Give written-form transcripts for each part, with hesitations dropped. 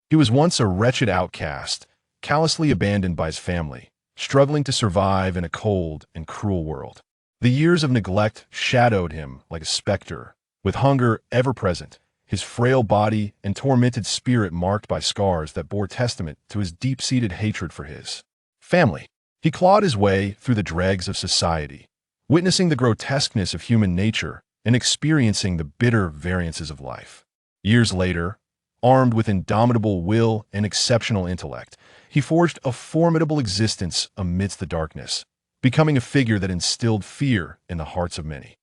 He was once a wretched outcast, callously abandoned by his family, struggling to survive in a cold and cruel world. The years of neglect shadowed him like a specter, with hunger ever present, his frail body and tormented spirit marked by scars that bore testament to his deep-seated hatred for his family. He clawed his way through the dregs of society, witnessing the grotesqueness of human nature and experiencing the bitter variances of life. Years later, armed with indomitable will and exceptional intellect, he forged a formidable existence amidst the darkness, becoming a figure that instilled fear in the hearts of many.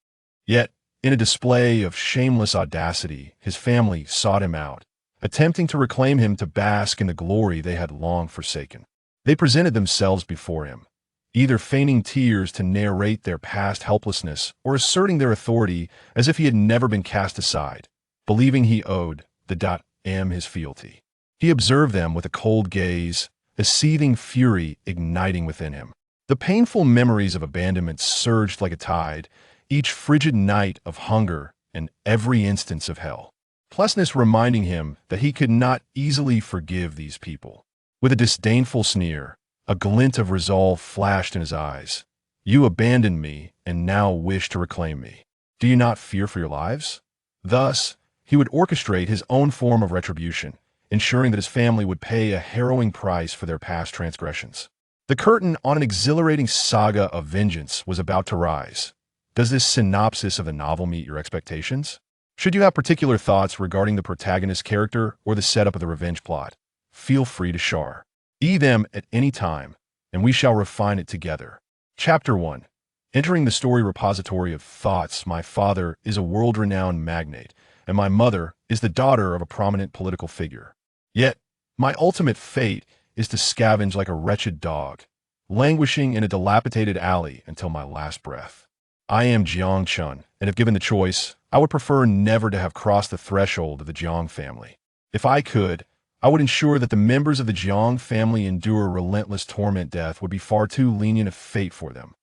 Yet, in a display of shameless audacity, his family sought him out, attempting to reclaim him to bask in the glory they had long forsaken. They presented themselves before him, either feigning tears to narrate their past helplessness or asserting their authority as if he had never been cast aside, believing he owed the his fealty. He observed them with a cold gaze, a seething fury igniting within him. The painful memories of abandonment surged like a tide, each frigid night of hunger and every instance of hell. Helplessness reminding him that he could not easily forgive these people. With a disdainful sneer, a glint of resolve flashed in his eyes. "You abandoned me and now wish to reclaim me. Do you not fear for your lives?" Thus, he would orchestrate his own form of retribution, ensuring that his family would pay a harrowing price for their past transgressions. The curtain on an exhilarating saga of vengeance was about to rise. Does this synopsis of the novel meet your expectations? Should you have particular thoughts regarding the protagonist's character or the setup of the revenge plot, feel free to share them at any time, and we shall refine it together. Chapter 1. Entering the story repository of thoughts. My father is a world-renowned magnate, and my mother is the daughter of a prominent political figure. Yet, my ultimate fate is to scavenge like a wretched dog, languishing in a dilapidated alley until my last breath. I am Jiang Chun, and if given the choice, I would prefer never to have crossed the threshold of the Jiang family. If I could, I would ensure that the members of the Jiang family endure relentless torment. Death would be far too lenient a fate for them.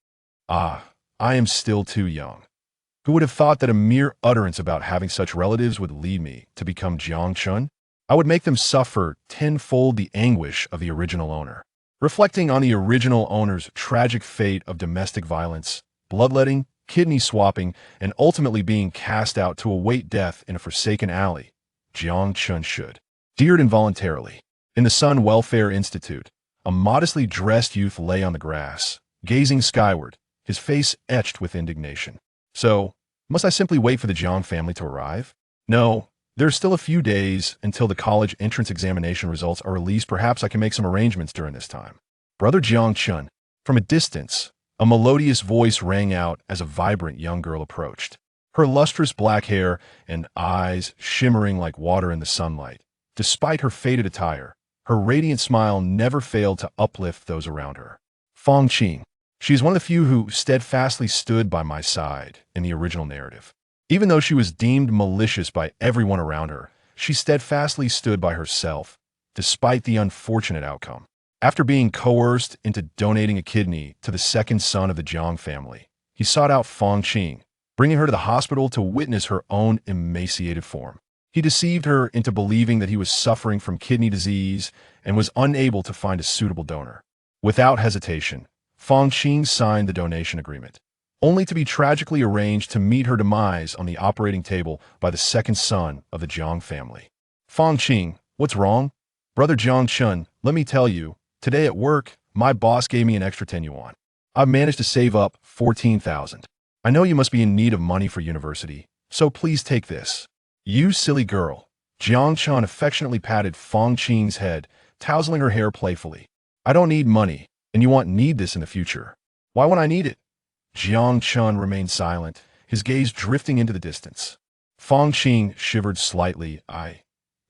I am still too young. Who would have thought that a mere utterance about having such relatives would lead me to become Jiang Chun? I would make them suffer tenfold the anguish of the original owner. Reflecting on the original owner's tragic fate of domestic violence, bloodletting, kidney swapping, and ultimately being cast out to await death in a forsaken alley, Jiang Chun should. Deared involuntarily. In the Sun Welfare Institute, a modestly dressed youth lay on the grass, gazing skyward, his face etched with indignation. So, must I simply wait for the Jiang family to arrive? No, there are still a few days until the college entrance examination results are released. Perhaps I can make some arrangements during this time. Brother Jiang Chun. From a distance, a melodious voice rang out as a vibrant young girl approached, her lustrous black hair and eyes shimmering like water in the sunlight. Despite her faded attire, her radiant smile never failed to uplift those around her. Fong Qing. She is one of the few who steadfastly stood by my side in the original narrative. Even though she was deemed malicious by everyone around her, she steadfastly stood by herself, despite the unfortunate outcome. After being coerced into donating a kidney to the second son of the Jiang family, he sought out Fong Qing, bringing her to the hospital to witness her own emaciated form. He deceived her into believing that he was suffering from kidney disease and was unable to find a suitable donor. Without hesitation, Fong Qing signed the donation agreement, only to be tragically arranged to meet her demise on the operating table by the second son of the Jiang family. Fong Qing, what's wrong? Brother Jiang Chun, let me tell you, today at work, my boss gave me an extra 10 yuan. I've managed to save up 14,000. I know you must be in need of money for university, so please take this. You silly girl. Jiang Chun affectionately patted Fong Qing's head, tousling her hair playfully. I don't need money, and you won't need this in the future. Why won't I need it? Jiang Chun remained silent, his gaze drifting into the distance. Fong Qing shivered slightly.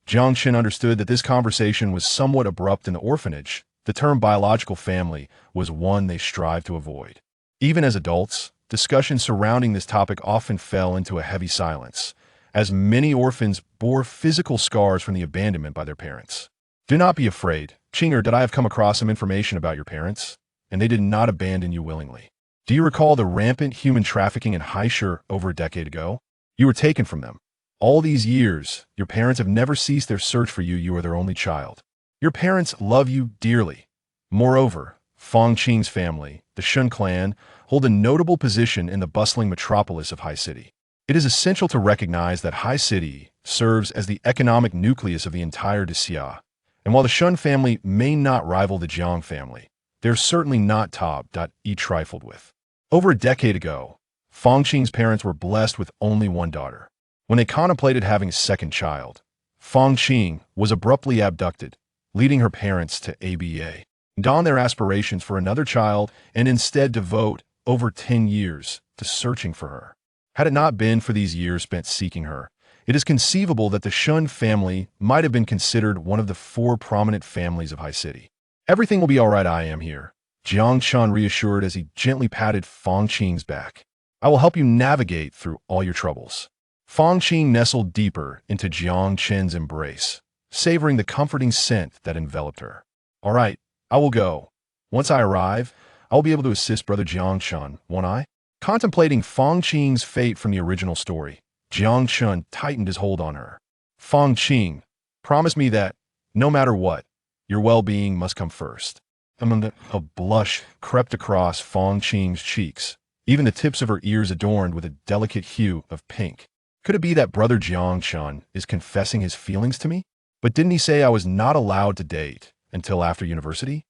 Jiang Chun understood that this conversation was somewhat abrupt in the orphanage. The term biological family was one they strived to avoid. Even as adults, discussions surrounding this topic often fell into a heavy silence, as many orphans bore physical scars from the abandonment by their parents. Do not be afraid, Qinger, that I have come across some information about your parents, and they did not abandon you willingly. Do you recall the rampant human trafficking in Haisher over a decade ago? You were taken from them, All these years, your parents have never ceased their search for you. You are their only child. Your parents love you dearly. Moreover, Fong Qing's family, the Shun clan, hold a notable position in the bustling metropolis of Hai City. It is essential to recognize that Hai City serves as the economic nucleus of the entire Xia, and while the Shun family may not rival the Jiang family, they're certainly not top.e trifled with. Over a decade ago, Fong Qing's parents were blessed with only one daughter. When they contemplated having a second child, Fong Qing was abruptly abducted, leading her parents to ABA, don their aspirations for another child, and instead devote over 10 years to searching for her. Had it not been for these years spent seeking her, it is conceivable that the Shun family might have been considered one of the 4 prominent families of Hai City. Everything will be all right, I am here, Jiang Chun reassured as he gently patted Fong Qing's back. I will help you navigate through all your troubles. Fong Qing nestled deeper into Jiang Chen's embrace, savoring the comforting scent that enveloped her. All right, I will go. Once I arrive, I will be able to assist Brother Jiang Chun, won't I? Contemplating Fong Qing's fate from the original story, Jiang Chun tightened his hold on her. Fong Qing, promise me that, no matter what, your well-being must come first. A blush crept across Fong Qing's cheeks, even the tips of her ears adorned with a delicate hue of pink. Could it be that Brother Jiang Chun is confessing his feelings to me? But didn't he say I was not allowed to date until after university?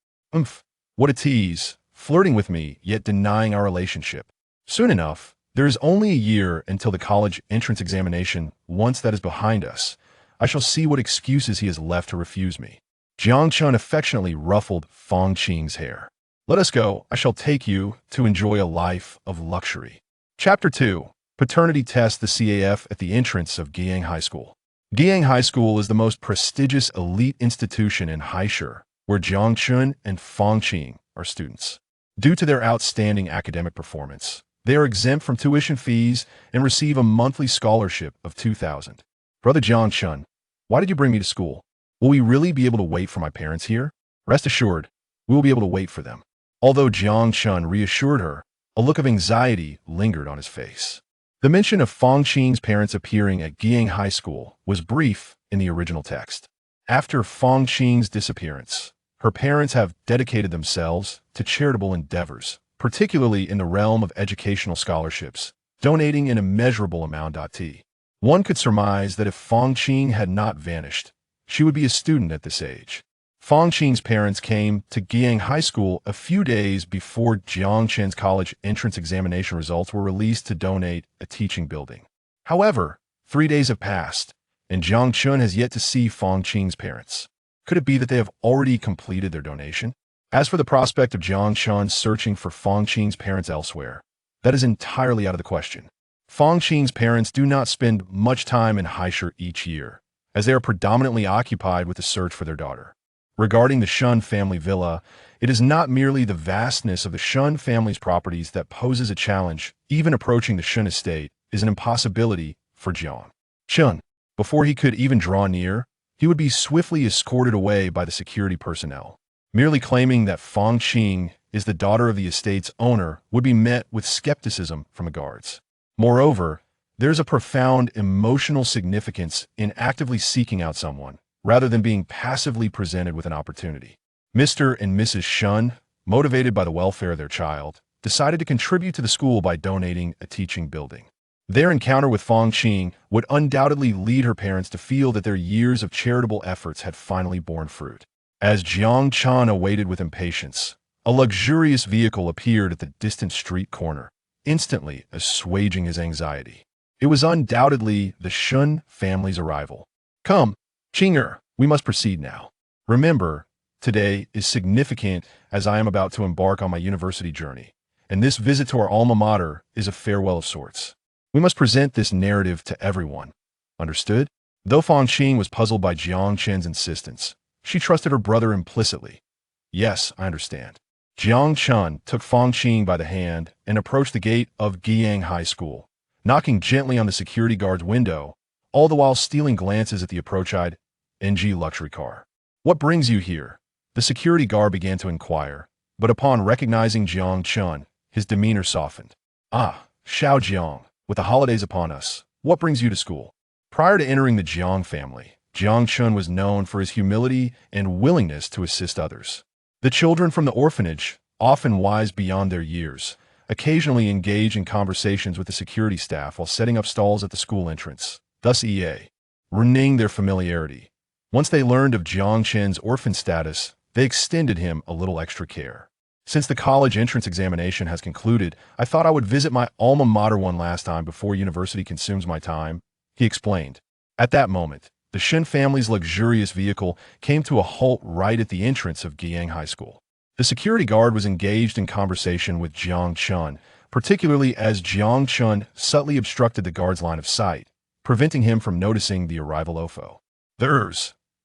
What a tease, flirting with me, yet denying our relationship. Soon enough, there is only a year until the college entrance examination. Once that is behind us, I shall see what excuses he has left to refuse me. Jiang Chun affectionately ruffled Fong Qing's hair. Let us go. I shall take you to enjoy a life of luxury. Chapter 2. Paternity Test. The CAF at the entrance of Guiyang High School. Guiyang High School is the most prestigious elite institution in Haisher, where Jiang Chun and Fong Qing are students. Due to their outstanding academic performance, they are exempt from tuition fees and receive a monthly scholarship of 2,000. Brother Jiang Chun, why did you bring me to school? Will we really be able to wait for my parents here? Rest assured, we will be able to wait for them. Although Jiang Chun reassured her, a look of anxiety lingered on his face. The mention of Fong Qing's parents appearing at Guiyang High School was brief in the original text. After Fong Qing's disappearance, her parents have dedicated themselves to charitable endeavors, particularly in the realm of educational scholarships, donating an immeasurable amount. One could surmise that if Fong Qing had not vanished, she would be a student at this age. Fong Qing's parents came to Guiyang High School a few days before Jiang Chen's college entrance examination results were released to donate a teaching building. However, 3 days have passed, and Jiang Chun has yet to see Fong Qing's parents. Could it be that they have already completed their donation? As for the prospect of Jiang Chun searching for Fong Qing's parents elsewhere, that is entirely out of the question. Fong Qing's parents do not spend much time in Haisher each year, as they are predominantly occupied with the search for their daughter. Regarding the Shun family villa, it is not merely the vastness of the Shun family's properties that poses a challenge. Even approaching the Shun estate is an impossibility for Jiang Chun. Before he could even draw near, he would be swiftly escorted away by the security personnel. Merely claiming that Fong Qing is the daughter of the estate's owner would be met with skepticism from the guards. Moreover, there's a profound emotional significance in actively seeking out someone, rather than being passively presented with an opportunity. Mr. and Mrs. Shun, motivated by the welfare of their child, decided to contribute to the school by donating a teaching building. Their encounter with Fong Qing would undoubtedly lead her parents to feel that their years of charitable efforts had finally borne fruit. As Jiang Chun awaited with impatience, a luxurious vehicle appeared at the distant street corner, instantly assuaging his anxiety. It was undoubtedly the Shun family's arrival. Come, Qinger, we must proceed now. Remember, today is significant as I am about to embark on my university journey, and this visit to our alma mater is a farewell of sorts. We must present this narrative to everyone. Understood? Though Fong Qing was puzzled by Jiang Chen's insistence, she trusted her brother implicitly. Yes, I understand. Jiang Chun took Fong Qing by the hand and approached the gate of Guiyang High School, knocking gently on the security guard's window, all the while stealing glances at the approach-eyed NG luxury car. What brings you here? The security guard began to inquire, but upon recognizing Jiang Chun, his demeanor softened. Ah, Xiao Jiang, with the holidays upon us, what brings you to school? Prior to entering the Jiang family, Jiang Chun was known for his humility and willingness to assist others. The children from the orphanage, often wise beyond their years, occasionally engage in conversations with the security staff while setting up stalls at the school entrance, thus renewing their familiarity. Once they learned of Jiang Chen's orphan status, they extended him a little extra care. Since the college entrance examination has concluded, I thought I would visit my alma mater one last time before university consumes my time, he explained. At that moment, the Shen family's luxurious vehicle came to a halt right at the entrance of Guiyang High School. The security guard was engaged in conversation with Jiang Chun, particularly as Jiang Chun subtly obstructed the guard's line of sight, preventing him from noticing the arrival ofo.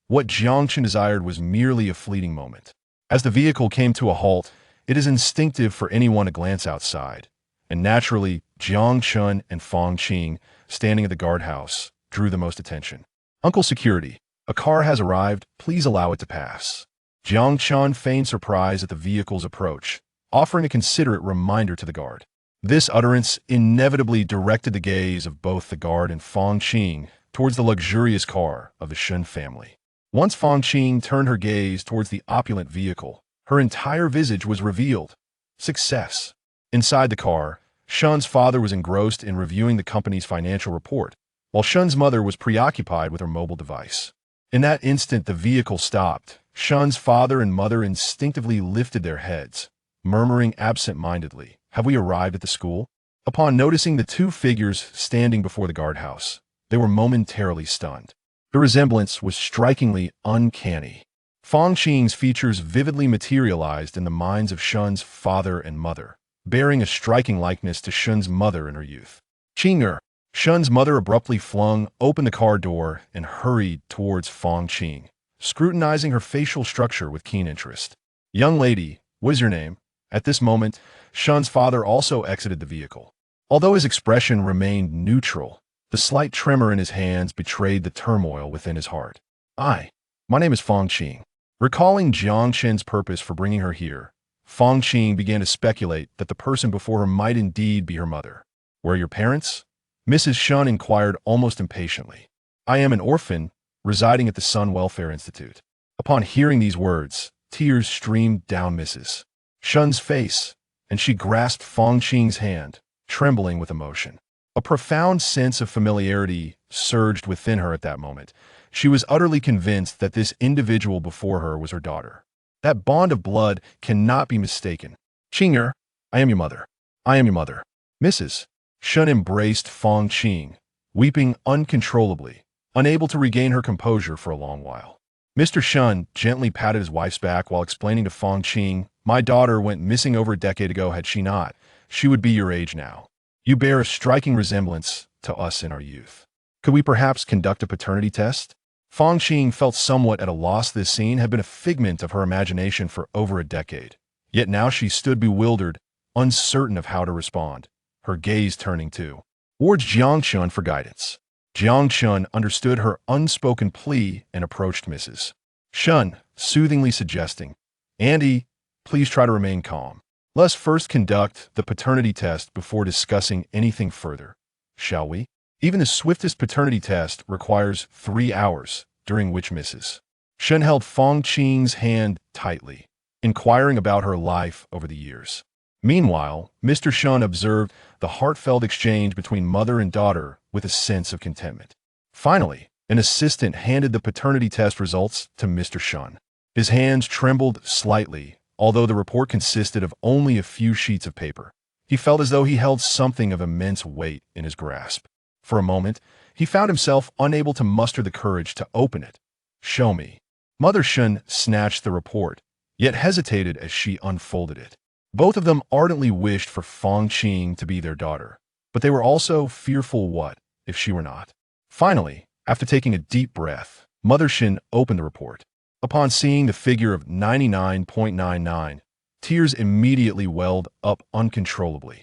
What Jiang Chun desired was merely a fleeting moment. As the vehicle came to a halt, it is instinctive for anyone to glance outside, and naturally, Jiang Chun and Fong Qing, standing at the guardhouse, drew the most attention. Uncle Security, a car has arrived, please allow it to pass. Jiang Chun feigned surprise at the vehicle's approach, offering a considerate reminder to the guard. This utterance inevitably directed the gaze of both the guard and Fong Qing towards the luxurious car of the Shen family. Once Fong Qing turned her gaze towards the opulent vehicle, her entire visage was revealed. Success. Inside the car, Shun's father was engrossed in reviewing the company's financial report, while Shun's mother was preoccupied with her mobile device. In that instant, the vehicle stopped. Shun's father and mother instinctively lifted their heads, murmuring absent-mindedly, "Have we arrived at the school?" Upon noticing the two figures standing before the guardhouse, they were momentarily stunned. The resemblance was strikingly uncanny. Fong Qing's features vividly materialized in the minds of Shun's father and mother, bearing a striking likeness to Shun's mother in her youth. "Qing'er!" Shun's mother abruptly flung open the car door and hurried towards Fong Qing, scrutinizing her facial structure with keen interest. "Young lady, what is your name?" At this moment, Shun's father also exited the vehicle. Although his expression remained neutral, the slight tremor in his hands betrayed the turmoil within his heart. My name is Fong Qing." Recalling Jiang Chen's purpose for bringing her here, Fong Qing began to speculate that the person before her might indeed be her mother. "Where are your parents?" Mrs. Shun inquired almost impatiently. "I am an orphan, residing at the Sun Welfare Institute." Upon hearing these words, tears streamed down Mrs. Shun's face, and she grasped Fong Qing's hand, trembling with emotion. A profound sense of familiarity surged within her at that moment. She was utterly convinced that this individual before her was her daughter. That bond of blood cannot be mistaken. "Qing'er, I am your mother. I am your mother." Mrs. Shun embraced Fong Qing, weeping uncontrollably, unable to regain her composure for a long while. Mr. Shun gently patted his wife's back while explaining to Fong Qing, "My daughter went missing over a decade ago. Had she not, she would be your age now. You bear a striking resemblance to us in our youth. Could we perhaps conduct a paternity test?" Fong Qing felt somewhat at a loss. This scene had been a figment of her imagination for over a decade. Yet now she stood bewildered, uncertain of how to respond, her gaze turning towards Jiang Chun for guidance. Jiang Chun understood her unspoken plea and approached Mrs. Shun, soothingly suggesting, "Andy, please try to remain calm. Let's first conduct the paternity test before discussing anything further, shall we?" Even the swiftest paternity test requires 3 hours, during which Mrs. Shun held Fong Qing's hand tightly, inquiring about her life over the years. Meanwhile, Mr. Shun observed the heartfelt exchange between mother and daughter with a sense of contentment. Finally, an assistant handed the paternity test results to Mr. Shun. His hands trembled slightly, although the report consisted of only a few sheets of paper. He felt as though he held something of immense weight in his grasp. For a moment, he found himself unable to muster the courage to open it. "Show me." Mother Shun snatched the report, yet hesitated as she unfolded it. Both of them ardently wished for Fong Qing to be their daughter, but they were also fearful what if she were not. Finally, after taking a deep breath, Mother Shun opened the report. Upon seeing the figure of 99.99, tears immediately welled up uncontrollably.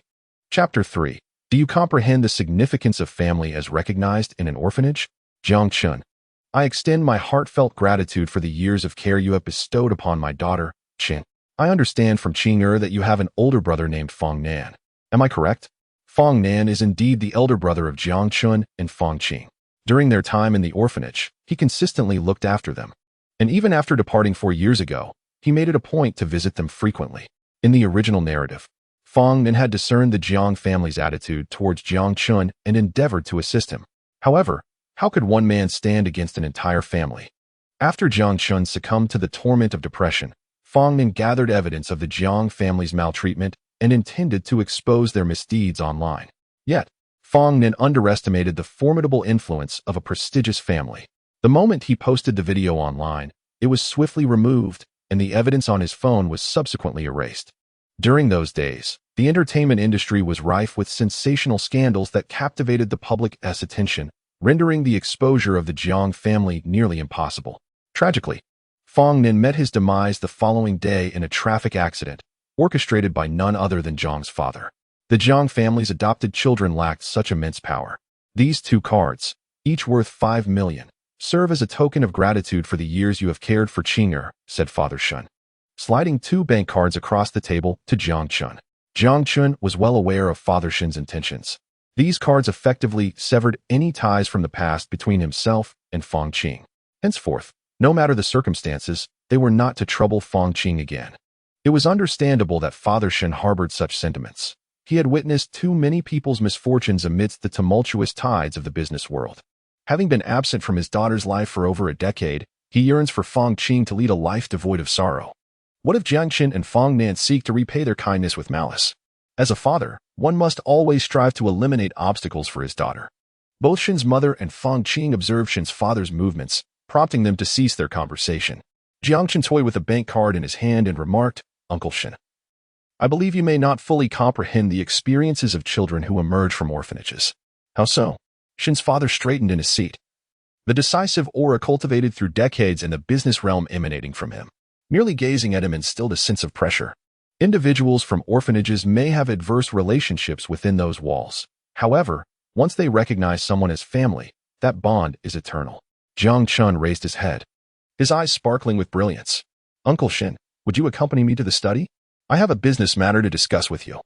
Chapter 3. Do you comprehend the significance of family as recognized in an orphanage? Jiang Chun. I extend my heartfelt gratitude for the years of care you have bestowed upon my daughter, Qin. I understand from Qing'er that you have an older brother named Fong Nan. Am I correct? Fong Nan is indeed the elder brother of Jiang Chun and Fong Qing. During their time in the orphanage, he consistently looked after them. And even after departing 4 years ago, he made it a point to visit them frequently. In the original narrative, Fong Nin had discerned the Jiang family's attitude towards Jiang Chun and endeavored to assist him. However, how could one man stand against an entire family? After Jiang Chun succumbed to the torment of depression, Fong Nin gathered evidence of the Jiang family's maltreatment and intended to expose their misdeeds online. Yet, Fong Nin underestimated the formidable influence of a prestigious family. The moment he posted the video online, it was swiftly removed, and the evidence on his phone was subsequently erased. During those days, the entertainment industry was rife with sensational scandals that captivated the public's attention, rendering the exposure of the Jiang family nearly impossible. Tragically, Fong Nin met his demise the following day in a traffic accident, orchestrated by none other than Jiang's father. The Jiang family's adopted children lacked such immense power. These 2 cards, each worth 5 million, serve as a token of gratitude for the years you have cared for Qing'er, said Father Shun, sliding 2 bank cards across the table to Jiang Chun. Jiang Chun was well aware of Father Shun's intentions. These cards effectively severed any ties from the past between himself and Fong Qing. Henceforth, no matter the circumstances, they were not to trouble Fong Qing again. It was understandable that Father Shun harbored such sentiments. He had witnessed too many people's misfortunes amidst the tumultuous tides of the business world. Having been absent from his daughter's life for over a decade, he yearns for Fong Qing to lead a life devoid of sorrow. What if Jiang Qin and Fong Nan seek to repay their kindness with malice? As a father, one must always strive to eliminate obstacles for his daughter. Both Shin's mother and Fong Qing observed Shin's father's movements, prompting them to cease their conversation. Jiang Qin toyed with a bank card in his hand and remarked, "Uncle Shin, I believe you may not fully comprehend the experiences of children who emerge from orphanages." "How so?" Shin's father straightened in his seat. The decisive aura cultivated through decades in the business realm emanating from him. Merely gazing at him instilled a sense of pressure. Individuals from orphanages may have adverse relationships within those walls. However, once they recognize someone as family, that bond is eternal. Jiang Chun raised his head, his eyes sparkling with brilliance. "Uncle Shin, would you accompany me to the study? I have a business matter to discuss with you."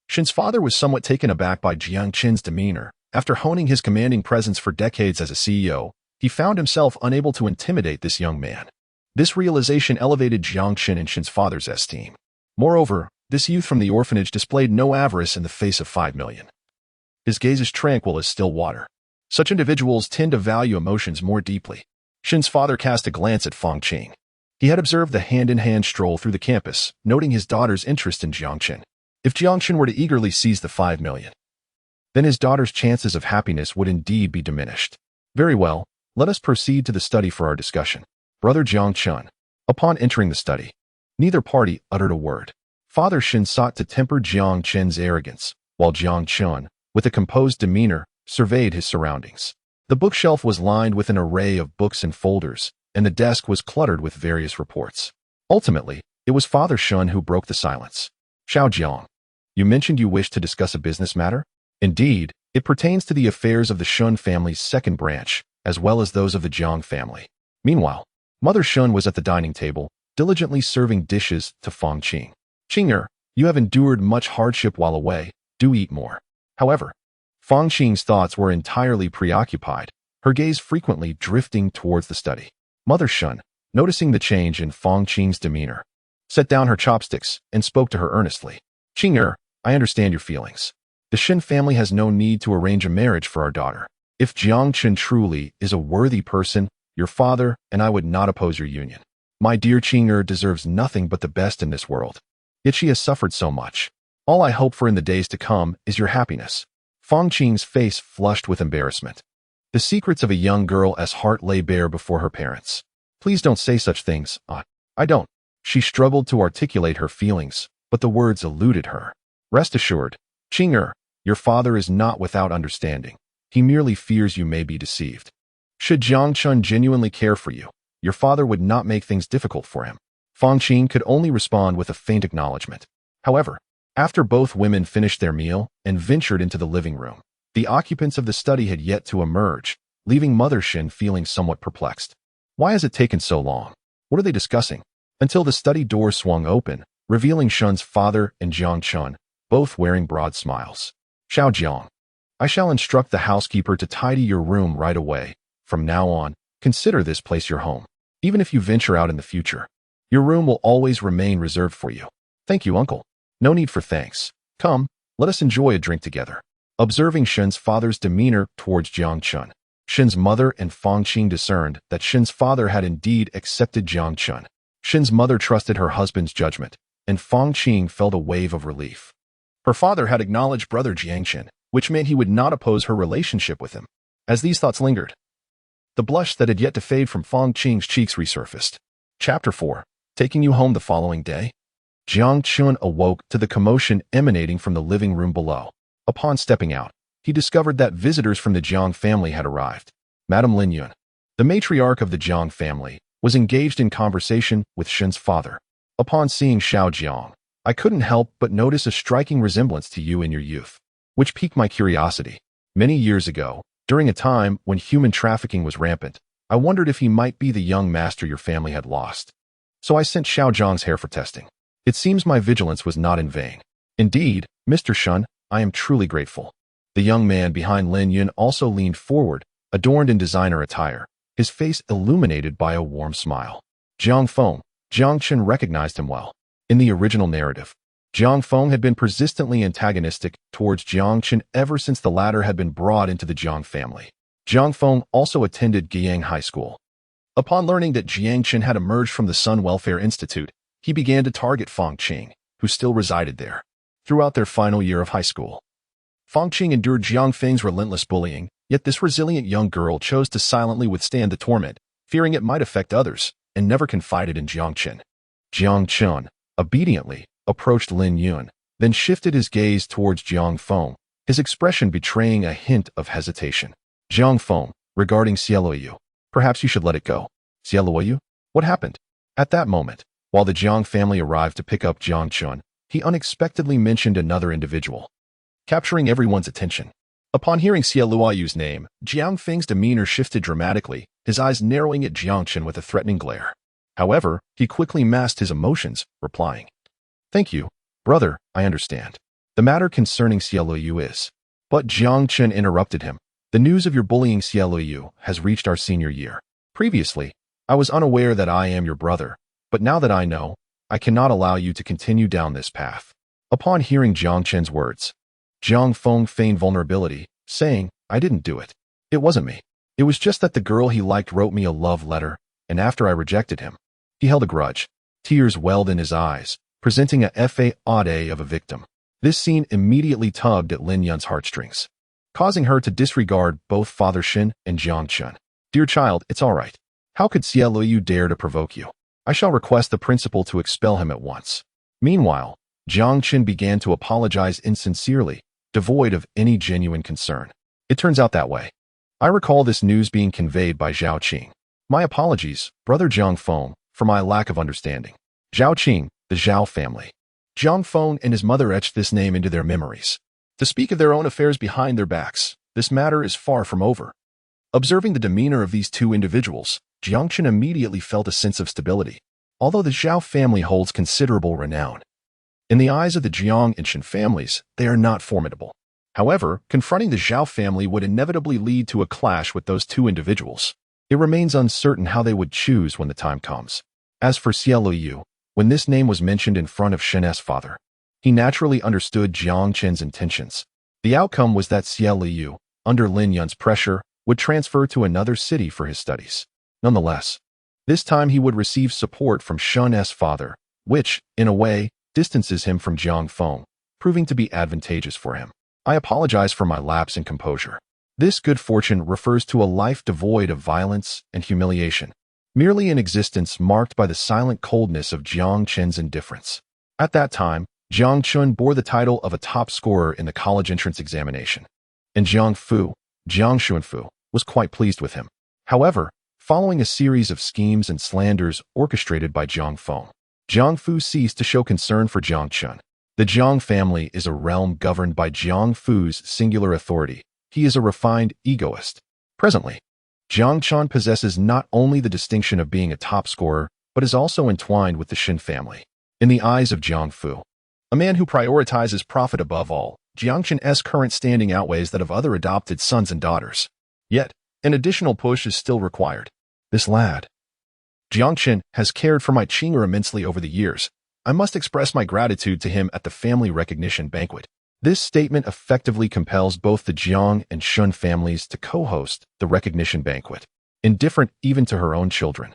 Shin's father was somewhat taken aback by Jiang Chin's demeanor. After honing his commanding presence for decades as a CEO, he found himself unable to intimidate this young man. This realization elevated Jiang Qin in Shin's father's esteem. Moreover, this youth from the orphanage displayed no avarice in the face of 5 million. His gaze is tranquil as still water. Such individuals tend to value emotions more deeply. Shin's father cast a glance at Fong Qing. He had observed the hand-in-hand stroll through the campus, noting his daughter's interest in Jiang Qin. If Jiang Qin were to eagerly seize the 5 million, then his daughter's chances of happiness would indeed be diminished. Very well, let us proceed to the study for our discussion. Brother Jiang Chun. Upon entering the study, neither party uttered a word. Father Shin sought to temper Jiang Qin's arrogance, while Jiang Chun, with a composed demeanor, surveyed his surroundings. The bookshelf was lined with an array of books and folders, and the desk was cluttered with various reports. Ultimately, it was Father Shun who broke the silence. "Xiao Jiang, you mentioned you wished to discuss a business matter? Indeed, it pertains to the affairs of the Shun family's second branch, as well as those of the Jiang family." Meanwhile, Mother Shun was at the dining table, diligently serving dishes to Fong Qing. "Qing'er, you have endured much hardship while away, do eat more." However, Fong Qing's thoughts were entirely preoccupied, her gaze frequently drifting towards the study. Mother Shun, noticing the change in Fong Qing's demeanor, set down her chopsticks and spoke to her earnestly. "Qing'er, I understand your feelings. The Shin family has no need to arrange a marriage for our daughter. If Jiang Qin truly is a worthy person, your father and I would not oppose your union. My dear Qing'er deserves nothing but the best in this world. Yet she has suffered so much. All I hope for in the days to come is your happiness." Fong Qing's face flushed with embarrassment. The secrets of a young girl's heart lay bare before her parents. "Please don't say such things, Aunt. I don't." She struggled to articulate her feelings, but the words eluded her. "Rest assured, Qing'er, your father is not without understanding. He merely fears you may be deceived. Should Jiang Chun genuinely care for you, your father would not make things difficult for him." Fong Qing could only respond with a faint acknowledgement. However, after both women finished their meal and ventured into the living room, the occupants of the study had yet to emerge, leaving Mother Shin feeling somewhat perplexed. Why has it taken so long? What are they discussing? Until the study door swung open, revealing Shun's father and Jiang Chun, both wearing broad smiles. "Xiao Jiang, I shall instruct the housekeeper to tidy your room right away. From now on, consider this place your home. Even if you venture out in the future, your room will always remain reserved for you. Thank you, uncle. No need for thanks. Come, let us enjoy a drink together. Observing Shen's father's demeanor towards Jiang Chun, Shen's mother and Fang Qing discerned that Shen's father had indeed accepted Jiang Chun. Shen's mother trusted her husband's judgment, and Fang Qing felt a wave of relief. Her father had acknowledged brother Jiang Chen, which meant he would not oppose her relationship with him. As these thoughts lingered, the blush that had yet to fade from Fang Qing's cheeks resurfaced. Chapter 4. Taking you home the following day? Jiang Chun awoke to the commotion emanating from the living room below. Upon stepping out, he discovered that visitors from the Jiang family had arrived. Madame Lin Yun, the matriarch of the Jiang family, was engaged in conversation with Shen's father. Upon seeing Xiao Jiang, I couldn't help but notice a striking resemblance to you in your youth, which piqued my curiosity. Many years ago, during a time when human trafficking was rampant, I wondered if he might be the young master your family had lost. So I sent Xiao Jiang's hair for testing. It seems my vigilance was not in vain. Indeed, Mr. Shun, I am truly grateful. The young man behind Lin Yun also leaned forward, adorned in designer attire, his face illuminated by a warm smile. Jiang Feng, Jiang Chen recognized him well. In the original narrative, Jiang Feng had been persistently antagonistic towards Jiang Chen ever since the latter had been brought into the Jiang family. Jiang Feng also attended Guiyang High School. Upon learning that Jiang Chen had emerged from the Sun Welfare Institute, he began to target Fang Qing, who still resided there. Throughout their final year of high school, Fang Qing endured Jiang Feng's relentless bullying, yet this resilient young girl chose to silently withstand the torment, fearing it might affect others, and never confided in Jiang Chen. Jiang Chen obediently approached Lin Yun, then shifted his gaze towards Jiang Feng, his expression betraying a hint of hesitation. Jiang Feng, regarding Xieluoyu, perhaps you should let it go. Xieluoyu? What happened? At that moment, while the Jiang family arrived to pick up Jiang Chun, he unexpectedly mentioned another individual, capturing everyone's attention. Upon hearing Xieluoyu's name, Jiang Feng's demeanor shifted dramatically, his eyes narrowing at Jiang Chen with a threatening glare. However, he quickly masked his emotions, replying, "Thank you, brother, I understand. The matter concerning Xieluoyu is..." But Jiang Chen interrupted him. "The news of your bullying Xieluoyu has reached our senior year. Previously, I was unaware that I am your brother, but now that I know, I cannot allow you to continue down this path." Upon hearing Jiang Chen's words, Jiang Feng feigned vulnerability, saying, "I didn't do it. It wasn't me. It was just that the girl he liked wrote me a love letter, and after I rejected him, he held a grudge." Tears welled in his eyes, presenting a fa-ade of a victim. This scene immediately tugged at Lin Yun's heartstrings, causing her to disregard both Father Shin and Jiang Chun. "Dear child, it's all right. How could Xieluoyu dare to provoke you? I shall request the principal to expel him at once." Meanwhile, Jiang Chen began to apologize insincerely, devoid of any genuine concern. "It turns out that way. I recall this news being conveyed by Zhao Qing. My apologies, brother Jiang Feng, for my lack of understanding." Zhao Qing, the Zhao family. Jiang Feng and his mother etched this name into their memories. To speak of their own affairs behind their backs, this matter is far from over. Observing the demeanor of these two individuals, Jiang Chen immediately felt a sense of stability. Although the Zhao family holds considerable renown, in the eyes of the Jiang and Shen families, they are not formidable. However, confronting the Zhao family would inevitably lead to a clash with those two individuals. It remains uncertain how they would choose when the time comes. As for Xieluoyu, when this name was mentioned in front of Shen's father, he naturally understood Jiang Chen's intentions. The outcome was that Xieluoyu, under Lin Yun's pressure, would transfer to another city for his studies. Nonetheless, this time he would receive support from Shen's father, which, in a way, distances him from Jiang Feng, proving to be advantageous for him. "I apologize for my lapse in composure. This good fortune refers to a life devoid of violence and humiliation, merely an existence marked by the silent coldness of Jiang Chen's indifference." At that time, Jiang Chun bore the title of a top scorer in the college entrance examination, and Jiang Xuanfu, was quite pleased with him. However, following a series of schemes and slanders orchestrated by Jiang Feng, Jiang Fu ceased to show concern for Jiang Chun. The Jiang family is a realm governed by Jiang Fu's singular authority. He is a refined egoist. Presently, Jiang Chun possesses not only the distinction of being a top scorer, but is also entwined with the Shen family. In the eyes of Jiang Fu, a man who prioritizes profit above all, Jiang Chen's current standing outweighs that of other adopted sons and daughters. Yet, An additional push is still required. This lad, Jiangchen, has cared for my Qing'er immensely over the years. I must express my gratitude to him at the family recognition banquet. This statement effectively compels both the Jiang and Shun families to co-host the recognition banquet, indifferent even to her own children.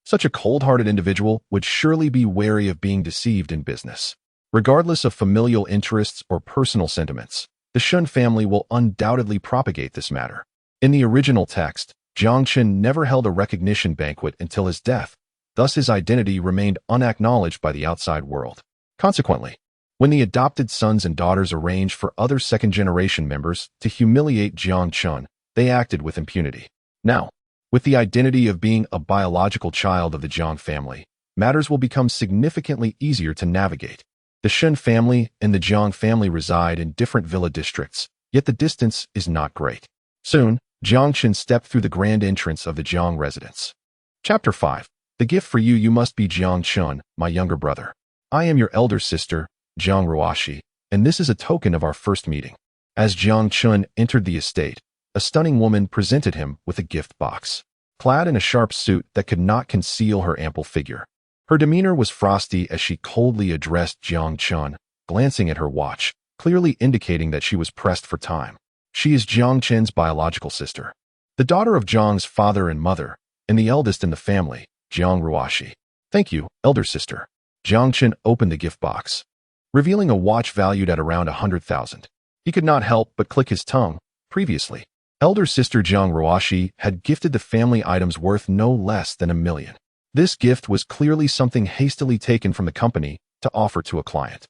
Such a cold-hearted individual would surely be wary of being deceived in business. Regardless of familial interests or personal sentiments, the Shun family will undoubtedly propagate this matter. In the original text, Jiangchen never held a recognition banquet until his death, thus his identity remained unacknowledged by the outside world. Consequently, when the adopted sons and daughters arranged for other second-generation members to humiliate Jiangchen, they acted with impunity. Now, with the identity of being a biological child of the Jiang family, matters will become significantly easier to navigate. The Shun family and the Jiang family reside in different villa districts, yet the distance is not great. Soon, Jiangchen stepped through the grand entrance of the Jiang residence. Chapter 5. The gift for you. You must be Jiangchen, my younger brother. I am your elder sister, Jiang Ruoshi, and this is a token of our first meeting. As Jiangchen entered the estate, a stunning woman presented him with a gift box. Clad in a sharp suit that could not conceal her ample figure, her demeanor was frosty as she coldly addressed Jiangchen, glancing at her watch, clearly indicating that she was pressed for time. She is Jiangchen's biological sister, the daughter of Jiang's father and mother, and the eldest in the family, Jiang Ruoshi. Thank you, elder sister. Jiangchen opened the gift box, revealing a watch valued at around 100,000. He could not help but click his tongue. Previously, elder sister Jiang Ruoshi had gifted the family items worth no less than 1 million. This gift was clearly something hastily taken from the company to offer to a client.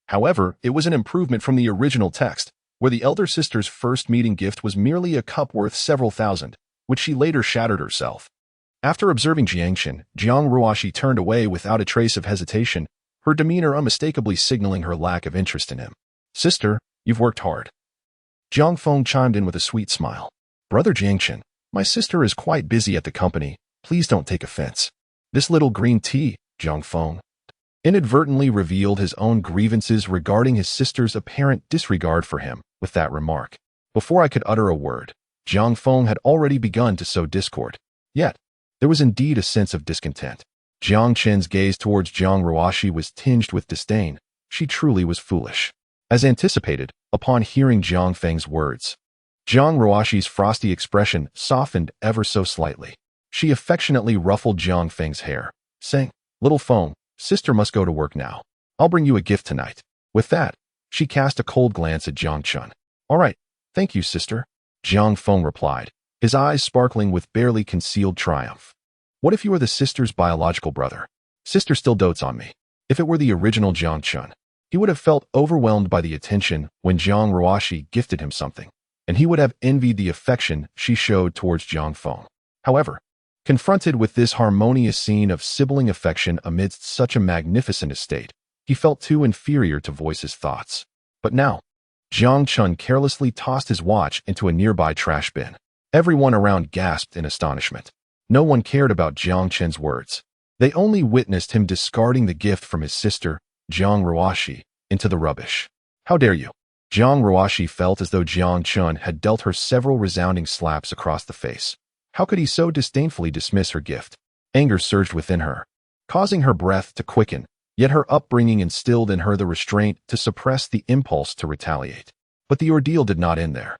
However, it was an improvement from the original text, where the elder sister's first meeting gift was merely a cup worth several thousand, which she later shattered herself. After observing Jiangchen, Jiang Ruoshi turned away without a trace of hesitation, her demeanor unmistakably signaling her lack of interest in him. Sister, you've worked hard. Jiang Feng chimed in with a sweet smile. Brother Jiangchen, my sister is quite busy at the company. Please don't take offense. This little green tea, Jiang Feng, inadvertently revealed his own grievances regarding his sister's apparent disregard for him with that remark. Before I could utter a word, Jiang Feng had already begun to sow discord. Yet, there was indeed a sense of discontent. Jiang Chen's gaze towards Jiang Ruoshi was tinged with disdain. She truly was foolish. As anticipated, upon hearing Jiang Feng's words, Jiang Ruoshi's frosty expression softened ever so slightly. She affectionately ruffled Jiang Feng's hair, saying, Little Feng, sister must go to work now. I'll bring you a gift tonight. With that, she cast a cold glance at Jiangchen. All right, thank you, sister, Jiang Feng replied, his eyes sparkling with barely concealed triumph. What if you are the sister's biological brother? Sister still dotes on me. If it were the original Jiangchen, he would have felt overwhelmed by the attention when Jiang Ruoshi gifted him something, and he would have envied the affection she showed towards Jiang Feng. However, confronted with this harmonious scene of sibling affection amidst such a magnificent estate, he felt too inferior to voice his thoughts. But now, Jiangchen carelessly tossed his watch into a nearby trash bin. Everyone around gasped in astonishment. No one cared about Jiangchen's words. They only witnessed him discarding the gift from his sister, Jiang Ruoshi, into the rubbish. How dare you? Jiang Ruoshi felt as though Jiangchen had dealt her several resounding slaps across the face. How could he so disdainfully dismiss her gift? Anger surged within her, causing her breath to quicken, yet her upbringing instilled in her the restraint to suppress the impulse to retaliate. But the ordeal did not end there.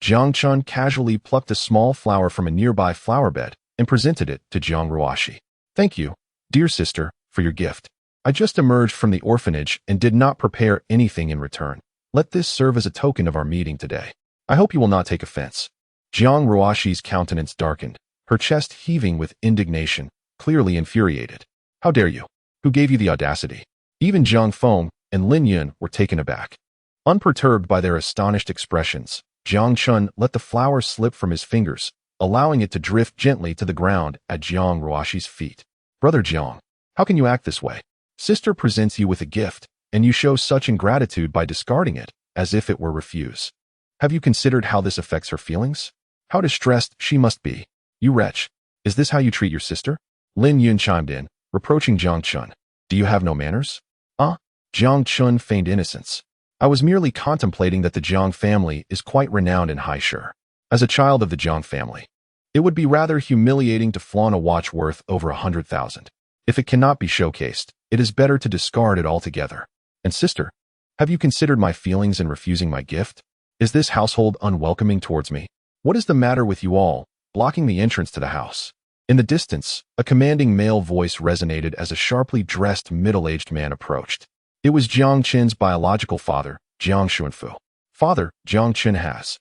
Jiangchen casually plucked a small flower from a nearby flower bed and presented it to Jiang Ruoshi. Thank you, dear sister, for your gift. I just emerged from the orphanage and did not prepare anything in return. Let this serve as a token of our meeting today. I hope you will not take offense. Jiang Ruoshi's countenance darkened, her chest heaving with indignation, clearly infuriated. How dare you? Who gave you the audacity? Even Jiang Feng and Lin Yun were taken aback. Unperturbed by their astonished expressions, Jiangchen let the flower slip from his fingers, allowing it to drift gently to the ground at Jiang Ruoshi's feet. Brother Jiang, how can you act this way? Sister presents you with a gift, and you show such ingratitude by discarding it, as if it were refuse. Have you considered how this affects her feelings? How distressed she must be. You wretch, is this how you treat your sister? Lin Yun chimed in, reproaching Jiangchen. Do you have no manners? Jiangchen feigned innocence. I was merely contemplating that the Jiang family is quite renowned in Haisher. As a child of the Jiang family, It would be rather humiliating to flaunt a watch worth over 100,000. If it cannot be showcased, it is better to discard it altogether. And sister, have you considered my feelings in refusing my gift? Is this household unwelcoming towards me? What is the matter with you all, blocking the entrance to the house? In the distance, a commanding male voice resonated as a sharply dressed middle-aged man approached. It was Jiang Qin's biological father, Jiang Xuanfu. Father, Jiang Qin has.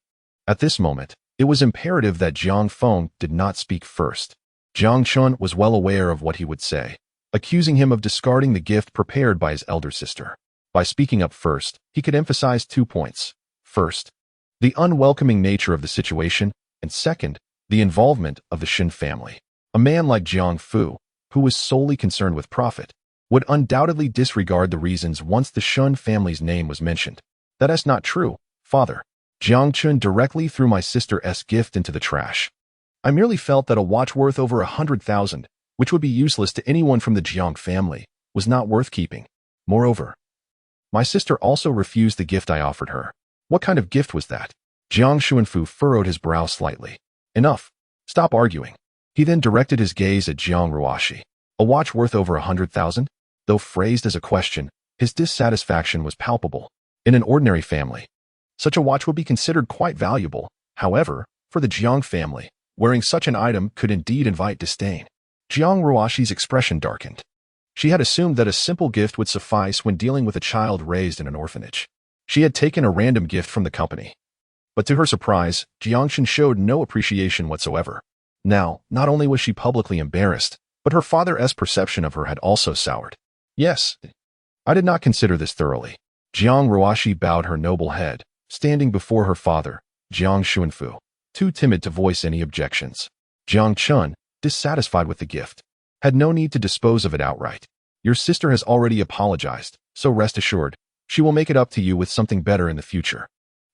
At this moment, it was imperative that Jiang Feng did not speak first. Jiang Qin was well aware of what he would say, accusing him of discarding the gift prepared by his elder sister. By speaking up first, he could emphasize 2 points. First, the unwelcoming nature of the situation, and second, the involvement of the Shin family. A man like Jiang Fu, who was solely concerned with profit, would undoubtedly disregard the reasons once the Shun family's name was mentioned. That is not true, father. Jiang Qin directly threw my sister's gift into the trash. I merely felt that a watch worth over 100,000, which would be useless to anyone from the Jiang family, was not worth keeping. Moreover, my sister also refused the gift I offered her. What kind of gift was that? Jiang Xuanfu furrowed his brow slightly. Enough. Stop arguing. He then directed his gaze at Jiang Ruashi. A watch worth over 100,000? Though phrased as a question, his dissatisfaction was palpable. In an ordinary family, such a watch would be considered quite valuable. However, for the Jiang family, wearing such an item could indeed invite disdain. Jiang Ruashi's expression darkened. She had assumed that a simple gift would suffice when dealing with a child raised in an orphanage. She had taken a random gift from the company. But to her surprise, Jiangxin showed no appreciation whatsoever. Now, not only was she publicly embarrassed, but her father's perception of her had also soured. Yes, I did not consider this thoroughly. Jiang Ruashi bowed her noble head, standing before her father, Jiang Xuanfu, too timid to voice any objections. Jiang Chun, dissatisfied with the gift, had no need to dispose of it outright. Your sister has already apologized, so rest assured, she will make it up to you with something better in the future.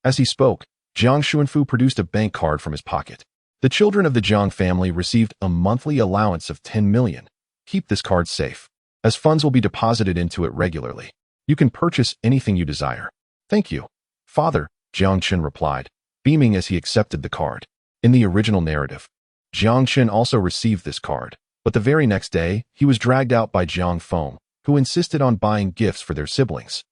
As he spoke, Jiang Xuanfu produced a bank card from his pocket. The children of the Jiang family received a monthly allowance of 10 million. Keep this card safe, as funds will be deposited into it regularly. You can purchase anything you desire. Thank you, father, Jiang Qin replied, beaming as he accepted the card. In the original narrative, Jiang Qin also received this card, but the very next day, he was dragged out by Jiang Feng, who insisted on buying gifts for their siblings,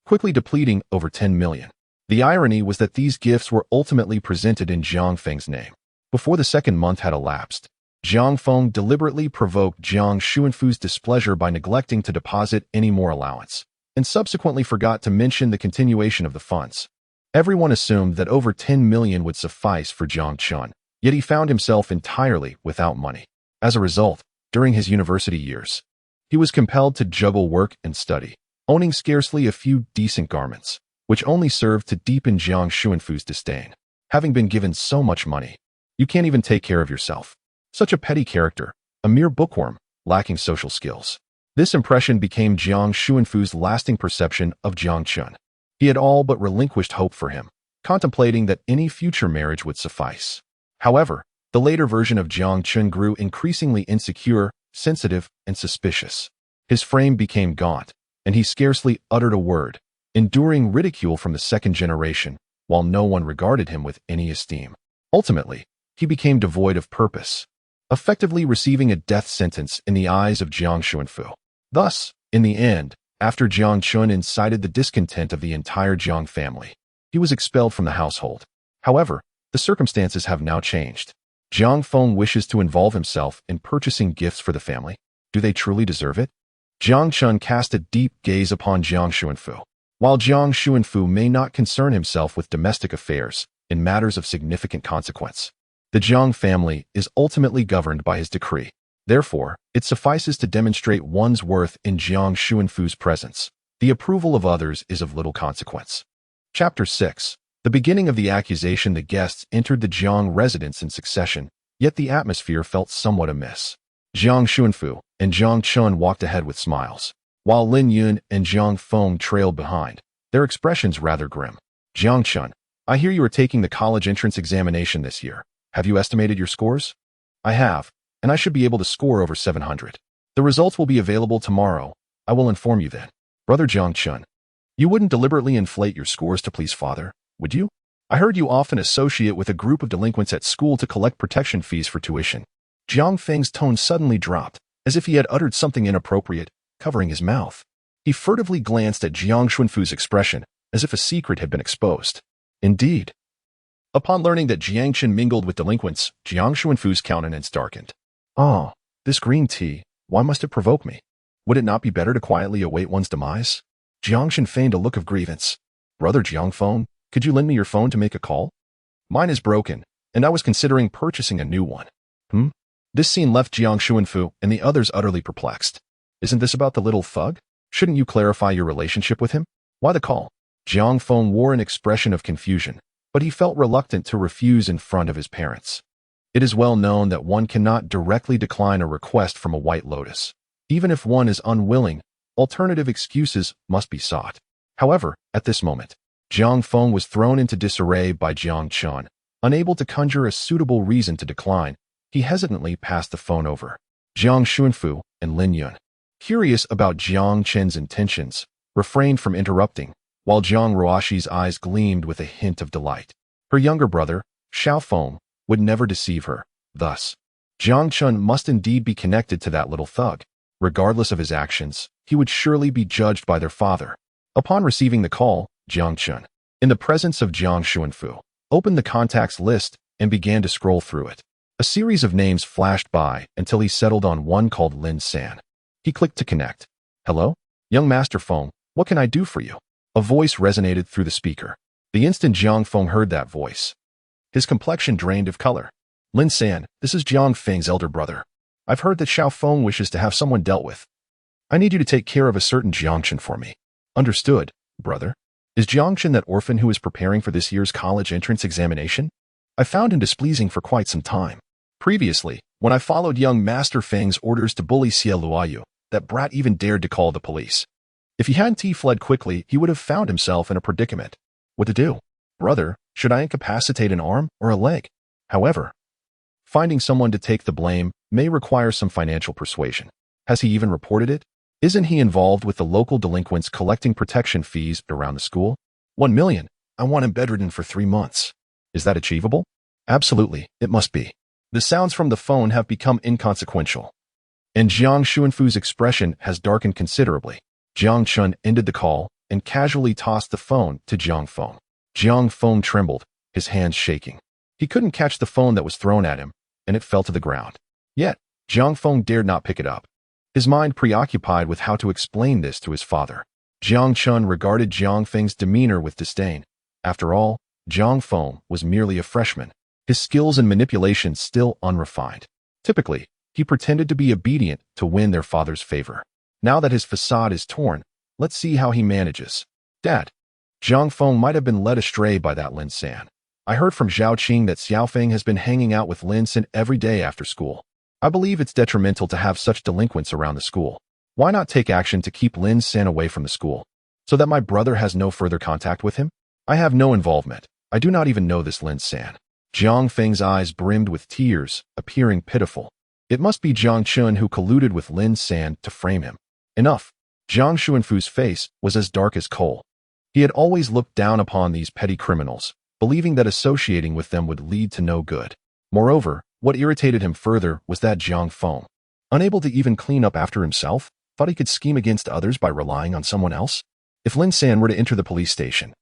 quickly depleting over 10 million. The irony was that these gifts were ultimately presented in Jiang Feng's name. Before the second month had elapsed, Jiang Feng deliberately provoked Jiang Xuanfu's displeasure by neglecting to deposit any more allowance, and subsequently forgot to mention the continuation of the funds. Everyone assumed that over 10 million would suffice for Jiang Chun, yet he found himself entirely without money. As a result, during his university years, he was compelled to juggle work and study, owning scarcely a few decent garments, which only served to deepen Jiang Xuanfu's disdain. Having been given so much money, you can't even take care of yourself. Such a petty character, a mere bookworm, lacking social skills. This impression became Jiang Xuanfu's lasting perception of Jiang Chun. He had all but relinquished hope for him, contemplating that any future marriage would suffice. However, the later version of Jiang Chun grew increasingly insecure, sensitive, and suspicious. His frame became gaunt, and he scarcely uttered a word, enduring ridicule from the second generation, while no one regarded him with any esteem. Ultimately, he became devoid of purpose, effectively receiving a death sentence in the eyes of Jiang Xuanfu. Thus, in the end, after Jiang Chun incited the discontent of the entire Jiang family, he was expelled from the household. However, the circumstances have now changed. Jiang Feng wishes to involve himself in purchasing gifts for the family. Do they truly deserve it? Jiang Chun cast a deep gaze upon Jiang Xuanfu. While Jiang Xuanfu may not concern himself with domestic affairs in matters of significant consequence, the Jiang family is ultimately governed by his decree. Therefore, it suffices to demonstrate one's worth in Jiang Xuanfu's presence. The approval of others is of little consequence. Chapter 6. The beginning of the accusation. The guests entered the Jiang residence in succession, yet the atmosphere felt somewhat amiss. Jiang Xuanfu and Jiang Chun walked ahead with smiles, while Lin Yun and Jiang Feng trailed behind, their expressions rather grim. Jiang Chun, I hear you are taking the college entrance examination this year. Have you estimated your scores? I have, and I should be able to score over 700. The results will be available tomorrow. I will inform you then. Brother Jiang Chun, you wouldn't deliberately inflate your scores to please father, would you? I heard you often associate with a group of delinquents at school to collect protection fees for tuition. Jiang Feng's tone suddenly dropped, as if he had uttered something inappropriate, covering his mouth. He furtively glanced at Jiang Xuanfu's expression, as if a secret had been exposed. Indeed. Upon learning that Jiang Chen mingled with delinquents, Jiang Xuanfu's countenance darkened. Oh, this green tea, why must it provoke me? Would it not be better to quietly await one's demise? Jiang Chen feigned a look of grievance. Brother Jiang Feng, could you lend me your phone to make a call? Mine is broken, and I was considering purchasing a new one. This scene left Jiang Xuanfu and the others utterly perplexed. Isn't this about the little thug? Shouldn't you clarify your relationship with him? Why the call? Jiang Feng wore an expression of confusion, but he felt reluctant to refuse in front of his parents. It is well known that one cannot directly decline a request from a White Lotus. Even if one is unwilling, alternative excuses must be sought. However, at this moment, Jiang Feng was thrown into disarray by Jiang Chen. Unable to conjure a suitable reason to decline, he hesitantly passed the phone over. Jiang Xuanfu and Lin Yun, curious about Jiang Chen's intentions, refrained from interrupting, while Jiang Ruoxi's eyes gleamed with a hint of delight. Her younger brother, Xiao Feng, would never deceive her. Thus, Jiang Chen must indeed be connected to that little thug. Regardless of his actions, he would surely be judged by their father. Upon receiving the call, Jiang Chen, in the presence of Jiang Xuanfu, opened the contacts list and began to scroll through it. A series of names flashed by until he settled on one called Lin San. He clicked to connect. Hello? Young Master Feng, what can I do for you? A voice resonated through the speaker. The instant Jiang Feng heard that voice, his complexion drained of color. Lin San, this is Jiang Feng's elder brother. I've heard that Xiao Feng wishes to have someone dealt with. I need you to take care of a certain Jiang Chen for me. Understood, brother. Is Jiang Chen that orphan who is preparing for this year's college entrance examination? I found him displeasing for quite some time. Previously, when I followed young Master Feng's orders to bully Xie Luoyu, that brat even dared to call the police. If he hadn't fled quickly, he would have found himself in a predicament. What to do? Brother, should I incapacitate an arm or a leg? However, finding someone to take the blame may require some financial persuasion. Has he even reported it? Isn't he involved with the local delinquents collecting protection fees around the school? 1 million. I want him bedridden for 3 months. Is that achievable? Absolutely, it must be. The sounds from the phone have become inconsequential, and Jiang Xuanfu's expression has darkened considerably. Jiang Chen ended the call and casually tossed the phone to Jiang Feng. Jiang Feng trembled, his hands shaking. He couldn't catch the phone that was thrown at him, and it fell to the ground. Yet, Jiang Feng dared not pick it up, his mind preoccupied with how to explain this to his father. Jiang Chen regarded Jiang Feng's demeanor with disdain. After all, Jiang Feng was merely a freshman, his skills in manipulation still unrefined. Typically, he pretended to be obedient to win their father's favor. Now that his facade is torn, let's see how he manages. Dad, Jiang Feng might have been led astray by that Lin San. I heard from Zhao Qing that Xiao Feng has been hanging out with Lin San every day after school. I believe it's detrimental to have such delinquents around the school. Why not take action to keep Lin San away from the school, so that my brother has no further contact with him? I have no involvement. I do not even know this Lin San. Jiang Feng's eyes brimmed with tears, appearing pitiful. It must be Jiang Chen who colluded with Lin San to frame him. Enough. Jiang Xuanfu's face was as dark as coal. He had always looked down upon these petty criminals, believing that associating with them would lead to no good. Moreover, what irritated him further was that Jiang Feng, unable to even clean up after himself, thought he could scheme against others by relying on someone else. If Lin San were to enter the police station,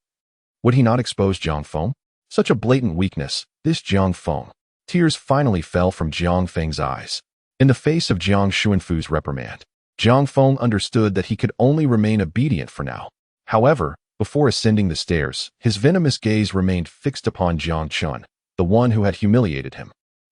would he not expose Jiang Feng? Such a blatant weakness, this Jiang Feng. Tears finally fell from Jiang Feng's eyes. In the face of Jiang Xuanfu's reprimand, Jiang Feng understood that he could only remain obedient for now. However, before ascending the stairs, his venomous gaze remained fixed upon Jiang Chen, the one who had humiliated him.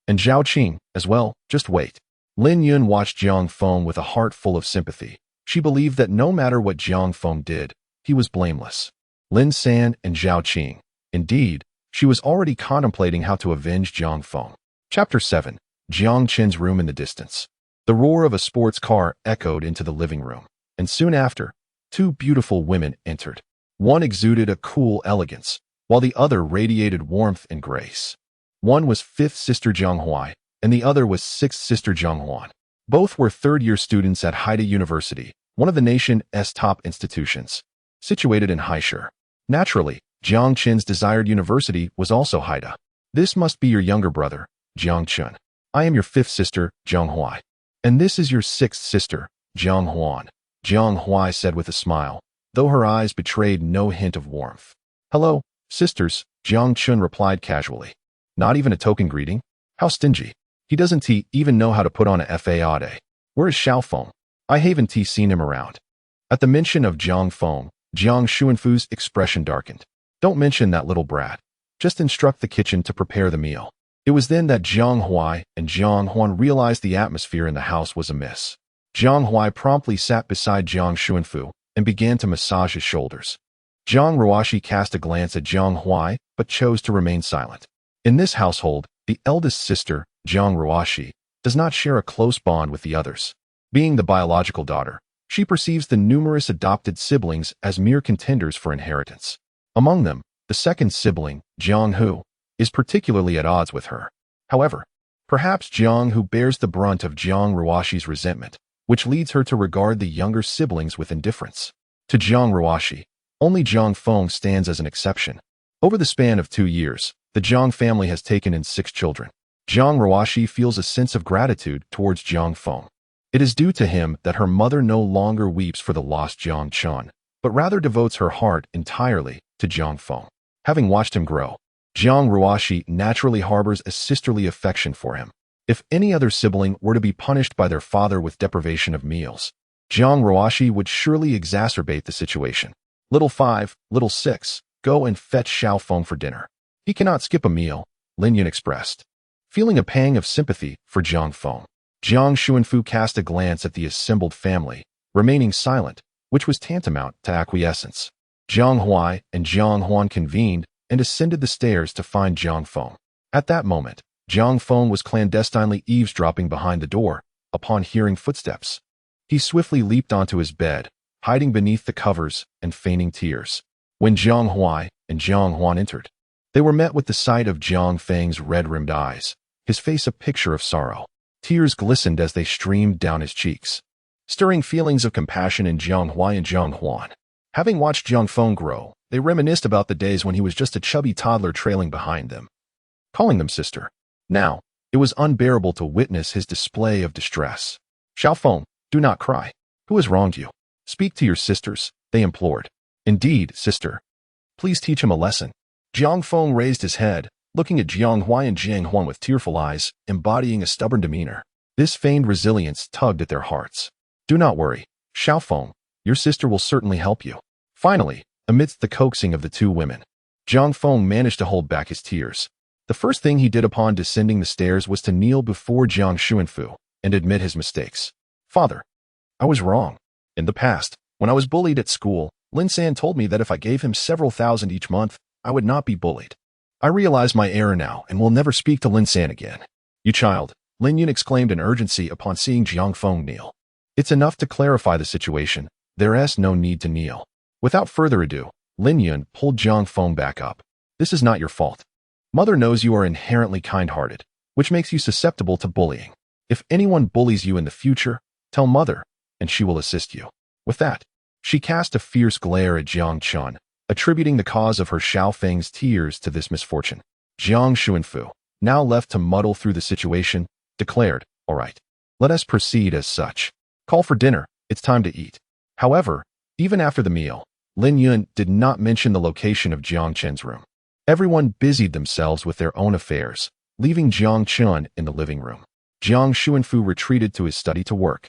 And Zhao Qing, as well. Just wait. Lin Yun watched Jiang Feng with a heart full of sympathy. She believed that no matter what Jiang Feng did, he was blameless. Lin San and Zhao Qing. Indeed, she was already contemplating how to avenge Jiang Feng. Chapter 7. Jiang Chen's room in the distance. The roar of a sports car echoed into the living room, and soon after, 2 beautiful women entered. One exuded a cool elegance, while the other radiated warmth and grace. One was 5th Sister Jiang Huai, and the other was 6th Sister Jiang Huan. Both were third-year students at Haida University, one of the nation's top institutions, situated in Haisher. Naturally, Jiang Qin's desired university was also Haida. This must be your younger brother, Jiang Qun. I am your fifth sister, Jiang Huai. And this is your sixth sister, Jiang Huan. Jiang Huai said with a smile, though her eyes betrayed no hint of warmth. Hello, sisters, Jiang Qun replied casually. Not even a token greeting? How stingy. He doesn't even know how to put on a fade. Where is Xiaofeng? I haven't seen him around. At the mention of Jiang Feng, Jiang Xuanfu's expression darkened. Don't mention that little brat. Just instruct the kitchen to prepare the meal. It was then that Jiang Huai and Jiang Huan realized the atmosphere in the house was amiss. Jiang Huai promptly sat beside Jiang Xuanfu and began to massage his shoulders. Jiang Ruoxi cast a glance at Jiang Huai but chose to remain silent. In this household, the eldest sister, Jiang Ruoxi, does not share a close bond with the others. Being the biological daughter, she perceives the numerous adopted siblings as mere contenders for inheritance. Among them, the second sibling, Jiang Hu, is particularly at odds with her. However, perhaps Jiang Hu bears the brunt of Jiang Ruoxi's resentment, which leads her to regard the younger siblings with indifference. To Jiang Ruoxi, only Jiang Feng stands as an exception. Over the span of 2 years, the Jiang family has taken in 6 children. Jiang Ruoxi feels a sense of gratitude towards Jiang Feng. It is due to him that her mother no longer weeps for the lost Jiang Chun, but rather devotes her heart entirely to Jiang Feng. Having watched him grow, Jiang Ruoxi naturally harbors a sisterly affection for him. If any other sibling were to be punished by their father with deprivation of meals, Jiang Ruoxi would surely exacerbate the situation. Little 5, little 6, go and fetch Xiaofeng for dinner. He cannot skip a meal, Lin Yun expressed. Feeling a pang of sympathy for Jiang Feng, Jiang Xuanfu cast a glance at the assembled family, remaining silent, which was tantamount to acquiescence. Jiang Huai and Jiang Huan convened and ascended the stairs to find Jiang Feng. At that moment, Jiang Feng was clandestinely eavesdropping behind the door upon hearing footsteps. He swiftly leaped onto his bed, hiding beneath the covers and feigning tears. When Jiang Huai and Jiang Huan entered, they were met with the sight of Jiang Feng's red-rimmed eyes, his face a picture of sorrow. Tears glistened as they streamed down his cheeks, stirring feelings of compassion in Jiang Huai and Jiang Huan. Having watched Jiang Feng grow, they reminisced about the days when he was just a chubby toddler trailing behind them, calling them sister. Now, it was unbearable to witness his display of distress. Xiaofeng, do not cry. Who has wronged you? Speak to your sisters, they implored. Indeed, sister. Please teach him a lesson. Jiang Feng raised his head, looking at Jiang Huai and Jiang Huan with tearful eyes, embodying a stubborn demeanor. This feigned resilience tugged at their hearts. Do not worry, Xiaofeng, your sister will certainly help you. Finally, amidst the coaxing of the 2 women, Jiang Feng managed to hold back his tears. The first thing he did upon descending the stairs was to kneel before Jiang Xuanfu and admit his mistakes. Father, I was wrong. In the past, when I was bullied at school, Lin San told me that if I gave him several thousand each month, I would not be bullied. I realize my error now and will never speak to Lin San again. You child, Lin Yun exclaimed in urgency upon seeing Jiang Feng kneel. It's enough to clarify the situation. There's no need to kneel. Without further ado, Lin Yun pulled Jiang Feng back up. This is not your fault. Mother knows you are inherently kind-hearted, which makes you susceptible to bullying. If anyone bullies you in the future, tell Mother, and she will assist you. With that, she cast a fierce glare at Jiang Chun, attributing the cause of her Xiaofeng's tears to this misfortune. Jiang Xuanfu, now left to muddle through the situation, declared, all right, let us proceed as such. Call for dinner, it's time to eat. However, even after the meal, Lin Yun did not mention the location of Jiang Chen's room. Everyone busied themselves with their own affairs, leaving Jiang Chun in the living room. Jiang Xuanfu retreated to his study to work.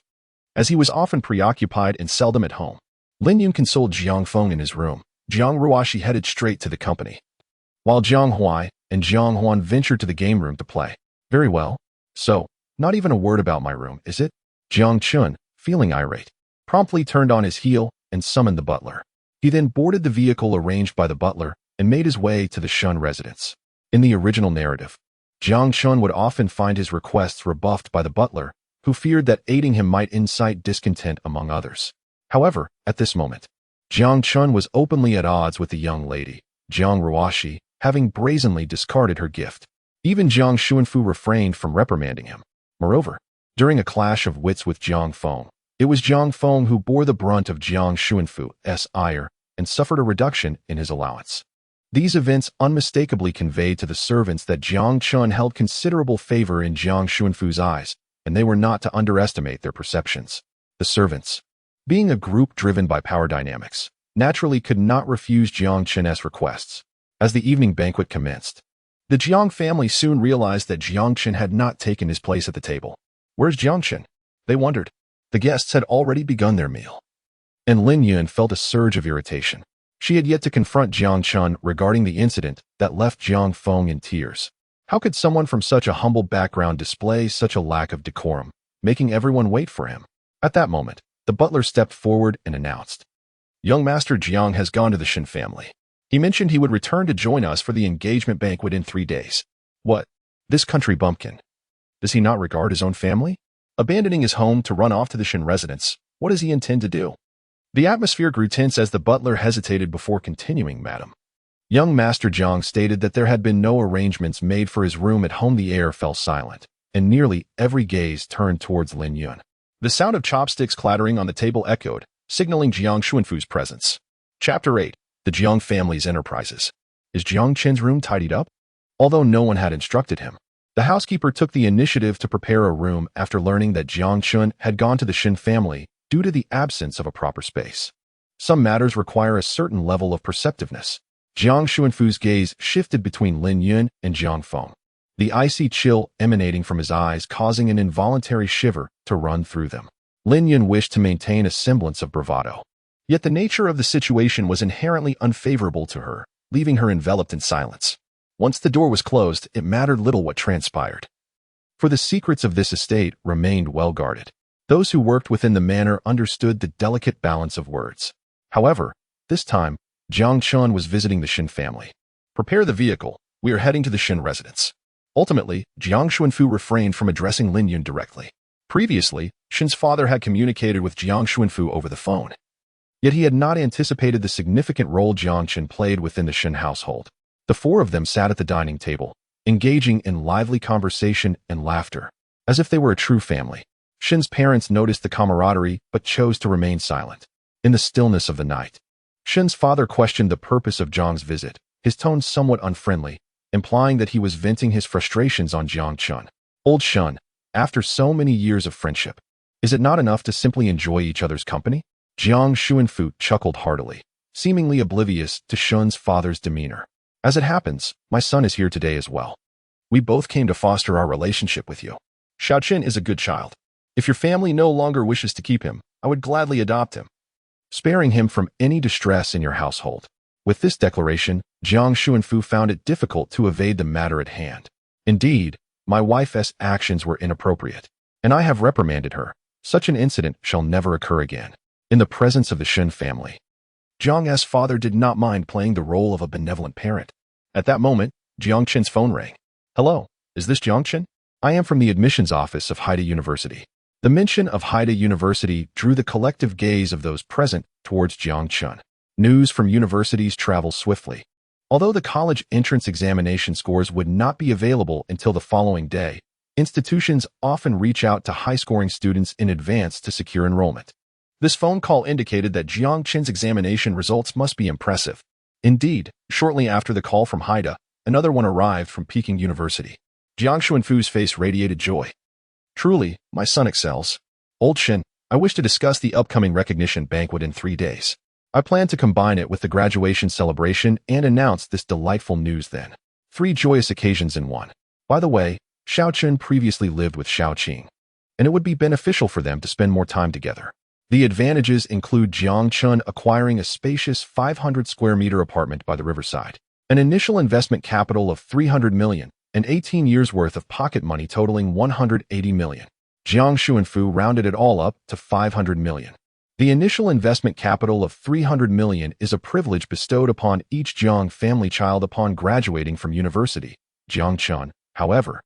As he was often preoccupied and seldom at home, Lin Yun consoled Jiang Feng in his room. Jiang Ruoxi headed straight to the company, while Jiang Huai and Jiang Huan ventured to the game room to play. Very well. So, not even a word about my room, is it? Jiang Chun, feeling irate, promptly turned on his heel and summoned the butler. He then boarded the vehicle arranged by the butler and made his way to the Shun residence. In the original narrative, Jiang Chun would often find his requests rebuffed by the butler, who feared that aiding him might incite discontent among others. However, at this moment, Jiang Chun was openly at odds with the young lady, Jiang Ruoxi, having brazenly discarded her gift. Even Jiang Xuanfu refrained from reprimanding him. Moreover, during a clash of wits with Jiang Feng, it was Jiang Feng who bore the brunt of Jiang Xuanfu's ire and suffered a reduction in his allowance. These events unmistakably conveyed to the servants that Jiang Chun held considerable favor in Jiang Xuanfu's eyes, and they were not to underestimate their perceptions. The servants, being a group driven by power dynamics, naturally could not refuse Jiang Chen's requests. As the evening banquet commenced, the Jiang family soon realized that Jiang Chen had not taken his place at the table. "Where's Jiang Chen?" they wondered. The guests had already begun their meal, and Lin Yun felt a surge of irritation. She had yet to confront Jiang Chun regarding the incident that left Jiang Feng in tears. How could someone from such a humble background display such a lack of decorum, making everyone wait for him? At that moment, the butler stepped forward and announced, "Young Master Jiang has gone to the Shin family. He mentioned he would return to join us for the engagement banquet in 3 days. What? This country bumpkin. Does he not regard his own family? Abandoning his home to run off to the Shin residence, what does he intend to do?" The atmosphere grew tense as the butler hesitated before continuing, "Madam." Young Master Jiang stated that there had been no arrangements made for his room at home. The air fell silent, and nearly every gaze turned towards Lin Yun. The sound of chopsticks clattering on the table echoed, signaling Jiang Xuanfu's presence. Chapter 8. The Jiang family's enterprises. Is Jiang Chen's room tidied up? Although no one had instructed him, the housekeeper took the initiative to prepare a room after learning that Jiang Chun had gone to the Shin family due to the absence of a proper space. Some matters require a certain level of perceptiveness. Jiang Xuanfu's gaze shifted between Lin Yun and Jiang Feng, the icy chill emanating from his eyes causing an involuntary shiver to run through them. Lin Yun wished to maintain a semblance of bravado, yet the nature of the situation was inherently unfavorable to her, leaving her enveloped in silence. Once the door was closed, it mattered little what transpired, for the secrets of this estate remained well guarded. Those who worked within the manor understood the delicate balance of words. However, this time, Jiang Chun was visiting the Shin family. "Prepare the vehicle. We are heading to the Shin residence." Ultimately, Jiang Xuanfu refrained from addressing Lin Yun directly. Previously, Shin's father had communicated with Jiang Xuanfu over the phone. Yet he had not anticipated the significant role Jiang Chen played within the Shin household. The four of them sat at the dining table, engaging in lively conversation and laughter, as if they were a true family. Shin's parents noticed the camaraderie but chose to remain silent. In the stillness of the night, Shin's father questioned the purpose of Jiang's visit, his tone somewhat unfriendly, implying that he was venting his frustrations on Jiang Chun. "Old Shun, after so many years of friendship, is it not enough to simply enjoy each other's company?" Jiang Xuanfu chuckled heartily, seemingly oblivious to Shun's father's demeanor. "As it happens, my son is here today as well. We both came to foster our relationship with you. Xiaoqin is a good child. If your family no longer wishes to keep him, I would gladly adopt him, sparing him from any distress in your household." With this declaration, Jiang Xuanfu found it difficult to evade the matter at hand. "Indeed, my wife's actions were inappropriate, and I have reprimanded her. Such an incident shall never occur again." In the presence of the Shin family, Jiang's father did not mind playing the role of a benevolent parent. At that moment, Jiang Chen's phone rang. "Hello, is this Jiang Chen? I am from the admissions office of Haida University." The mention of Haida University drew the collective gaze of those present towards Jiang Chun. News from universities travels swiftly. Although the college entrance examination scores would not be available until the following day, institutions often reach out to high-scoring students in advance to secure enrollment. This phone call indicated that Jiang Chen's examination results must be impressive. Indeed, shortly after the call from Haida, another one arrived from Peking University. Jiang Xuanfu's face radiated joy. "Truly, my son excels. Old Shin, I wish to discuss the upcoming recognition banquet in 3 days. I plan to combine it with the graduation celebration and announce this delightful news then. 3 joyous occasions in one. By the way, Xiao Chun previously lived with Xiao Qing, and it would be beneficial for them to spend more time together. The advantages include Jiang Chun acquiring a spacious 500 square meter apartment by the riverside, an initial investment capital of 300 million, and 18 years worth of pocket money totaling 180 million. Jiang Xuanfu rounded it all up to 500 million. The initial investment capital of 300 million is a privilege bestowed upon each Jiang family child upon graduating from university. Jiang Chun, however,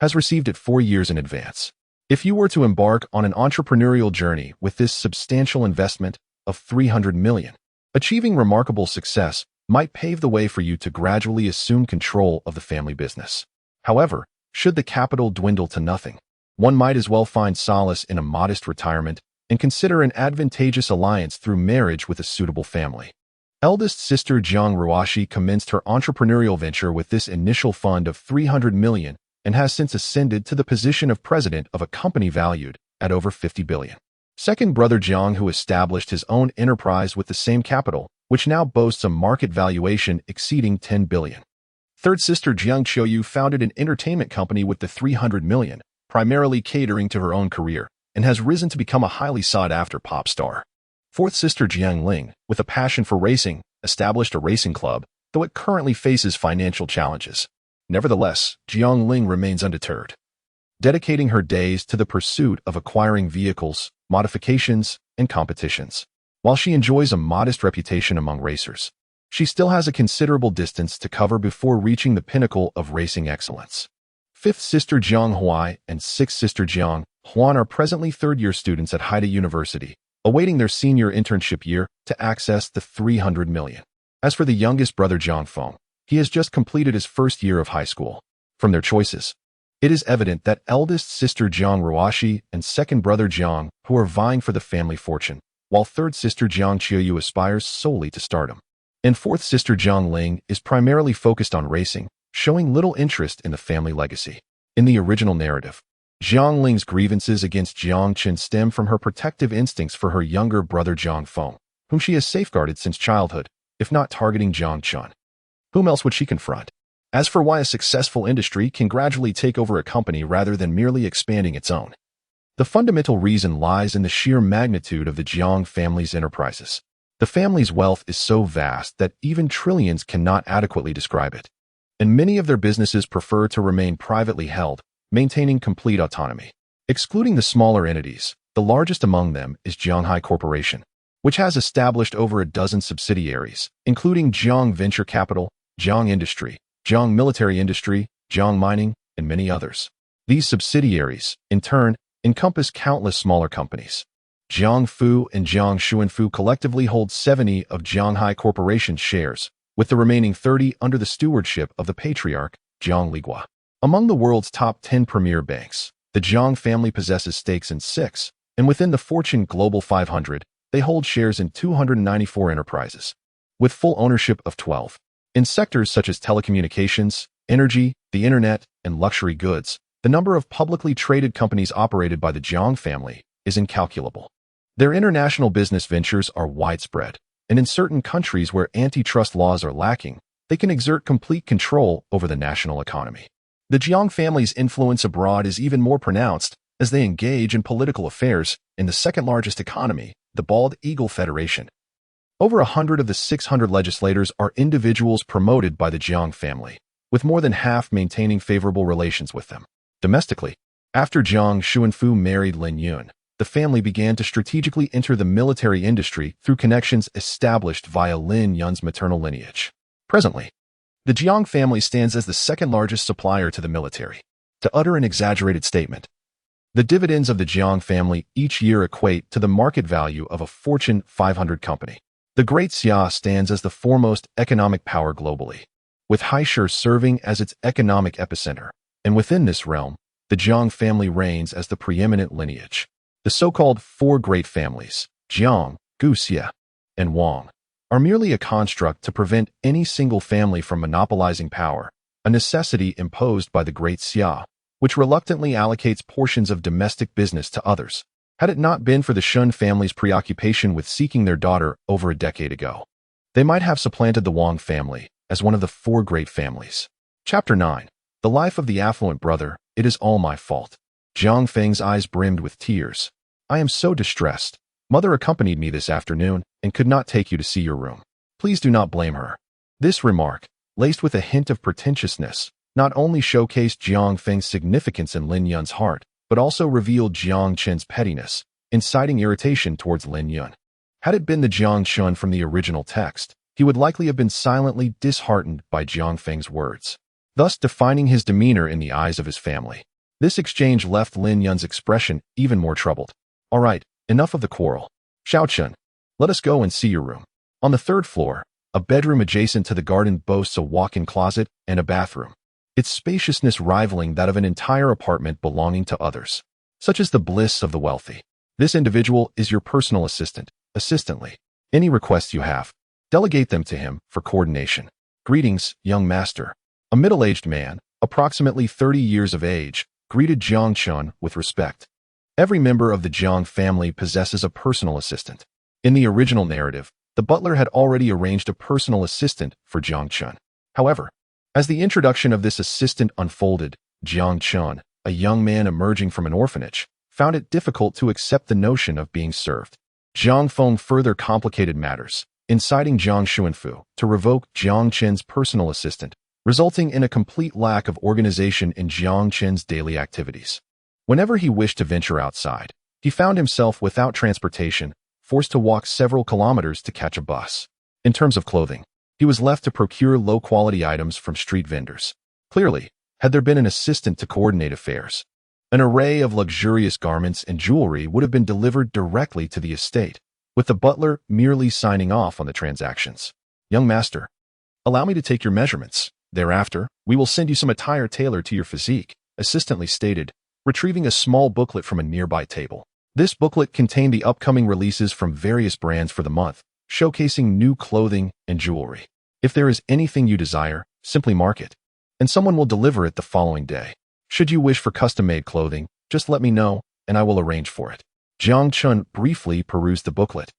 has received it 4 years in advance. If you were to embark on an entrepreneurial journey with this substantial investment of 300 million, achieving remarkable success might pave the way for you to gradually assume control of the family business. However, should the capital dwindle to nothing, one might as well find solace in a modest retirement and consider an advantageous alliance through marriage with a suitable family. Eldest sister Jiang Ruoshi commenced her entrepreneurial venture with this initial fund of 300 million and has since ascended to the position of president of a company valued at over 50 billion. Second brother Jiang, who established his own enterprise with the same capital, which now boasts a market valuation exceeding 10 billion. Third sister Jiang Qiuyu founded an entertainment company with the 300 million, primarily catering to her own career, and has risen to become a highly sought-after pop star. Fourth sister Jiang Ling, with a passion for racing, established a racing club, though it currently faces financial challenges. Nevertheless, Jiang Ling remains undeterred, dedicating her days to the pursuit of acquiring vehicles, modifications, and competitions. While she enjoys a modest reputation among racers, she still has a considerable distance to cover before reaching the pinnacle of racing excellence. Fifth sister Jiang Huai and sixth sister Jiang Huan are presently third-year students at Haida University, awaiting their senior internship year to access the 300 million. As for the youngest brother Jiang Feng, he has just completed his first year of high school. From their choices, it is evident that eldest sister Jiang Ruoshi and second brother Jiang, who are vying for the family fortune, while third sister Jiang Qiuyu aspires solely to stardom. And fourth sister Jiang Ling is primarily focused on racing, showing little interest in the family legacy. In the original narrative, Jiang Ling's grievances against Jiang Chen stem from her protective instincts for her younger brother Jiang Feng, whom she has safeguarded since childhood, if not targeting Jiang Chen. Whom else would she confront? As for why a successful industry can gradually take over a company rather than merely expanding its own, the fundamental reason lies in the sheer magnitude of the Jiang family's enterprises. The family's wealth is so vast that even trillions cannot adequately describe it, and many of their businesses prefer to remain privately held, maintaining complete autonomy. Excluding the smaller entities, the largest among them is Jianghai Corporation, which has established over a dozen subsidiaries, including Jiang Venture Capital, Jiang Industry, Jiang Military Industry, Jiang Mining, and many others. These subsidiaries, in turn, encompass countless smaller companies. Jiangfu and Jiang Xuanfu collectively hold 70 of Jianghai Corporation's shares, with the remaining 30 under the stewardship of the patriarch, Jiang Ligua. Among the world's top 10 premier banks, the Jiang family possesses stakes in 6, and within the Fortune Global 500, they hold shares in 294 enterprises, with full ownership of 12. In sectors such as telecommunications, energy, the internet, and luxury goods, the number of publicly traded companies operated by the Jiang family is incalculable. Their international business ventures are widespread, and in certain countries where antitrust laws are lacking, they can exert complete control over the national economy. The Jiang family's influence abroad is even more pronounced as they engage in political affairs in the second-largest economy, the Bald Eagle Federation. Over 100 of the 600 legislators are individuals promoted by the Jiang family, with more than half maintaining favorable relations with them. Domestically, after Jiang Xuanfu married Lin Yun, the family began to strategically enter the military industry through connections established via Lin Yun's maternal lineage. Presently, the Jiang family stands as the second-largest supplier to the military. To utter an exaggerated statement, the dividends of the Jiang family each year equate to the market value of a Fortune 500 company. The Great Xia stands as the foremost economic power globally, with Haisher serving as its economic epicenter, and within this realm, the Jiang family reigns as the preeminent lineage. The so-called four great families, Jiang, Gu Xia, and Wang, are merely a construct to prevent any single family from monopolizing power, a necessity imposed by the Great Xia, which reluctantly allocates portions of domestic business to others. Had it not been for the Shun family's preoccupation with seeking their daughter over a decade ago, they might have supplanted the Wang family as one of the four great families. Chapter 9. The Life of the Affluent Brother. It is all my fault. Jiang Feng's eyes brimmed with tears. I am so distressed. Mother accompanied me this afternoon and could not take you to see your room. Please do not blame her. This remark, laced with a hint of pretentiousness, not only showcased Jiang Feng's significance in Lin Yun's heart, but also revealed Jiang Chen's pettiness, inciting irritation towards Lin Yun. Had it been the Jiang Chun from the original text, he would likely have been silently disheartened by Jiang Feng's words, thus defining his demeanor in the eyes of his family. This exchange left Lin Yun's expression even more troubled. All right, enough of the quarrel. Xiao Chun, let us go and see your room. On the third floor, a bedroom adjacent to the garden boasts a walk-in closet and a bathroom, its spaciousness rivaling that of an entire apartment belonging to others. Such is the bliss of the wealthy. This individual is your personal assistant, assistantly. Any requests you have, Delegate them to him for coordination. Greetings, young master. A middle-aged man, approximately 30 years of age, greeted Jiang Chun with respect. Every member of the Jiang family possesses a personal assistant. In the original narrative, the butler had already arranged a personal assistant for Jiang Chun. However, as the introduction of this assistant unfolded, Jiang Chun, a young man emerging from an orphanage, found it difficult to accept the notion of being served. Jiang Feng further complicated matters, inciting Jiang Xuanfu to revoke Jiang Chen's personal assistant, resulting in a complete lack of organization in Jiang Chen's daily activities. Whenever he wished to venture outside, he found himself without transportation, forced to walk several kilometers to catch a bus. In terms of clothing, he was left to procure low-quality items from street vendors. Clearly, had there been an assistant to coordinate affairs, an array of luxurious garments and jewelry would have been delivered directly to the estate, with the butler merely signing off on the transactions. Young master, allow me to take your measurements. Thereafter, we will send you some attire tailored to your physique, assistantly stated, retrieving a small booklet from a nearby table. This booklet contained the upcoming releases from various brands for the month, showcasing new clothing and jewelry. If there is anything you desire, simply mark it, and someone will deliver it the following day. Should you wish for custom-made clothing, just let me know, and I will arrange for it. Jiang Chun briefly perused the booklet,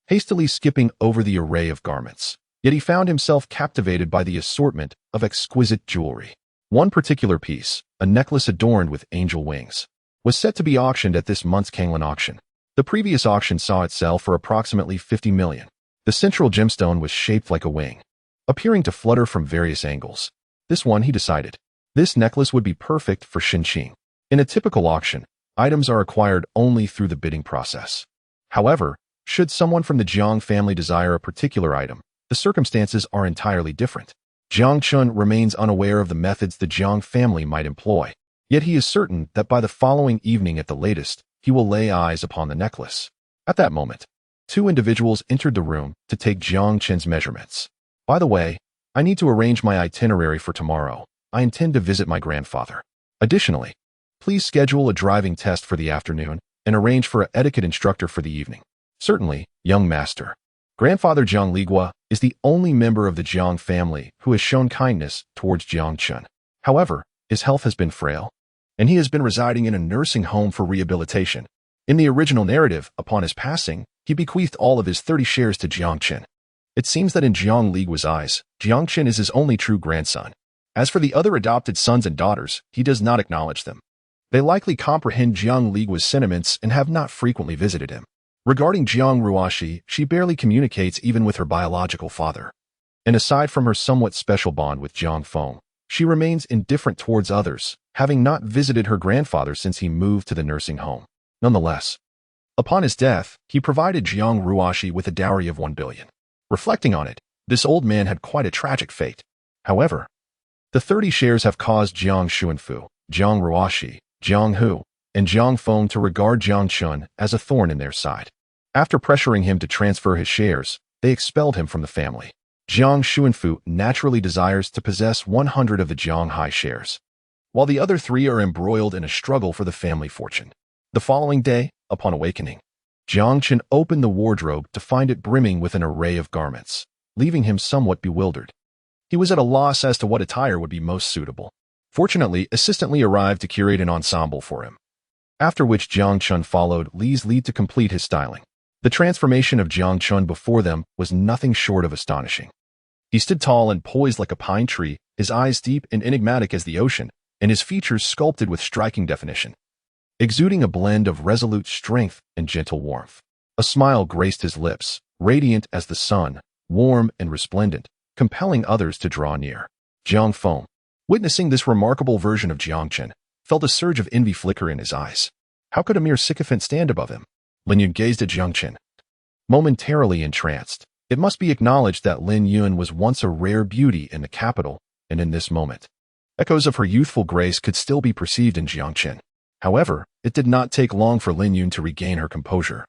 hastily skipping over the array of garments. Yet he found himself captivated by the assortment of exquisite jewelry. One particular piece, a necklace adorned with angel wings, was set to be auctioned at this month's Kanglan auction. The previous auction saw it sell for approximately 50 million. The central gemstone was shaped like a wing, appearing to flutter from various angles. This one, he decided. This necklace would be perfect for Xinqing. In a typical auction, items are acquired only through the bidding process. However, should someone from the Jiang family desire a particular item, the circumstances are entirely different. Jiang Chun remains unaware of the methods the Jiang family might employ, yet he is certain that by the following evening at the latest, he will lay eyes upon the necklace. At that moment, two individuals entered the room to take Jiang Chen's measurements. By the way, I need to arrange my itinerary for tomorrow. I intend to visit my grandfather. Additionally, please schedule a driving test for the afternoon and arrange for an etiquette instructor for the evening. Certainly, young master. Grandfather Jiang Ligua is the only member of the Jiang family who has shown kindness towards Jiang Chun. However, his health has been frail, and he has been residing in a nursing home for rehabilitation. In the original narrative, upon his passing, he bequeathed all of his 30 shares to Jiang Chen. It seems that in Jiang Ligua's eyes, Jiang Chen is his only true grandson. As for the other adopted sons and daughters, he does not acknowledge them. They likely comprehend Jiang Ligua's sentiments and have not frequently visited him. Regarding Jiang Ruoshi, she barely communicates even with her biological father. And aside from her somewhat special bond with Jiang Feng, she remains indifferent towards others, having not visited her grandfather since he moved to the nursing home. Nonetheless, upon his death, he provided Jiang Ruoshi with a dowry of 1 billion. Reflecting on it, this old man had quite a tragic fate. However, the 30 shares have caused Jiang Xuanfu, Jiang Ruoshi, Jiang Hu, and Jiang Feng to regard Jiang Chun as a thorn in their side. After pressuring him to transfer his shares, they expelled him from the family. Jiang Xuanfu naturally desires to possess 100 of the Jiang Hai shares, while the other 3 are embroiled in a struggle for the family fortune. The following day, upon awakening, Jiang Chen opened the wardrobe to find it brimming with an array of garments, leaving him somewhat bewildered. He was at a loss as to what attire would be most suitable. Fortunately, assistant Li arrived to curate an ensemble for him, after which Jiang Chun followed Li's lead to complete his styling. The transformation of Jiang Chun before them was nothing short of astonishing. He stood tall and poised like a pine tree, his eyes deep and enigmatic as the ocean, and his features sculpted with striking definition, exuding a blend of resolute strength and gentle warmth. A smile graced his lips, radiant as the sun, warm and resplendent, compelling others to draw near. Jiang Feng, witnessing this remarkable version of Jiang Chen, felt a surge of envy flicker in his eyes. How could a mere sycophant stand above him? Lin Yun gazed at Jiang Chen, momentarily entranced. It must be acknowledged that Lin Yun was once a rare beauty in the capital, and in this moment, echoes of her youthful grace could still be perceived in Jiang Chen. However, it did not take long for Lin Yun to regain her composure,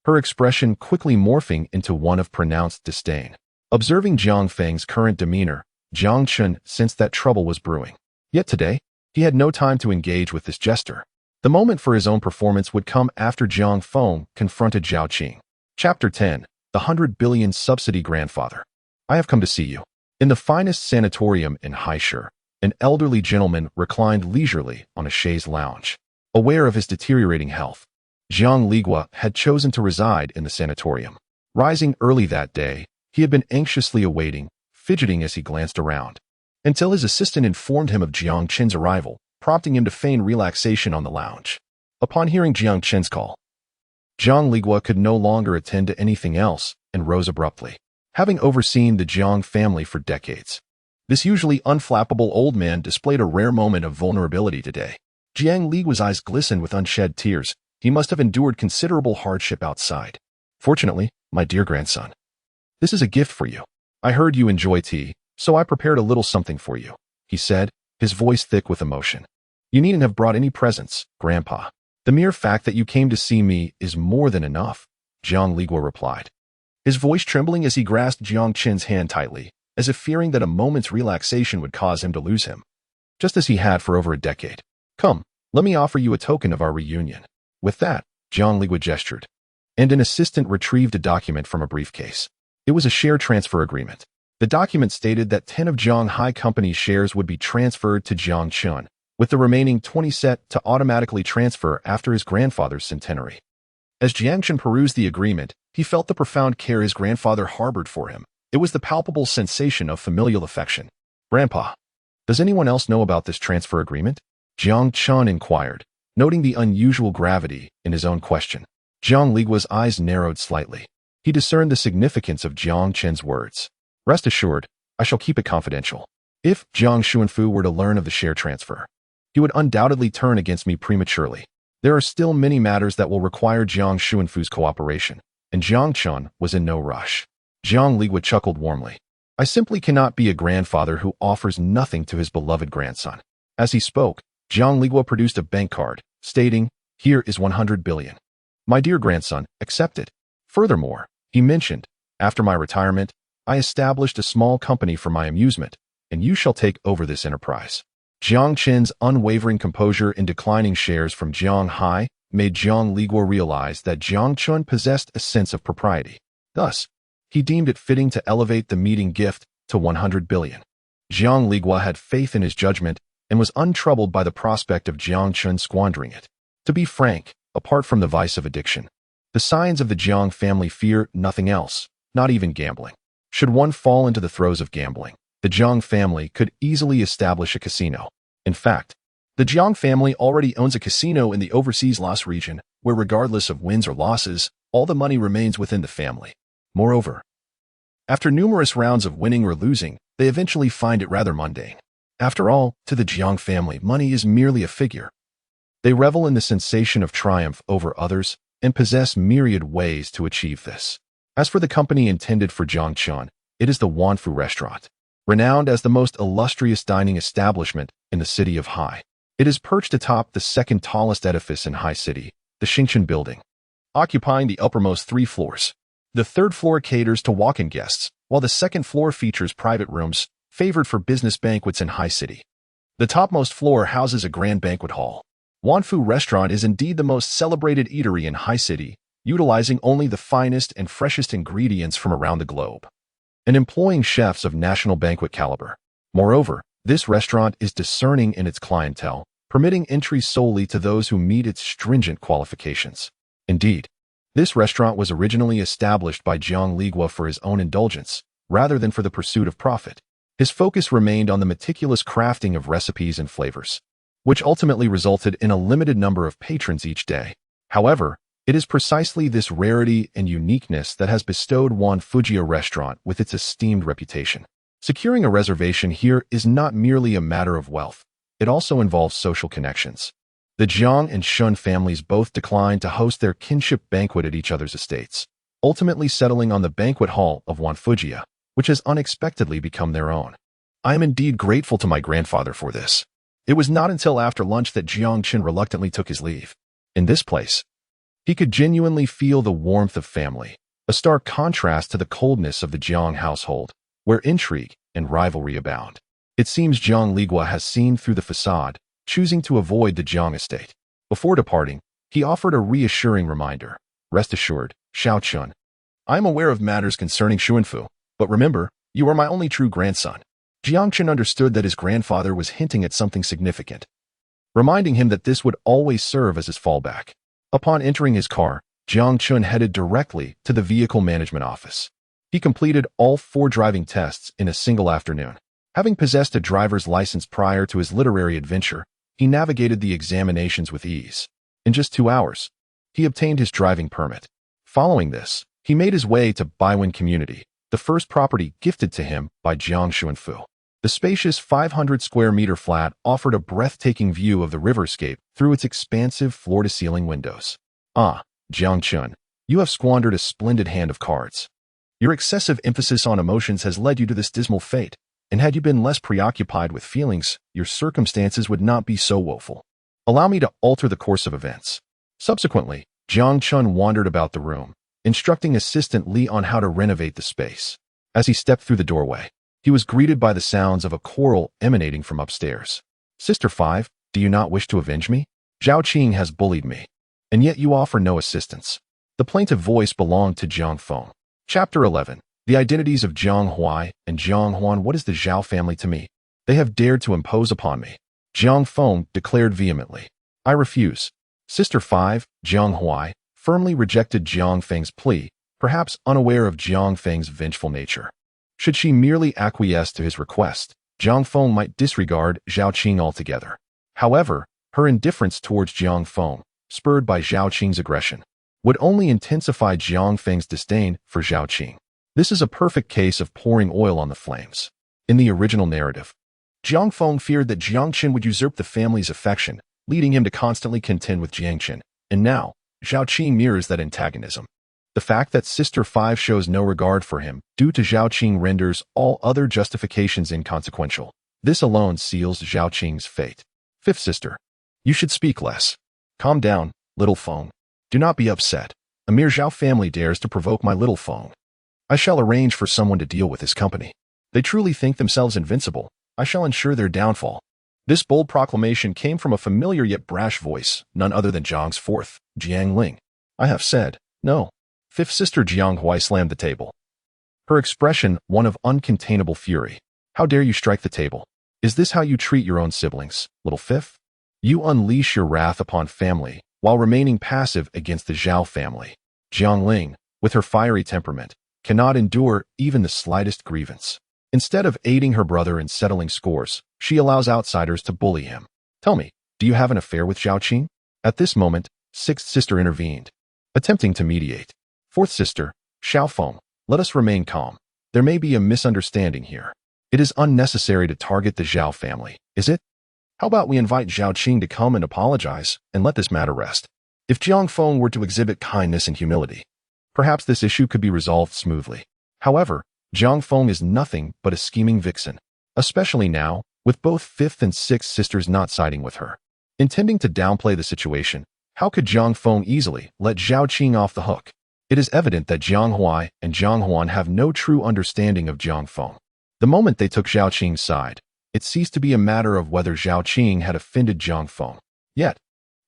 her expression quickly morphing into one of pronounced disdain. Observing Jiang Feng's current demeanor, Jiang Chen sensed that trouble was brewing. Yet today, he had no time to engage with this jester. The moment for his own performance would come after Jiang Feng confronted Zhao Qing. Chapter 10. the 100 billion subsidy grandfather. I have come to see you. In the finest sanatorium in Haishur, an elderly gentleman reclined leisurely on a chaise lounge. Aware of his deteriorating health, Jiang Ligua had chosen to reside in the sanatorium. Rising early that day, he had been anxiously awaiting, fidgeting as he glanced around, until his assistant informed him of Jiang Qin's arrival, prompting him to feign relaxation on the lounge. Upon hearing Jiang Qin's call, Jiang Ligua could no longer attend to anything else and rose abruptly. Having overseen the Jiang family for decades, this usually unflappable old man displayed a rare moment of vulnerability today. Jiang Ligua's eyes glistened with unshed tears. He must have endured considerable hardship outside. Fortunately, my dear grandson, this is a gift for you. I heard you enjoy tea, so I prepared a little something for you, he said, his voice thick with emotion. You needn't have brought any presents, Grandpa. The mere fact that you came to see me is more than enough, Jiang Ligua replied, his voice trembling as he grasped Jiang Qin's hand tightly, as if fearing that a moment's relaxation would cause him to lose him, just as he had for over a decade. Come, let me offer you a token of our reunion. With that, Jiang Ligua gestured, and an assistant retrieved a document from a briefcase. It was a share transfer agreement. The document stated that 10 of Jiang Hai Company's shares would be transferred to Jiang Qin, with the remaining 20 set to automatically transfer after his grandfather's centenary. As Jiang Qin perused the agreement, he felt the profound care his grandfather harbored for him. It was the palpable sensation of familial affection. Grandpa, does anyone else know about this transfer agreement? Jiang Qin inquired, noting the unusual gravity in his own question. Jiang Ligua's eyes narrowed slightly. He discerned the significance of Jiang Qin's words. Rest assured, I shall keep it confidential. If Jiang Xuanfu were to learn of the share transfer, he would undoubtedly turn against me prematurely. There are still many matters that will require Jiang Xuanfu's cooperation, and Jiang Qin was in no rush. Jiang Ligua chuckled warmly. I simply cannot be a grandfather who offers nothing to his beloved grandson. As he spoke, Jiang Ligua produced a bank card, stating, Here is 100 billion. My dear grandson, accept it. Furthermore, he mentioned, after my retirement, I established a small company for my amusement, and you shall take over this enterprise. Jiang Qin's unwavering composure in declining shares from Jiang Hai made Jiang Ligua realize that Jiang Qin possessed a sense of propriety. Thus, he deemed it fitting to elevate the meeting gift to 100 billion. Jiang Ligua had faith in his judgment and was untroubled by the prospect of Jiang Qin squandering it. To be frank, apart from the vice of addiction, the signs of the Jiang family fear nothing else, not even gambling. Should one fall into the throes of gambling, the Jiang family could easily establish a casino. In fact, the Jiang family already owns a casino in the overseas loss region, where regardless of wins or losses, all the money remains within the family. Moreover, after numerous rounds of winning or losing, they eventually find it rather mundane. After all, to the Jiang family, money is merely a figure. They revel in the sensation of triumph over others and possess myriad ways to achieve this. As for the company intended for Jiang Qin, it is the Wanfu restaurant, renowned as the most illustrious dining establishment in the city of Hai. It is perched atop the second tallest edifice in Hai City, the Xingchen Building, occupying the uppermost 3 floors. The third floor caters to walk-in guests, while the second floor features private rooms, favored for business banquets in Hai City. The topmost floor houses a grand banquet hall. Wanfu Restaurant is indeed the most celebrated eatery in Hai City, utilizing only the finest and freshest ingredients from around the globe, and employing chefs of national banquet caliber. Moreover, this restaurant is discerning in its clientele, permitting entry solely to those who meet its stringent qualifications. Indeed, this restaurant was originally established by Jiang Ligua for his own indulgence, rather than for the pursuit of profit. His focus remained on the meticulous crafting of recipes and flavors, which ultimately resulted in a limited number of patrons each day. However, it is precisely this rarity and uniqueness that has bestowed Wanfujia Restaurant with its esteemed reputation. Securing a reservation here is not merely a matter of wealth. It also involves social connections. The Jiang and Shun families both declined to host their kinship banquet at each other's estates, ultimately settling on the banquet hall of Wanfujia, which has unexpectedly become their own. I am indeed grateful to my grandfather for this. It was not until after lunch that Jiang Qin reluctantly took his leave. In this place, he could genuinely feel the warmth of family, a stark contrast to the coldness of the Jiang household, where intrigue and rivalry abound. It seems Jiang Ligua has seen through the facade, choosing to avoid the Jiang estate. Before departing, he offered a reassuring reminder. Rest assured, Xiao Chun, I am aware of matters concerning Xuanfu, but remember, you are my only true grandson. Jiangchen understood that his grandfather was hinting at something significant, reminding him that this would always serve as his fallback. Upon entering his car, Jiang Chun headed directly to the vehicle management office. He completed all 4 driving tests in a single afternoon. Having possessed a driver's license prior to his literary adventure, he navigated the examinations with ease. In just 2 hours, he obtained his driving permit. Following this, he made his way to Baiwen Community, the first property gifted to him by Jiang Xuanfu. The spacious 500-square-meter flat offered a breathtaking view of the riverscape through its expansive floor-to-ceiling windows. Ah, Jiang Chun, you have squandered a splendid hand of cards. Your excessive emphasis on emotions has led you to this dismal fate, and had you been less preoccupied with feelings, your circumstances would not be so woeful. Allow me to alter the course of events. Subsequently, Jiang Chun wandered about the room, instructing Assistant Li on how to renovate the space. As he stepped through the doorway, he was greeted by the sounds of a quarrel emanating from upstairs. Sister 5, do you not wish to avenge me? Zhao Qing has bullied me, and yet you offer no assistance. The plaintive voice belonged to Jiang Feng. Chapter 11. The identities of Jiang Huai and Jiang Huan. What is the Zhao family to me? They have dared to impose upon me. Jiang Feng declared vehemently. I refuse. Sister 5, Jiang Huai, firmly rejected Jiang Feng's plea, perhaps unaware of Jiang Feng's vengeful nature. Should she merely acquiesce to his request, Jiang Feng might disregard Zhao Qing altogether. However, her indifference towards Jiang Feng, spurred by Zhao Qing's aggression, would only intensify Jiang Feng's disdain for Zhao Qing. This is a perfect case of pouring oil on the flames. In the original narrative, Jiang Feng feared that Jiang Qin would usurp the family's affection, leading him to constantly contend with Jiang Qin, and now, Zhao Qing mirrors that antagonism. The fact that Sister 5 shows no regard for him due to Zhao Qing renders all other justifications inconsequential. This alone seals Zhao Qing's fate. 5th sister, you should speak less. Calm down, little Feng. Do not be upset. A mere Zhao family dares to provoke my little Feng. I shall arrange for someone to deal with his company. They truly think themselves invincible. I shall ensure their downfall. This bold proclamation came from a familiar yet brash voice, none other than Zhang's 4th, Jiang Ling. I have said, no. 5th sister Jiang Huai slammed the table. Her expression one of uncontainable fury. How dare you strike the table? Is this how you treat your own siblings, little 5th? You unleash your wrath upon family, while remaining passive against the Zhao family. Jiang Ling, with her fiery temperament, cannot endure even the slightest grievance. Instead of aiding her brother in settling scores, she allows outsiders to bully him. Tell me, do you have an affair with Zhao Qing? At this moment, 6th sister intervened, attempting to mediate. 4th sister, Xiao Feng, let us remain calm. There may be a misunderstanding here. It is unnecessary to target the Zhao family, is it? How about we invite Zhao Qing to come and apologize and let this matter rest? If Jiang Feng were to exhibit kindness and humility, perhaps this issue could be resolved smoothly. However, Jiang Feng is nothing but a scheming vixen, especially now, with both 5th and 6th sisters not siding with her. Intending to downplay the situation, how could Jiang Feng easily let Zhao Qing off the hook? It is evident that Jiang Huai and Jiang Huan have no true understanding of Jiang Feng. The moment they took Zhao Qing's side, it ceased to be a matter of whether Zhao Qing had offended Jiang Feng. Yet,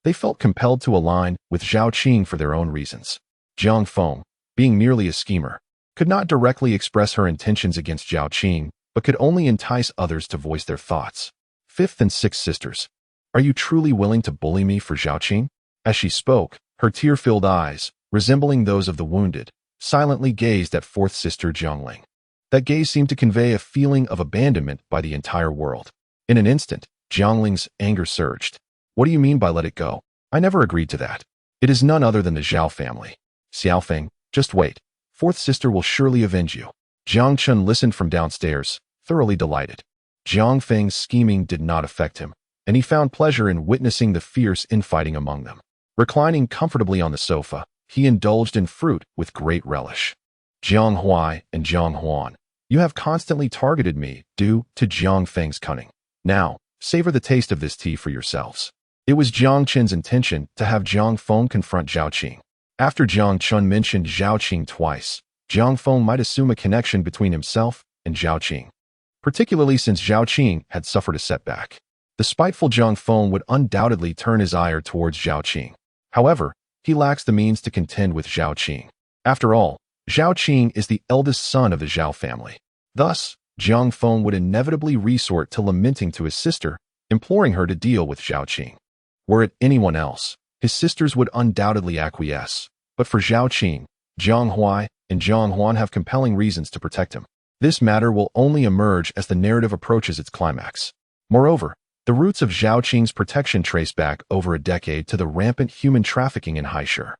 they felt compelled to align with Zhao Qing for their own reasons. Jiang Feng, being merely a schemer, could not directly express her intentions against Zhao Qing, but could only entice others to voice their thoughts. 5th and 6th sisters, are you truly willing to bully me for Zhao Qing? As she spoke, her tear-filled eyes, resembling those of the wounded, silently gazed at 4th sister Jiang Ling. That gaze seemed to convey a feeling of abandonment by the entire world. In an instant, Jiang Ling's anger surged. What do you mean by let it go? I never agreed to that. It is none other than the Zhao family. Xiaofeng, just wait. 4th sister will surely avenge you. Jiang Chun listened from downstairs, thoroughly delighted. Jiang Feng's scheming did not affect him, and he found pleasure in witnessing the fierce infighting among them. Reclining comfortably on the sofa, he indulged in fruit with great relish. Jiang Huai and Jiang Huan, you have constantly targeted me due to Jiang Feng's cunning. Now, savor the taste of this tea for yourselves. It was Jiang Qin's intention to have Jiang Feng confront Zhao Qing. After Jiang Chun mentioned Zhao Qing twice, Jiang Feng might assume a connection between himself and Zhao Qing, particularly since Zhao Qing had suffered a setback. The spiteful Jiang Feng would undoubtedly turn his ire towards Zhao Qing. However, he lacks the means to contend with Zhao Qing. After all, Zhao Qing is the eldest son of the Zhao family. Thus, Jiang Feng would inevitably resort to lamenting to his sister, imploring her to deal with Zhao Qing. Were it anyone else, his sisters would undoubtedly acquiesce, but for Zhao Qing, Jiang Huai and Jiang Huan have compelling reasons to protect him. This matter will only emerge as the narrative approaches its climax. Moreover, the roots of Zhao Qing's protection trace back over a decade to the rampant human trafficking in Haishu.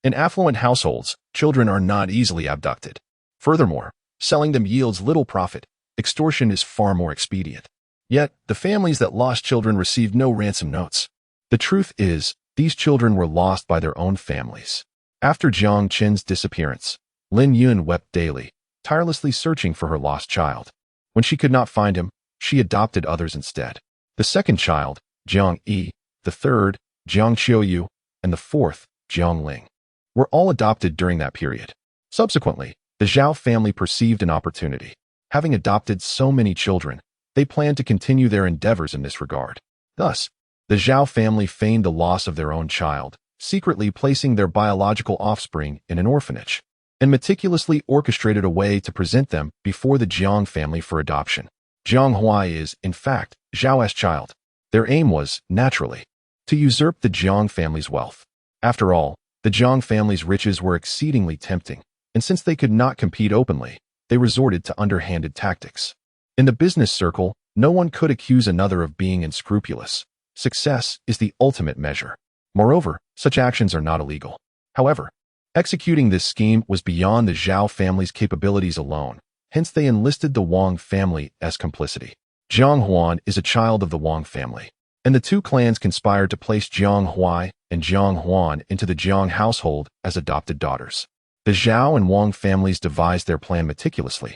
In affluent households, children are not easily abducted. Furthermore, selling them yields little profit. Extortion is far more expedient. Yet, the families that lost children received no ransom notes. The truth is, these children were lost by their own families. After Jiang Qin's disappearance, Lin Yun wept daily, tirelessly searching for her lost child. When she could not find him, she adopted others instead. The second child, Jiang Yi, the third, Jiang Qiuyu, and the fourth, Jiang Ling, were all adopted during that period. Subsequently, the Zhao family perceived an opportunity. Having adopted so many children, they planned to continue their endeavors in this regard. Thus, the Zhao family feigned the loss of their own child, secretly placing their biological offspring in an orphanage, and meticulously orchestrated a way to present them before the Jiang family for adoption. Jiang Huai is, in fact, Zhao's child. Their aim was, naturally, to usurp the Jiang family's wealth. After all, the Jiang family's riches were exceedingly tempting, and since they could not compete openly, they resorted to underhanded tactics. In the business circle, no one could accuse another of being unscrupulous. Success is the ultimate measure. Moreover, such actions are not illegal. However, executing this scheme was beyond the Zhao family's capabilities alone, hence they enlisted the Wang family as complicity. Jiang Huan is a child of the Wang family, and the two clans conspired to place Jiang Huai and Jiang Huan into the Jiang household as adopted daughters. The Zhao and Wang families devised their plan meticulously,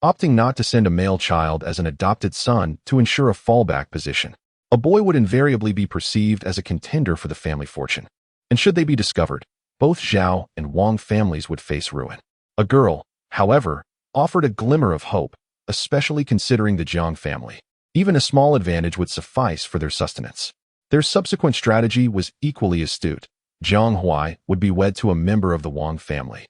opting not to send a male child as an adopted son to ensure a fallback position. A boy would invariably be perceived as a contender for the family fortune, and should they be discovered, both Zhao and Wang families would face ruin. A girl, however, offered a glimmer of hope, especially considering the Jiang family. Even a small advantage would suffice for their sustenance. Their subsequent strategy was equally astute. Jiang Huai would be wed to a member of the Wang family,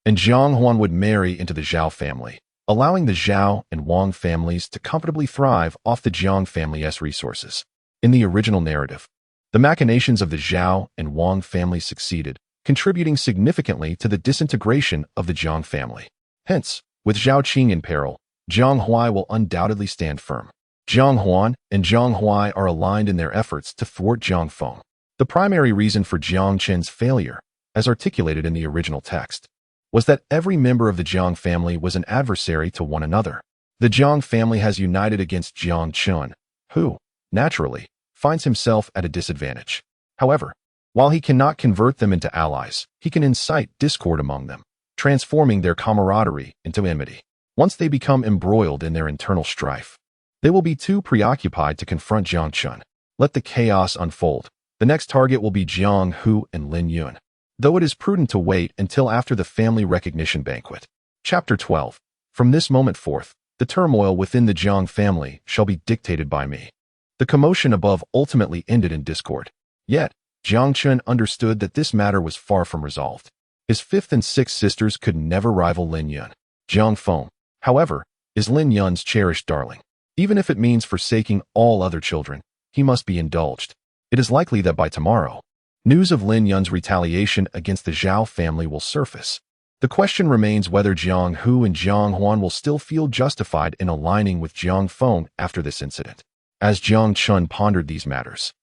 and Jiang Huan would marry into the Zhao family, allowing the Zhao and Wang families to comfortably thrive off the Jiang family's resources. In the original narrative, the machinations of the Zhao and Wang families succeeded, contributing significantly to the disintegration of the Jiang family. Hence, with Zhao Qing in peril, Jiang Huai will undoubtedly stand firm. Jiang Huan and Jiang Huai are aligned in their efforts to thwart Jiang Feng. The primary reason for Jiang Qin's failure, as articulated in the original text, was that every member of the Jiang family was an adversary to one another. The Jiang family has united against Jiang Qin, who, naturally, finds himself at a disadvantage. However, while he cannot convert them into allies, he can incite discord among them, transforming their camaraderie into enmity. Once they become embroiled in their internal strife, they will be too preoccupied to confront Jiang Qin. Let the chaos unfold. The next target will be Jiang Hu and Lin Yun, though it is prudent to wait until after the family recognition banquet. Chapter 12. From this moment forth, the turmoil within the Jiang family shall be dictated by me. The commotion above ultimately ended in discord. Yet, Jiang Qin understood that this matter was far from resolved. His fifth and sixth sisters could never rival Lin Yun. Jiang Feng, however, is Lin Yun's cherished darling. Even if it means forsaking all other children, he must be indulged. It is likely that by tomorrow, news of Lin Yun's retaliation against the Zhao family will surface. The question remains whether Jiang Hu and Jiang Huan will still feel justified in aligning with Jiang Feng after this incident. As Jiang Qin pondered these matters,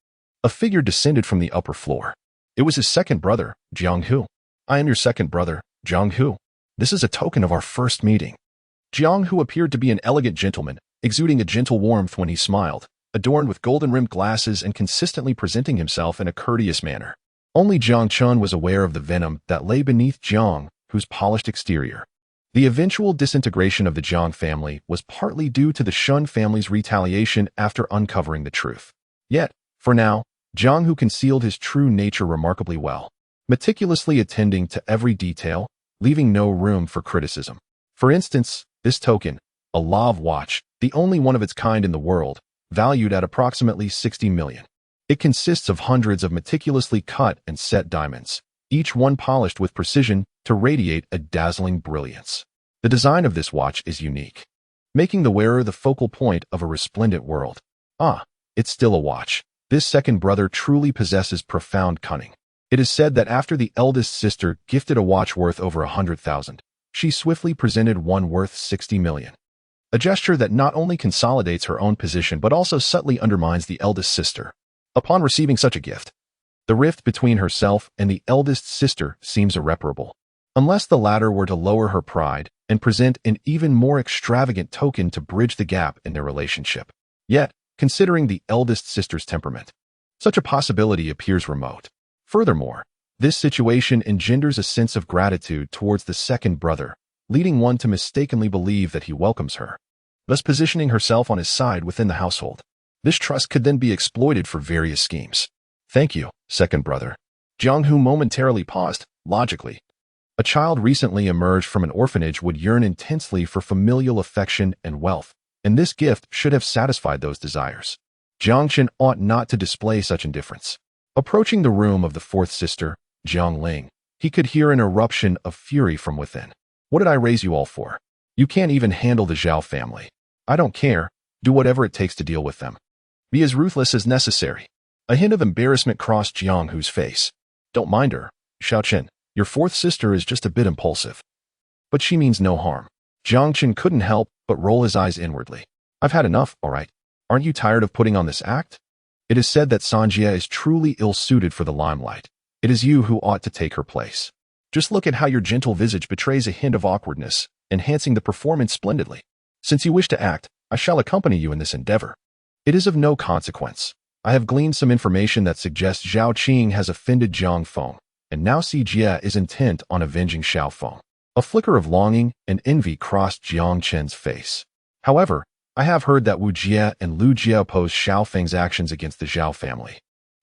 a figure descended from the upper floor. It was his second brother, Jiang Hu. I am your second brother, Jiang Hu. This is a token of our first meeting. Jiang Hu appeared to be an elegant gentleman, exuding a gentle warmth when he smiled, adorned with golden-rimmed glasses and consistently presenting himself in a courteous manner. Only Jiang Qin was aware of the venom that lay beneath Jiang Hu's polished exterior. The eventual disintegration of the Jiang family was partly due to the Shun family's retaliation after uncovering the truth. Yet, for now, Jiang Hu concealed his true nature remarkably well, meticulously attending to every detail, leaving no room for criticism. For instance, this token, a lav watch, the only one of its kind in the world, valued at approximately 60 million. It consists of hundreds of meticulously cut and set diamonds, each one polished with precision to radiate a dazzling brilliance. The design of this watch is unique, making the wearer the focal point of a resplendent world. Ah, it's still a watch. This second brother truly possesses profound cunning. It is said that after the eldest sister gifted a watch worth over 100,000, she swiftly presented one worth 60 million. A gesture that not only consolidates her own position but also subtly undermines the eldest sister. Upon receiving such a gift, the rift between herself and the eldest sister seems irreparable. Unless the latter were to lower her pride and present an even more extravagant token to bridge the gap in their relationship. Yet, considering the eldest sister's temperament, such a possibility appears remote. Furthermore, this situation engenders a sense of gratitude towards the second brother, leading one to mistakenly believe that he welcomes her, thus positioning herself on his side within the household. This trust could then be exploited for various schemes. Thank you, second brother. Jiang-hu momentarily paused, logically. A child recently emerged from an orphanage would yearn intensely for familial affection and wealth, and this gift should have satisfied those desires. Jiang Chen ought not to display such indifference. Approaching the room of the fourth sister, Jiang Ling, he could hear an eruption of fury from within. What did I raise you all for? You can't even handle the Zhao family. I don't care. Do whatever it takes to deal with them. Be as ruthless as necessary. A hint of embarrassment crossed Jiang-hu's face. Don't mind her, Xiao Chen. Your fourth sister is just a bit impulsive. But she means no harm. Jiang Chen couldn't help but roll his eyes inwardly. I've had enough, all right. Aren't you tired of putting on this act? It is said that Sanjia is truly ill-suited for the limelight. It is you who ought to take her place. Just look at how your gentle visage betrays a hint of awkwardness, enhancing the performance splendidly. Since you wish to act, I shall accompany you in this endeavor. It is of no consequence. I have gleaned some information that suggests Zhao Qing has offended Jiang Feng, and now Si Jie is intent on avenging Xiao Feng. A flicker of longing and envy crossed Jiang Chen's face. However, I have heard that Wu Jie and Lu Jie oppose Xiao Feng's actions against the Zhao family.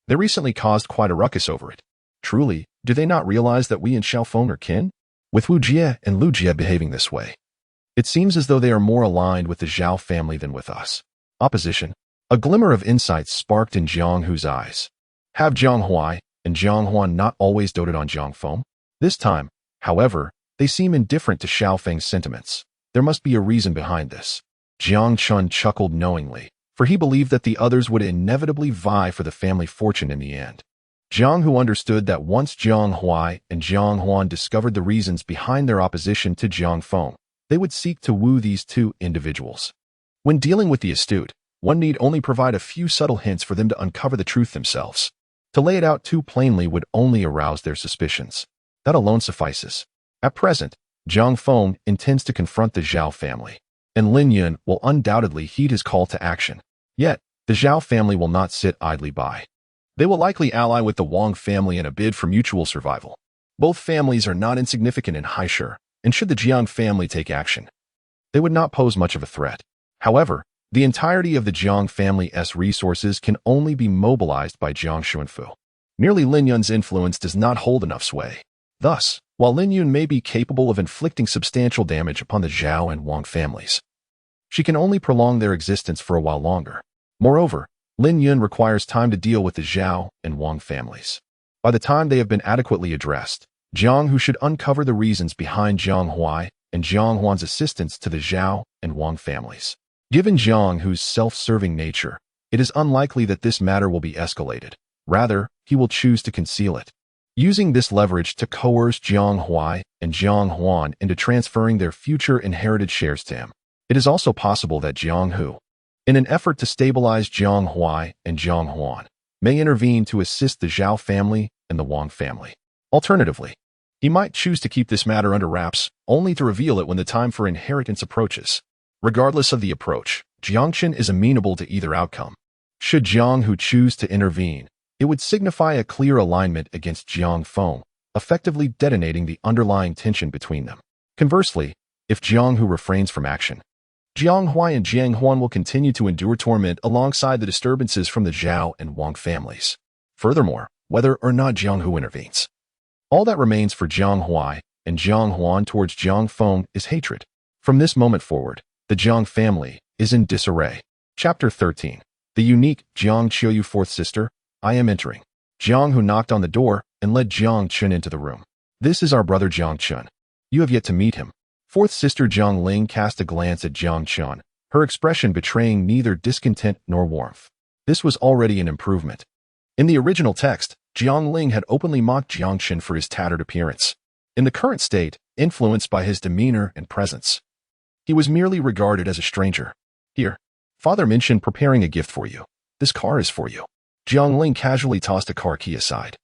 They recently caused quite a ruckus over it. Truly, do they not realize that we and Xiao Feng are kin? With Wu Jie and Lu Jie behaving this way, it seems as though they are more aligned with the Zhao family than with us. Opposition. A glimmer of insight sparked in Jiang-hu's eyes. Have Jiang Huai and Jiang Huan not always doted on Jiang Feng? This time, however, they seem indifferent to Xiao Feng's sentiments. There must be a reason behind this. Jiang Chun chuckled knowingly, for he believed that the others would inevitably vie for the family fortune in the end. Jiang-hu understood that once Jiang Huai and Jiang Huan discovered the reasons behind their opposition to Jiang Feng, they would seek to woo these two individuals. When dealing with the astute, one need only provide a few subtle hints for them to uncover the truth themselves. To lay it out too plainly would only arouse their suspicions. That alone suffices. At present, Jiang Feng intends to confront the Zhao family, and Lin Yun will undoubtedly heed his call to action. Yet, the Zhao family will not sit idly by. They will likely ally with the Wang family in a bid for mutual survival. Both families are not insignificant in Haisher, and should the Jiang family take action, they would not pose much of a threat. However, the entirety of the Jiang family's resources can only be mobilized by Jiang Xuanfu. Merely Lin Yun's influence does not hold enough sway. Thus, while Lin Yun may be capable of inflicting substantial damage upon the Zhao and Wang families, she can only prolong their existence for a while longer. Moreover, Lin Yun requires time to deal with the Zhao and Wang families. By the time they have been adequately addressed, Jiang-hu should uncover the reasons behind Jiang Huai and Jiang Huan's assistance to the Zhao and Wang families. Given Jiang-hu's self-serving nature, it is unlikely that this matter will be escalated. Rather, he will choose to conceal it, using this leverage to coerce Jiang Huai and Jiang Huan into transferring their future inherited shares to him. It is also possible that Jiang-hu, in an effort to stabilize Jiang Huai and Jiang Huan, may intervene to assist the Zhao family and the Wang family. Alternatively, he might choose to keep this matter under wraps, only to reveal it when the time for inheritance approaches. Regardless of the approach, Jiang Chen is amenable to either outcome. Should Jiang-hu choose to intervene, it would signify a clear alignment against Jiang Feng, effectively detonating the underlying tension between them. Conversely, if Jiang-hu refrains from action, Jiang Huai and Jiang Huan will continue to endure torment alongside the disturbances from the Zhao and Wang families. Furthermore, whether or not Jiang-hu intervenes, all that remains for Jiang Huai and Jiang Huan towards Jiang Feng is hatred. From this moment forward, the Jiang family is in disarray. Chapter 13. The unique Jiang Qiuyu fourth sister. I am entering. Jiang-hu knocked on the door and led Jiang Chen into the room. This is our brother Jiang Chun. You have yet to meet him. Fourth sister Jiang Ling cast a glance at Jiang Chun, her expression betraying neither discontent nor warmth. This was already an improvement. In the original text, Jiang Ling had openly mocked Jiang Chun for his tattered appearance. In the current state, influenced by his demeanor and presence, he was merely regarded as a stranger. Here, Father mentioned preparing a gift for you. This car is for you. Jiang Ling casually tossed a car key aside,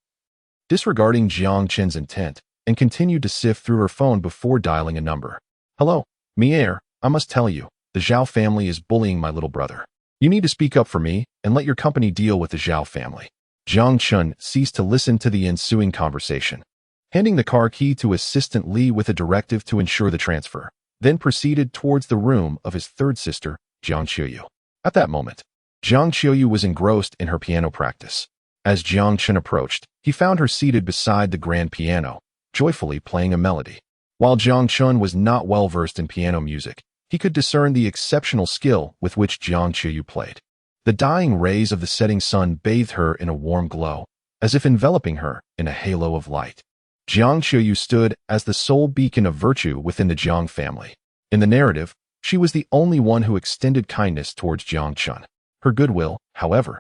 disregarding Jiang Chun's intent, and continued to sift through her phone before dialing a number. Hello, Mier, I must tell you, the Zhao family is bullying my little brother. You need to speak up for me and let your company deal with the Zhao family. Jiang Chun ceased to listen to the ensuing conversation, handing the car key to Assistant Li with a directive to ensure the transfer, then proceeded towards the room of his third sister, Jiang Qiuyu. At that moment, Jiang Qiuyu was engrossed in her piano practice. As Jiang Chun approached, he found her seated beside the grand piano, joyfully playing a melody. While Jiang Chun was not well versed in piano music, he could discern the exceptional skill with which Jiang Qiuyu played. The dying rays of the setting sun bathed her in a warm glow, as if enveloping her in a halo of light. Jiang Qiuyu stood as the sole beacon of virtue within the Jiang family. In the narrative, she was the only one who extended kindness towards Jiang Chun. Her goodwill, however,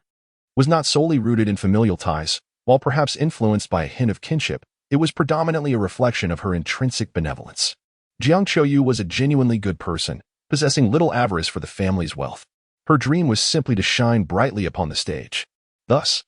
was not solely rooted in familial ties. While perhaps influenced by a hint of kinship, it was predominantly a reflection of her intrinsic benevolence. Jiang Qiuyu was a genuinely good person, possessing little avarice for the family's wealth. Her dream was simply to shine brightly upon the stage. Thus,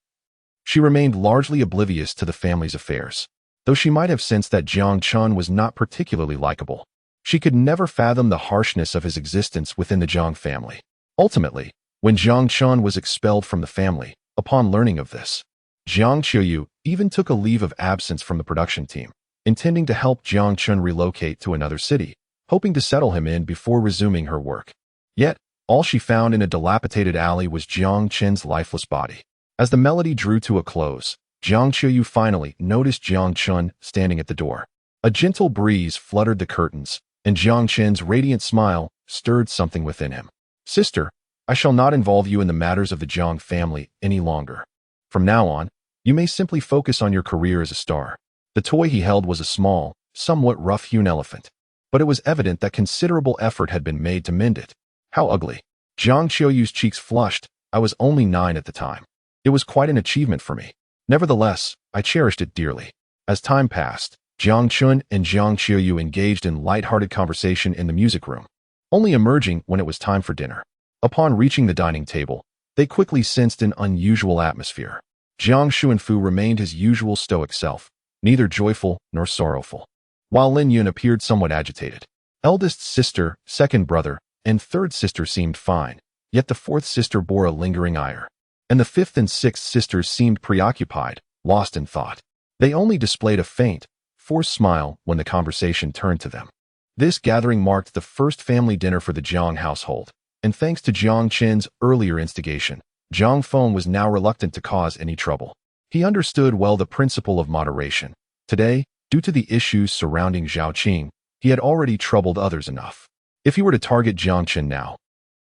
she remained largely oblivious to the family's affairs. Though she might have sensed that Jiang Chun was not particularly likable, she could never fathom the harshness of his existence within the Jiang family. Ultimately, when Jiang Chun was expelled from the family, upon learning of this, Jiang Qiuyu even took a leave of absence from the production team, intending to help Jiang Chun relocate to another city, hoping to settle him in before resuming her work. Yet, all she found in a dilapidated alley was Jiang Chun's lifeless body. As the melody drew to a close, Jiang Qiuyu finally noticed Jiang Chun standing at the door. A gentle breeze fluttered the curtains, and Jiang Chun's radiant smile stirred something within him. Sister, I shall not involve you in the matters of the Jiang family any longer. From now on, you may simply focus on your career as a star. The toy he held was a small, somewhat rough-hewn elephant, but it was evident that considerable effort had been made to mend it. How ugly. Jiang Qiuyu's cheeks flushed. I was only 9 at the time. It was quite an achievement for me. Nevertheless, I cherished it dearly. As time passed, Jiang Chun and Jiang Qiuyu engaged in light-hearted conversation in the music room, only emerging when it was time for dinner. Upon reaching the dining table, they quickly sensed an unusual atmosphere. Jiang Xuanfu remained his usual stoic self, neither joyful nor sorrowful, while Lin Yun appeared somewhat agitated. Eldest sister, second brother, and third sister seemed fine, yet the fourth sister bore a lingering ire, and the fifth and sixth sisters seemed preoccupied, lost in thought. They only displayed a faint, forced smile when the conversation turned to them. This gathering marked the first family dinner for the Jiang household, and thanks to Jiang Chen's earlier instigation, Jiang Feng was now reluctant to cause any trouble. He understood well the principle of moderation. Today, due to the issues surrounding Zhao Qing, he had already troubled others enough. If he were to target Jiang Chen now,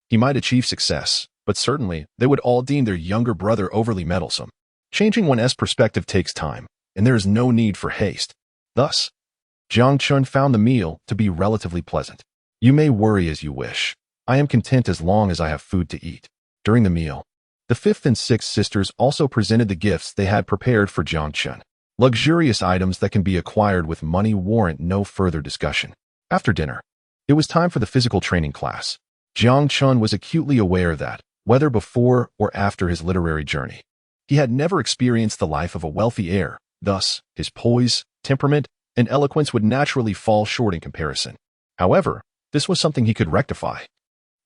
he might achieve success, but certainly they would all deem their younger brother overly meddlesome. Changing one's perspective takes time, and there is no need for haste. Thus, Jiang Chun found the meal to be relatively pleasant. You may worry as you wish. I am content as long as I have food to eat. During the meal, the fifth and sixth sisters also presented the gifts they had prepared for Jiang Chun. Luxurious items that can be acquired with money warrant no further discussion. After dinner, it was time for the physical training class. Jiang Chun was acutely aware that, whether before or after his literary journey, he had never experienced the life of a wealthy heir. Thus, his poise, temperament, and eloquence would naturally fall short in comparison. However, this was something he could rectify,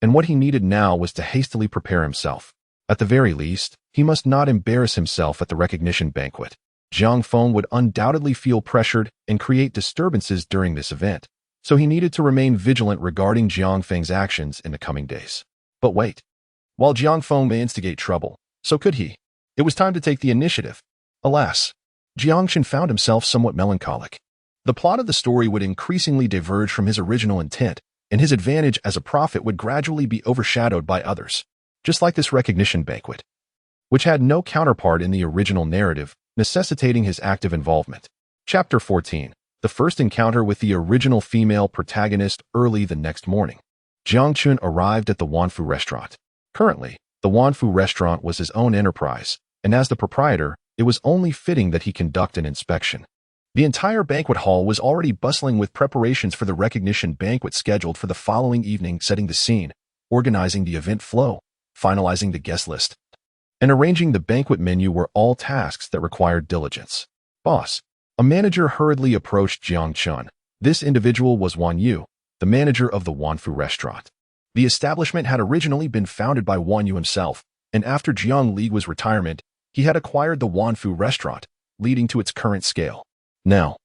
and what he needed now was to hastily prepare himself. At the very least, he must not embarrass himself at the recognition banquet. Jiang Feng would undoubtedly feel pressured and create disturbances during this event, so he needed to remain vigilant regarding Jiang Feng's actions in the coming days. But wait. While Jiang Feng may instigate trouble, so could he. It was time to take the initiative. Alas, Jiang Chen found himself somewhat melancholic. The plot of the story would increasingly diverge from his original intent, and his advantage as a prophet would gradually be overshadowed by others, just like this recognition banquet, which had no counterpart in the original narrative, necessitating his active involvement. Chapter 14. the first encounter with the original female protagonist early the next morning. Jiang Chun arrived at the Wanfu restaurant. Currently, the Wanfu restaurant was his own enterprise, and as the proprietor, it was only fitting that he conduct an inspection. The entire banquet hall was already bustling with preparations for the recognition banquet scheduled for the following evening, setting the scene, organizing the event flow, finalizing the guest list, and arranging the banquet menu were all tasks that required diligence. Boss. A manager hurriedly approached Jiang Chun. This individual was Wan Yu, the manager of the Wanfu restaurant. The establishment had originally been founded by Wan Yu himself, and after Jiang Li's retirement, he had acquired the Wanfu restaurant, leading to its current scale. Now,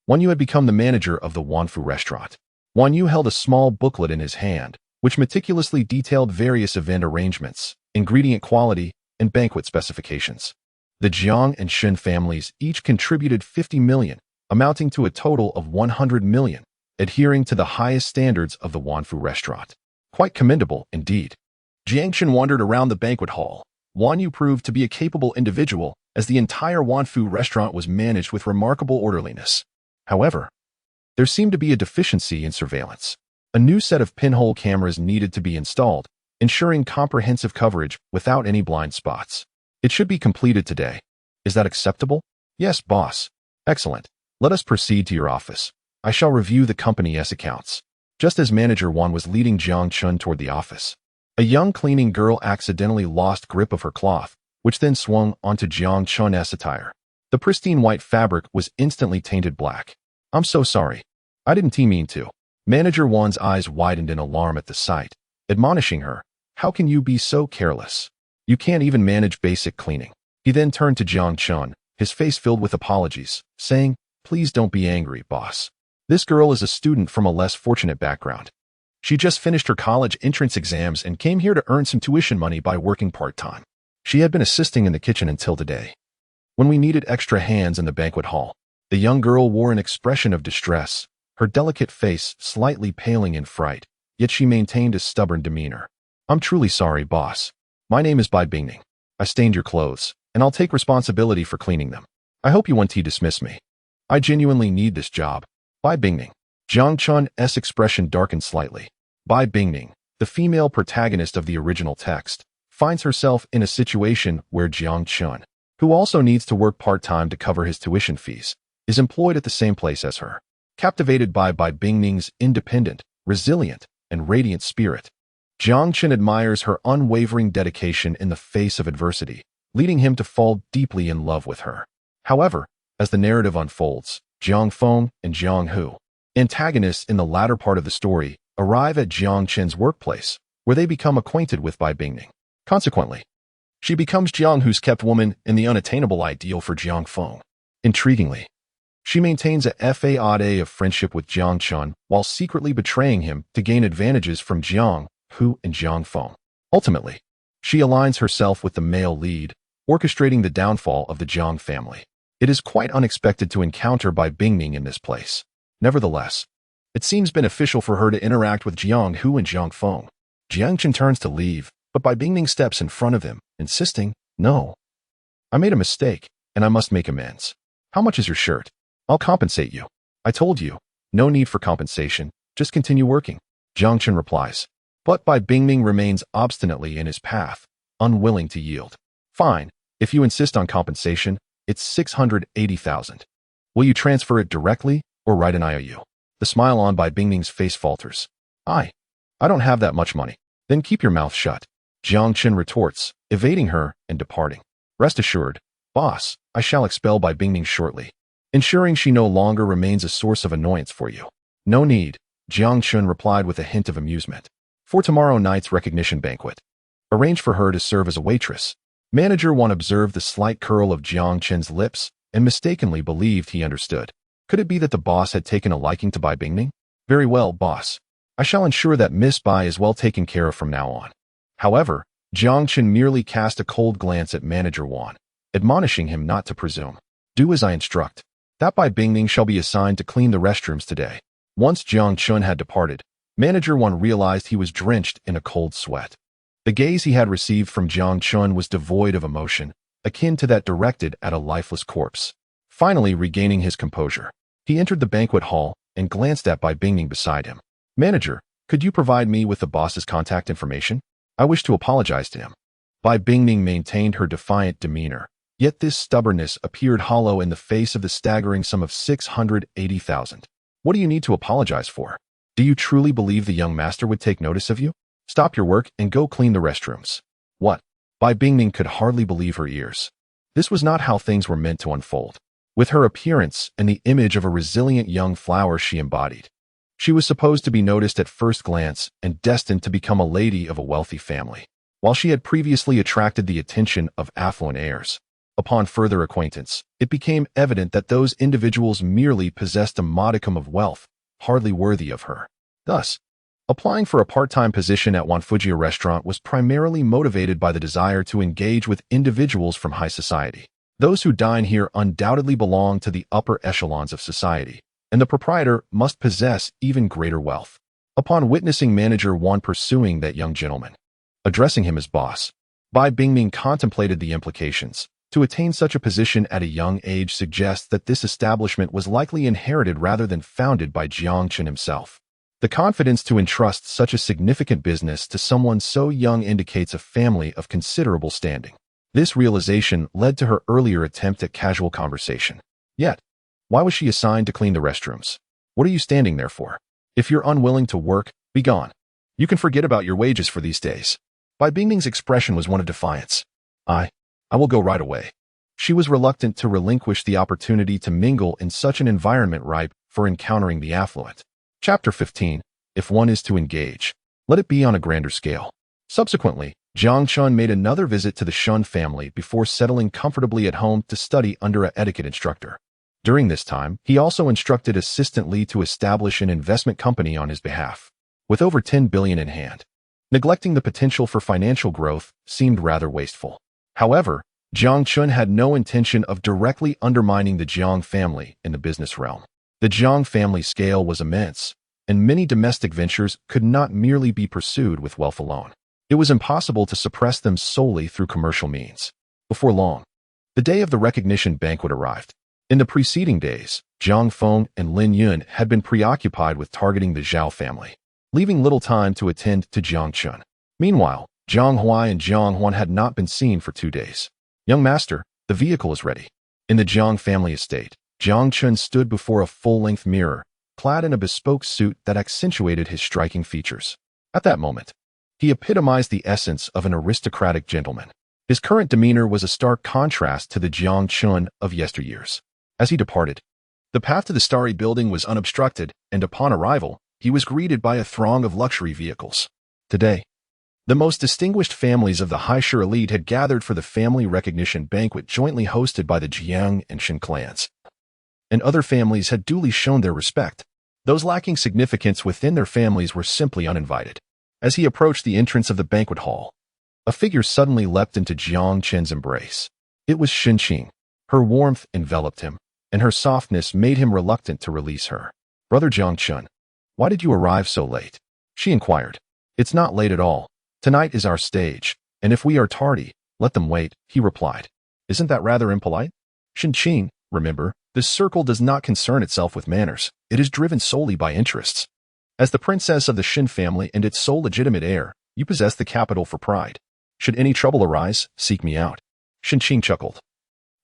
Wan Yu had become the manager of the Wanfu restaurant. Wan Yu held a small booklet in his hand, which meticulously detailed various event arrangements, ingredient quality, and banquet specifications. The Jiang and Shen families each contributed 50 million, amounting to a total of 100 million, adhering to the highest standards of the Wanfu restaurant. Quite commendable, indeed. Jiang Shen wandered around the banquet hall. Wan Yu proved to be a capable individual, as the entire Wanfu restaurant was managed with remarkable orderliness. However, there seemed to be a deficiency in surveillance. A new set of pinhole cameras needed to be installed, ensuring comprehensive coverage without any blind spots. It should be completed today. Is that acceptable? Yes, boss. Excellent. Let us proceed to your office. I shall review the company's accounts. Just as Manager Wan was leading Jiang Chun toward the office, a young cleaning girl accidentally lost grip of her cloth, which then swung onto Jiang Chun's attire. The pristine white fabric was instantly tainted black. I'm so sorry. I didn't mean to. Manager Wan's eyes widened in alarm at the sight, admonishing her, how can you be so careless? You can't even manage basic cleaning. He then turned to Jiang Chun, his face filled with apologies, saying, please don't be angry, boss. This girl is a student from a less fortunate background. She just finished her college entrance exams and came here to earn some tuition money by working part-time. She had been assisting in the kitchen until today. When we needed extra hands in the banquet hall, the young girl wore an expression of distress, her delicate face slightly paling in fright, yet she maintained a stubborn demeanor. I'm truly sorry, boss. My name is Bai Bingning. I stained your clothes, and I'll take responsibility for cleaning them. I hope you won't dismiss me. I genuinely need this job. Bai Bingning. Jiang Chun's expression darkened slightly. Bai Bingning, the female protagonist of the original text, finds herself in a situation where Jiang Chun, who also needs to work part-time to cover his tuition fees, is employed at the same place as her. Captivated by Bai Bingning's independent, resilient, and radiant spirit, Jiang Chun admires her unwavering dedication in the face of adversity, leading him to fall deeply in love with her. However, as the narrative unfolds, Jiang Feng and Jiang Hu, antagonists in the latter part of the story, arrive at Jiang Chun's workplace, where they become acquainted with Bai Bingning. Consequently, she becomes Jiang Hu's kept woman and the unattainable ideal for Jiang Feng. Intriguingly, she maintains a facade of friendship with Jiang Chun while secretly betraying him to gain advantages from Jiang Hu and Jiang Feng. Ultimately, she aligns herself with the male lead, orchestrating the downfall of the Jiang family. It is quite unexpected to encounter Bai Bingning in this place. Nevertheless, it seems beneficial for her to interact with Jiang Hu and Jiang Feng. Jiang Chun turns to leave, but Bai Bingning steps in front of him, insisting, no. I made a mistake, and I must make amends. How much is your shirt? I'll compensate you. I told you, no need for compensation, just continue working. Jiang Chun replies. But Bai Bingning remains obstinately in his path, unwilling to yield. Fine, if you insist on compensation, it's 680,000. Will you transfer it directly or write an IOU? The smile on Bai Bingning's face falters. I don't have that much money. Then keep your mouth shut. Jiang Chun retorts, evading her and departing. Rest assured, boss, I shall expel Bai Bingning shortly, ensuring she no longer remains a source of annoyance for you. No need, Jiang Chun replied with a hint of amusement. For tomorrow night's recognition banquet, arrange for her to serve as a waitress. Manager Wan observed the slight curl of Jiang Chun's lips and mistakenly believed he understood. Could it be that the boss had taken a liking to Bai Bingning? Very well, boss. I shall ensure that Miss Bai is well taken care of from now on. However, Jiang Chun merely cast a cold glance at Manager Wan, admonishing him not to presume. Do as I instruct. That Bai Bingning shall be assigned to clean the restrooms today. Once Jiang Chun had departed, Manager Wan realized he was drenched in a cold sweat. The gaze he had received from Jiang Chun was devoid of emotion, akin to that directed at a lifeless corpse. Finally regaining his composure, He entered the banquet hall and glanced at Bai Bingning beside him. "Manager, could you provide me with the boss's contact information? I wish to apologize to him." Bai Bingning maintained her defiant demeanor, yet this stubbornness appeared hollow in the face of the staggering sum of 680,000. "What do you need to apologize for? Do you truly believe the young master would take notice of you? Stop your work and go clean the restrooms." What? Bai Bingning could hardly believe her ears. This was not how things were meant to unfold. With her appearance and the image of a resilient young flower she embodied, she was supposed to be noticed at first glance and destined to become a lady of a wealthy family. While she had previously attracted the attention of affluent heirs, upon further acquaintance, it became evident that those individuals merely possessed a modicum of wealth, hardly worthy of her. Thus, applying for a part-time position at Wanfujia restaurant was primarily motivated by the desire to engage with individuals from high society. Those who dine here undoubtedly belong to the upper echelons of society, and the proprietor must possess even greater wealth. Upon witnessing manager Wan pursuing that young gentleman, addressing him as boss, Bai Bingning contemplated the implications. To attain such a position at a young age suggests that this establishment was likely inherited rather than founded by Jiang Chen himself. The confidence to entrust such a significant business to someone so young indicates a family of considerable standing. This realization led to her earlier attempt at casual conversation. Yet, why was she assigned to clean the restrooms? What are you standing there for? If you're unwilling to work, be gone. You can forget about your wages for these days. Bai Bingning's expression was one of defiance. I will go right away. She was reluctant to relinquish the opportunity to mingle in such an environment ripe for encountering the affluent. Chapter 15. If one is to engage, let it be on a grander scale. Subsequently, Jiang Chun made another visit to the Shun family before settling comfortably at home to study under an etiquette instructor. During this time, he also instructed Assistant Li to establish an investment company on his behalf. With over 10 billion in hand, neglecting the potential for financial growth seemed rather wasteful. However, Jiang Chun had no intention of directly undermining the Jiang family in the business realm. The Jiang family scale was immense, and many domestic ventures could not merely be pursued with wealth alone. It was impossible to suppress them solely through commercial means. Before long, the day of the recognition banquet arrived. In the preceding days, Jiang Feng and Lin Yun had been preoccupied with targeting the Zhao family, leaving little time to attend to Jiang Chun. Meanwhile, Jiang Huai and Jiang Huan had not been seen for 2 days. "Young master, the vehicle is ready." In the Jiang family estate, Jiang Chun stood before a full-length mirror, clad in a bespoke suit that accentuated his striking features. At that moment, he epitomized the essence of an aristocratic gentleman. His current demeanor was a stark contrast to the Jiang Chun of yesteryears. As he departed, the path to the starry building was unobstructed, and upon arrival, he was greeted by a throng of luxury vehicles. Today, the most distinguished families of the Haisher elite had gathered for the family recognition banquet jointly hosted by the Jiang and Shen clans. And other families had duly shown their respect. Those lacking significance within their families were simply uninvited. As he approached the entrance of the banquet hall, a figure suddenly leapt into Jiang Chen's embrace. It was Shen Qing. Her warmth enveloped him, and her softness made him reluctant to release her. "Brother Jiang Chun, why did you arrive so late?" she inquired. "It's not late at all. Tonight is our stage, and if we are tardy, let them wait," he replied. "Isn't that rather impolite?" "Shen Qing, remember, this circle does not concern itself with manners. It is driven solely by interests. As the princess of the Shen family and its sole legitimate heir, you possess the capital for pride. Should any trouble arise, seek me out." Shen Qing chuckled,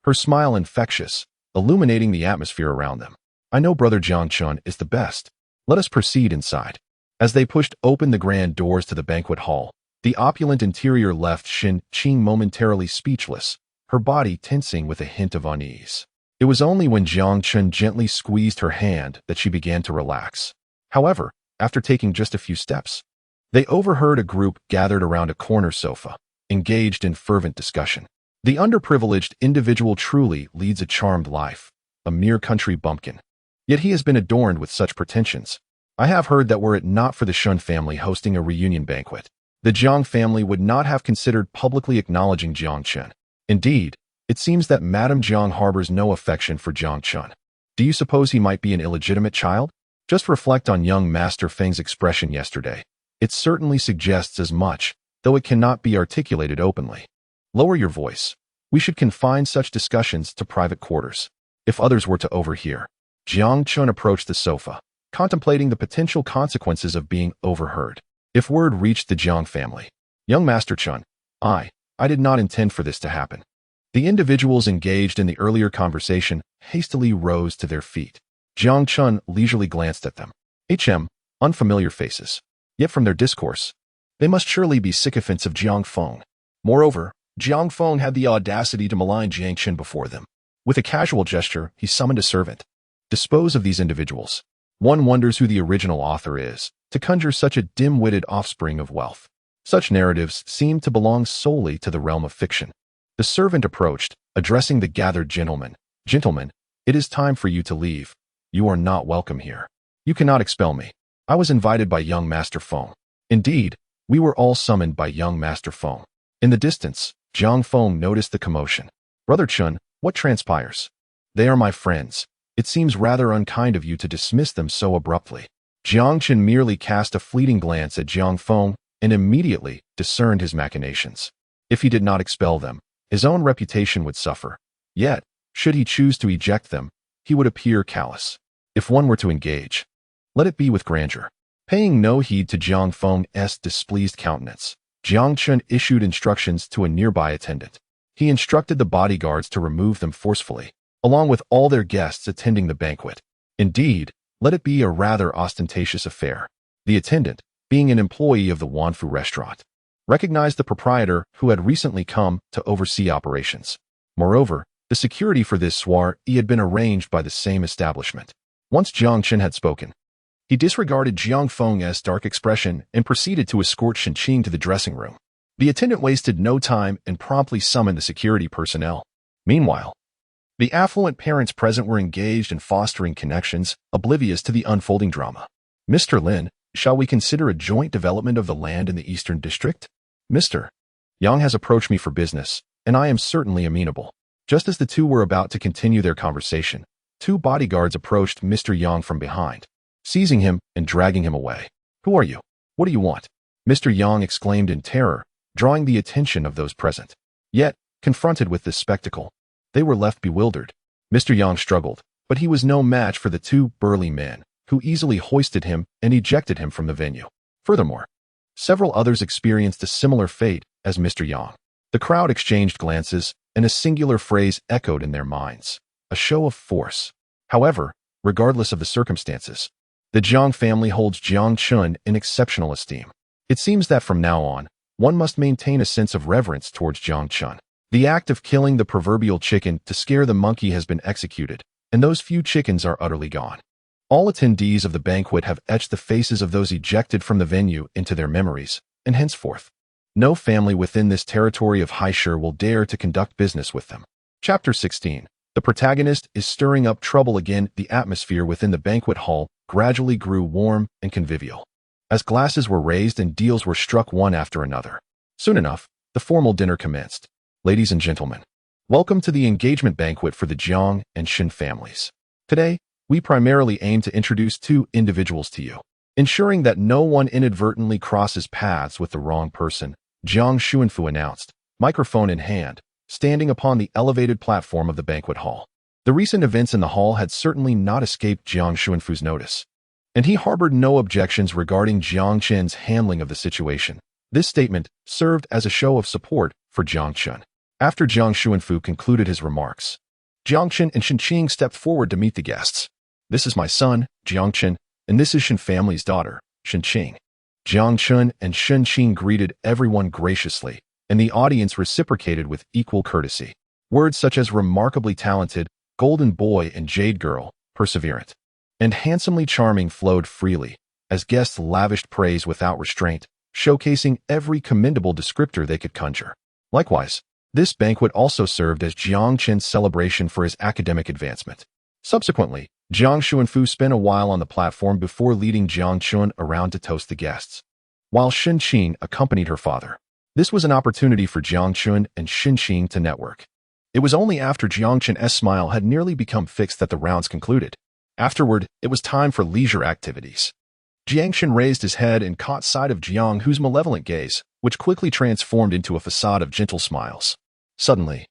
her smile infectious, illuminating the atmosphere around them. "I know Brother Jiang Chun is the best. Let us proceed inside." As they pushed open the grand doors to the banquet hall, the opulent interior left Shen Qing momentarily speechless, her body tensing with a hint of unease. It was only when Jiang Chun gently squeezed her hand that she began to relax. However, after taking just a few steps, they overheard a group gathered around a corner sofa, engaged in fervent discussion. The underprivileged individual truly leads a charmed life, a mere country bumpkin. Yet he has been adorned with such pretensions. I have heard that were it not for the Shun family hosting a reunion banquet, the Jiang family would not have considered publicly acknowledging Jiang Chen. Indeed, it seems that Madame Jiang harbors no affection for Jiang Chun. Do you suppose he might be an illegitimate child? Just reflect on young Master Feng's expression yesterday. It certainly suggests as much, though it cannot be articulated openly. Lower your voice. We should confine such discussions to private quarters. If others were to overhear, Jiang Chun approached the sofa, contemplating the potential consequences of being overheard. If word reached the Jiang family, "Young Master Chun, I did not intend for this to happen." The individuals engaged in the earlier conversation hastily rose to their feet. Jiang Chun leisurely glanced at them. Unfamiliar faces. Yet from their discourse, they must surely be sycophants of Jiang Feng. Moreover, Jiang Feng had the audacity to malign Jiang Chen before them. With a casual gesture, he summoned a servant. Dispose of these individuals. One wonders who the original author is, to conjure such a dim-witted offspring of wealth. Such narratives seem to belong solely to the realm of fiction. The servant approached, addressing the gathered gentlemen. "Gentlemen, it is time for you to leave. You are not welcome here. You cannot expel me. I was invited by young Master Feng. Indeed, we were all summoned by young Master Feng." In the distance, Jiang Feng noticed the commotion. "Brother Chun, what transpires? They are my friends. It seems rather unkind of you to dismiss them so abruptly." Jiang Chen merely cast a fleeting glance at Jiang Feng and immediately discerned his machinations. If he did not expel them, his own reputation would suffer. Yet, should he choose to eject them, he would appear callous. If one were to engage, let it be with grandeur. Paying no heed to Jiang Feng's displeased countenance, Jiang Chun issued instructions to a nearby attendant. He instructed the bodyguards to remove them forcefully, along with all their guests attending the banquet. Indeed, let it be a rather ostentatious affair. The attendant, being an employee of the Wanfu restaurant, recognized the proprietor who had recently come to oversee operations. Moreover, the security for this soiree had been arranged by the same establishment. Once Jiang Chen had spoken, he disregarded Jiang Feng's dark expression and proceeded to escort Shen Qing to the dressing room. The attendant wasted no time and promptly summoned the security personnel. Meanwhile, the affluent parents present were engaged in fostering connections, oblivious to the unfolding drama. "Mr. Lin, shall we consider a joint development of the land in the Eastern District? Mr. Yang has approached me for business, and I am certainly amenable." Just as the two were about to continue their conversation, two bodyguards approached Mr. Yang from behind, seizing him and dragging him away. "Who are you? What do you want?" Mr. Yang exclaimed in terror, drawing the attention of those present. Yet, confronted with this spectacle, they were left bewildered. Mr. Yang struggled, but he was no match for the two burly men, who easily hoisted him and ejected him from the venue. Furthermore, several others experienced a similar fate as Mr. Yang. The crowd exchanged glances, and a singular phrase echoed in their minds: a show of force. However, regardless of the circumstances, the Jiang family holds Jiang Chun in exceptional esteem. It seems that from now on, one must maintain a sense of reverence towards Jiang Chun. The act of killing the proverbial chicken to scare the monkey has been executed, and those few chickens are utterly gone. All attendees of the banquet have etched the faces of those ejected from the venue into their memories, and henceforth, no family within this territory of Haisher will dare to conduct business with them. Chapter 16. The protagonist is stirring up trouble again. The atmosphere within the banquet hall gradually grew warm and convivial, as glasses were raised and deals were struck one after another. Soon enough, the formal dinner commenced. "Ladies and gentlemen, welcome to the engagement banquet for the Jiang and Shen families. Today, we primarily aim to introduce two individuals to you, ensuring that no one inadvertently crosses paths with the wrong person," Jiang Xuanfu announced, microphone in hand, standing upon the elevated platform of the banquet hall. The recent events in the hall had certainly not escaped Jiang Xuanfu's notice, and he harbored no objections regarding Jiang Chen's handling of the situation. This statement served as a show of support for Jiang Chen. After Jiang Xuanfu concluded his remarks, Jiang Chen and Shen Qing stepped forward to meet the guests. "This is my son, Jiang Chen, and this is Shen family's daughter, Shen Qing." Jiang Chen and Shen Qing greeted everyone graciously, and the audience reciprocated with equal courtesy. Words such as remarkably talented, golden boy and jade girl, perseverant, and handsomely charming flowed freely, as guests lavished praise without restraint, showcasing every commendable descriptor they could conjure. Likewise, this banquet also served as Jiang Chen's celebration for his academic advancement. Subsequently, Jiang Xuanfu spent a while on the platform before leading Jiang Chun around to toast the guests, while Shen Qing accompanied her father. This was an opportunity for Jiang Chun and Shen Qing to network. It was only after Jiang Chen's smile had nearly become fixed that the rounds concluded. Afterward, it was time for leisure activities. Jiang Chen raised his head and caught sight of Jiang Hu's malevolent gaze, which quickly transformed into a facade of gentle smiles. Suddenly,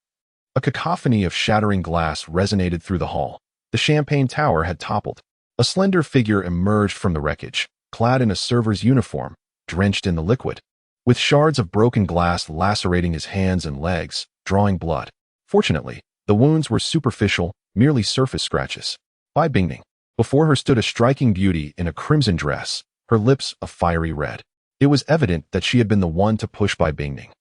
a cacophony of shattering glass resonated through the hall, The champagne tower had toppled. A slender figure emerged from the wreckage, clad in a server's uniform, drenched in the liquid, with shards of broken glass lacerating his hands and legs, drawing blood. Fortunately, the wounds were superficial, merely surface scratches. Bai Bingning. Before her stood a striking beauty in a crimson dress, her lips a fiery red. It was evident that she had been the one to push Bai Bingning,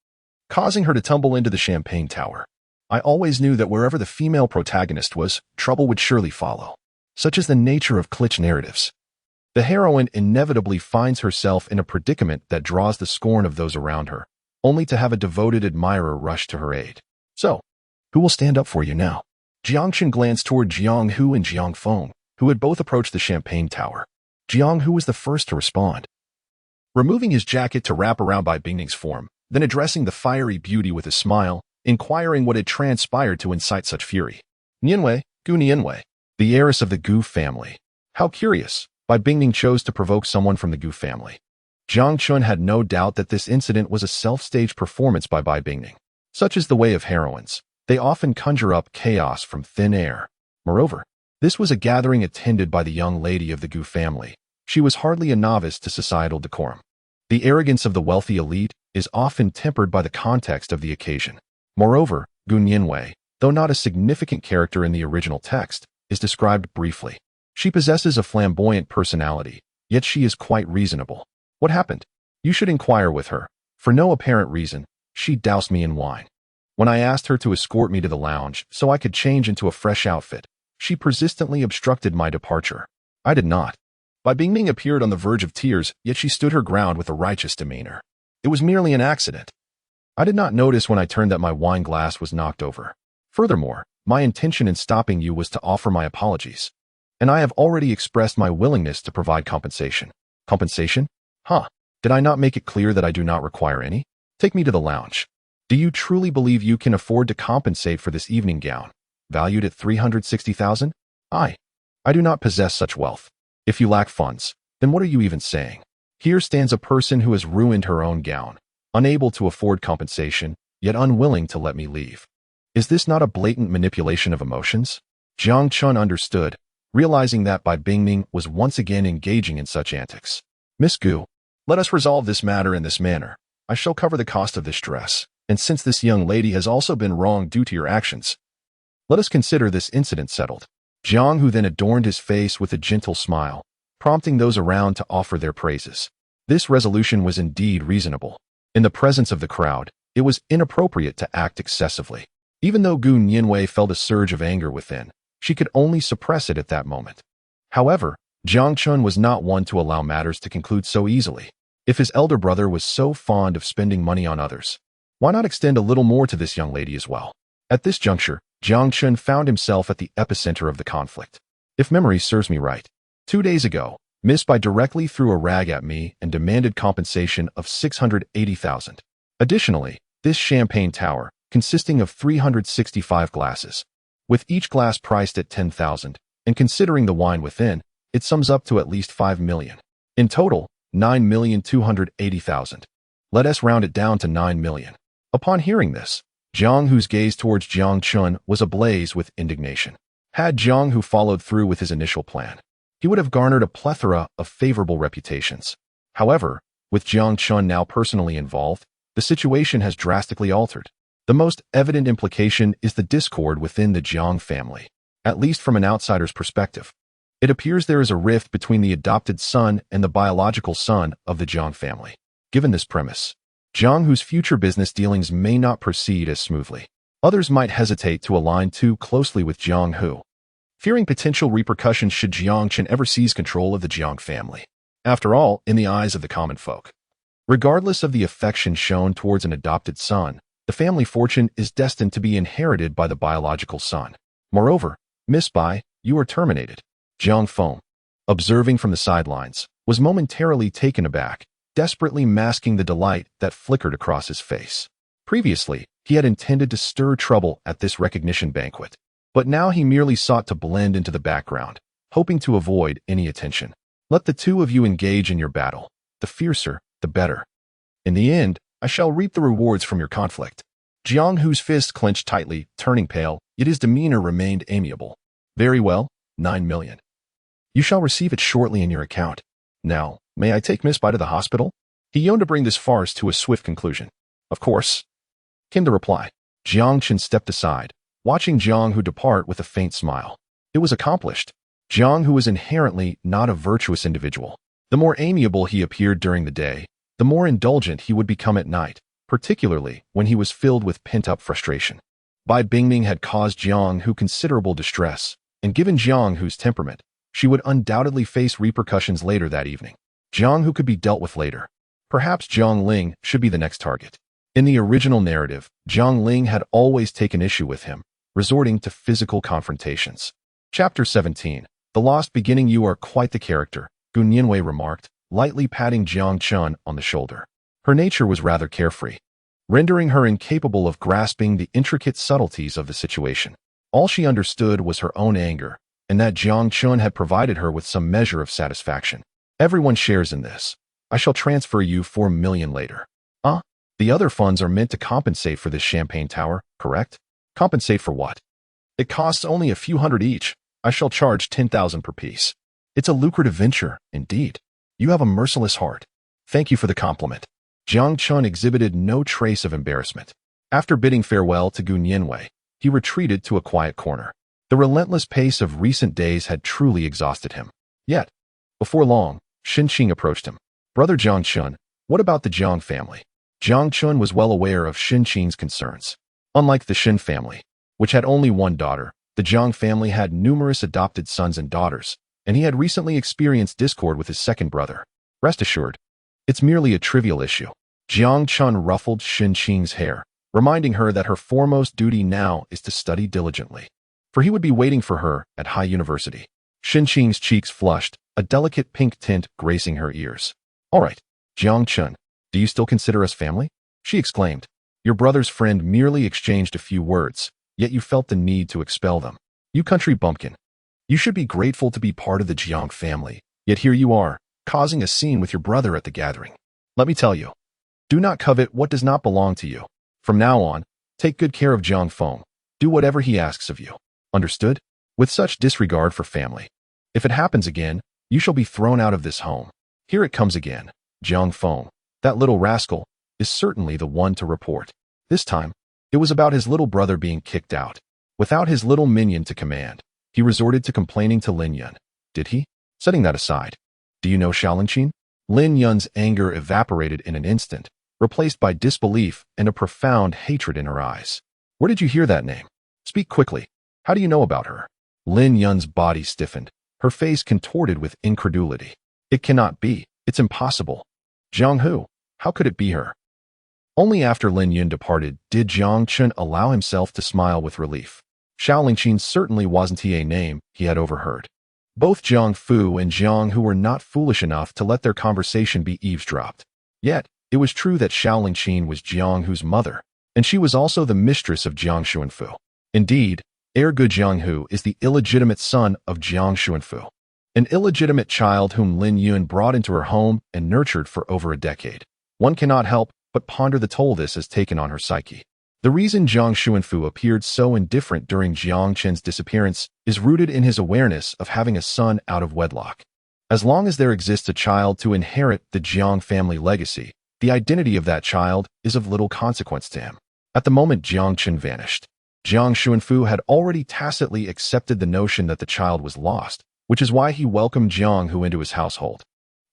causing her to tumble into the champagne tower. I always knew that wherever the female protagonist was, trouble would surely follow. Such is the nature of Klitsch narratives. The heroine inevitably finds herself in a predicament that draws the scorn of those around her, only to have a devoted admirer rush to her aid. So, who will stand up for you now? Jiang Chen glanced toward Jiang Hu and Jiang Feng, who had both approached the champagne tower. Jiang Hu was the first to respond, removing his jacket to wrap around Bai Bingning's form, then addressing the fiery beauty with a smile, inquiring what had transpired to incite such fury. Nianwei, Gu Nianwei, the heiress of the Gu family. How curious, Bai Bingning chose to provoke someone from the Gu family. Jiang Chun had no doubt that this incident was a self-staged performance by Bai Bingning. Such is the way of heroines. They often conjure up chaos from thin air. Moreover, this was a gathering attended by the young lady of the Gu family. She was hardly a novice to societal decorum. The arrogance of the wealthy elite is often tempered by the context of the occasion. Moreover, Gu Nianwei, though not a significant character in the original text, is described briefly. She possesses a flamboyant personality, yet she is quite reasonable. What happened? You should inquire with her. For no apparent reason, she doused me in wine. When I asked her to escort me to the lounge so I could change into a fresh outfit, she persistently obstructed my departure. I did not. Bai Bingning appeared on the verge of tears, yet she stood her ground with a righteous demeanor. It was merely an accident. I did not notice when I turned that my wine glass was knocked over. Furthermore, my intention in stopping you was to offer my apologies. And I have already expressed my willingness to provide compensation. Compensation? Huh. Did I not make it clear that I do not require any? Take me to the lounge. Do you truly believe you can afford to compensate for this evening gown, valued at 360,000? I do not possess such wealth. If you lack funds, then what are you even saying? Here stands a person who has ruined her own gown, unable to afford compensation, yet unwilling to let me leave. Is this not a blatant manipulation of emotions? Jiang Chun understood, realizing that Bai Bingning was once again engaging in such antics. Miss Gu, let us resolve this matter in this manner. I shall cover the cost of this dress, and since this young lady has also been wronged due to your actions, let us consider this incident settled. Jiang Hu then adorned his face with a gentle smile, prompting those around to offer their praises. This resolution was indeed reasonable. In the presence of the crowd, it was inappropriate to act excessively. Even though Gu Nianwei felt a surge of anger within, she could only suppress it at that moment. However, Jiang Chun was not one to allow matters to conclude so easily. If his elder brother was so fond of spending money on others, why not extend a little more to this young lady as well? At this juncture, Jiang Chun found himself at the epicenter of the conflict. If memory serves me right, 2 days ago, Miss Bai directly threw a rag at me and demanded compensation of 680,000. Additionally, this champagne tower, consisting of 365 glasses, with each glass priced at 10,000, and considering the wine within, it sums up to at least 5 million. In total, 9,280,000. Let us round it down to 9 million. Upon hearing this, Jiang Hu's gaze towards Jiang Chun was ablaze with indignation. Had Jiang Hu followed through with his initial plan, he would have garnered a plethora of favorable reputations. However, with Jiang Chun now personally involved, the situation has drastically altered. The most evident implication is the discord within the Jiang family, at least from an outsider's perspective. It appears there is a rift between the adopted son and the biological son of the Jiang family. Given this premise, Jiang Hu's future business dealings may not proceed as smoothly. Others might hesitate to align too closely with Jiang Hu, fearing potential repercussions should Jiang Chen ever seize control of the Jiang family. After all, in the eyes of the common folk, regardless of the affection shown towards an adopted son, the family fortune is destined to be inherited by the biological son. Moreover, Miss Bai, you are terminated. Jiang Feng, observing from the sidelines, was momentarily taken aback, desperately masking the delight that flickered across his face. Previously, he had intended to stir trouble at this recognition banquet, but now he merely sought to blend into the background, hoping to avoid any attention. Let the two of you engage in your battle. The fiercer, the better. In the end, I shall reap the rewards from your conflict. Jiang Hu's fist clenched tightly, turning pale, yet his demeanor remained amiable. Very well, 9 million. You shall receive it shortly in your account. Now, may I take Miss Bai to the hospital? He yearned to bring this farce to a swift conclusion. Of course, came the reply. Jiang Chen stepped aside, watching Jiang Hu depart with a faint smile. It was accomplished. Jiang Hu was inherently not a virtuous individual. The more amiable he appeared during the day, the more indulgent he would become at night, particularly when he was filled with pent-up frustration. Bai Bingming had caused Jiang Hu considerable distress, and given Jiang Hu's temperament, she would undoubtedly face repercussions later that evening. Jiang Hu could be dealt with later. Perhaps Jiang Ling should be the next target. In the original narrative, Jiang Ling had always taken issue with him, resorting to physical confrontations. Chapter 17. The Lost Beginning. You are quite the character, Gu Nianwei remarked, lightly patting Jiang Chun on the shoulder. Her nature was rather carefree, rendering her incapable of grasping the intricate subtleties of the situation. All she understood was her own anger, and that Jiang Chun had provided her with some measure of satisfaction. Everyone shares in this. I shall transfer you 4 million later. The other funds are meant to compensate for this champagne tower, correct? Compensate for what? It costs only a few hundred each. I shall charge 10,000 per piece. It's a lucrative venture, indeed. You have a merciless heart. Thank you for the compliment. Jiang Chun exhibited no trace of embarrassment. After bidding farewell to Gu Nianwei, he retreated to a quiet corner. The relentless pace of recent days had truly exhausted him. Yet, before long, Shin Qing approached him. Brother Jiang Chun, what about the Jiang family? Jiang Chun was well aware of Shin Qing's concerns. Unlike the Shin family, which had only one daughter, the Jiang family had numerous adopted sons and daughters, and he had recently experienced discord with his second brother. Rest assured, it's merely a trivial issue. Jiang Chun ruffled Shin Qing's hair, reminding her that her foremost duty now is to study diligently, for he would be waiting for her at high university. Shin Qing's cheeks flushed, a delicate pink tint gracing her ears. All right, Jiang Chun, do you still consider us family? She exclaimed. Your brother's friend merely exchanged a few words, yet you felt the need to expel them. You country bumpkin. You should be grateful to be part of the Jiang family, yet here you are, causing a scene with your brother at the gathering. Let me tell you, do not covet what does not belong to you. From now on, take good care of Jiang Feng. Do whatever he asks of you. Understood? With such disregard for family. If it happens again, you shall be thrown out of this home. Here it comes again. Jiang Feng, that little rascal, is certainly the one to report. This time, it was about his little brother being kicked out. Without his little minion to command, he resorted to complaining to Lin Yun. Did he? Setting that aside, do you know Xiaolingqin? Lin Yun's anger evaporated in an instant, replaced by disbelief and a profound hatred in her eyes. Where did you hear that name? Speak quickly. How do you know about her? Lin Yun's body stiffened, her face contorted with incredulity. It cannot be. It's impossible. Jiang Hu, how could it be her? Only after Lin Yun departed did Jiang Chun allow himself to smile with relief. Xiaolingqin certainly wasn't a name he had overheard. Both Jiang Fu and Jiang Hu were not foolish enough to let their conversation be eavesdropped. Yet, it was true that Xiaolingqin was Jiang Hu's mother, and she was also the mistress of Jiang Xuanfu. Indeed, Ergo Jiang Hu is the illegitimate son of Jiang Xuanfu, an illegitimate child whom Lin Yun brought into her home and nurtured for over a decade. One cannot help but ponder the toll this has taken on her psyche. The reason Jiang Xuanfu appeared so indifferent during Jiang Chen's disappearance is rooted in his awareness of having a son out of wedlock. As long as there exists a child to inherit the Jiang family legacy, the identity of that child is of little consequence to him. At the moment Jiang Chen vanished, Jiang Xuanfu had already tacitly accepted the notion that the child was lost, which is why he welcomed Jiang Hu into his household,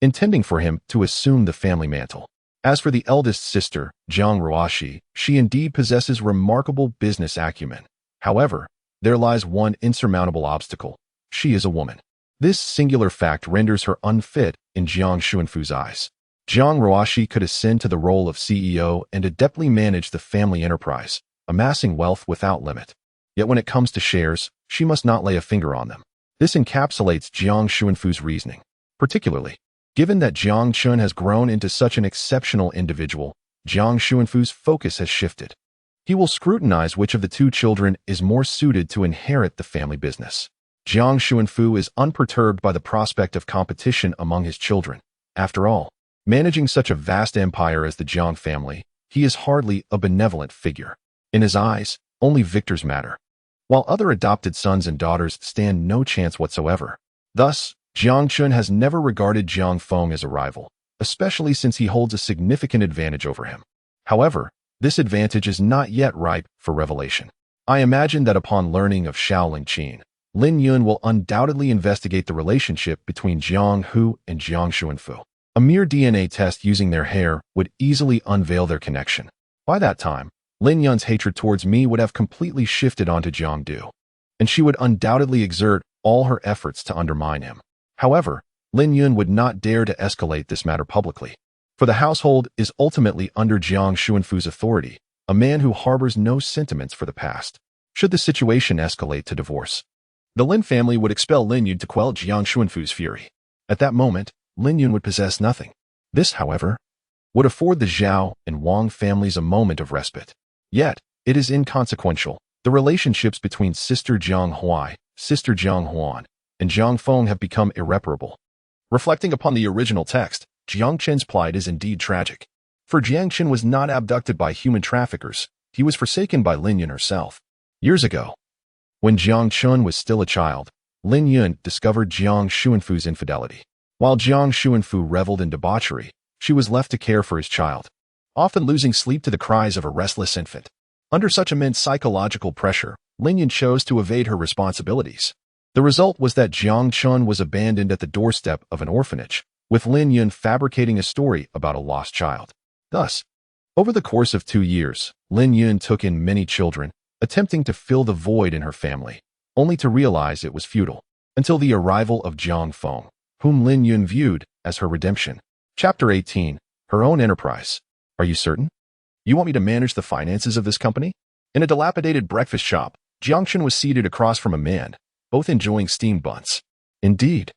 intending for him to assume the family mantle. As for the eldest sister, Jiang Ruoxi, she indeed possesses remarkable business acumen. However, there lies one insurmountable obstacle. She is a woman. This singular fact renders her unfit in Jiang Xuanfu's eyes. Jiang Ruoxi could ascend to the role of CEO and adeptly manage the family enterprise, amassing wealth without limit. Yet when it comes to shares, she must not lay a finger on them. This encapsulates Jiang Xuanfu's reasoning. Particularly, given that Jiang Chun has grown into such an exceptional individual, Jiang Xuanfu's focus has shifted. He will scrutinize which of the two children is more suited to inherit the family business. Jiang Xuanfu is unperturbed by the prospect of competition among his children. After all, managing such a vast empire as the Jiang family, he is hardly a benevolent figure. In his eyes, only victors matter. while other adopted sons and daughters stand no chance whatsoever. Thus, Jiang Chun has never regarded Jiang Feng as a rival, especially since he holds a significant advantage over him. However, this advantage is not yet ripe for revelation. I imagine that upon learning of Xiao Lingqin, Lin Yun will undoubtedly investigate the relationship between Jiang Hu and Jiang Xuanfu. A mere DNA test using their hair would easily unveil their connection. By that time, Lin Yun's hatred towards me would have completely shifted onto Jiang Du, and she would undoubtedly exert all her efforts to undermine him. However, Lin Yun would not dare to escalate this matter publicly, for the household is ultimately under Jiang Xuanfu's authority, a man who harbors no sentiments for the past. Should the situation escalate to divorce, the Lin family would expel Lin Yun to quell Jiang Xuanfu's fury. At that moment, Lin Yun would possess nothing. This, however, would afford the Zhao and Wang families a moment of respite. Yet, it is inconsequential. The relationships between Sister Jiang Huai, Sister Jiang Huan, and Jiang Feng have become irreparable. Reflecting upon the original text, Jiang Chen's plight is indeed tragic. For Jiang Chen was not abducted by human traffickers, he was forsaken by Lin Yun herself. Years ago, when Jiang Chun was still a child, Lin Yun discovered Jiang Xuanfu's infidelity. While Jiang Xuanfu reveled in debauchery, she was left to care for his child, often losing sleep to the cries of a restless infant. Under such immense psychological pressure, Lin Yun chose to evade her responsibilities. The result was that Jiang Chun was abandoned at the doorstep of an orphanage, with Lin Yun fabricating a story about a lost child. Thus, over the course of 2 years, Lin Yun took in many children, attempting to fill the void in her family, only to realize it was futile, until the arrival of Jiang Feng, whom Lin Yun viewed as her redemption. Chapter 18. Her own enterprise. Are you certain? You want me to manage the finances of this company? In a dilapidated breakfast shop, Jiang Chun was seated across from a man, both enjoying steamed buns. Indeed.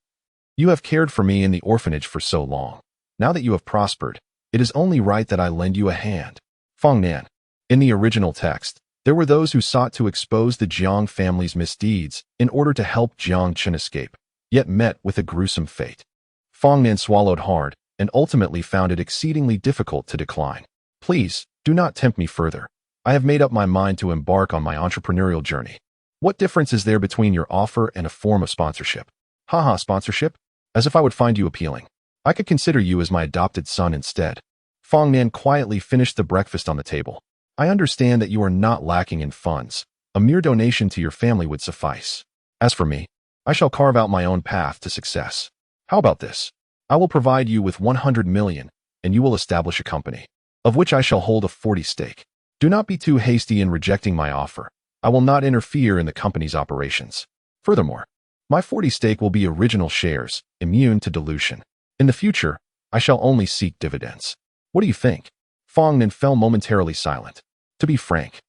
You have cared for me in the orphanage for so long. Now that you have prospered, it is only right that I lend you a hand. Feng Nan. In the original text, there were those who sought to expose the Jiang family's misdeeds in order to help Jiang Chun escape, yet met with a gruesome fate. Feng Nan swallowed hard and ultimately found it exceedingly difficult to decline. Please, do not tempt me further. I have made up my mind to embark on my entrepreneurial journey. What difference is there between your offer and a form of sponsorship? Haha, sponsorship? As if I would find you appealing. I could consider you as my adopted son instead. Feng Nan quietly finished the breakfast on the table. I understand that you are not lacking in funds. A mere donation to your family would suffice. As for me, I shall carve out my own path to success. How about this? I will provide you with 100 million, and you will establish a company, of which I shall hold a 40% stake. Do not be too hasty in rejecting my offer. I will not interfere in the company's operations. Furthermore, my 40% stake will be original shares, immune to dilution. In the future, I shall only seek dividends. What do you think? Feng Nan fell momentarily silent. To be frank,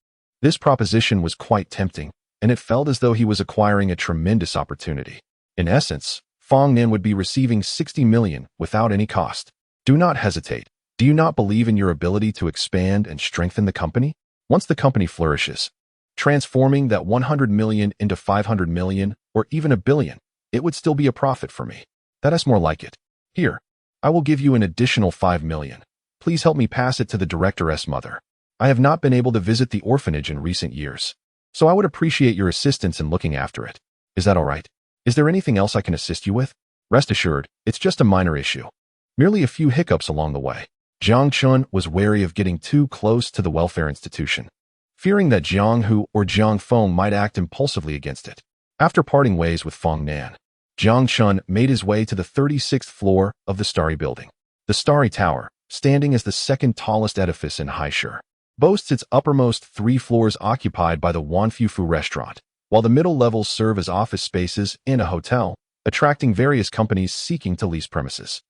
this proposition was quite tempting, and it felt as though he was acquiring a tremendous opportunity. In essence, Feng Nan would be receiving 60 million without any cost. Do not hesitate. Do you not believe in your ability to expand and strengthen the company? Once the company flourishes, transforming that 100 million into 500 million or even 1 billion, it would still be a profit for me. That is more like it. Here, I will give you an additional 5 million. Please help me pass it to the director's mother. I have not been able to visit the orphanage in recent years, so I would appreciate your assistance in looking after it. Is that all right? Is there anything else I can assist you with? Rest assured, it's just a minor issue. Merely a few hiccups along the way. Jiang Chun was wary of getting too close to the welfare institution, fearing that Jiang Hu or Jiang Feng might act impulsively against it. After parting ways with Feng Nan, Jiang Chun made his way to the 36th floor of the Starry Building. The Starry Tower, standing as the second tallest edifice in Haisher, boasts its uppermost 3 floors occupied by the Wanfufu restaurant, while the middle levels serve as office spaces and a hotel, attracting various companies seeking to lease premises.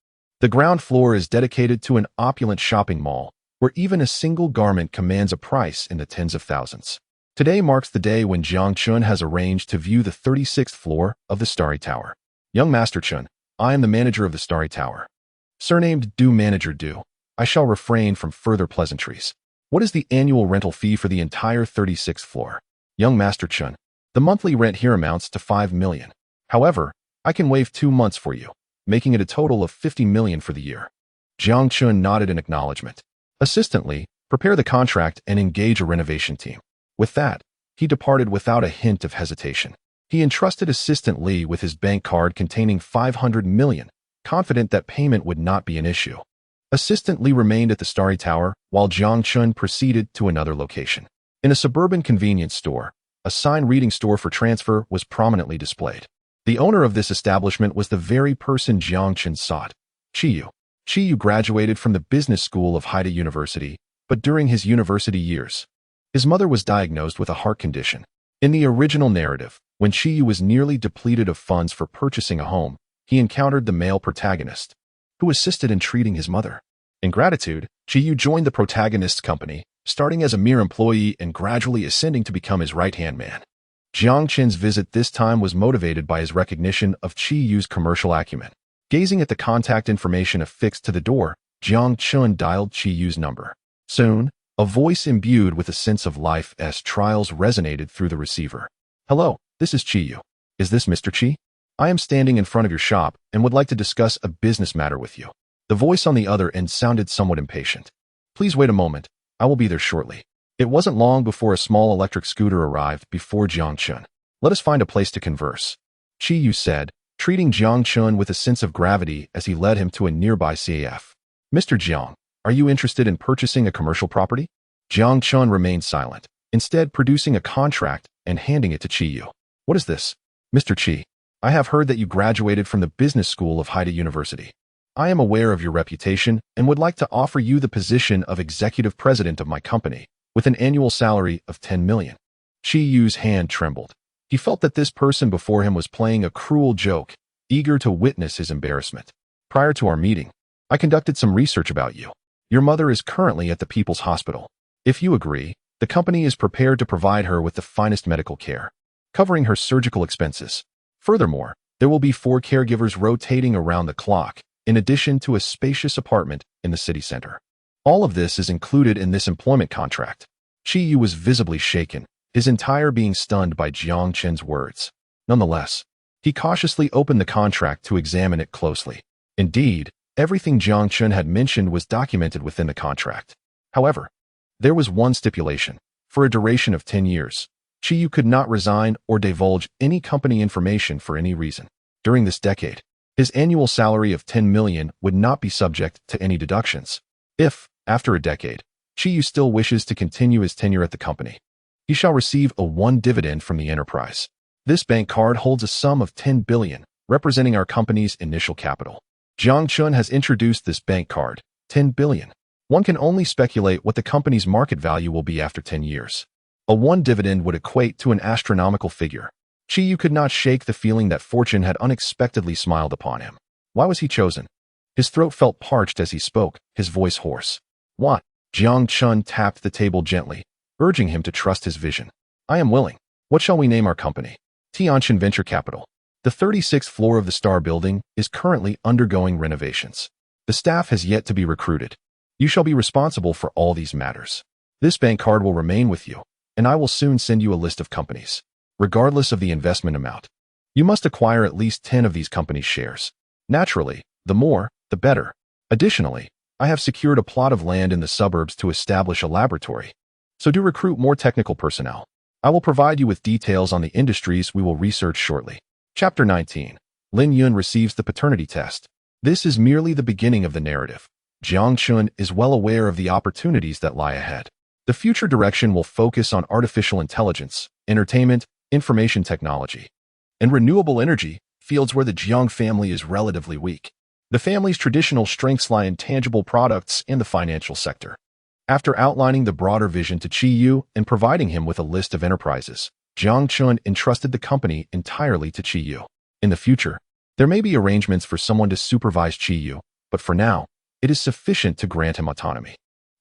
The ground floor is dedicated to an opulent shopping mall, where even a single garment commands a price in the tens of thousands. Today marks the day when Jiang Chun has arranged to view the 36th floor of the Starry Tower. Young Master Chun, I am the manager of the Starry Tower. Surnamed Du Manager Du, I shall refrain from further pleasantries. What is the annual rental fee for the entire 36th floor? Young Master Chun, the monthly rent here amounts to 5 million. However, I can waive 2 months for you, making it a total of 50 million for the year. Jiang Chun nodded in acknowledgement. Assistantly, prepare the contract and engage a renovation team. With that, he departed without a hint of hesitation. He entrusted Assistant Li with his bank card containing 500 million, confident that payment would not be an issue. Assistant Li remained at the Starry Tower, while Jiang Chun proceeded to another location. In a suburban convenience store, a sign reading store for transfer was prominently displayed. The owner of this establishment was the very person Jiang Chun sought, Chiyu. Chiyu graduated from the business school of Haida University, but during his university years, his mother was diagnosed with a heart condition. In the original narrative, when Chiyu was nearly depleted of funds for purchasing a home, he encountered the male protagonist, who assisted in treating his mother. In gratitude, Chiyu joined the protagonist's company, starting as a mere employee and gradually ascending to become his right-hand man. Jiang Chun's visit this time was motivated by his recognition of Chiyu's commercial acumen. Gazing at the contact information affixed to the door, Jiang Chun dialed Chiyu's number. Soon, a voice imbued with a sense of life's trials resonated through the receiver. "Hello, this is Chiyu. Is this Mr. Chi? I am standing in front of your shop and would like to discuss a business matter with you." The voice on the other end sounded somewhat impatient. "Please wait a moment. I will be there shortly." It wasn't long before a small electric scooter arrived before Jiang Chun. "Let us find a place to converse," Chiyu said, treating Jiang Chun with a sense of gravity as he led him to a nearby CAF. "Mr. Jiang, are you interested in purchasing a commercial property?" Jiang Chun remained silent, instead producing a contract and handing it to Chiyu. "What is this?" "Mr. Chi, I have heard that you graduated from the business school of Haida University. I am aware of your reputation and would like to offer you the position of executive president of my company, with an annual salary of 10 million. Chiyu's hand trembled. He felt that this person before him was playing a cruel joke, eager to witness his embarrassment. "Prior to our meeting, I conducted some research about you. Your mother is currently at the People's Hospital. If you agree, the company is prepared to provide her with the finest medical care, covering her surgical expenses. Furthermore, there will be 4 caregivers rotating around the clock, in addition to a spacious apartment in the city center. All of this is included in this employment contract." Chiyu was visibly shaken, his entire being stunned by Jiang Chun's words. Nonetheless, he cautiously opened the contract to examine it closely. Indeed, everything Jiang Chun had mentioned was documented within the contract. However, there was one stipulation. For a duration of 10 years, Chiyu could not resign or divulge any company information for any reason. During this decade, his annual salary of 10 million would not be subject to any deductions. If, after a decade, Chiyu still wishes to continue his tenure at the company, he shall receive a 1 dividend from the enterprise. This bank card holds a sum of 10 billion, representing our company's initial capital. Jiang Chun has introduced this bank card, 10 billion. One can only speculate what the company's market value will be after 10 years. A 1 dividend would equate to an astronomical figure. Chiyu could not shake the feeling that fortune had unexpectedly smiled upon him. Why was he chosen? His throat felt parched as he spoke, his voice hoarse. "What?" Jiang Chun tapped the table gently, urging him to trust his vision. "I am willing. What shall we name our company?" Tianqian Venture Capital. The 36th floor of the Star Building is currently undergoing renovations. The staff has yet to be recruited. You shall be responsible for all these matters. This bank card will remain with you, and I will soon send you a list of companies. Regardless of the investment amount, you must acquire at least 10 of these companies' shares. Naturally, the more, the better. Additionally, I have secured a plot of land in the suburbs to establish a laboratory, so do recruit more technical personnel. I will provide you with details on the industries we will research shortly. Chapter 19. Lin Yun receives the paternity test. This is merely the beginning of the narrative. Jiang Chun is well aware of the opportunities that lie ahead. The future direction will focus on artificial intelligence, entertainment, information technology, and renewable energy, fields where the Jiang family is relatively weak. The family's traditional strengths lie in tangible products and the financial sector. After outlining the broader vision to Chiyu and providing him with a list of enterprises, Jiang Chun entrusted the company entirely to Chiyu. In the future, there may be arrangements for someone to supervise Chiyu, but for now, it is sufficient to grant him autonomy.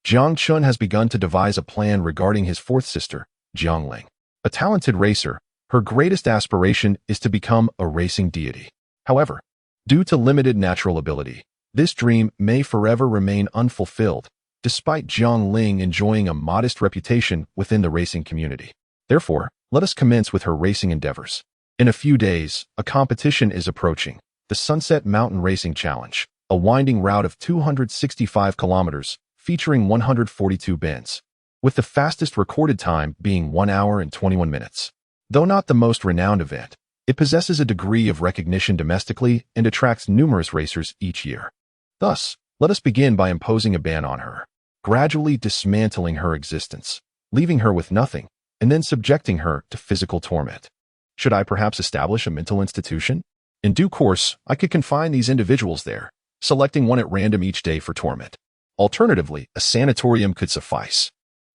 Jiang Chun has begun to devise a plan regarding his 4th sister, Jiang Ling. A talented racer, her greatest aspiration is to become a racing deity. However, due to limited natural ability, this dream may forever remain unfulfilled, despite Jiang Ling enjoying a modest reputation within the racing community. Therefore, let us commence with her racing endeavors. In a few days, a competition is approaching, the Sunset Mountain Racing Challenge, a winding route of 265 kilometers, featuring 142 bends. with the fastest recorded time being 1 hour and 21 minutes. Though not the most renowned event, it possesses a degree of recognition domestically and attracts numerous racers each year. Thus, let us begin by imposing a ban on her, gradually dismantling her existence, leaving her with nothing, and then subjecting her to physical torment. Should I perhaps establish a mental institution? In due course, I could confine these individuals there, selecting one at random each day for torment. Alternatively, a sanatorium could suffice.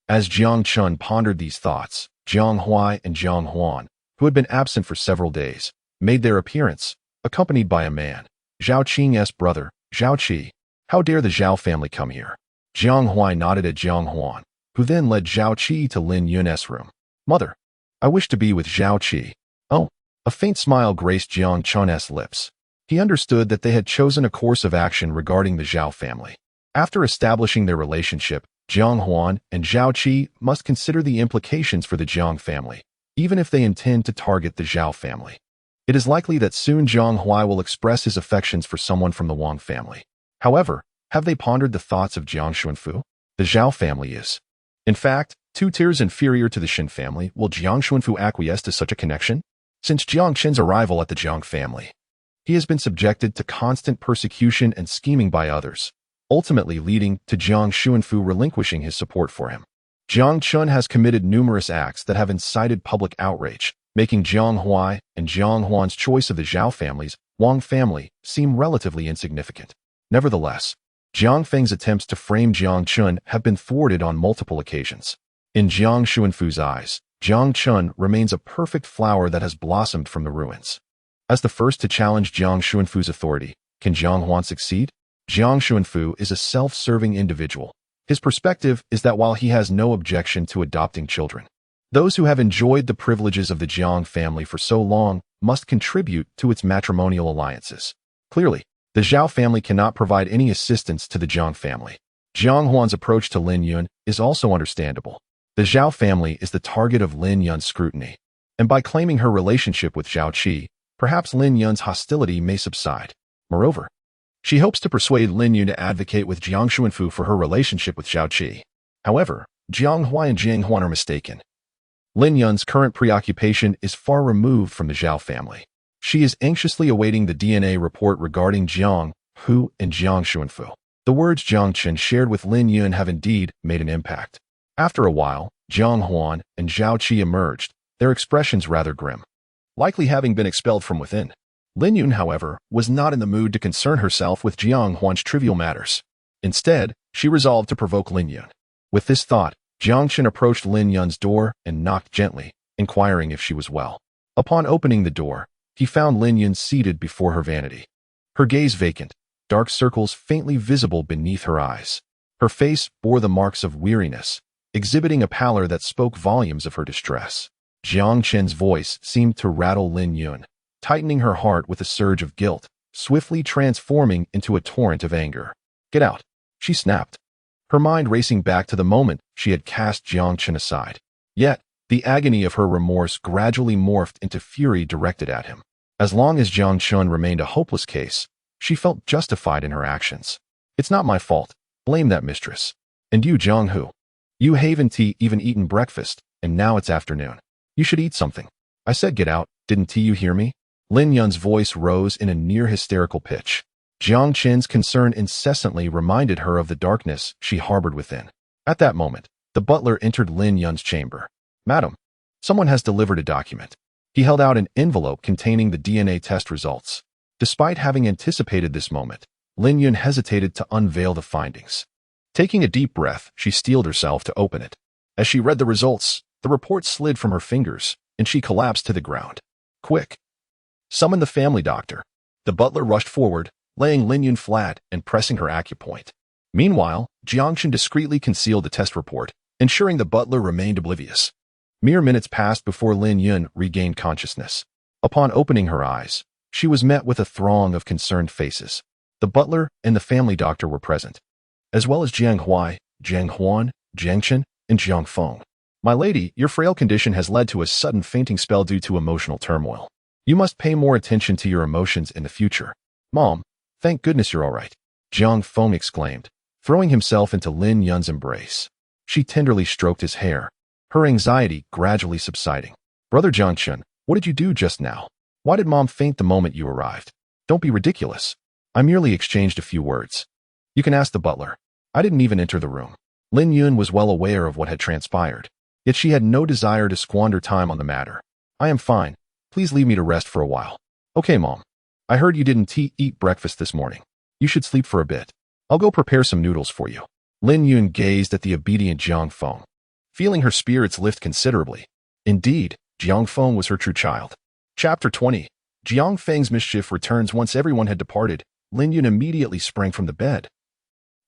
As Jiang Chun pondered these thoughts, Jiang Huai and Jiang Huan, who had been absent for several days, made their appearance, accompanied by a man, Zhao Qing's brother, Zhao Qi. How dare the Zhao family come here? Jiang Huai nodded at Jiang Huan, who then led Zhao Qi to Lin Yun's room. Mother, I wish to be with Zhao Qi. Oh, a faint smile graced Jiang Chun's lips. He understood that they had chosen a course of action regarding the Zhao family. After establishing their relationship, Jiang Huan and Zhao Qi must consider the implications for the Jiang family, even if they intend to target the Zhao family. It is likely that soon Jiang Huai will express his affections for someone from the Wang family. However, have they pondered the thoughts of Jiang Xuanfu? The Zhao family is, in fact, 2 tiers inferior to the Xin family. Will Jiang Xuanfu acquiesce to such a connection? Since Jiang Qin's arrival at the Jiang family, he has been subjected to constant persecution and scheming by others, ultimately leading to Jiang Xuanfu relinquishing his support for him. Jiang Chun has committed numerous acts that have incited public outrage, making Jiang Huai and Jiang Huan's choice of the Zhao family's Wang family seem relatively insignificant. Nevertheless, Jiang Feng's attempts to frame Jiang Chun have been thwarted on multiple occasions. In Jiang Xuanfu's eyes, Jiang Chun remains a perfect flower that has blossomed from the ruins. As the first to challenge Jiang Xuanfu's authority, can Jiang Huan succeed? Jiang Xuanfu is a self-serving individual. His perspective is that while he has no objection to adopting children, those who have enjoyed the privileges of the Jiang family for so long must contribute to its matrimonial alliances. Clearly, the Zhao family cannot provide any assistance to the Jiang family. Jiang Huan's approach to Lin Yun is also understandable. The Zhao family is the target of Lin Yun's scrutiny, and by claiming her relationship with Zhao Qi, perhaps Lin Yun's hostility may subside. Moreover, she hopes to persuade Lin Yun to advocate with Jiang Xuanfu for her relationship with Zhao Qi. However, Jiang Huai and Jiang Huan are mistaken. Lin Yun's current preoccupation is far removed from the Zhao family. She is anxiously awaiting the DNA report regarding Jiang Hu and Jiang Xuanfu. The words Jiang Chen shared with Lin Yun have indeed made an impact. After a while, Jiang Huan and Zhao Qi emerged, their expressions rather grim, likely having been expelled from within. Lin Yun, however, was not in the mood to concern herself with Jiang Huan's trivial matters. Instead, she resolved to provoke Lin Yun. With this thought, Jiang Chen approached Lin Yun's door and knocked gently, inquiring if she was well. Upon opening the door, he found Lin Yun seated before her vanity. Her gaze vacant, dark circles faintly visible beneath her eyes. Her face bore the marks of weariness, exhibiting a pallor that spoke volumes of her distress. Jiang Chen's voice seemed to rattle Lin Yun, tightening her heart with a surge of guilt, swiftly transforming into a torrent of anger. "Get out," she snapped, her mind racing back to the moment she had cast Jiang Chen aside. Yet, the agony of her remorse gradually morphed into fury directed at him. As long as Jiang Chun remained a hopeless case, she felt justified in her actions. "It's not my fault. Blame that mistress. And you, Jiang Hu. You haven't even eaten breakfast, and now it's afternoon. You should eat something. I said get out, didn't you hear me?" Lin Yun's voice rose in a near-hysterical pitch. Jiang Chen's concern incessantly reminded her of the darkness she harbored within. At that moment, the butler entered Lin Yun's chamber. "Madam, someone has delivered a document." He held out an envelope containing the DNA test results. Despite having anticipated this moment, Lin Yun hesitated to unveil the findings. Taking a deep breath, she steeled herself to open it. As she read the results, the report slid from her fingers, and she collapsed to the ground. "Quick! Summon the family doctor." The butler rushed forward, laying Lin Yun flat and pressing her acupoint. Meanwhile, Jiang Chen discreetly concealed the test report, ensuring the butler remained oblivious. Mere minutes passed before Lin Yun regained consciousness. Upon opening her eyes, she was met with a throng of concerned faces. The butler and the family doctor were present, as well as Jiang Huai, Jiang Huan, Jiang Chen, and Jiang Feng. "My lady, your frail condition has led to a sudden fainting spell due to emotional turmoil. You must pay more attention to your emotions in the future." "Mom, thank goodness you're all right," Jiang Feng exclaimed, throwing himself into Lin Yun's embrace. She tenderly stroked his hair, her anxiety gradually subsiding. Brother Jiangchen, what did you do just now? Why did Mom faint the moment you arrived? Don't be ridiculous. I merely exchanged a few words. You can ask the butler. I didn't even enter the room. Lin Yun was well aware of what had transpired, yet she had no desire to squander time on the matter. I am fine. Please leave me to rest for a while. Okay, Mom. I heard you didn't eat breakfast this morning. You should sleep for a bit. I'll go prepare some noodles for you. Lin Yun gazed at the obedient Jiang Feng, feeling her spirits lift considerably. Indeed, Jiang Feng was her true child. Chapter 20. Jiang Feng's mischief returns. Once everyone had departed, Lin Yun immediately sprang from the bed,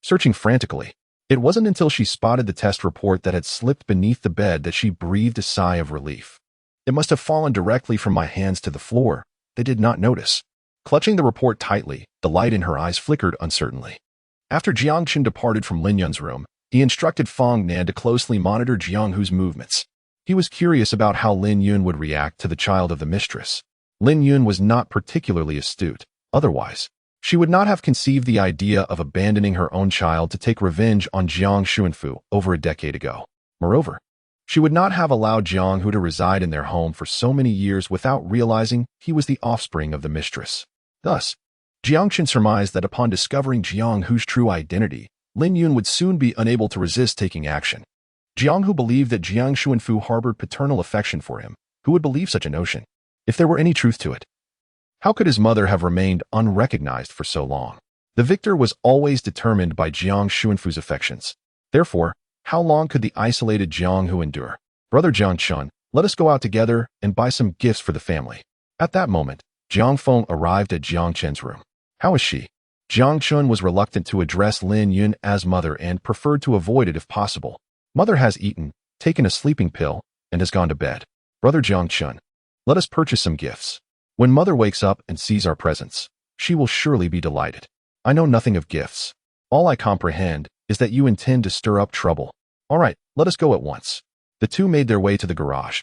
searching frantically. It wasn't until she spotted the test report that had slipped beneath the bed that she breathed a sigh of relief. It must have fallen directly from my hands to the floor. They did not notice. Clutching the report tightly, the light in her eyes flickered uncertainly. After Jiang Qin departed from Lin Yun's room, he instructed Fang Nan to closely monitor Jiang Hu's movements. He was curious about how Lin Yun would react to the child of the mistress. Lin Yun was not particularly astute. Otherwise, she would not have conceived the idea of abandoning her own child to take revenge on Jiang Xuanfu over a decade ago. Moreover, she would not have allowed Jiang Hu to reside in their home for so many years without realizing he was the offspring of the mistress. Thus, Jiang Qin surmised that upon discovering Jiang Hu's true identity, Lin Yun would soon be unable to resist taking action. Jiang Hu believed that Jiang Xuanfu harbored paternal affection for him. Who would believe such a notion, if there were any truth to it? How could his mother have remained unrecognized for so long? The victor was always determined by Jiang Xuanfu's affections. Therefore, how long could the isolated Jiang Hu endure? Brother Jiang Chun, let us go out together and buy some gifts for the family. At that moment, Jiang Feng arrived at Jiang Chen's room. How is she? Jiang Chun was reluctant to address Lin Yun as mother and preferred to avoid it if possible. Mother has eaten, taken a sleeping pill, and has gone to bed. Brother Jiang Chun, let us purchase some gifts. When mother wakes up and sees our presents, she will surely be delighted. I know nothing of gifts. All I comprehend is that you intend to stir up trouble. All right, let us go at once. The two made their way to the garage,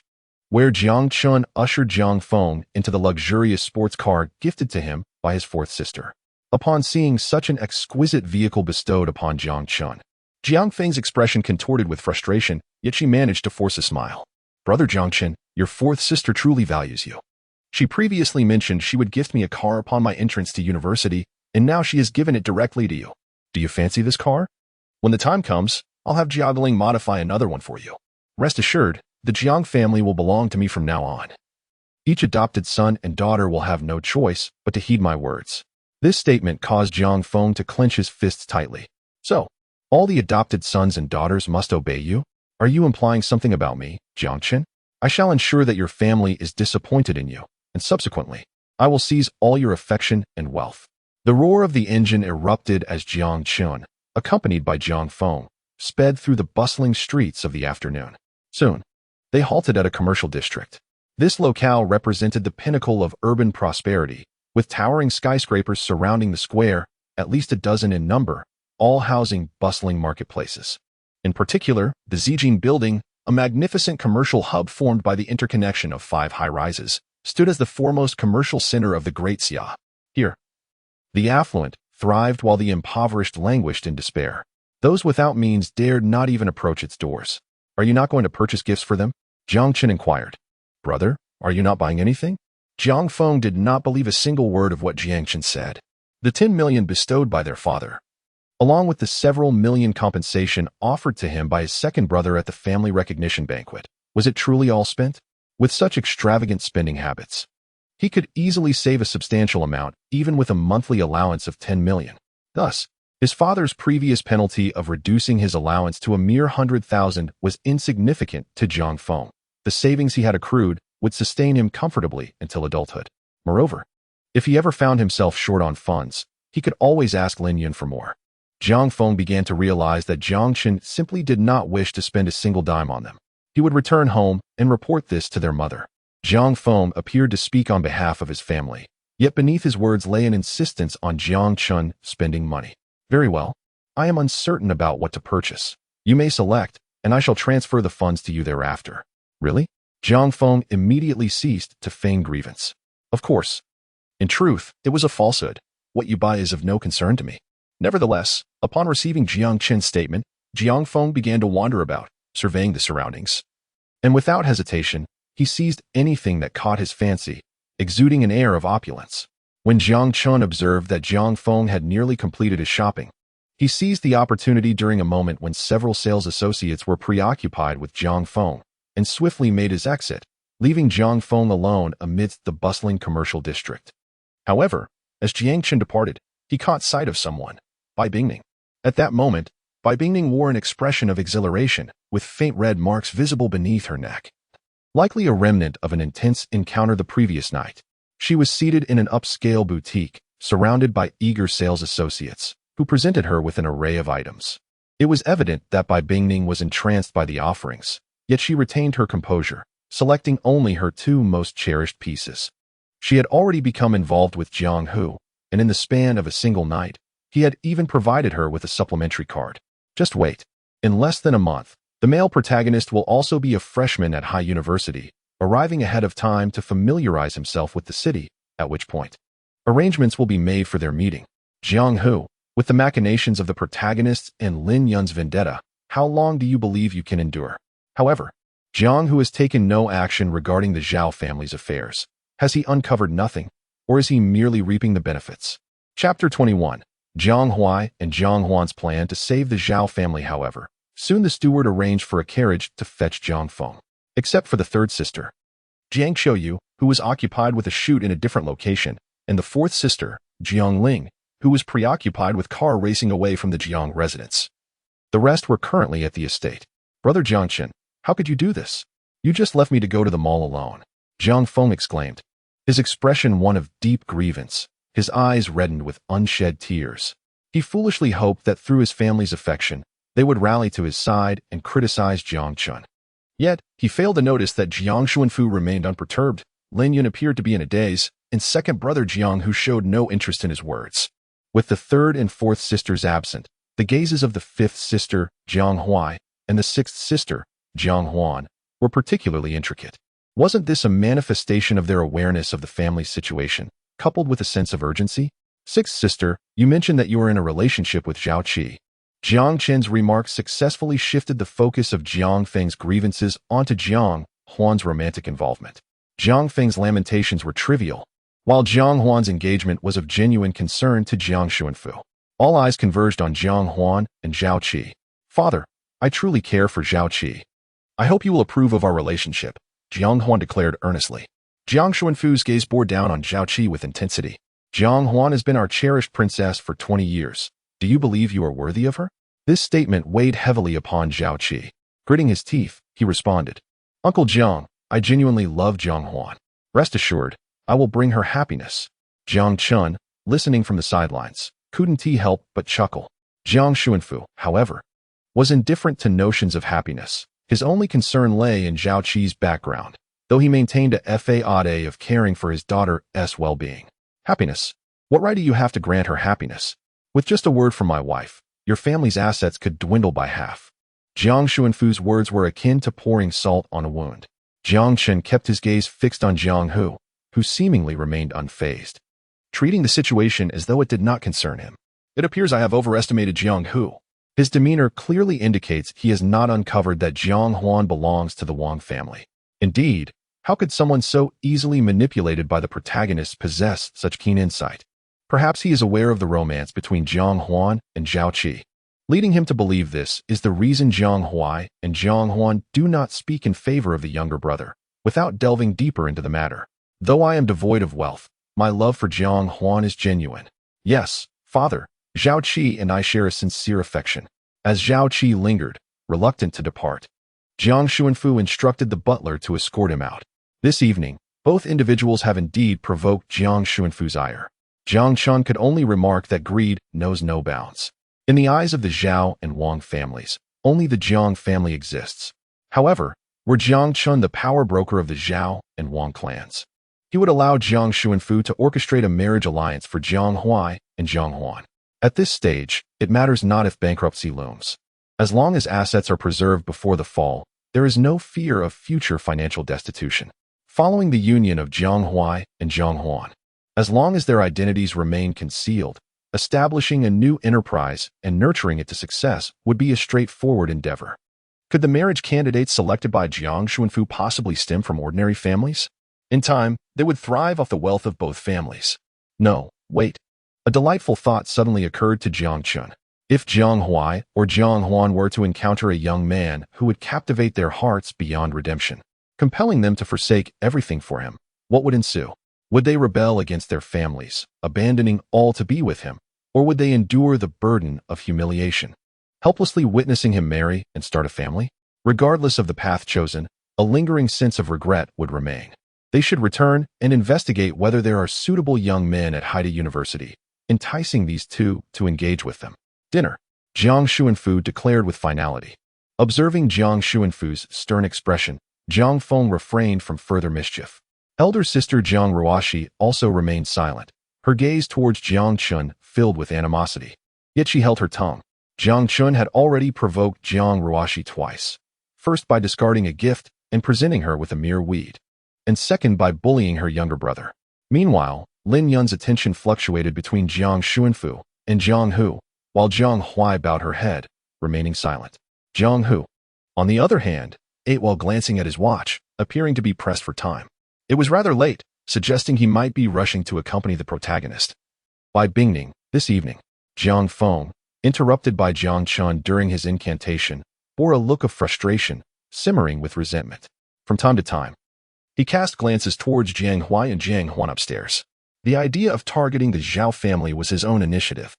where Jiang Chun ushered Jiang Feng into the luxurious sports car gifted to him by his fourth sister. Upon seeing such an exquisite vehicle bestowed upon Jiang Chun, Jiang Feng's expression contorted with frustration, yet she managed to force a smile. Brother Jiang Chen, your fourth sister truly values you. She previously mentioned she would gift me a car upon my entrance to university, and now she has given it directly to you. Do you fancy this car? When the time comes, I'll have Jiaoling modify another one for you. Rest assured, the Jiang family will belong to me from now on. Each adopted son and daughter will have no choice but to heed my words. This statement caused Jiang Feng to clench his fists tightly. So, all the adopted sons and daughters must obey you? Are you implying something about me, Jiang Chen? I shall ensure that your family is disappointed in you, and subsequently, I will seize all your affection and wealth. The roar of the engine erupted as Jiang Chun, accompanied by Jiang Feng, sped through the bustling streets of the afternoon. Soon, they halted at a commercial district. This locale represented the pinnacle of urban prosperity, with towering skyscrapers surrounding the square, at least a dozen in number, all housing bustling marketplaces. In particular, the Zijing building, a magnificent commercial hub formed by the interconnection of 5 high-rises, stood as the foremost commercial center of the Great Xia. Here, the affluent thrived while the impoverished languished in despair. Those without means dared not even approach its doors. Are you not going to purchase gifts for them? Jiang Qin inquired. Brother, are you not buying anything? Jiang Feng did not believe a single word of what Jiang Qin said. The 10 million bestowed by their father, along with the several million compensation offered to him by his second brother at the family recognition banquet, was it truly all spent? With such extravagant spending habits, he could easily save a substantial amount, even with a monthly allowance of 10 million. Thus, his father's previous penalty of reducing his allowance to a mere 100,000 was insignificant to Jiang Feng. The savings he had accrued would sustain him comfortably until adulthood. Moreover, if he ever found himself short on funds, he could always ask Lin Yun for more. Jiang Feng began to realize that Jiang Qin simply did not wish to spend a single dime on them. He would return home and report this to their mother. Jiang Feng appeared to speak on behalf of his family, yet beneath his words lay an insistence on Jiang Chun spending money. Very well. I am uncertain about what to purchase. You may select, and I shall transfer the funds to you thereafter. Really? Jiang Feng immediately ceased to feign grievance. Of course. In truth, it was a falsehood. What you buy is of no concern to me. Nevertheless, upon receiving Jiang Qin's statement, Jiang Feng began to wander about, surveying the surroundings. And without hesitation, he seized anything that caught his fancy, exuding an air of opulence. When Jiang Chun observed that Jiang Feng had nearly completed his shopping, he seized the opportunity during a moment when several sales associates were preoccupied with Jiang Feng and swiftly made his exit, leaving Jiang Feng alone amidst the bustling commercial district. However, as Jiang Chun departed, he caught sight of someone, Bai Bingning. At that moment, Bai Bingning wore an expression of exhilaration, with faint red marks visible beneath her neck. Likely a remnant of an intense encounter the previous night, she was seated in an upscale boutique, surrounded by eager sales associates, who presented her with an array of items. It was evident that Bai Bingning was entranced by the offerings, yet she retained her composure, selecting only her two most cherished pieces. She had already become involved with Jiang Hu, and in the span of a single night, he had even provided her with a supplementary card. Just wait. In less than a month, the male protagonist will also be a freshman at High University, arriving ahead of time to familiarize himself with the city, at which point arrangements will be made for their meeting. Jiang Hu, with the machinations of the protagonists and Lin Yun's vendetta, how long do you believe you can endure? However, Jiang Hu has taken no action regarding the Zhao family's affairs. Has he uncovered nothing, or is he merely reaping the benefits? Chapter 21. Jiang Huai and Jiang Huan's plan to save the Zhao family. However, soon the steward arranged for a carriage to fetch Jiang Feng, except for the third sister, Jiang Xiuyu, who was occupied with a shoot in a different location, and the fourth sister, Jiang Ling, who was preoccupied with car racing away from the Jiang residence. The rest were currently at the estate. Brother Jiangchen, how could you do this? You just left me to go to the mall alone, Jiang Feng exclaimed, his expression one of deep grievance, his eyes reddened with unshed tears. He foolishly hoped that through his family's affection, they would rally to his side and criticize Jiang Chun. Yet, he failed to notice that Jiang Xuanfu remained unperturbed, Lin Yun appeared to be in a daze, and second brother Jiang Hu showed no interest in his words. With the third and fourth sisters absent, the gazes of the fifth sister, Jiang Huai, and the sixth sister, Jiang Huan, were particularly intricate. Wasn't this a manifestation of their awareness of the family's situation, coupled with a sense of urgency? Sixth sister, you mentioned that you were in a relationship with Zhao Qi. Jiang Chen's remarks successfully shifted the focus of Jiang Feng's grievances onto Jiang Huan's romantic involvement. Jiang Feng's lamentations were trivial, while Jiang Huan's engagement was of genuine concern to Jiang Xuanfu. All eyes converged on Jiang Huan and Zhao Qi. Father, I truly care for Zhao Qi. I hope you will approve of our relationship, Jiang Huan declared earnestly. Jiang Xuanfu's gaze bore down on Zhao Qi with intensity. Jiang Huan has been our cherished princess for 20 years. Do you believe you are worthy of her? This statement weighed heavily upon Zhao Qi. Gritting his teeth, he responded, Uncle Jiang, I genuinely love Jiang Huan. Rest assured, I will bring her happiness. Jiang Chun, listening from the sidelines, couldn't he help but chuckle. Jiang Xuanfu, however, was indifferent to notions of happiness. His only concern lay in Zhao Qi's background, though he maintained a faade of caring for his daughter's well-being. Happiness? What right do you have to grant her happiness? With just a word from my wife, your family's assets could dwindle by half. Jiang Xuanfu's words were akin to pouring salt on a wound. Jiang Chen kept his gaze fixed on Jiang Hu, who seemingly remained unfazed, treating the situation as though it did not concern him. It appears I have overestimated Jiang Hu. His demeanor clearly indicates he has not uncovered that Jiang Huan belongs to the Wang family. Indeed, how could someone so easily manipulated by the protagonist possess such keen insight? Perhaps he is aware of the romance between Jiang Huan and Zhao Qi. Leading him to believe this is the reason Jiang Huai and Jiang Huan do not speak in favor of the younger brother, without delving deeper into the matter. Though I am devoid of wealth, my love for Jiang Huan is genuine. Yes, father, Zhao Qi and I share a sincere affection. As Zhao Qi lingered, reluctant to depart, Jiang Xuanfu instructed the butler to escort him out. This evening, both individuals have indeed provoked Jiang Xuanfu's ire. Jiang Chun could only remark that greed knows no bounds. In the eyes of the Zhao and Wang families, only the Jiang family exists. However, were Jiang Chun the power broker of the Zhao and Wang clans, he would allow Jiang Xuanfu to orchestrate a marriage alliance for Jiang Huai and Jiang Huan. At this stage, it matters not if bankruptcy looms. As long as assets are preserved before the fall, there is no fear of future financial destitution. Following the union of Jiang Huai and Jiang Huan, as long as their identities remain concealed, Establishing a new enterprise and nurturing it to success would be a straightforward endeavor. Could the marriage candidates selected by Jiang Xuanfu possibly stem from ordinary families? In time, they would thrive off the wealth of both families. No, wait. A delightful thought suddenly occurred to Jiang Chun. If Jiang Huai or Jiang Huan were to encounter a young man who would captivate their hearts beyond redemption, compelling them to forsake everything for him, what would ensue? Would they rebel against their families, abandoning all to be with him, or would they endure the burden of humiliation, helplessly witnessing him marry and start a family? Regardless of the path chosen, a lingering sense of regret would remain. They should return and investigate whether there are suitable young men at Haida University, enticing these two to engage with them. Dinner. Jiang Xuanfu declared with finality. Observing Jiang Xuanfu's stern expression, Jiang Feng refrained from further mischief. Elder sister Jiang Ruoxi also remained silent, her gaze towards Jiang Chun filled with animosity. Yet she held her tongue. Jiang Chun had already provoked Jiang Ruoxi twice, first by discarding a gift and presenting her with a mere weed, and second by bullying her younger brother. Meanwhile, Lin Yun's attention fluctuated between Jiang Xuanfu and Jiang Hu, while Jiang Huai bowed her head, remaining silent. Jiang Hu, on the other hand, ate while glancing at his watch, appearing to be pressed for time. It was rather late, suggesting he might be rushing to accompany the protagonist. By Bingning, this evening, Jiang Feng, interrupted by Jiang Chun during his incantation, bore a look of frustration, simmering with resentment. From time to time, he cast glances towards Jiang Huai and Jiang Huan upstairs. The idea of targeting the Zhao family was his own initiative.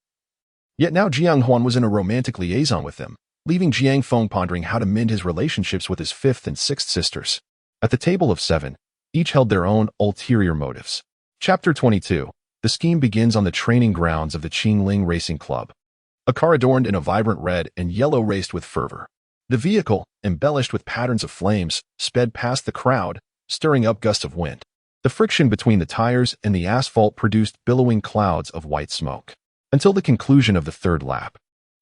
Yet now Jiang Huan was in a romantic liaison with them, leaving Jiang Feng pondering how to mend his relationships with his fifth and sixth sisters. At the table of 7, each held their own ulterior motives. Chapter 22. The scheme begins on the training grounds of the Qingling Racing Club. A car adorned in a vibrant red and yellow raced with fervor. The vehicle, embellished with patterns of flames, sped past the crowd, stirring up gusts of wind. The friction between the tires and the asphalt produced billowing clouds of white smoke. Until the conclusion of the third lap,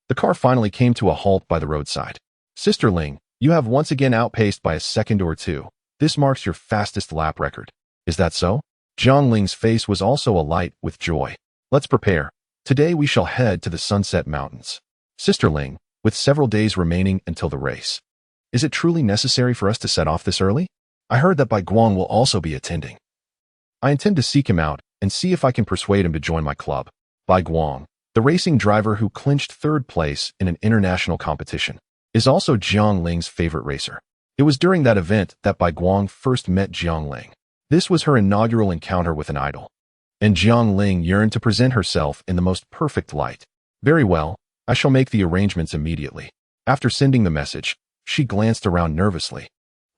the car finally came to a halt by the roadside. Sister Ling, you have once again outpaced by a second or two. This marks your fastest lap record. Is that so? Jiang Ling's face was also alight with joy. Let's prepare. Today we shall head to the Sunset Mountains. Sister Ling, with several days remaining until the race. Is it truly necessary for us to set off this early? I heard that Bai Guang will also be attending. I intend to seek him out and see if I can persuade him to join my club. Bai Guang, the racing driver who clinched third place in an international competition, is also Jiang Ling's favorite racer. It was during that event that Bai Guang first met Jiang Ling. This was her inaugural encounter with an idol, and Jiang Ling yearned to present herself in the most perfect light. Very well, I shall make the arrangements immediately. After sending the message, she glanced around nervously,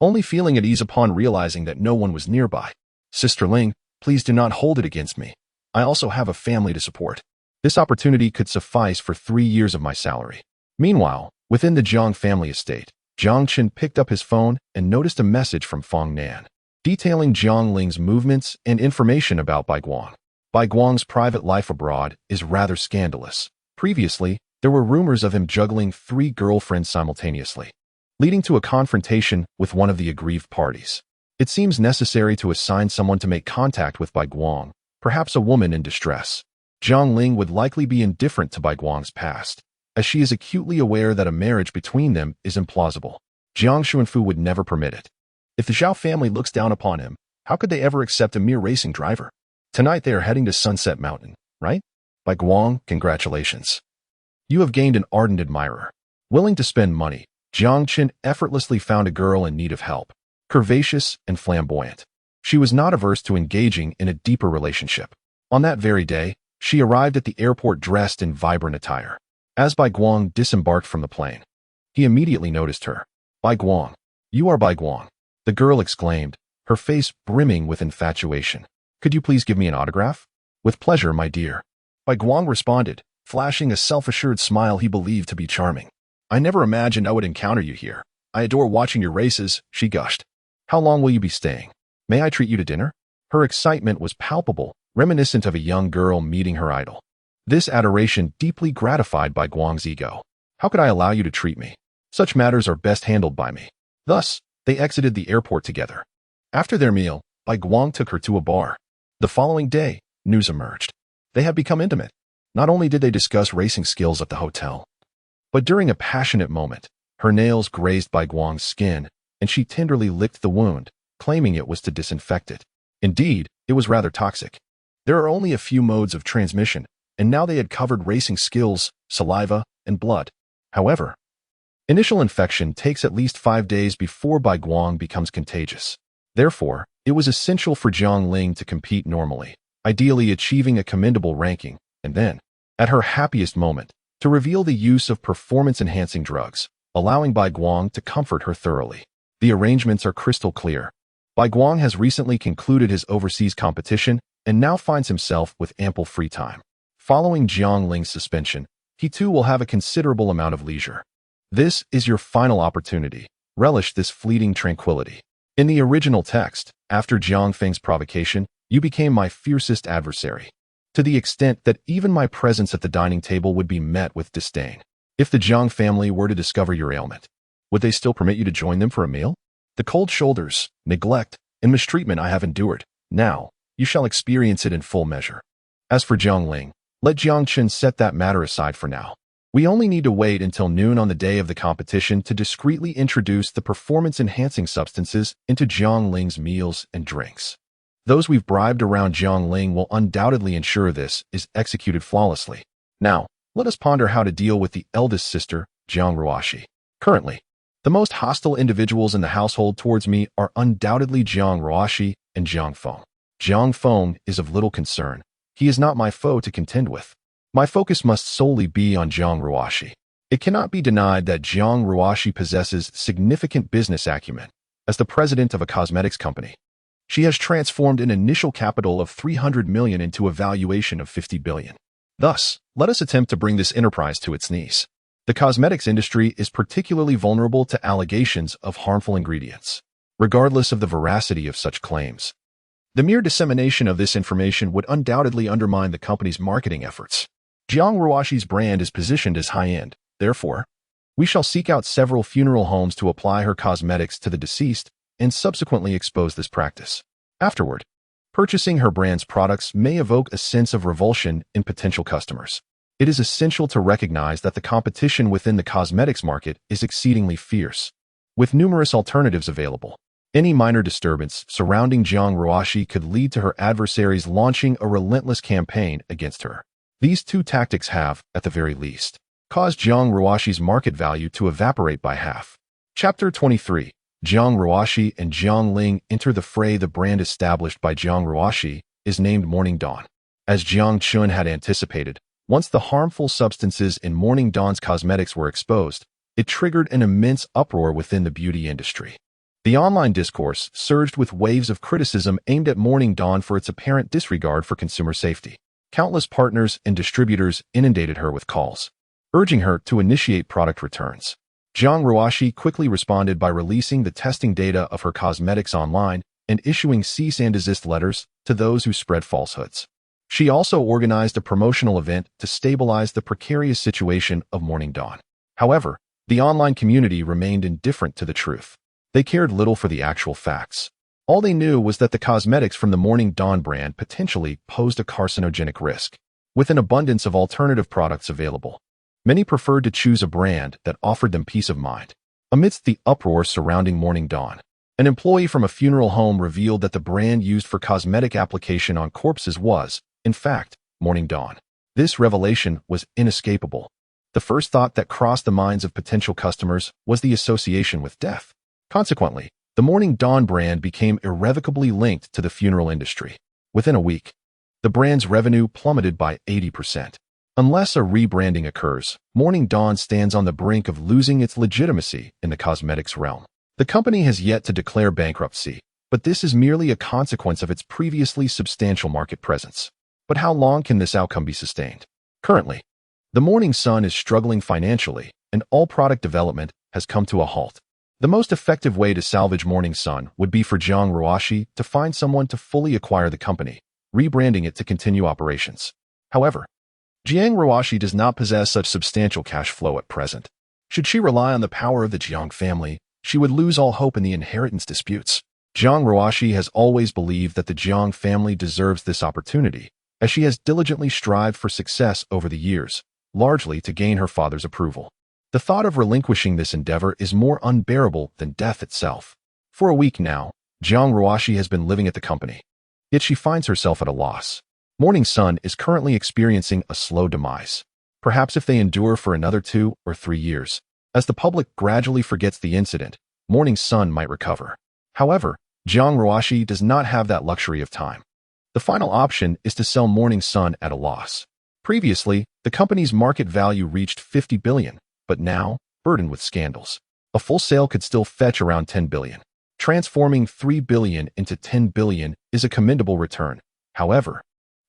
only feeling at ease upon realizing that no one was nearby. Sister Ling, please do not hold it against me. I also have a family to support. This opportunity could suffice for 3 years of my salary. Meanwhile, within the Jiang family estate, Jiang Chen picked up his phone and noticed a message from Feng Nan, detailing Jiang Ling's movements and information about Bai Guang. Bai Guang's private life abroad is rather scandalous. Previously, there were rumors of him juggling 3 girlfriends simultaneously, leading to a confrontation with one of the aggrieved parties. It seems necessary to assign someone to make contact with Bai Guang, perhaps a woman in distress. Jiang Ling would likely be indifferent to Bai Guang's past, as she is acutely aware that a marriage between them is implausible. Jiang Xuanfu would never permit it. If the Zhao family looks down upon him, how could they ever accept a mere racing driver? Tonight they are heading to Sunset Mountain, right? Bai Guang, congratulations. You have gained an ardent admirer. Willing to spend money, Jiang Chen effortlessly found a girl in need of help, curvaceous and flamboyant. She was not averse to engaging in a deeper relationship. On that very day, she arrived at the airport dressed in vibrant attire. As Bai Guang disembarked from the plane, he immediately noticed her. Bai Guang, you are Bai Guang, the girl exclaimed, her face brimming with infatuation. Could you please give me an autograph? With pleasure, my dear. Bai Guang responded, flashing a self-assured smile he believed to be charming. I never imagined I would encounter you here. I adore watching your races, she gushed. How long will you be staying? May I treat you to dinner? Her excitement was palpable, reminiscent of a young girl meeting her idol. This adoration deeply gratified Bai Guang's ego. How could I allow you to treat me? Such matters are best handled by me. Thus, they exited the airport together. After their meal, Bai Guang took her to a bar. The following day, news emerged. They had become intimate. Not only did they discuss racing skills at the hotel, but during a passionate moment, her nails grazed Bai Guang's skin, and she tenderly licked the wound, claiming it was to disinfect it. Indeed, it was rather toxic. There are only a few modes of transmission, and now they had covered racing skills, saliva, and blood. However, initial infection takes at least 5 days before Bai Guang becomes contagious. Therefore, it was essential for Jiang Ling to compete normally, ideally achieving a commendable ranking, and then, at her happiest moment, to reveal the use of performance-enhancing drugs, allowing Bai Guang to comfort her thoroughly. The arrangements are crystal clear. Bai Guang has recently concluded his overseas competition and now finds himself with ample free time. Following Jiang Ling's suspension, he too will have a considerable amount of leisure. This is your final opportunity. Relish this fleeting tranquility. In the original text, after Jiang Feng's provocation, you became my fiercest adversary, to the extent that even my presence at the dining table would be met with disdain. If the Jiang family were to discover your ailment, would they still permit you to join them for a meal? The cold shoulders, neglect, and mistreatment I have endured, now, you shall experience it in full measure. As for Jiang Ling, let Jiang Chen set that matter aside for now. We only need to wait until noon on the day of the competition to discreetly introduce the performance-enhancing substances into Jiang Ling's meals and drinks. Those we've bribed around Jiang Ling will undoubtedly ensure this is executed flawlessly. Now, let us ponder how to deal with the eldest sister, Jiang Ruoxi. Currently, the most hostile individuals in the household towards me are undoubtedly Jiang Ruoxi and Jiang Feng. Jiang Feng is of little concern. He is not my foe to contend with. My focus must solely be on Jiang Ruoxi. It cannot be denied that Jiang Ruoxi possesses significant business acumen. As the president of a cosmetics company, she has transformed an initial capital of 300 million into a valuation of 50 billion. Thus, let us attempt to bring this enterprise to its knees. The cosmetics industry is particularly vulnerable to allegations of harmful ingredients, regardless of the veracity of such claims. The mere dissemination of this information would undoubtedly undermine the company's marketing efforts. Jiang Ruoxi's brand is positioned as high-end. Therefore, we shall seek out several funeral homes to apply her cosmetics to the deceased and subsequently expose this practice. Afterward, purchasing her brand's products may evoke a sense of revulsion in potential customers. It is essential to recognize that the competition within the cosmetics market is exceedingly fierce, with numerous alternatives available. Any minor disturbance surrounding Jiang Ruoxi could lead to her adversaries launching a relentless campaign against her. These two tactics have, at the very least, caused Jiang Ruoxi's market value to evaporate by half. Chapter 23. Jiang Ruoxi and Jiang Ling enter the fray. The brand established by Jiang Ruoxi is named Morning Dawn. As Jiang Chun had anticipated, once the harmful substances in Morning Dawn's cosmetics were exposed, it triggered an immense uproar within the beauty industry. The online discourse surged with waves of criticism aimed at Morning Dawn for its apparent disregard for consumer safety. Countless partners and distributors inundated her with calls, urging her to initiate product returns. Jiang Ruoxi quickly responded by releasing the testing data of her cosmetics online and issuing cease and desist letters to those who spread falsehoods. She also organized a promotional event to stabilize the precarious situation of Morning Dawn. However, the online community remained indifferent to the truth. They cared little for the actual facts. All they knew was that the cosmetics from the Morning Dawn brand potentially posed a carcinogenic risk. With an abundance of alternative products available, many preferred to choose a brand that offered them peace of mind. Amidst the uproar surrounding Morning Dawn, an employee from a funeral home revealed that the brand used for cosmetic application on corpses was, in fact, Morning Dawn. This revelation was inescapable. The first thought that crossed the minds of potential customers was the association with death. Consequently, the Morning Dawn brand became irrevocably linked to the funeral industry. Within a week, the brand's revenue plummeted by 80%. Unless a rebranding occurs, Morning Dawn stands on the brink of losing its legitimacy in the cosmetics realm. The company has yet to declare bankruptcy, but this is merely a consequence of its previously substantial market presence. But how long can this outcome be sustained? Currently, the Morning Sun is struggling financially, and all product development has come to a halt. The most effective way to salvage Morning Sun would be for Jiang Ruoxi to find someone to fully acquire the company, rebranding it to continue operations. However, Jiang Ruoxi does not possess such substantial cash flow at present. Should she rely on the power of the Jiang family, she would lose all hope in the inheritance disputes. Jiang Ruoxi has always believed that the Jiang family deserves this opportunity, as she has diligently strived for success over the years, largely to gain her father's approval. The thought of relinquishing this endeavor is more unbearable than death itself. For a week now, Jiang Ruoshi has been living at the company. Yet she finds herself at a loss. Morning Sun is currently experiencing a slow demise. Perhaps if they endure for another 2 or 3 years, as the public gradually forgets the incident, Morning Sun might recover. However, Jiang Ruoshi does not have that luxury of time. The final option is to sell Morning Sun at a loss. Previously, the company's market value reached 50 billion, but now, burdened with scandals, a full sale could still fetch around 10 billion. Transforming 3 billion into 10 billion is a commendable return. However,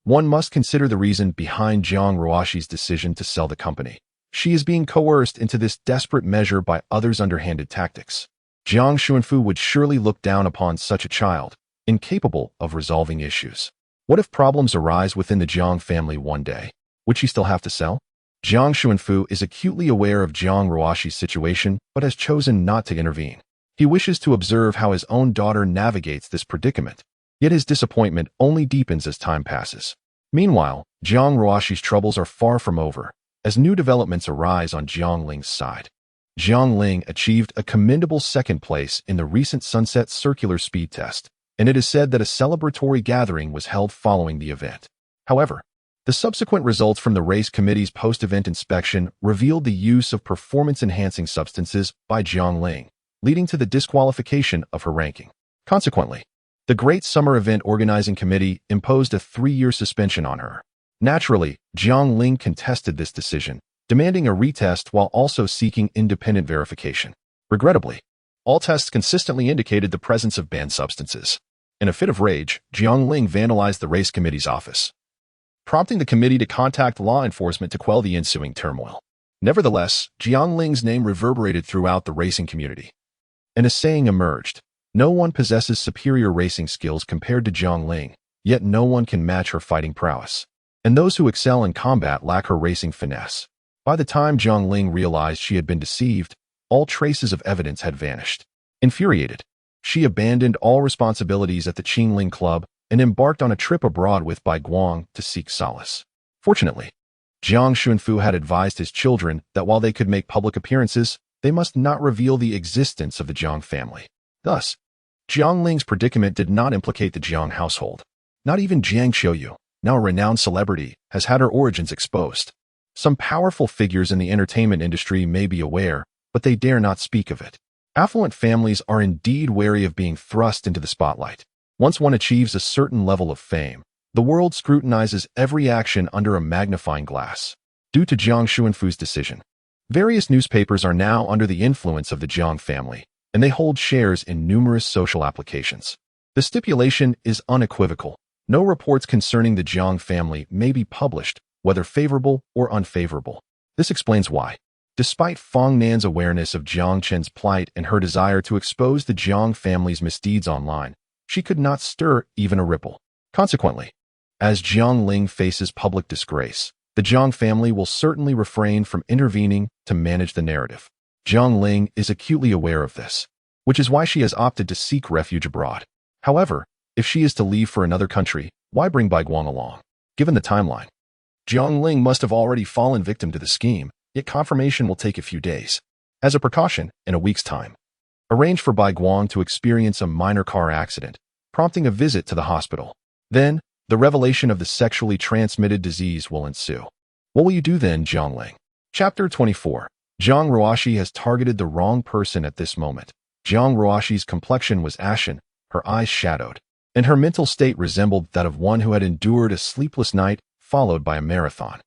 one must consider the reason behind Jiang Ruoshi's decision to sell the company. She is being coerced into this desperate measure by others' underhanded tactics. Jiang Xuanfu would surely look down upon such a child, incapable of resolving issues. What if problems arise within the Jiang family one day? Would she still have to sell? Jiang Xuanfu is acutely aware of Jiang Ruoshi's situation, but has chosen not to intervene. He wishes to observe how his own daughter navigates this predicament, yet his disappointment only deepens as time passes. Meanwhile, Jiang Ruoshi's troubles are far from over, as new developments arise on Jiang Ling's side. Jiang Ling achieved a commendable second place in the recent Sunset Circular Speed Test, and it is said that a celebratory gathering was held following the event. However, the subsequent results from the race committee's post-event inspection revealed the use of performance-enhancing substances by Jiang Ling, leading to the disqualification of her ranking. Consequently, the Great Summer Event Organizing Committee imposed a 3-year suspension on her. Naturally, Jiang Ling contested this decision, demanding a retest while also seeking independent verification. Regrettably, all tests consistently indicated the presence of banned substances. In a fit of rage, Jiang Ling vandalized the race committee's office, prompting the committee to contact law enforcement to quell the ensuing turmoil. Nevertheless, Jiang Ling's name reverberated throughout the racing community, and a saying emerged: no one possesses superior racing skills compared to Jiang Ling, yet no one can match her fighting prowess. And those who excel in combat lack her racing finesse. By the time Jiang Ling realized she had been deceived, all traces of evidence had vanished. Infuriated, she abandoned all responsibilities at the Qingling Club and embarked on a trip abroad with Bai Guang to seek solace. Fortunately, Jiang Xuanfu had advised his children that while they could make public appearances, they must not reveal the existence of the Jiang family. Thus, Jiang Ling's predicament did not implicate the Jiang household. Not even Jiang Qiuyu, now a renowned celebrity, has had her origins exposed. Some powerful figures in the entertainment industry may be aware, but they dare not speak of it. Affluent families are indeed wary of being thrust into the spotlight. Once one achieves a certain level of fame, the world scrutinizes every action under a magnifying glass. Due to Jiang Xuanfu's decision, various newspapers are now under the influence of the Jiang family, and they hold shares in numerous social applications. The stipulation is unequivocal. No reports concerning the Jiang family may be published, whether favorable or unfavorable. This explains why, despite Fong Nan's awareness of Jiang Chen's plight and her desire to expose the Jiang family's misdeeds online, she could not stir even a ripple. Consequently, as Jiang Ling faces public disgrace, the Jiang family will certainly refrain from intervening to manage the narrative. Jiang Ling is acutely aware of this, which is why she has opted to seek refuge abroad. However, if she is to leave for another country, why bring Bai Guang along? Given the timeline, Jiang Ling must have already fallen victim to the scheme, yet confirmation will take a few days. As a precaution, in a week's time, arrange for Bai Guang to experience a minor car accident, prompting a visit to the hospital. Then, the revelation of the sexually transmitted disease will ensue. What will you do then, Jiang Ling? Chapter 24. Jiang Ruoshi has targeted the wrong person at this moment. Jiang Ruoshi's complexion was ashen, her eyes shadowed, and her mental state resembled that of one who had endured a sleepless night followed by a marathon.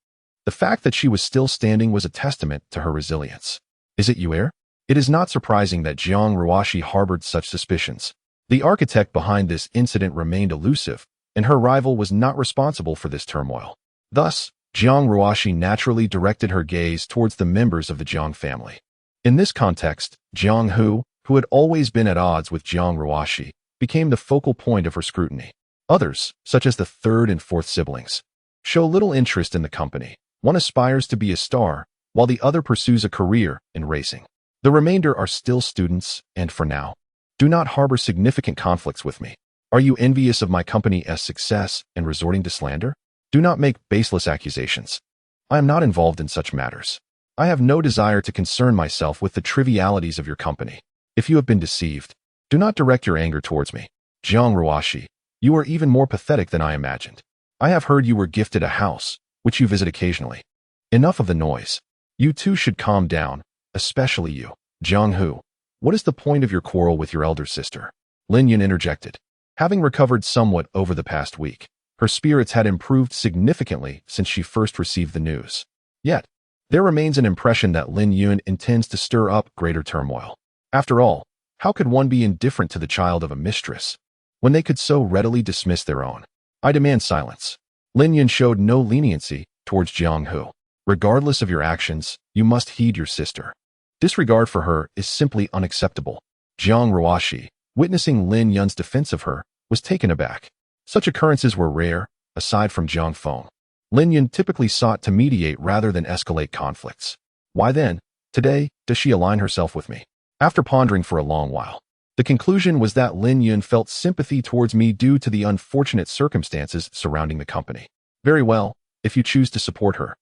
The fact that she was still standing was a testament to her resilience. Is it Yuer? It is not surprising that Jiang Ruoshi harbored such suspicions. The architect behind this incident remained elusive, and her rival was not responsible for this turmoil. Thus, Jiang Ruoshi naturally directed her gaze towards the members of the Jiang family. In this context, Jiang Hu, who had always been at odds with Jiang Ruoshi, became the focal point of her scrutiny. Others, such as the third and fourth siblings, show little interest in the company. One aspires to be a star, while the other pursues a career in racing. The remainder are still students, and for now, do not harbor significant conflicts with me. Are you envious of my company's success and resorting to slander? Do not make baseless accusations. I am not involved in such matters. I have no desire to concern myself with the trivialities of your company. If you have been deceived, do not direct your anger towards me. Jiang Ruashi, you are even more pathetic than I imagined. I have heard you were gifted a house, which you visit occasionally. Enough of the noise. You too should calm down, especially you. Jiang Hu, what is the point of your quarrel with your elder sister? Lin Yun interjected. Having recovered somewhat over the past week, her spirits had improved significantly since she first received the news. Yet, there remains an impression that Lin Yun intends to stir up greater turmoil. After all, how could one be indifferent to the child of a mistress, when they could so readily dismiss their own? I demand silence. Lin Yun showed no leniency towards Jiang Hu. Regardless of your actions, you must heed your sister. Disregard for her is simply unacceptable. Jiang Ruashi, witnessing Lin Yun's defense of her, was taken aback. Such occurrences were rare, aside from Jiang Feng. Lin Yun typically sought to mediate rather than escalate conflicts. Why then, today, does she align herself with me? After pondering for a long while, the conclusion was that Lin Yun felt sympathy towards me due to the unfortunate circumstances surrounding the company. Very well, if you choose to support her,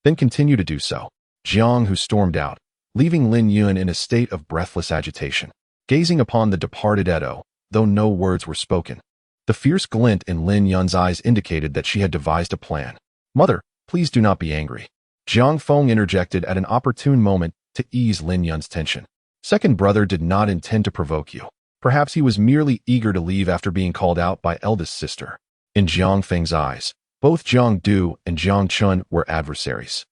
then continue to do so. Jiang Hu stormed out, leaving Lin Yun in a state of breathless agitation, gazing upon the departed Edo, though no words were spoken. The fierce glint in Lin Yun's eyes indicated that she had devised a plan. Mother, please do not be angry. Jiang Feng interjected at an opportune moment to ease Lin Yun's tension. Second brother did not intend to provoke you. Perhaps he was merely eager to leave after being called out by eldest sister. In Jiang Feng's eyes, both Jiang Du and Jiang Chun were adversaries,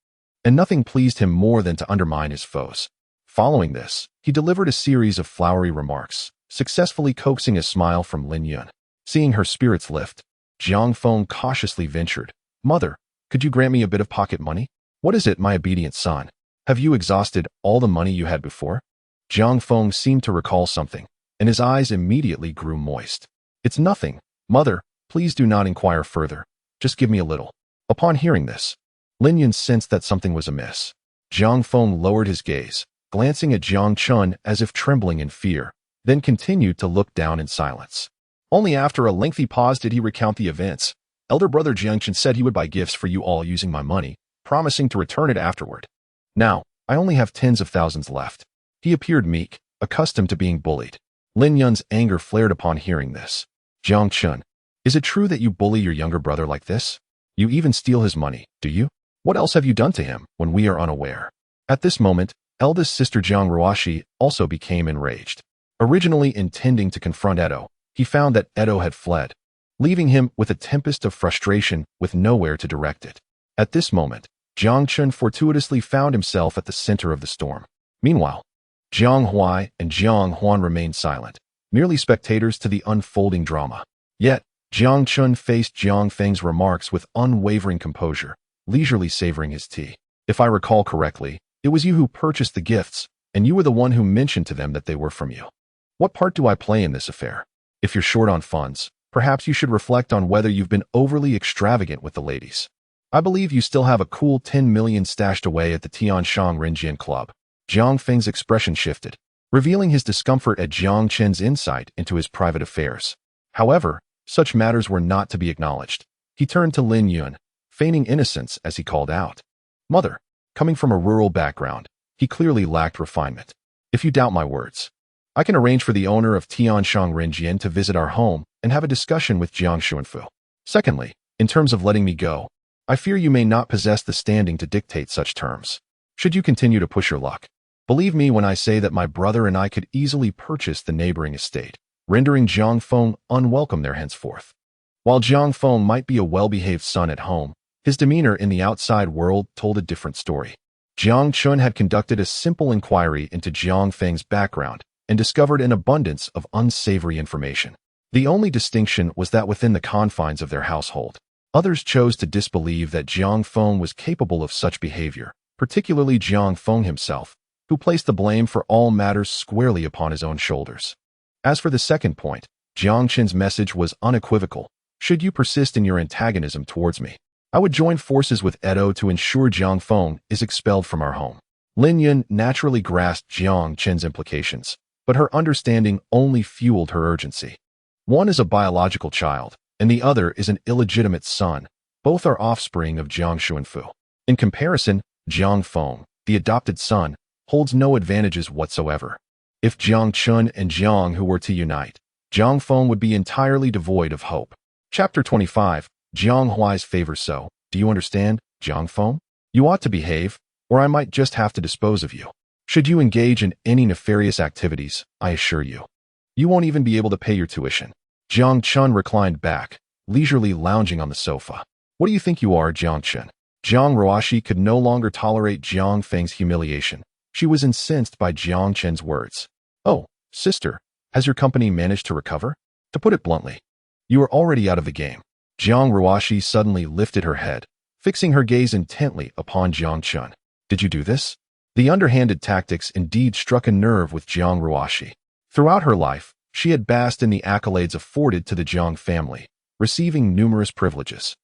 and nothing pleased him more than to undermine his foes. Following this, he delivered a series of flowery remarks, successfully coaxing a smile from Lin Yun. Seeing her spirits lift, Jiang Feng cautiously ventured, Mother, could you grant me a bit of pocket money? What is it, my obedient son? Have you exhausted all the money you had before? Jiang Feng seemed to recall something, and his eyes immediately grew moist. It's nothing, Mother, please do not inquire further. Just give me a little. Upon hearing this, Lin Yun sensed that something was amiss. Jiang Feng lowered his gaze, glancing at Jiang Chun as if trembling in fear, then continued to look down in silence. Only after a lengthy pause did he recount the events. Elder brother Jiang Chun said he would buy gifts for you all using my money, promising to return it afterward. Now, I only have tens of thousands left. He appeared meek, accustomed to being bullied. Lin Yun's anger flared upon hearing this. Jiang Chun, is it true that you bully your younger brother like this? You even steal his money, do you? What else have you done to him when we are unaware? At this moment, eldest sister Jiang Ruashi also became enraged. Originally intending to confront Edo, he found that Edo had fled, leaving him with a tempest of frustration with nowhere to direct it. At this moment, Jiang Chun fortuitously found himself at the center of the storm. Meanwhile, Jiang Huai and Jiang Huan remained silent, merely spectators to the unfolding drama. Yet, Jiang Chun faced Jiang Feng's remarks with unwavering composure, leisurely savoring his tea. If I recall correctly, it was you who purchased the gifts, and you were the one who mentioned to them that they were from you. What part do I play in this affair? If you're short on funds, perhaps you should reflect on whether you've been overly extravagant with the ladies. I believe you still have a cool 10 million stashed away at the Tianshang Renjian Club. Jiang Feng's expression shifted, revealing his discomfort at Jiang Chen's insight into his private affairs. However, such matters were not to be acknowledged. He turned to Lin Yun, feigning innocence as he called out. Mother, coming from a rural background, he clearly lacked refinement. If you doubt my words, I can arrange for the owner of Tianshang Renjian to visit our home and have a discussion with Jiang Xuanfu. Secondly, in terms of letting me go, I fear you may not possess the standing to dictate such terms. Should you continue to push your luck, believe me when I say that my brother and I could easily purchase the neighboring estate, rendering Jiang Feng unwelcome there henceforth. While Jiang Feng might be a well-behaved son at home, his demeanor in the outside world told a different story. Jiang Chun had conducted a simple inquiry into Jiang Feng's background and discovered an abundance of unsavory information. The only distinction was that within the confines of their household, others chose to disbelieve that Jiang Feng was capable of such behavior, particularly Jiang Feng himself, who placed the blame for all matters squarely upon his own shoulders. As for the second point, Jiang Chen's message was unequivocal. Should you persist in your antagonism towards me, I would join forces with Edo to ensure Jiang Feng is expelled from our home. Lin Yun naturally grasped Jiang Chen's implications, but her understanding only fueled her urgency. One is a biological child, and the other is an illegitimate son, Both are offspring of Jiang Xuanfu. In comparison, Jiang Feng, the adopted son, holds no advantages whatsoever. If Jiang Chun and Jiang Hu were to unite, Jiang Feng would be entirely devoid of hope. Chapter 25, Jiang Huai's favor. So, do you understand, Jiang Feng? You ought to behave, or I might just have to dispose of you. Should you engage in any nefarious activities, I assure you, you won't even be able to pay your tuition. Jiang Chun reclined back, leisurely lounging on the sofa. What do you think you are, Jiang Chun? Jiang Ruoshi could no longer tolerate Jiang Feng's humiliation. She was incensed by Jiang Chen's words. Oh, sister, has your company managed to recover? To put it bluntly, you are already out of the game. Jiang Ruoshi suddenly lifted her head, fixing her gaze intently upon Jiang Chun. Did you do this? The underhanded tactics indeed struck a nerve with Jiang Ruoshi. Throughout her life, she had basked in the accolades afforded to the Jiang family, receiving numerous privileges.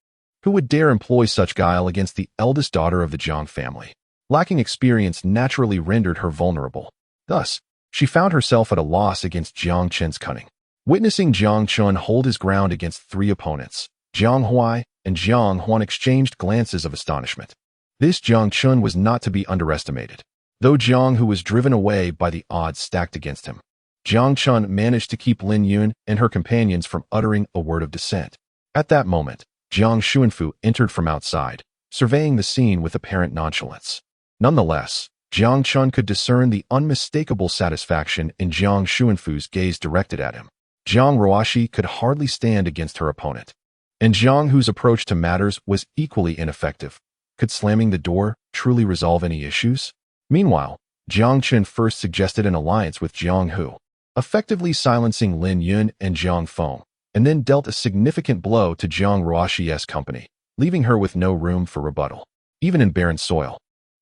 Who would dare employ such guile against the eldest daughter of the Jiang family? Lacking experience naturally rendered her vulnerable. Thus, she found herself at a loss against Jiang Chen's cunning. Witnessing Jiang Chun hold his ground against three opponents, Jiang Huai and Jiang Huan exchanged glances of astonishment. This Jiang Chun was not to be underestimated. Though Jiang Hu was driven away by the odds stacked against him, Jiang Chun managed to keep Lin Yun and her companions from uttering a word of dissent. At that moment, Jiang Xuanfu entered from outside, surveying the scene with apparent nonchalance. Nonetheless, Jiang Chun could discern the unmistakable satisfaction in Jiang Xuanfu's gaze directed at him. Jiang Ruoshi could hardly stand against her opponent, and Jiang Hu's approach to matters was equally ineffective. Could slamming the door truly resolve any issues? Meanwhile, Jiang Chun first suggested an alliance with Jiang Hu, effectively silencing Lin Yun and Jiang Feng, and then dealt a significant blow to Jiang Ruoshi's company, leaving her with no room for rebuttal. Even in barren soil,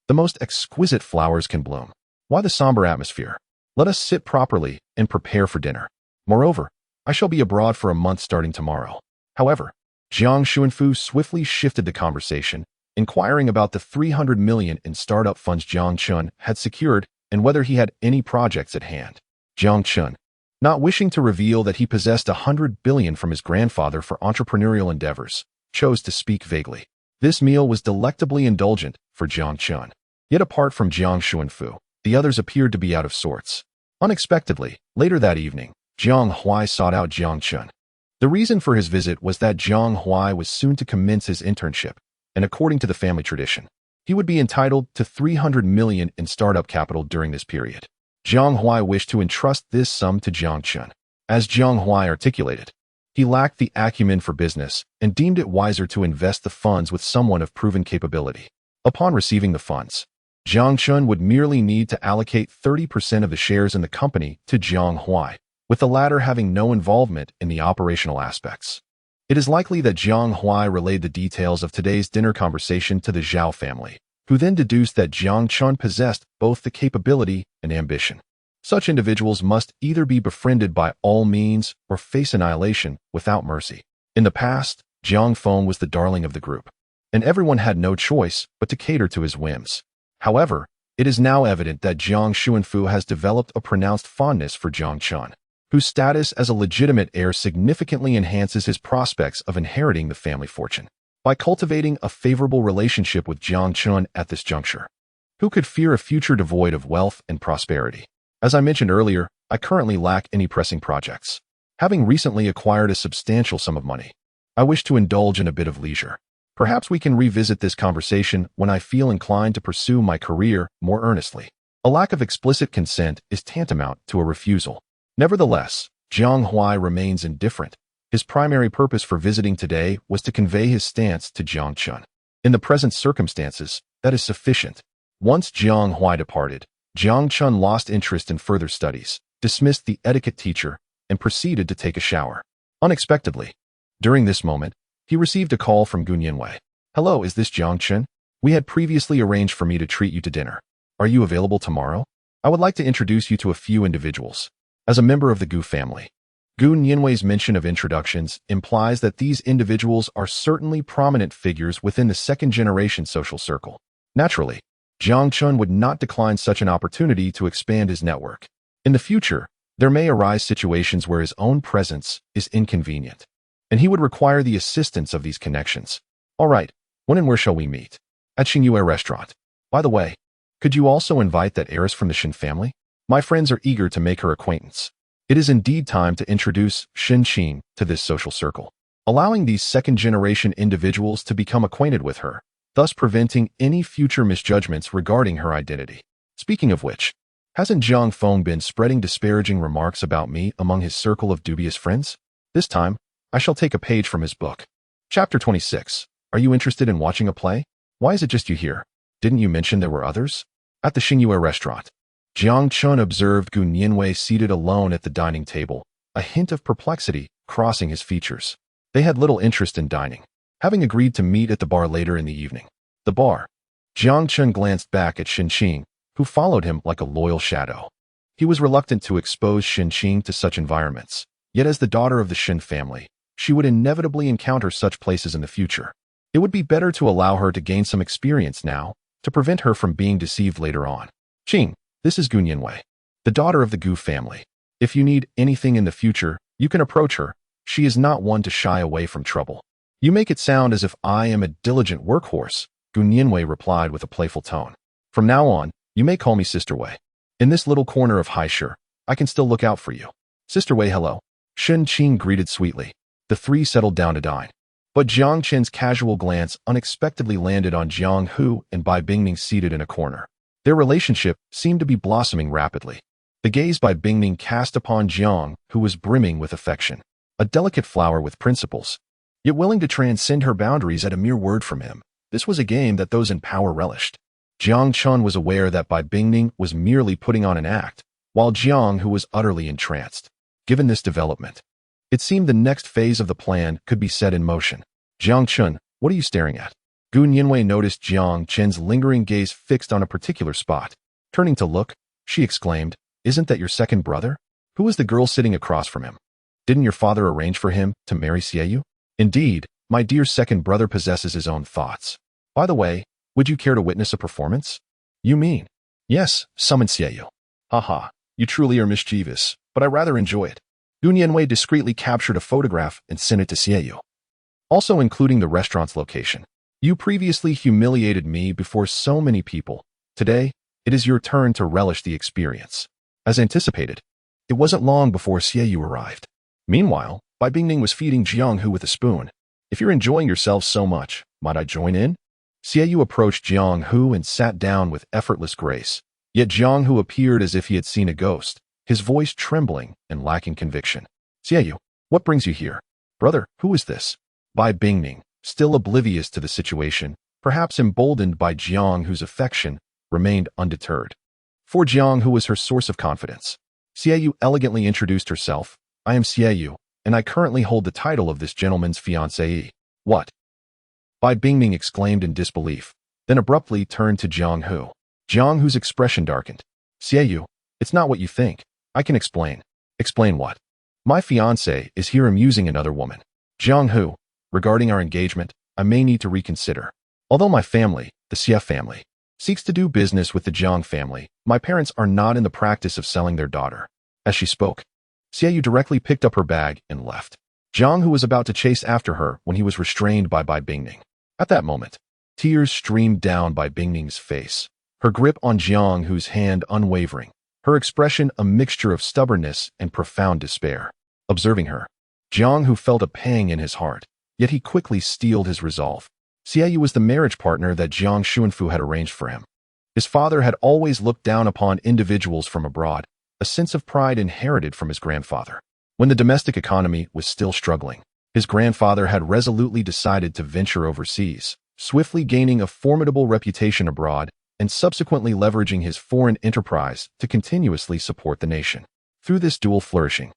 the most exquisite flowers can bloom. Why the somber atmosphere? Let us sit properly and prepare for dinner. Moreover, I shall be abroad for a month starting tomorrow. However, Jiang Xuanfu swiftly shifted the conversation, inquiring about the 300 million in startup funds Jiang Chun had secured and whether he had any projects at hand. Jiang Chun, not wishing to reveal that he possessed 100 billion from his grandfather for entrepreneurial endeavors, chose to speak vaguely. This meal was delectably indulgent for Jiang Chun. Yet apart from Jiang Xuanfu, the others appeared to be out of sorts. Unexpectedly, later that evening, Jiang Huai sought out Jiang Chun. The reason for his visit was that Jiang Huai was soon to commence his internship, and according to the family tradition, he would be entitled to 300 million in startup capital during this period. Jiang Huai wished to entrust this sum to Jiang Chun. As Jiang Huai articulated, he lacked the acumen for business and deemed it wiser to invest the funds with someone of proven capability. Upon receiving the funds, Jiang Chun would merely need to allocate 30% of the shares in the company to Jiang Huai, with the latter having no involvement in the operational aspects. It is likely that Jiang Huai relayed the details of today's dinner conversation to the Zhao family, who then deduced that Jiang Chun possessed both the capability and ambition. Such individuals must either be befriended by all means or face annihilation without mercy. In the past, Jiang Feng was the darling of the group, and everyone had no choice but to cater to his whims. However, it is now evident that Jiang Xuanfu has developed a pronounced fondness for Jiang Chun, whose status as a legitimate heir significantly enhances his prospects of inheriting the family fortune. By cultivating a favorable relationship with Jiang Chun at this juncture, who could fear a future devoid of wealth and prosperity? As I mentioned earlier, I currently lack any pressing projects. Having recently acquired a substantial sum of money, I wish to indulge in a bit of leisure. Perhaps we can revisit this conversation when I feel inclined to pursue my career more earnestly. A lack of explicit consent is tantamount to a refusal. Nevertheless, Jiang Huai remains indifferent. His primary purpose for visiting today was to convey his stance to Jiang Chun. In the present circumstances, that is sufficient. Once Jiang Huai departed, Jiang Chun lost interest in further studies, dismissed the etiquette teacher, and proceeded to take a shower. Unexpectedly, during this moment, he received a call from Gun Yinwei. Hello, is this Jiang Chun? We had previously arranged for me to treat you to dinner. Are you available tomorrow? I would like to introduce you to a few individuals. As a member of the Gu family, Gun Yinwei's mention of introductions implies that these individuals are certainly prominent figures within the second-generation social circle. Naturally, Jiang Chun would not decline such an opportunity to expand his network. In the future, there may arise situations where his own presence is inconvenient, and he would require the assistance of these connections. All right, when and where shall we meet? At Xingyue restaurant. By the way, could you also invite that heiress from the Shin family? My friends are eager to make her acquaintance. It is indeed time to introduce Shin Qing to this social circle, allowing these second-generation individuals to become acquainted with her, thus preventing any future misjudgments regarding her identity. Speaking of which, hasn't Jiang Feng been spreading disparaging remarks about me among his circle of dubious friends? This time, I shall take a page from his book. Chapter 26. Are you interested in watching a play? Why is it just you here? Didn't you mention there were others? At the Xingyue restaurant, Jiang Chun observed Gu Nianwei seated alone at the dining table, a hint of perplexity crossing his features. They had little interest in dining, having agreed to meet at the bar later in the evening. The bar. Jiang Chun glanced back at Shin Qing, who followed him like a loyal shadow. He was reluctant to expose Shin Qing to such environments, yet as the daughter of the Shin family, she would inevitably encounter such places in the future. It would be better to allow her to gain some experience now, to prevent her from being deceived later on. Qing, this is Gu Nianwei, the daughter of the Gu family. If you need anything in the future, you can approach her. She is not one to shy away from trouble. You make it sound as if I am a diligent workhorse, Gu Nianwei replied with a playful tone. From now on, you may call me Sister Wei. In this little corner of Haisher, I can still look out for you. Sister Wei, hello. Shin Qing greeted sweetly. The three settled down to dine. But Jiang Chen's casual glance unexpectedly landed on Jiang Hu and Bai Bingming seated in a corner. Their relationship seemed to be blossoming rapidly. The gaze Bai Bingming cast upon Jiang, who was brimming with affection. A delicate flower with principles, yet willing to transcend her boundaries at a mere word from him. This was a game that those in power relished. Jiang Chun was aware that Bai Bingming was merely putting on an act, while Jiang Hu was utterly entranced. Given this development, it seemed the next phase of the plan could be set in motion. Jiang Chun, what are you staring at? Gu Nianwei noticed Jiang Chen's lingering gaze fixed on a particular spot. Turning to look, she exclaimed, "Isn't that your second brother? Who is the girl sitting across from him? Didn't your father arrange for him to marry Xieyu? Indeed, my dear second brother possesses his own thoughts. By the way, would you care to witness a performance?" "You mean?" "Yes, summon Xieyu." "Haha, you truly are mischievous, but I rather enjoy it." Gu Nianwei discreetly captured a photograph and sent it to Xieyu, also including the restaurant's location. "You previously humiliated me before so many people. Today, it is your turn to relish the experience." As anticipated, it wasn't long before Xieyu arrived. Meanwhile, Bai Bingming was feeding Jiang Hu with a spoon. "If you're enjoying yourself so much, might I join in?" Xieyu approached Jiang Hu and sat down with effortless grace. Yet Jiang Hu appeared as if he had seen a ghost, his voice trembling and lacking conviction. "Xieyu, what brings you here?" "Brother, who is this?" Bai Bingming, still oblivious to the situation, perhaps emboldened by Jiang Hu's affection, remained undeterred. For Jiang Hu was her source of confidence. Xieyu elegantly introduced herself. "I am Xieyu, and I currently hold the title of this gentleman's fiancée." "What?" Bai Bingming exclaimed in disbelief, then abruptly turned to Jiang Hu. Jiang Hu's expression darkened. "Xieyu, it's not what you think. I can explain." "Explain what?" "My fiancé is here amusing another woman." "Jiang Hu, regarding our engagement, I may need to reconsider. Although my family, the Xie family, seeks to do business with the Jiang family, my parents are not in the practice of selling their daughter." As she spoke, Xieyu directly picked up her bag and left. Jiang Hu was about to chase after her when he was restrained by Bai Bingming. At that moment, tears streamed down Bai Bingming's face, her grip on Jiang Hu's hand unwavering, her expression a mixture of stubbornness and profound despair. Observing her, Jiang Hu felt a pang in his heart, yet he quickly steeled his resolve. Xieyu was the marriage partner that Jiang Xuanfu had arranged for him. His father had always looked down upon individuals from abroad, a sense of pride inherited from his grandfather. When the domestic economy was still struggling, his grandfather had resolutely decided to venture overseas, swiftly gaining a formidable reputation abroad and subsequently leveraging his foreign enterprise to continuously support the nation. Through this dual flourishing,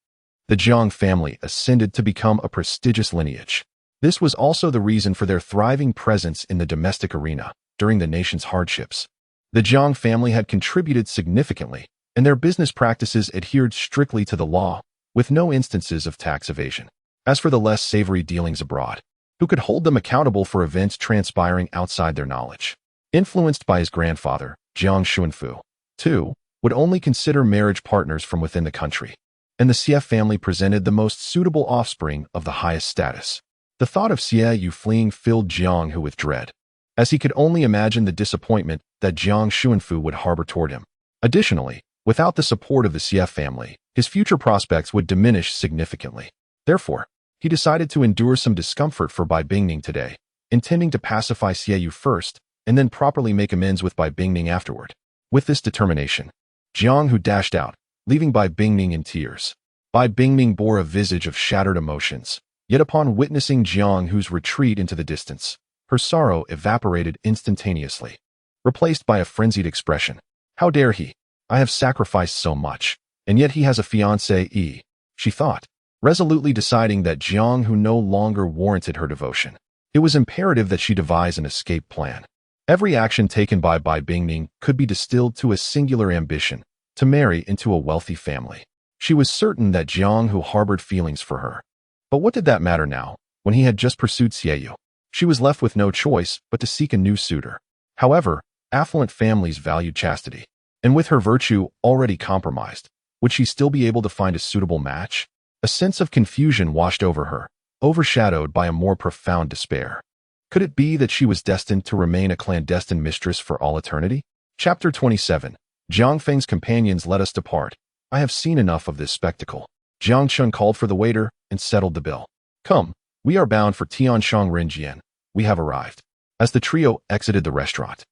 the Jiang family ascended to become a prestigious lineage. This was also the reason for their thriving presence in the domestic arena during the nation's hardships. The Jiang family had contributed significantly, and their business practices adhered strictly to the law, with no instances of tax evasion. As for the less savory dealings abroad, who could hold them accountable for events transpiring outside their knowledge? Influenced by his grandfather, Jiang Xuanfu, too, would only consider marriage partners from within the country, and the Xie family presented the most suitable offspring of the highest status. The thought of Xie Yu fleeing filled Jiang Hu with dread, as he could only imagine the disappointment that Jiang Xuanfu would harbor toward him. Additionally, without the support of the Xie family, his future prospects would diminish significantly. Therefore, he decided to endure some discomfort for Bai Bingning today, intending to pacify Xie Yu first, and then properly make amends with Bai Bingning afterward. With this determination, Jiang Hu dashed out, leaving Bai Bingning in tears. Bai Bingning bore a visage of shattered emotions, yet upon witnessing Jiang Hu's retreat into the distance, her sorrow evaporated instantaneously, replaced by a frenzied expression. How dare he? I have sacrificed so much, and yet he has a fiancée, she thought, resolutely deciding that Jiang Hu no longer warranted her devotion. It was imperative that she devise an escape plan. Every action taken by Bai Bingning could be distilled to a singular ambition, to marry into a wealthy family. She was certain that Jiang Hu harbored feelings for her. But what did that matter now, when he had just pursued Xie Yu? She was left with no choice but to seek a new suitor. However, affluent families valued chastity, and with her virtue already compromised, would she still be able to find a suitable match? A sense of confusion washed over her, overshadowed by a more profound despair. Could it be that she was destined to remain a clandestine mistress for all eternity? Chapter 27. Jiang Feng's companions let us depart. I have seen enough of this spectacle. Jiang Chun called for the waiter and settled the bill. Come, we are bound for Tianshang Renjian. We have arrived. As the trio exited the restaurant,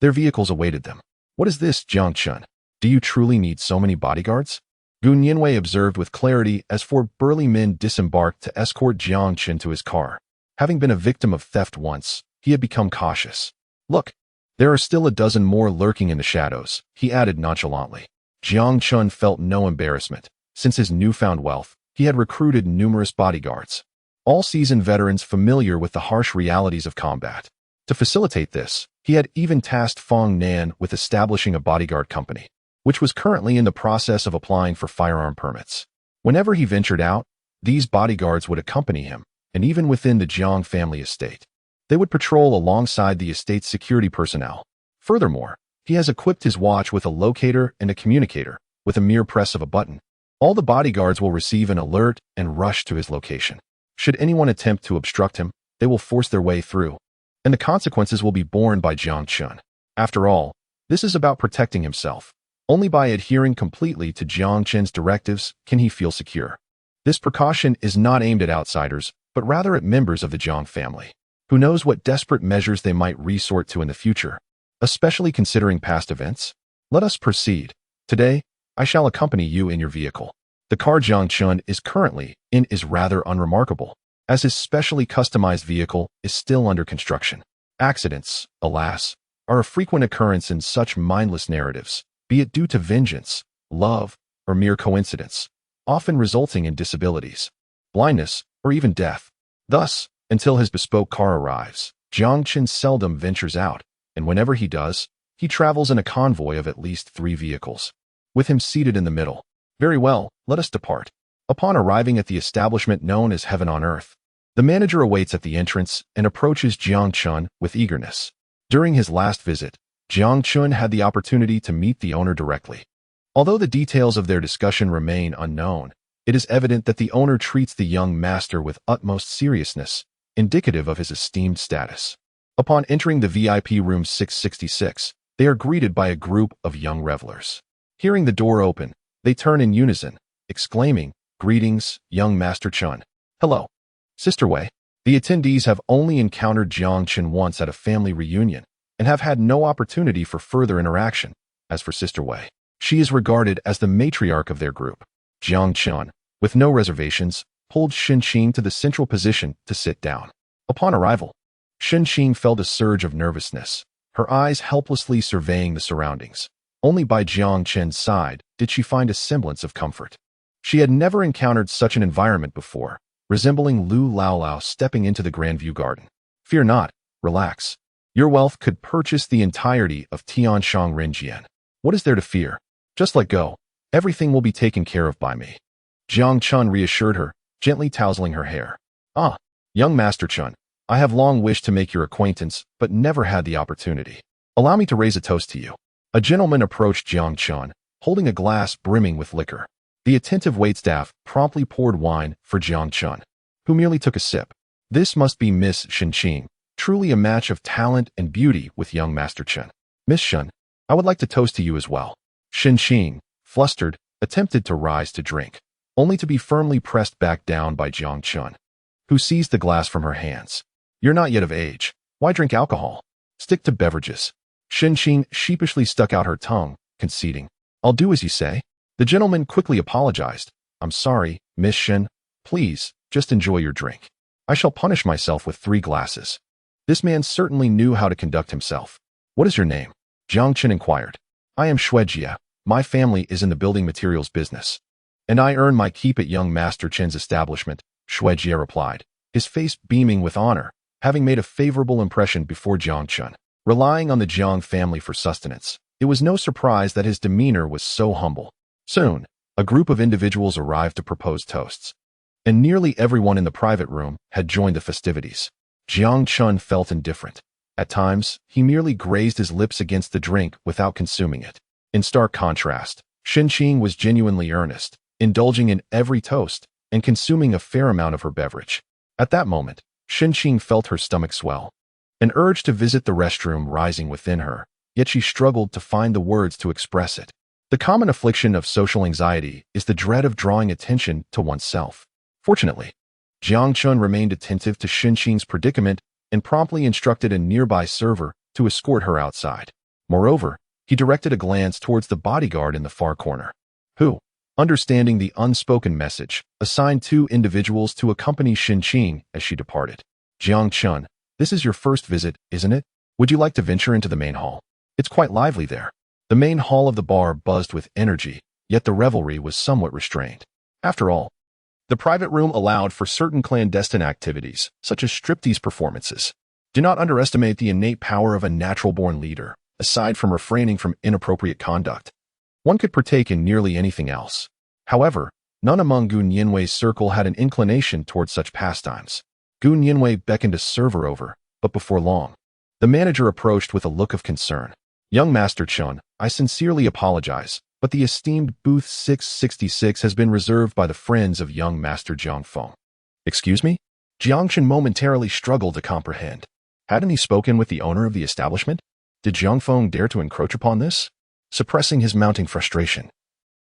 their vehicles awaited them. What is this, Jiang Chun? Do you truly need so many bodyguards? Gu Nianwei observed with clarity as four burly men disembarked to escort Jiang Chun to his car. Having been a victim of theft once, he had become cautious. Look, there are still a dozen more lurking in the shadows, he added nonchalantly. Jiang Chun felt no embarrassment. Since his newfound wealth, he had recruited numerous bodyguards, all seasoned veterans familiar with the harsh realities of combat. To facilitate this, he had even tasked Fong Nan with establishing a bodyguard company, which was currently in the process of applying for firearm permits. Whenever he ventured out, these bodyguards would accompany him, and even within the Jiang family estate, they would patrol alongside the estate's security personnel. Furthermore, he has equipped his watch with a locator and a communicator, with a mere press of a button. All the bodyguards will receive an alert and rush to his location. Should anyone attempt to obstruct him, they will force their way through, and the consequences will be borne by Jiang Chun. After all, this is about protecting himself. Only by adhering completely to Jiang Chun's directives can he feel secure. This precaution is not aimed at outsiders, but rather at members of the Jiang family. Who knows what desperate measures they might resort to in the future, especially considering past events? Let us proceed. Today, I shall accompany you in your vehicle. The car Jiang Chun is currently in is rather unremarkable, as his specially customized vehicle is still under construction. Accidents, alas, are a frequent occurrence in such mindless narratives, be it due to vengeance, love, or mere coincidence, often resulting in disabilities, blindness, or even death. Thus, until his bespoke car arrives, Jiang Chun seldom ventures out, and whenever he does, he travels in a convoy of at least 3 vehicles, with him seated in the middle. Very well, let us depart. Upon arriving at the establishment known as Heaven on Earth, the manager awaits at the entrance and approaches Jiang Chun with eagerness. During his last visit, Jiang Chun had the opportunity to meet the owner directly. Although the details of their discussion remain unknown, it is evident that the owner treats the young master with utmost seriousness, indicative of his esteemed status. Upon entering the VIP room 666, they are greeted by a group of young revelers. Hearing the door open, they turn in unison, exclaiming, "Greetings, young Master Chun." "Hello, Sister Wei." The attendees have only encountered Jiang Chun once at a family reunion and have had no opportunity for further interaction. As for Sister Wei, she is regarded as the matriarch of their group. Jiang Chun, with no reservations, pulled Shenqing to the central position to sit down. Upon arrival, Shenqing felt a surge of nervousness, her eyes helplessly surveying the surroundings. Only by Jiang Chun's side did she find a semblance of comfort. She had never encountered such an environment before, resembling Lu Laolao stepping into the Grandview Garden. "Fear not, relax. Your wealth could purchase the entirety of Tianshang Renjian. What is there to fear? Just let go. Everything will be taken care of by me." Jiang Chun reassured her, gently tousling her hair. "Ah, young Master Chun, I have long wished to make your acquaintance, but never had the opportunity. Allow me to raise a toast to you." A gentleman approached Jiang Chun, holding a glass brimming with liquor. The attentive waitstaff promptly poured wine for Jiang Chun, who merely took a sip. This must be Miss Shenqing, truly a match of talent and beauty with young Master Chen. Miss Shen, I would like to toast to you as well. Shenqing, flustered, attempted to rise to drink, only to be firmly pressed back down by Jiang Chun, who seized the glass from her hands. You're not yet of age. Why drink alcohol? Stick to beverages. Shenqing sheepishly stuck out her tongue, conceding. I'll do as you say. The gentleman quickly apologized. I'm sorry, Miss Shen. Please, just enjoy your drink. I shall punish myself with 3 glasses. This man certainly knew how to conduct himself. What is your name? Jiang Chen inquired. I am Shuejia. My family is in the building materials business. And I earn my keep at young Master Chen's establishment, Shuejia replied, his face beaming with honor, having made a favorable impression before Jiang Chen. Relying on the Jiang family for sustenance, it was no surprise that his demeanor was so humble. Soon, a group of individuals arrived to propose toasts, and nearly everyone in the private room had joined the festivities. Jiang Chen felt indifferent. At times, he merely grazed his lips against the drink without consuming it. In stark contrast, Shenqing was genuinely earnest, indulging in every toast and consuming a fair amount of her beverage. At that moment, Shenqing felt her stomach swell, an urge to visit the restroom rising within her, yet she struggled to find the words to express it. The common affliction of social anxiety is the dread of drawing attention to oneself. Fortunately, Jiang Chun remained attentive to Shenqing's predicament and promptly instructed a nearby server to escort her outside. Moreover, he directed a glance towards the bodyguard in the far corner, who, understanding the unspoken message, assigned 2 individuals to accompany Shenqing as she departed. Jiang Chun, this is your first visit, isn't it? Would you like to venture into the main hall? It's quite lively there. The main hall of the bar buzzed with energy, yet the revelry was somewhat restrained. After all, the private room allowed for certain clandestine activities, such as striptease performances. Do not underestimate the innate power of a natural-born leader. Aside from refraining from inappropriate conduct, one could partake in nearly anything else. However, none among Gu Nianwei's circle had an inclination towards such pastimes. Gu Nianwei beckoned a server over, but before long, the manager approached with a look of concern. Young Master Chun, I sincerely apologize, but the esteemed booth 666 has been reserved by the friends of young Master Jiang Feng. Excuse me? Jiang Chen momentarily struggled to comprehend. Hadn't he spoken with the owner of the establishment? Did Jiang Feng dare to encroach upon this? Suppressing his mounting frustration,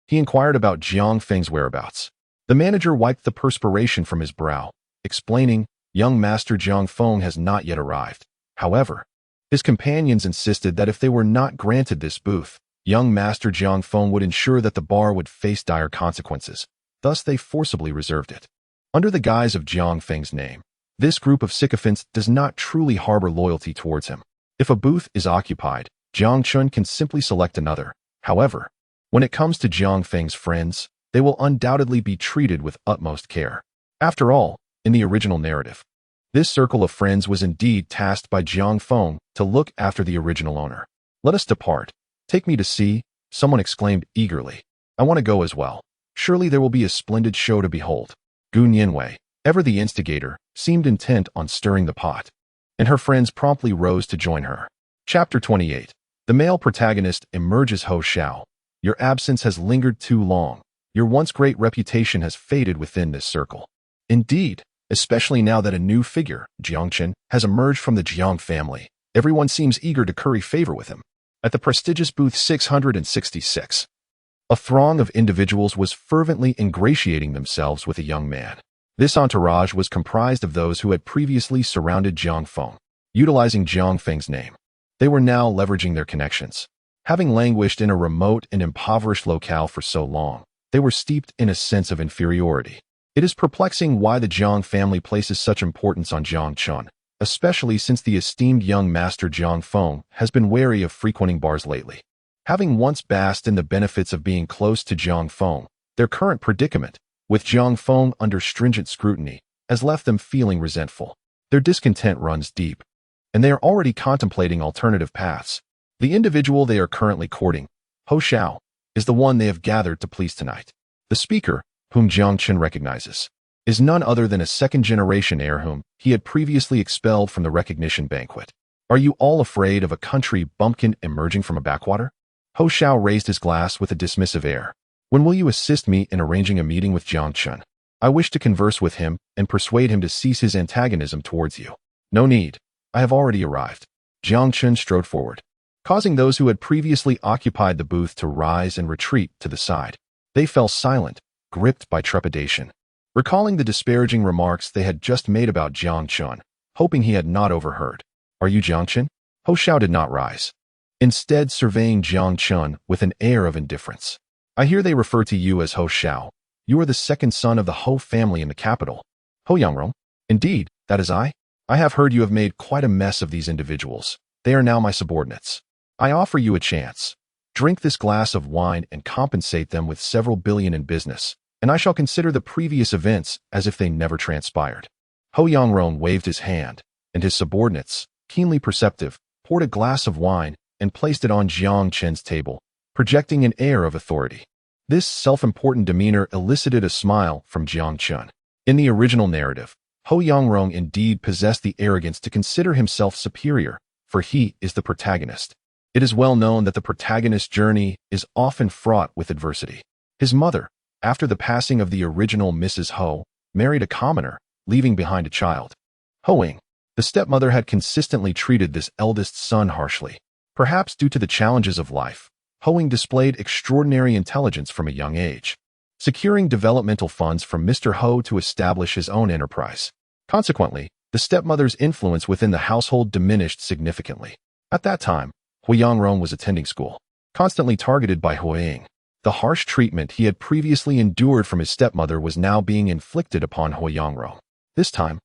he inquired about Jiang Feng's whereabouts. The manager wiped the perspiration from his brow, explaining, young Master Jiang Feng has not yet arrived. However, his companions insisted that if they were not granted this booth, young Master Jiang Feng would ensure that the bar would face dire consequences. Thus they forcibly reserved it. Under the guise of Jiang Feng's name, this group of sycophants does not truly harbor loyalty towards him. If a booth is occupied, Jiang Chun can simply select another. However, when it comes to Jiang Feng's friends, they will undoubtedly be treated with utmost care. After all, in the original narrative, this circle of friends was indeed tasked by Jiang Feng to look after the original owner. Let us depart. Take me to see, someone exclaimed eagerly. I want to go as well. Surely there will be a splendid show to behold. Gu Nianwei, ever the instigator, seemed intent on stirring the pot, and her friends promptly rose to join her. Chapter 28. The male protagonist emerges. Ho Xiao. Your absence has lingered too long. Your once great reputation has faded within this circle. Indeed, especially now that a new figure, Jiang Chen, has emerged from the Jiang family. Everyone seems eager to curry favor with him. At the prestigious booth 666, a throng of individuals was fervently ingratiating themselves with a young man. This entourage was comprised of those who had previously surrounded Jiang Feng, utilizing Jiang Feng's name. They were now leveraging their connections. Having languished in a remote and impoverished locale for so long, they were steeped in a sense of inferiority. It is perplexing why the Jiang family places such importance on Jiang Chun, especially since the esteemed young Master Jiang Feng has been wary of frequenting bars lately. Having once basked in the benefits of being close to Jiang Feng, their current predicament, with Jiang Feng under stringent scrutiny, has left them feeling resentful. Their discontent runs deep, and they are already contemplating alternative paths. The individual they are currently courting, Ho Xiao, is the one they have gathered to please tonight. The speaker, whom Jiang Chen recognizes, is none other than a second-generation heir whom he had previously expelled from the recognition banquet. Are you all afraid of a country bumpkin emerging from a backwater? Ho Xiao raised his glass with a dismissive air. When will you assist me in arranging a meeting with Jiang Chen? I wish to converse with him and persuade him to cease his antagonism towards you. No need. I have already arrived. Jiang Chun strode forward, causing those who had previously occupied the booth to rise and retreat to the side. They fell silent, gripped by trepidation, recalling the disparaging remarks they had just made about Jiang Chun, hoping he had not overheard. Are you Jiang Chun? Ho Xiao did not rise, instead surveying Jiang Chun with an air of indifference. I hear they refer to you as Ho Xiao. You are the second son of the Ho family in the capital. Ho Yangrong? Indeed, that is I. I have heard you have made quite a mess of these individuals. They are now my subordinates. I offer you a chance. Drink this glass of wine and compensate them with several billion in business, and I shall consider the previous events as if they never transpired. Ho Yangrong waved his hand, and his subordinates, keenly perceptive, poured a glass of wine and placed it on Jiang Chen's table, projecting an air of authority. This self-important demeanor elicited a smile from Jiang Chun. In the original narrative, Ho Yangrong indeed possessed the arrogance to consider himself superior, for he is the protagonist. It is well known that the protagonist's journey is often fraught with adversity. His mother, after the passing of the original Mrs. Ho, married a commoner, leaving behind a child. Hoing, the stepmother, had consistently treated this eldest son harshly. Perhaps due to the challenges of life, Hoing displayed extraordinary intelligence from a young age, securing developmental funds from Mr. Ho to establish his own enterprise. Consequently, the stepmother's influence within the household diminished significantly. At that time, Hu Yangrong was attending school, constantly targeted by Huiying. The harsh treatment he had previously endured from his stepmother was now being inflicted upon Hu Yangrong. This time,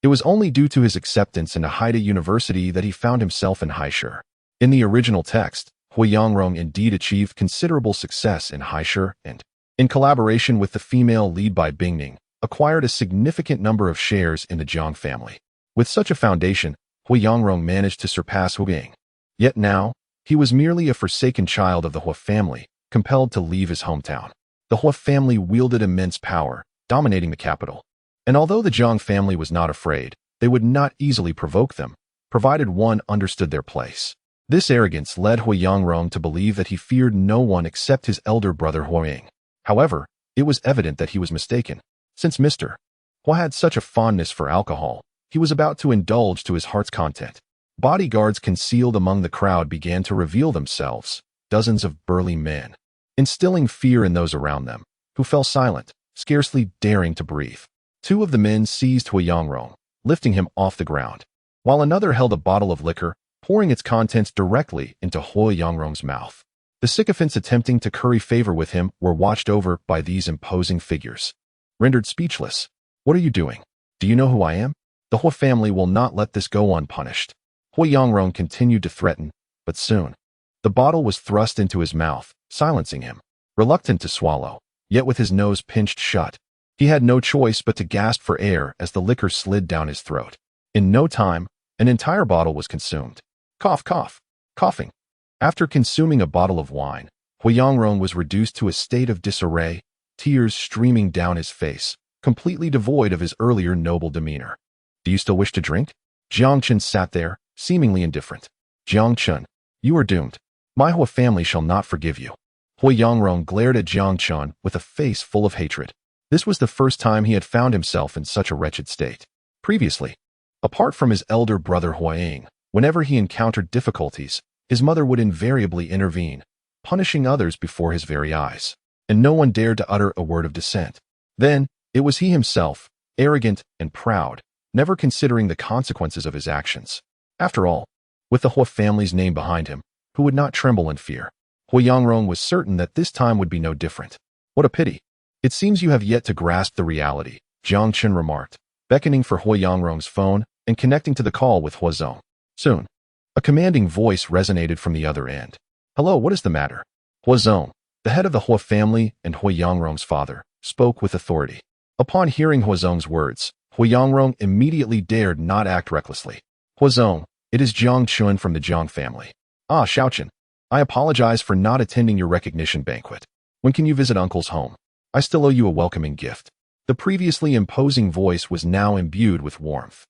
it was only due to his acceptance into Haida University that he found himself in Haisher. In the original text, Hu Yangrong indeed achieved considerable success in Haisher and, in collaboration with the female lead by Bingning, acquired a significant number of shares in the Jiang family. With such a foundation, Hu Yangrong managed to surpass Huiying. Yet now, he was merely a forsaken child of the Hua family, compelled to leave his hometown. The Hua family wielded immense power, dominating the capital. And although the Jiang family was not afraid, they would not easily provoke them, provided one understood their place. This arrogance led Hu Yangrong to believe that he feared no one except his elder brother Huiying. However, it was evident that he was mistaken. Since Mr. Hua had such a fondness for alcohol, he was about to indulge to his heart's content. Bodyguards concealed among the crowd began to reveal themselves, dozens of burly men, instilling fear in those around them, who fell silent, scarcely daring to breathe. Two of the men seized Hu Yangrong, lifting him off the ground, while another held a bottle of liquor, pouring its contents directly into Hu Yangrong's mouth. The sycophants attempting to curry favor with him were watched over by these imposing figures. Rendered speechless, "What are you doing? Do you know who I am? The Hua family will not let this go unpunished." Hu Yangrong continued to threaten, but soon, the bottle was thrust into his mouth, silencing him. Reluctant to swallow, yet with his nose pinched shut, he had no choice but to gasp for air as the liquor slid down his throat. In no time, an entire bottle was consumed. Cough, cough, coughing. After consuming a bottle of wine, Hu Yangrong was reduced to a state of disarray, tears streaming down his face, completely devoid of his earlier noble demeanor. "Do you still wish to drink?" Jiang Chun sat there, seemingly indifferent. "Jiang Chun, you are doomed. My Hua family shall not forgive you." Hu Yangrong glared at Jiang Chun with a face full of hatred. This was the first time he had found himself in such a wretched state. Previously, apart from his elder brother Huiying, whenever he encountered difficulties, his mother would invariably intervene, punishing others before his very eyes, and no one dared to utter a word of dissent. Then, it was he himself, arrogant and proud, never considering the consequences of his actions. After all, with the Hua family's name behind him, who would not tremble in fear? Hu Yangrong was certain that this time would be no different. "What a pity. It seems you have yet to grasp the reality," Jiang Chun remarked, beckoning for Hu Yangrong's phone and connecting to the call with Hua Zong. Soon, a commanding voice resonated from the other end. "Hello, what is the matter?" Hua Zong, the head of the Hua family and Hu Yangrong's father, spoke with authority. Upon hearing Hua Zong's words, Hu Yangrong immediately dared not act recklessly. "Hua Zong, it is Jiang Chun from the Jiang family." "Ah, Xiaochen, I apologize for not attending your recognition banquet. When can you visit Uncle's home? I still owe you a welcoming gift." The previously imposing voice was now imbued with warmth.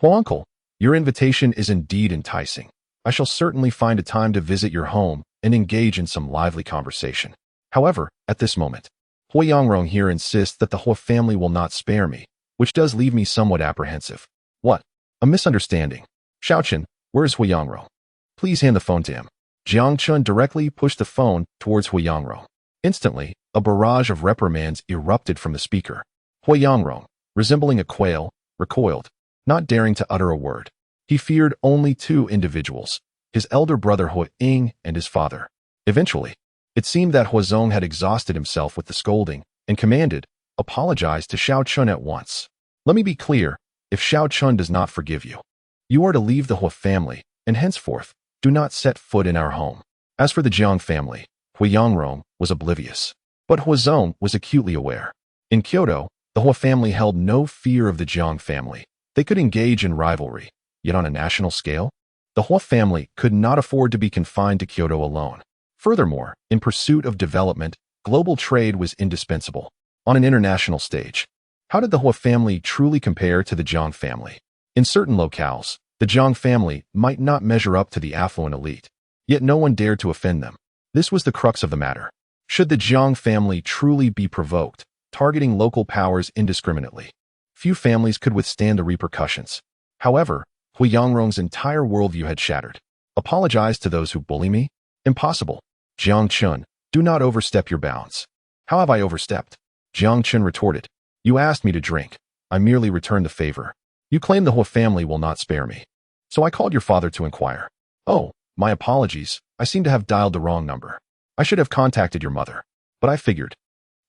"Hua Uncle, your invitation is indeed enticing. I shall certainly find a time to visit your home and engage in some lively conversation. However, at this moment," Huiyangrong here insists that the whole family will not spare me, which does leave me somewhat apprehensive. What? A misunderstanding. Xiaochen, where is Huiyangrong? Please hand the phone to him. Jiang Chun directly pushed the phone towards Huiyangrong. Instantly, a barrage of reprimands erupted from the speaker. Huiyangrong, resembling a quail, recoiled, not daring to utter a word. He feared only two individuals, his elder brother Hui Ying and his father. Eventually, it seemed that Huazong had exhausted himself with the scolding and commanded, "Apologize to Xiao Chun at once. Let me be clear, if Xiao Chun does not forgive you, you are to leave the Hui family, and henceforth, do not set foot in our home." As for the Jiang family, Huiyangrong was oblivious. But Huazong was acutely aware. In Kyoto, the Hui family held no fear of the Jiang family. They could engage in rivalry, yet on a national scale, the Hui family could not afford to be confined to Kyoto alone. Furthermore, in pursuit of development, global trade was indispensable. On an international stage, how did the Hui family truly compare to the Jiang family? In certain locales, the Jiang family might not measure up to the affluent elite, yet no one dared to offend them. This was the crux of the matter. Should the Jiang family truly be provoked, targeting local powers indiscriminately, few families could withstand the repercussions. However, Huiyangrong's entire worldview had shattered. Apologize to those who bully me? Impossible. Jiang Chun, do not overstep your bounds. How have I overstepped? Jiang Chun retorted. You asked me to drink. I merely returned the favor. You claim the Hui family will not spare me. So I called your father to inquire. Oh, my apologies. I seem to have dialed the wrong number. I should have contacted your mother. But I figured.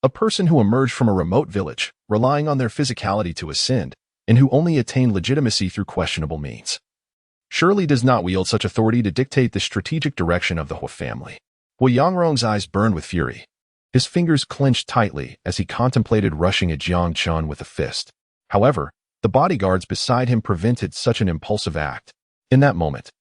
A person who emerged from a remote village, relying on their physicality to ascend, and who only attained legitimacy through questionable means, surely does not wield such authority to dictate the strategic direction of the Hui family. Huiyangrong's eyes burned with fury. His fingers clenched tightly as he contemplated rushing at Jiang Chun with a fist. However, the bodyguards beside him prevented such an impulsive act. In that moment,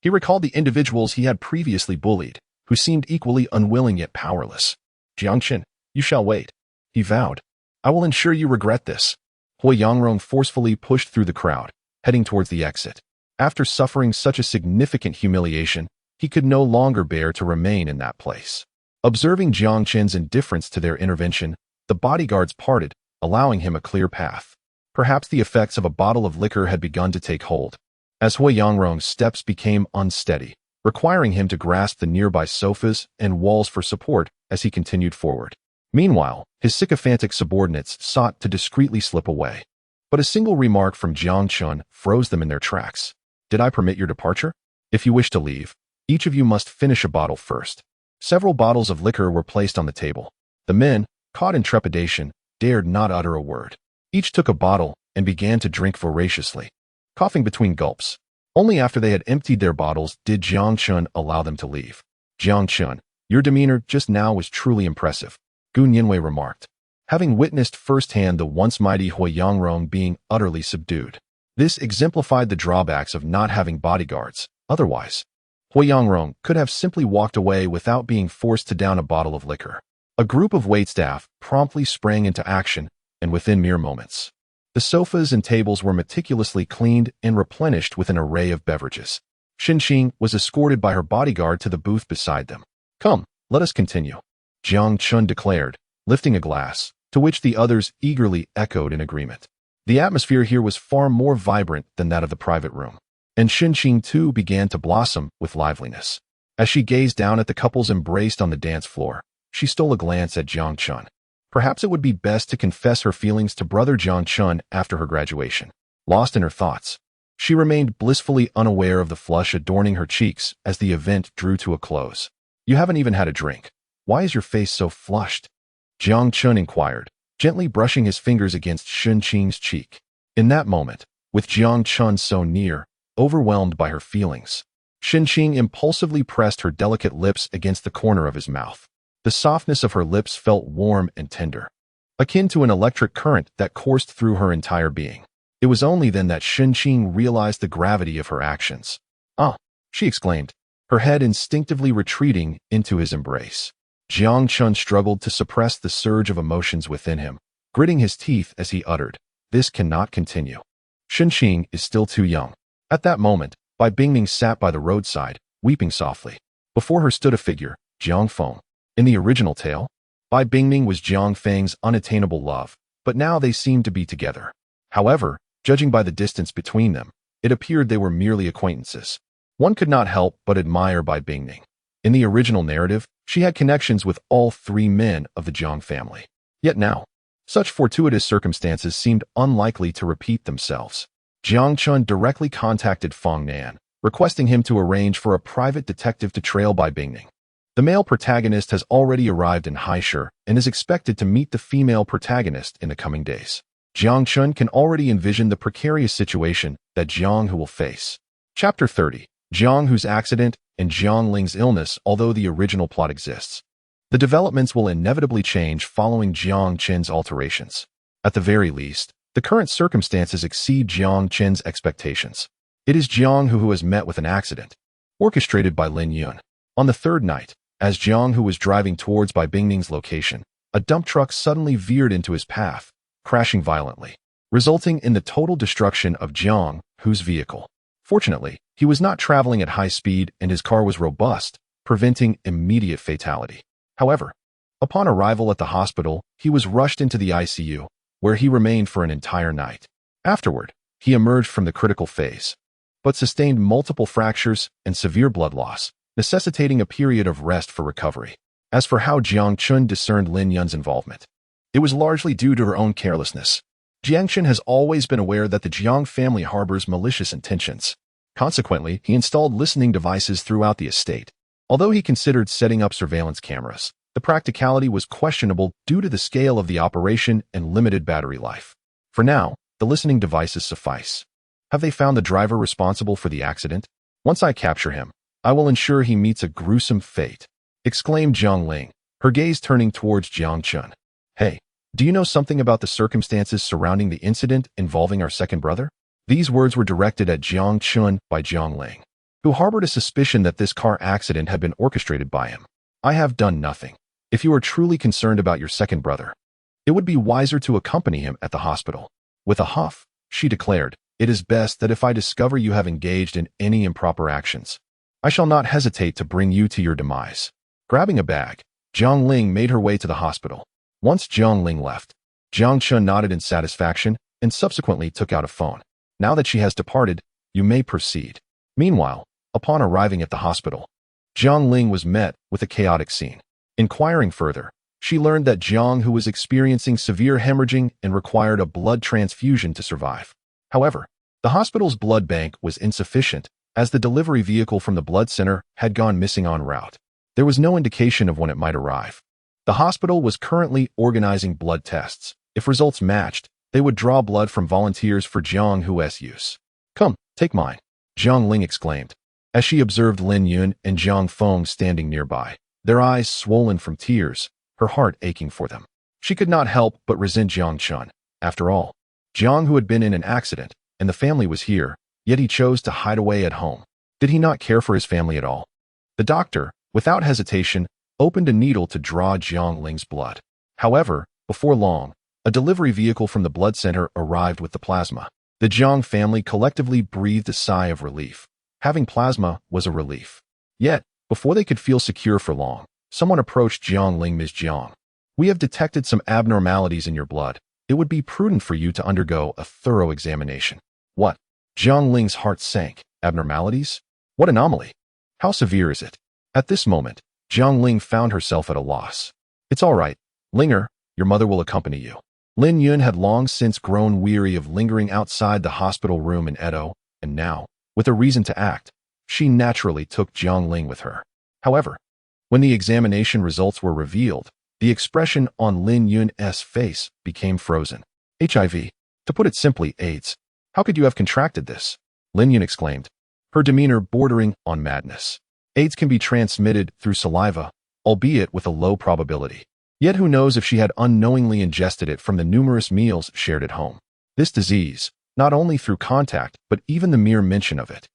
he recalled the individuals he had previously bullied, who seemed equally unwilling yet powerless. Jiang Chun, you shall wait, he vowed. I will ensure you regret this. Huiyangrong forcefully pushed through the crowd, heading towards the exit. After suffering such a significant humiliation, he could no longer bear to remain in that place. Observing Jiang Chun's indifference to their intervention, the bodyguards parted, allowing him a clear path. Perhaps the effects of a bottle of liquor had begun to take hold, as Huiyangrong's steps became unsteady, requiring him to grasp the nearby sofas and walls for support as he continued forward. Meanwhile, his sycophantic subordinates sought to discreetly slip away. But a single remark from Jiang Chun froze them in their tracks. Did I permit your departure? If you wish to leave, each of you must finish a bottle first. Several bottles of liquor were placed on the table. The men, caught in trepidation, dared not utter a word. Each took a bottle and began to drink voraciously, coughing between gulps. Only after they had emptied their bottles did Jiang Chun allow them to leave. Jiang Chun, your demeanor just now was truly impressive, Gu Nianwei remarked, having witnessed firsthand the once mighty Huiyangrong being utterly subdued. This exemplified the drawbacks of not having bodyguards. Otherwise, Huiyangrong could have simply walked away without being forced to down a bottle of liquor. A group of waitstaff promptly sprang into action, and within mere moments, the sofas and tables were meticulously cleaned and replenished with an array of beverages. Xinqing was escorted by her bodyguard to the booth beside them. Come, let us continue, Jiang Chun declared, lifting a glass, to which the others eagerly echoed in agreement. The atmosphere here was far more vibrant than that of the private room, and Xinqing too began to blossom with liveliness. As she gazed down at the couples embraced on the dance floor, she stole a glance at Jiang Chun. Perhaps it would be best to confess her feelings to brother Jiang Chun after her graduation. Lost in her thoughts, she remained blissfully unaware of the flush adorning her cheeks as the event drew to a close. You haven't even had a drink. Why is your face so flushed? Jiang Chun inquired, gently brushing his fingers against Xinqing's cheek. In that moment, with Jiang Chun so near, overwhelmed by her feelings, Xinqing impulsively pressed her delicate lips against the corner of his mouth. The softness of her lips felt warm and tender, akin to an electric current that coursed through her entire being. It was only then that Xinqing realized the gravity of her actions. Ah, she exclaimed, her head instinctively retreating into his embrace. Jiang Chun struggled to suppress the surge of emotions within him, gritting his teeth as he uttered, "This cannot continue. Xinqing is still too young." At that moment, Bai Bingming sat by the roadside, weeping softly. Before her stood a figure, Jiang Feng. In the original tale, Bai Bingning was Jiang Feng's unattainable love, but now they seemed to be together. However, judging by the distance between them, it appeared they were merely acquaintances. One could not help but admire Bai Bingning. In the original narrative, she had connections with all three men of the Jiang family. Yet now, such fortuitous circumstances seemed unlikely to repeat themselves. Jiang Chun directly contacted Feng Nan, requesting him to arrange for a private detective to trail Bai Bingning. The male protagonist has already arrived in Haisher and is expected to meet the female protagonist in the coming days. Jiang Chun can already envision the precarious situation that Jiang Hu will face. Chapter 30. Jiang Hu's accident and Jiang Ling's illness. Although the original plot exists, the developments will inevitably change following Jiang Qin's alterations. At the very least, the current circumstances exceed Jiang Qin's expectations. It is Jiang Hu who has met with an accident, orchestrated by Lin Yun. On the third night, as Jiang Hu was driving towards Bai Bingning's location, a dump truck suddenly veered into his path, crashing violently, resulting in the total destruction of Jiang Hu's vehicle. Fortunately, he was not traveling at high speed and his car was robust, preventing immediate fatality. However, upon arrival at the hospital, he was rushed into the ICU, where he remained for an entire night. Afterward, he emerged from the critical phase, but sustained multiple fractures and severe blood loss, necessitating a period of rest for recovery. As for how Jiang Chun discerned Lin Yun's involvement, it was largely due to her own carelessness. Jiang Chun has always been aware that the Jiang family harbors malicious intentions. Consequently, he installed listening devices throughout the estate. Although he considered setting up surveillance cameras, the practicality was questionable due to the scale of the operation and limited battery life. For now, the listening devices suffice. Have they found the driver responsible for the accident? Once I capture him, I will ensure he meets a gruesome fate, exclaimed Jiang Ling, her gaze turning towards Jiang Chun. Hey, do you know something about the circumstances surrounding the incident involving our second brother? These words were directed at Jiang Chun by Jiang Ling, who harbored a suspicion that this car accident had been orchestrated by him. I have done nothing. If you are truly concerned about your second brother, it would be wiser to accompany him at the hospital. With a huff, she declared, it is best that if I discover you have engaged in any improper actions, I shall not hesitate to bring you to your demise. Grabbing a bag, Jiang Ling made her way to the hospital. Once Jiang Ling left, Jiang Chun nodded in satisfaction and subsequently took out a phone. Now that she has departed, you may proceed. Meanwhile, upon arriving at the hospital, Jiang Ling was met with a chaotic scene. Inquiring further, she learned that Jiang Hu was experiencing severe hemorrhaging and required a blood transfusion to survive. However, the hospital's blood bank was insufficient, as the delivery vehicle from the blood center had gone missing en route. There was no indication of when it might arrive. The hospital was currently organizing blood tests. If results matched, they would draw blood from volunteers for Jiang Hu's use. Come, take mine, Jiang Ling exclaimed, as she observed Lin Yun and Jiang Feng standing nearby, their eyes swollen from tears, her heart aching for them. She could not help but resent Jiang Chun. After all, Jiang Hu had been in an accident, and the family was here, yet he chose to hide away at home. Did he not care for his family at all? The doctor, without hesitation, opened a needle to draw Jiang Ling's blood. However, before long, a delivery vehicle from the blood center arrived with the plasma. The Jiang family collectively breathed a sigh of relief. Having plasma was a relief. Yet, before they could feel secure for long, someone approached Jiang Ling. Ms. Jiang, we have detected some abnormalities in your blood. It would be prudent for you to undergo a thorough examination. What? Jiang Ling's heart sank. Abnormalities? What anomaly? How severe is it? At this moment, Jiang Ling found herself at a loss. It's all right, Linger, your mother will accompany you. Lin Yun had long since grown weary of lingering outside the hospital room in Edo, and now, with a reason to act, she naturally took Jiang Ling with her. However, when the examination results were revealed, the expression on Lin Yun's face became frozen. HIV. To put it simply, AIDS. How could you have contracted this? Lin Yun exclaimed, her demeanor bordering on madness. AIDS can be transmitted through saliva, albeit with a low probability. Yet who knows if she had unknowingly ingested it from the numerous meals shared at home. This disease, not only through contact, but even the mere mention of it,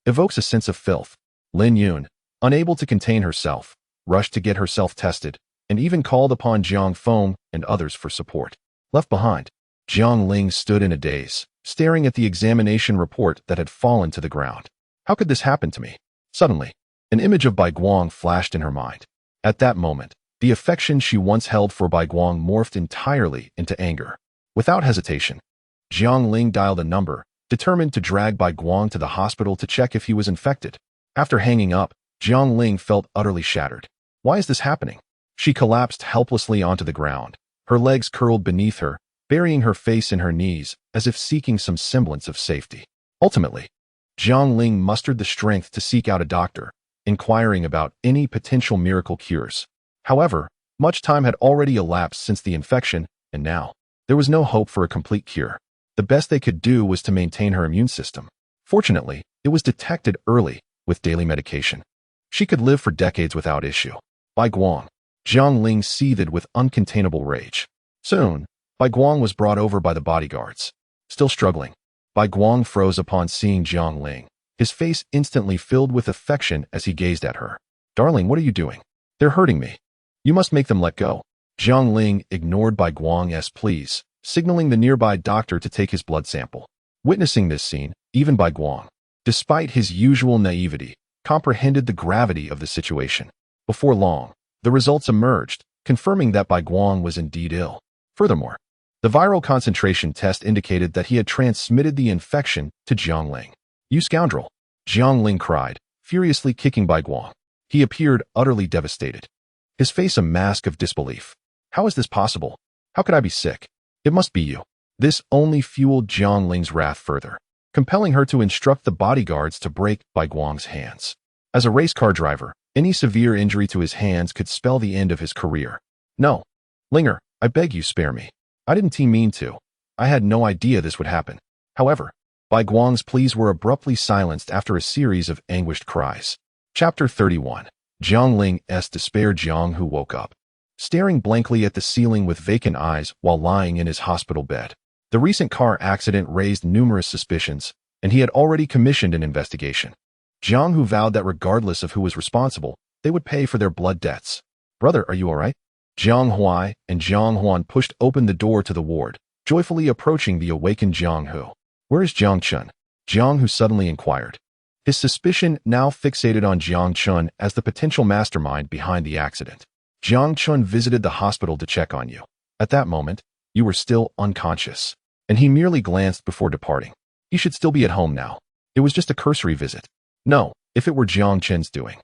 evokes a sense of filth. Lin Yun, unable to contain herself, rushed to get herself tested, and even called upon Jiang Feng and others for support. Left behind, Jiang Ling stood in a daze, staring at the examination report that had fallen to the ground. How could this happen to me? Suddenly, an image of Bai Guang flashed in her mind. At that moment, The affection she once held for Bai Guang morphed entirely into anger. Without hesitation, Jiang Ling dialed a number, determined to drag Bai Guang to the hospital to check if he was infected. After hanging up, Jiang Ling felt utterly shattered. Why is this happening? She collapsed helplessly onto the ground, her legs curled beneath her, burying her face in her knees as if seeking some semblance of safety. Ultimately, Jiang Ling mustered the strength to seek out a doctor, inquiring about any potential miracle cures. However, much time had already elapsed since the infection, and now, there was no hope for a complete cure. The best they could do was to maintain her immune system. Fortunately, it was detected early with daily medication. She could live for decades without issue. Bai Guang. Jiang Ling seethed with uncontainable rage. Soon, Bai Guang was brought over by the bodyguards. Still struggling, Bai Guang froze upon seeing Jiang Ling, his face instantly filled with affection as he gazed at her. "Darling, what are you doing? They're hurting me. You must make them let go." Jiang Ling ignored Bai Guang's pleas, signaling the nearby doctor to take his blood sample. Witnessing this scene, even Bai Guang, despite his usual naivety, comprehended the gravity of the situation. Before long, the results emerged, confirming that Bai Guang was indeed ill. Furthermore, the viral concentration test indicated that he had transmitted the infection to Jiang Ling. "You scoundrel!" Jiang Ling cried, furiously kicking Bai Guang. He appeared utterly devastated, his face a mask of disbelief. "How is this possible? How could I be sick? It must be you." This only fueled Jiang Ling's wrath further, compelling her to instruct the bodyguards to break Bai Guang's hands. As a race car driver, any severe injury to his hands could spell the end of his career. "No, Linger, I beg you spare me. I didn't mean to. I had no idea this would happen." However, Bai Guang's pleas were abruptly silenced after a series of anguished cries. Chapter 31. Jiang Ling's despair. Jiang Hu woke up, staring blankly at the ceiling with vacant eyes while lying in his hospital bed. The recent car accident raised numerous suspicions, and he had already commissioned an investigation. Jiang Hu vowed that regardless of who was responsible, they would pay for their blood debts. "Brother, are you all right?" Jiang Huai and Jiang Huan pushed open the door to the ward, joyfully approaching the awakened Jiang Hu. "Where is Jiang Chun?" Jiang Hu suddenly inquired, his suspicion now fixated on Jiang Chun as the potential mastermind behind the accident. "Jiang Chun visited the hospital to check on you. At that moment, you were still unconscious, and he merely glanced before departing. He should still be at home now. It was just a cursory visit." No, if it were Jiang Chen's doing,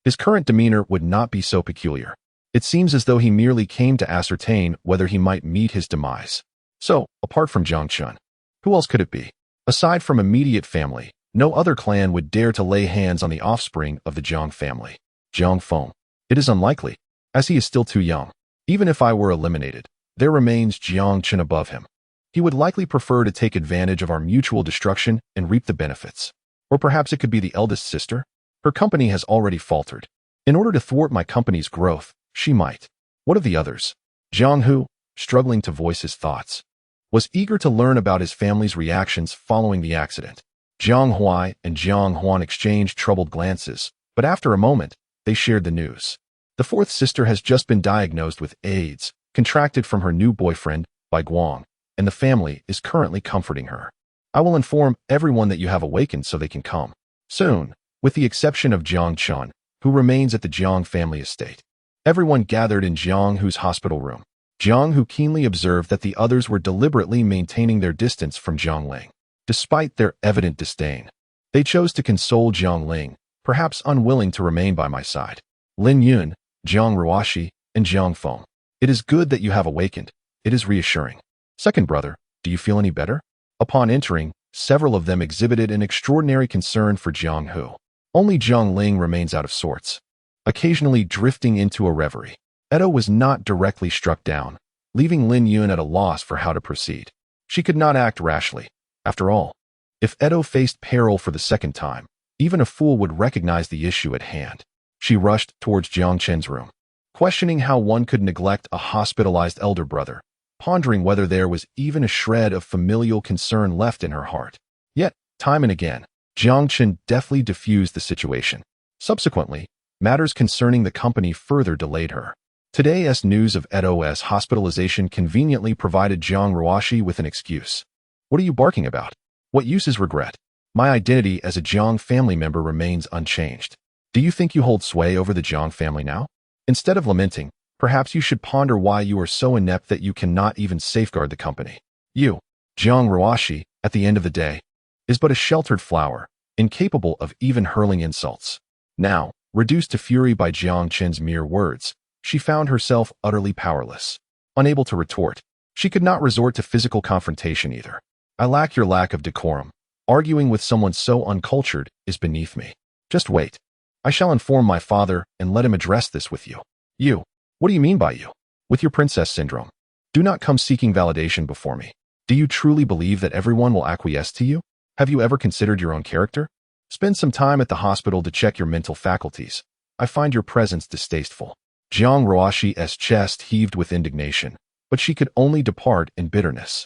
his current demeanor would not be so peculiar. It seems as though he merely came to ascertain whether he might meet his demise. So, apart from Jiang Chen, who else could it be? Aside from immediate family, no other clan would dare to lay hands on the offspring of the Jiang family. Jiang Feng. It is unlikely, as he is still too young. Even if I were eliminated, there remains Jiang Chen above him. He would likely prefer to take advantage of our mutual destruction and reap the benefits. Or perhaps it could be the eldest sister? Her company has already faltered. In order to thwart my company's growth, she might. What of the others? Jiang Hu, struggling to voice his thoughts, was eager to learn about his family's reactions following the accident. Jiang Huai and Jiang Huan exchanged troubled glances, but after a moment, they shared the news. The fourth sister has just been diagnosed with AIDS, contracted from her new boyfriend, Bai Guang, and the family is currently comforting her. I will inform everyone that you have awakened so they can come soon, with the exception of Jiang Chun, who remains at the Jiang family estate. Everyone gathered in Jiang Hu's hospital room. Jiang Hu keenly observed that the others were deliberately maintaining their distance from Jiang Ling. Despite their evident disdain, they chose to console Jiang Ling, perhaps unwilling to remain by my side. Lin Yun, Jiang Ruoshi, and Jiang Feng. It is good that you have awakened. It is reassuring. Second brother, do you feel any better? Upon entering, several of them exhibited an extraordinary concern for Jiang Hu. Only Jiang Ling remains out of sorts, occasionally drifting into a reverie. Edo was not directly struck down, leaving Lin Yun at a loss for how to proceed. She could not act rashly. After all, if Edo faced peril for the second time, even a fool would recognize the issue at hand. She rushed towards Jiang Chen's room, questioning how one could neglect a hospitalized elder brother, pondering whether there was even a shred of familial concern left in her heart. Yet, time and again, Jiang Chen deftly diffused the situation. Subsequently, matters concerning the company further delayed her. Today's news of Edo's hospitalization conveniently provided Jiang Ruoshi with an excuse. What are you barking about? What use is regret? My identity as a Jiang family member remains unchanged. Do you think you hold sway over the Jiang family now? Instead of lamenting, Perhaps you should ponder why you are so inept that you cannot even safeguard the company. You, Jiang Ruoshi, at the end of the day, is but a sheltered flower, incapable of even hurling insults. Now, reduced to fury by Jiang Chen's mere words, she found herself utterly powerless. Unable to retort, she could not resort to physical confrontation either. I lack your lack of decorum. Arguing with someone so uncultured is beneath me. Just wait. I shall inform my father and let him address this with you. You. What do you mean by you? With your princess syndrome. Do not come seeking validation before me. Do you truly believe that everyone will acquiesce to you? Have you ever considered your own character? Spend some time at the hospital to check your mental faculties. I find your presence distasteful. Jiang Ruoshi's chest heaved with indignation, but she could only depart in bitterness.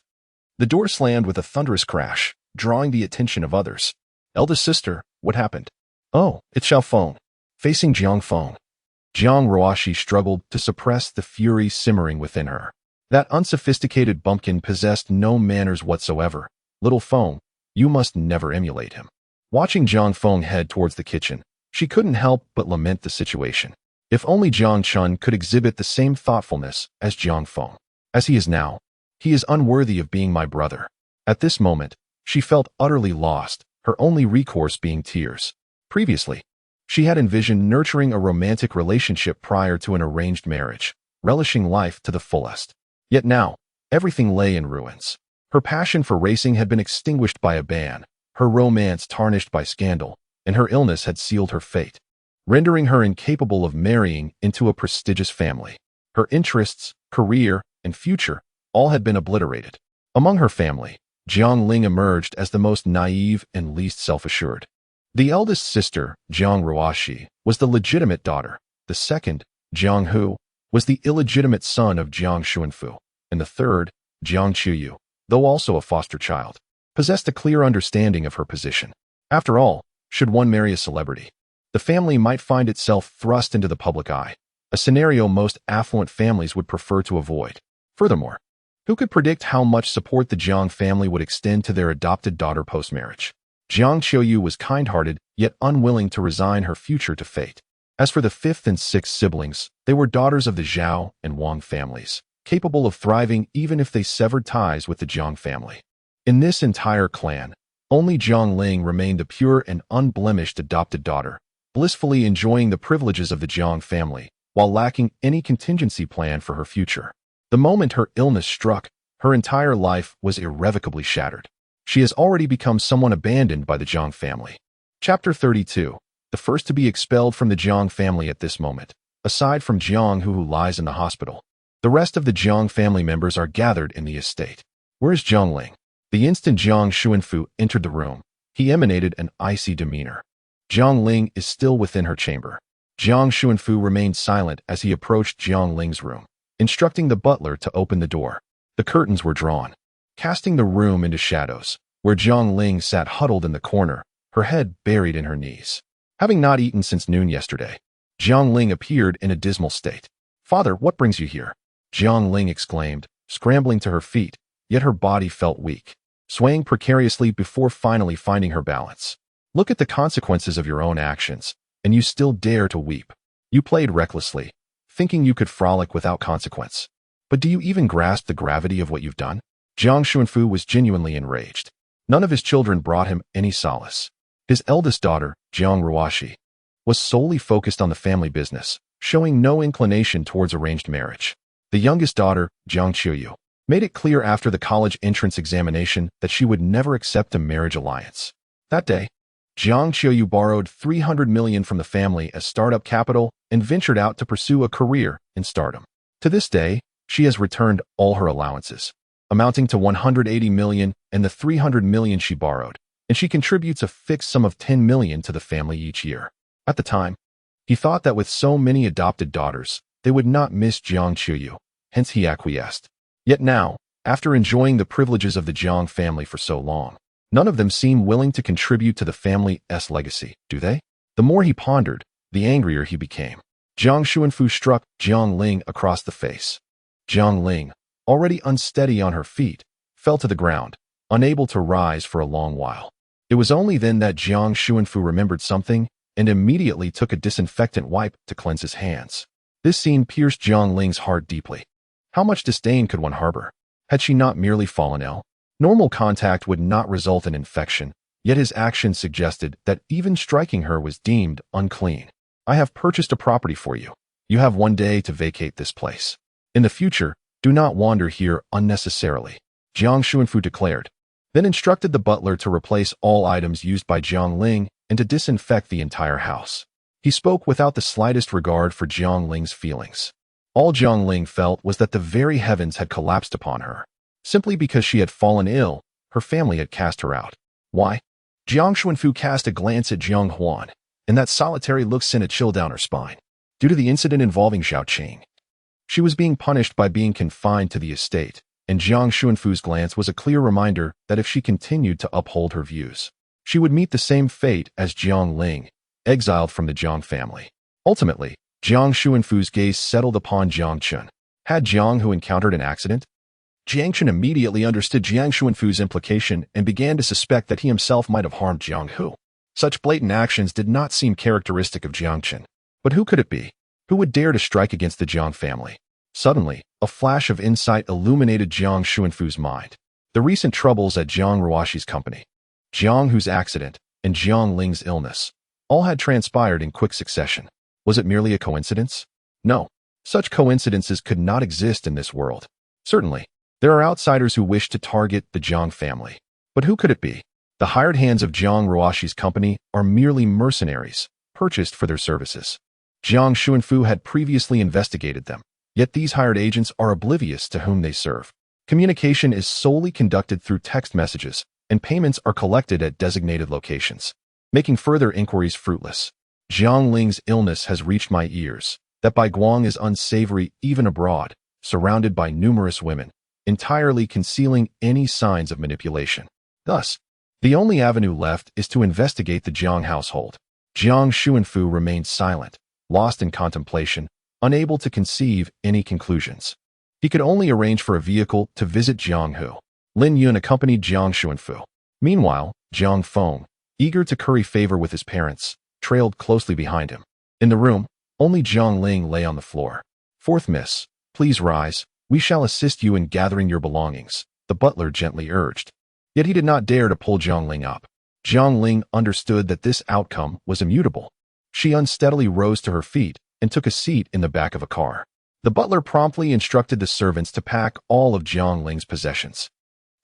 The door slammed with a thunderous crash, drawing the attention of others. Eldest sister, what happened? Oh, it's Xiao Feng. Facing Jiang Feng. Jiang Ruoshi struggled to suppress the fury simmering within her. That unsophisticated bumpkin possessed no manners whatsoever. Little Feng, you must never emulate him. Watching Jiang Feng head towards the kitchen, she couldn't help but lament the situation. If only Jiang Chun could exhibit the same thoughtfulness as Jiang Feng. As he is now, he is unworthy of being my brother. At this moment, she felt utterly lost, her only recourse being tears. Previously, she had envisioned nurturing a romantic relationship prior to an arranged marriage, relishing life to the fullest. Yet now, everything lay in ruins. Her passion for racing had been extinguished by a ban, her romance tarnished by scandal, and her illness had sealed her fate, rendering her incapable of marrying into a prestigious family. Her interests, career, and future all had been obliterated. Among her family, Jiang Ling emerged as the most naive and least self-assured. The eldest sister, Jiang Ruoshi, was the legitimate daughter. The second, Jiang Hu, was the illegitimate son of Jiang Xuanfu, and the third, Jiang Qiuyu, though also a foster child, possessed a clear understanding of her position. After all, should one marry a celebrity, the family might find itself thrust into the public eye, a scenario most affluent families would prefer to avoid. Furthermore, who could predict how much support the Jiang family would extend to their adopted daughter post-marriage? Jiang Qiuyu was kind-hearted, yet unwilling to resign her future to fate. As for the fifth and sixth siblings, they were daughters of the Zhao and Wang families, capable of thriving even if they severed ties with the Jiang family. In this entire clan, only Jiang Ling remained the pure and unblemished adopted daughter, blissfully enjoying the privileges of the Jiang family, while lacking any contingency plan for her future. The moment her illness struck, her entire life was irrevocably shattered. She has already become someone abandoned by the Jiang family. Chapter 32. The first to be expelled from the Jiang family at this moment. Aside from Jiang Hu, who lies in the hospital, the rest of the Jiang family members are gathered in the estate. Where is Jiang Ling? The instant Jiang Xuanfu entered the room, he emanated an icy demeanor. Jiang Ling is still within her chamber. Jiang Xuanfu remained silent as he approached Jiang Ling's room, instructing the butler to open the door. The curtains were drawn, casting the room into shadows, where Jiang Ling sat huddled in the corner, her head buried in her knees. Having not eaten since noon yesterday, Jiang Ling appeared in a dismal state. "Father, what brings you here?" Jiang Ling exclaimed, scrambling to her feet, yet her body felt weak, swaying precariously before finally finding her balance. "Look at the consequences of your own actions, and you still dare to weep. You played recklessly, thinking you could frolic without consequence. But do you even grasp the gravity of what you've done?" Jiang Xuanfu was genuinely enraged. None of his children brought him any solace. His eldest daughter, Jiang Ruoshi, was solely focused on the family business, showing no inclination towards arranged marriage. The youngest daughter, Jiang Qiuyu, made it clear after the college entrance examination that she would never accept a marriage alliance. That day, Jiang Qiuyu borrowed 300 million from the family as startup capital and ventured out to pursue a career in stardom. To this day, she has returned all her allowances, amounting to 180 million and the 300 million she borrowed, and she contributes a fixed sum of 10 million to the family each year. At the time, he thought that with so many adopted daughters, they would not miss Jiang Qiuyu, hence he acquiesced. Yet now, after enjoying the privileges of the Jiang family for so long, none of them seem willing to contribute to the family's legacy, do they? The more he pondered, the angrier he became. Jiang Xuanfu struck Jiang Ling across the face. Jiang Ling, already unsteady on her feet, fell to the ground, unable to rise for a long while. It was only then that Jiang Xuanfu remembered something and immediately took a disinfectant wipe to cleanse his hands. This scene pierced Jiang Ling's heart deeply. How much disdain could one harbor? Had she not merely fallen ill? Normal contact would not result in infection, yet his actions suggested that even striking her was deemed unclean. I have purchased a property for you. You have 1 day to vacate this place. In the future, do not wander here unnecessarily, Jiang Xuanfu declared, then instructed the butler to replace all items used by Jiang Ling and to disinfect the entire house. He spoke without the slightest regard for Jiang Ling's feelings. All Jiang Ling felt was that the very heavens had collapsed upon her. Simply because she had fallen ill, her family had cast her out. Why? Jiang Xuanfu cast a glance at Jiang Huan, and that solitary look sent a chill down her spine. Due to the incident involving Xiao Qing, she was being punished by being confined to the estate, and Jiang Xuanfu's glance was a clear reminder that if she continued to uphold her views, she would meet the same fate as Jiang Ling, exiled from the Jiang family. Ultimately, Jiang Xuanfu's gaze settled upon Jiang Chun. Had Jiang Hu encountered an accident? Jiang Chun immediately understood Jiang Xuanfu's implication and began to suspect that he himself might have harmed Jiang Hu. Such blatant actions did not seem characteristic of Jiang Chun. But who could it be? Who would dare to strike against the Jiang family? Suddenly, a flash of insight illuminated Jiang Xuanfu's mind. The recent troubles at Jiang Ruoshi's company, Jiang Hu's accident, and Jiang Ling's illness all had transpired in quick succession. Was it merely a coincidence? No. Such coincidences could not exist in this world. Certainly, there are outsiders who wish to target the Jiang family. But who could it be? The hired hands of Jiang Ruoshi's company are merely mercenaries, purchased for their services. Jiang Xuanfu had previously investigated them, yet these hired agents are oblivious to whom they serve. Communication is solely conducted through text messages, and payments are collected at designated locations, making further inquiries fruitless. Jiang Ling's illness has reached my ears. That Bai Guang is unsavory even abroad, surrounded by numerous women, entirely concealing any signs of manipulation. Thus, the only avenue left is to investigate the Jiang household. Jiang Xuanfu remained silent, lost in contemplation, unable to conceive any conclusions. He could only arrange for a vehicle to visit Jiang Hu. Lin Yun accompanied Jiang Xuanfu. Meanwhile, Jiang Feng, eager to curry favor with his parents, trailed closely behind him. In the room, only Jiang Ling lay on the floor. "Fourth miss, please rise. We shall assist you in gathering your belongings," the butler gently urged. Yet he did not dare to pull Jiang Ling up. Jiang Ling understood that this outcome was immutable. She unsteadily rose to her feet and took a seat in the back of a car. The butler promptly instructed the servants to pack all of Jiang Ling's possessions.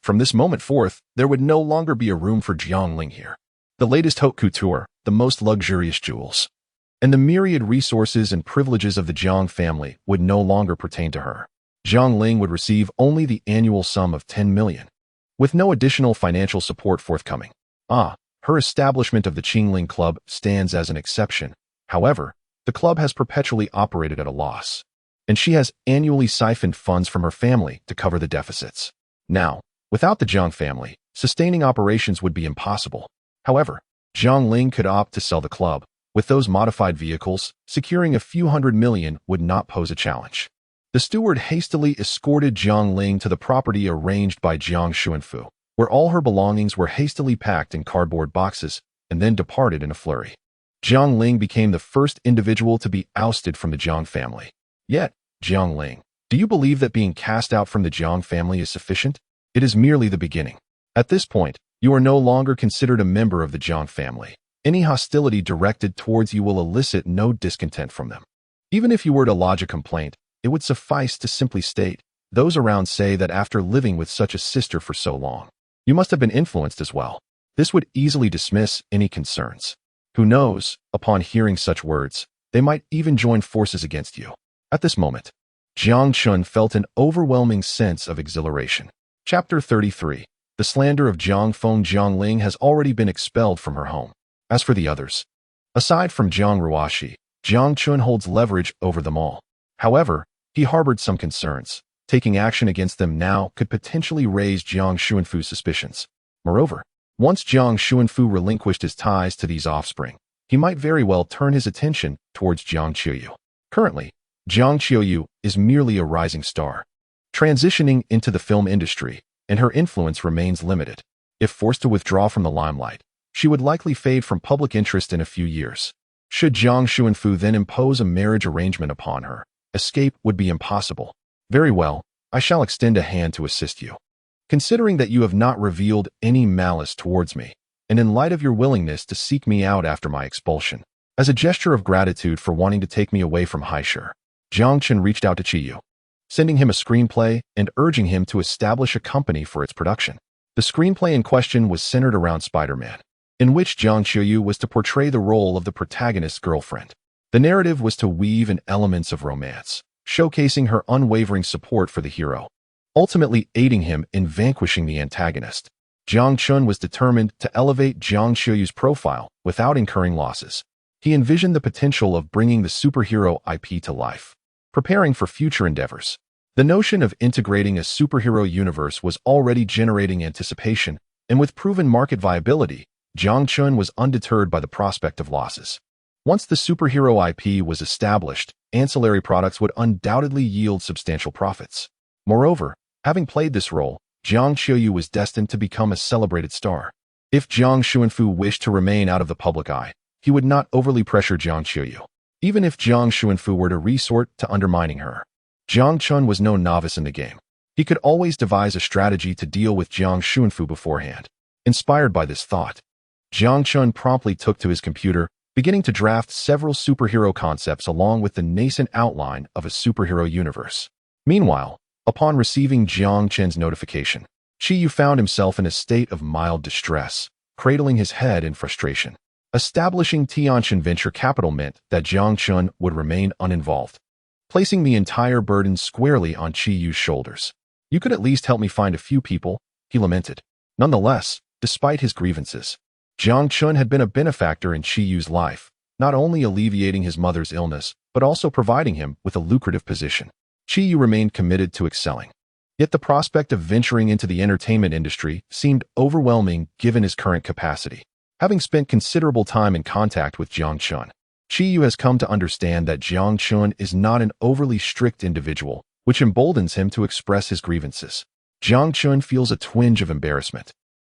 From this moment forth, there would no longer be a room for Jiang Ling here. The latest haute couture, the most luxurious jewels, and the myriad resources and privileges of the Jiang family would no longer pertain to her. Jiang Ling would receive only the annual sum of 10 million, with no additional financial support forthcoming. Her establishment of the Qingling Club stands as an exception. However, the club has perpetually operated at a loss, and she has annually siphoned funds from her family to cover the deficits. Now, without the Jiang family, sustaining operations would be impossible. However, Jiang Ling could opt to sell the club. With those modified vehicles, securing a few hundred million would not pose a challenge. The steward hastily escorted Jiang Ling to the property arranged by Jiang Xuanfu, where all her belongings were hastily packed in cardboard boxes and then departed in a flurry. Jiang Ling became the first individual to be ousted from the Jiang family. Yet, Jiang Ling, do you believe that being cast out from the Jiang family is sufficient? It is merely the beginning. At this point, you are no longer considered a member of the Jiang family. Any hostility directed towards you will elicit no discontent from them. Even if you were to lodge a complaint, it would suffice to simply state, "Those around say that after living with such a sister for so long, you must have been influenced as well." This would easily dismiss any concerns. Who knows, upon hearing such words, they might even join forces against you. At this moment, Jiang Chun felt an overwhelming sense of exhilaration. Chapter 33. The slander of Jiang Feng. Jiang Ling has already been expelled from her home. As for the others, aside from Jiang Ruoshi, Jiang Chun holds leverage over them all. However, he harbored some concerns. Taking action against them now could potentially raise Jiang Xuanfu's suspicions. Moreover, once Jiang Xuanfu relinquished his ties to these offspring, he might very well turn his attention towards Jiang Qiuyu. Currently, Jiang Qiuyu is merely a rising star, transitioning into the film industry, and her influence remains limited. If forced to withdraw from the limelight, she would likely fade from public interest in a few years. Should Jiang Xuanfu then impose a marriage arrangement upon her, escape would be impossible. Very well, I shall extend a hand to assist you. Considering that you have not revealed any malice towards me, and in light of your willingness to seek me out after my expulsion, as a gesture of gratitude for wanting to take me away from Haisher, Jiang Chen reached out to Chiyu, sending him a screenplay and urging him to establish a company for its production. The screenplay in question was centered around Spider-Man, in which Jiang Chiyu was to portray the role of the protagonist's girlfriend. The narrative was to weave in elements of romance, showcasing her unwavering support for the hero, ultimately aiding him in vanquishing the antagonist. Jiang Chun was determined to elevate Jiang Chiyu's profile without incurring losses. He envisioned the potential of bringing the superhero IP to life, preparing for future endeavors. The notion of integrating a superhero universe was already generating anticipation, and with proven market viability, Jiang Chun was undeterred by the prospect of losses. Once the superhero IP was established, ancillary products would undoubtedly yield substantial profits. Moreover, having played this role, Jiang Qiyu was destined to become a celebrated star. If Jiang Xuanfu wished to remain out of the public eye, he would not overly pressure Jiang Qiyu, even if Jiang Xuanfu were to resort to undermining her. Jiang Chun was no novice in the game. He could always devise a strategy to deal with Jiang Xuanfu beforehand. Inspired by this thought, Jiang Chun promptly took to his computer, beginning to draft several superhero concepts along with the nascent outline of a superhero universe. Meanwhile, upon receiving Jiang Chen's notification, Chiyu found himself in a state of mild distress, cradling his head in frustration. Establishing Tianqian venture capital meant that Jiang Chun would remain uninvolved, placing the entire burden squarely on Chiyu's shoulders. You could at least help me find a few people, he lamented. Nonetheless, despite his grievances, Jiang Chun had been a benefactor in Chiyu's life, not only alleviating his mother's illness, but also providing him with a lucrative position. Chiyu remained committed to excelling. Yet the prospect of venturing into the entertainment industry seemed overwhelming given his current capacity. Having spent considerable time in contact with Jiang Chun, Chiyu has come to understand that Jiang Chun is not an overly strict individual, which emboldens him to express his grievances. Jiang Chun feels a twinge of embarrassment,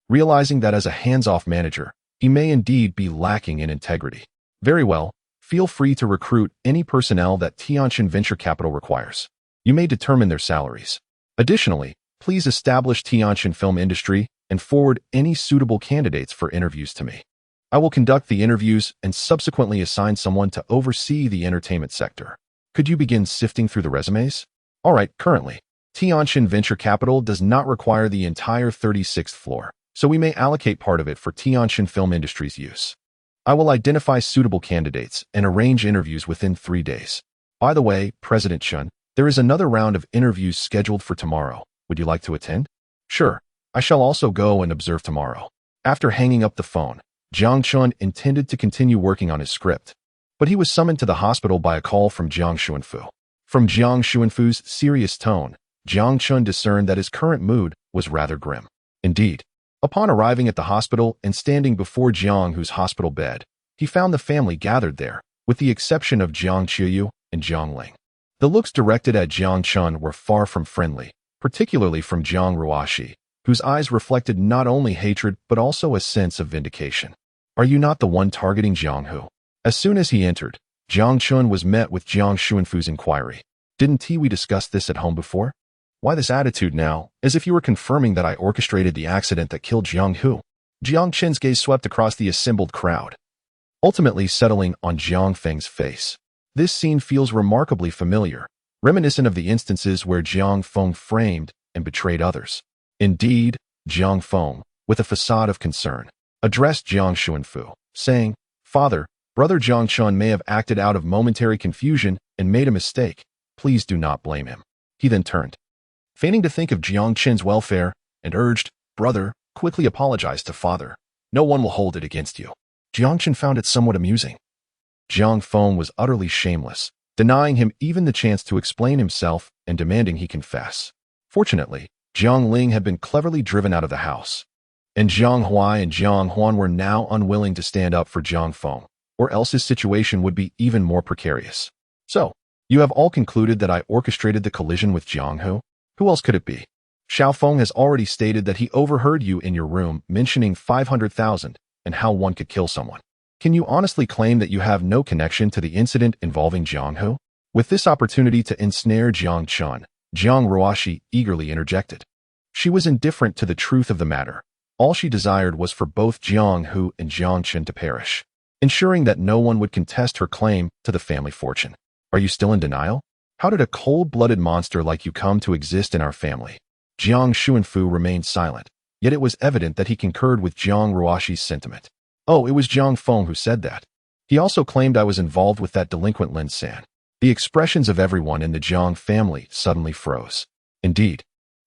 realizing that as a hands-off manager, he may indeed be lacking in integrity. Very well, feel free to recruit any personnel that Tianqian Venture Capital requires. You may determine their salaries. Additionally, please establish Tianqian Film Industry and forward any suitable candidates for interviews to me. I will conduct the interviews and subsequently assign someone to oversee the entertainment sector. Could you begin sifting through the resumes? Alright, currently, Tianqian Venture Capital does not require the entire 36th floor, so we may allocate part of it for Tianqian Film Industry's use. I will identify suitable candidates and arrange interviews within 3 days. By the way, President Chun, there is another round of interviews scheduled for tomorrow. Would you like to attend? Sure. I shall also go and observe tomorrow. After hanging up the phone, Jiang Chun intended to continue working on his script, but he was summoned to the hospital by a call from Jiang Xuanfu. From Jiang Xuanfu's serious tone, Jiang Chun discerned that his current mood was rather grim. Indeed, upon arriving at the hospital and standing before Jiang Hu's hospital bed, he found the family gathered there, with the exception of Jiang Qiyu and Jiang Ling. The looks directed at Jiang Chun were far from friendly, particularly from Jiang Ruashi, whose eyes reflected not only hatred but also a sense of vindication. Are you not the one targeting Jiang Hu? As soon as he entered, Jiang Chun was met with Jiang Xuanfu's inquiry. Didn't we discuss this at home before? Why this attitude now, as if you were confirming that I orchestrated the accident that killed Jiang Hu? Jiang Chen's gaze swept across the assembled crowd, ultimately settling on Jiang Feng's face. This scene feels remarkably familiar, reminiscent of the instances where Jiang Feng framed and betrayed others. Indeed, Jiang Feng, with a facade of concern, addressed Jiang Xuanfu, saying, "Father, Brother Jiang Chun may have acted out of momentary confusion and made a mistake. Please do not blame him." He then turned, feigning to think of Jiang Chen's welfare, and urged, "Brother, quickly apologize to father. No one will hold it against you." Jiang Chen found it somewhat amusing. Jiang Feng was utterly shameless, denying him even the chance to explain himself and demanding he confess. Fortunately, Jiang Ling had been cleverly driven out of the house, and Jiang Huai and Jiang Huan were now unwilling to stand up for Jiang Feng, or else his situation would be even more precarious. So, you have all concluded that I orchestrated the collision with Jiang Hu? Who else could it be? Xiao Feng has already stated that he overheard you in your room mentioning 500,000 and how one could kill someone. Can you honestly claim that you have no connection to the incident involving Jiang Hu? With this opportunity to ensnare Jiang Chun, Jiang Ruoshi eagerly interjected. She was indifferent to the truth of the matter. All she desired was for both Jiang Hu and Jiang Chen to perish, ensuring that no one would contest her claim to the family fortune. Are you still in denial? How did a cold-blooded monster like you come to exist in our family? Jiang Xuanfu remained silent, yet it was evident that he concurred with Jiang Ruoshi's sentiment. Oh, it was Jiang Feng who said that. He also claimed I was involved with that delinquent Lin San. The expressions of everyone in the Jiang family suddenly froze. Indeed,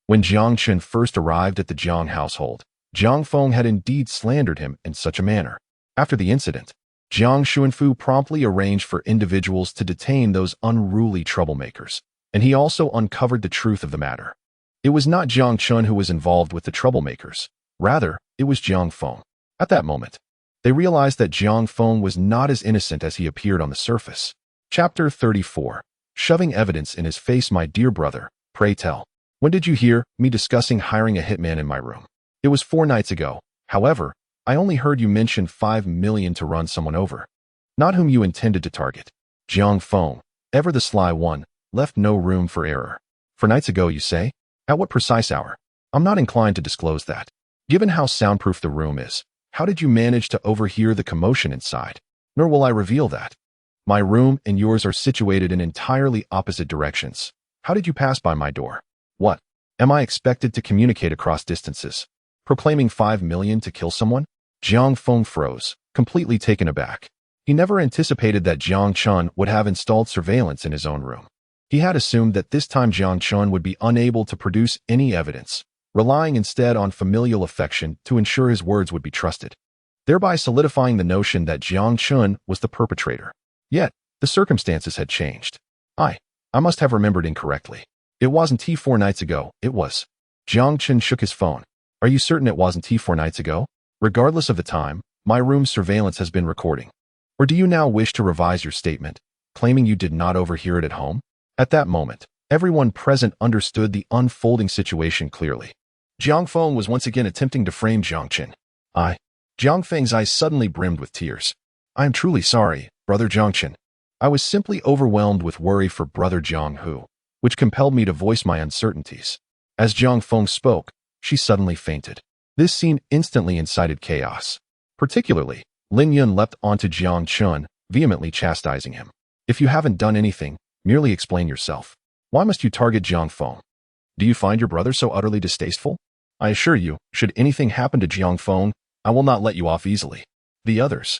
when Jiang Chen first arrived at the Jiang household, Jiang Feng had indeed slandered him in such a manner. After the incident, Jiang Xuanfu promptly arranged for individuals to detain those unruly troublemakers, and he also uncovered the truth of the matter. It was not Jiang Chun who was involved with the troublemakers. Rather, it was Jiang Feng. At that moment, they realized that Jiang Feng was not as innocent as he appeared on the surface. Chapter 34. Shoving evidence in his face. My dear brother, pray tell, when did you hear me discussing hiring a hitman in my room? It was 4 nights ago. However, I only heard you mention 5 million to run someone over. Not whom you intended to target. Jiang Feng, ever the sly one, left no room for error. 4 nights ago, you say? At what precise hour? I'm not inclined to disclose that. Given how soundproof the room is, how did you manage to overhear the commotion inside? Nor will I reveal that. My room and yours are situated in entirely opposite directions. How did you pass by my door? What? Am I expected to communicate across distances? Proclaiming 5 million to kill someone? Jiang Feng froze, completely taken aback. He never anticipated that Jiang Chun would have installed surveillance in his own room. He had assumed that this time Jiang Chun would be unable to produce any evidence, relying instead on familial affection to ensure his words would be trusted, thereby solidifying the notion that Jiang Chun was the perpetrator. Yet, the circumstances had changed. I must have remembered incorrectly. It wasn't 4 nights ago, it was. Jiang Chun shook his phone. Are you certain it wasn't 4 nights ago? Regardless of the time, my room's surveillance has been recording. Or do you now wish to revise your statement, claiming you did not overhear it at home? At that moment, everyone present understood the unfolding situation clearly. Jiang Feng was once again attempting to frame Jiang Chen. Jiang Feng's eyes suddenly brimmed with tears. I am truly sorry, Brother Jiang Chen. I was simply overwhelmed with worry for Brother Jiang Hu, which compelled me to voice my uncertainties. As Jiang Feng spoke, she suddenly fainted. This scene instantly incited chaos. Particularly, Lin Yun leapt onto Jiang Chun, vehemently chastising him. If you haven't done anything, merely explain yourself. Why must you target Jiang Feng? Do you find your brother so utterly distasteful? I assure you, should anything happen to Jiang Feng, I will not let you off easily. The others,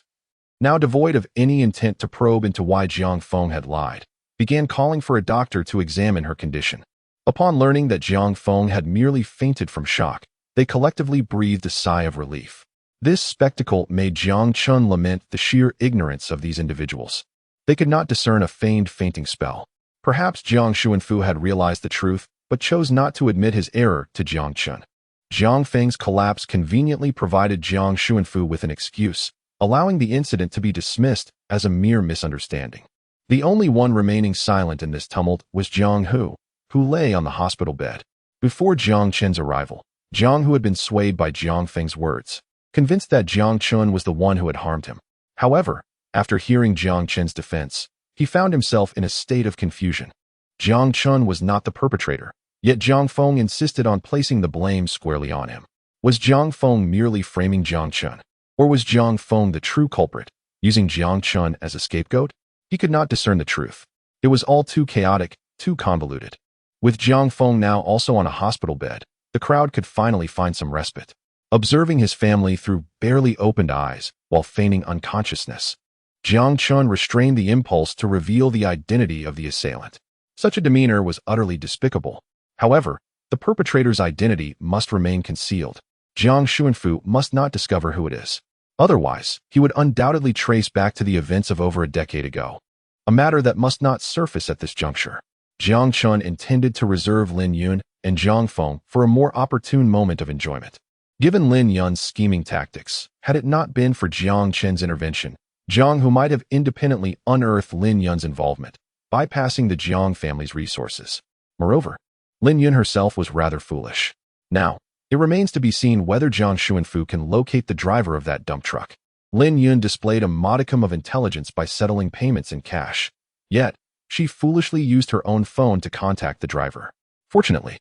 now devoid of any intent to probe into why Jiang Feng had lied, began calling for a doctor to examine her condition. Upon learning that Jiang Feng had merely fainted from shock, they collectively breathed a sigh of relief. This spectacle made Jiang Chun lament the sheer ignorance of these individuals. They could not discern a feigned fainting spell. Perhaps Jiang Xuanfu had realized the truth, but chose not to admit his error to Jiang Chun. Jiang Feng's collapse conveniently provided Jiang Xuanfu with an excuse, allowing the incident to be dismissed as a mere misunderstanding. The only one remaining silent in this tumult was Jiang Hu, who lay on the hospital bed. Before Jiang Chen's arrival, Jiang Hu had been swayed by Jiang Feng's words, convinced that Jiang Chun was the one who had harmed him. However, after hearing Jiang Chen's defense, he found himself in a state of confusion. Jiang Chun was not the perpetrator, yet Jiang Feng insisted on placing the blame squarely on him. Was Jiang Feng merely framing Jiang Chun? Or was Jiang Feng the true culprit, using Jiang Chun as a scapegoat? He could not discern the truth. It was all too chaotic, too convoluted. With Jiang Feng now also on a hospital bed, the crowd could finally find some respite. Observing his family through barely opened eyes while feigning unconsciousness, Jiang Chun restrained the impulse to reveal the identity of the assailant. Such a demeanor was utterly despicable. However, the perpetrator's identity must remain concealed. Jiang Xuanfu must not discover who it is. Otherwise, he would undoubtedly trace back to the events of over a decade ago, a matter that must not surface at this juncture. Jiang Chun intended to reserve Lin Yun and Jiang Feng for a more opportune moment of enjoyment. Given Lin Yun's scheming tactics, had it not been for Jiang Chen's intervention, Jiang Hu might have independently unearthed Lin Yun's involvement, bypassing the Jiang family's resources. Moreover, Lin Yun herself was rather foolish. Now, it remains to be seen whether Jiang Xuanfu can locate the driver of that dump truck. Lin Yun displayed a modicum of intelligence by settling payments in cash. Yet, she foolishly used her own phone to contact the driver. Fortunately,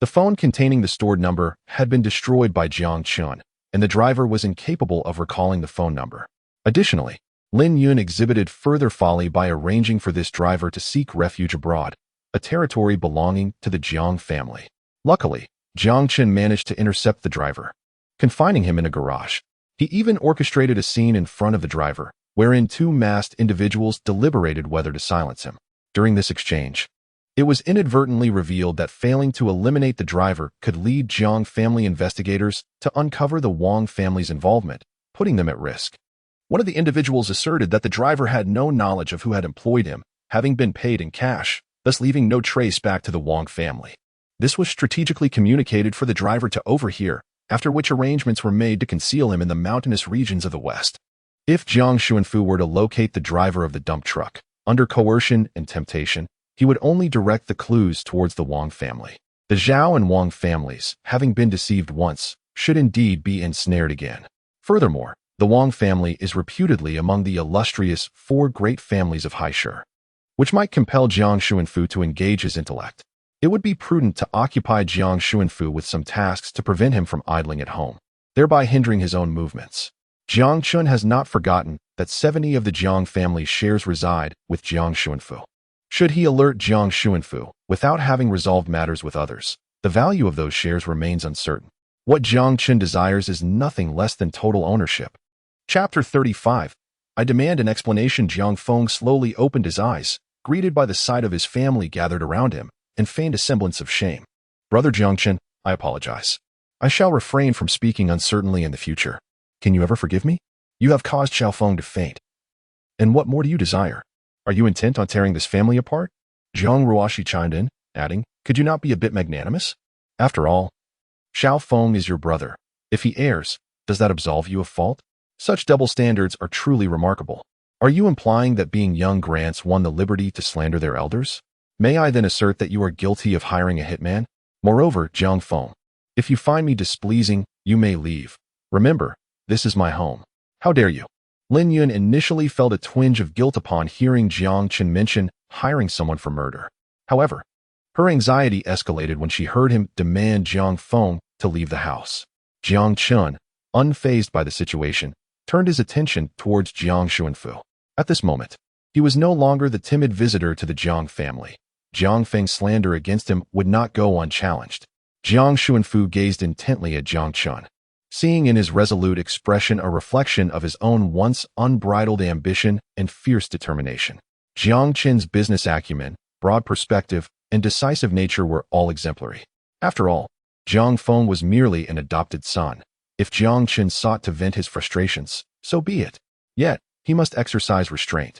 the phone containing the stored number had been destroyed by Jiang Chun, and the driver was incapable of recalling the phone number. Additionally, Lin Yun exhibited further folly by arranging for this driver to seek refuge abroad, a territory belonging to the Jiang family. Luckily, Jiang Chun managed to intercept the driver, confining him in a garage. He even orchestrated a scene in front of the driver, wherein two masked individuals deliberated whether to silence him. During this exchange, it was inadvertently revealed that failing to eliminate the driver could lead Jiang family investigators to uncover the Wang family's involvement, putting them at risk. One of the individuals asserted that the driver had no knowledge of who had employed him, having been paid in cash, thus leaving no trace back to the Wang family. This was strategically communicated for the driver to overhear, after which arrangements were made to conceal him in the mountainous regions of the west. If Jiang Xuanfu were to locate the driver of the dump truck, under coercion and temptation, he would only direct the clues towards the Wang family. The Zhao and Wang families, having been deceived once, should indeed be ensnared again. Furthermore, the Wang family is reputedly among the illustrious 4 great families of Haisher, which might compel Jiang Xuanfu to engage his intellect. It would be prudent to occupy Jiang Xuanfu with some tasks to prevent him from idling at home, thereby hindering his own movements. Jiang Chun has not forgotten that 70 of the Jiang family's shares reside with Jiang Xuanfu. Should he alert Jiang Xuanfu, without having resolved matters with others, the value of those shares remains uncertain. What Jiang Chun desires is nothing less than total ownership. Chapter 35. I demand an explanation. Jiang Feng slowly opened his eyes, greeted by the sight of his family gathered around him, and feigned a semblance of shame. Brother Jiang Chun, I apologize. I shall refrain from speaking uncertainly in the future. Can you ever forgive me? You have caused Xiao Feng to faint. And what more do you desire? Are you intent on tearing this family apart? Zhang Ruoxi chimed in, adding, could you not be a bit magnanimous? After all, Xiao Feng is your brother. If he errs, does that absolve you of fault? Such double standards are truly remarkable. Are you implying that being young grants one the liberty to slander their elders? May I then assert that you are guilty of hiring a hitman? Moreover, Jiang Feng, if you find me displeasing, you may leave. Remember, this is my home. How dare you? Lin Yun initially felt a twinge of guilt upon hearing Jiang Chun mention hiring someone for murder. However, her anxiety escalated when she heard him demand Jiang Feng to leave the house. Jiang Chun, unfazed by the situation, turned his attention towards Jiang Xuanfu. At this moment, he was no longer the timid visitor to the Jiang family. Jiang Feng's slander against him would not go unchallenged. Jiang Xuanfu gazed intently at Jiang Chun, seeing in his resolute expression a reflection of his own once unbridled ambition and fierce determination. Jiang Chun's business acumen, broad perspective, and decisive nature were all exemplary. After all, Jiang Feng was merely an adopted son. If Jiang Chun sought to vent his frustrations, so be it. Yet, he must exercise restraint.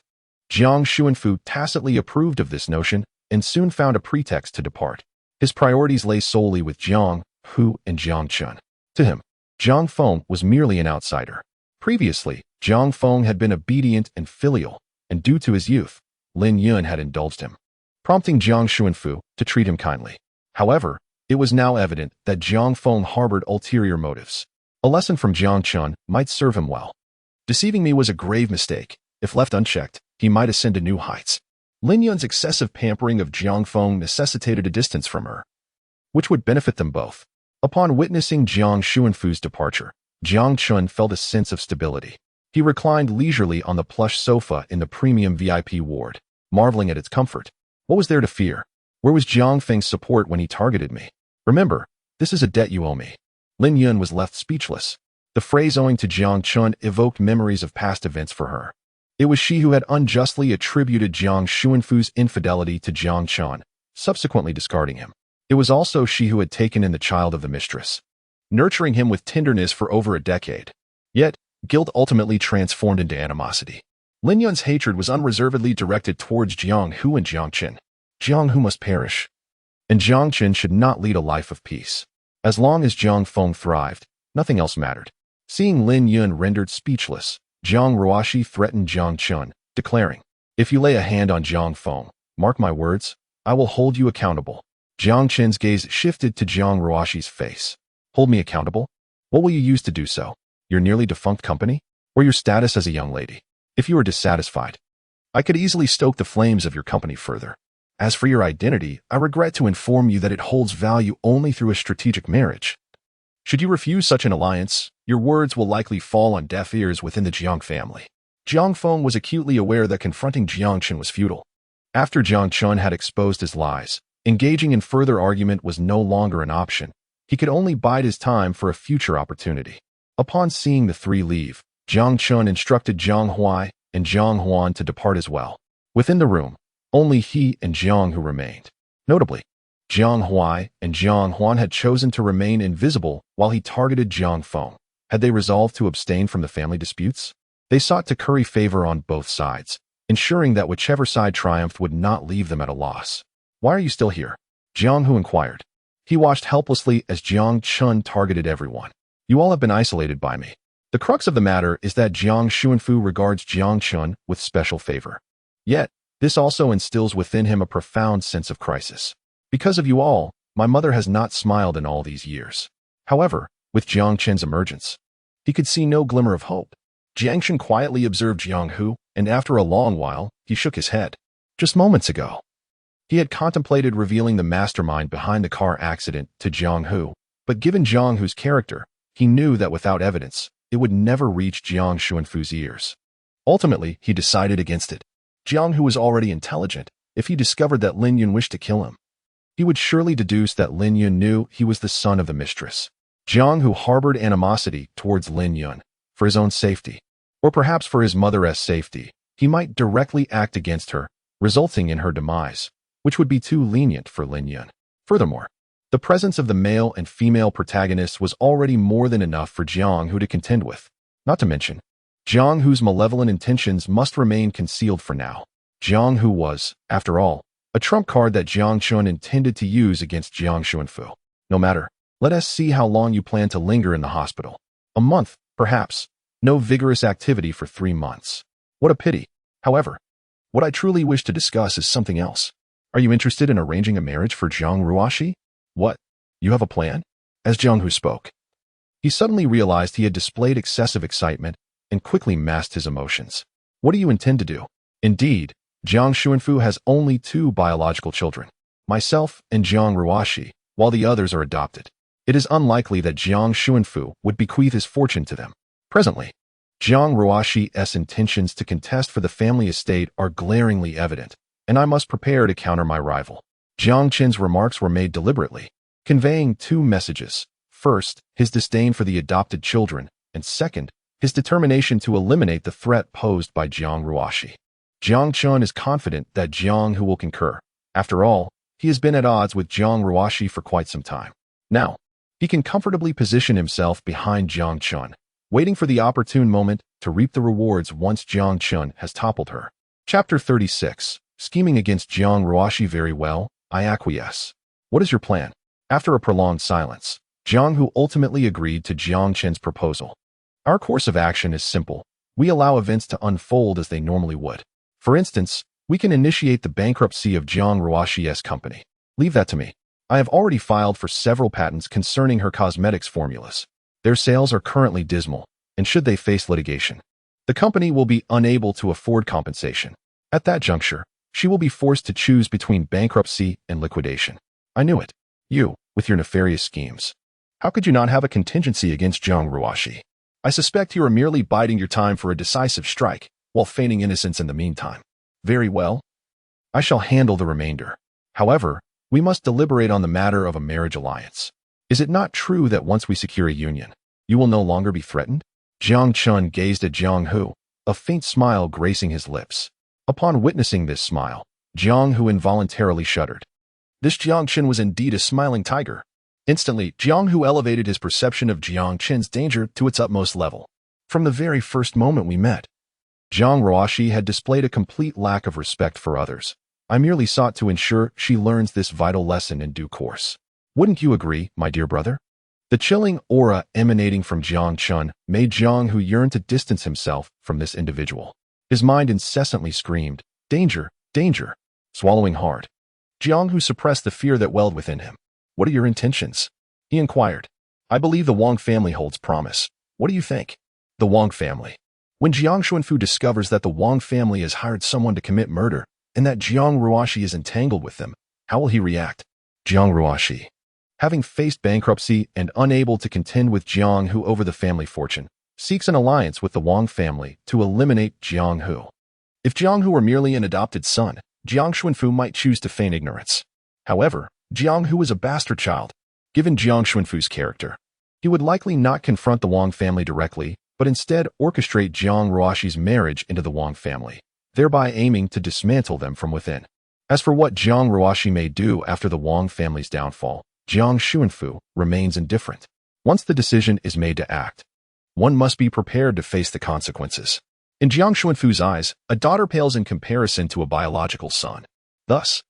Jiang Xuanfu tacitly approved of this notion and soon found a pretext to depart. His priorities lay solely with Jiang Hu and Jiang Chun. To him, Jiang Feng was merely an outsider. Previously, Jiang Feng had been obedient and filial, and due to his youth, Lin Yun had indulged him, prompting Jiang Xuanfu to treat him kindly. However, it was now evident that Jiang Feng harbored ulterior motives. A lesson from Jiang Chun might serve him well. Deceiving me was a grave mistake. If left unchecked, he might ascend to new heights. Lin Yun's excessive pampering of Jiang Feng necessitated a distance from her, which would benefit them both. Upon witnessing Jiang Xuanfu's departure, Jiang Chun felt a sense of stability. He reclined leisurely on the plush sofa in the premium VIP ward, marveling at its comfort. What was there to fear? Where was Jiang Feng's support when he targeted me? Remember, this is a debt you owe me. Lin Yun was left speechless. The phrase owing to Jiang Chun evoked memories of past events for her. It was she who had unjustly attributed Jiang Xuanfu's infidelity to Jiang Chun, subsequently discarding him. It was also she who had taken in the child of the mistress, nurturing him with tenderness for over a decade. Yet, guilt ultimately transformed into animosity. Lin Yun's hatred was unreservedly directed towards Jiang Hu and Jiang Chen. Jiang Hu must perish, and Jiang Chen should not lead a life of peace. As long as Jiang Feng thrived, nothing else mattered. Seeing Lin Yun rendered speechless, Zhang Ruoxi threatened Jiang Chun, declaring, if you lay a hand on Jiang Feng, mark my words, I will hold you accountable. Jiang Chen's gaze shifted to Zhang Ruoxi's face. Hold me accountable? What will you use to do so? Your nearly defunct company? Or your status as a young lady? If you are dissatisfied, I could easily stoke the flames of your company further. As for your identity, I regret to inform you that it holds value only through a strategic marriage. Should you refuse such an alliance, your words will likely fall on deaf ears within the Jiang family. Jiang Feng was acutely aware that confronting Jiang Chen was futile. After Jiang Chen had exposed his lies, engaging in further argument was no longer an option. He could only bide his time for a future opportunity. Upon seeing the three leave, Jiang Chen instructed Jiang Huai and Jiang Huan to depart as well. Within the room, only he and Jiang Hu remained. Notably, Jiang Huai and Jiang Huan had chosen to remain invisible while he targeted Jiang Feng. Had they resolved to abstain from the family disputes? They sought to curry favor on both sides, ensuring that whichever side triumphed would not leave them at a loss. Why are you still here? Jiang Hu inquired. He watched helplessly as Jiang Chen targeted everyone. You all have been isolated by me. The crux of the matter is that Jiang Xuanfu regards Jiang Chen with special favor. Yet, this also instills within him a profound sense of crisis. Because of you all, my mother has not smiled in all these years. However, with Jiang Chen's emergence, he could see no glimmer of hope. Jiang Chen quietly observed Jiang Hu, and after a long while, he shook his head. Just moments ago, he had contemplated revealing the mastermind behind the car accident to Jiang Hu, but given Jiang Hu's character, he knew that without evidence, it would never reach Jiang Xuanfu's ears. Ultimately, he decided against it. Jiang Hu was already intelligent. If he discovered that Lin Yun wished to kill him, he would surely deduce that Lin Yun knew he was the son of the mistress. Jiang Hu harbored animosity towards Lin Yun for his own safety, or perhaps for his mother's safety. He might directly act against her, resulting in her demise, which would be too lenient for Lin Yun. Furthermore, the presence of the male and female protagonists was already more than enough for Jiang Hu to contend with. Not to mention, Jiang Hu's malevolent intentions must remain concealed for now. Jiang Hu was, after all, a trump card that Jiang Chen intended to use against Jiang Xuanfu. No matter, let us see how long you plan to linger in the hospital. A month, perhaps. No vigorous activity for 3 months. What a pity. However, what I truly wish to discuss is something else. Are you interested in arranging a marriage for Jiang Ruoxi? What? You have a plan? As Jiang Hu spoke, he suddenly realized he had displayed excessive excitement and quickly masked his emotions. What do you intend to do? Indeed, Jiang Xuanfu has only 2 biological children, myself and Jiang Ruoxi, while the others are adopted. It is unlikely that Jiang Xuanfu would bequeath his fortune to them. Presently, Jiang Ruoxi's intentions to contest for the family estate are glaringly evident, and I must prepare to counter my rival. Jiang Chen's remarks were made deliberately, conveying 2 messages. First, his disdain for the adopted children, and second, his determination to eliminate the threat posed by Jiang Ruoxi. Jiang Chen is confident that Jiang Hu will concur. After all, he has been at odds with Jiang Ruoxi for quite some time. Now, he can comfortably position himself behind Jiang Chen, waiting for the opportune moment to reap the rewards once Jiang Chen has toppled her. Chapter 36. Scheming against Jiang Ruoxi. Very well, I acquiesce. What is your plan? After a prolonged silence, Jiang Hu ultimately agreed to Jiang Chen's proposal. Our course of action is simple. We allow events to unfold as they normally would. For instance, we can initiate the bankruptcy of Jiang Ruoxi's company. Leave that to me. I have already filed for several patents concerning her cosmetics formulas. Their sales are currently dismal, and should they face litigation, the company will be unable to afford compensation. At that juncture, she will be forced to choose between bankruptcy and liquidation. I knew it. You, with your nefarious schemes. How could you not have a contingency against Jiang Ruoxi? I suspect you are merely biding your time for a decisive strike, while feigning innocence in the meantime. Very well. I shall handle the remainder. However, we must deliberate on the matter of a marriage alliance. Is it not true that once we secure a union, you will no longer be threatened? Jiang Chen gazed at Jiang Hu, a faint smile gracing his lips. Upon witnessing this smile, Jiang Hu involuntarily shuddered. This Jiang Chen was indeed a smiling tiger. Instantly, Jiang Hu elevated his perception of Jiang Chen's danger to its utmost level. From the very first moment we met, Jiang Ruoxi had displayed a complete lack of respect for others. I merely sought to ensure she learns this vital lesson in due course. Wouldn't you agree, my dear brother? The chilling aura emanating from Jiang Chen made Jiang Hu yearn to distance himself from this individual. His mind incessantly screamed, danger, danger. Swallowing hard, Jiang Hu suppressed the fear that welled within him. What are your intentions? He inquired. I believe the Wang family holds promise. What do you think? The Wang family. When Jiang Xuanfu discovers that the Wang family has hired someone to commit murder and that Jiang Ruoxi is entangled with them, how will he react? Jiang Ruoxi, having faced bankruptcy and unable to contend with Jiang Hu over the family fortune, seeks an alliance with the Wang family to eliminate Jiang Hu. If Jiang Hu were merely an adopted son, Jiang Xuanfu might choose to feign ignorance. However, Jiang Hu is a bastard child. Given Jiang Xuanfu's character, he would likely not confront the Wang family directly, but instead orchestrate Jiang Ruoxi's marriage into the Wang family, thereby aiming to dismantle them from within. As for what Jiang Ruoxi may do after the Wang family's downfall, Jiang Xuanfu remains indifferent. Once the decision is made to act, one must be prepared to face the consequences. In Jiang Xuanfu's eyes, a daughter pales in comparison to a biological son. Thus,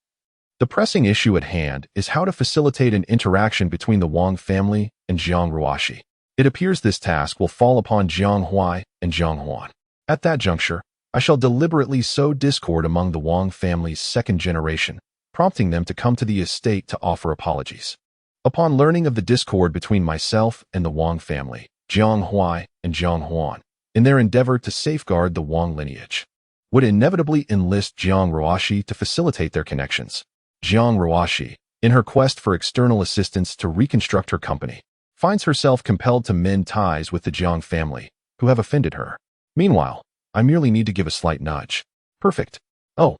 the pressing issue at hand is how to facilitate an interaction between the Wang family and Jiang Ruoxi. It appears this task will fall upon Jiang Huai and Jiang Huan. At that juncture, I shall deliberately sow discord among the Wang family's second generation, prompting them to come to the estate to offer apologies. Upon learning of the discord between myself and the Wang family, Jiang Huai and Jiang Huan, in their endeavor to safeguard the Wang lineage, would inevitably enlist Jiang Ruoxi to facilitate their connections. Jiang Ruoxi, in her quest for external assistance to reconstruct her company, finds herself compelled to mend ties with the Jiang family, who have offended her. Meanwhile, I merely need to give a slight nudge. Perfect. Oh,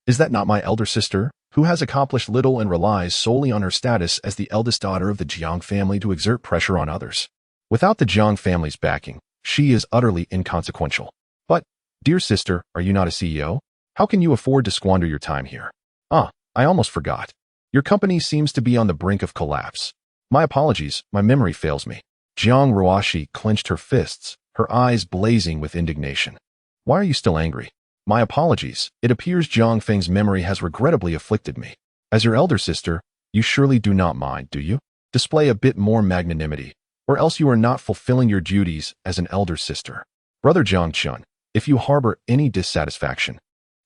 is that not my elder sister, who has accomplished little and relies solely on her status as the eldest daughter of the Jiang family to exert pressure on others? Without the Jiang family's backing, she is utterly inconsequential. But, dear sister, are you not a CEO? How can you afford to squander your time here? I almost forgot. Your company seems to be on the brink of collapse. My apologies, my memory fails me. Jiang Ruoxi clenched her fists, her eyes blazing with indignation. Why are you still angry? My apologies. It appears Jiang Feng's memory has regrettably afflicted me. As your elder sister, you surely do not mind, do you? Display a bit more magnanimity, or else you are not fulfilling your duties as an elder sister. Brother Jiang Chun, if you harbor any dissatisfaction,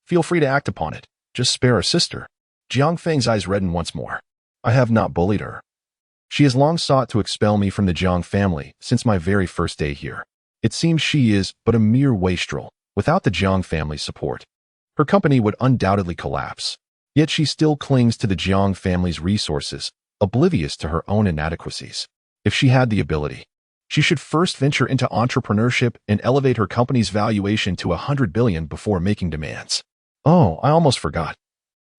feel free to act upon it. Just spare a sister. Jiang Feng's eyes reddened once more. I have not bullied her. She has long sought to expel me from the Jiang family since my very first day here. It seems she is but a mere wastrel. Without the Jiang family's support, her company would undoubtedly collapse. Yet she still clings to the Jiang family's resources, oblivious to her own inadequacies. If she had the ability, she should first venture into entrepreneurship and elevate her company's valuation to 100 billion before making demands. Oh, I almost forgot.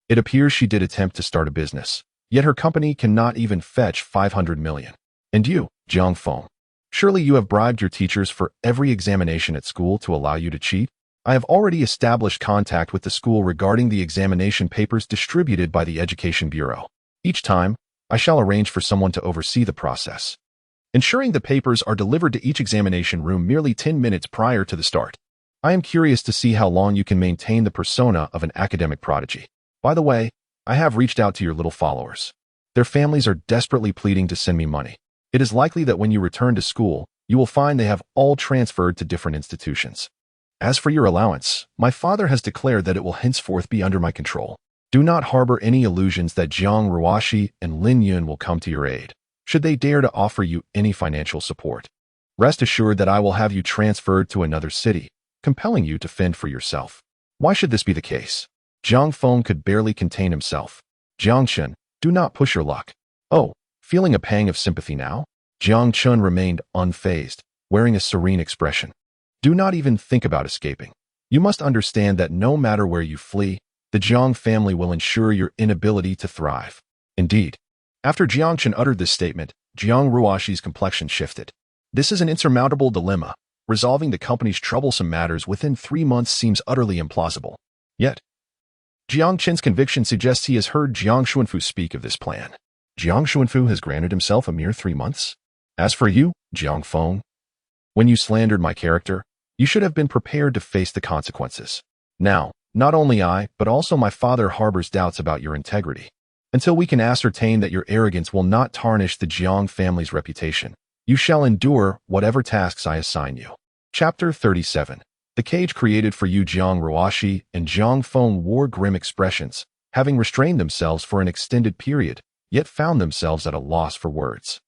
It appears she did attempt to start a business, yet her company cannot even fetch 500 million. And you, Jiang Feng, surely you have bribed your teachers for every examination at school to allow you to cheat? I have already established contact with the school regarding the examination papers distributed by the Education Bureau. Each time, I shall arrange for someone to oversee the process, ensuring the papers are delivered to each examination room merely 10 minutes prior to the start. I am curious to see how long you can maintain the persona of an academic prodigy. By the way, I have reached out to your little followers. Their families are desperately pleading to send me money. It is likely that when you return to school, you will find they have all transferred to different institutions. As for your allowance, my father has declared that it will henceforth be under my control. Do not harbor any illusions that Jiang Ruoxi and Lin Yun will come to your aid, should they dare to offer you any financial support. Rest assured that I will have you transferred to another city, compelling you to fend for yourself. Why should this be the case? Jiang Feng could barely contain himself. Jiang Chun, do not push your luck. Oh, feeling a pang of sympathy now? Jiang Chun remained unfazed, wearing a serene expression. Do not even think about escaping. You must understand that no matter where you flee, the Jiang family will ensure your inability to thrive. Indeed, after Jiang Chun uttered this statement, Jiang Ruoxi's complexion shifted. This is an insurmountable dilemma. Resolving the company's troublesome matters within 3 months seems utterly implausible. Yet, Jiang Chen's conviction suggests he has heard Jiang Xuanfu speak of this plan. Jiang Xuanfu has granted himself a mere 3 months? As for you, Jiang Feng, when you slandered my character, you should have been prepared to face the consequences. Now, not only I, but also my father harbors doubts about your integrity. Until we can ascertain that your arrogance will not tarnish the Jiang family's reputation, you shall endure whatever tasks I assign you. Chapter 37. The cage created for you. Jiang Ruoxi and Jiang Feng wore grim expressions, having restrained themselves for an extended period, yet found themselves at a loss for words.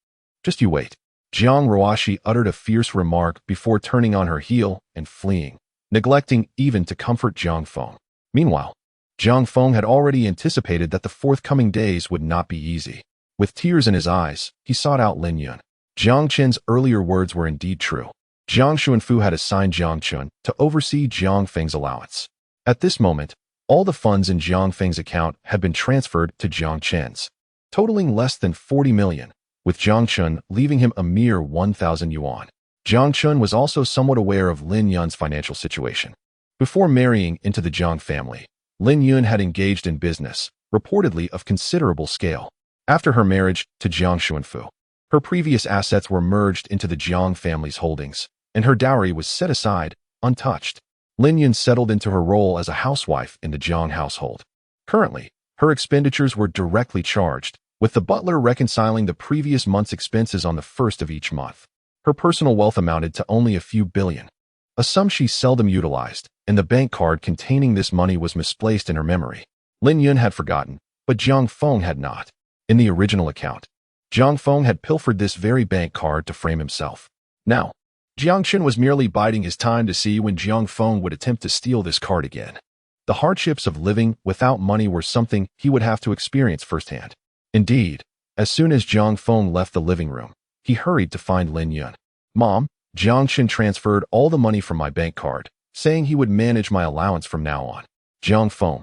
Just you wait. Jiang Ruoshi uttered a fierce remark before turning on her heel and fleeing, neglecting even to comfort Jiang Feng. Meanwhile, Jiang Feng had already anticipated that the forthcoming days would not be easy. With tears in his eyes, he sought out Lin Yun. Jiang Qin's earlier words were indeed true. Jiang Xuanfu had assigned Jiang Qun to oversee Jiang Feng's allowance. At this moment, all the funds in Jiang Feng's account had been transferred to Jiang Qin's, totaling less than 40 million, with Jiang Qun leaving him a mere 1,000 yuan. Jiang Qun was also somewhat aware of Lin Yun's financial situation. Before marrying into the Jiang family, Lin Yun had engaged in business, reportedly of considerable scale. After her marriage to Jiang Xuanfu, her previous assets were merged into the Jiang family's holdings, and her dowry was set aside, untouched. Lin Yun settled into her role as a housewife in the Jiang household. Currently, her expenditures were directly charged, with the butler reconciling the previous month's expenses on the first of each month. Her personal wealth amounted to only a few billion, a sum she seldom utilized, and the bank card containing this money was misplaced in her memory. Lin Yun had forgotten, but Jiang Feng had not. In the original account, Jiang Feng had pilfered this very bank card to frame himself. Now, Jiang Qin was merely biding his time to see when Jiang Feng would attempt to steal this card again. The hardships of living without money were something he would have to experience firsthand. Indeed, as soon as Jiang Feng left the living room, he hurried to find Lin Yun. "Mom, Jiang Qin transferred all the money from my bank card, saying he would manage my allowance from now on." Jiang Feng,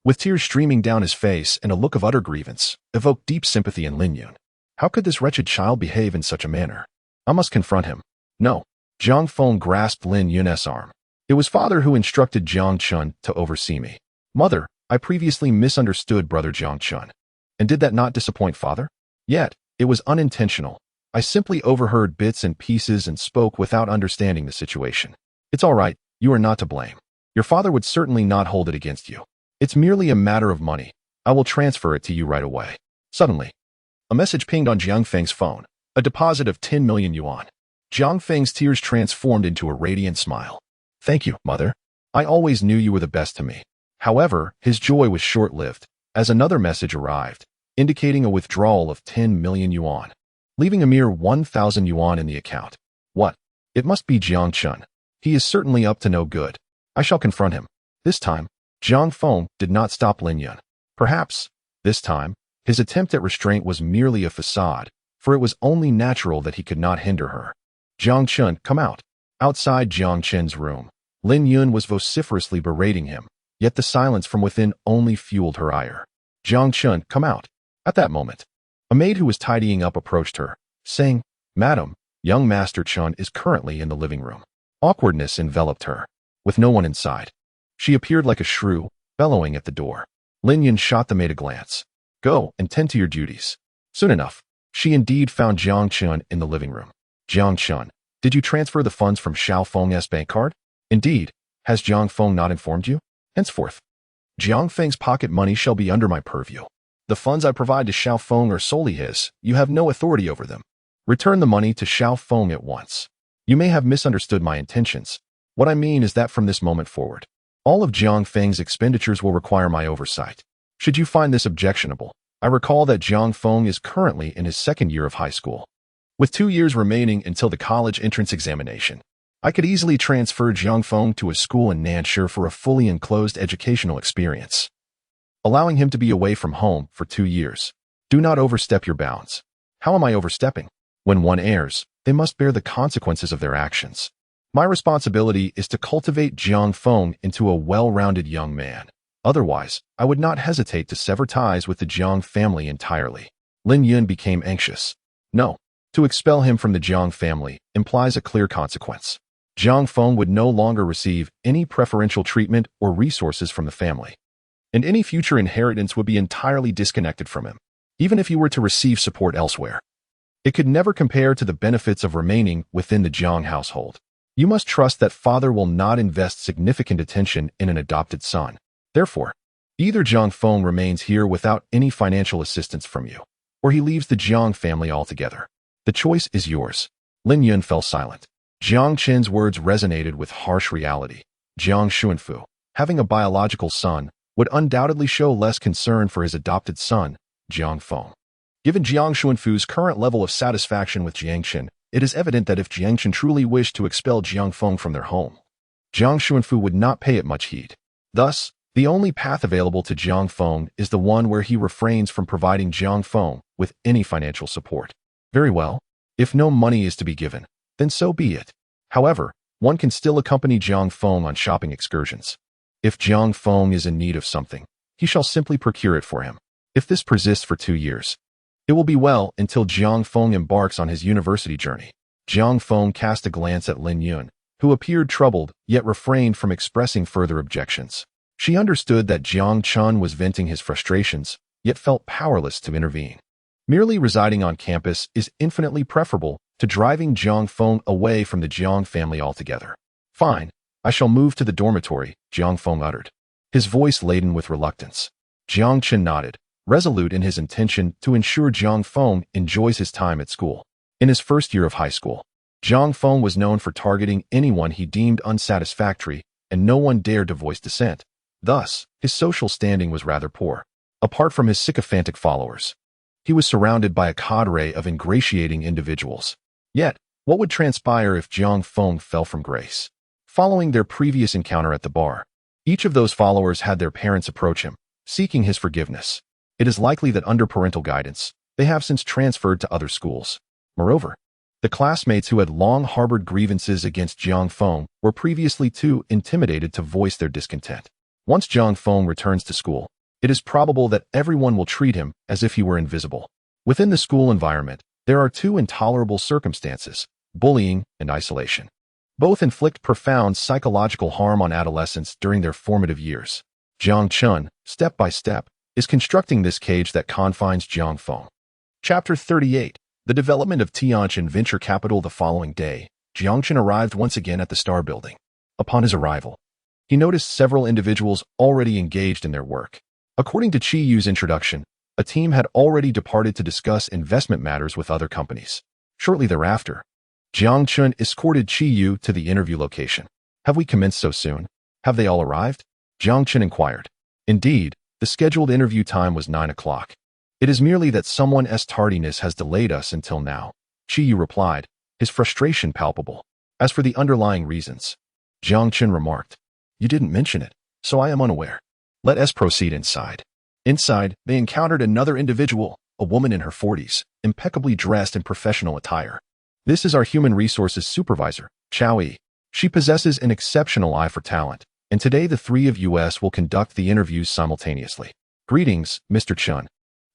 with tears streaming down his face and a look of utter grievance, evoked deep sympathy in Lin Yun. How could this wretched child behave in such a manner? I must confront him. No. Jiang Feng grasped Lin Yun's arm. It was father who instructed Jiang Chun to oversee me. Mother, I previously misunderstood brother Jiang Chun. And did that not disappoint father? Yet, it was unintentional. I simply overheard bits and pieces and spoke without understanding the situation. It's all right, you are not to blame. Your father would certainly not hold it against you. It's merely a matter of money. I will transfer it to you right away. Suddenly, a message pinged on Jiang Feng's phone, a deposit of 10 million yuan. Jiang Feng's tears transformed into a radiant smile. Thank you, mother. I always knew you were the best to me. However, his joy was short-lived, as another message arrived, indicating a withdrawal of 10 million yuan, leaving a mere 1,000 yuan in the account. What? It must be Jiang Chun. He is certainly up to no good. I shall confront him. This time, Jiang Feng did not stop Lin Yun. Perhaps, this time, his attempt at restraint was merely a facade, for it was only natural that he could not hinder her. Jiang Chun, come out. Outside Jiang Chen's room, Lin Yun was vociferously berating him, yet the silence from within only fueled her ire. Jiang Chun, come out. At that moment, a maid who was tidying up approached her, saying, Madam, young Master Chun is currently in the living room. Awkwardness enveloped her. With no one inside, she appeared like a shrew, bellowing at the door. Lin Yun shot the maid a glance. Go and tend to your duties. Soon enough, she indeed found Jiang Chun in the living room. Jiang Chun, did you transfer the funds from Xiao Feng's bank card? Indeed. Has Jiang Feng not informed you? Henceforth, Jiang Feng's pocket money shall be under my purview. The funds I provide to Xiao Feng are solely his. You have no authority over them. Return the money to Xiao Feng at once. You may have misunderstood my intentions. What I mean is that from this moment forward, all of Jiang Feng's expenditures will require my oversight. Should you find this objectionable, I recall that Jiang Feng is currently in his second year of high school. With 2 years remaining until the college entrance examination, I could easily transfer Jiang Feng to a school in Nanshi for a fully enclosed educational experience, allowing him to be away from home for 2 years. Do not overstep your bounds. How am I overstepping? When one errs, they must bear the consequences of their actions. My responsibility is to cultivate Jiang Feng into a well-rounded young man. Otherwise, I would not hesitate to sever ties with the Jiang family entirely. Lin Yun became anxious. No, to expel him from the Jiang family implies a clear consequence. Jiang Feng would no longer receive any preferential treatment or resources from the family, and any future inheritance would be entirely disconnected from him, even if he were to receive support elsewhere. It could never compare to the benefits of remaining within the Jiang household. You must trust that father will not invest significant attention in an adopted son. Therefore, either Jiang Feng remains here without any financial assistance from you, or he leaves the Jiang family altogether. The choice is yours. Lin Yun fell silent. Jiang Qin's words resonated with harsh reality. Jiang Xuanfu, having a biological son, would undoubtedly show less concern for his adopted son, Jiang Feng. Given Jiang Xuanfu's current level of satisfaction with Jiang Qin, It is evident that if Jiang Chen truly wished to expel Jiang Feng from their home, Jiang Xuanfu would not pay it much heed. Thus, the only path available to Jiang Feng is the one where he refrains from providing Jiang Feng with any financial support. Very well. If no money is to be given, then so be it. However, one can still accompany Jiang Feng on shopping excursions. If Jiang Feng is in need of something, he shall simply procure it for him. If this persists for 2 years, it will be well until Jiang Feng embarks on his university journey. Jiang Feng cast a glance at Lin Yun, who appeared troubled, yet refrained from expressing further objections. She understood that Jiang Chun was venting his frustrations, yet felt powerless to intervene. Merely residing on campus is infinitely preferable to driving Jiang Feng away from the Jiang family altogether. Fine, I shall move to the dormitory, Jiang Feng uttered, his voice laden with reluctance. Jiang Chen nodded, resolute in his intention to ensure Jiang Feng enjoys his time at school. In his first year of high school, Jiang Feng was known for targeting anyone he deemed unsatisfactory, and no one dared to voice dissent. Thus, his social standing was rather poor. Apart from his sycophantic followers, he was surrounded by a cadre of ingratiating individuals. Yet, what would transpire if Jiang Feng fell from grace? Following their previous encounter at the bar, each of those followers had their parents approach him, seeking his forgiveness. It is likely that under parental guidance, they have since transferred to other schools. Moreover, the classmates who had long harbored grievances against Jiang Feng were previously too intimidated to voice their discontent. Once Jiang Feng returns to school, it is probable that everyone will treat him as if he were invisible. Within the school environment, there are two intolerable circumstances: bullying and isolation. Both inflict profound psychological harm on adolescents during their formative years. Jiang Chun, step by step, is constructing this cage that confines Jiang Feng. Chapter 38. The development of Tianjin Venture Capital. The following day, Jiang Chen arrived once again at the Star Building. Upon his arrival, he noticed several individuals already engaged in their work. According to Chi Yu's introduction, a team had already departed to discuss investment matters with other companies. Shortly thereafter, Jiang Chen escorted Chi Yu to the interview location. Have we commenced so soon? Have they all arrived? Jiang Chen inquired. Indeed, the scheduled interview time was 9 o'clock. It is merely that someone's tardiness has delayed us until now, Chi Yu replied, his frustration palpable. As for the underlying reasons, Jiang Chen remarked, you didn't mention it, so I am unaware. Let us proceed inside. Inside, they encountered another individual, a woman in her 40s, impeccably dressed in professional attire. This is our human resources supervisor, Chao Yi. She possesses an exceptional eye for talent, and today the three of us will conduct the interviews simultaneously. Greetings, Mr. Chun.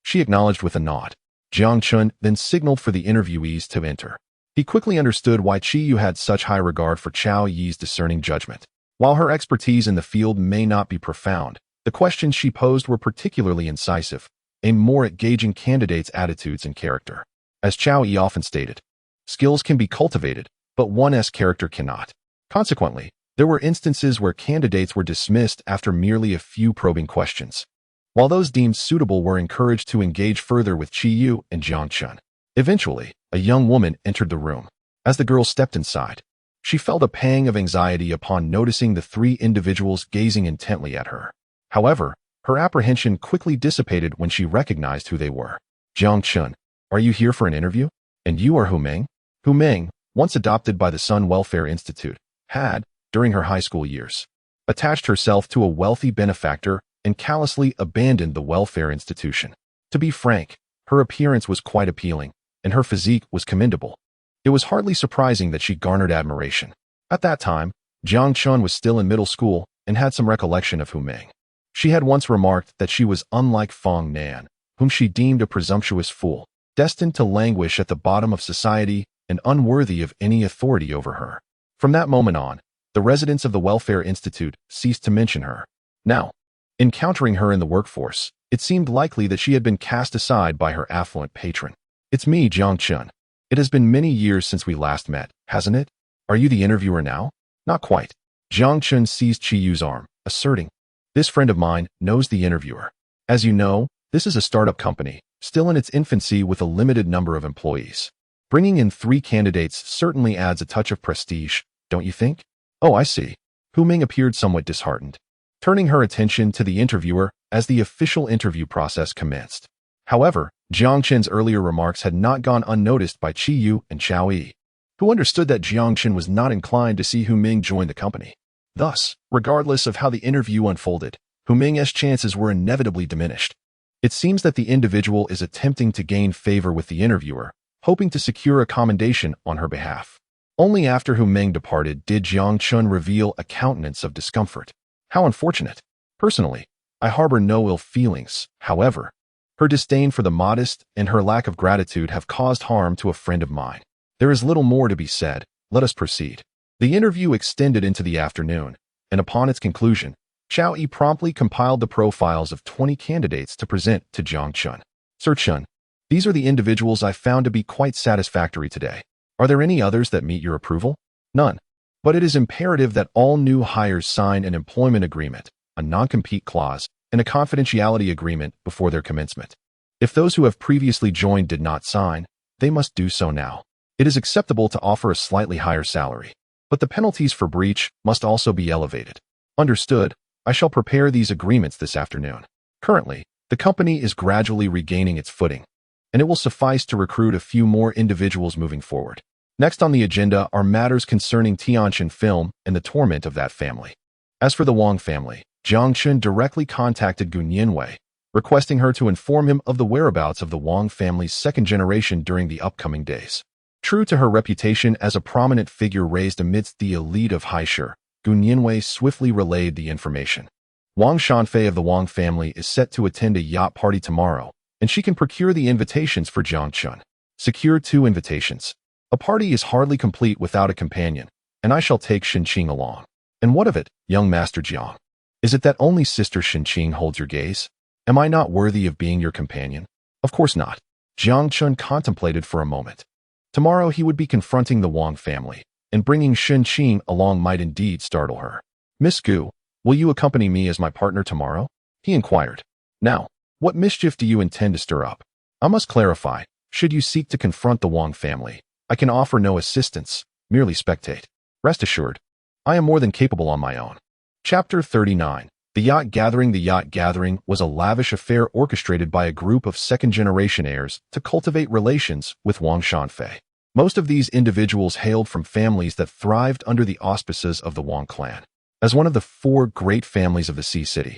She acknowledged with a nod. Jiang Chun then signaled for the interviewees to enter. He quickly understood why Chi Yu had such high regard for Chao Yi's discerning judgment. While her expertise in the field may not be profound, the questions she posed were particularly incisive, aimed more at gauging candidates' attitudes and character. As Chao Yi often stated, skills can be cultivated, but one's character cannot. Consequently, there were instances where candidates were dismissed after merely a few probing questions, while those deemed suitable were encouraged to engage further with Chi Yu and Jiang Chun. Eventually, a young woman entered the room. As the girl stepped inside, she felt a pang of anxiety upon noticing the three individuals gazing intently at her. However, her apprehension quickly dissipated when she recognized who they were. Jiang Chun, are you here for an interview? And you are Hu Meng? Hu Meng, once adopted by the Sun Welfare Institute, had, during her high school years, attached herself to a wealthy benefactor and callously abandoned the welfare institution. To be frank, her appearance was quite appealing, and her physique was commendable. It was hardly surprising that she garnered admiration. At that time, Jiang Chun was still in middle school and had some recollection of Hu Meng. She had once remarked that she was unlike Feng Nan, whom she deemed a presumptuous fool, destined to languish at the bottom of society and unworthy of any authority over her. From that moment on, the residents of the Welfare Institute ceased to mention her. Now, encountering her in the workforce, it seemed likely that she had been cast aside by her affluent patron. It's me, Jiang Chun. It has been many years since we last met, hasn't it? Are you the interviewer now? Not quite. Jiang Chun seized Chi Yu's arm, asserting, this friend of mine knows the interviewer. As you know, this is a startup company, still in its infancy with a limited number of employees. Bringing in 3 candidates certainly adds a touch of prestige, don't you think? Oh, I see. Hu Ming appeared somewhat disheartened, turning her attention to the interviewer as the official interview process commenced. However, Jiang Chen's earlier remarks had not gone unnoticed by Chi Yu and Chao Yi. who understood that Jiang Chen was not inclined to see Hu Ming join the company. Thus, regardless of how the interview unfolded, Hu Ming's chances were inevitably diminished. It seems that the individual is attempting to gain favor with the interviewer, hoping to secure a commendation on her behalf. Only after Hu Ming departed did Jiang Chen reveal a countenance of discomfort. How unfortunate. Personally, I harbor no ill feelings. However, her disdain for the modest and her lack of gratitude have caused harm to a friend of mine. There is little more to be said. Let us proceed. The interview extended into the afternoon, and upon its conclusion, Chao Yi promptly compiled the profiles of 20 candidates to present to Jiang Chen. Sir Chen, these are the individuals I found to be quite satisfactory today. Are there any others that meet your approval? None. But it is imperative that all new hires sign an employment agreement, a non-compete clause, and a confidentiality agreement before their commencement. If those who have previously joined did not sign, they must do so now. It is acceptable to offer a slightly higher salary, but the penalties for breach must also be elevated. Understood. I shall prepare these agreements this afternoon. Currently, the company is gradually regaining its footing, and it will suffice to recruit a few more individuals moving forward. Next on the agenda are matters concerning Tianjin film and the torment of that family. As for the Wang family, Jiang Chen directly contacted Gu Nianwei, requesting her to inform him of the whereabouts of the Wang family's second generation during the upcoming days. True to her reputation as a prominent figure raised amidst the elite of Haisher, Gu Nianwei swiftly relayed the information. Wang Shanfei of the Wang family is set to attend a yacht party tomorrow, and she can procure the invitations for Jiang Chen. Secure 2 invitations. A party is hardly complete without a companion, and I shall take Shenqing along. And what of it, young Master Jiang? Is it that only Sister Shenqing holds your gaze? Am I not worthy of being your companion? Of course not. Jiang Chen contemplated for a moment. Tomorrow he would be confronting the Wang family, and bringing Shenqing along might indeed startle her. Miss Gu, will you accompany me as my partner tomorrow? He inquired. Now, what mischief do you intend to stir up? I must clarify, should you seek to confront the Wang family, I can offer no assistance, merely spectate. Rest assured, I am more than capable on my own. Chapter 39. The Yacht Gathering. The Yacht Gathering was a lavish affair orchestrated by a group of second-generation heirs to cultivate relations with Wang Shanfei. Most of these individuals hailed from families that thrived under the auspices of the Wang clan. As one of the 4 great families of the Sea City,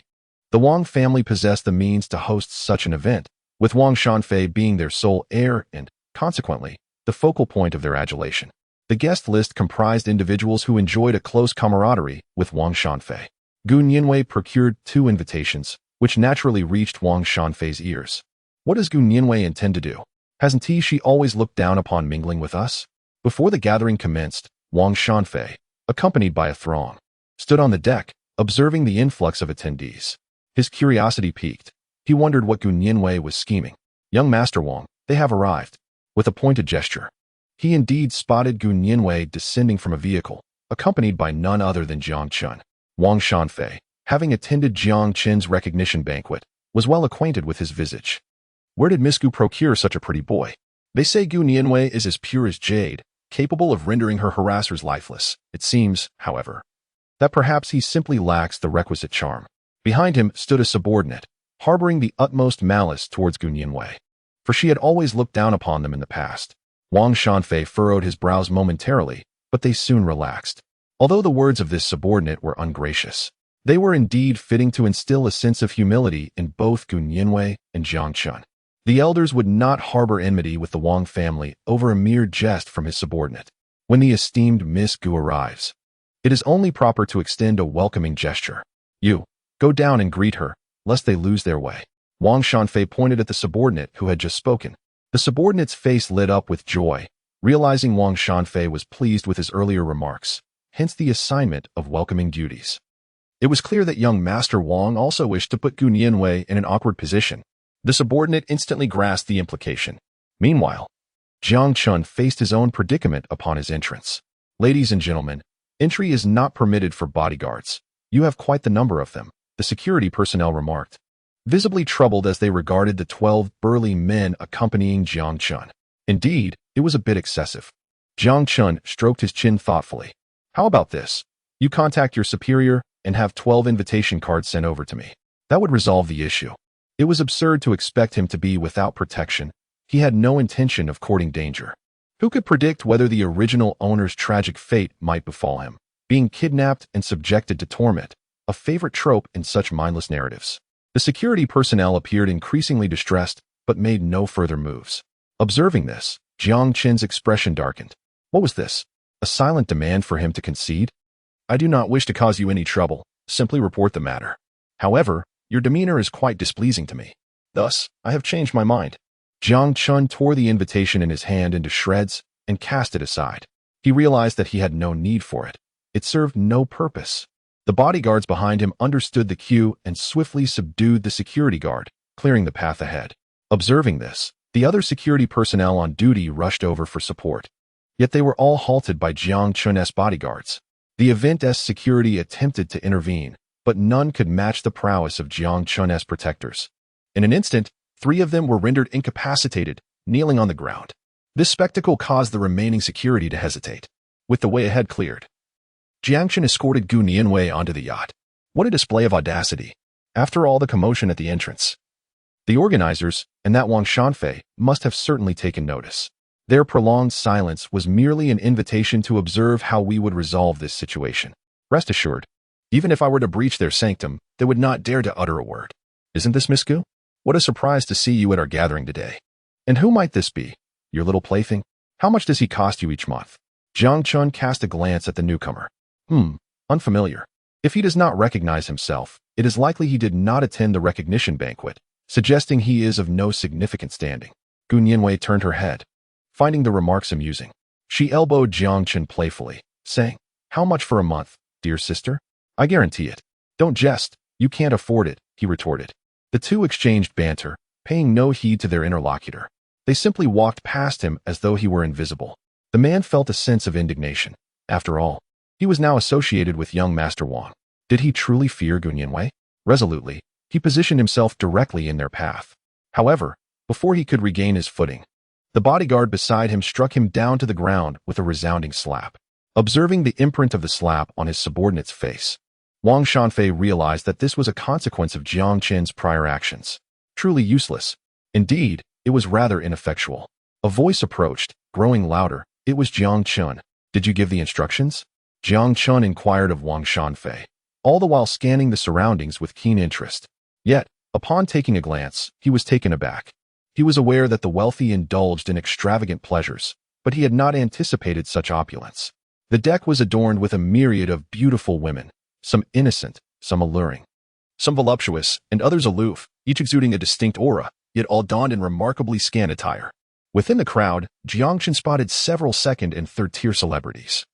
the Wang family possessed the means to host such an event, with Wang Shanfei being their sole heir and, consequently, the focal point of their adulation. The guest list comprised individuals who enjoyed a close camaraderie with Wang Shanfei. Gu Nianwei procured 2 invitations, which naturally reached Wang Shanfei's ears. What does Gu Nianwei intend to do? Hasn't she always looked down upon mingling with us? Before the gathering commenced, Wang Shanfei, accompanied by a throng, stood on the deck, observing the influx of attendees. His curiosity piqued. He wondered what Gu Nianwei was scheming. Young Master Wang, they have arrived. With a pointed gesture, he indeed spotted Gu Nianwei descending from a vehicle, accompanied by none other than Jiang Chen. Wang Shanfei, having attended Jiang Chen's recognition banquet, was well acquainted with his visage. Where did Miss Gu procure such a pretty boy? They say Gu Nianwei is as pure as jade, capable of rendering her harassers lifeless. It seems, however, that perhaps he simply lacks the requisite charm. Behind him stood a subordinate, harboring the utmost malice towards Gu Nianwei, for she had always looked down upon them in the past. Wang Shanfei furrowed his brows momentarily, but they soon relaxed. Although the words of this subordinate were ungracious, they were indeed fitting to instill a sense of humility in both Gu Nianwei and Jiang Chen. The elders would not harbor enmity with the Wang family over a mere jest from his subordinate. When the esteemed Miss Gu arrives, it is only proper to extend a welcoming gesture. You, go down and greet her, lest they lose their way. Wang Shanfei pointed at the subordinate who had just spoken. The subordinate's face lit up with joy, realizing Wang Shanfei was pleased with his earlier remarks, hence the assignment of welcoming duties. It was clear that young Master Wang also wished to put Gu Nianwei in an awkward position. The subordinate instantly grasped the implication. Meanwhile, Jiang Chen faced his own predicament upon his entrance. Ladies and gentlemen, entry is not permitted for bodyguards. You have quite the number of them, the security personnel remarked, visibly troubled as they regarded the 12 burly men accompanying Jiang Chen. Indeed, it was a bit excessive. Jiang Chen stroked his chin thoughtfully. How about this? You contact your superior and have 12 invitation cards sent over to me. That would resolve the issue. It was absurd to expect him to be without protection. He had no intention of courting danger. Who could predict whether the original owner's tragic fate might befall him? Being kidnapped and subjected to torment, a favorite trope in such mindless narratives. The security personnel appeared increasingly distressed, but made no further moves. Observing this, Jiang Qin's expression darkened. What was this? A silent demand for him to concede? I do not wish to cause you any trouble, simply report the matter. However, your demeanor is quite displeasing to me. Thus, I have changed my mind. Jiang Qin tore the invitation in his hand into shreds and cast it aside. He realized that he had no need for it. It served no purpose. The bodyguards behind him understood the cue and swiftly subdued the security guard, clearing the path ahead. Observing this, the other security personnel on duty rushed over for support. Yet they were all halted by Jiang Qin's bodyguards. The event's security attempted to intervene, but none could match the prowess of Jiang Qin's protectors. In an instant, 3 of them were rendered incapacitated, kneeling on the ground. This spectacle caused the remaining security to hesitate. With the way ahead cleared, Jiang Qin escorted Gu Nianwei onto the yacht. What a display of audacity! After all the commotion at the entrance, the organizers, and that Wang Shanfei, must have certainly taken notice. Their prolonged silence was merely an invitation to observe how we would resolve this situation. Rest assured, even if I were to breach their sanctum, they would not dare to utter a word. Isn't this Miss Gu? What a surprise to see you at our gathering today. And who might this be? Your little plaything? How much does he cost you each month? Jiang Qin cast a glance at the newcomer. Unfamiliar. If he does not recognize himself, it is likely he did not attend the recognition banquet, suggesting he is of no significant standing. Gu Nianwei turned her head, finding the remarks amusing. She elbowed Jiang Qin playfully, saying, How much for a month, dear sister? I guarantee it. Don't jest, you can't afford it, he retorted. The two exchanged banter, paying no heed to their interlocutor. They simply walked past him as though he were invisible. The man felt a sense of indignation. After all, he was now associated with young Master Wang. Did he truly fear Gu Nianwei? Resolutely, he positioned himself directly in their path. However, before he could regain his footing, the bodyguard beside him struck him down to the ground with a resounding slap. Observing the imprint of the slap on his subordinate's face, Wang Shanfei realized that this was a consequence of Jiang Qin's prior actions. Truly useless. Indeed, it was rather ineffectual. A voice approached, growing louder. It was Jiang Qin. Did you give the instructions? Jiang Qin inquired of Wang Shanfei, all the while scanning the surroundings with keen interest. Yet, upon taking a glance, he was taken aback. He was aware that the wealthy indulged in extravagant pleasures, but he had not anticipated such opulence. The deck was adorned with a myriad of beautiful women, some innocent, some alluring, some voluptuous, and others aloof, each exuding a distinct aura, yet all donned in remarkably scant attire. Within the crowd, Jiang Qin spotted several second- and third-tier celebrities,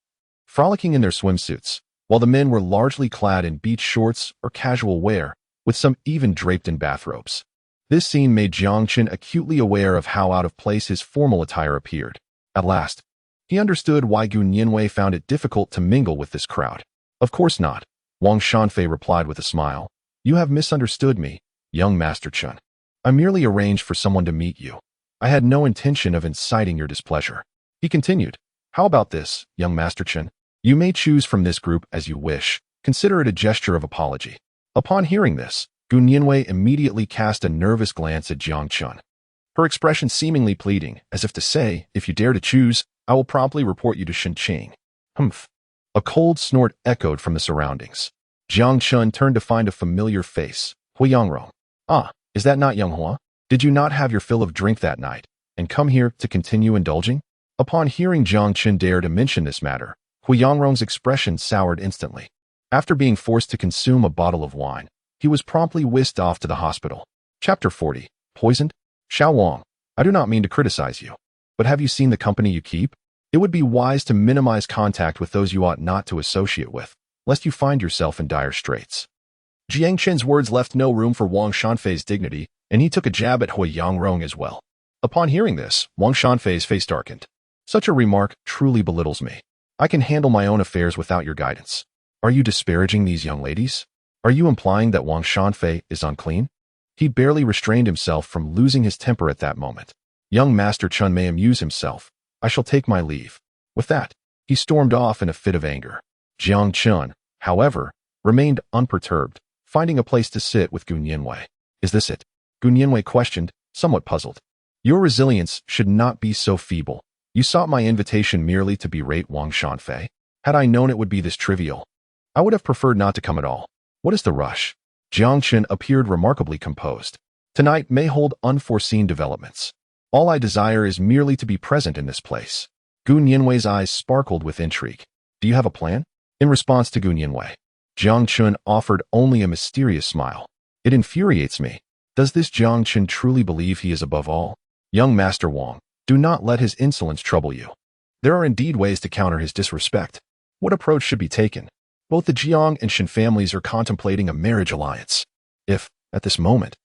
frolicking in their swimsuits, while the men were largely clad in beach shorts or casual wear, with some even draped in bathrobes. This scene made Jiang Qin acutely aware of how out of place his formal attire appeared. At last, he understood why Gu Nianwei found it difficult to mingle with this crowd. Of course not, Wang Shanfei replied with a smile. You have misunderstood me, young Master Chen. I merely arranged for someone to meet you. I had no intention of inciting your displeasure. He continued, How about this, young Master Chen? You may choose from this group as you wish. Consider it a gesture of apology. Upon hearing this, Gu Nianwei immediately cast a nervous glance at Jiang Qin, her expression seemingly pleading, as if to say, if you dare to choose, I will promptly report you to Shenqing. Humph. A cold snort echoed from the surroundings. Jiang Qin turned to find a familiar face, Hui Yangrong. Ah, is that not young Hua? Did you not have your fill of drink that night, and come here to continue indulging? Upon hearing Jiang Qin dare to mention this matter, Hui Yangrong's expression soured instantly. After being forced to consume a bottle of wine, he was promptly whisked off to the hospital. Chapter 40. Poisoned? Xiao Wang, I do not mean to criticize you, but have you seen the company you keep? It would be wise to minimize contact with those you ought not to associate with, lest you find yourself in dire straits. Jiang Qin's words left no room for Wang Shanfei's dignity, and he took a jab at Hui Yangrong as well. Upon hearing this, Wang Shanfei's face darkened. Such a remark truly belittles me. I can handle my own affairs without your guidance. Are you disparaging these young ladies? Are you implying that Wang Shanfei is unclean? He barely restrained himself from losing his temper at that moment. Young Master Chen may amuse himself. I shall take my leave. With that, he stormed off in a fit of anger. Jiang Qin, however, remained unperturbed, finding a place to sit with Gu Nianwei. Is this it? Gu Nianwei questioned, somewhat puzzled. Your resilience should not be so feeble. You sought my invitation merely to berate Wang Shanfei? Had I known it would be this trivial, I would have preferred not to come at all. What is the rush? Jiang Chen appeared remarkably composed. Tonight may hold unforeseen developments. All I desire is merely to be present in this place. Gu Nianwei's eyes sparkled with intrigue. Do you have a plan? In response to Gu Nianwei, Jiang Chen offered only a mysterious smile. It infuriates me. Does this Jiang Chen truly believe he is above all? Young Master Wang, do not let his insolence trouble you. There are indeed ways to counter his disrespect. What approach should be taken? Both the Jiang and Shen families are contemplating a marriage alliance. If, at this moment,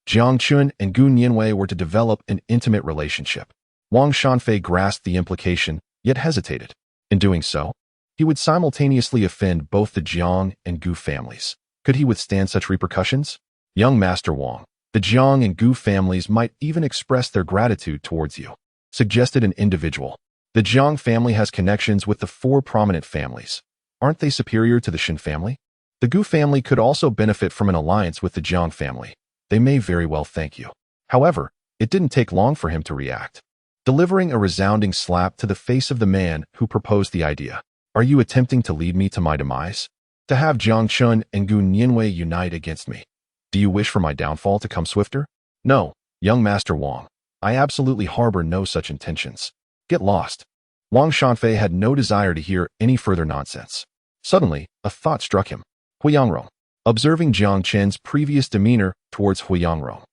Jiang Chen and Gu Nianwei were to develop an intimate relationship, Wang Shanfei grasped the implication, yet hesitated. In doing so, he would simultaneously offend both the Jiang and Gu families. Could he withstand such repercussions? Young Master Wang, the Jiang and Gu families might even express their gratitude towards you, suggested an individual. The Jiang family has connections with the 4 prominent families. Aren't they superior to the Shen family? The Gu family could also benefit from an alliance with the Jiang family. They may very well thank you. However, it didn't take long for him to react, delivering a resounding slap to the face of the man who proposed the idea. Are you attempting to lead me to my demise? To have Jiang Chen and Gu Nianwei unite against me? Do you wish for my downfall to come swifter? No, young Master Wang. I absolutely harbor no such intentions. Get lost. Wang Shanfei had no desire to hear any further nonsense. Suddenly, a thought struck him. Huiyangrong. Observing Jiang Chen's previous demeanor towards Huiyangrong,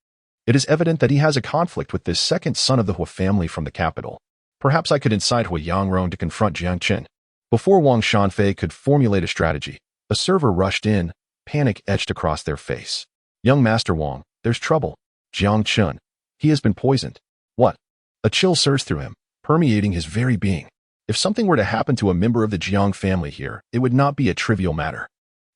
it is evident that he has a conflict with this second son of the Hu family from the capital. Perhaps I could incite Huiyangrong to confront Jiang Chen. Before Wang Shanfei could formulate a strategy, a server rushed in, panic etched across their face. Young Master Wang, there's trouble. Jiang Chen. He has been poisoned. What? A chill surged through him, permeating his very being. If something were to happen to a member of the Jiang family here, it would not be a trivial matter.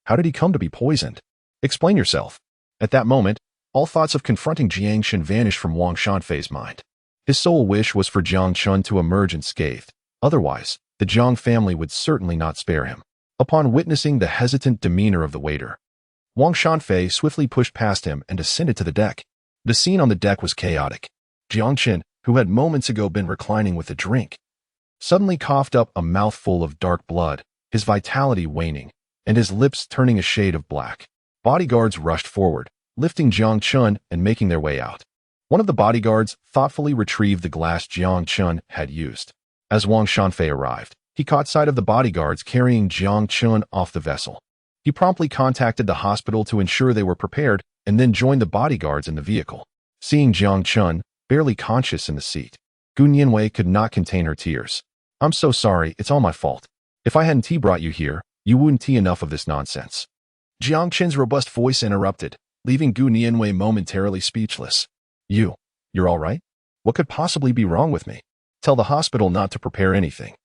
How did he come to be poisoned? Explain yourself. At that moment, all thoughts of confronting Jiang Chen vanished from Wang Shanfei's mind. His sole wish was for Jiang Chen to emerge unscathed. Otherwise, the Jiang family would certainly not spare him. Upon witnessing the hesitant demeanor of the waiter, Wang Shanfei swiftly pushed past him and ascended to the deck. The scene on the deck was chaotic. Jiang Chen, who had moments ago been reclining with a drink, suddenly coughed up a mouthful of dark blood, his vitality waning, and his lips turning a shade of black. Bodyguards rushed forward, lifting Jiang Chen and making their way out. One of the bodyguards thoughtfully retrieved the glass Jiang Chen had used. As Wang Shanfei arrived, he caught sight of the bodyguards carrying Jiang Chen off the vessel. He promptly contacted the hospital to ensure they were prepared and then joined the bodyguards in the vehicle. Seeing Jiang Chen, barely conscious in the seat, Gu Nianwei could not contain her tears. I'm so sorry, it's all my fault. If I hadn't brought you here, you wouldn't enough of this nonsense. Jiang Chen's robust voice interrupted, leaving Gu Nianwei momentarily speechless. You're all right? What could possibly be wrong with me? Tell the hospital not to prepare anything.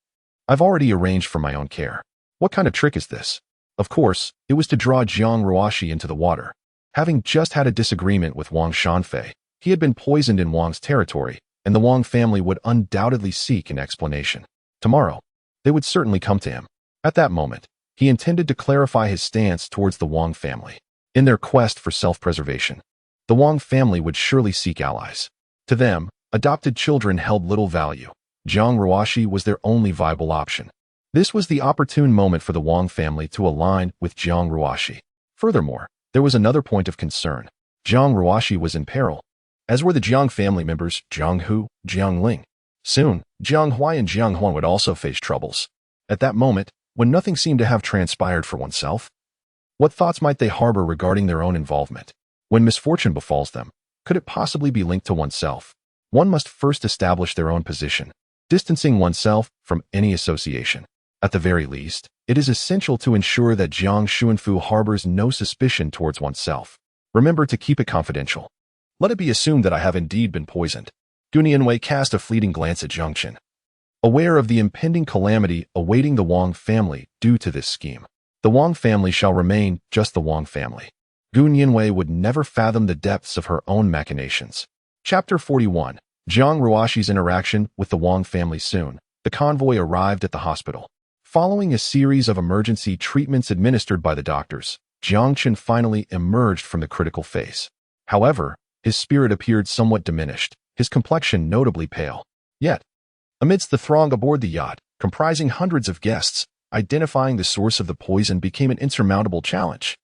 I've already arranged for my own care. What kind of trick is this? Of course, it was to draw Jiang Ruoshi into the water. Having just had a disagreement with Wang Shanfei, he had been poisoned in Wang's territory, and the Wang family would undoubtedly seek an explanation. Tomorrow, they would certainly come to him. At that moment, he intended to clarify his stance towards the Wang family. In their quest for self-preservation, the Wang family would surely seek allies. To them, adopted children held little value. Jiang Ruoshi was their only viable option. This was the opportune moment for the Wang family to align with Jiang Ruoshi. Furthermore, there was another point of concern. Jiang Ruoshi was in peril, as were the Jiang family members Jiang Hu, Jiang Ling. Soon, Jiang Huai and Jiang Huan would also face troubles. At that moment, when nothing seemed to have transpired for oneself, what thoughts might they harbor regarding their own involvement? When misfortune befalls them, could it possibly be linked to oneself? One must first establish their own position, distancing oneself from any association. At the very least, it is essential to ensure that Jiang Xuanfu harbors no suspicion towards oneself. Remember to keep it confidential. Let it be assumed that I have indeed been poisoned. Gu Nianwei cast a fleeting glance at Jiang Chen, aware of the impending calamity awaiting the Wang family due to this scheme. The Wang family shall remain just the Wang family. Gu Nianwei would never fathom the depths of her own machinations. Chapter 41. Jiang Ruoshi's interaction with the Wang family. Soon, the convoy arrived at the hospital. Following a series of emergency treatments administered by the doctors, Jiang Chen finally emerged from the critical phase. However, his spirit appeared somewhat diminished, his complexion notably pale. Yet, Amidst the throng aboard the yacht, comprising hundreds of guests, identifying the source of the poison became an insurmountable challenge.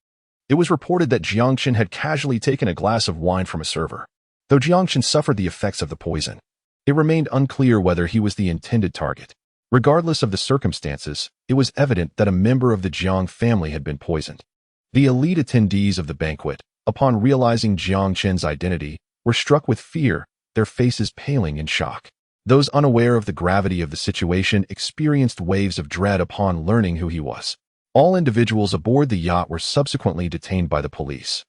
It was reported that Jiangchen had casually taken a glass of wine from a server. Though Jiangchen suffered the effects of the poison, it remained unclear whether he was the intended target. Regardless of the circumstances, it was evident that a member of the Jiang family had been poisoned. The elite attendees of the banquet, upon realizing Jiangchen's identity, were struck with fear, their faces paling in shock. Those unaware of the gravity of the situation experienced waves of dread upon learning who he was. All individuals aboard the yacht were subsequently detained by the police.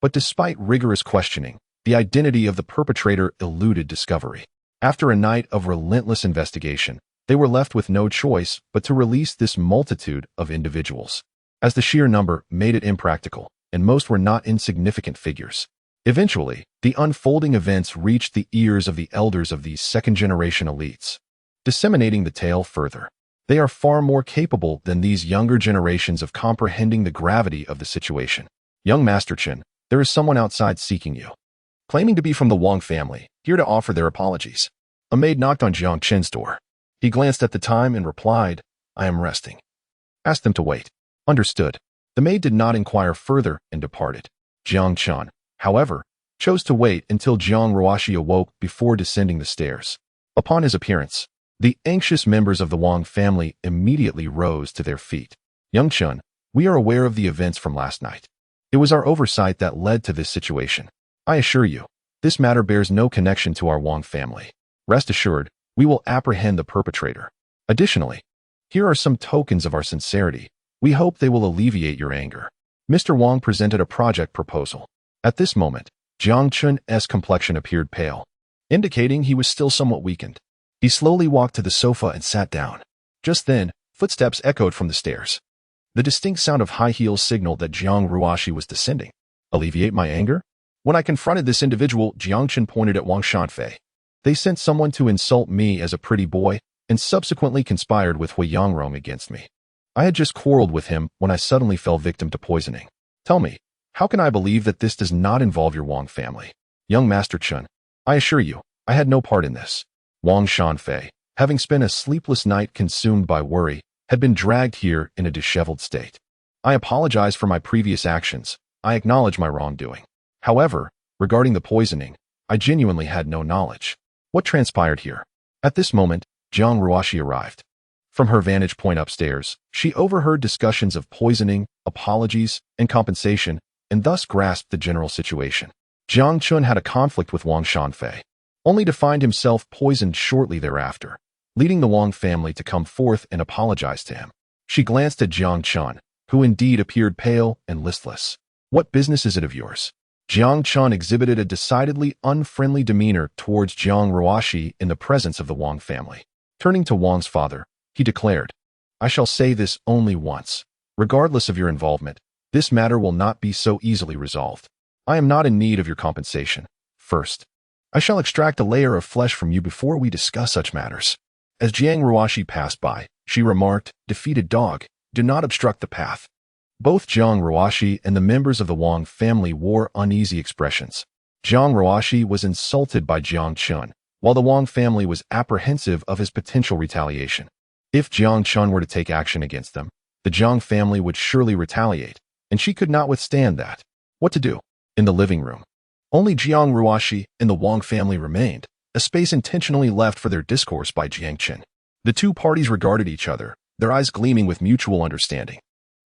But despite rigorous questioning, the identity of the perpetrator eluded discovery. After a night of relentless investigation, they were left with no choice but to release this multitude of individuals, as the sheer number made it impractical, and most were not insignificant figures. Eventually, the unfolding events reached the ears of the elders of these second-generation elites, disseminating the tale further. They are far more capable than these younger generations of comprehending the gravity of the situation. Young Master Chen, there is someone outside seeking you. Claiming to be from the Wang family, here to offer their apologies. A maid knocked on Jiang Chen's door. He glanced at the time and replied, "I am resting." Asked them to wait. Understood. The maid did not inquire further and departed. Jiang Chen, however, chose to wait until Jiang Ruoshi awoke before descending the stairs. Upon his appearance, the anxious members of the Wang family immediately rose to their feet. "Young Chen, we are aware of the events from last night. It was our oversight that led to this situation. I assure you, this matter bears no connection to our Wang family. Rest assured, we will apprehend the perpetrator. Additionally, here are some tokens of our sincerity. We hope they will alleviate your anger." Mr. Wang presented a project proposal. At this moment, Jiang Chun's complexion appeared pale, indicating he was still somewhat weakened. He slowly walked to the sofa and sat down. Just then, footsteps echoed from the stairs. The distinct sound of high heels signaled that Jiang Ruoshi was descending. Alleviate my anger? When I confronted this individual, Jiang Chen pointed at Wang Shanfei. They sent someone to insult me as a pretty boy and subsequently conspired with Hui Yangrong against me. I had just quarreled with him when I suddenly fell victim to poisoning. Tell me, how can I believe that this does not involve your Wang family? Young Master Chen, I assure you, I had no part in this. Wang Shanfei, having spent a sleepless night consumed by worry, had been dragged here in a disheveled state. I apologize for my previous actions. I acknowledge my wrongdoing. However, regarding the poisoning, I genuinely had no knowledge. What transpired here? At this moment, Jiang Ruoshi arrived. From her vantage point upstairs, she overheard discussions of poisoning, apologies, and compensation, and thus grasped the general situation. Jiang Chun had a conflict with Wang Shanfei, only to find himself poisoned shortly thereafter, leading the Wang family to come forth and apologize to him. She glanced at Jiang Chun, who indeed appeared pale and listless. What business is it of yours? Jiang Chun exhibited a decidedly unfriendly demeanor towards Jiang Ruoshi in the presence of the Wang family. Turning to Wang's father, he declared, I shall say this only once. Regardless of your involvement, this matter will not be so easily resolved. I am not in need of your compensation. First, I shall extract a layer of flesh from you before we discuss such matters. As Jiang Ruoshi passed by, she remarked, defeated dog, do not obstruct the path. Both Jiang Ruoshi and the members of the Wang family wore uneasy expressions. Jiang Ruoshi was insulted by Jiang Chun, while the Wang family was apprehensive of his potential retaliation. If Jiang Chun were to take action against them, the Jiang family would surely retaliate, and she could not withstand that. What to do? In the living room, only Jiang Ruoshi and the Wang family remained, a space intentionally left for their discourse by Jiang Chen. The two parties regarded each other, their eyes gleaming with mutual understanding.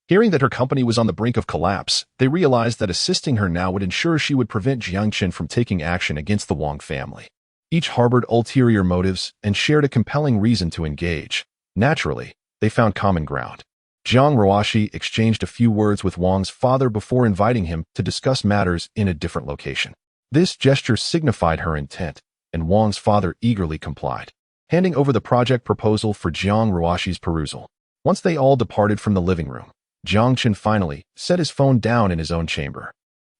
Hearing that her company was on the brink of collapse, they realized that assisting her now would ensure she would prevent Jiang Chen from taking action against the Wang family. Each harbored ulterior motives and shared a compelling reason to engage. Naturally, they found common ground. Jiang Ruoshi exchanged a few words with Wang's father before inviting him to discuss matters in a different location. This gesture signified her intent, and Wang's father eagerly complied, handing over the project proposal for Jiang Ruoshi's perusal. Once they all departed from the living room, Jiang Chen finally set his phone down in his own chamber.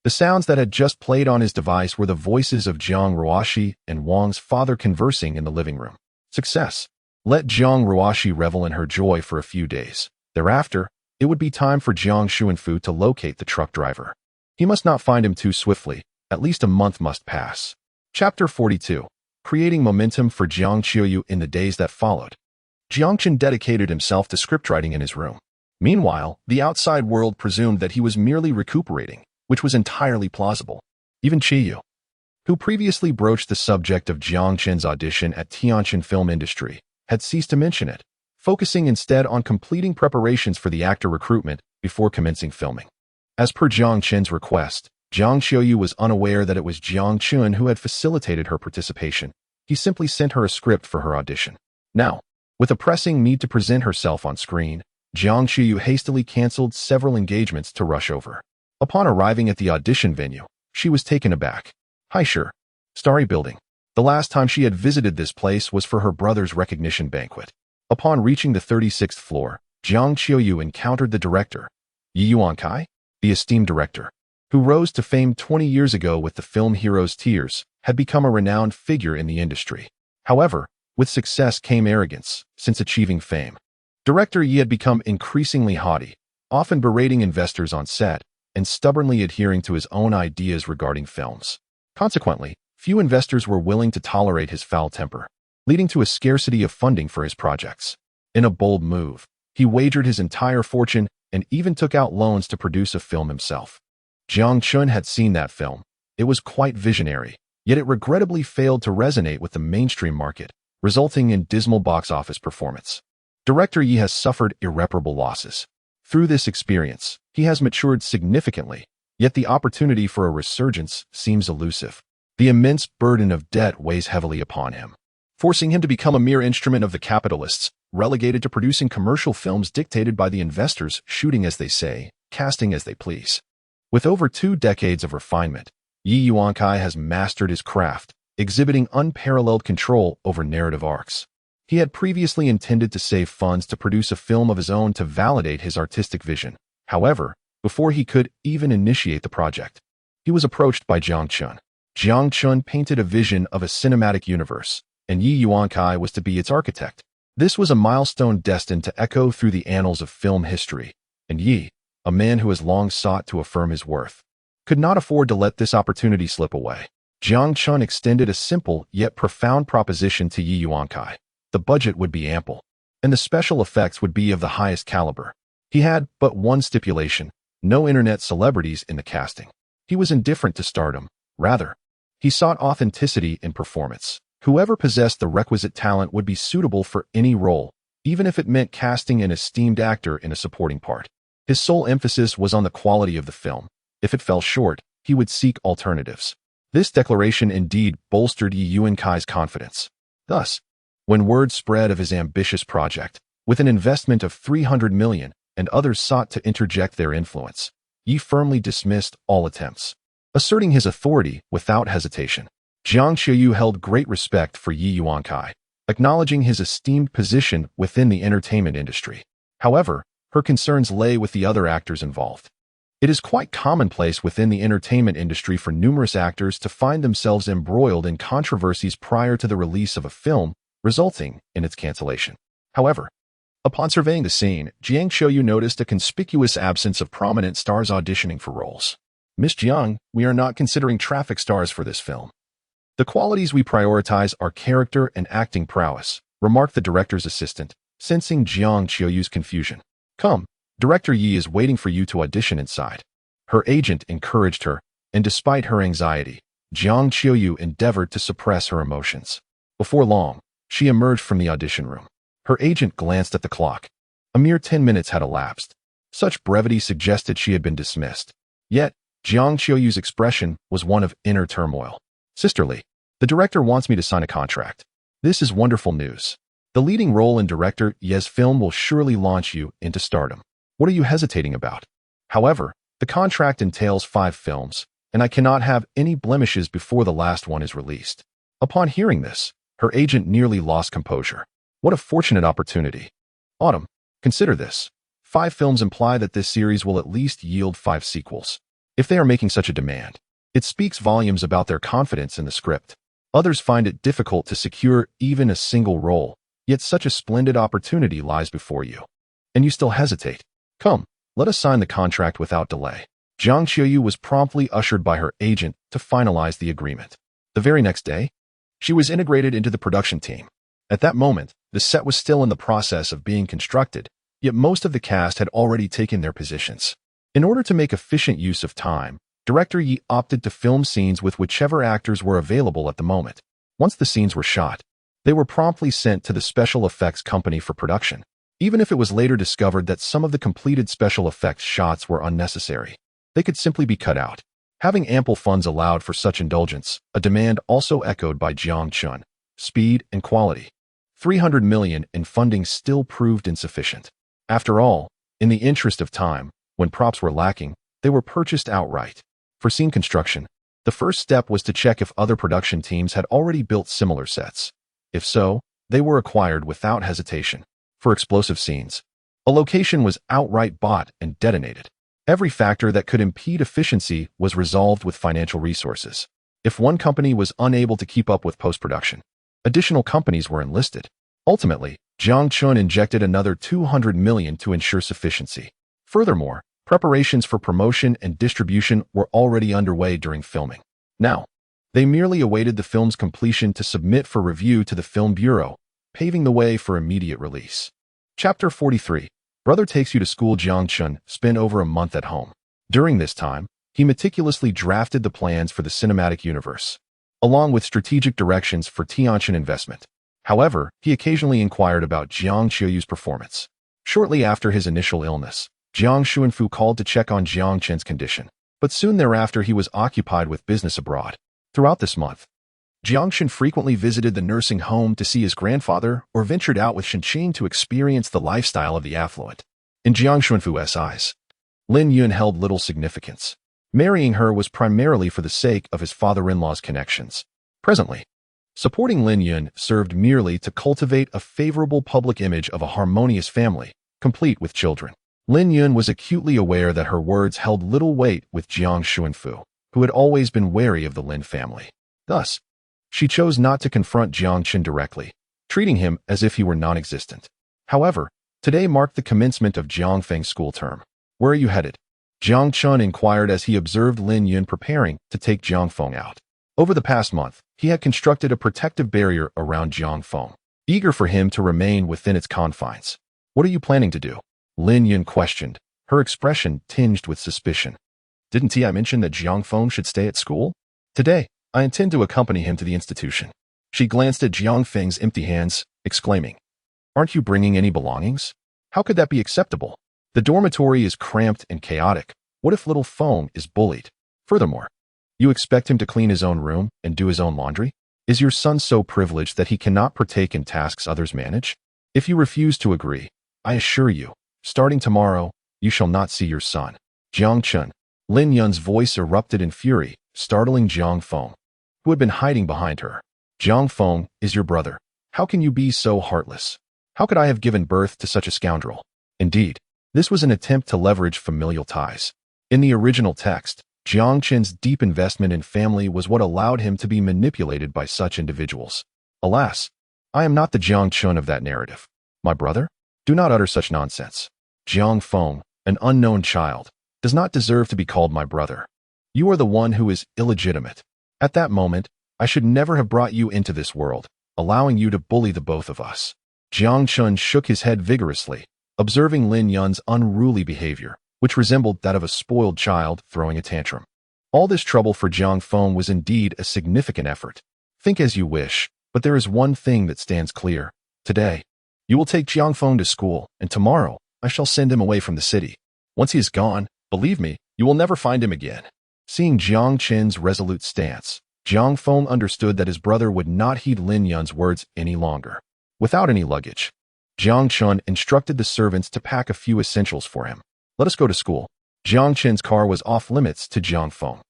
The sounds that had just played on his device were the voices of Jiang Ruoshi and Wang's father conversing in the living room. Success. Let Jiang Ruoshi revel in her joy for a few days. Thereafter, it would be time for Jiang Xuanfu to locate the truck driver. He must not find him too swiftly. At least a month must pass. Chapter 42. creating momentum for Jiang Qiuyu in the days that followed. Jiang Chen dedicated himself to scriptwriting in his room. Meanwhile, the outside world presumed that he was merely recuperating, which was entirely plausible. Even Qiuyu, who previously broached the subject of Jiang Chen's audition at Tianjin film industry, had ceased to mention it, focusing instead on completing preparations for the actor recruitment before commencing filming. As per Jiang Chen's request, Jiang Qiuyu was unaware that it was Jiang Chen who had facilitated her participation. He simply sent her a script for her audition. Now, with a pressing need to present herself on screen, Jiang Qiuyu hastily canceled several engagements to rush over. Upon arriving at the audition venue, she was taken aback. Hi, sure. Starry building. The last time she had visited this place was for her brother's recognition banquet. Upon reaching the 36th floor, Jiang Qiuyu encountered the director, Yi Yuankai, the esteemed director, who rose to fame 20 years ago with the film His Tears, had become a renowned figure in the industry. However, with success came arrogance. Since achieving fame, Director Yi had become increasingly haughty, often berating investors on set and stubbornly adhering to his own ideas regarding films. Consequently, few investors were willing to tolerate his foul temper, leading to a scarcity of funding for his projects. In a bold move, he wagered his entire fortune and even took out loans to produce a film himself. Jiang Chen had seen that film. It was quite visionary, yet it regrettably failed to resonate with the mainstream market, resulting in dismal box office performance. Director Yi has suffered irreparable losses. Through this experience, he has matured significantly, yet the opportunity for a resurgence seems elusive. The immense burden of debt weighs heavily upon him, forcing him to become a mere instrument of the capitalists, relegated to producing commercial films dictated by the investors, shooting as they say, casting as they please. With over 2 decades of refinement, Yi Yuankai has mastered his craft, exhibiting unparalleled control over narrative arcs. He had previously intended to save funds to produce a film of his own to validate his artistic vision. However, before he could even initiate the project, he was approached by Jiang Chen. Jiang Chen painted a vision of a cinematic universe, and Yi Yuankai was to be its architect. This was a milestone destined to echo through the annals of film history, and Yi, a man who has long sought to affirm his worth, could not afford to let this opportunity slip away. Jiang Chen extended a simple yet profound proposition to Yi Yuankai. The budget would be ample, and the special effects would be of the highest caliber. He had but one stipulation: no internet celebrities in the casting. He was indifferent to stardom. Rather, he sought authenticity in performance. Whoever possessed the requisite talent would be suitable for any role, even if it meant casting an esteemed actor in a supporting part. His sole emphasis was on the quality of the film. If it fell short, he would seek alternatives. This declaration indeed bolstered Yi Yuankai's confidence. Thus, when word spread of his ambitious project, with an investment of 300 million, and others sought to interject their influence, Yi firmly dismissed all attempts, asserting his authority without hesitation. Jiang Qiuyu held great respect for Yi Yuankai, acknowledging his esteemed position within the entertainment industry. However, her concerns lay with the other actors involved. It is quite commonplace within the entertainment industry for numerous actors to find themselves embroiled in controversies prior to the release of a film, resulting in its cancellation. However, upon surveying the scene, Jiang Qiuyu noticed a conspicuous absence of prominent stars auditioning for roles. Miss Jiang, we are not considering traffic stars for this film. The qualities we prioritize are character and acting prowess, remarked the director's assistant, sensing Jiang Qiuyu's confusion. Come, Director Yi is waiting for you to audition inside. Her agent encouraged her, and despite her anxiety, Jiang Qiuyu endeavored to suppress her emotions. Before long, she emerged from the audition room. Her agent glanced at the clock. A mere 10 minutes had elapsed. Such brevity suggested she had been dismissed. Yet, Jiang Qiuyu's expression was one of inner turmoil. Sisterly, the director wants me to sign a contract. This is wonderful news. The leading role in Director Yi's film will surely launch you into stardom. What are you hesitating about? However, the contract entails 5 films, and I cannot have any blemishes before the last one is released. Upon hearing this, her agent nearly lost composure. What a fortunate opportunity. Autumn, consider this. 5 films imply that this series will at least yield 5 sequels. If they are making such a demand, it speaks volumes about their confidence in the script. Others find it difficult to secure even a single role, yet such a splendid opportunity lies before you. And you still hesitate. Come, let us sign the contract without delay. Jiang Qiuyu was promptly ushered by her agent to finalize the agreement. The very next day, She was integrated into the production team. At that moment, the set was still in the process of being constructed, yet most of the cast had already taken their positions. In order to make efficient use of time, Director Yi opted to film scenes with whichever actors were available at the moment. Once the scenes were shot, they were promptly sent to the special effects company for production, even if it was later discovered that some of the completed special effects shots were unnecessary. They could simply be cut out. Having ample funds allowed for such indulgence, a demand also echoed by Jiang Chun. Speed and quality. 300 million in funding still proved insufficient. After all, in the interest of time, when props were lacking, they were purchased outright. For scene construction, the first step was to check if other production teams had already built similar sets. If so, they were acquired without hesitation. For explosive scenes, a location was outright bought and detonated. Every factor that could impede efficiency was resolved with financial resources. If one company was unable to keep up with post-production, additional companies were enlisted. Ultimately, Jiang Chun injected another 200 million to ensure sufficiency. Furthermore, preparations for promotion and distribution were already underway during filming. Now, they merely awaited the film's completion to submit for review to the Film Bureau, paving the way for immediate release. Chapter 43. Brother takes you to school. Jiang Chun spent over a month at home. During this time, he meticulously drafted the plans for the cinematic universe, along with strategic directions for Tianqian investment. However, he occasionally inquired about Jiang Qiuyu's performance. Shortly after his initial illness, Jiang Xuanfu called to check on Jiang Chen's condition, but soon thereafter he was occupied with business abroad. Throughout this month, Jiang Chen frequently visited the nursing home to see his grandfather or ventured out with Shenqing to experience the lifestyle of the affluent. In Jiang Xuanfu's eyes, Lin Yun held little significance. Marrying her was primarily for the sake of his father-in-law's connections. Presently, supporting Lin Yun served merely to cultivate a favorable public image of a harmonious family, complete with children. Lin Yun was acutely aware that her words held little weight with Jiang Xuanfu, who had always been wary of the Lin family. Thus, she chose not to confront Jiang Chen directly, treating him as if he were non-existent. However, today marked the commencement of Jiang Feng's school term. "Where are you headed?" Jiang Chun inquired as he observed Lin Yun preparing to take Jiang Feng out. Over the past month, he had constructed a protective barrier around Jiang Feng, eager for him to remain within its confines. "What are you planning to do?" Lin Yun questioned, her expression tinged with suspicion. "Didn't I mention that Jiang Feng should stay at school? Today, I intend to accompany him to the institution." She glanced at Jiang Feng's empty hands, exclaiming, "Aren't you bringing any belongings? How could that be acceptable? The dormitory is cramped and chaotic. What if little Feng is bullied? Furthermore, you expect him to clean his own room and do his own laundry? Is your son so privileged that he cannot partake in tasks others manage? If you refuse to agree, I assure you, starting tomorrow, you shall not see your son." Jiang Chun. Lin Yun's voice erupted in fury, startling Jiang Feng, who had been hiding behind her. "Jiang Feng is your brother. How can you be so heartless? How could I have given birth to such a scoundrel?" Indeed, this was an attempt to leverage familial ties. In the original text, Jiang Chen's deep investment in family was what allowed him to be manipulated by such individuals. Alas, I am not the Jiang Chun of that narrative. My brother? Do not utter such nonsense. Jiang Feng, an unknown child, does not deserve to be called my brother. You are the one who is illegitimate. At that moment, I should never have brought you into this world, allowing you to bully the both of us. Jiang Chun shook his head vigorously, observing Lin Yun's unruly behavior, which resembled that of a spoiled child throwing a tantrum. All this trouble for Jiang Feng was indeed a significant effort. Think as you wish, but there is one thing that stands clear. Today, you will take Jiang Feng to school, and tomorrow, I shall send him away from the city. Once he is gone, believe me, you will never find him again. Seeing Jiang Chen's resolute stance, Jiang Feng understood that his brother would not heed Lin Yun's words any longer. Without any luggage, Jiang Chun instructed the servants to pack a few essentials for him. "Let us go to school." Jiang Chen's car was off limits to Jiang Feng.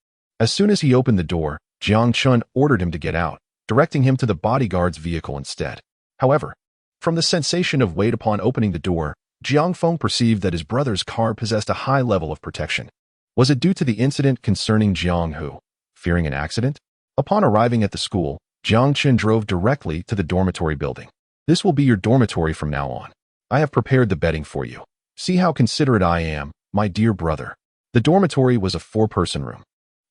As soon as he opened the door, Jiang Chun ordered him to get out, directing him to the bodyguard's vehicle instead. However, from the sensation of weight upon opening the door, Jiang Feng perceived that his brother's car possessed a high level of protection. Was it due to the incident concerning Jiang Hu, fearing an accident? Upon arriving at the school, Jiang Chen drove directly to the dormitory building. "This will be your dormitory from now on. I have prepared the bedding for you. See how considerate I am, my dear brother." The dormitory was a 4-person room,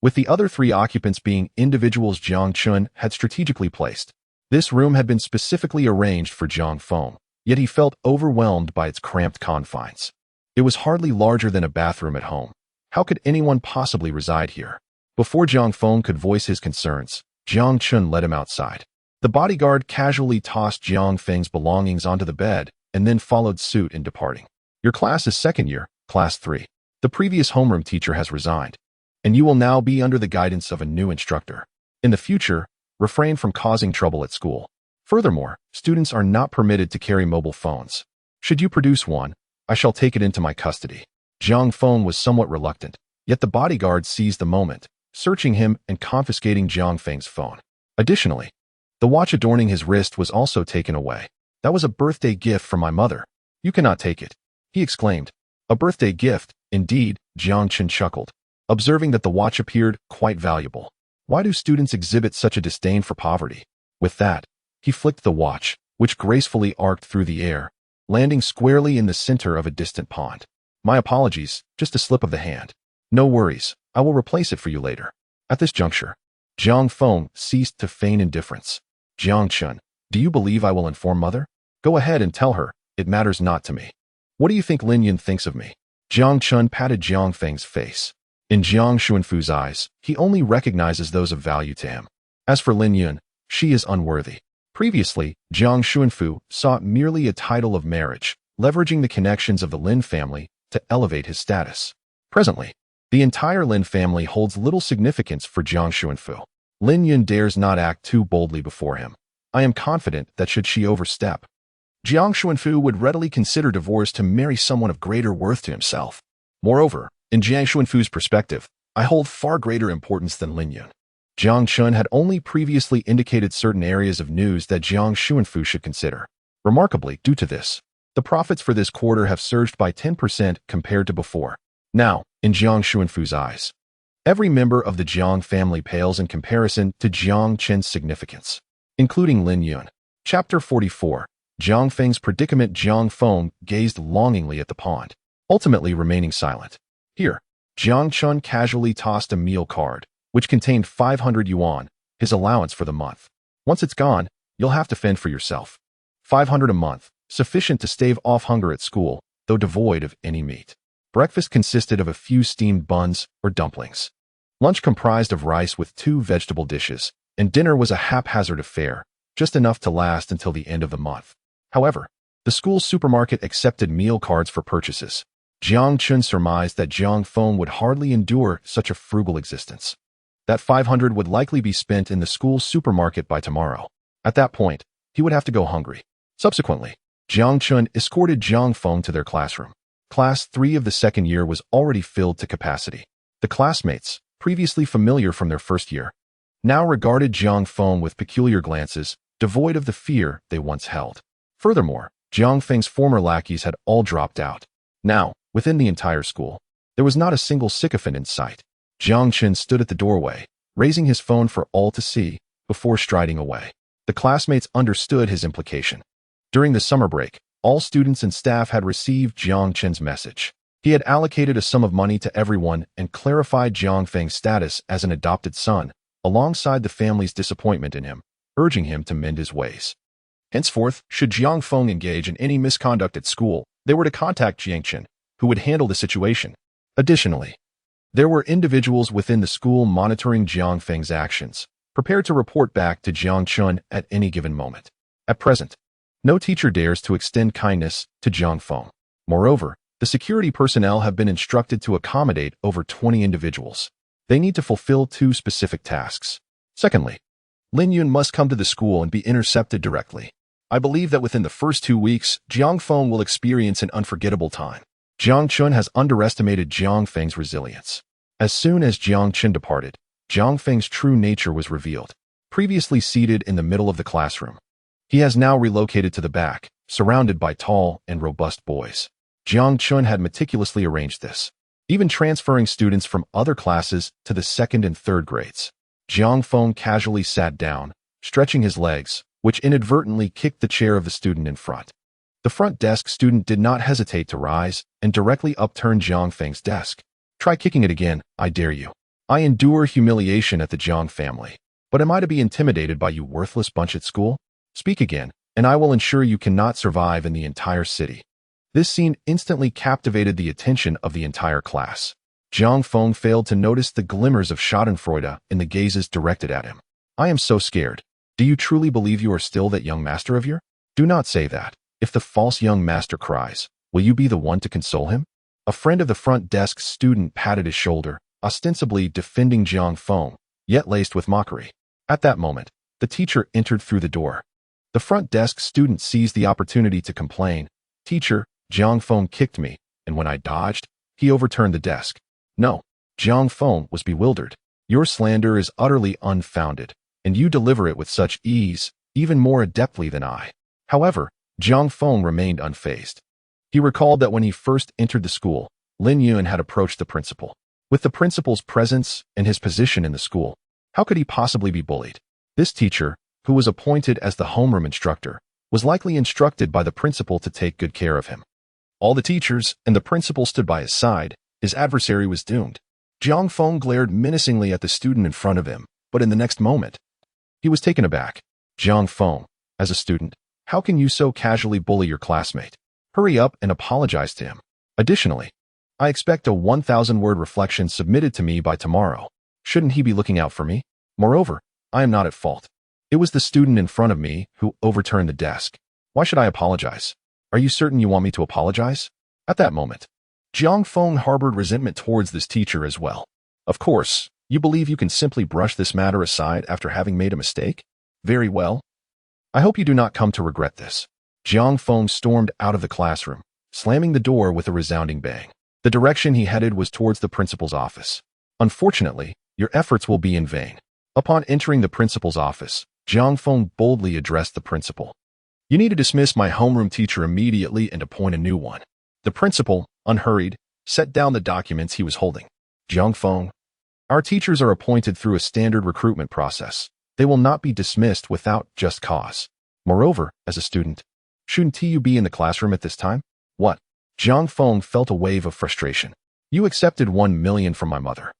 with the other 3 occupants being individuals Jiang Chun had strategically placed. This room had been specifically arranged for Jiang Feng, yet he felt overwhelmed by its cramped confines. It was hardly larger than a bathroom at home. How could anyone possibly reside here? Before Jiang Feng could voice his concerns, Jiang Chun led him outside. The bodyguard casually tossed Jiang Feng's belongings onto the bed and then followed suit in departing. Your class is second year, class 3. The previous homeroom teacher has resigned, and you will now be under the guidance of a new instructor. In the future, refrain from causing trouble at school. Furthermore, students are not permitted to carry mobile phones. Should you produce one, I shall take it into my custody. Jiang Feng was somewhat reluctant, yet the bodyguard seized the moment, searching him and confiscating Jiang Feng's phone. Additionally, the watch adorning his wrist was also taken away. That was a birthday gift from my mother. You cannot take it, he exclaimed. A birthday gift, indeed, Jiang Chun chuckled, observing that the watch appeared quite valuable. Why do students exhibit such a disdain for poverty? With that, he flicked the watch, which gracefully arced through the air, landing squarely in the center of a distant pond. My apologies, just a slip of the hand. No worries, I will replace it for you later. At this juncture, Jiang Feng ceased to feign indifference. Jiang Chun, do you believe I will inform mother? Go ahead and tell her, it matters not to me. What do you think Lin Yun thinks of me? Jiang Chun patted Jiang Feng's face. In Jiang Xuanfu's eyes, he only recognizes those of value to him. As for Lin Yun, she is unworthy. Previously, Jiang Xuanfu sought merely a title of marriage, leveraging the connections of the Lin family to elevate his status. Presently, the entire Lin family holds little significance for Jiang Xuanfu. Lin Yun dares not act too boldly before him. I am confident that should she overstep, Jiang Xuanfu would readily consider divorce to marry someone of greater worth to himself. Moreover, in Jiang Xuanfu's perspective, I hold far greater importance than Lin Yun. Jiang Chun had only previously indicated certain areas of news that Jiang Xuanfu should consider. Remarkably, due to this, the profits for this quarter have surged by 10% compared to before. Now, in Jiang Xuanfu's eyes, every member of the Jiang family pales in comparison to Jiang Chen's significance, including Lin Yun. Chapter 44. Jiang Feng's predicament. Jiang Feng gazed longingly at the pond, ultimately remaining silent. Here, Jiang Chun casually tossed a meal card, which contained 500 yuan, his allowance for the month. Once it's gone, you'll have to fend for yourself. 500 a month, sufficient to stave off hunger at school, though devoid of any meat. Breakfast consisted of a few steamed buns or dumplings. Lunch comprised of rice with 2 vegetable dishes, and dinner was a haphazard affair, just enough to last until the end of the month. However, the school's supermarket accepted meal cards for purchases. Jiang Chun surmised that Jiang Feng would hardly endure such a frugal existence. That 500 would likely be spent in the school's supermarket by tomorrow. At that point, he would have to go hungry. Subsequently, Jiang Chun escorted Jiang Feng to their classroom. Class 3 of the second year was already filled to capacity. The classmates, previously familiar from their first year, now regarded Jiang Feng with peculiar glances, devoid of the fear they once held. Furthermore, Jiang Feng's former lackeys had all dropped out. Now, within the entire school, there was not a single sycophant in sight. Jiang Chun stood at the doorway, raising his phone for all to see, before striding away. The classmates understood his implication. During the summer break, all students and staff had received Jiang Chen's message. He had allocated a sum of money to everyone and clarified Jiang Feng's status as an adopted son, alongside the family's disappointment in him, urging him to mend his ways. Henceforth, should Jiang Feng engage in any misconduct at school, they were to contact Jiang Chen, who would handle the situation. Additionally, there were individuals within the school monitoring Jiang Feng's actions, prepared to report back to Jiang Chun at any given moment. At present, no teacher dares to extend kindness to Jiang Feng. Moreover, the security personnel have been instructed to accommodate over 20 individuals. They need to fulfill 2 specific tasks. Secondly, Lin Yun must come to the school and be intercepted directly. I believe that within the first 2 weeks, Jiang Feng will experience an unforgettable time. Jiang Chun has underestimated Jiang Feng's resilience. As soon as Jiang Chun departed, Jiang Feng's true nature was revealed. Previously seated in the middle of the classroom, he has now relocated to the back, surrounded by tall and robust boys. Jiang Chun had meticulously arranged this, even transferring students from other classes to the 2nd and 3rd grades. Jiang Feng casually sat down, stretching his legs, which inadvertently kicked the chair of the student in front. The front desk student did not hesitate to rise and directly upturn Jiang Feng's desk. Try kicking it again, I dare you. I endure humiliation at the Jiang family. But am I to be intimidated by you worthless bunch at school? Speak again, and I will ensure you cannot survive in the entire city. This scene instantly captivated the attention of the entire class. Jiang Feng failed to notice the glimmers of schadenfreude in the gazes directed at him. I am so scared. Do you truly believe you are still that young master of yours? Do not say that. If the false young master cries, will you be the one to console him? A friend of the front desk student patted his shoulder, ostensibly defending Jiang Feng, yet laced with mockery. At that moment, the teacher entered through the door. The front desk student seized the opportunity to complain. Teacher, Jiang Feng kicked me, and when I dodged, he overturned the desk. No, Jiang Feng was bewildered. Your slander is utterly unfounded, and you deliver it with such ease, even more adeptly than I. However, Jiang Feng remained unfazed. He recalled that when he first entered the school, Lin Yun had approached the principal. With the principal's presence and his position in the school, how could he possibly be bullied? This teacher, who was appointed as the homeroom instructor, was likely instructed by the principal to take good care of him. All the teachers and the principal stood by his side. His adversary was doomed. Jiang Feng glared menacingly at the student in front of him, but in the next moment, he was taken aback. Jiang Feng, as a student, how can you so casually bully your classmate? Hurry up and apologize to him. Additionally, I expect a 1,000-word reflection submitted to me by tomorrow. Shouldn't he be looking out for me? Moreover, I am not at fault. It was the student in front of me who overturned the desk. Why should I apologize? Are you certain you want me to apologize? At that moment, Jiang Feng harbored resentment towards this teacher as well. Of course, you believe you can simply brush this matter aside after having made a mistake? Very well. I hope you do not come to regret this. Jiang Feng stormed out of the classroom, slamming the door with a resounding bang. The direction he headed was towards the principal's office. Unfortunately, your efforts will be in vain. Upon entering the principal's office, Jiang Feng boldly addressed the principal. You need to dismiss my homeroom teacher immediately and appoint a new one. The principal, unhurried, set down the documents he was holding. Jiang Feng, our teachers are appointed through a standard recruitment process. They will not be dismissed without just cause. Moreover, as a student, shouldn't you be in the classroom at this time? What? Jiang Feng felt a wave of frustration. You accepted 1 million from my mother.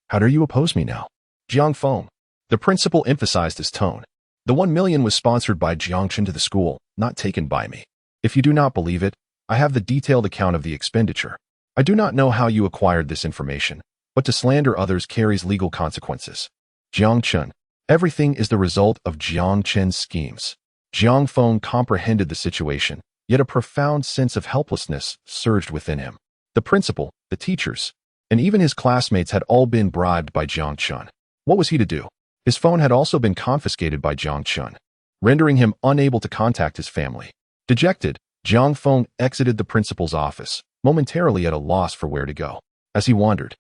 How dare you oppose me now? Jiang Feng. The principal emphasized his tone. The 1 million was sponsored by Jiangchen to the school, not taken by me. If you do not believe it, I have the detailed account of the expenditure. I do not know how you acquired this information, but to slander others carries legal consequences. Jiangchen. Everything is the result of Jiangchen's schemes. Jiang Feng comprehended the situation, yet a profound sense of helplessness surged within him. The principal, the teachers, and even his classmates had all been bribed by Jiangchen. What was he to do? His phone had also been confiscated by Jiangchen, rendering him unable to contact his family. Dejected, Jiang Feng exited the principal's office, momentarily at a loss for where to go. As he wandered,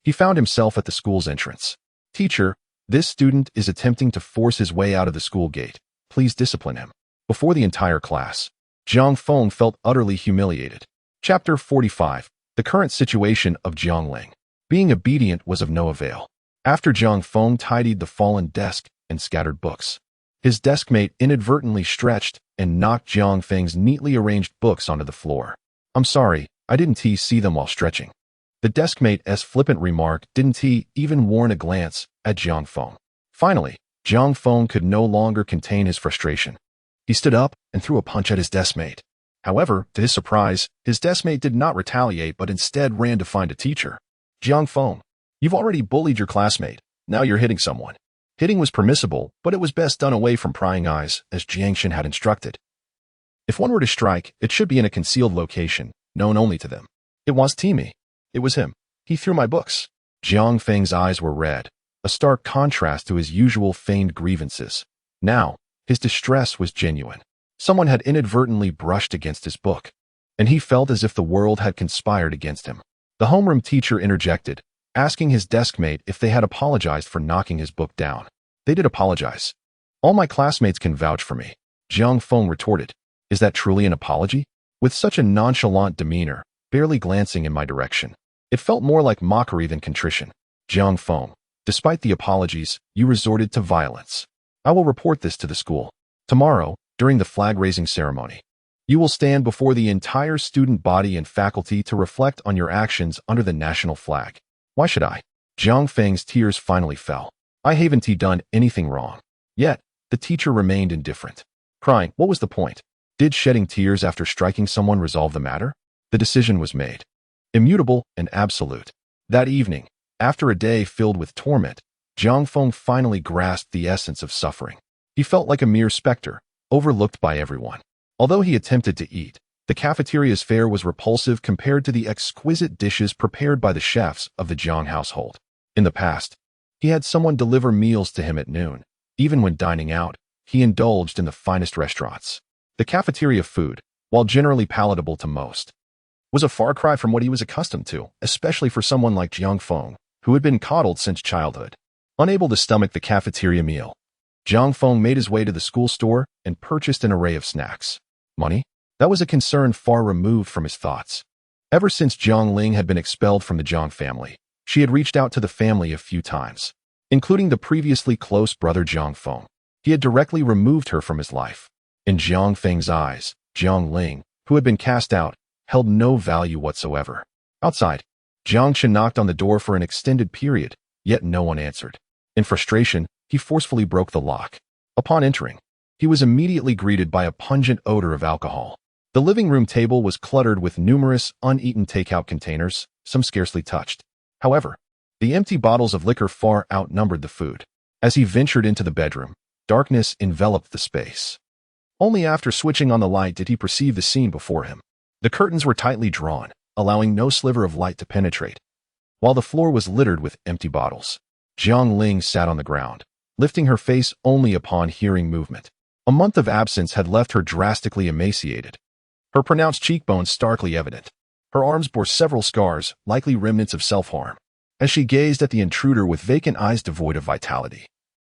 he found himself at the school's entrance. Teacher, this student is attempting to force his way out of the school gate. Please discipline him. Before the entire class, Jiang Feng felt utterly humiliated. Chapter 45. The current situation of Jiangling. Being obedient was of no avail. After Jiang Feng tidied the fallen desk and scattered books, his deskmate inadvertently stretched and knocked Jiang Feng's neatly arranged books onto the floor. I'm sorry, I didn't see them while stretching. The deskmate's flippant remark didn't even warrant a glance at Jiang Feng. Finally, Jiang Feng could no longer contain his frustration. He stood up and threw a punch at his deskmate. However, to his surprise, his deskmate did not retaliate but instead ran to find a teacher. Jiang Feng, you've already bullied your classmate. Now you're hitting someone. Hitting was permissible, but it was best done away from prying eyes, as Jiangchen had instructed. If one were to strike, it should be in a concealed location, known only to them. It was Timmy. It was him. He threw my books. Jiang Feng's eyes were red, a stark contrast to his usual feigned grievances. Now, his distress was genuine. Someone had inadvertently brushed against his book, and he felt as if the world had conspired against him. The homeroom teacher interjected, asking his deskmate if they had apologized for knocking his book down. They did apologize. All my classmates can vouch for me. Jiang Feng retorted. Is that truly an apology? With such a nonchalant demeanor, barely glancing in my direction, it felt more like mockery than contrition. Jiang Feng, despite the apologies, you resorted to violence. I will report this to the school. Tomorrow, during the flag-raising ceremony, you will stand before the entire student body and faculty to reflect on your actions under the national flag. Why should I? Jiang Feng's tears finally fell. I haven't done anything wrong. Yet, the teacher remained indifferent. Crying, what was the point? Did shedding tears after striking someone resolve the matter? The decision was made. Immutable and absolute. That evening, after a day filled with torment, Jiang Feng finally grasped the essence of suffering. He felt like a mere specter, overlooked by everyone. Although he attempted to eat, the cafeteria's fare was repulsive compared to the exquisite dishes prepared by the chefs of the Jiang household. In the past, he had someone deliver meals to him at noon. Even when dining out, he indulged in the finest restaurants. The cafeteria food, while generally palatable to most, was a far cry from what he was accustomed to, especially for someone like Jiang Feng, who had been coddled since childhood. Unable to stomach the cafeteria meal, Jiang Feng made his way to the school store and purchased an array of snacks. Money? That was a concern far removed from his thoughts. Ever since Jiang Ling had been expelled from the Jiang family, she had reached out to the family a few times, including the previously close brother Jiang Feng. He had directly removed her from his life. In Jiang Feng's eyes, Jiang Ling, who had been cast out, held no value whatsoever. Outside, Jiang Chen knocked on the door for an extended period, yet no one answered. In frustration, he forcefully broke the lock. Upon entering, he was immediately greeted by a pungent odor of alcohol. The living room table was cluttered with numerous uneaten takeout containers, some scarcely touched. However, the empty bottles of liquor far outnumbered the food. As he ventured into the bedroom, darkness enveloped the space. Only after switching on the light did he perceive the scene before him. The curtains were tightly drawn, allowing no sliver of light to penetrate, while the floor was littered with empty bottles. Jiang Ling sat on the ground, lifting her face only upon hearing movement. A month of absence had left her drastically emaciated, her pronounced cheekbones starkly evident. Her arms bore several scars, likely remnants of self-harm, as she gazed at the intruder with vacant eyes devoid of vitality.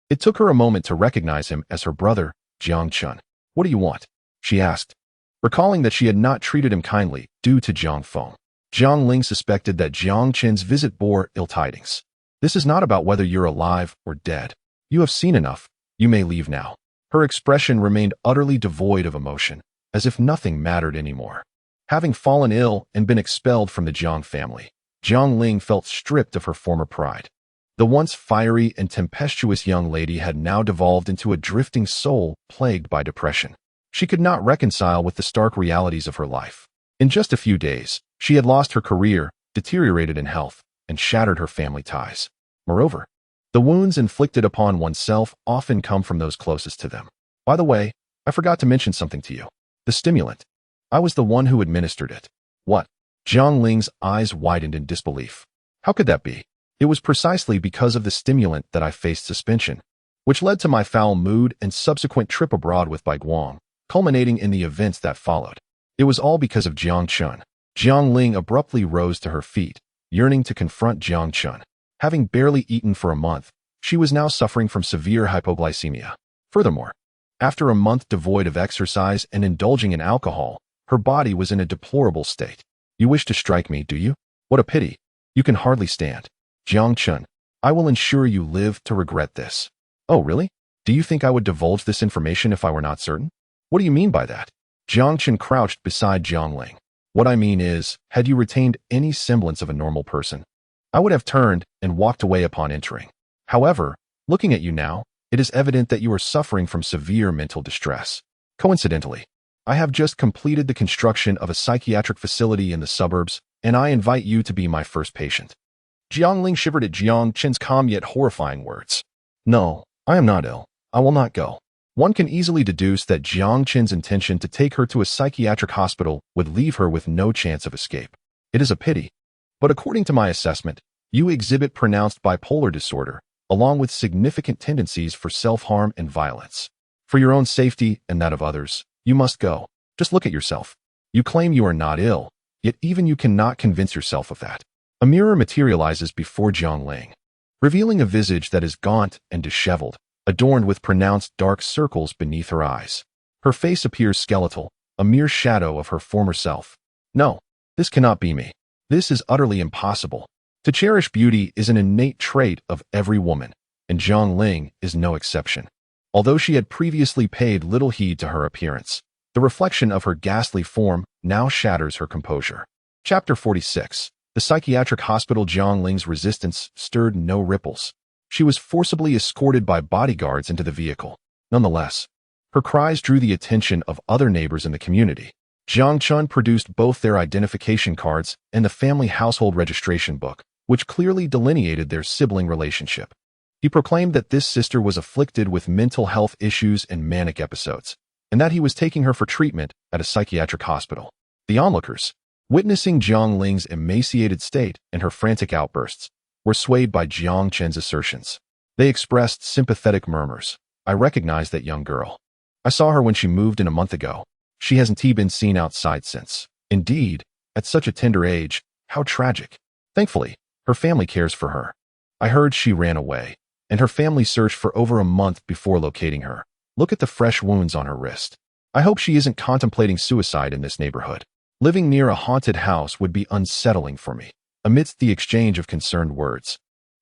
It took her a moment to recognize him as her brother, Jiang Chen. What do you want? She asked, recalling that she had not treated him kindly due to Jiang Feng. Jiang Ling suspected that Jiang Chen's visit bore ill tidings. This is not about whether you're alive or dead. You have seen enough. You may leave now. Her expression remained utterly devoid of emotion, as if nothing mattered anymore. Having fallen ill and been expelled from the Jiang family, Jiang Ling felt stripped of her former pride. The once fiery and tempestuous young lady had now devolved into a drifting soul plagued by depression. She could not reconcile with the stark realities of her life. In just a few days, she had lost her career, deteriorated in health, and shattered her family ties. Moreover, the wounds inflicted upon oneself often come from those closest to them. By the way, I forgot to mention something to you. The stimulant. I was the one who administered it. What? Jiang Ling's eyes widened in disbelief. How could that be? It was precisely because of the stimulant that I faced suspension, which led to my foul mood and subsequent trip abroad with Bai Guang, culminating in the events that followed. It was all because of Jiang Chen. Jiang Ling abruptly rose to her feet, yearning to confront Jiang Chen. Having barely eaten for a month, she was now suffering from severe hypoglycemia. Furthermore, after a month devoid of exercise and indulging in alcohol, her body was in a deplorable state. You wish to strike me, do you? What a pity. You can hardly stand. Jiang Chen, I will ensure you live to regret this. Oh, really? Do you think I would divulge this information if I were not certain? What do you mean by that? Jiang Chen crouched beside Jiang Ling. What I mean is, had you retained any semblance of a normal person, I would have turned and walked away upon entering. However, looking at you now, it is evident that you are suffering from severe mental distress. Coincidentally, I have just completed the construction of a psychiatric facility in the suburbs, and I invite you to be my first patient. Jiang Ling shivered at Jiang Chen's calm yet horrifying words. No, I am not ill. I will not go. One can easily deduce that Jiang Chen's intention to take her to a psychiatric hospital would leave her with no chance of escape. It is a pity. But according to my assessment, you exhibit pronounced bipolar disorder, along with significant tendencies for self-harm and violence. For your own safety and that of others, you must go. Just look at yourself. You claim you are not ill, yet even you cannot convince yourself of that. A mirror materializes before Jiang Ling, revealing a visage that is gaunt and disheveled, adorned with pronounced dark circles beneath her eyes. Her face appears skeletal, a mere shadow of her former self. No, this cannot be me. This is utterly impossible. To cherish beauty is an innate trait of every woman, and Jiang Ling is no exception. Although she had previously paid little heed to her appearance, the reflection of her ghastly form now shatters her composure. Chapter 46. The psychiatric hospital Jiang Ling's resistance stirred no ripples. She was forcibly escorted by bodyguards into the vehicle. Nonetheless, her cries drew the attention of other neighbors in the community. Jiang Chun produced both their identification cards and the family household registration book, which clearly delineated their sibling relationship. He proclaimed that this sister was afflicted with mental health issues and manic episodes, and that he was taking her for treatment at a psychiatric hospital. The onlookers, witnessing Jiang Ling's emaciated state and her frantic outbursts, were swayed by Jiang Chen's assertions. They expressed sympathetic murmurs. "I recognize that young girl. I saw her when she moved in a month ago. She hasn't been seen outside since. Indeed, at such a tender age, how tragic. Thankfully, her family cares for her. I heard she ran away, and her family searched for over a month before locating her. Look at the fresh wounds on her wrist. I hope she isn't contemplating suicide in this neighborhood. Living near a haunted house would be unsettling for me." Amidst the exchange of concerned words,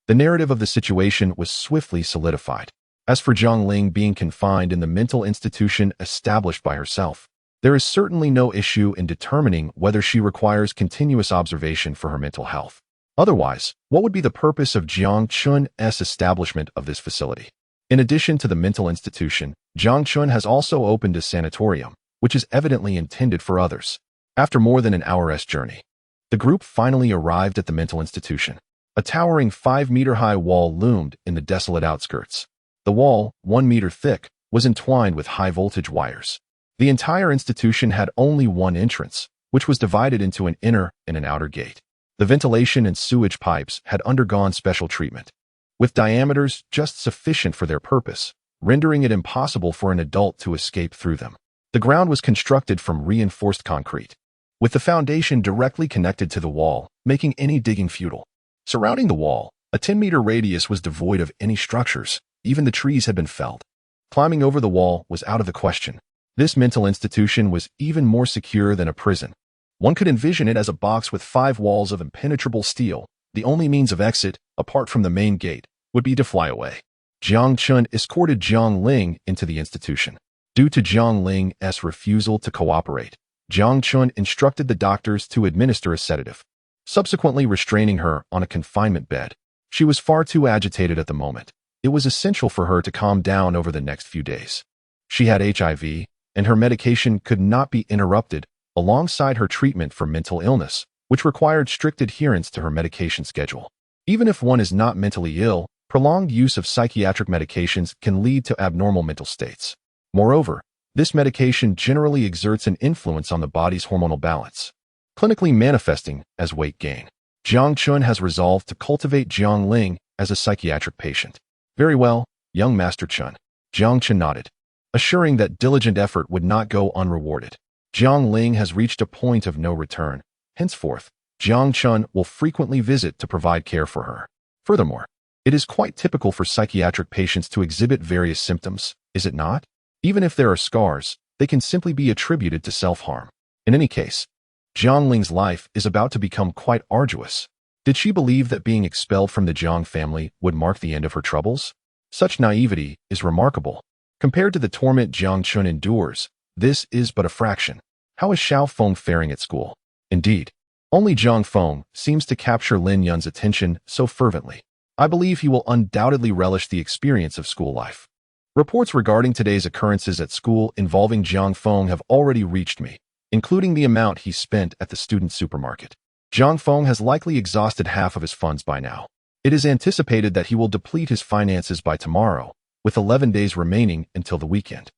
the narrative of the situation was swiftly solidified. As for Jiang Ling being confined in the mental institution established by herself, there is certainly no issue in determining whether she requires continuous observation for her mental health. Otherwise, what would be the purpose of Jiang Chun's establishment of this facility? In addition to the mental institution, Jiang Chun has also opened a sanatorium, which is evidently intended for others. After more than an hour's journey, the group finally arrived at the mental institution. A towering 5-meter-high wall loomed in the desolate outskirts. The wall, 1 meter thick, was entwined with high-voltage wires. The entire institution had only one entrance, which was divided into an inner and an outer gate. The ventilation and sewage pipes had undergone special treatment, with diameters just sufficient for their purpose, rendering it impossible for an adult to escape through them. The ground was constructed from reinforced concrete, with the foundation directly connected to the wall, making any digging futile. Surrounding the wall, a 10-meter radius was devoid of any structures. Even the trees had been felled. Climbing over the wall was out of the question. This mental institution was even more secure than a prison. One could envision it as a box with 5 walls of impenetrable steel. The only means of exit, apart from the main gate, would be to fly away. Jiang Chun escorted Jiang Ling into the institution. Due to Jiang Ling's refusal to cooperate, Jiang Chun instructed the doctors to administer a sedative, subsequently restraining her on a confinement bed. She was far too agitated at the moment. It was essential for her to calm down over the next few days. She had HIV, and her medication could not be interrupted alongside her treatment for mental illness, which required strict adherence to her medication schedule. Even if one is not mentally ill, prolonged use of psychiatric medications can lead to abnormal mental states. Moreover, this medication generally exerts an influence on the body's hormonal balance, clinically manifesting as weight gain. Jiang Chun has resolved to cultivate Jiang Ling as a psychiatric patient. "Very well, young Master Chun." Jiang Chun nodded, assuring that diligent effort would not go unrewarded. Jiang Ling has reached a point of no return. Henceforth, Jiang Chun will frequently visit to provide care for her. Furthermore, it is quite typical for psychiatric patients to exhibit various symptoms, is it not? Even if there are scars, they can simply be attributed to self-harm. In any case, Jiang Ling's life is about to become quite arduous. Did she believe that being expelled from the Jiang family would mark the end of her troubles? Such naivety is remarkable. Compared to the torment Jiang Chun endures, this is but a fraction. How is Xiao Feng faring at school? Indeed, only Jiang Feng seems to capture Lin Yun's attention so fervently. I believe he will undoubtedly relish the experience of school life. Reports regarding today's occurrences at school involving Jiang Feng have already reached me, including the amount he spent at the student supermarket. Jiang Feng has likely exhausted half of his funds by now. It is anticipated that he will deplete his finances by tomorrow, with 11 days remaining until the weekend.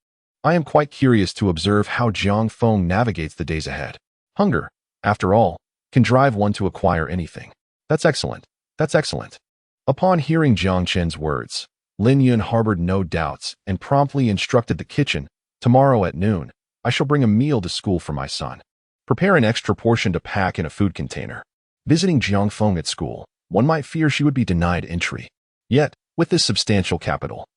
I am quite curious to observe how Jiang Feng navigates the days ahead. Hunger, after all, can drive one to acquire anything. That's excellent. That's excellent. Upon hearing Jiang Chen's words, Lin Yun harbored no doubts and promptly instructed the kitchen, "Tomorrow at noon, I shall bring a meal to school for my son. Prepare an extra portion to pack in a food container." Visiting Jiang Feng at school, one might fear she would be denied entry. Yet, with this substantial capital,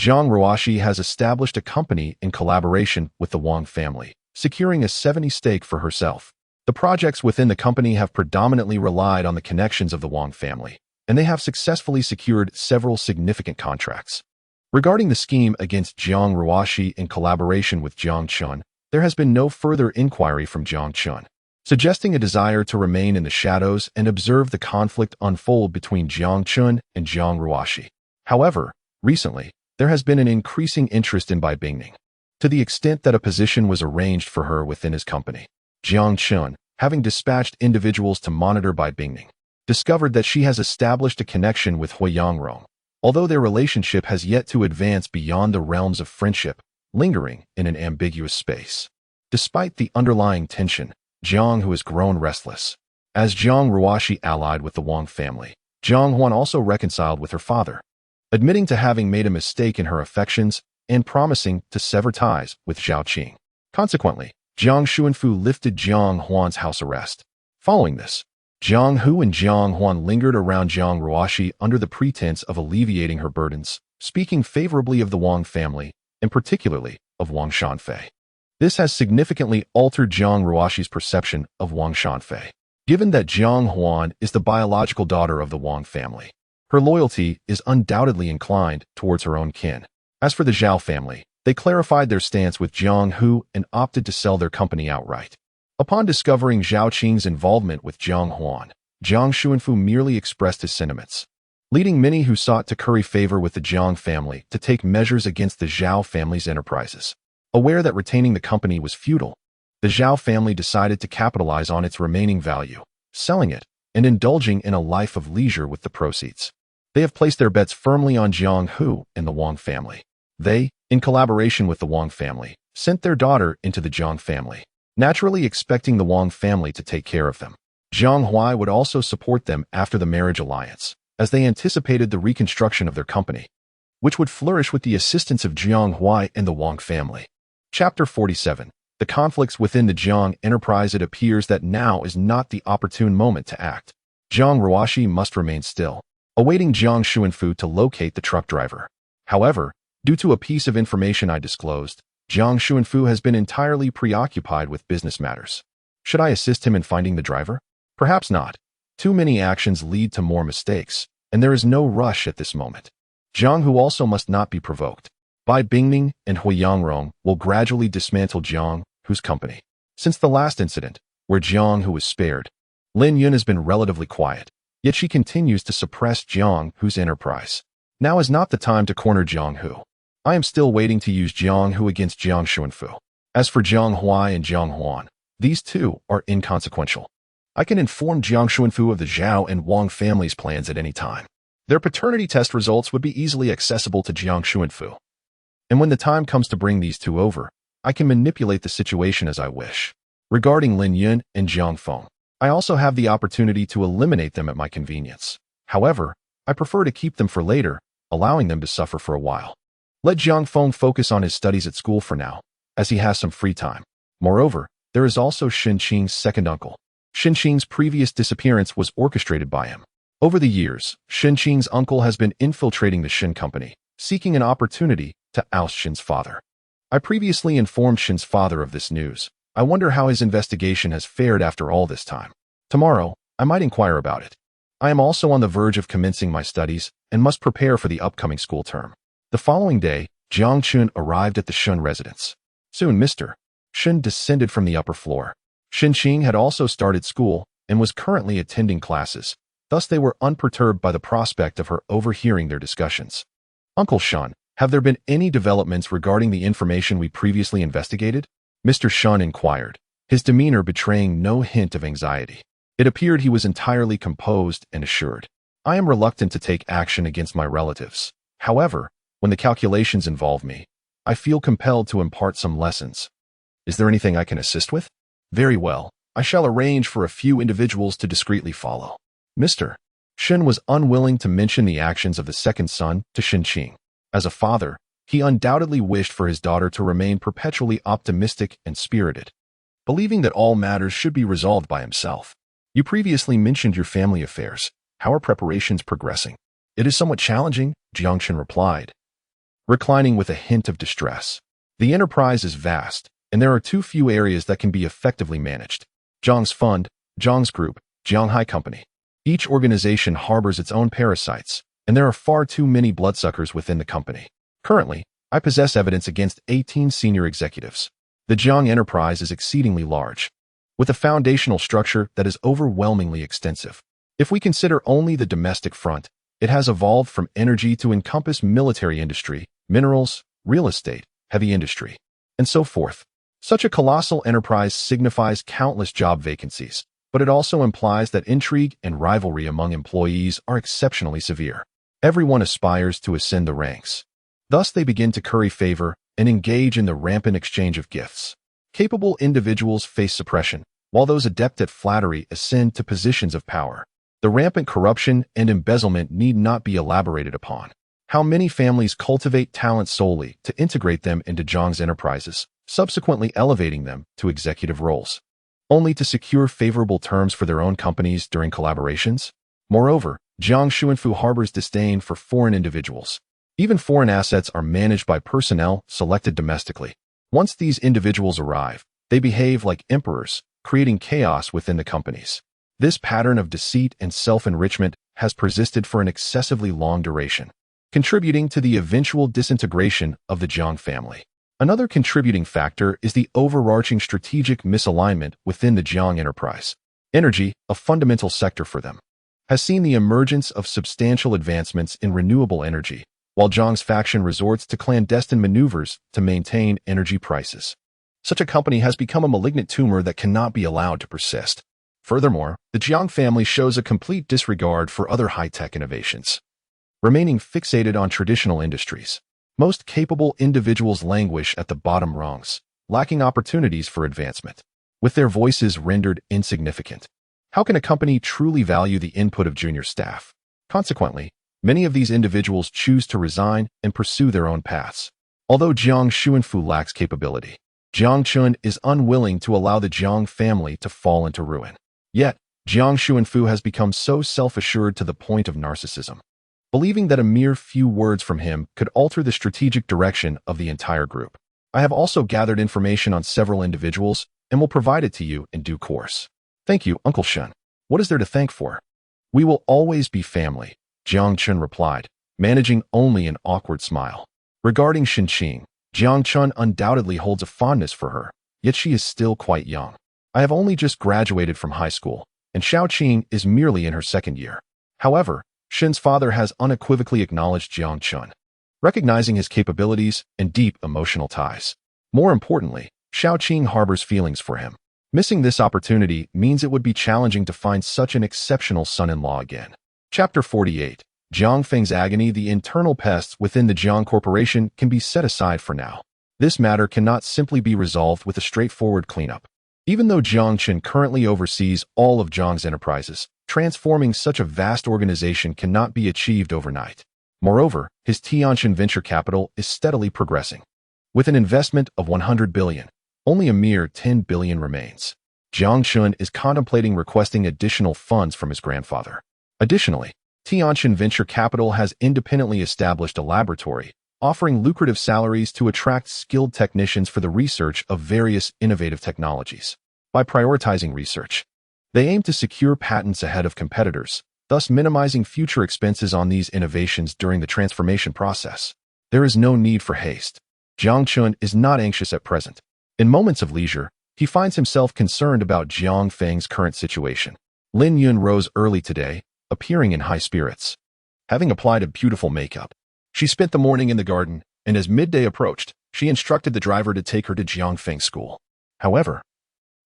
Jiang Ruoshi has established a company in collaboration with the Wang family, securing a 70% stake for herself. The projects within the company have predominantly relied on the connections of the Wang family, and they have successfully secured several significant contracts. Regarding the scheme against Jiang Ruoshi in collaboration with Jiang Chun, there has been no further inquiry from Jiang Chun. suggesting a desire to remain in the shadows and observe the conflict unfold between Jiang Chun and Jiang Ruoxi. However, recently, there has been an increasing interest in Bai Bingning, to the extent that a position was arranged for her within his company. Jiang Chun, having dispatched individuals to monitor Bai Bingning, discovered that she has established a connection with Hui Yangrong, although their relationship has yet to advance beyond the realms of friendship, lingering in an ambiguous space. Despite the underlying tension, Jiang Hu has grown restless. As Jiang Ruoxi allied with the Wang family, Jiang Huan also reconciled with her father, admitting to having made a mistake in her affections and promising to sever ties with Zhao Qing. Consequently, Jiang Xuanfu lifted Jiang Huan's house arrest. Following this, Jiang Hu and Jiang Huan lingered around Jiang Ruoxi under the pretense of alleviating her burdens, speaking favorably of the Wang family, and particularly of Wang Shanfei. This has significantly altered Jiang Ruoxi's perception of Wang Shanfei. Given that Jiang Huan is the biological daughter of the Wang family, her loyalty is undoubtedly inclined towards her own kin. As for the Zhao family, they clarified their stance with Jiang Hu and opted to sell their company outright. Upon discovering Zhao Qing's involvement with Jiang Huan, Jiang Xuanfu merely expressed his sentiments, leading many who sought to curry favor with the Jiang family to take measures against the Zhao family's enterprises. Aware that retaining the company was futile, the Zhao family decided to capitalize on its remaining value, selling it and indulging in a life of leisure with the proceeds. They have placed their bets firmly on Jiang Hu and the Wang family. They, in collaboration with the Wang family, sent their daughter into the Jiang family, naturally expecting the Wang family to take care of them. Jiang Hui would also support them after the marriage alliance, as they anticipated the reconstruction of their company, which would flourish with the assistance of Jiang Hui and the Wang family. Chapter 47. The conflicts within the Jiang enterprise. It appears that now is not the opportune moment to act. Jiang Ruoxi must remain still, awaiting Jiang Xuanfu to locate the truck driver. However, due to a piece of information I disclosed, Jiang Xuanfu has been entirely preoccupied with business matters. Should I assist him in finding the driver? Perhaps not. Too many actions lead to more mistakes, and there is no rush at this moment. Jiang Hu also must not be provoked. Bai Bingning and Hui Yangrong will gradually dismantle Jiang Hu's company. Since the last incident, where Jiang Hu was spared, Lin Yun has been relatively quiet, yet she continues to suppress Jiang Hu's enterprise. Now is not the time to corner Jiang Hu. I am still waiting to use Jiang Hu against Jiang Xuanfu. As for Jiang Hui and Jiang Huan, these two are inconsequential. I can inform Jiang Xuanfu of the Zhao and Wang family's plans at any time. Their paternity test results would be easily accessible to Jiang Xuanfu. And when the time comes to bring these two over, I can manipulate the situation as I wish. Regarding Lin Yun and Jiang Feng, I also have the opportunity to eliminate them at my convenience. However, I prefer to keep them for later, allowing them to suffer for a while. Let Jiang Feng focus on his studies at school for now, as he has some free time. Moreover, there is also Shen Qing's second uncle. Shen Qing's previous disappearance was orchestrated by him. Over the years, Shen Qing's uncle has been infiltrating the Shen company, seeking an opportunity to oust Shen's father. I previously informed Shen's father of this news. I wonder how his investigation has fared after all this time. Tomorrow, I might inquire about it. I am also on the verge of commencing my studies and must prepare for the upcoming school term. The following day, Jiang Chun arrived at the Shun residence. Soon Mr. Shun descended from the upper floor. Shen Qing had also started school and was currently attending classes. Thus they were unperturbed by the prospect of her overhearing their discussions. Uncle Shun, have there been any developments regarding the information we previously investigated? Mr. Shun inquired, his demeanor betraying no hint of anxiety. It appeared he was entirely composed and assured. I am reluctant to take action against my relatives. However, when the calculations involve me, I feel compelled to impart some lessons. Is there anything I can assist with? Very well, I shall arrange for a few individuals to discreetly follow. Mr. Shen was unwilling to mention the actions of the second son to Shen Qing. As a father, he undoubtedly wished for his daughter to remain perpetually optimistic and spirited, believing that all matters should be resolved by himself. You previously mentioned your family affairs. How are preparations progressing? It is somewhat challenging, Jiang Chen replied, reclining with a hint of distress. The enterprise is vast, and there are too few areas that can be effectively managed. Zhang's Fund, Zhang's Group, Jianghai Company. Each organization harbors its own parasites, and there are far too many bloodsuckers within the company. Currently, I possess evidence against 18 senior executives. The Jiang enterprise is exceedingly large. with a foundational structure that is overwhelmingly extensive. If we consider only the domestic front, it has evolved from energy to encompass military industry, minerals, real estate, heavy industry, and so forth. Such a colossal enterprise signifies countless job vacancies, but it also implies that intrigue and rivalry among employees are exceptionally severe. Everyone aspires to ascend the ranks. Thus, they begin to curry favor and engage in the rampant exchange of gifts. Capable individuals face suppression, while those adept at flattery ascend to positions of power. The rampant corruption and embezzlement need not be elaborated upon. How many families cultivate talent solely to integrate them into Jiang's enterprises, subsequently elevating them to executive roles, only to secure favorable terms for their own companies during collaborations? Moreover, Jiang Xuanfu harbors disdain for foreign individuals. Even foreign assets are managed by personnel selected domestically. Once these individuals arrive, they behave like emperors, creating chaos within the companies. This pattern of deceit and self-enrichment has persisted for an excessively long duration, contributing to the eventual disintegration of the Jiang family. Another contributing factor is the overarching strategic misalignment within the Jiang enterprise. Energy, a fundamental sector for them, has seen the emergence of substantial advancements in renewable energy, while Jiang's faction resorts to clandestine maneuvers to maintain energy prices. Such a company has become a malignant tumor that cannot be allowed to persist. Furthermore, the Jiang family shows a complete disregard for other high-tech innovations, remaining fixated on traditional industries. Most capable individuals languish at the bottom rungs, lacking opportunities for advancement, with their voices rendered insignificant. How can a company truly value the input of junior staff? Consequently, many of these individuals choose to resign and pursue their own paths. Although Jiang Xuanfu lacks capability, Jiang Chun is unwilling to allow the Jiang family to fall into ruin. Yet, Jiang Xuanfu has become so self-assured to the point of narcissism, believing that a mere few words from him could alter the strategic direction of the entire group. I have also gathered information on several individuals and will provide it to you in due course. Thank you, Uncle Shun. What is there to thank for? We will always be family, Jiang Chun replied, managing only an awkward smile. Regarding Shinqing, Jiang Chun undoubtedly holds a fondness for her, yet she is still quite young. I have only just graduated from high school, and Xiaoqing is merely in her second year. However, Shin's father has unequivocally acknowledged Jiang Chun, recognizing his capabilities and deep emotional ties. More importantly, Xiaoqing harbors feelings for him. Missing this opportunity means it would be challenging to find such an exceptional son-in-law again. Chapter 48. Jiang Feng's agony. The internal pests within the Jiang Corporation can be set aside for now. This matter cannot simply be resolved with a straightforward cleanup. Even though Jiang Qin currently oversees all of Jiang's enterprises, transforming such a vast organization cannot be achieved overnight. Moreover, his Tianjin venture capital is steadily progressing. With an investment of 100 billion, only a mere 10 billion remains. Jiang Chun is contemplating requesting additional funds from his grandfather. Additionally, Tianjin Venture Capital has independently established a laboratory, offering lucrative salaries to attract skilled technicians for the research of various innovative technologies. By prioritizing research, they aim to secure patents ahead of competitors, thus minimizing future expenses on these innovations during the transformation process. There is no need for haste. Jiang Chun is not anxious at present. In moments of leisure, he finds himself concerned about Jiang Feng's current situation. Lin Yun rose early today, appearing in high spirits. Having applied a beautiful makeup, she spent the morning in the garden, and as midday approached, she instructed the driver to take her to Jiang Feng's school. However,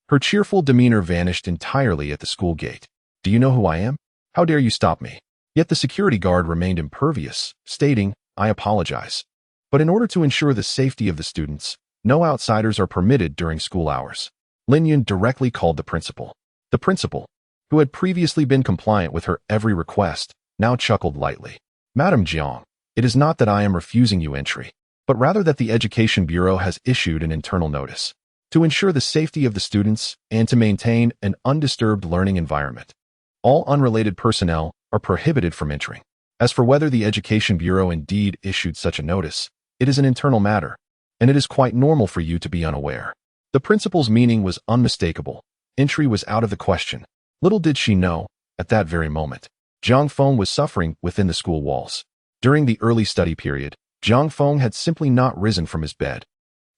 her cheerful demeanor vanished entirely at the school gate. "Do you know who I am? How dare you stop me?" Yet the security guard remained impervious, stating, "I apologize. But in order to ensure the safety of the students, no outsiders are permitted during school hours." Lin Yun directly called the principal. The principal, who had previously been compliant with her every request, now chuckled lightly. "Madam Jiang, it is not that I am refusing you entry, but rather that the Education Bureau has issued an internal notice to ensure the safety of the students and to maintain an undisturbed learning environment. All unrelated personnel are prohibited from entering. As for whether the Education Bureau indeed issued such a notice, it is an internal matter, and it is quite normal for you to be unaware." The principal's meaning was unmistakable. Entry was out of the question. Little did she know, at that very moment, Zhang Feng was suffering within the school walls. During the early study period, Zhang Feng had simply not risen from his bed.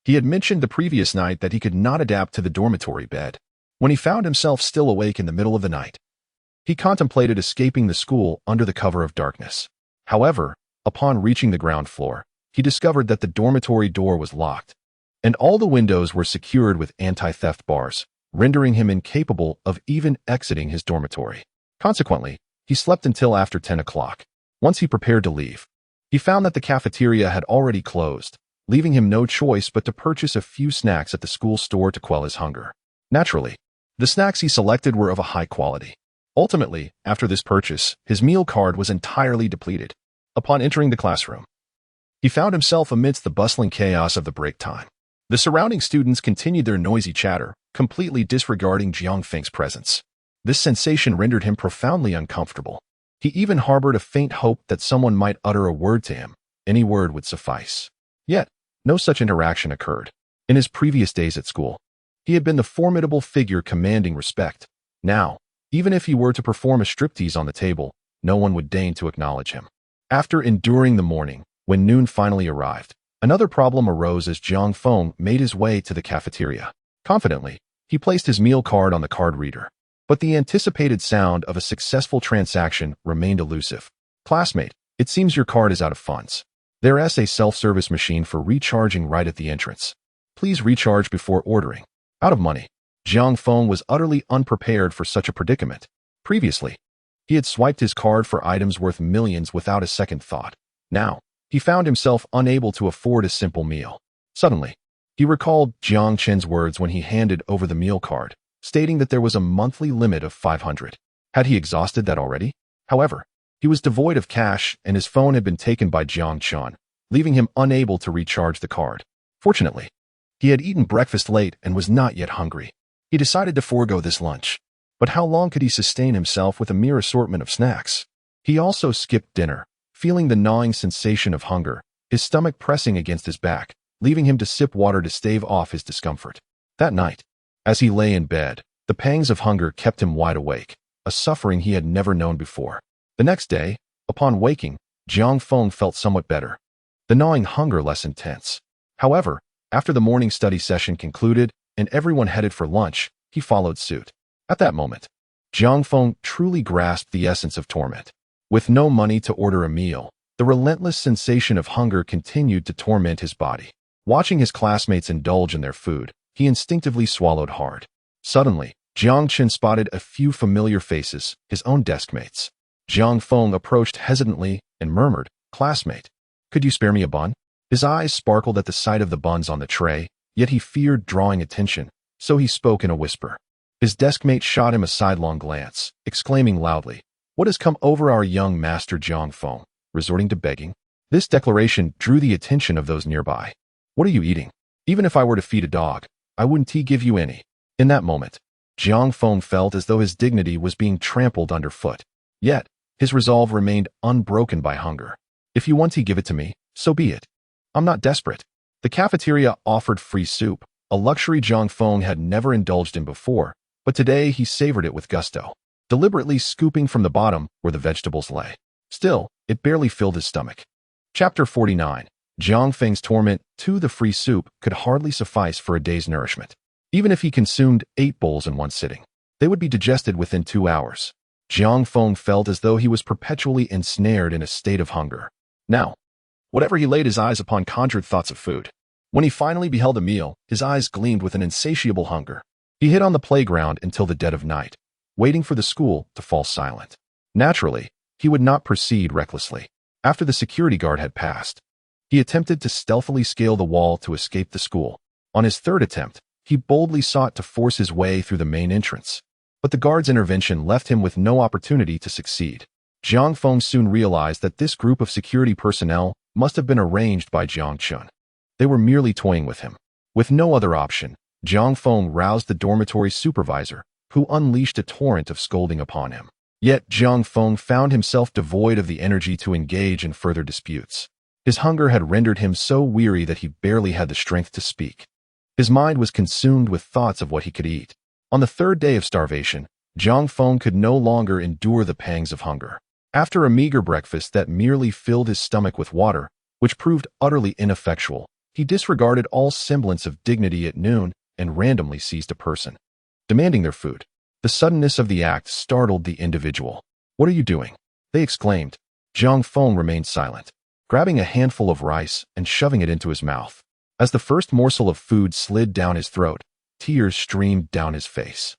He had mentioned the previous night that he could not adapt to the dormitory bed. When he found himself still awake in the middle of the night, he contemplated escaping the school under the cover of darkness. However, upon reaching the ground floor, he discovered that the dormitory door was locked, and all the windows were secured with anti-theft bars, rendering him incapable of even exiting his dormitory. Consequently, he slept until after 10 o'clock. Once he prepared to leave, he found that the cafeteria had already closed, leaving him no choice but to purchase a few snacks at the school store to quell his hunger. Naturally, the snacks he selected were of a high quality. Ultimately, after this purchase, his meal card was entirely depleted. Upon entering the classroom, he found himself amidst the bustling chaos of the break time. The surrounding students continued their noisy chatter, completely disregarding Jiang Feng's presence. This sensation rendered him profoundly uncomfortable. He even harbored a faint hope that someone might utter a word to him. Any word would suffice. Yet, no such interaction occurred. In his previous days at school, he had been the formidable figure commanding respect. Now, even if he were to perform a striptease on the table, no one would deign to acknowledge him. After enduring the morning, when noon finally arrived, another problem arose as Jiang Feng made his way to the cafeteria. Confidently, he placed his meal card on the card reader. But the anticipated sound of a successful transaction remained elusive. "Classmate, it seems your card is out of funds. There's a self-service machine for recharging right at the entrance. Please recharge before ordering." Out of money, Jiang Feng was utterly unprepared for such a predicament. Previously, he had swiped his card for items worth millions without a second thought. Now, he found himself unable to afford a simple meal. Suddenly, he recalled Jiang Chen's words when he handed over the meal card, stating that there was a monthly limit of 500. Had he exhausted that already? However, he was devoid of cash and his phone had been taken by Jiang Chen, leaving him unable to recharge the card. Fortunately, he had eaten breakfast late and was not yet hungry. He decided to forego this lunch. But how long could he sustain himself with a mere assortment of snacks? He also skipped dinner, feeling the gnawing sensation of hunger, his stomach pressing against his back, leaving him to sip water to stave off his discomfort. That night, as he lay in bed, the pangs of hunger kept him wide awake, a suffering he had never known before. The next day, upon waking, Jiang Feng felt somewhat better, the gnawing hunger less intense. However, after the morning study session concluded and everyone headed for lunch, he followed suit. At that moment, Jiang Feng truly grasped the essence of torment. With no money to order a meal, the relentless sensation of hunger continued to torment his body. Watching his classmates indulge in their food, he instinctively swallowed hard. Suddenly, Jiang Chen spotted a few familiar faces, his own deskmates. Jiang Feng approached hesitantly and murmured, "Classmate, could you spare me a bun?" His eyes sparkled at the sight of the buns on the tray, yet he feared drawing attention, so he spoke in a whisper. His deskmate shot him a sidelong glance, exclaiming loudly, "What has come over our young master Jiang Feng, resorting to begging?" This declaration drew the attention of those nearby. "What are you eating? Even if I were to feed a dog, I wouldn't give you any." In that moment, Jiang Feng felt as though his dignity was being trampled underfoot. Yet, his resolve remained unbroken by hunger. "If you want to give it to me, so be it. I'm not desperate." The cafeteria offered free soup, a luxury Jiang Feng had never indulged in before, but today he savored it with gusto, deliberately scooping from the bottom where the vegetables lay. Still, it barely filled his stomach. Chapter 49. Jiang Feng's torment. The free soup could hardly suffice for a day's nourishment. Even if he consumed 8 bowls in one sitting, they would be digested within 2 hours. Jiang Feng felt as though he was perpetually ensnared in a state of hunger. Now, whatever he laid his eyes upon conjured thoughts of food. When he finally beheld a meal, his eyes gleamed with an insatiable hunger. He hid on the playground until the dead of night, waiting for the school to fall silent. Naturally, he would not proceed recklessly. After the security guard had passed, he attempted to stealthily scale the wall to escape the school. On his third attempt, he boldly sought to force his way through the main entrance. But the guard's intervention left him with no opportunity to succeed. Jiang Feng soon realized that this group of security personnel must have been arranged by Jiang Chen. They were merely toying with him. With no other option, Jiang Feng roused the dormitory supervisor, who unleashed a torrent of scolding upon him. Yet Jiang Feng found himself devoid of the energy to engage in further disputes. His hunger had rendered him so weary that he barely had the strength to speak. His mind was consumed with thoughts of what he could eat. On the third day of starvation, Jiang Feng could no longer endure the pangs of hunger. After a meager breakfast that merely filled his stomach with water, which proved utterly ineffectual, he disregarded all semblance of dignity at noon and randomly seized a person. demanding their food. The suddenness of the act startled the individual. "What are you doing?" they exclaimed. Jiang Feng remained silent, grabbing a handful of rice and shoving it into his mouth. As the first morsel of food slid down his throat, tears streamed down his face.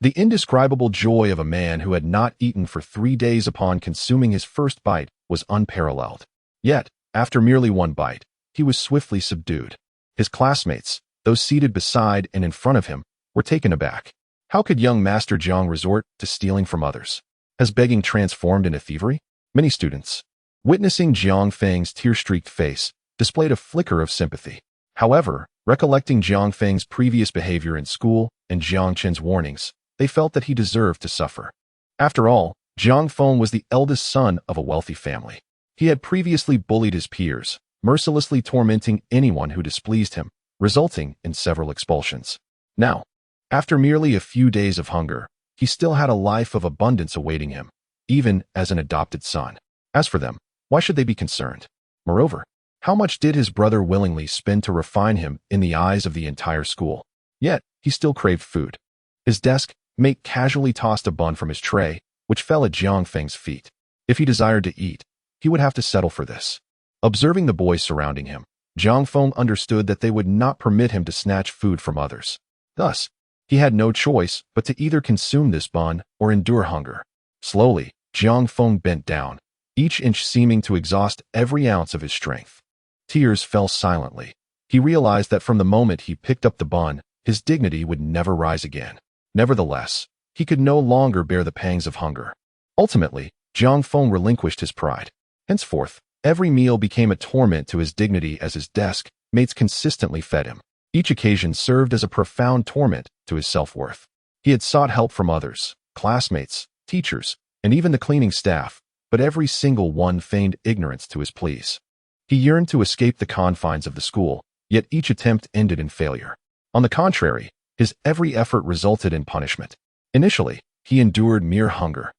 The indescribable joy of a man who had not eaten for 3 days upon consuming his first bite was unparalleled. Yet, after merely one bite, he was swiftly subdued. His classmates, those seated beside and in front of him, were taken aback. How could young Master Jiang resort to stealing from others? Has begging transformed into thievery? Many students, witnessing Jiang Feng's tear-streaked face, displayed a flicker of sympathy. However, recollecting Jiang Feng's previous behavior in school and Jiang Chen's warnings, they felt that he deserved to suffer. After all, Jiang Feng was the eldest son of a wealthy family. He had previously bullied his peers, mercilessly tormenting anyone who displeased him, resulting in several expulsions. Now, after merely a few days of hunger, he still had a life of abundance awaiting him, even as an adopted son. As for them, why should they be concerned? Moreover, how much did his brother willingly spend to refine him in the eyes of the entire school? Yet, he still craved food. His desk mate casually tossed a bun from his tray, which fell at Jiang Feng's feet. If he desired to eat, he would have to settle for this. Observing the boys surrounding him, Jiang Feng understood that they would not permit him to snatch food from others. Thus, he had no choice but to either consume this bun or endure hunger. Slowly, Jiang Feng bent down, each inch seeming to exhaust every ounce of his strength. Tears fell silently. He realized that from the moment he picked up the bun, his dignity would never rise again. Nevertheless, he could no longer bear the pangs of hunger. Ultimately, Jiang Feng relinquished his pride. Henceforth, every meal became a torment to his dignity as his desk mates consistently fed him. Each occasion served as a profound torment to his self-worth. He had sought help from others, classmates, teachers, and even the cleaning staff, but every single one feigned ignorance to his pleas. He yearned to escape the confines of the school, yet each attempt ended in failure. On the contrary, his every effort resulted in punishment. Initially, he endured mere hunger,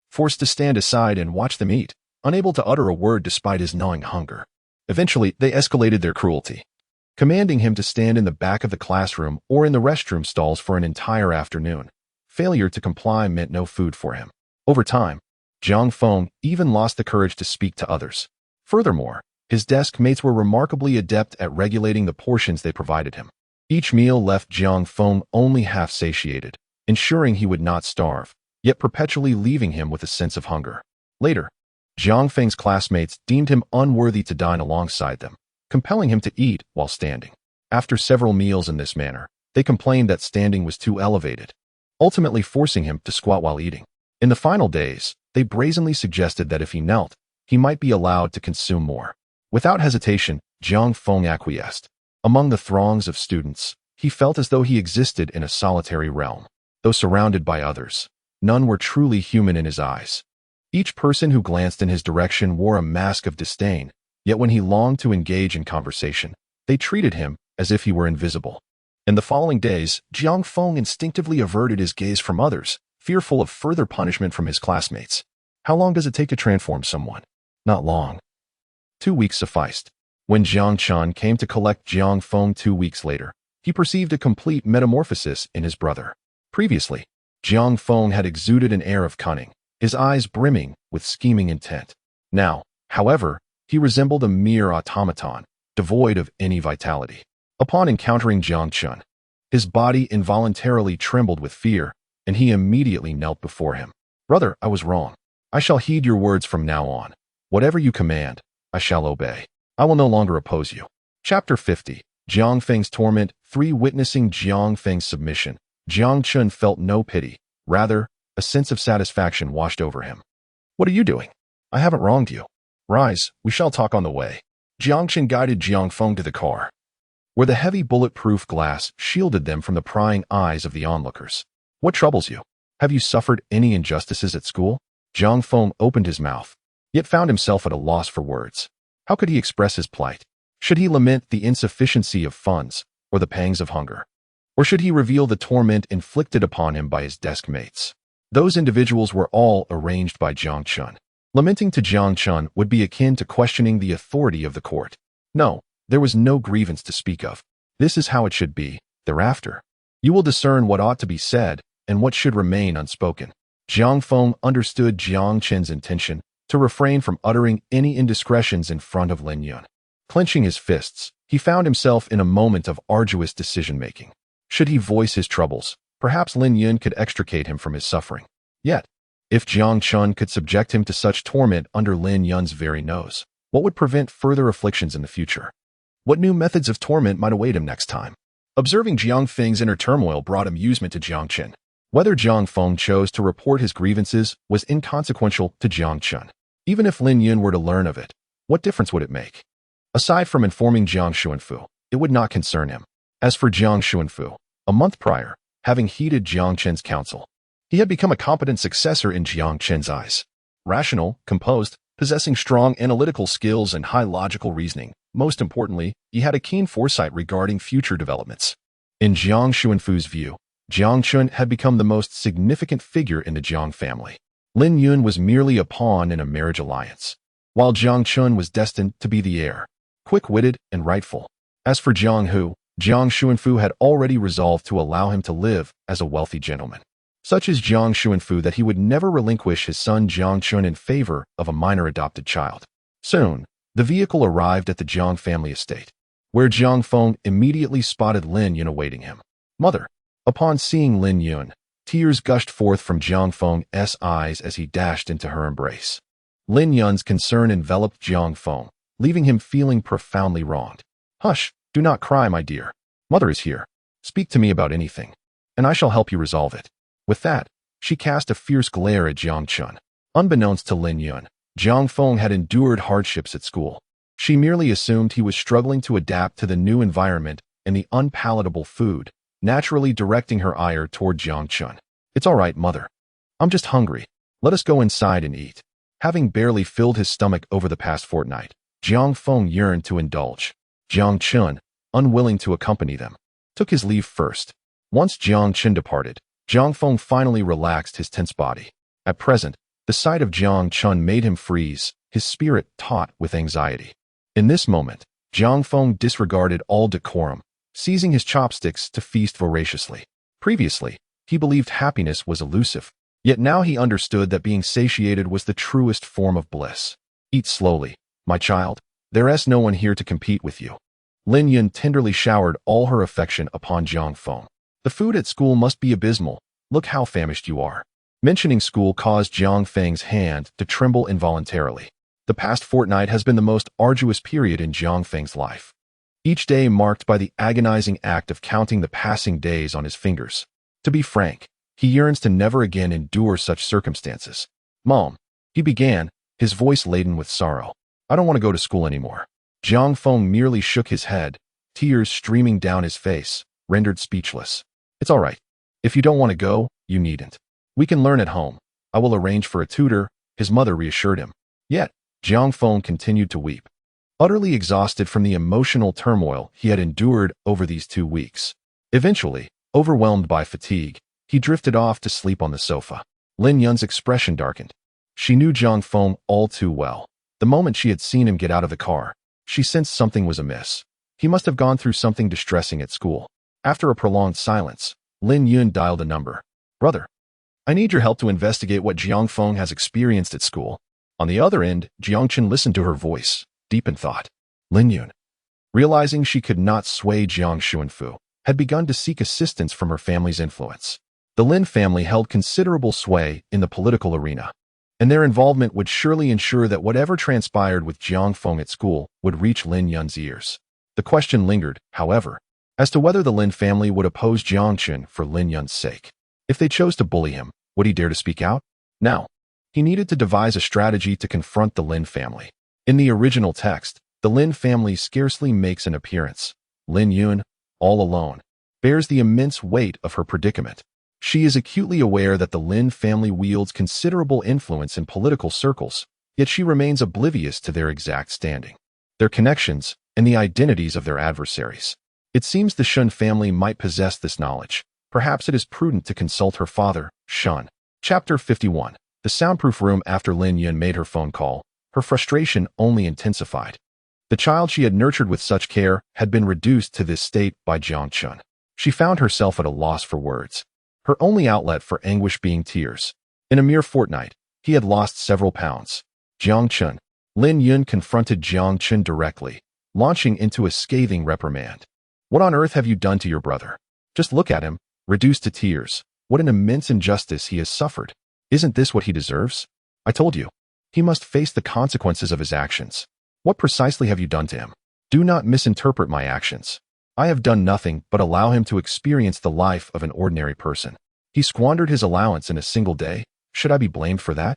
forced to stand aside and watch them eat, unable to utter a word despite his gnawing hunger. Eventually, they escalated their cruelty, commanding him to stand in the back of the classroom or in the restroom stalls for an entire afternoon. Failure to comply meant no food for him. Over time, Jiang Feng even lost the courage to speak to others. Furthermore, his desk mates were remarkably adept at regulating the portions they provided him. Each meal left Jiang Feng only half satiated, ensuring he would not starve, yet perpetually leaving him with a sense of hunger. Later, Jiang Feng's classmates deemed him unworthy to dine alongside them, compelling him to eat while standing. After several meals in this manner, they complained that standing was too elevated, ultimately forcing him to squat while eating. In the final days, they brazenly suggested that if he knelt, he might be allowed to consume more. Without hesitation, Jiang Feng acquiesced. Among the throngs of students, he felt as though he existed in a solitary realm. Though surrounded by others, none were truly human in his eyes. Each person who glanced in his direction wore a mask of disdain, yet when he longed to engage in conversation, they treated him as if he were invisible. In the following days, Jiang Feng instinctively averted his gaze from others, fearful of further punishment from his classmates. How long does it take to transform someone? Not long. 2 weeks sufficed. When Jiang Chen came to collect Jiang Feng 2 weeks later, he perceived a complete metamorphosis in his brother. Previously, Jiang Feng had exuded an air of cunning, his eyes brimming with scheming intent. Now, however, he resembled a mere automaton, devoid of any vitality. Upon encountering Jiang Chen, his body involuntarily trembled with fear, and he immediately knelt before him. "Brother, I was wrong. I shall heed your words from now on. Whatever you command, I shall obey. I will no longer oppose you." Chapter 50. Jiang Feng's Torment 3. Witnessing Jiang Feng's submission, Jiang Chen felt no pity. Rather, a sense of satisfaction washed over him. "What are you doing? I haven't wronged you. Rise, we shall talk on the way." Jiang Chen guided Jiang Feng to the car, where the heavy bulletproof glass shielded them from the prying eyes of the onlookers. "What troubles you? Have you suffered any injustices at school?" Jiang Feng opened his mouth, yet found himself at a loss for words. How could he express his plight? Should he lament the insufficiency of funds or the pangs of hunger? Or should he reveal the torment inflicted upon him by his desk mates? Those individuals were all arranged by Jiang Chen. Lamenting to Jiang Chen would be akin to questioning the authority of the court. No, there was no grievance to speak of. This is how it should be, thereafter. You will discern what ought to be said and what should remain unspoken. Jiang Feng understood Jiang Qin's intention to refrain from uttering any indiscretions in front of Lin Yun. Clenching his fists, he found himself in a moment of arduous decision-making. Should he voice his troubles, perhaps Lin Yun could extricate him from his suffering. Yet, if Jiang Chun could subject him to such torment under Lin Yun's very nose, what would prevent further afflictions in the future? What new methods of torment might await him next time? Observing Jiang Feng's inner turmoil brought amusement to Jiang Qin. Whether Jiang Feng chose to report his grievances was inconsequential to Jiang Chun. Even if Lin Yun were to learn of it, what difference would it make? Aside from informing Jiang Xuanfu, it would not concern him. As for Jiang Xuanfu, a month prior, having heeded Jiang Qin's counsel, he had become a competent successor in Jiang Qin's eyes. Rational, composed, possessing strong analytical skills and high logical reasoning. Most importantly, he had a keen foresight regarding future developments. In Jiang Xuanfu's view, Jiang Chun had become the most significant figure in the Jiang family. Lin Yun was merely a pawn in a marriage alliance, while Jiang Chun was destined to be the heir, quick-witted and rightful. As for Jiang Hu, Jiang Xuanfu had already resolved to allow him to live as a wealthy gentleman. Such is Jiang Xuanfu that he would never relinquish his son Jiang Chun in favor of a minor adopted child. Soon, the vehicle arrived at the Jiang family estate, where Jiang Feng immediately spotted Lin Yun awaiting him. Mother. Upon seeing Lin Yun, tears gushed forth from Jiang Feng's eyes as he dashed into her embrace. Lin Yun's concern enveloped Jiang Feng, leaving him feeling profoundly wronged. Hush, do not cry, my dear. Mother is here. Speak to me about anything, and I shall help you resolve it. With that, she cast a fierce glare at Jiang Chun. Unbeknownst to Lin Yun, Jiang Feng had endured hardships at school. She merely assumed he was struggling to adapt to the new environment and the unpalatable food, naturally directing her ire toward Jiang Chun. It's all right, mother. I'm just hungry. Let us go inside and eat. Having barely filled his stomach over the past fortnight, Jiang Feng yearned to indulge. Jiang Chun, unwilling to accompany them, took his leave first. Once Jiang Chun departed, Jiang Feng finally relaxed his tense body. At present, the sight of Jiang Chun made him freeze, his spirit taut with anxiety. In this moment, Jiang Feng disregarded all decorum, seizing his chopsticks to feast voraciously. Previously, he believed happiness was elusive, yet now he understood that being satiated was the truest form of bliss. Eat slowly, my child. There's no one here to compete with you. Lin Yun tenderly showered all her affection upon Jiang Feng. The food at school must be abysmal. Look how famished you are. Mentioning school caused Jiang Feng's hand to tremble involuntarily. The past fortnight has been the most arduous period in Jiang Feng's life. Each day marked by the agonizing act of counting the passing days on his fingers. To be frank, he yearns to never again endure such circumstances. Mom, he began, his voice laden with sorrow. I don't want to go to school anymore. Jiang Feng merely shook his head, tears streaming down his face, rendered speechless. It's all right. If you don't want to go, you needn't. We can learn at home. I will arrange for a tutor, his mother reassured him. Yet, Jiang Feng continued to weep, utterly exhausted from the emotional turmoil he had endured over these 2 weeks. Eventually, overwhelmed by fatigue, he drifted off to sleep on the sofa. Lin Yun's expression darkened. She knew Jiang Feng all too well. The moment she had seen him get out of the car, she sensed something was amiss. He must have gone through something distressing at school. After a prolonged silence, Lin Yun dialed a number. Brother, I need your help to investigate what Jiang Feng has experienced at school. On the other end, Jiang Qin listened to her voice, deep in thought. Lin Yun, realizing she could not sway Jiang Xuanfu, had begun to seek assistance from her family's influence. The Lin family held considerable sway in the political arena, and their involvement would surely ensure that whatever transpired with Jiang Feng at school would reach Lin Yun's ears. The question lingered, however, as to whether the Lin family would oppose Jiang Qin for Lin Yun's sake. If they chose to bully him, would he dare to speak out? Now, he needed to devise a strategy to confront the Lin family. In the original text, the Lin family scarcely makes an appearance. Lin Yun, all alone, bears the immense weight of her predicament. She is acutely aware that the Lin family wields considerable influence in political circles, yet she remains oblivious to their exact standing, their connections, and the identities of their adversaries. It seems the Shun family might possess this knowledge. Perhaps it is prudent to consult her father, Shun. Chapter 51. The soundproof room. After Lin Yun made her phone call, her frustration only intensified. The child she had nurtured with such care had been reduced to this state by Jiang Chun. She found herself at a loss for words, her only outlet for anguish being tears. In a mere fortnight, he had lost several pounds. Jiang Chun. Lin Yun confronted Jiang Chun directly, launching into a scathing reprimand. What on earth have you done to your brother? Just look at him, reduced to tears. What an immense injustice he has suffered. Isn't this what he deserves? I told you. He must face the consequences of his actions. What precisely have you done to him? Do not misinterpret my actions. I have done nothing but allow him to experience the life of an ordinary person. He squandered his allowance in a single day. Should I be blamed for that?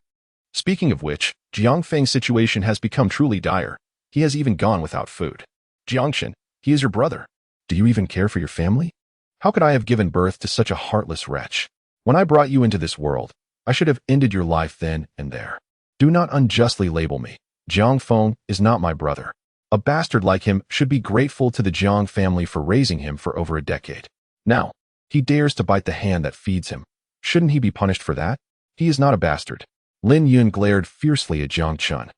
Speaking of which, Jiang Feng's situation has become truly dire. He has even gone without food. Jiangchen, he is your brother. Do you even care for your family? How could I have given birth to such a heartless wretch? When I brought you into this world, I should have ended your life then and there. Do not unjustly label me. Jiang Feng is not my brother. A bastard like him should be grateful to the Jiang family for raising him for over a decade. Now, he dares to bite the hand that feeds him. Shouldn't he be punished for that? He is not a bastard. Lin Yun glared fiercely at Jiang Chun,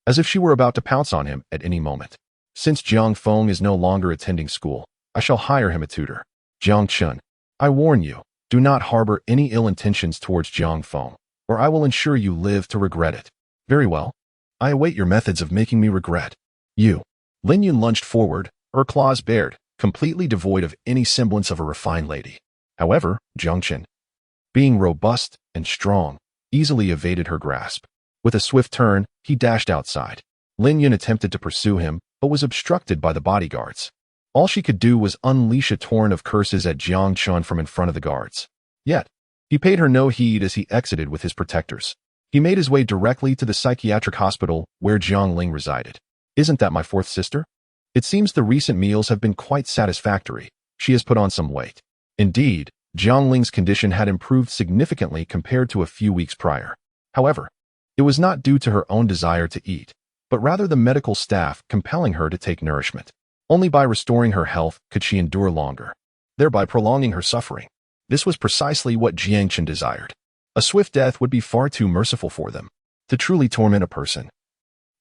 as if she were about to pounce on him at any moment. Since Jiang Feng is no longer attending school, I shall hire him a tutor. Jiang Chun, I warn you, do not harbor any ill intentions towards Jiang Feng, or I will ensure you live to regret it. Very well. I await your methods of making me regret. You. Lin Yun lunged forward, her claws bared, completely devoid of any semblance of a refined lady. However, Jiang Chen, being robust and strong, easily evaded her grasp. With a swift turn, he dashed outside. Lin Yun attempted to pursue him, but was obstructed by the bodyguards. All she could do was unleash a torrent of curses at Jiang Chun from in front of the guards. Yet, he paid her no heed as he exited with his protectors. He made his way directly to the psychiatric hospital where Jiang Ling resided. Isn't that my fourth sister? It seems the recent meals have been quite satisfactory. She has put on some weight. Indeed, Jiang Ling's condition had improved significantly compared to a few weeks prior. However, it was not due to her own desire to eat, but rather the medical staff compelling her to take nourishment. Only by restoring her health could she endure longer, thereby prolonging her suffering. This was precisely what Jiang Chen desired. A swift death would be far too merciful for them. To truly torment a person,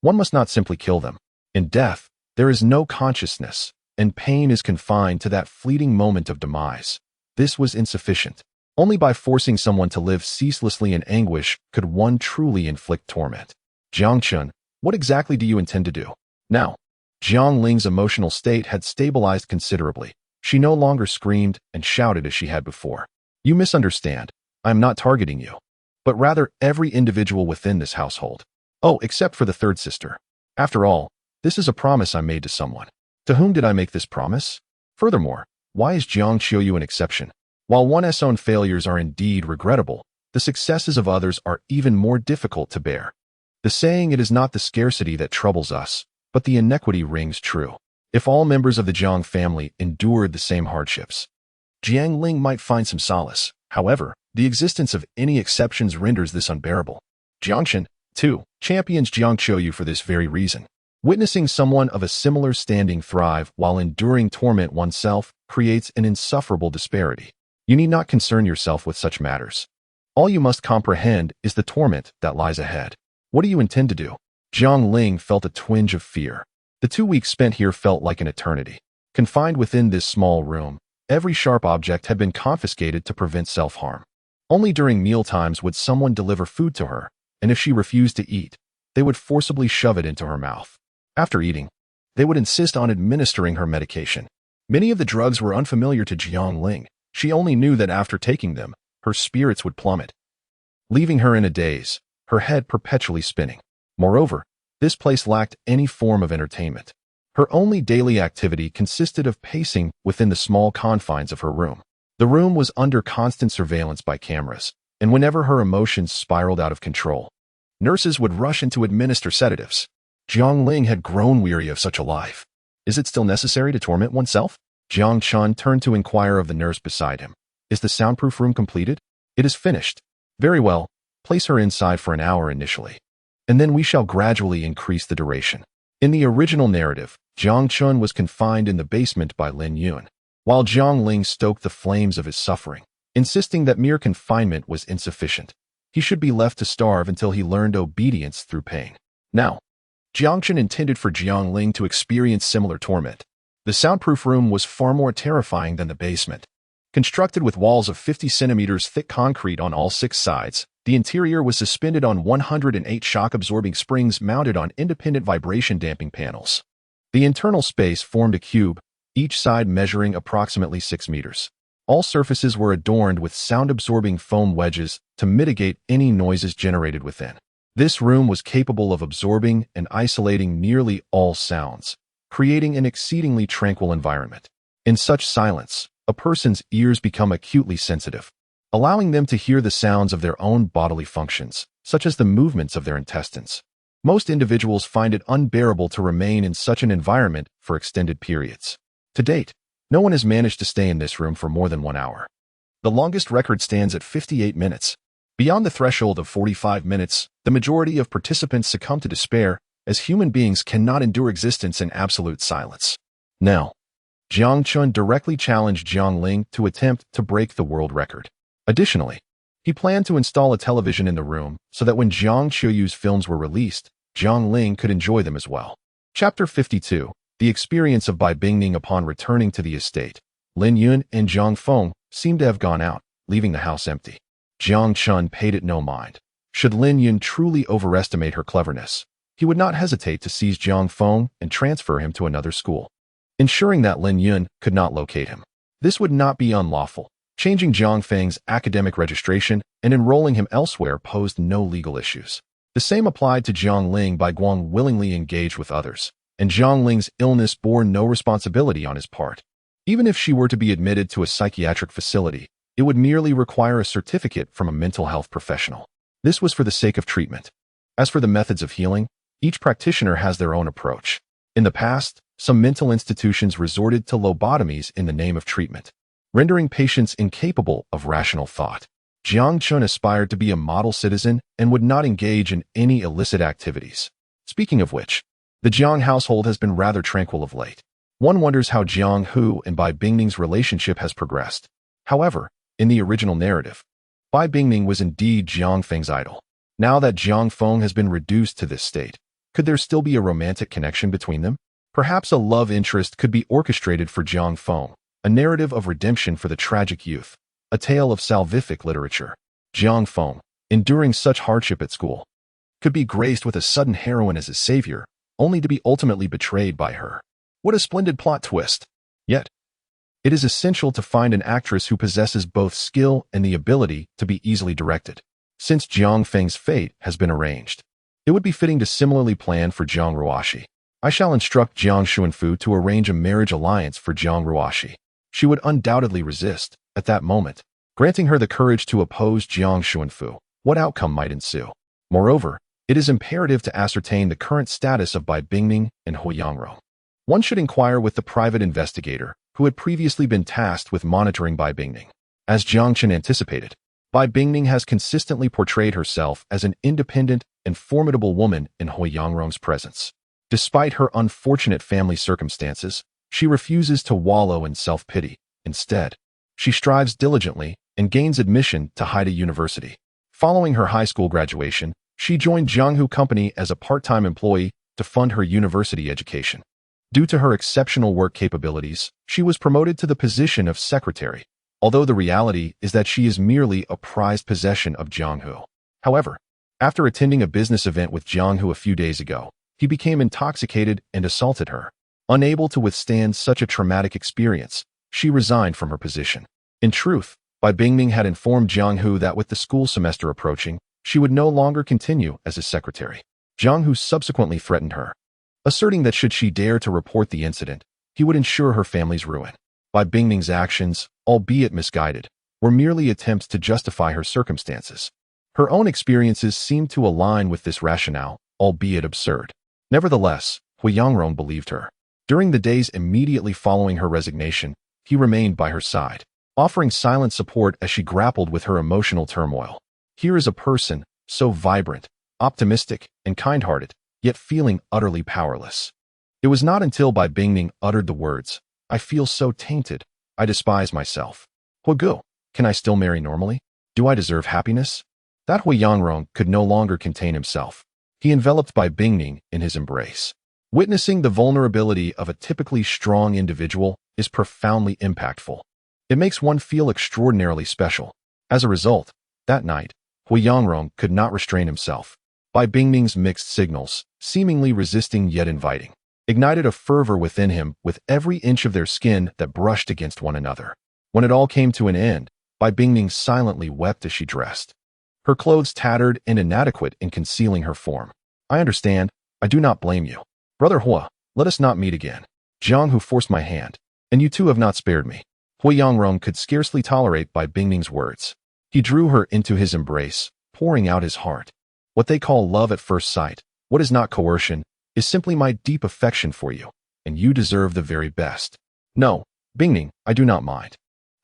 one must not simply kill them. In death, there is no consciousness, and pain is confined to that fleeting moment of demise. This was insufficient. Only by forcing someone to live ceaselessly in anguish could one truly inflict torment. Jiang Chun, what exactly do you intend to do? Now, Jiang Ling's emotional state had stabilized considerably. She no longer screamed and shouted as she had before. You misunderstand. I am not targeting you, but rather every individual within this household. Oh, except for the third sister. After all, this is a promise I made to someone. To whom did I make this promise? Furthermore, why is Jiang Qiuyu an exception? While one's own failures are indeed regrettable, the successes of others are even more difficult to bear. The saying, "It is not the scarcity that troubles us, but the inequity," rings true. If all members of the Jiang family endured the same hardships, Jiang Ling might find some solace. However, the existence of any exceptions renders this unbearable. Jiangchen, too, champions Jiang Qiuyu for this very reason. Witnessing someone of a similar standing thrive while enduring torment oneself creates an insufferable disparity. You need not concern yourself with such matters. All you must comprehend is the torment that lies ahead. What do you intend to do? Jiang Ling felt a twinge of fear. The 2 weeks spent here felt like an eternity. Confined within this small room, every sharp object had been confiscated to prevent self-harm. Only during mealtimes would someone deliver food to her, and if she refused to eat, they would forcibly shove it into her mouth. After eating, they would insist on administering her medication. Many of the drugs were unfamiliar to Jiang Ling. She only knew that after taking them, her spirits would plummet, leaving her in a daze, her head perpetually spinning. Moreover, this place lacked any form of entertainment. Her only daily activity consisted of pacing within the small confines of her room. The room was under constant surveillance by cameras, and whenever her emotions spiraled out of control, nurses would rush in to administer sedatives. Jiang Ling had grown weary of such a life. Is it still necessary to torment oneself? Jiang Chun turned to inquire of the nurse beside him. Is the soundproof room completed? It is finished. Very well. Place her inside for an hour initially, and then we shall gradually increase the duration. In the original narrative, Jiang Chun was confined in the basement by Lin Yun, while Jiang Ling stoked the flames of his suffering, insisting that mere confinement was insufficient. He should be left to starve until he learned obedience through pain. Now, Jiang Chun intended for Jiang Ling to experience similar torment. The soundproof room was far more terrifying than the basement. Constructed with walls of 50 centimeters thick concrete on all 6 sides, the interior was suspended on 108 shock-absorbing springs mounted on independent vibration-damping panels. The internal space formed a cube, each side measuring approximately 6 meters. All surfaces were adorned with sound-absorbing foam wedges to mitigate any noises generated within. This room was capable of absorbing and isolating nearly all sounds, creating an exceedingly tranquil environment. In such silence, a person's ears become acutely sensitive, allowing them to hear the sounds of their own bodily functions, such as the movements of their intestines. Most individuals find it unbearable to remain in such an environment for extended periods. To date, no one has managed to stay in this room for more than 1 hour. The longest record stands at 58 minutes. Beyond the threshold of 45 minutes, the majority of participants succumb to despair, as human beings cannot endure existence in absolute silence. Now, Jiang Chun directly challenged Jiang Ling to attempt to break the world record. Additionally, he planned to install a television in the room so that when Jiang Qiuyu's films were released, Jiang Ling could enjoy them as well. Chapter 52. The experience of Bai Bingning upon returning to the estate. Lin Yun and Zhang Feng seemed to have gone out, leaving the house empty. Jiang Chun paid it no mind. Should Lin Yun truly overestimate her cleverness, he would not hesitate to seize Zhang Feng and transfer him to another school, ensuring that Lin Yun could not locate him. This would not be unlawful. Changing Zhang Feng's academic registration and enrolling him elsewhere posed no legal issues. The same applied to Jiang Ling. Bai Guang willingly engaged with others, and Jiang Ling's illness bore no responsibility on his part. Even if she were to be admitted to a psychiatric facility, it would merely require a certificate from a mental health professional. This was for the sake of treatment. As for the methods of healing, each practitioner has their own approach. In the past, some mental institutions resorted to lobotomies in the name of treatment, rendering patients incapable of rational thought. Jiang Chun aspired to be a model citizen and would not engage in any illicit activities. Speaking of which, the Jiang household has been rather tranquil of late. One wonders how Jiang Hu and Bai Bingning's relationship has progressed. However, in the original narrative, Bai Bingning was indeed Jiang Feng's idol. Now that Jiang Feng has been reduced to this state, could there still be a romantic connection between them? Perhaps a love interest could be orchestrated for Jiang Feng, a narrative of redemption for the tragic youth, a tale of salvific literature. Jiang Feng, enduring such hardship at school, could be graced with a sudden heroine as his savior, only to be ultimately betrayed by her. What a splendid plot twist! Yet, it is essential to find an actress who possesses both skill and the ability to be easily directed. Since Jiang Feng's fate has been arranged, it would be fitting to similarly plan for Jiang Ruoxi. I shall instruct Jiang Xuanfu to arrange a marriage alliance for Jiang Ruoxi. She would undoubtedly resist, at that moment, granting her the courage to oppose Jiang Xuanfu. What outcome might ensue? Moreover, it is imperative to ascertain the current status of Bai Bingning and Hu Yangrong. One should inquire with the private investigator, who had previously been tasked with monitoring Bai Bingning. As Jiang Chen anticipated, Bai Bingning has consistently portrayed herself as an independent and formidable woman in Hu Yangrong's presence. Despite her unfortunate family circumstances, she refuses to wallow in self-pity. Instead, she strives diligently and gains admission to Haida University. Following her high school graduation, she joined Jianghu Company as a part-time employee to fund her university education. Due to her exceptional work capabilities, she was promoted to the position of secretary, although the reality is that she is merely a prized possession of Jianghu. However, after attending a business event with Jianghu a few days ago, he became intoxicated and assaulted her. Unable to withstand such a traumatic experience, she resigned from her position. In truth, Bai Bingning had informed Jianghu that with the school semester approaching, she would no longer continue as his secretary. Jianghu subsequently threatened her, asserting that should she dare to report the incident, he would ensure her family's ruin. Bai Bingning's actions, albeit misguided, were merely attempts to justify her circumstances. Her own experiences seemed to align with this rationale, albeit absurd. Nevertheless, Hu Yangrong believed her. During the days immediately following her resignation, he remained by her side, offering silent support as she grappled with her emotional turmoil. Here is a person, so vibrant, optimistic, and kind-hearted, yet feeling utterly powerless. It was not until Bai Bingning uttered the words, "I feel so tainted, I despise myself. Huigu, can I still marry normally? Do I deserve happiness?" that Hu Yangrong could no longer contain himself. He enveloped Bai Bingning in his embrace. Witnessing the vulnerability of a typically strong individual is profoundly impactful. It makes one feel extraordinarily special. As a result, that night, Hui Yangrong could not restrain himself. Bai Bingming's mixed signals, seemingly resisting yet inviting, ignited a fervor within him with every inch of their skin that brushed against one another. When it all came to an end, Bai Bingming silently wept as she dressed, her clothes tattered and inadequate in concealing her form. I understand. I do not blame you. Brother Hua, let us not meet again. Jiang Hu forced my hand, and you too have not spared me. Hui Yangrong could scarcely tolerate Bai Bingming's words. He drew her into his embrace, pouring out his heart. What they call love at first sight, what is not coercion, is simply my deep affection for you, and you deserve the very best. No, Bingming, I do not mind.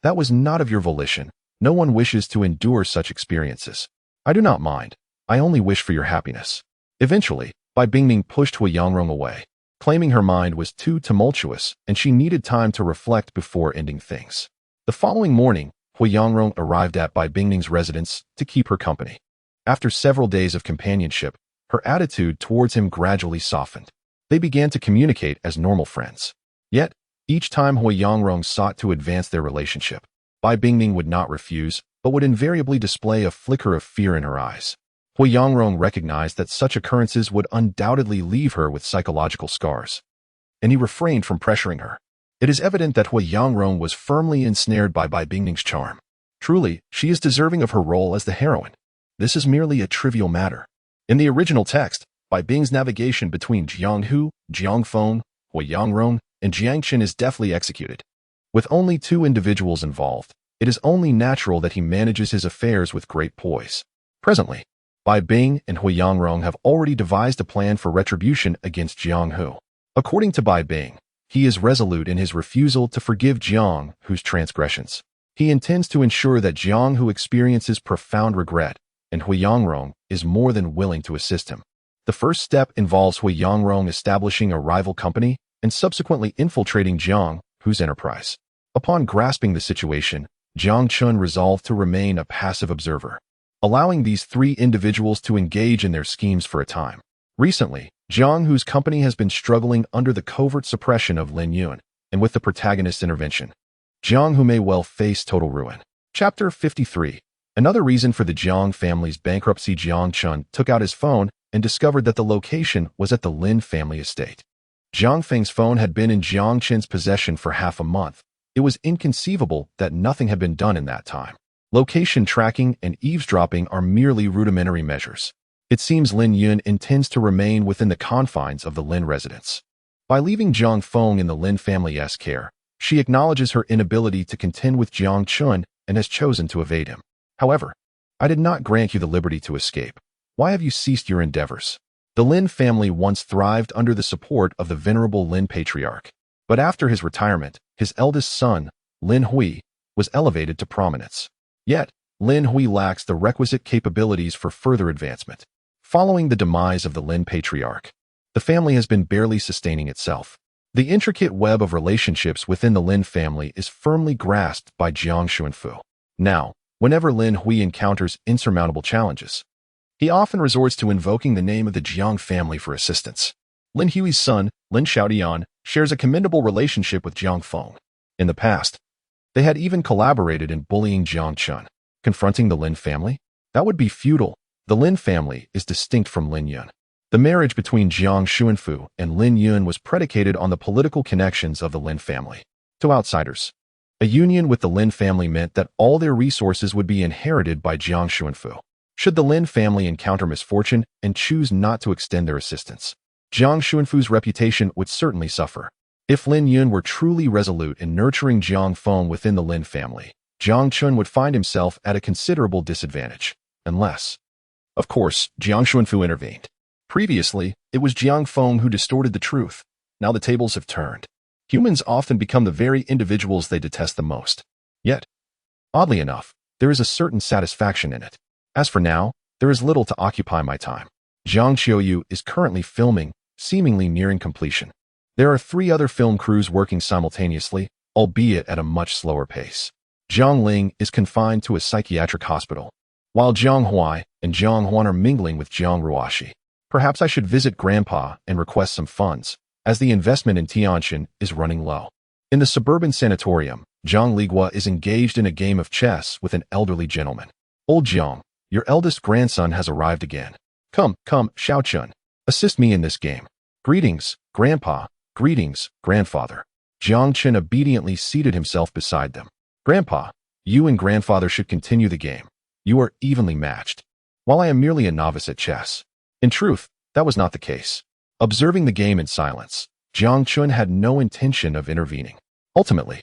That was not of your volition. No one wishes to endure such experiences. I do not mind. I only wish for your happiness. Eventually, Bai Bingming pushed Hui Yangrong away, claiming her mind was too tumultuous and she needed time to reflect before ending things. The following morning, Hui Yangrong arrived at Bai Bingming's residence to keep her company. After several days of companionship, her attitude towards him gradually softened. They began to communicate as normal friends. Yet, each time Hui Yangrong sought to advance their relationship, Bai Bingming would not refuse, but would invariably display a flicker of fear in her eyes. Hui Yangrong recognized that such occurrences would undoubtedly leave her with psychological scars, and he refrained from pressuring her. It is evident that Hui Yangrong was firmly ensnared by Bai Bingming's charm. Truly, she is deserving of her role as the heroine. This is merely a trivial matter. In the original text, Bai Bing's navigation between Jiang Hu, Jiang Feng, Hui Yangrong, and Jiang Qin is deftly executed. With only two individuals involved, it is only natural that he manages his affairs with great poise. Presently, Bai Bing and Hui Yangrong have already devised a plan for retribution against Jiang Hu. According to Bai Bing, he is resolute in his refusal to forgive Jiang Hu's transgressions. He intends to ensure that Jiang Hu experiences profound regret, and Hui Yangrong is more than willing to assist him. The first step involves Hui Yangrong establishing a rival company and subsequently infiltrating Jiang Hu's enterprise. Upon grasping the situation, Jiang Chun resolved to remain a passive observer, allowing these three individuals to engage in their schemes for a time. Recently, Jiang Hu's company has been struggling under the covert suppression of Lin Yun, and with the protagonist's intervention, Jiang Hu may well face total ruin. Chapter 53. Another reason for the Jiang family's bankruptcy. Jiang Chun took out his phone and discovered that the location was at the Lin family estate. Jiang Feng's phone had been in Jiang Qin's possession for half a month. It was inconceivable that nothing had been done in that time. Location tracking and eavesdropping are merely rudimentary measures. It seems Lin Yun intends to remain within the confines of the Lin residence. By leaving Jiang Feng in the Lin family's care, she acknowledges her inability to contend with Jiang Chun and has chosen to evade him. However, I did not grant you the liberty to escape. Why have you ceased your endeavors? The Lin family once thrived under the support of the venerable Lin patriarch. But after his retirement, his eldest son, Lin Hui, was elevated to prominence. Yet, Lin Hui lacks the requisite capabilities for further advancement. Following the demise of the Lin patriarch, the family has been barely sustaining itself. The intricate web of relationships within the Lin family is firmly grasped by Jiang Xuanfu. Now, whenever Lin Hui encounters insurmountable challenges, he often resorts to invoking the name of the Jiang family for assistance. Lin Hui's son, Lin Xiaodian, shares a commendable relationship with Jiang Feng. In the past, they had even collaborated in bullying Jiang Chun. Confronting the Lin family? That would be futile. The Lin family is distinct from Lin Yun. The marriage between Jiang Xuanfu and Lin Yun was predicated on the political connections of the Lin family. To outsiders, a union with the Lin family meant that all their resources would be inherited by Jiang Xuanfu. Should the Lin family encounter misfortune and choose not to extend their assistance, Jiang Xuanfu's reputation would certainly suffer. If Lin Yun were truly resolute in nurturing Jiang Feng within the Lin family, Jiang Chun would find himself at a considerable disadvantage, unless, of course, Jiang Xuanfu intervened. Previously, it was Jiang Feng who distorted the truth. Now the tables have turned. Humans often become the very individuals they detest the most. Yet, oddly enough, there is a certain satisfaction in it. As for now, there is little to occupy my time. Zhang Qiuyu is currently filming, seemingly nearing completion. There are 3 other film crews working simultaneously, albeit at a much slower pace. Zhang Ling is confined to a psychiatric hospital, while Zhang Huai and Zhang Huan are mingling with Zhang Ruoxi. Perhaps I should visit Grandpa and request some funds, as the investment in Tianjin is running low. In the suburban sanatorium, Zhang Ligua is engaged in a game of chess with an elderly gentleman. Old Zhang, your eldest grandson has arrived again. Come, Xiaochun. Assist me in this game. Greetings, Grandpa. Greetings, Grandfather. Jiang Chen obediently seated himself beside them. Grandpa, you and Grandfather should continue the game. You are evenly matched. While I am merely a novice at chess. In truth, that was not the case. Observing the game in silence, Jiang Chen had no intention of intervening. Ultimately,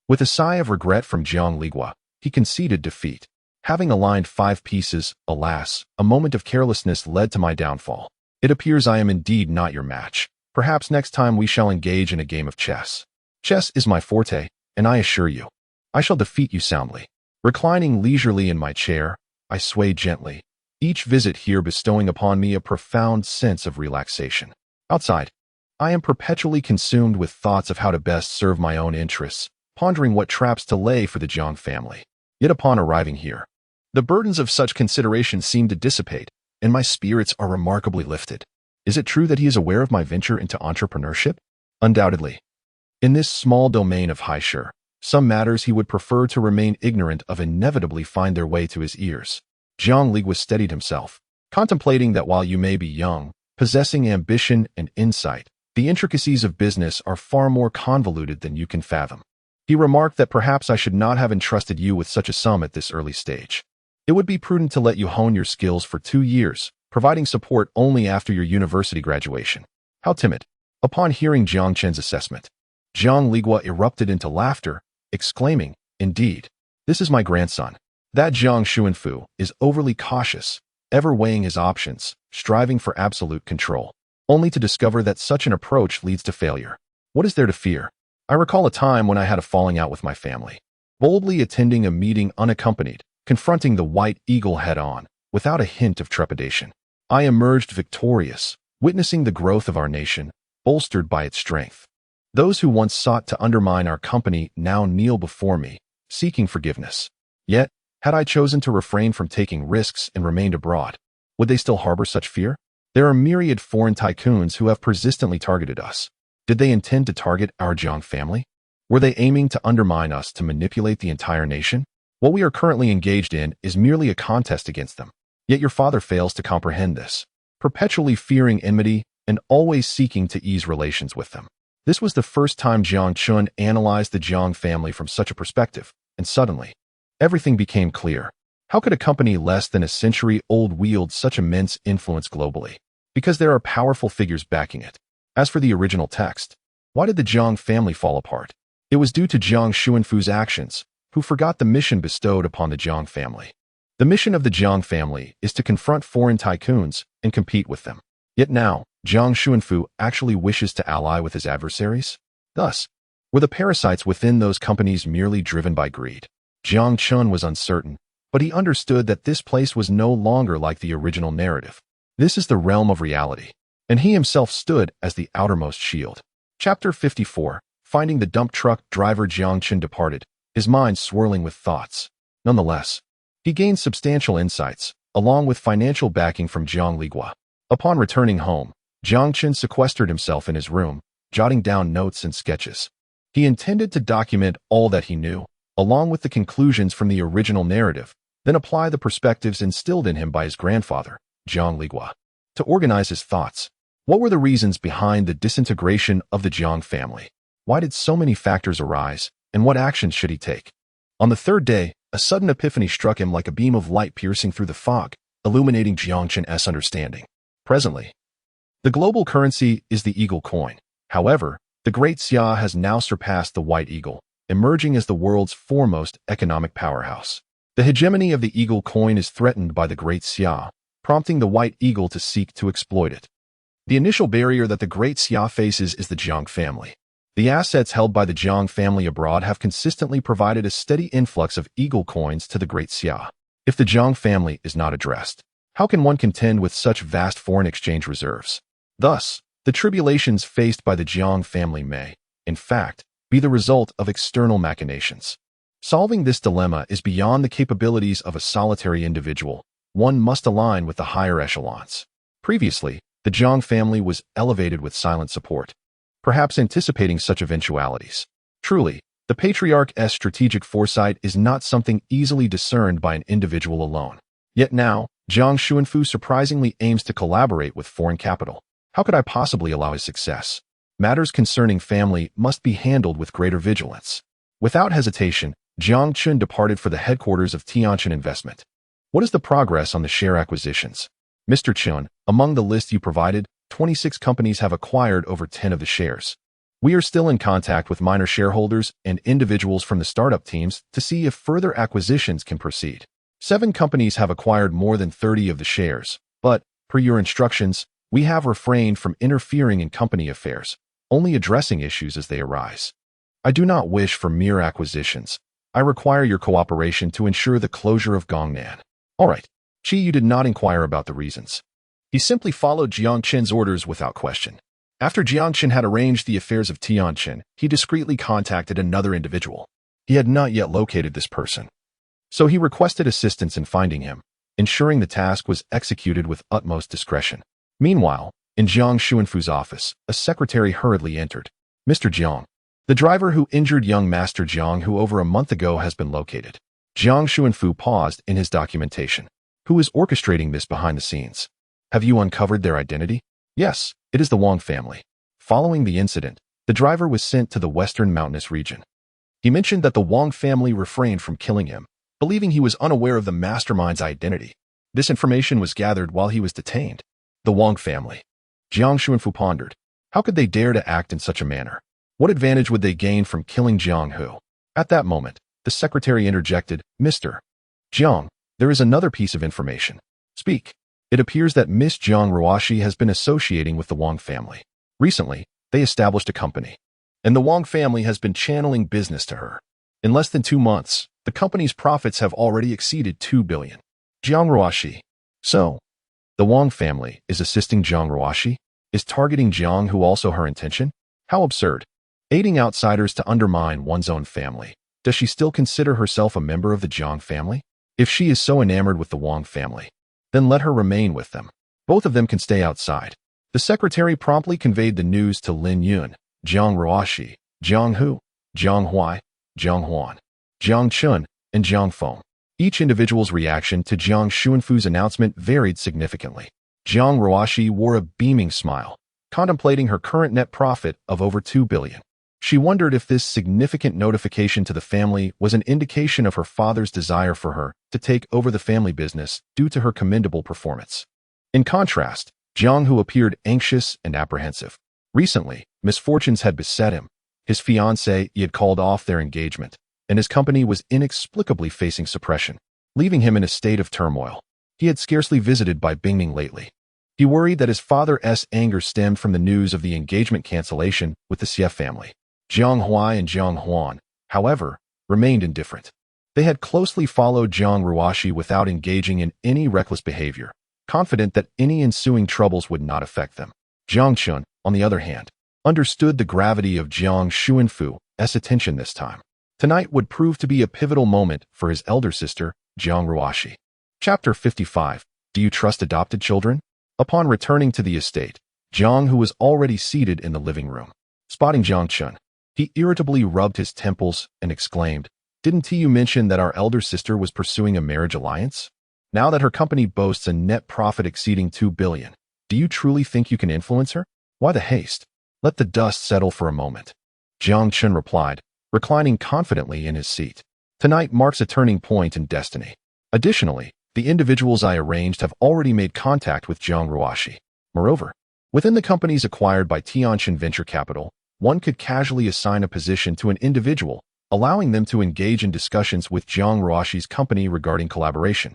with a sigh of regret from Zhang Ligua, he conceded defeat. Having aligned 5 pieces, alas, a moment of carelessness led to my downfall. It appears I am indeed not your match. Perhaps next time we shall engage in a game of chess. Chess is my forte, and I assure you, I shall defeat you soundly. Reclining leisurely in my chair, I swayed gently, each visit here bestowing upon me a profound sense of relaxation. Outside, I am perpetually consumed with thoughts of how to best serve my own interests, pondering what traps to lay for the Jiang family. Yet upon arriving here, the burdens of such considerations seem to dissipate, and my spirits are remarkably lifted. Is it true that he is aware of my venture into entrepreneurship? Undoubtedly. In this small domain of Haisher, some matters he would prefer to remain ignorant of inevitably find their way to his ears. Zhang Ligua steadied himself, contemplating that while you may be young, possessing ambition and insight, the intricacies of business are far more convoluted than you can fathom. He remarked that perhaps I should not have entrusted you with such a sum at this early stage. It would be prudent to let you hone your skills for 2 years, providing support only after your university graduation. How timid. Upon hearing Jiang Chen's assessment, Zhang Ligua erupted into laughter, exclaiming, Indeed, this is my grandson. That Jiang Xuanfu is overly cautious, ever weighing his options, striving for absolute control, only to discover that such an approach leads to failure. What is there to fear? I recall a time when I had a falling out with my family. Boldly attending a meeting unaccompanied, confronting the White Eagle head-on, without a hint of trepidation, I emerged victorious, witnessing the growth of our nation, bolstered by its strength. Those who once sought to undermine our company now kneel before me, seeking forgiveness. Yet, had I chosen to refrain from taking risks and remained abroad, would they still harbor such fear? There are myriad foreign tycoons who have persistently targeted us. Did they intend to target our Jiang family? Were they aiming to undermine us to manipulate the entire nation? What we are currently engaged in is merely a contest against them. Yet your father fails to comprehend this, perpetually fearing enmity and always seeking to ease relations with them. This was the first time Jiang Chun analyzed the Jiang family from such a perspective, and suddenly, everything became clear. How could a company less than a century-old wield such immense influence globally? Because there are powerful figures backing it. As for the original text, why did the Jiang family fall apart? It was due to Jiang Xuanfu's actions, who forgot the mission bestowed upon the Jiang family. The mission of the Jiang family is to confront foreign tycoons and compete with them. Yet now, Jiang Xuanfu actually wishes to ally with his adversaries? Thus, were the parasites within those companies merely driven by greed? Jiang Chun was uncertain, but he understood that this place was no longer like the original narrative. This is the realm of reality, and he himself stood as the outermost shield. Chapter 54. Finding the dump truck driver, Jiang Chun departed, his mind swirling with thoughts. Nonetheless, he gained substantial insights, along with financial backing from Zhang Ligua. Upon returning home, Jiang Chun sequestered himself in his room, jotting down notes and sketches. He intended to document all that he knew, along with the conclusions from the original narrative, then apply the perspectives instilled in him by his grandfather, Zhang Ligua. To organize his thoughts, what were the reasons behind the disintegration of the Jiang family? Why did so many factors arise, and what actions should he take? On the third day, a sudden epiphany struck him like a beam of light piercing through the fog, illuminating Jiang Chun's understanding. Presently, the global currency is the eagle coin. However, the Great Xia has now surpassed the White Eagle, emerging as the world's foremost economic powerhouse. The hegemony of the eagle coin is threatened by the Great Xia, prompting the White Eagle to seek to exploit it. The initial barrier that the Great Xia faces is the Jiang family. The assets held by the Jiang family abroad have consistently provided a steady influx of eagle coins to the Great Xia. If the Jiang family is not addressed, how can one contend with such vast foreign exchange reserves? Thus, the tribulations faced by the Jiang family may, in fact, be the result of external machinations. Solving this dilemma is beyond the capabilities of a solitary individual. One must align with the higher echelons. Previously, The Jiang family was elevated with silent support, perhaps anticipating such eventualities. Truly, the patriarch's strategic foresight is not something easily discerned by an individual alone. Yet now, Jiang Xuanfu surprisingly aims to collaborate with foreign capital. How could I possibly allow his success? Matters concerning family must be handled with greater vigilance. Without hesitation, Jiang Chun departed for the headquarters of Tianqin Investment. What is the progress on the share acquisitions? Mr. Chun, among the list you provided, 26 companies have acquired over 10 of the shares. We are still in contact with minor shareholders and individuals from the startup teams to see if further acquisitions can proceed. 7 companies have acquired more than 30 of the shares, but, per your instructions, we have refrained from interfering in company affairs, only addressing issues as they arise. I do not wish for mere acquisitions. I require your cooperation to ensure the closure of Gongnan. All right. Qi Yu did not inquire about the reasons. He simply followed Jiang Qin's orders without question. After Jiang Qin had arranged the affairs of Tianqin, he discreetly contacted another individual. He had not yet located this person, so he requested assistance in finding him, ensuring the task was executed with utmost discretion. Meanwhile, in Jiang Xuanfu's office, a secretary hurriedly entered. Mr. Jiang, the driver who injured young Master Jiang who over a month ago has been located. Jiang Xuanfu paused in his documentation. Who is orchestrating this behind the scenes? Have you uncovered their identity? Yes, it is the Wang family. Following the incident, the driver was sent to the western mountainous region. He mentioned that the Wang family refrained from killing him, believing he was unaware of the mastermind's identity. This information was gathered while he was detained. The Wang family. Jiang Xuanfu pondered. How could they dare to act in such a manner? What advantage would they gain from killing Jiang Hu? At that moment, the secretary interjected, Mr. Jiang, there is another piece of information. Speak. It appears that Miss Jiang Ruoshi has been associating with the Wang family. Recently, they established a company, and the Wang family has been channeling business to her. In less than 2 months, the company's profits have already exceeded 2 billion. Jiang Ruoshi. So, the Wang family is assisting Jiang Ruoshi? Is targeting Jiang Hu also her intention? How absurd. Aiding outsiders to undermine one's own family. Does she still consider herself a member of the Jiang family? If she is so enamored with the Wang family, then let her remain with them. Both of them can stay outside. The secretary promptly conveyed the news to Lin Yun, Jiang Ruoshi, Jiang Hu, Jiang Huai, Jiang Huan, Jiang Chun, and Jiang Feng. Each individual's reaction to Jiang Xuanfu's announcement varied significantly. Jiang Ruoshi wore a beaming smile, contemplating her current net profit of over 2 billion. She wondered if this significant notification to the family was an indication of her father's desire for her to take over the family business due to her commendable performance. In contrast, Jiang Hu appeared anxious and apprehensive. Recently, misfortunes had beset him. His fiancée had called off their engagement, and his company was inexplicably facing suppression, leaving him in a state of turmoil. He had scarcely visited Bai Bingming lately. He worried that his father's anger stemmed from the news of the engagement cancellation with the Xie family. Jiang Huai and Jiang Huan, however, remained indifferent. They had closely followed Jiang Ruoshi without engaging in any reckless behavior, confident that any ensuing troubles would not affect them. Jiang Chun, on the other hand, understood the gravity of Jiang Xuanfu's attention this time. Tonight would prove to be a pivotal moment for his elder sister, Jiang Ruoshi. Chapter 55. Do you trust adopted children? Upon returning to the estate, Jiang Hu was already seated in the living room. Spotting Jiang Chun, he irritably rubbed his temples and exclaimed, Didn't you mention that our elder sister was pursuing a marriage alliance? Now that her company boasts a net profit exceeding 2 billion, do you truly think you can influence her? Why the haste? Let the dust settle for a moment. Jiang Chun replied, reclining confidently in his seat. Tonight marks a turning point in destiny. Additionally, the individuals I arranged have already made contact with Jiang Ruoshi. Moreover, within the companies acquired by Tianqin Venture Capital, one could casually assign a position to an individual, allowing them to engage in discussions with Jiang Ruoshi's company regarding collaboration,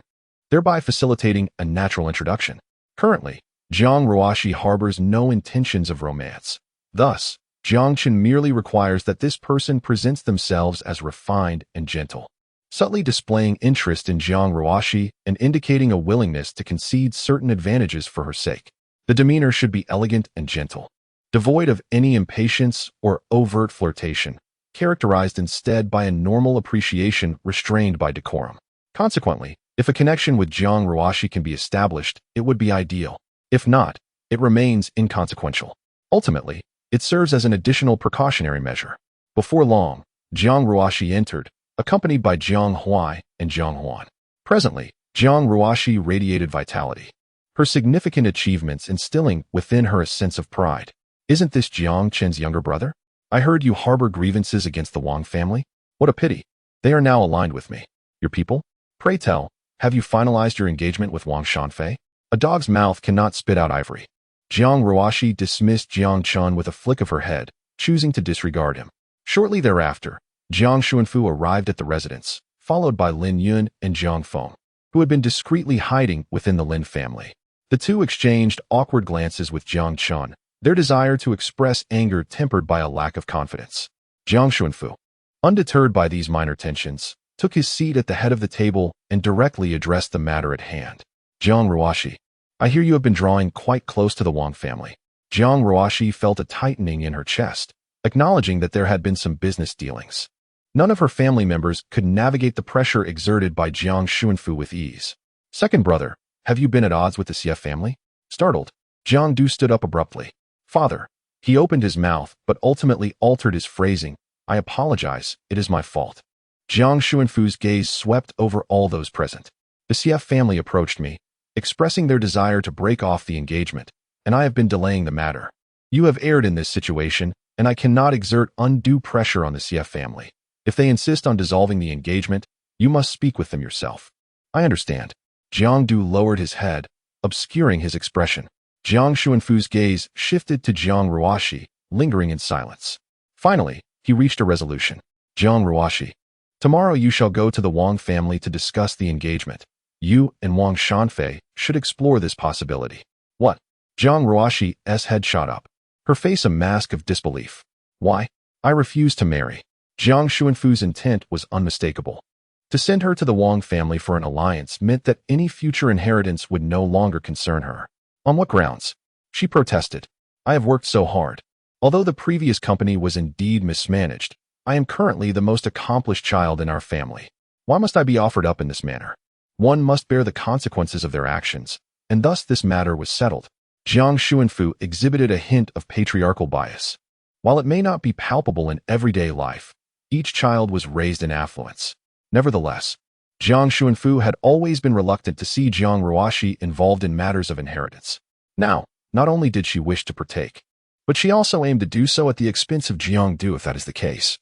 thereby facilitating a natural introduction. Currently, Jiang Ruoshi harbors no intentions of romance. Thus, Jiang Chun merely requires that this person presents themselves as refined and gentle, subtly displaying interest in Jiang Ruoshi and indicating a willingness to concede certain advantages for her sake. The demeanor should be elegant and gentle, devoid of any impatience or overt flirtation, characterized instead by a normal appreciation restrained by decorum. Consequently, if a connection with Jiang Ruoshi can be established, it would be ideal. If not, it remains inconsequential. Ultimately, it serves as an additional precautionary measure. Before long, Jiang Ruoxi entered, accompanied by Jiang Huai and Jiang Huan. Presently, Jiang Ruoxi radiated vitality, her significant achievements instilling within her a sense of pride. Isn't this Jiang Chen's younger brother? I heard you harbor grievances against the Wang family. What a pity. They are now aligned with me. Your people? Pray tell, have you finalized your engagement with Wang Shanfei? A dog's mouth cannot spit out ivory. Jiang Ruoxi dismissed Jiang Chun with a flick of her head, choosing to disregard him. Shortly thereafter, Jiang Xuanfu arrived at the residence, followed by Lin Yun and Jiang Feng, who had been discreetly hiding within the Lin family. The two exchanged awkward glances with Jiang Chun, their desire to express anger tempered by a lack of confidence. Jiang Xuanfu, undeterred by these minor tensions, took his seat at the head of the table and directly addressed the matter at hand. Jiang Ruoxi, I hear you have been drawing quite close to the Wang family. Jiang Ruoxi felt a tightening in her chest, acknowledging that there had been some business dealings. None of her family members could navigate the pressure exerted by Jiang Xuanfu with ease. Second brother, have you been at odds with the Xie family? Startled, Jiang Du stood up abruptly. Father, he opened his mouth but ultimately altered his phrasing. I apologize, it is my fault. Jiang Xuanfu's gaze swept over all those present. The Xie family approached me, expressing their desire to break off the engagement, and I have been delaying the matter. You have erred in this situation, and I cannot exert undue pressure on the Xie family. If they insist on dissolving the engagement, you must speak with them yourself. I understand. Jiang Du lowered his head, obscuring his expression. Jiang Xuanfu's gaze shifted to Jiang Ruoxi, lingering in silence. Finally, he reached a resolution. Jiang Ruoxi, tomorrow you shall go to the Wang family to discuss the engagement. You and Wang Shanfei should explore this possibility. What? Jiang Ruoxi's head shot up, her face a mask of disbelief. Why? I refuse to marry. Jiang Xuanfu's intent was unmistakable. To send her to the Wang family for an alliance meant that any future inheritance would no longer concern her. On what grounds? She protested. I have worked so hard. Although the previous company was indeed mismanaged, I am currently the most accomplished child in our family. Why must I be offered up in this manner? One must bear the consequences of their actions, and thus this matter was settled. Jiang Xuanfu exhibited a hint of patriarchal bias. While it may not be palpable in everyday life, each child was raised in affluence. Nevertheless, Jiang Xuanfu had always been reluctant to see Jiang Ruoxi involved in matters of inheritance. Now, not only did she wish to partake, but she also aimed to do so at the expense of Jiang Du if that is the case.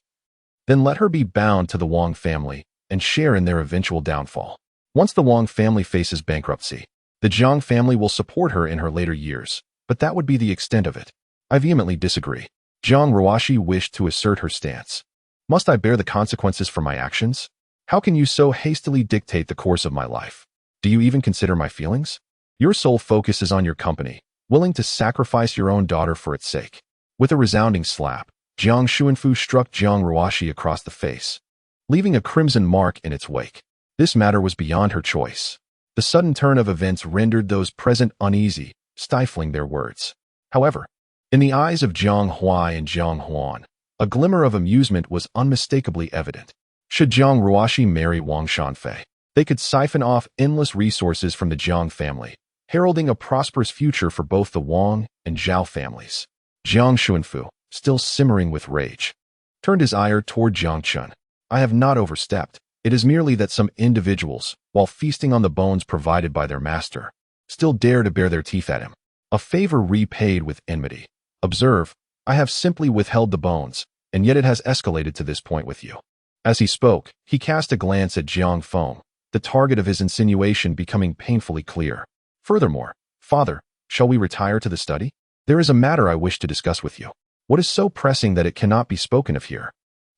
Then let her be bound to the Wang family and share in their eventual downfall. Once the Wang family faces bankruptcy, the Jiang family will support her in her later years, but that would be the extent of it. I vehemently disagree. Jiang Ruoxi wished to assert her stance. Must I bear the consequences for my actions? How can you so hastily dictate the course of my life? Do you even consider my feelings? Your sole focus is on your company, willing to sacrifice your own daughter for its sake. With a resounding slap, Jiang Xuanfu struck Jiang Ruoxi across the face, leaving a crimson mark in its wake. This matter was beyond her choice. The sudden turn of events rendered those present uneasy, stifling their words. However, in the eyes of Jiang Huai and Jiang Huan, a glimmer of amusement was unmistakably evident. Should Jiang Ruoxi marry Wang Shanfei, they could siphon off endless resources from the Jiang family, heralding a prosperous future for both the Wang and Zhao families. Jiang Xuanfu, still simmering with rage, turned his ire toward Jiang Chun. I have not overstepped. It is merely that some individuals, while feasting on the bones provided by their master, still dare to bare their teeth at him. A favor repaid with enmity. Observe, I have simply withheld the bones, and yet it has escalated to this point with you. As he spoke, he cast a glance at Jiang Feng, the target of his insinuation becoming painfully clear. Furthermore, Father, shall we retire to the study? There is a matter I wish to discuss with you. What is so pressing that it cannot be spoken of here?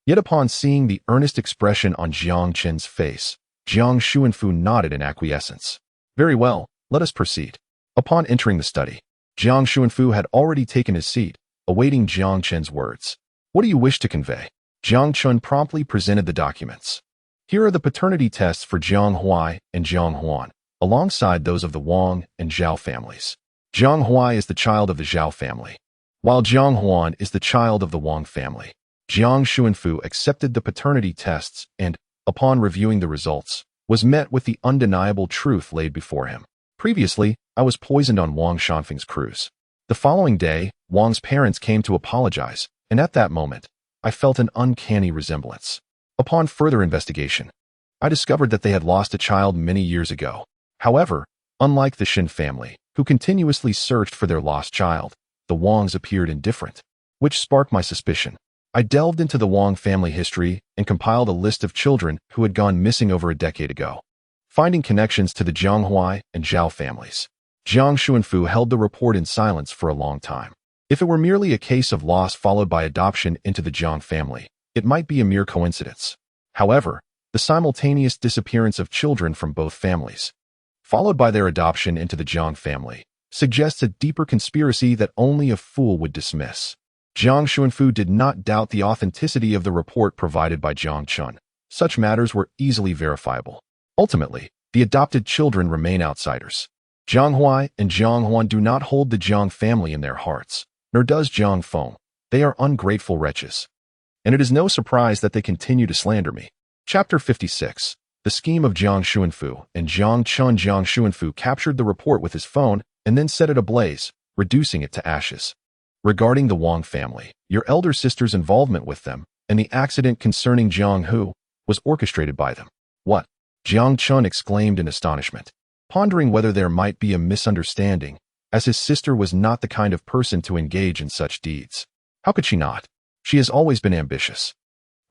Yet upon seeing the earnest expression on Jiang Chen's face, Jiang Xuanfu nodded in acquiescence. Very well, let us proceed. Upon entering the study, Jiang Xuanfu had already taken his seat, awaiting Jiang Chen's words. What do you wish to convey? Jiang Chun promptly presented the documents. Here are the paternity tests for Jiang Huai and Jiang Huan, alongside those of the Wang and Zhao families. Jiang Huai is the child of the Zhao family, while Jiang Huan is the child of the Wang family. Jiang Xuanfu accepted the paternity tests and, upon reviewing the results, was met with the undeniable truth laid before him. Previously, I was poisoned on Wang Shanfeng's cruise. The following day, Wang's parents came to apologize, and at that moment, I felt an uncanny resemblance. Upon further investigation, I discovered that they had lost a child many years ago. However, unlike the Shin family, who continuously searched for their lost child, the Wangs appeared indifferent, which sparked my suspicion. I delved into the Wang family history and compiled a list of children who had gone missing over a decade ago, finding connections to the Jiang Huai and Zhao families. Jiang Xuanfu held the report in silence for a long time. If it were merely a case of loss followed by adoption into the Jiang family, it might be a mere coincidence. However, the simultaneous disappearance of children from both families, followed by their adoption into the Jiang family, suggests a deeper conspiracy that only a fool would dismiss. Jiang Xuanfu did not doubt the authenticity of the report provided by Jiang Chun. Such matters were easily verifiable. Ultimately, the adopted children remain outsiders. Jiang Huai and Jiang Huan do not hold the Jiang family in their hearts, nor does Jiang Feng. They are ungrateful wretches. And it is no surprise that they continue to slander me. Chapter 56. The scheme of Jiang Xuanfu and Jiang Chun. Jiang Xuanfu captured the report with his phone and then set it ablaze, reducing it to ashes. Regarding the Wang family, your elder sister's involvement with them and the accident concerning Jiang Hu was orchestrated by them. What? Jiang Chun exclaimed in astonishment, pondering whether there might be a misunderstanding, as his sister was not the kind of person to engage in such deeds. How could she not? She has always been ambitious.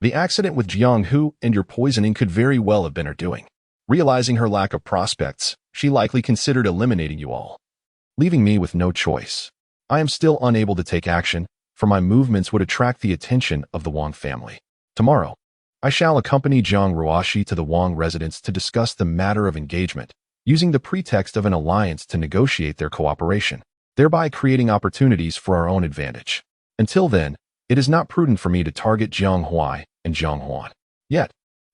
The accident with Jiang Hu and your poisoning could very well have been her doing. Realizing her lack of prospects, she likely considered eliminating you all, leaving me with no choice. I am still unable to take action, for my movements would attract the attention of the Wang family. Tomorrow, I shall accompany Jiang Ruoshi to the Wang residence to discuss the matter of engagement, using the pretext of an alliance to negotiate their cooperation, thereby creating opportunities for our own advantage. Until then, it is not prudent for me to target Jiang Huai and Jiang Huan. Yet,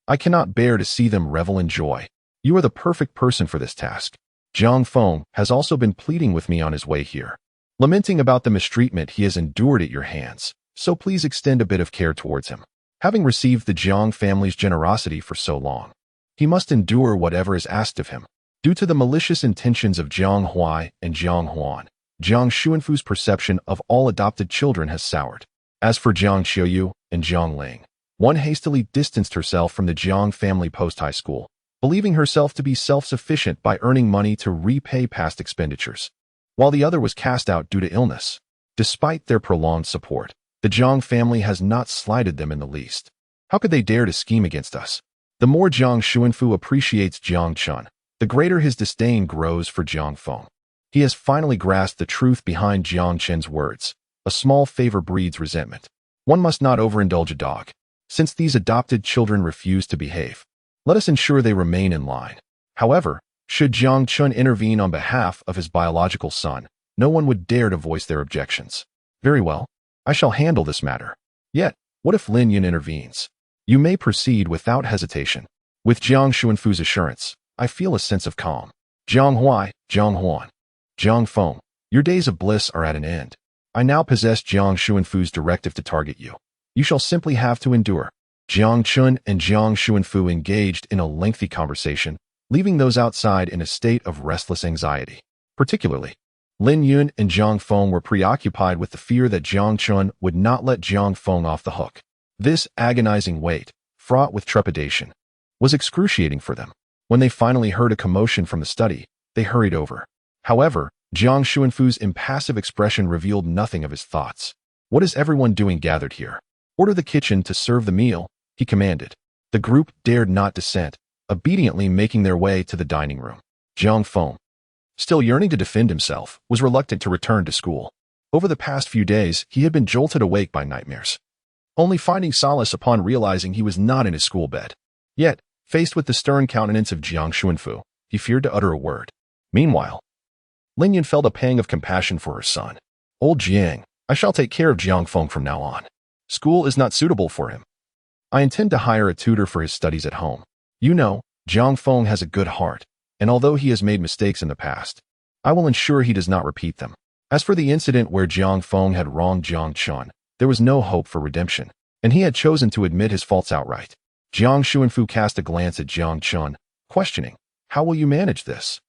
I cannot bear to see them revel in joy. You are the perfect person for this task. Jiang Feng has also been pleading with me on his way here, lamenting about the mistreatment he has endured at your hands, so please extend a bit of care towards him. Having received the Jiang family's generosity for so long, he must endure whatever is asked of him. Due to the malicious intentions of Jiang Huai and Jiang Huan, Jiang Xuanfu's perception of all adopted children has soured. As for Jiang Qiuyu and Jiang Ling, one hastily distanced herself from the Jiang family post-high school, believing herself to be self-sufficient by earning money to repay past expenditures, while the other was cast out due to illness. Despite their prolonged support, the Jiang family has not slighted them in the least. How could they dare to scheme against us? The more Jiang Xuanfu appreciates Jiang Chun, the greater his disdain grows for Jiang Feng. He has finally grasped the truth behind Jiang Chen's words. A small favor breeds resentment. One must not overindulge a dog. Since these adopted children refuse to behave, let us ensure they remain in line. However, should Jiang Chun intervene on behalf of his biological son, no one would dare to voice their objections. Very well, I shall handle this matter. Yet, what if Lin Yun intervenes? You may proceed without hesitation. With Jiang Xuanfu's assurance, I feel a sense of calm. Jiang Huai, Jiang Huan, Jiang Feng, your days of bliss are at an end. I now possess Jiang Xuanfu's directive to target you. You shall simply have to endure. Jiang Chun and Jiang Xuanfu engaged in a lengthy conversation, leaving those outside in a state of restless anxiety. Particularly, Lin Yun and Jiang Feng were preoccupied with the fear that Jiang Chun would not let Jiang Feng off the hook. This agonizing wait, fraught with trepidation, was excruciating for them. When they finally heard a commotion from the study, they hurried over. However, Jiang Xuanfu's impassive expression revealed nothing of his thoughts. What is everyone doing gathered here? Order the kitchen to serve the meal, he commanded. The group dared not dissent, obediently making their way to the dining room. Jiang Feng, still yearning to defend himself, was reluctant to return to school. Over the past few days, he had been jolted awake by nightmares, only finding solace upon realizing he was not in his school bed. Yet, faced with the stern countenance of Jiang Xuanfu, he feared to utter a word. Meanwhile, Lin Yun felt a pang of compassion for her son. Old Jiang, I shall take care of Jiang Feng from now on. School is not suitable for him. I intend to hire a tutor for his studies at home. You know, Jiang Feng has a good heart, and although he has made mistakes in the past, I will ensure he does not repeat them. As for the incident where Jiang Feng had wronged Jiang Chun, there was no hope for redemption, and he had chosen to admit his faults outright. Jiang Xuanfu cast a glance at Jiang Chun, questioning, how will you manage this?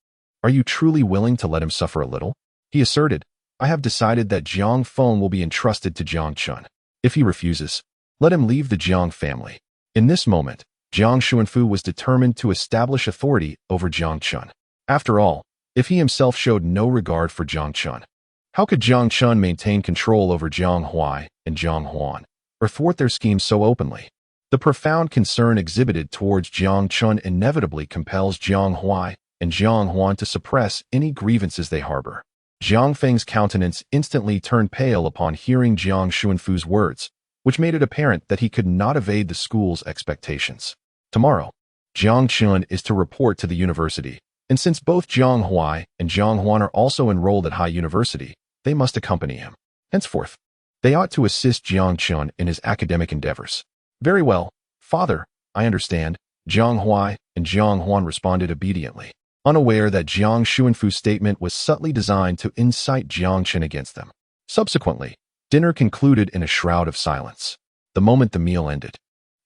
Are you truly willing to let him suffer a little? He asserted, I have decided that Jiang Feng will be entrusted to Jiang Chun. If he refuses, let him leave the Jiang family. In this moment, Jiang Xuanfu was determined to establish authority over Jiang Chun. After all, if he himself showed no regard for Jiang Chun, how could Jiang Chun maintain control over Jiang Huai and Jiang Huan, or thwart their schemes so openly? The profound concern exhibited towards Jiang Chun inevitably compels Jiang Huai and Jiang Huan to suppress any grievances they harbor. Jiang Feng's countenance instantly turned pale upon hearing Jiang Xuanfu's words, which made it apparent that he could not evade the school's expectations. Tomorrow, Jiang Chun is to report to the university, and since both Jiang Huai and Jiang Huan are also enrolled at High University, they must accompany him. Henceforth, they ought to assist Jiang Chun in his academic endeavors. Very well, father, I understand, Jiang Huai and Jiang Huan responded obediently, unaware that Jiang Xuanfu's statement was subtly designed to incite Jiang Chun against them. Subsequently, dinner concluded in a shroud of silence. The moment the meal ended,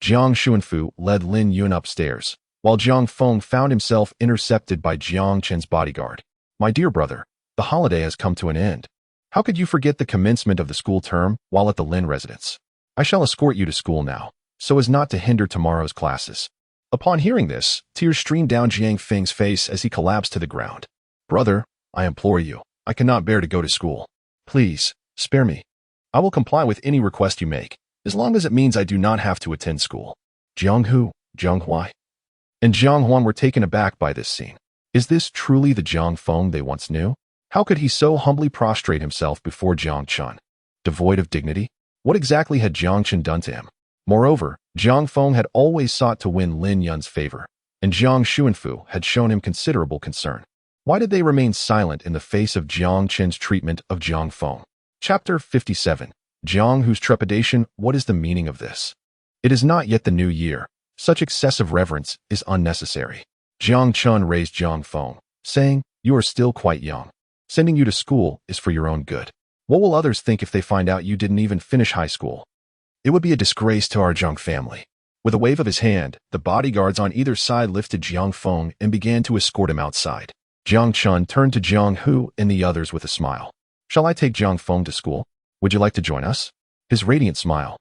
Jiang Xuanfu led Lin Yun upstairs, while Jiang Feng found himself intercepted by Jiang Chen's bodyguard. My dear brother, the holiday has come to an end. How could you forget the commencement of the school term while at the Lin residence? I shall escort you to school now, so as not to hinder tomorrow's classes. Upon hearing this, tears streamed down Jiang Feng's face as he collapsed to the ground. Brother, I implore you, I cannot bear to go to school. Please, spare me. I will comply with any request you make, as long as it means I do not have to attend school. Jiang Hu, Jiang Huai, and Jiang Huan were taken aback by this scene. Is this truly the Jiang Feng they once knew? How could he so humbly prostrate himself before Jiang Chun? Devoid of dignity? What exactly had Jiang Chun done to him? Moreover, Jiang Feng had always sought to win Lin Yun's favor, and Jiang Xuanfu had shown him considerable concern. Why did they remain silent in the face of Jiang Chen's treatment of Jiang Feng? Chapter 57. Jiang Hu's trepidation. What is the meaning of this? It is not yet the new year. Such excessive reverence is unnecessary. Jiang Chun raised Jiang Feng, saying, You are still quite young. Sending you to school is for your own good. What will others think if they find out you didn't even finish high school? It would be a disgrace to our Jiang family. With a wave of his hand, the bodyguards on either side lifted Jiang Feng and began to escort him outside. Jiang Chun turned to Jiang Hu and the others with a smile. Shall I take Jiang Feng to school? Would you like to join us? His radiant smile,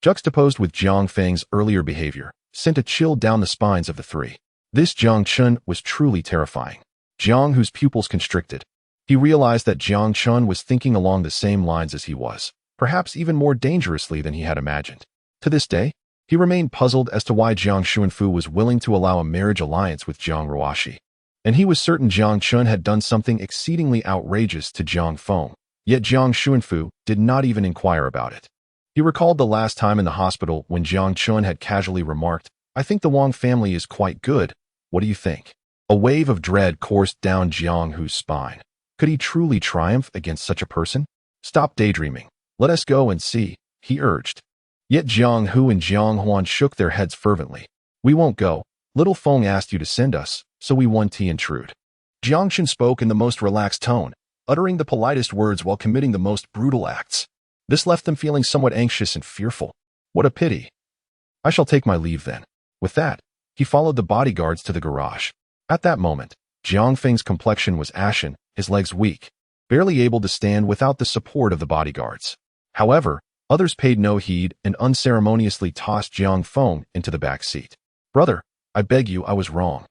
juxtaposed with Jiang Feng's earlier behavior, sent a chill down the spines of the three. This Jiang Chun was truly terrifying. Jiang Hu's pupils constricted. He realized that Jiang Chun was thinking along the same lines as he was, perhaps even more dangerously than he had imagined. To this day, he remained puzzled as to why Jiang Xuanfu was willing to allow a marriage alliance with Jiang Ruoshi. And he was certain Jiang Chun had done something exceedingly outrageous to Jiang Feng, yet Jiang Xuanfu did not even inquire about it. He recalled the last time in the hospital when Jiang Chun had casually remarked, I think the Wang family is quite good. What do you think? A wave of dread coursed down Jiang Hu's spine. Could he truly triumph against such a person? Stop daydreaming. Let us go and see, he urged. Yet Jiang Hu and Jiang Huan shook their heads fervently. We won't go. Little Feng asked you to send us, so we won't intrude. Jiang Chun spoke in the most relaxed tone, uttering the politest words while committing the most brutal acts. This left them feeling somewhat anxious and fearful. What a pity. I shall take my leave then. With that, he followed the bodyguards to the garage. At that moment, Jiang Feng's complexion was ashen, his legs weak, barely able to stand without the support of the bodyguards. However, others paid no heed and unceremoniously tossed Jiang Feng into the back seat. Brother, I beg you, I was wrong.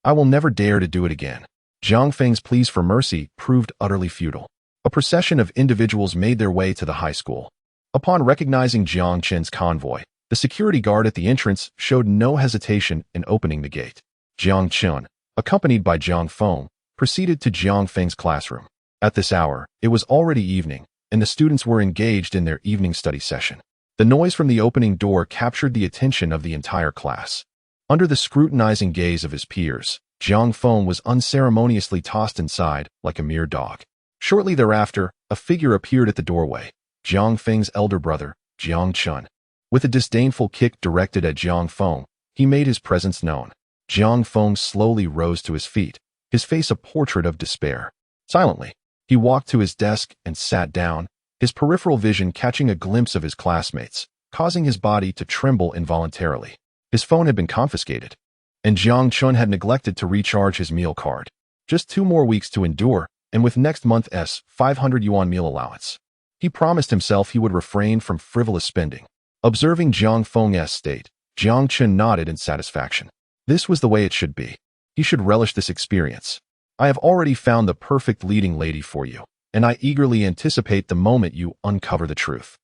I will never dare to do it again. Jiang Feng's pleas for mercy proved utterly futile. A procession of individuals made their way to the high school. Upon recognizing Jiang Chen's convoy, the security guard at the entrance showed no hesitation in opening the gate. Jiang Chen, accompanied by Jiang Feng, proceeded to Jiang Feng's classroom. At this hour, it was already evening, and the students were engaged in their evening study session. The noise from the opening door captured the attention of the entire class. Under the scrutinizing gaze of his peers, Jiang Feng was unceremoniously tossed inside like a mere dog. Shortly thereafter, a figure appeared at the doorway, Jiang Feng's elder brother, Jiang Chun. With a disdainful kick directed at Jiang Feng, he made his presence known. Jiang Feng slowly rose to his feet, his face a portrait of despair. Silently, he walked to his desk and sat down, his peripheral vision catching a glimpse of his classmates, causing his body to tremble involuntarily. His phone had been confiscated, and Jiang Chun had neglected to recharge his meal card. Just 2 more weeks to endure, and with next month's 500 yuan meal allowance. He promised himself he would refrain from frivolous spending. Observing Jiang Feng's state, Jiang Chen nodded in satisfaction. This was the way it should be. He should relish this experience. I have already found the perfect leading lady for you, and I eagerly anticipate the moment you uncover the truth.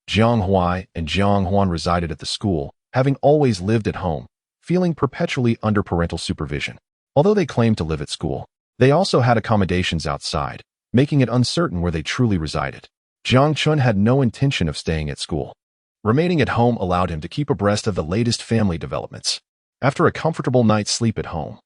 Jiang Huai and Jiang Huan resided at the school, having always lived at home, feeling perpetually under parental supervision. Although they claimed to live at school, they also had accommodations outside, making it uncertain where they truly resided. Jiang Chun had no intention of staying at school. Remaining at home allowed him to keep abreast of the latest family developments. After a comfortable night's sleep at home,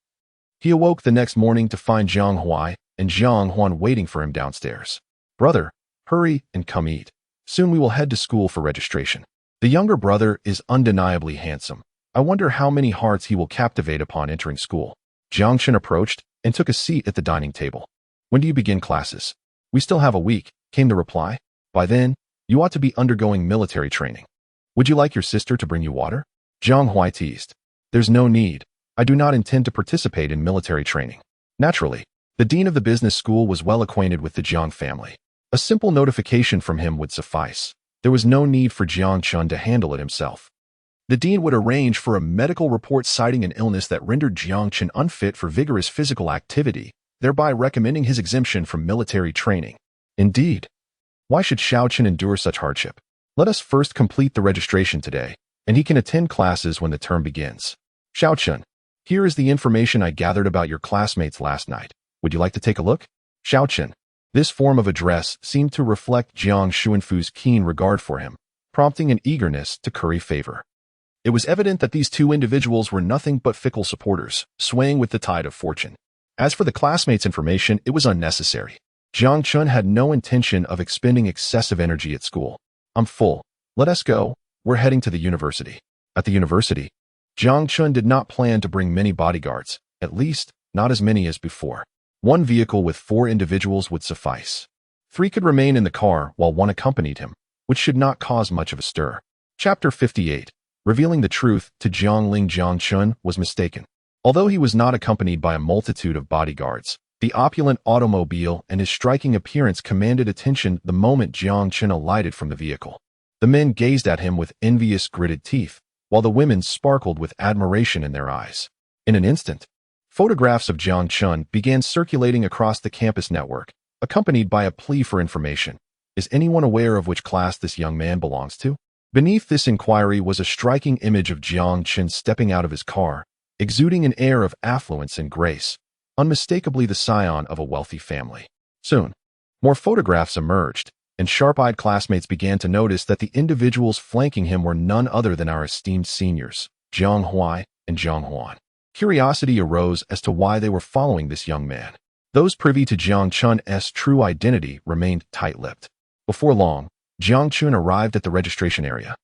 he awoke the next morning to find Jiang Huai and Jiang Huan waiting for him downstairs. Brother, hurry and come eat. Soon we will head to school for registration. The younger brother is undeniably handsome. I wonder how many hearts he will captivate upon entering school. Jiang Chen approached and took a seat at the dining table. When do you begin classes? We still have a week, came the reply. By then, you ought to be undergoing military training. Would you like your sister to bring you water? Jiang Huai teased. There's no need. I do not intend to participate in military training. Naturally, the dean of the business school was well acquainted with the Jiang family. A simple notification from him would suffice. There was no need for Jiang Chun to handle it himself. The dean would arrange for a medical report citing an illness that rendered Jiang Chen unfit for vigorous physical activity, thereby recommending his exemption from military training. Indeed, why should Xiao Chen endure such hardship? Let us first complete the registration today, and he can attend classes when the term begins. Xiao Chen, here is the information I gathered about your classmates last night. Would you like to take a look? Xiao Chen. This form of address seemed to reflect Jiang Xuanfu's keen regard for him, prompting an eagerness to curry favor. It was evident that these two individuals were nothing but fickle supporters, swaying with the tide of fortune. As for the classmates' information, it was unnecessary. Jiang Chun had no intention of expending excessive energy at school. I'm full. Let us go. We're heading to the university. At the university, Jiang Chun did not plan to bring many bodyguards, at least not as many as before. One vehicle with 4 individuals would suffice. 3 could remain in the car while 1 accompanied him, which should not cause much of a stir. Chapter 58. Revealing the truth to Jiangling, Jiang Chun was mistaken. Although he was not accompanied by a multitude of bodyguards, the opulent automobile and his striking appearance commanded attention the moment Jiang Chun alighted from the vehicle. The men gazed at him with envious gritted teeth, while the women sparkled with admiration in their eyes. In an instant, photographs of Jiang Chun began circulating across the campus network, accompanied by a plea for information. Is anyone aware of which class this young man belongs to? Beneath this inquiry was a striking image of Jiang Chun stepping out of his car, exuding an air of affluence and grace, unmistakably the scion of a wealthy family. Soon, more photographs emerged, and sharp-eyed classmates began to notice that the individuals flanking him were none other than our esteemed seniors, Jiang Huai and Jiang Huan. Curiosity arose as to why they were following this young man. Those privy to Jiang Chun's true identity remained tight-lipped. Before long, Jiang Chun arrived at the registration area,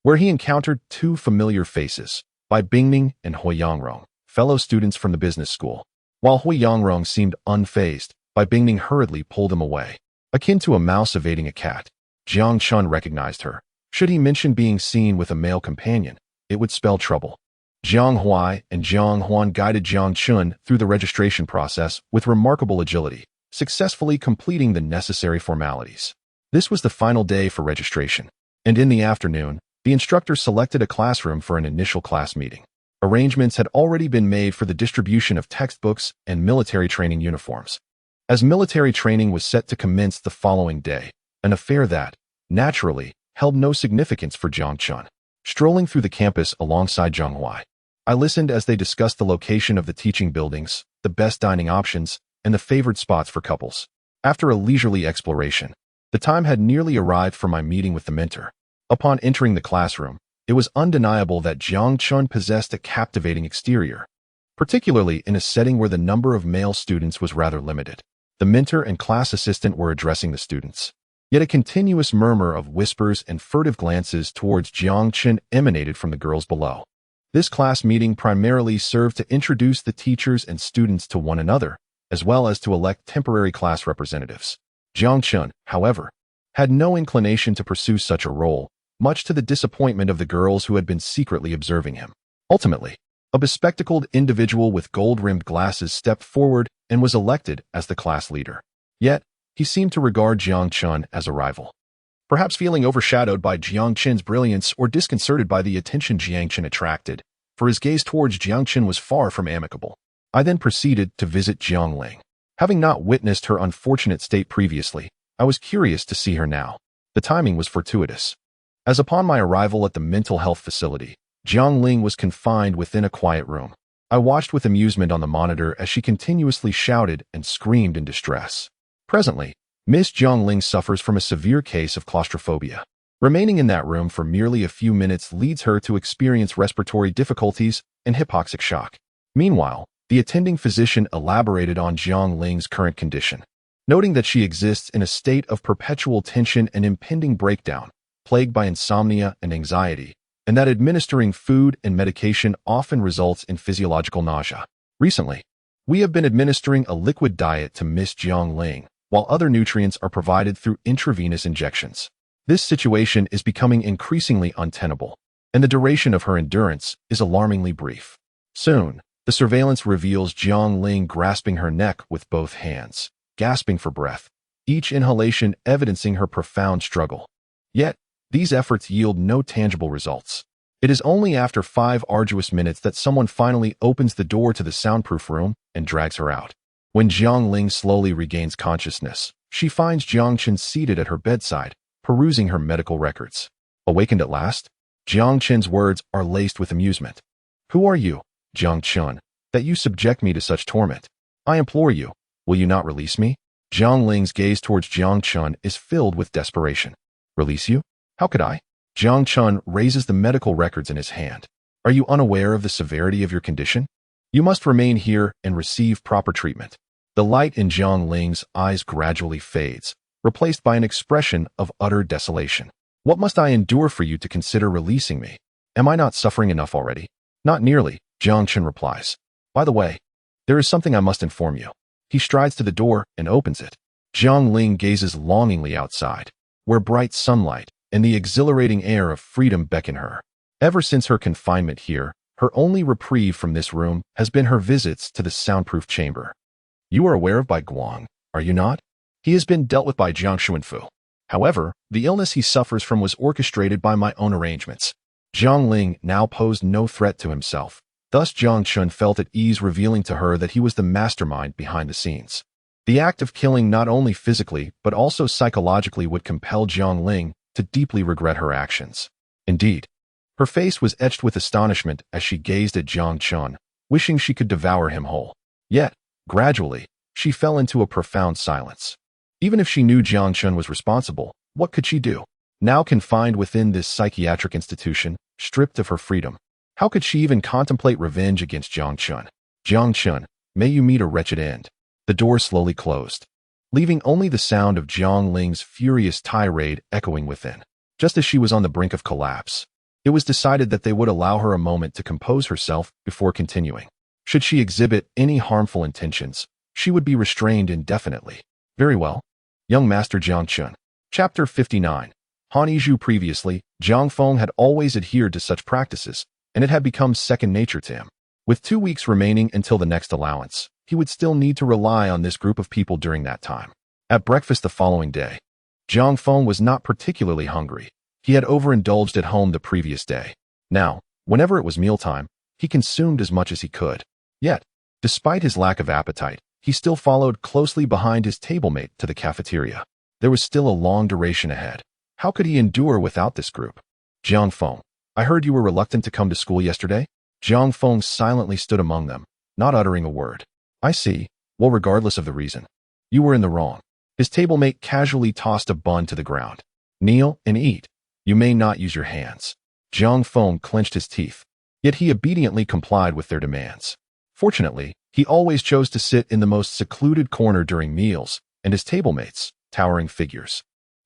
where he encountered 2 familiar faces, Bai Bingming and Hui Yangrong, fellow students from the business school. While Hui Yangrong seemed unfazed, Bai Bingming hurriedly pulled him away. Akin to a mouse evading a cat, Jiang Chun recognized her. Should he mention being seen with a male companion, it would spell trouble. Jiang Huai and Jiang Huan guided Jiang Chun through the registration process with remarkable agility, successfully completing the necessary formalities. This was the final day for registration, and in the afternoon, the instructor selected a classroom for an initial class meeting. Arrangements had already been made for the distribution of textbooks and military training uniforms. As military training was set to commence the following day, an affair that, naturally, held no significance for Jiang Chun. Strolling through the campus alongside Jiang Huai, I listened as they discussed the location of the teaching buildings, the best dining options, and the favored spots for couples. After a leisurely exploration, the time had nearly arrived for my meeting with the mentor. Upon entering the classroom, it was undeniable that Jiang Chun possessed a captivating exterior, particularly in a setting where the number of male students was rather limited. The mentor and class assistant were addressing the students. Yet a continuous murmur of whispers and furtive glances towards Jiang Chun emanated from the girls below. This class meeting primarily served to introduce the teachers and students to one another, as well as to elect temporary class representatives. Jiang Chun, however, had no inclination to pursue such a role, much to the disappointment of the girls who had been secretly observing him. Ultimately, a bespectacled individual with gold-rimmed glasses stepped forward and was elected as the class leader. Yet, he seemed to regard Jiang Chun as a rival. Perhaps feeling overshadowed by Jiang Chen's brilliance or disconcerted by the attention Jiang Chen attracted, for his gaze towards Jiang Chen was far from amicable. I then proceeded to visit Jiang Ling. Having not witnessed her unfortunate state previously, I was curious to see her now. The timing was fortuitous. As upon my arrival at the mental health facility, Jiang Ling was confined within a quiet room. I watched with amusement on the monitor as she continuously shouted and screamed in distress. Presently, Miss Jiang Ling suffers from a severe case of claustrophobia. Remaining in that room for merely a few minutes leads her to experience respiratory difficulties and hypoxic shock. Meanwhile, the attending physician elaborated on Jiang Ling's current condition, noting that she exists in a state of perpetual tension and impending breakdown, plagued by insomnia and anxiety, and that administering food and medication often results in physiological nausea. Recently, we have been administering a liquid diet to Miss Jiang Ling, while other nutrients are provided through intravenous injections. This situation is becoming increasingly untenable, and the duration of her endurance is alarmingly brief. Soon, the surveillance reveals Jiang Ling grasping her neck with both hands, gasping for breath, each inhalation evidencing her profound struggle. Yet, these efforts yield no tangible results. It is only after 5 arduous minutes that someone finally opens the door to the soundproof room and drags her out. When Jiang Ling slowly regains consciousness, she finds Jiang Chen seated at her bedside, perusing her medical records. Awakened at last, Jiang Chen's words are laced with amusement. "Who are you, Jiang Chen, that you subject me to such torment? I implore you, will you not release me?" Jiang Ling's gaze towards Jiang Chen is filled with desperation. "Release you? How could I?" Jiang Chen raises the medical records in his hand. "Are you unaware of the severity of your condition? You must remain here and receive proper treatment." The light in Jiang Ling's eyes gradually fades, replaced by an expression of utter desolation. "What must I endure for you to consider releasing me? Am I not suffering enough already?" "Not nearly," Jiang Chen replies. "By the way, there is something I must inform you." He strides to the door and opens it. Jiang Ling gazes longingly outside, where bright sunlight and the exhilarating air of freedom beckon her. Ever since her confinement here, her only reprieve from this room has been her visits to the soundproof chamber. "You are aware of Bai Guang, are you not? He has been dealt with by Jiang Xuanfu. However, the illness he suffers from was orchestrated by my own arrangements." Jiang Ling now posed no threat to himself. Thus Jiang Chun felt at ease, revealing to her that he was the mastermind behind the scenes. The act of killing not only physically but also psychologically would compel Jiang Ling to deeply regret her actions. Indeed, her face was etched with astonishment as she gazed at Jiang Chun, wishing she could devour him whole. Yet, gradually, she fell into a profound silence. Even if she knew Jiang Chun was responsible, what could she do? Now confined within this psychiatric institution, stripped of her freedom, how could she even contemplate revenge against Jiang Chun? "Jiang Chun, may you meet a wretched end." The door slowly closed, leaving only the sound of Jiang Ling's furious tirade echoing within. Just as she was on the brink of collapse, it was decided that they would allow her a moment to compose herself before continuing. Should she exhibit any harmful intentions, she would be restrained indefinitely. "Very well, young Master Jiang Chun." Chapter 59. Han Yizhu. Previously, Jiang Feng had always adhered to such practices, and it had become second nature to him. With 2 weeks remaining until the next allowance, he would still need to rely on this group of people during that time. At breakfast the following day, Jiang Feng was not particularly hungry. He had overindulged at home the previous day. Now, whenever it was mealtime, he consumed as much as he could. Yet, despite his lack of appetite, he still followed closely behind his tablemate to the cafeteria. There was still a long duration ahead. How could he endure without this group? "Jiang Feng, I heard you were reluctant to come to school yesterday?" Jiang Feng silently stood among them, not uttering a word. "I see. Well, regardless of the reason, you were in the wrong." His tablemate casually tossed a bun to the ground. "Kneel and eat. You may not use your hands." Jiang Feng clenched his teeth, yet he obediently complied with their demands. Fortunately, he always chose to sit in the most secluded corner during meals, and his tablemates, towering figures,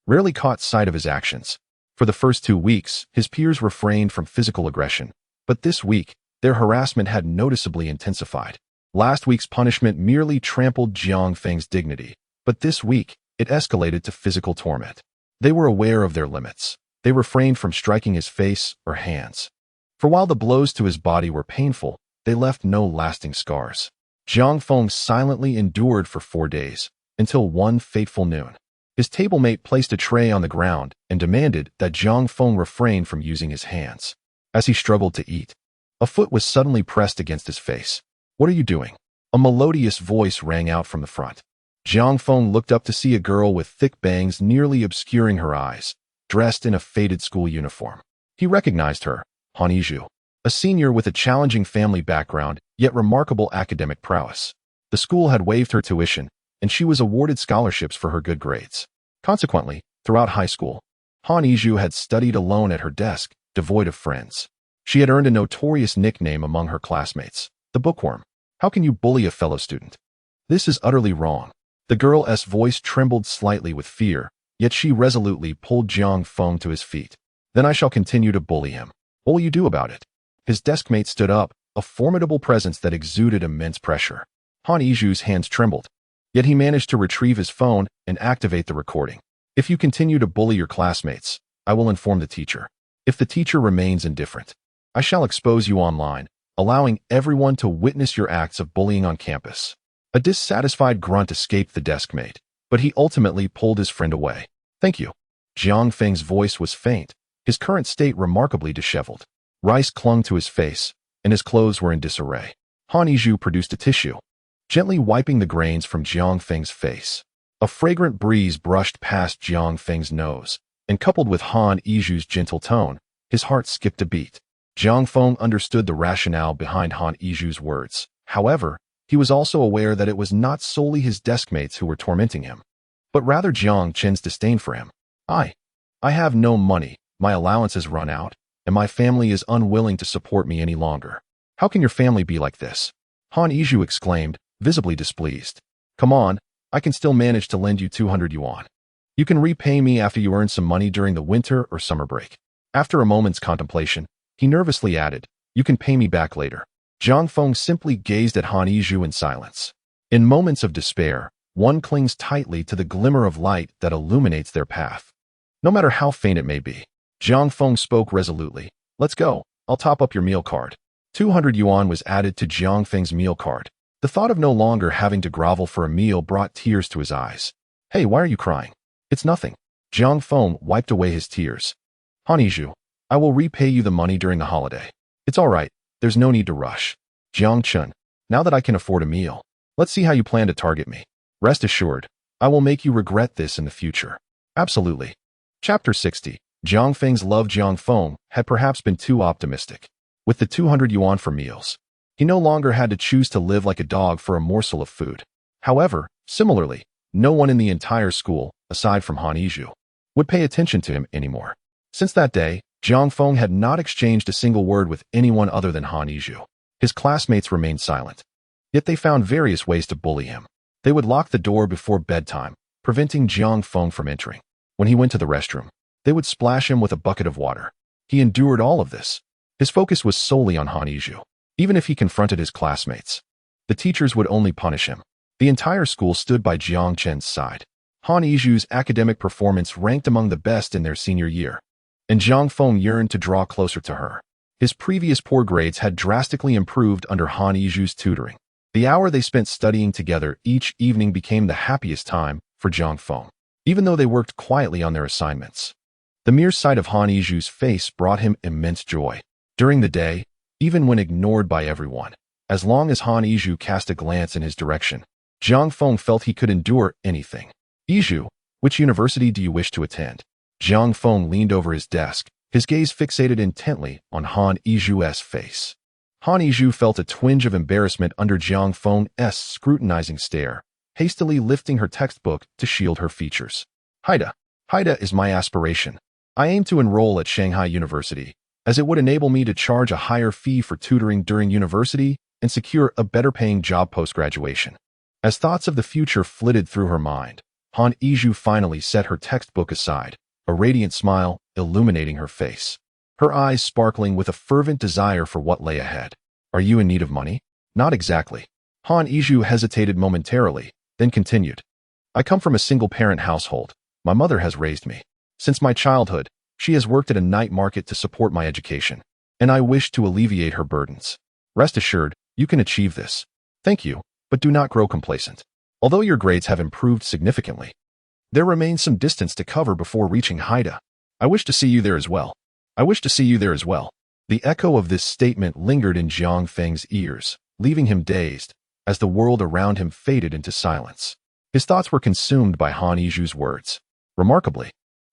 rarely caught sight of his actions. For the first 2 weeks, his peers refrained from physical aggression, but this week, their harassment had noticeably intensified. Last week's punishment merely trampled Jiang Feng's dignity, but this week, it escalated to physical torment. They were aware of their limits. They refrained from striking his face or hands. For while the blows to his body were painful, they left no lasting scars. Jiang Feng silently endured for 4 days, until one fateful noon. His table-mate placed a tray on the ground and demanded that Jiang Feng refrain from using his hands. As he struggled to eat, a foot was suddenly pressed against his face. "What are you doing?" A melodious voice rang out from the front. Jiang Feng looked up to see a girl with thick bangs nearly obscuring her eyes, dressed in a faded school uniform. He recognized her, Han Yizhu, a senior with a challenging family background, yet remarkable academic prowess. The school had waived her tuition, and she was awarded scholarships for her good grades. Consequently, throughout high school, Han Yizhu had studied alone at her desk, devoid of friends. She had earned a notorious nickname among her classmates, the bookworm. How can you bully a fellow student? This is utterly wrong. The girl's voice trembled slightly with fear, yet she resolutely pulled Jiang Feng to his feet. Then I shall continue to bully him. What will you do about it? His deskmate stood up, a formidable presence that exuded immense pressure. Han Yizhu's hands trembled, yet he managed to retrieve his phone and activate the recording. If you continue to bully your classmates, I will inform the teacher. If the teacher remains indifferent, I shall expose you online, allowing everyone to witness your acts of bullying on campus. A dissatisfied grunt escaped the deskmate, but he ultimately pulled his friend away. Thank you. Jiang Feng's voice was faint, his current state remarkably disheveled. Rice clung to his face, and his clothes were in disarray. Han Yizhu produced a tissue, gently wiping the grains from Jiang Feng's face. A fragrant breeze brushed past Jiang Feng's nose, and coupled with Han Yizhu's gentle tone, his heart skipped a beat. Jiang Feng understood the rationale behind Han Yizhu's words. However, he was also aware that it was not solely his deskmates who were tormenting him, but rather Jiang Chen's disdain for him. I have no money, my allowance has run out, and my family is unwilling to support me any longer. How can your family be like this? Han Yizhu exclaimed, visibly displeased. Come on, I can still manage to lend you 200 yuan. You can repay me after you earn some money during the winter or summer break. After a moment's contemplation, he nervously added, you can pay me back later. Jiang Feng simply gazed at Han Yizhu in silence. In moments of despair, one clings tightly to the glimmer of light that illuminates their path, no matter how faint it may be. Jiang Feng spoke resolutely. Let's go, I'll top up your meal card. 200 yuan was added to Jiang Feng's meal card. The thought of no longer having to grovel for a meal brought tears to his eyes. Hey, why are you crying? It's nothing. Jiang Feng wiped away his tears. Han Yizhu, I will repay you the money during the holiday. It's all right, there's no need to rush. Jiang Chen, now that I can afford a meal, let's see how you plan to target me. Rest assured, I will make you regret this in the future. Absolutely. Chapter 60. Jiang Feng's love. Jiang Feng had perhaps been too optimistic. With the 200 yuan for meals, he no longer had to choose to live like a dog for a morsel of food. However, similarly, no one in the entire school, aside from Han Yizhu, would pay attention to him anymore. Since that day, Jiang Feng had not exchanged a single word with anyone other than Han Yizhu. His classmates remained silent, yet they found various ways to bully him. They would lock the door before bedtime, preventing Jiang Feng from entering. When he went to the restroom, they would splash him with a bucket of water. He endured all of this. His focus was solely on Han Yizhu. Even if he confronted his classmates, the teachers would only punish him. The entire school stood by Jiang Chen's side. Han Yizhu's academic performance ranked among the best in their senior year, and Jiang Feng yearned to draw closer to her. His previous poor grades had drastically improved under Han Yizhu's tutoring. The hour they spent studying together each evening became the happiest time for Jiang Feng, even though they worked quietly on their assignments. The mere sight of Han Yizhu's face brought him immense joy. During the day, even when ignored by everyone, as long as Han Yizhu cast a glance in his direction, Jiang Feng felt he could endure anything. Yizhu, which university do you wish to attend? Jiang Feng leaned over his desk, his gaze fixated intently on Han Yizhu's face. Han Yizhu felt a twinge of embarrassment under Jiang Feng's scrutinizing stare, hastily lifting her textbook to shield her features. Haida is my aspiration. I aim to enroll at Shanghai University, as it would enable me to charge a higher fee for tutoring during university and secure a better-paying job post-graduation. As thoughts of the future flitted through her mind, Han Yizhu finally set her textbook aside, a radiant smile illuminating her face, her eyes sparkling with a fervent desire for what lay ahead. Are you in need of money? Not exactly. Han Yizhu hesitated momentarily, then continued. I come from a single-parent household. My mother has raised me. Since my childhood, she has worked at a night market to support my education, and I wish to alleviate her burdens. Rest assured, you can achieve this. Thank you, but do not grow complacent. Although your grades have improved significantly, there remains some distance to cover before reaching Haida. I wish to see you there as well. I wish to see you there as well. The echo of this statement lingered in Jiang Feng's ears, leaving him dazed, as the world around him faded into silence. His thoughts were consumed by Han Yizhu's words. Remarkably,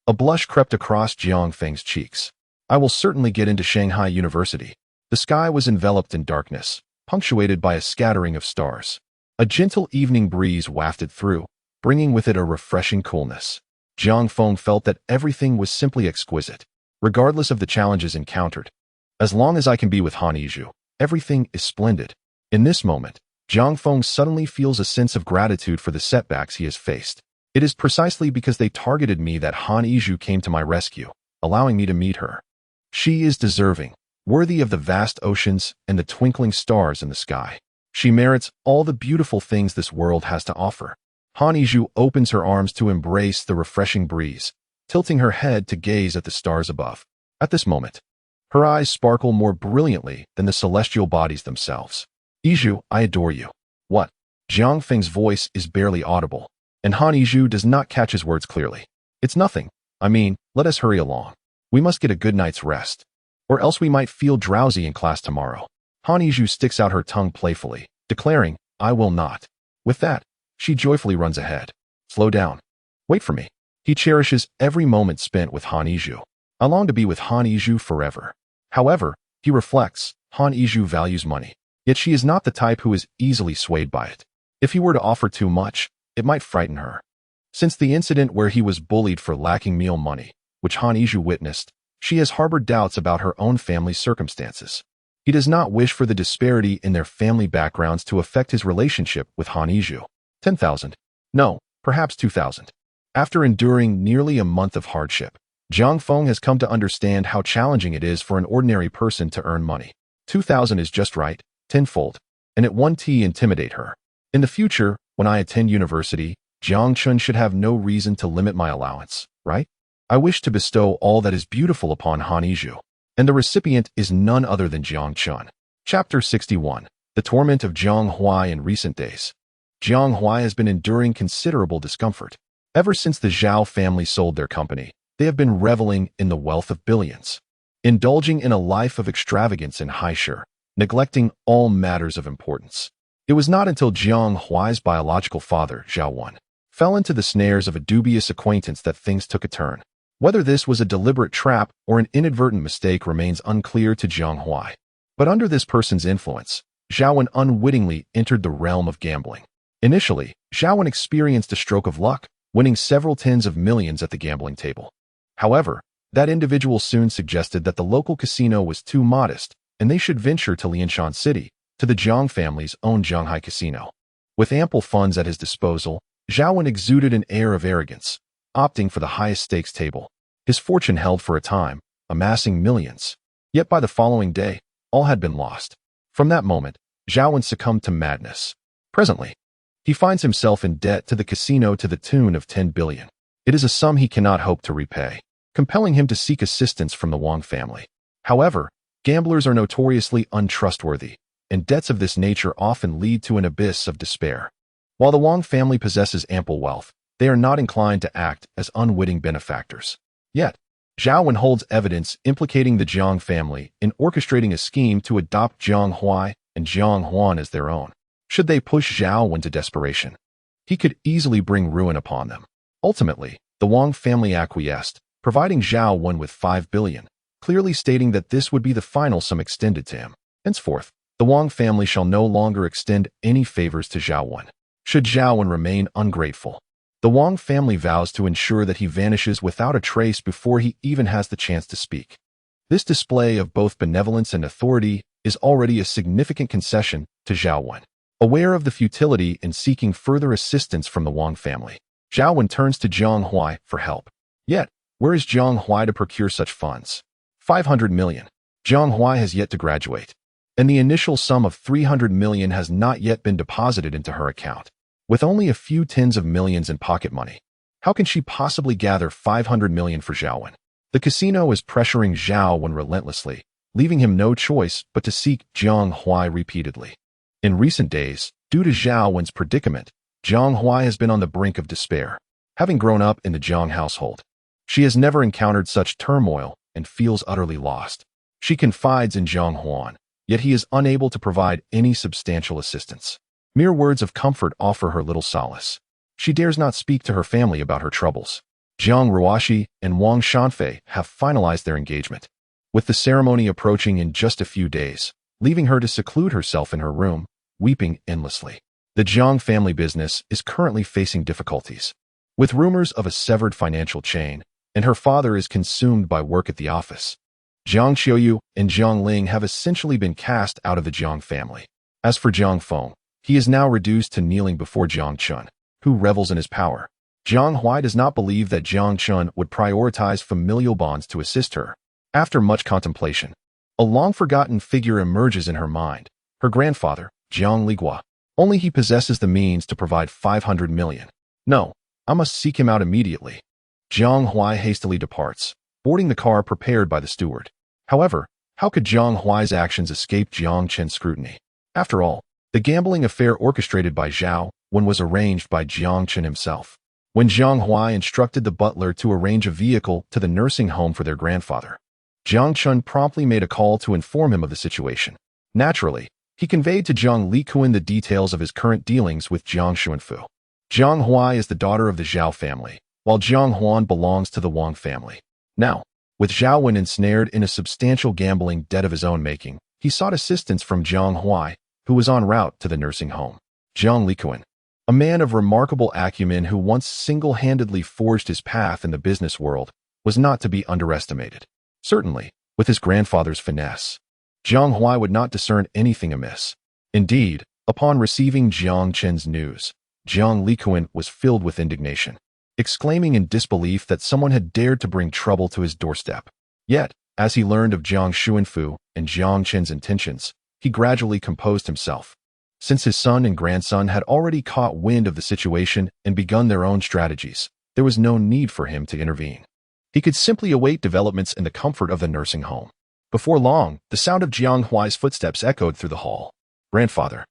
a blush crept across Jiang Feng's cheeks. I will certainly get into Shanghai University. The sky was enveloped in darkness, punctuated by a scattering of stars. A gentle evening breeze wafted through, bringing with it a refreshing coolness. Jiang Feng felt that everything was simply exquisite, regardless of the challenges encountered. As long as I can be with Han Yizhu, everything is splendid. In this moment, Jiang Feng suddenly feels a sense of gratitude for the setbacks he has faced. It is precisely because they targeted me that Han Yizhu came to my rescue, allowing me to meet her. She is deserving, worthy of the vast oceans and the twinkling stars in the sky. She merits all the beautiful things this world has to offer. Han Yizhu opens her arms to embrace the refreshing breeze, tilting her head to gaze at the stars above. At this moment, her eyes sparkle more brilliantly than the celestial bodies themselves. Yizhu, I adore you. What? Jiang Feng's voice is barely audible, and Han Yizhu does not catch his words clearly. It's nothing. I mean, let us hurry along. We must get a good night's rest, or else we might feel drowsy in class tomorrow. Han Yizhu sticks out her tongue playfully, declaring, I will not. With that, she joyfully runs ahead. Slow down. Wait for me. He cherishes every moment spent with Han Yizhu. I long to be with Han Yizhu forever. However, he reflects, Han Yizhu values money. Yet she is not the type who is easily swayed by it. If he were to offer too much, it might frighten her. Since the incident where he was bullied for lacking meal money, which Han Yizhu witnessed, she has harbored doubts about her own family's circumstances. He does not wish for the disparity in their family backgrounds to affect his relationship with Han Yizhu. 10,000. No, perhaps 2,000. After enduring nearly a month of hardship, Jiang Feng has come to understand how challenging it is for an ordinary person to earn money. 2,000 is just right, tenfold, and it won't intimidate her. In the future, when I attend university, Jiang Chun should have no reason to limit my allowance, right? I wish to bestow all that is beautiful upon Han Yizhu, and the recipient is none other than Jiang Chun. Chapter 61. The Torment of Jiang Huai in Recent Days. Jiang Huai has been enduring considerable discomfort. Ever since the Zhao family sold their company, they have been reveling in the wealth of billions, indulging in a life of extravagance and high-share, neglecting all matters of importance. It was not until Jiang Huai's biological father, Zhao Wan, fell into the snares of a dubious acquaintance that things took a turn. Whether this was a deliberate trap or an inadvertent mistake remains unclear to Jiang Huai. But under this person's influence, Zhao Wan unwittingly entered the realm of gambling. Initially, Zhao Wan experienced a stroke of luck, winning several tens of millions at the gambling table. However, that individual soon suggested that the local casino was too modest, and they should venture to Lianshan City, to the Jiang family's own Zhanghai casino. With ample funds at his disposal, Zhao Wan exuded an air of arrogance, opting for the highest stakes table. His fortune held for a time, amassing millions. Yet by the following day, all had been lost. From that moment, Zhao Wan succumbed to madness. Presently, he finds himself in debt to the casino to the tune of 10 billion. It is a sum he cannot hope to repay, compelling him to seek assistance from the Wang family. However, gamblers are notoriously untrustworthy, and debts of this nature often lead to an abyss of despair. While the Wang family possesses ample wealth, they are not inclined to act as unwitting benefactors. Yet, Zhao Wan holds evidence implicating the Jiang family in orchestrating a scheme to adopt Jiang Huai and Jiang Huan as their own. Should they push Zhao Wan to desperation, he could easily bring ruin upon them. Ultimately, the Wang family acquiesced, providing Zhao Wan with 5 billion, clearly stating that this would be the final sum extended to him. Henceforth, the Wang family shall no longer extend any favors to Zhao Wan. Should Zhao Wan remain ungrateful, the Wang family vows to ensure that he vanishes without a trace before he even has the chance to speak. This display of both benevolence and authority is already a significant concession to Zhao Wan. Aware of the futility in seeking further assistance from the Wang family, Zhao Wan turns to Jiang Huai for help. Yet, where is Jiang Huai to procure such funds? 500 million. Jiang Huai has yet to graduate, and the initial sum of 300 million has not yet been deposited into her account. With only a few tens of millions in pocket money, how can she possibly gather 500 million for Zhao Wan? The casino is pressuring Zhao Wan relentlessly, leaving him no choice but to seek Jiang Huai repeatedly. In recent days, due to Zhao Wan's predicament, Jiang Huai has been on the brink of despair. Having grown up in the Jiang household, she has never encountered such turmoil and feels utterly lost. She confides in Jiang Huan, yet he is unable to provide any substantial assistance. Mere words of comfort offer her little solace. She dares not speak to her family about her troubles. Jiang Ruoxi and Wang Shanfei have finalized their engagement, with the ceremony approaching in just a few days, leaving her to seclude herself in her room, weeping endlessly. The Jiang family business is currently facing difficulties, with rumors of a severed financial chain, and her father is consumed by work at the office. Jiang Xiuyu and Jiang Ling have essentially been cast out of the Jiang family. As for Jiang Feng, he is now reduced to kneeling before Jiang Chun, who revels in his power. Jiang Huai does not believe that Jiang Chun would prioritize familial bonds to assist her. After much contemplation, a long-forgotten figure emerges in her mind, her grandfather, Jiang Ligua. Only he possesses the means to provide 500 million. No, I must seek him out immediately. Jiang Huai hastily departs, boarding the car prepared by the steward. However, how could Jiang Huai's actions escape Jiang Chen's scrutiny? After all, the gambling affair orchestrated by Zhao Wen was arranged by Jiang Chen himself. When Jiang Huai instructed the butler to arrange a vehicle to the nursing home for their grandfather, Jiang Chun promptly made a call to inform him of the situation. Naturally, he conveyed to Jiang Likuan the details of his current dealings with Jiang Xuanfu. Jiang Huai is the daughter of the Zhao family, while Jiang Huan belongs to the Wang family. Now, with Zhao Wen ensnared in a substantial gambling debt of his own making, he sought assistance from Jiang Huai, who was en route to the nursing home. Jiang Likuan, a man of remarkable acumen who once single-handedly forged his path in the business world, was not to be underestimated. Certainly, with his grandfather's finesse, Jiang Huai would not discern anything amiss. Indeed, upon receiving Jiang Chen's news, Jiang Likuan was filled with indignation, exclaiming in disbelief that someone had dared to bring trouble to his doorstep. Yet, as he learned of Jiang Xuanfu and Jiang Chen's intentions, he gradually composed himself. Since his son and grandson had already caught wind of the situation and begun their own strategies, there was no need for him to intervene. He could simply await developments in the comfort of the nursing home. Before long, the sound of Jiang Huai's footsteps echoed through the hall. "Grandfather,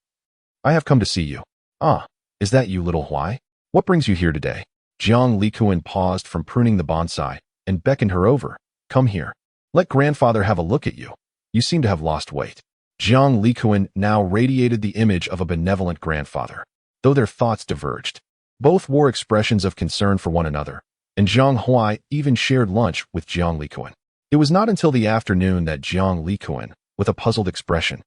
I have come to see you." "Ah, is that you, little Huai? What brings you here today?" Jiang Likuan paused from pruning the bonsai and beckoned her over. "Come here. Let grandfather have a look at you. You seem to have lost weight." Jiang Likuan now radiated the image of a benevolent grandfather. Though their thoughts diverged, both wore expressions of concern for one another, and Jiang Huai even shared lunch with Jiang Likuan. It was not until the afternoon that Jiang Likuan, with a puzzled expression,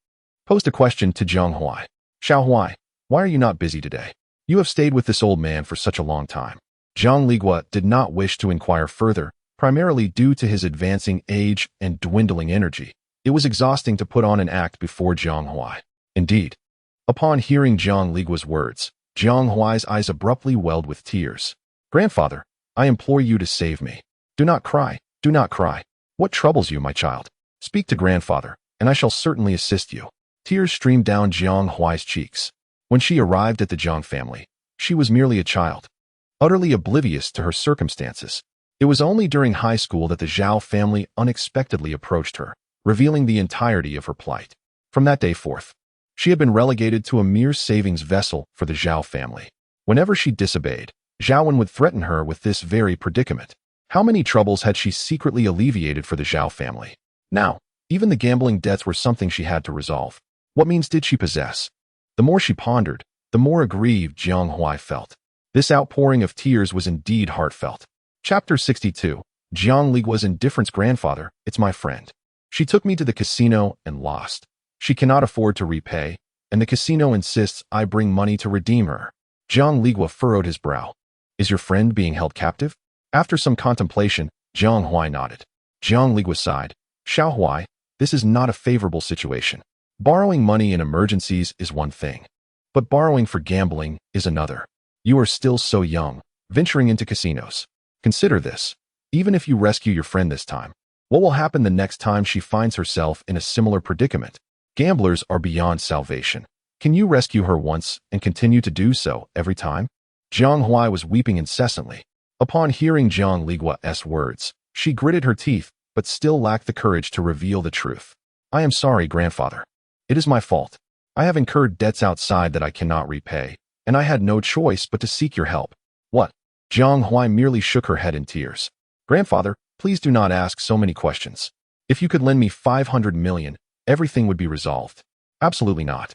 posed a question to Jiang Huai. "Xiao Huai, why are you not busy today? You have stayed with this old man for such a long time." Jiang Ligua did not wish to inquire further, primarily due to his advancing age and dwindling energy. It was exhausting to put on an act before Jiang Huai. Indeed, upon hearing Jiang Ligua's words, Jiang Huai's eyes abruptly welled with tears. "Grandfather, I implore you to save me. Do not cry, do not cry. What troubles you, my child? Speak to grandfather, and I shall certainly assist you." Tears streamed down Jiang Huai's cheeks. When she arrived at the Jiang family, she was merely a child, utterly oblivious to her circumstances. It was only during high school that the Zhao family unexpectedly approached her, revealing the entirety of her plight. From that day forth, she had been relegated to a mere savings vessel for the Zhao family. Whenever she disobeyed, Zhao Wen would threaten her with this very predicament. How many troubles had she secretly alleviated for the Zhao family? Now, even the gambling debts were something she had to resolve. What means did she possess? The more she pondered, the more aggrieved Jiang Huai felt. This outpouring of tears was indeed heartfelt. Chapter 62. Jiang Ligua's indifference. "Grandfather, it's my friend. She took me to the casino and lost. She cannot afford to repay, and the casino insists I bring money to redeem her." Jiang Ligua furrowed his brow. "Is your friend being held captive?" After some contemplation, Jiang Huai nodded. Jiang Ligua sighed. "Xiao Huai, this is not a favorable situation. Borrowing money in emergencies is one thing, but borrowing for gambling is another. You are still so young, venturing into casinos. Consider this. Even if you rescue your friend this time, what will happen the next time she finds herself in a similar predicament? Gamblers are beyond salvation. Can you rescue her once and continue to do so every time?" Jiang Huai was weeping incessantly. Upon hearing Jiang Ligua's words, she gritted her teeth, but still lacked the courage to reveal the truth. "I am sorry, grandfather. It is my fault. I have incurred debts outside that I cannot repay, and I had no choice but to seek your help. What? Jiang Huai merely shook her head in tears. Grandfather, please do not ask so many questions. If you could lend me 500 million, everything would be resolved. Absolutely not.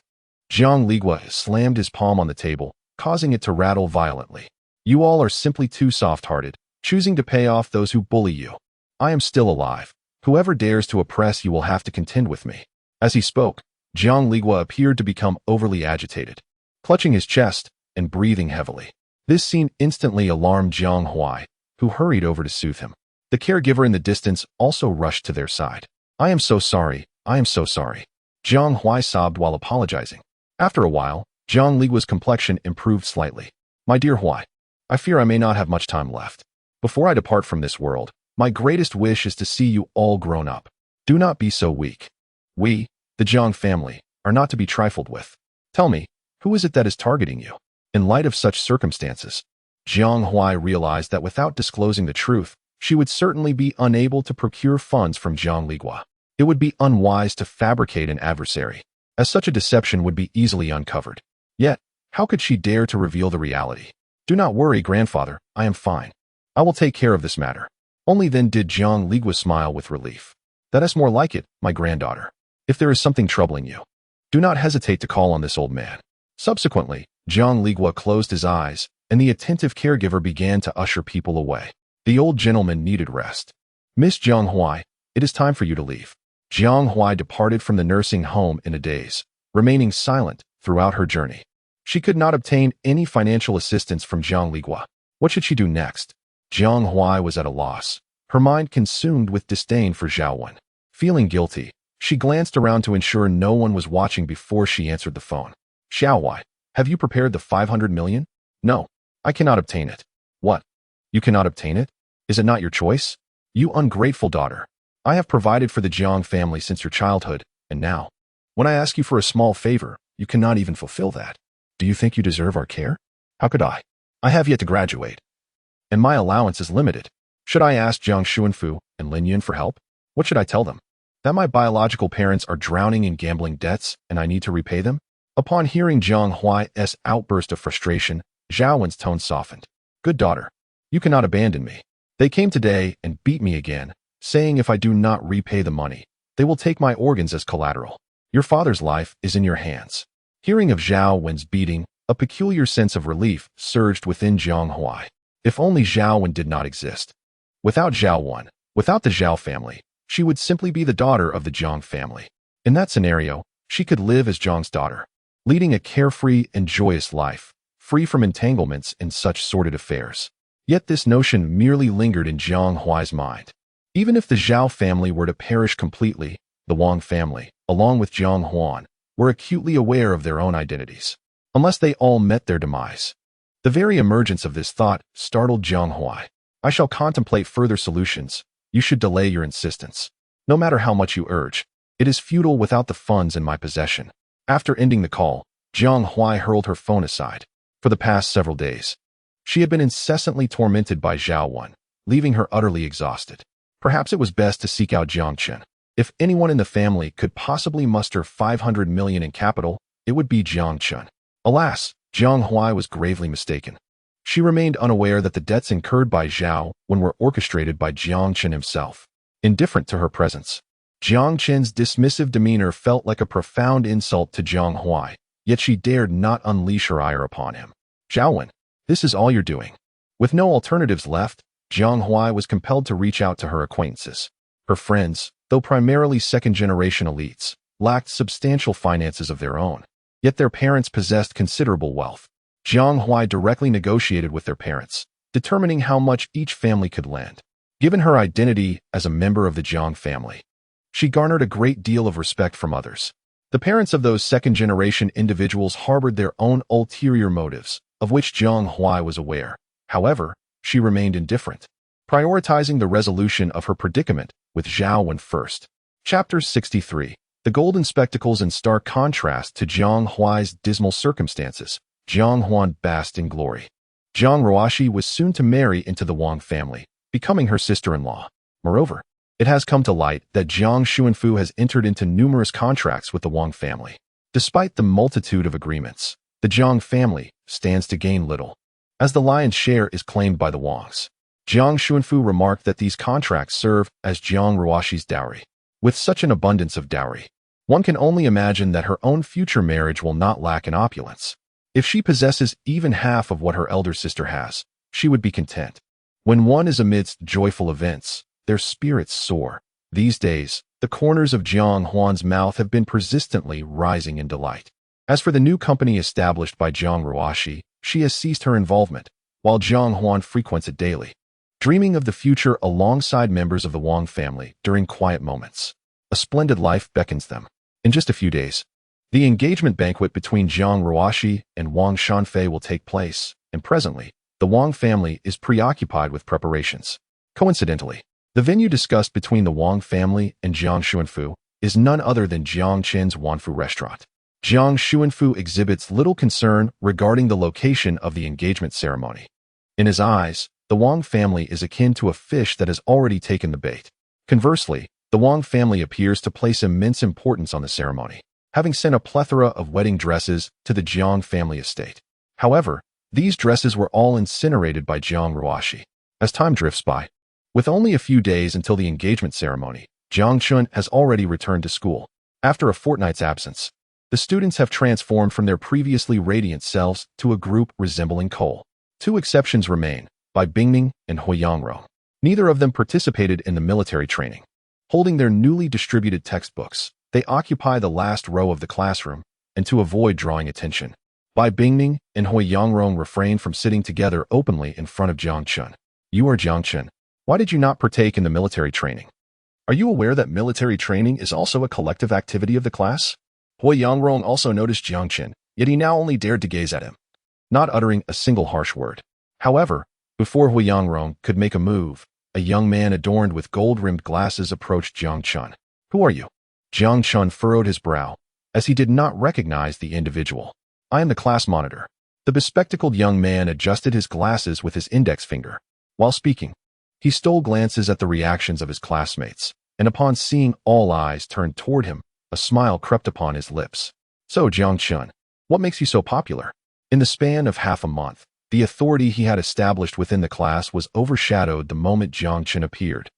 Jiang Ligua slammed his palm on the table, causing it to rattle violently. You all are simply too soft-hearted, choosing to pay off those who bully you. I am still alive. Whoever dares to oppress you will have to contend with me. As he spoke, Jiang Ligua appeared to become overly agitated, clutching his chest and breathing heavily. This scene instantly alarmed Jiang Huai, who hurried over to soothe him. The caregiver in the distance also rushed to their side. I am so sorry. I am so sorry. Jiang Huai sobbed while apologizing. After a while, Jiang Ligua's complexion improved slightly. My dear Huai, I fear I may not have much time left. Before I depart from this world, my greatest wish is to see you all grown up. Do not be so weak. We, the Jiang family, are not to be trifled with. Tell me, who is it that is targeting you? In light of such circumstances, Jiang Huai realized that without disclosing the truth, she would certainly be unable to procure funds from Jiang Ligua. It would be unwise to fabricate an adversary, as such a deception would be easily uncovered. Yet, how could she dare to reveal the reality? Do not worry, grandfather, I am fine. I will take care of this matter. Only then did Jiang Ligua smile with relief. That is more like it, my granddaughter. If there is something troubling you, do not hesitate to call on this old man. Subsequently, Jiang Ligua closed his eyes, and the attentive caregiver began to usher people away. The old gentleman needed rest. Miss Jiang Huai, it is time for you to leave. Jiang Huai departed from the nursing home in a daze, remaining silent throughout her journey. She could not obtain any financial assistance from Jiang Ligua. What should she do next? Jiang Huai was at a loss, her mind consumed with disdain for Zhao Wen. Feeling guilty, she glanced around to ensure no one was watching before she answered the phone. Xiao Wei, have you prepared the 500 million? No, I cannot obtain it. What? You cannot obtain it? Is it not your choice? You ungrateful daughter. I have provided for the Jiang family since your childhood, and now, when I ask you for a small favor, you cannot even fulfill that. Do you think you deserve our care? How could I? I have yet to graduate, and my allowance is limited. Should I ask Jiang Xuanfu and Lin Yun for help? What should I tell them? That my biological parents are drowning in gambling debts and I need to repay them? Upon hearing Jiang Huai's outburst of frustration, Zhao Wen's tone softened. Good daughter, you cannot abandon me. They came today and beat me again, saying if I do not repay the money, they will take my organs as collateral. Your father's life is in your hands. Hearing of Zhao Wen's beating, a peculiar sense of relief surged within Jiang Huai. If only Zhao Wen did not exist. Without Zhao Wen, without the Zhao family, she would simply be the daughter of the Jiang family. In that scenario, she could live as Jiang's daughter, leading a carefree and joyous life, free from entanglements in such sordid affairs. Yet this notion merely lingered in Jiang Huai's mind. Even if the Zhao family were to perish completely, the Wang family, along with Jiang Huan, were acutely aware of their own identities, unless they all met their demise. The very emergence of this thought startled Jiang Huai. I shall contemplate further solutions. You should delay your insistence. No matter how much you urge, it is futile without the funds in my possession. After ending the call, Jiang Huai hurled her phone aside. For the past several days, she had been incessantly tormented by Zhao Wen, leaving her utterly exhausted. Perhaps it was best to seek out Jiang Chen. If anyone in the family could possibly muster 500 million in capital, it would be Jiang Chen. Alas, Jiang Huai was gravely mistaken. She remained unaware that the debts incurred by Zhao Wen were orchestrated by Jiang Chen himself. Indifferent to her presence, Jiang Chen's dismissive demeanor felt like a profound insult to Jiang Huai, yet she dared not unleash her ire upon him. Zhao Wen, this is all you're doing. With no alternatives left, Jiang Huai was compelled to reach out to her acquaintances. Her friends, though primarily second-generation elites, lacked substantial finances of their own. Yet their parents possessed considerable wealth. Jiang Huai directly negotiated with their parents, determining how much each family could lend. Given her identity as a member of the Jiang family, she garnered a great deal of respect from others. The parents of those second-generation individuals harbored their own ulterior motives, of which Jiang Huai was aware. However, she remained indifferent, prioritizing the resolution of her predicament with Zhao Wen first. Chapter 63. The golden spectacles in stark contrast to Jiang Huai's dismal circumstances, Jiang Huan basked in glory. Jiang Ruoshi was soon to marry into the Wang family, becoming her sister-in-law. Moreover, it has come to light that Jiang Xuanfu has entered into numerous contracts with the Wang family. Despite the multitude of agreements, the Jiang family stands to gain little, as the lion's share is claimed by the Wangs. Jiang Xuanfu remarked that these contracts serve as Jiang Ruoxi's dowry. With such an abundance of dowry, one can only imagine that her own future marriage will not lack in opulence. If she possesses even half of what her elder sister has, she would be content. When one is amidst joyful events, their spirits soar. These days, the corners of Jiang Huan's mouth have been persistently rising in delight. As for the new company established by Jiang Ruoxi, she has ceased her involvement, while Jiang Huan frequents it daily, dreaming of the future alongside members of the Wang family during quiet moments. A splendid life beckons them. In just a few days, the engagement banquet between Jiang Ruoxi and Wang Shanfei will take place, and presently, the Wang family is preoccupied with preparations. Coincidentally, the venue discussed between the Wang family and Jiang Xuanfu is none other than Jiang Qin's Wanfu restaurant. Jiang Xuanfu exhibits little concern regarding the location of the engagement ceremony. In his eyes, the Wang family is akin to a fish that has already taken the bait. Conversely, the Wang family appears to place immense importance on the ceremony, having sent a plethora of wedding dresses to the Jiang family estate. However, these dresses were all incinerated by Jiang Ruoxi. As time drifts by, with only a few days until the engagement ceremony, Jiang Chun has already returned to school. After a fortnight's absence, the students have transformed from their previously radiant selves to a group resembling coal. Two exceptions remain, Bai Bingming and Hui Yangrong. Neither of them participated in the military training. Holding their newly distributed textbooks, they occupy the last row of the classroom, and to avoid drawing attention, Bai Bingming and Hui Yangrong refrain from sitting together openly in front of Jiang Chun. You are Jiang Chun. Why did you not partake in the military training? Are you aware that military training is also a collective activity of the class? Hui Yangrong also noticed Jiang Chun, yet he now only dared to gaze at him, not uttering a single harsh word. However, before Hui Yangrong could make a move, a young man adorned with gold-rimmed glasses approached Jiang Chun. Who are you? Jiang Chun furrowed his brow, as he did not recognize the individual. I am the class monitor. The bespectacled young man adjusted his glasses with his index finger. While speaking, he stole glances at the reactions of his classmates, and upon seeing all eyes turned toward him, a smile crept upon his lips. So, Jiang Chun, what makes you so popular? In the span of half a month, the authority he had established within the class was overshadowed the moment Jiang Chun appeared,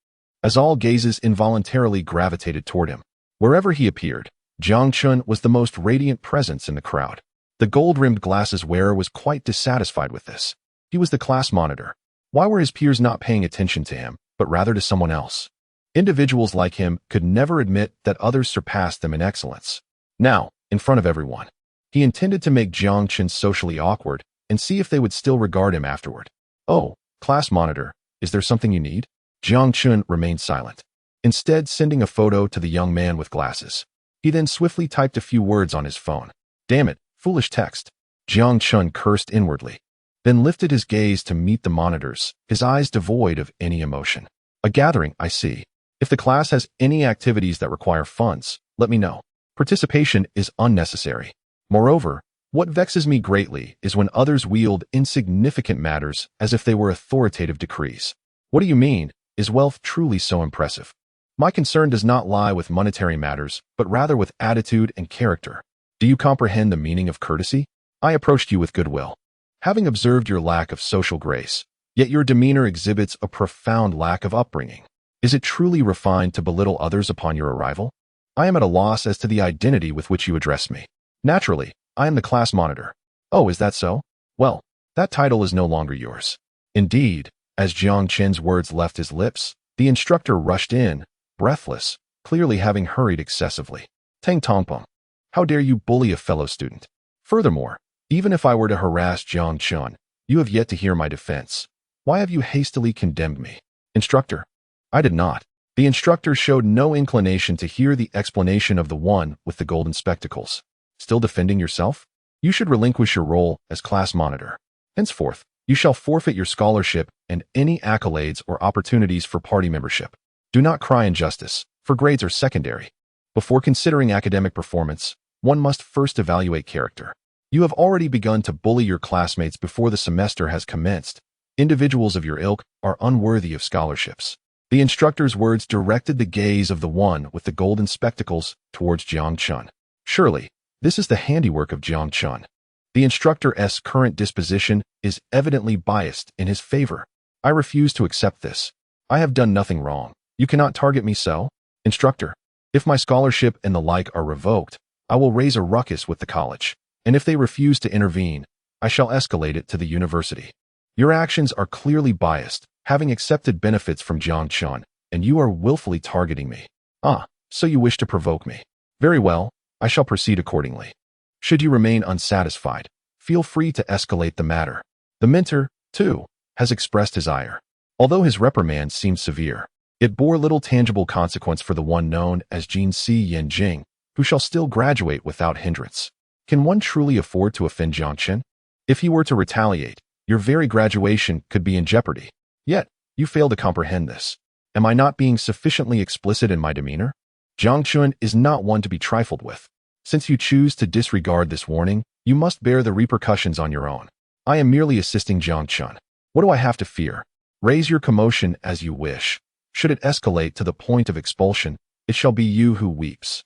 as all gazes involuntarily gravitated toward him. Wherever he appeared, Jiang Chun was the most radiant presence in the crowd. The gold-rimmed glasses wearer was quite dissatisfied with this. He was the class monitor. Why were his peers not paying attention to him, but rather to someone else? Individuals like him could never admit that others surpassed them in excellence. Now, in front of everyone, he intended to make Jiang Chun socially awkward and see if they would still regard him afterward. Oh, class monitor, is there something you need? Jiang Chun remained silent, instead sending a photo to the young man with glasses. He then swiftly typed a few words on his phone. Damn it, foolish text. Jiang Chun cursed inwardly, then lifted his gaze to meet the monitor's, his eyes devoid of any emotion. A gathering, I see. If the class has any activities that require funds, let me know. Participation is unnecessary. Moreover, what vexes me greatly is when others wield insignificant matters as if they were authoritative decrees. What do you mean? Is wealth truly so impressive? My concern does not lie with monetary matters, but rather with attitude and character. Do you comprehend the meaning of courtesy? I approached you with goodwill, having observed your lack of social grace, yet your demeanor exhibits a profound lack of upbringing. Is it truly refined to belittle others upon your arrival? I am at a loss as to the identity with which you address me. Naturally, I am the class monitor. Oh, is that so? Well, that title is no longer yours. Indeed, as Jiang Chen's words left his lips, the instructor rushed in, breathless, clearly having hurried excessively. Tang Tongpeng, how dare you bully a fellow student? Furthermore, even if I were to harass Jiang Chun, you have yet to hear my defense. Why have you hastily condemned me? Instructor, I did not. The instructor showed no inclination to hear the explanation of the one with the golden spectacles. Still defending yourself? You should relinquish your role as class monitor. Henceforth, you shall forfeit your scholarship and any accolades or opportunities for party membership. Do not cry injustice, for grades are secondary. Before considering academic performance, one must first evaluate character. You have already begun to bully your classmates before the semester has commenced. Individuals of your ilk are unworthy of scholarships. The instructor's words directed the gaze of the one with the golden spectacles towards Jiang Chun. Surely, this is the handiwork of Jiang Chun. The instructor's current disposition is evidently biased in his favor. I refuse to accept this. I have done nothing wrong. You cannot target me so. Instructor, if my scholarship and the like are revoked, I will raise a ruckus with the college, and if they refuse to intervene, I shall escalate it to the university. Your actions are clearly biased, having accepted benefits from Jiang Chun, and you are willfully targeting me. Ah, so you wish to provoke me. Very well, I shall proceed accordingly. Should you remain unsatisfied, feel free to escalate the matter. The mentor, too, has expressed his ire. Although his reprimand seemed severe, it bore little tangible consequence for the one known as Jinsi Yanjing, who shall still graduate without hindrance. Can one truly afford to offend Jiang Chen? If he were to retaliate, your very graduation could be in jeopardy. Yet, you fail to comprehend this. Am I not being sufficiently explicit in my demeanor? Jiang Chun is not one to be trifled with. Since you choose to disregard this warning, you must bear the repercussions on your own. I am merely assisting Jiang Chun. What do I have to fear? Raise your commotion as you wish. Should it escalate to the point of expulsion, it shall be you who weeps.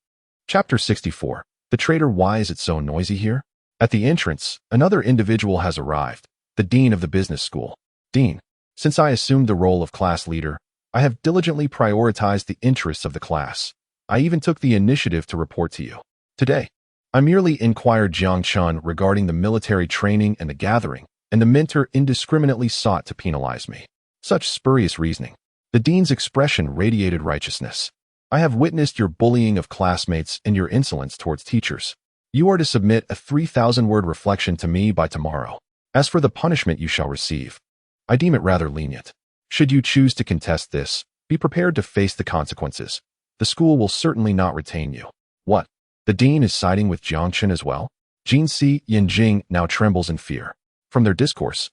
Chapter 64. The traitor. Why is it so noisy here? At the entrance, another individual has arrived, the dean of the business school. Dean, since I assumed the role of class leader, I have diligently prioritized the interests of the class. I even took the initiative to report to you. Today, I merely inquired Jiang Chun regarding the military training and the gathering, and the mentor indiscriminately sought to penalize me. Such spurious reasoning. The dean's expression radiated righteousness. I have witnessed your bullying of classmates and your insolence towards teachers. You are to submit a 3,000-word reflection to me by tomorrow. As for the punishment you shall receive, I deem it rather lenient. Should you choose to contest this, be prepared to face the consequences. The school will certainly not retain you. What? The dean is siding with Jiang Chen as well? Jinsi Yanjing now trembles in fear. From their discourse,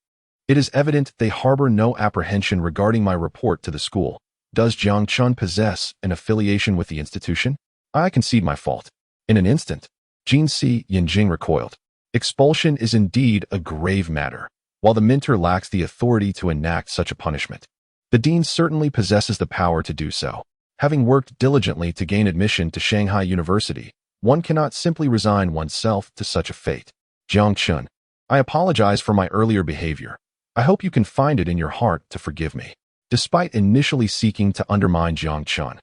it is evident they harbor no apprehension regarding my report to the school. Does Jiang Chun possess an affiliation with the institution? I concede my fault. In an instant, Jinsi Yanjing recoiled. Expulsion is indeed a grave matter, while the mentor lacks the authority to enact such a punishment. The dean certainly possesses the power to do so. Having worked diligently to gain admission to Shanghai University, one cannot simply resign oneself to such a fate. Jiang Chun, I apologize for my earlier behavior. I hope you can find it in your heart to forgive me. Despite initially seeking to undermine Jiang Chun,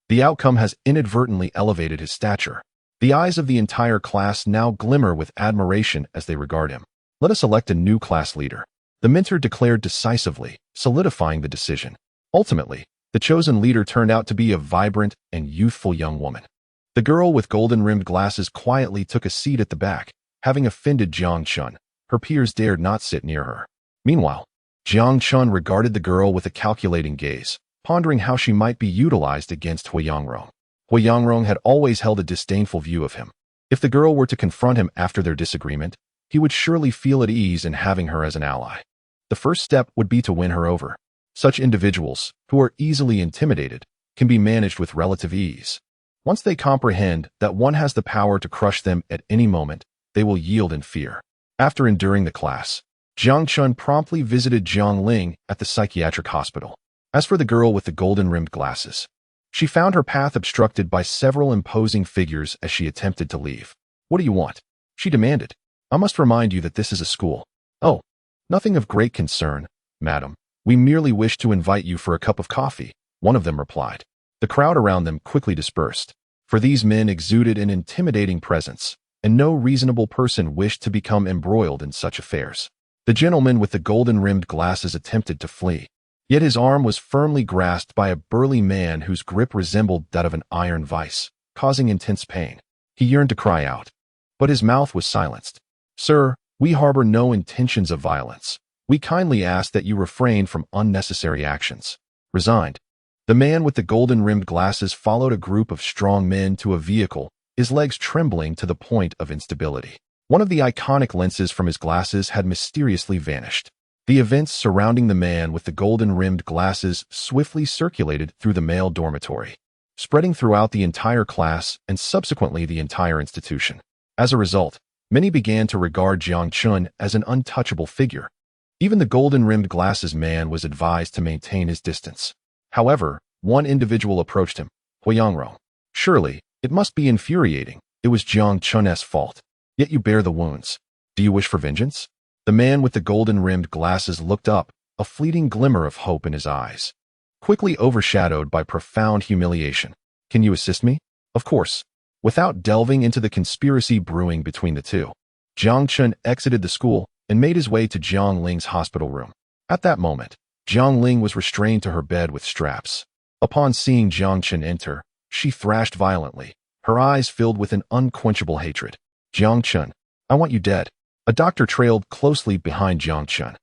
the outcome has inadvertently elevated his stature. The eyes of the entire class now glimmer with admiration as they regard him. Let us elect a new class leader. The mentor declared decisively, solidifying the decision. Ultimately, the chosen leader turned out to be a vibrant and youthful young woman. The girl with golden-rimmed glasses quietly took a seat at the back. Having offended Jiang Chun, her peers dared not sit near her. Meanwhile, Jiang Chun regarded the girl with a calculating gaze, pondering how she might be utilized against Hui Yangrong. Hui Yangrong had always held a disdainful view of him. If the girl were to confront him after their disagreement, he would surely feel at ease in having her as an ally. The first step would be to win her over. Such individuals, who are easily intimidated, can be managed with relative ease. Once they comprehend that one has the power to crush them at any moment, they will yield in fear. After enduring the class, Jiang Chun promptly visited Jiang Ling at the psychiatric hospital. As for the girl with the golden-rimmed glasses, she found her path obstructed by several imposing figures as she attempted to leave. What do you want? She demanded. I must remind you that this is a school. Oh, nothing of great concern, madam. We merely wish to invite you for a cup of coffee, one of them replied. The crowd around them quickly dispersed, for these men exuded an intimidating presence, and no reasonable person wished to become embroiled in such affairs. The gentleman with the golden-rimmed glasses attempted to flee, yet his arm was firmly grasped by a burly man whose grip resembled that of an iron vice, causing intense pain. He yearned to cry out, but his mouth was silenced. Sir, we harbor no intentions of violence. We kindly ask that you refrain from unnecessary actions. Resigned. The man with the golden-rimmed glasses followed a group of strong men to a vehicle, his legs trembling to the point of instability. One of the iconic lenses from his glasses had mysteriously vanished. The events surrounding the man with the golden-rimmed glasses swiftly circulated through the male dormitory, spreading throughout the entire class and subsequently the entire institution. As a result, many began to regard Jiang Chun as an untouchable figure. Even the golden-rimmed glasses man was advised to maintain his distance. However, one individual approached him, Hui Yangrong. Surely, it must be infuriating. It was Jiang Chun's fault. Yet you bear the wounds. Do you wish for vengeance? The man with the golden-rimmed glasses looked up, a fleeting glimmer of hope in his eyes, quickly overshadowed by profound humiliation. Can you assist me? Of course. Without delving into the conspiracy brewing between the two, Jiang Chun exited the school and made his way to Jiang Ling's hospital room. At that moment, Jiang Ling was restrained to her bed with straps. Upon seeing Jiang Chun enter, she thrashed violently, her eyes filled with an unquenchable hatred. Jiang Chun, I want you dead. A doctor trailed closely behind Jiang Chun.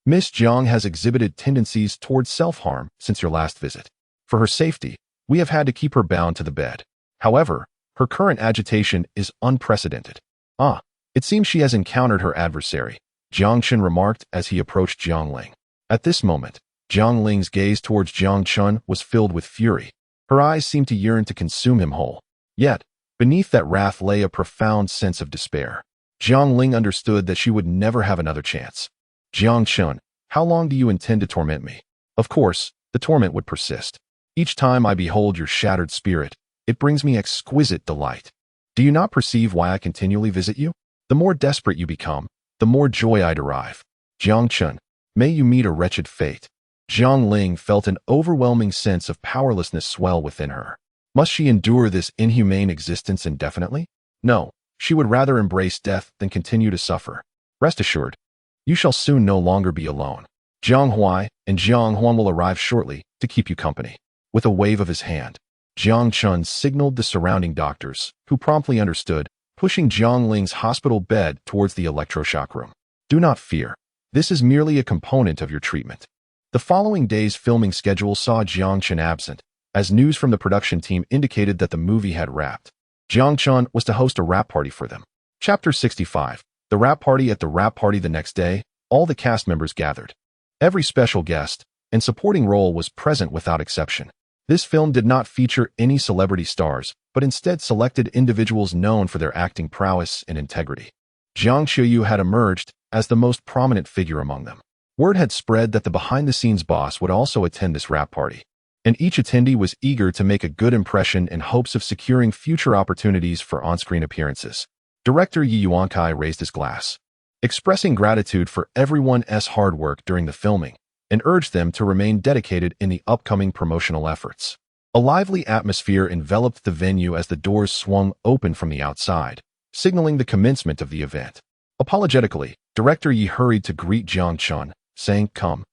Miss Jiang has exhibited tendencies towards self-harm since your last visit. For her safety, we have had to keep her bound to the bed. However, her current agitation is unprecedented. It seems she has encountered her adversary, Jiang Chun remarked as he approached Jiang Ling. At this moment, Jiang Ling's gaze towards Jiang Chun was filled with fury. Her eyes seemed to yearn to consume him whole. Yet, beneath that wrath lay a profound sense of despair. Jiang Ling understood that she would never have another chance. Jiang Chun, how long do you intend to torment me? Of course, the torment would persist. Each time I behold your shattered spirit, it brings me exquisite delight. Do you not perceive why I continually visit you? The more desperate you become, the more joy I derive. Jiang Chun, may you meet a wretched fate. Jiang Ling felt an overwhelming sense of powerlessness swell within her. Must she endure this inhumane existence indefinitely? No, she would rather embrace death than continue to suffer. Rest assured, you shall soon no longer be alone. Jiang Huai and Jiang Huan will arrive shortly to keep you company. With a wave of his hand, Jiang Chun signaled the surrounding doctors, who promptly understood, pushing Jiang Ling's hospital bed towards the electroshock room. Do not fear. This is merely a component of your treatment. The following day's filming schedule saw Jiang Chun absent, as news from the production team indicated that the movie had wrapped. Jiang Chun was to host a wrap party for them. Chapter 65. The wrap party. At the wrap party the next day, all the cast members gathered. Every special guest and supporting role was present without exception. This film did not feature any celebrity stars, but instead selected individuals known for their acting prowess and integrity. Jiang Qiuyu had emerged as the most prominent figure among them. Word had spread that the behind-the-scenes boss would also attend this wrap party, and each attendee was eager to make a good impression in hopes of securing future opportunities for on-screen appearances. Director Yi Yuankai raised his glass, expressing gratitude for everyone's hard work during the filming, and urged them to remain dedicated in the upcoming promotional efforts. A lively atmosphere enveloped the venue as the doors swung open from the outside, signaling the commencement of the event. Apologetically, Director Yi hurried to greet Jiang Chun, saying, Come,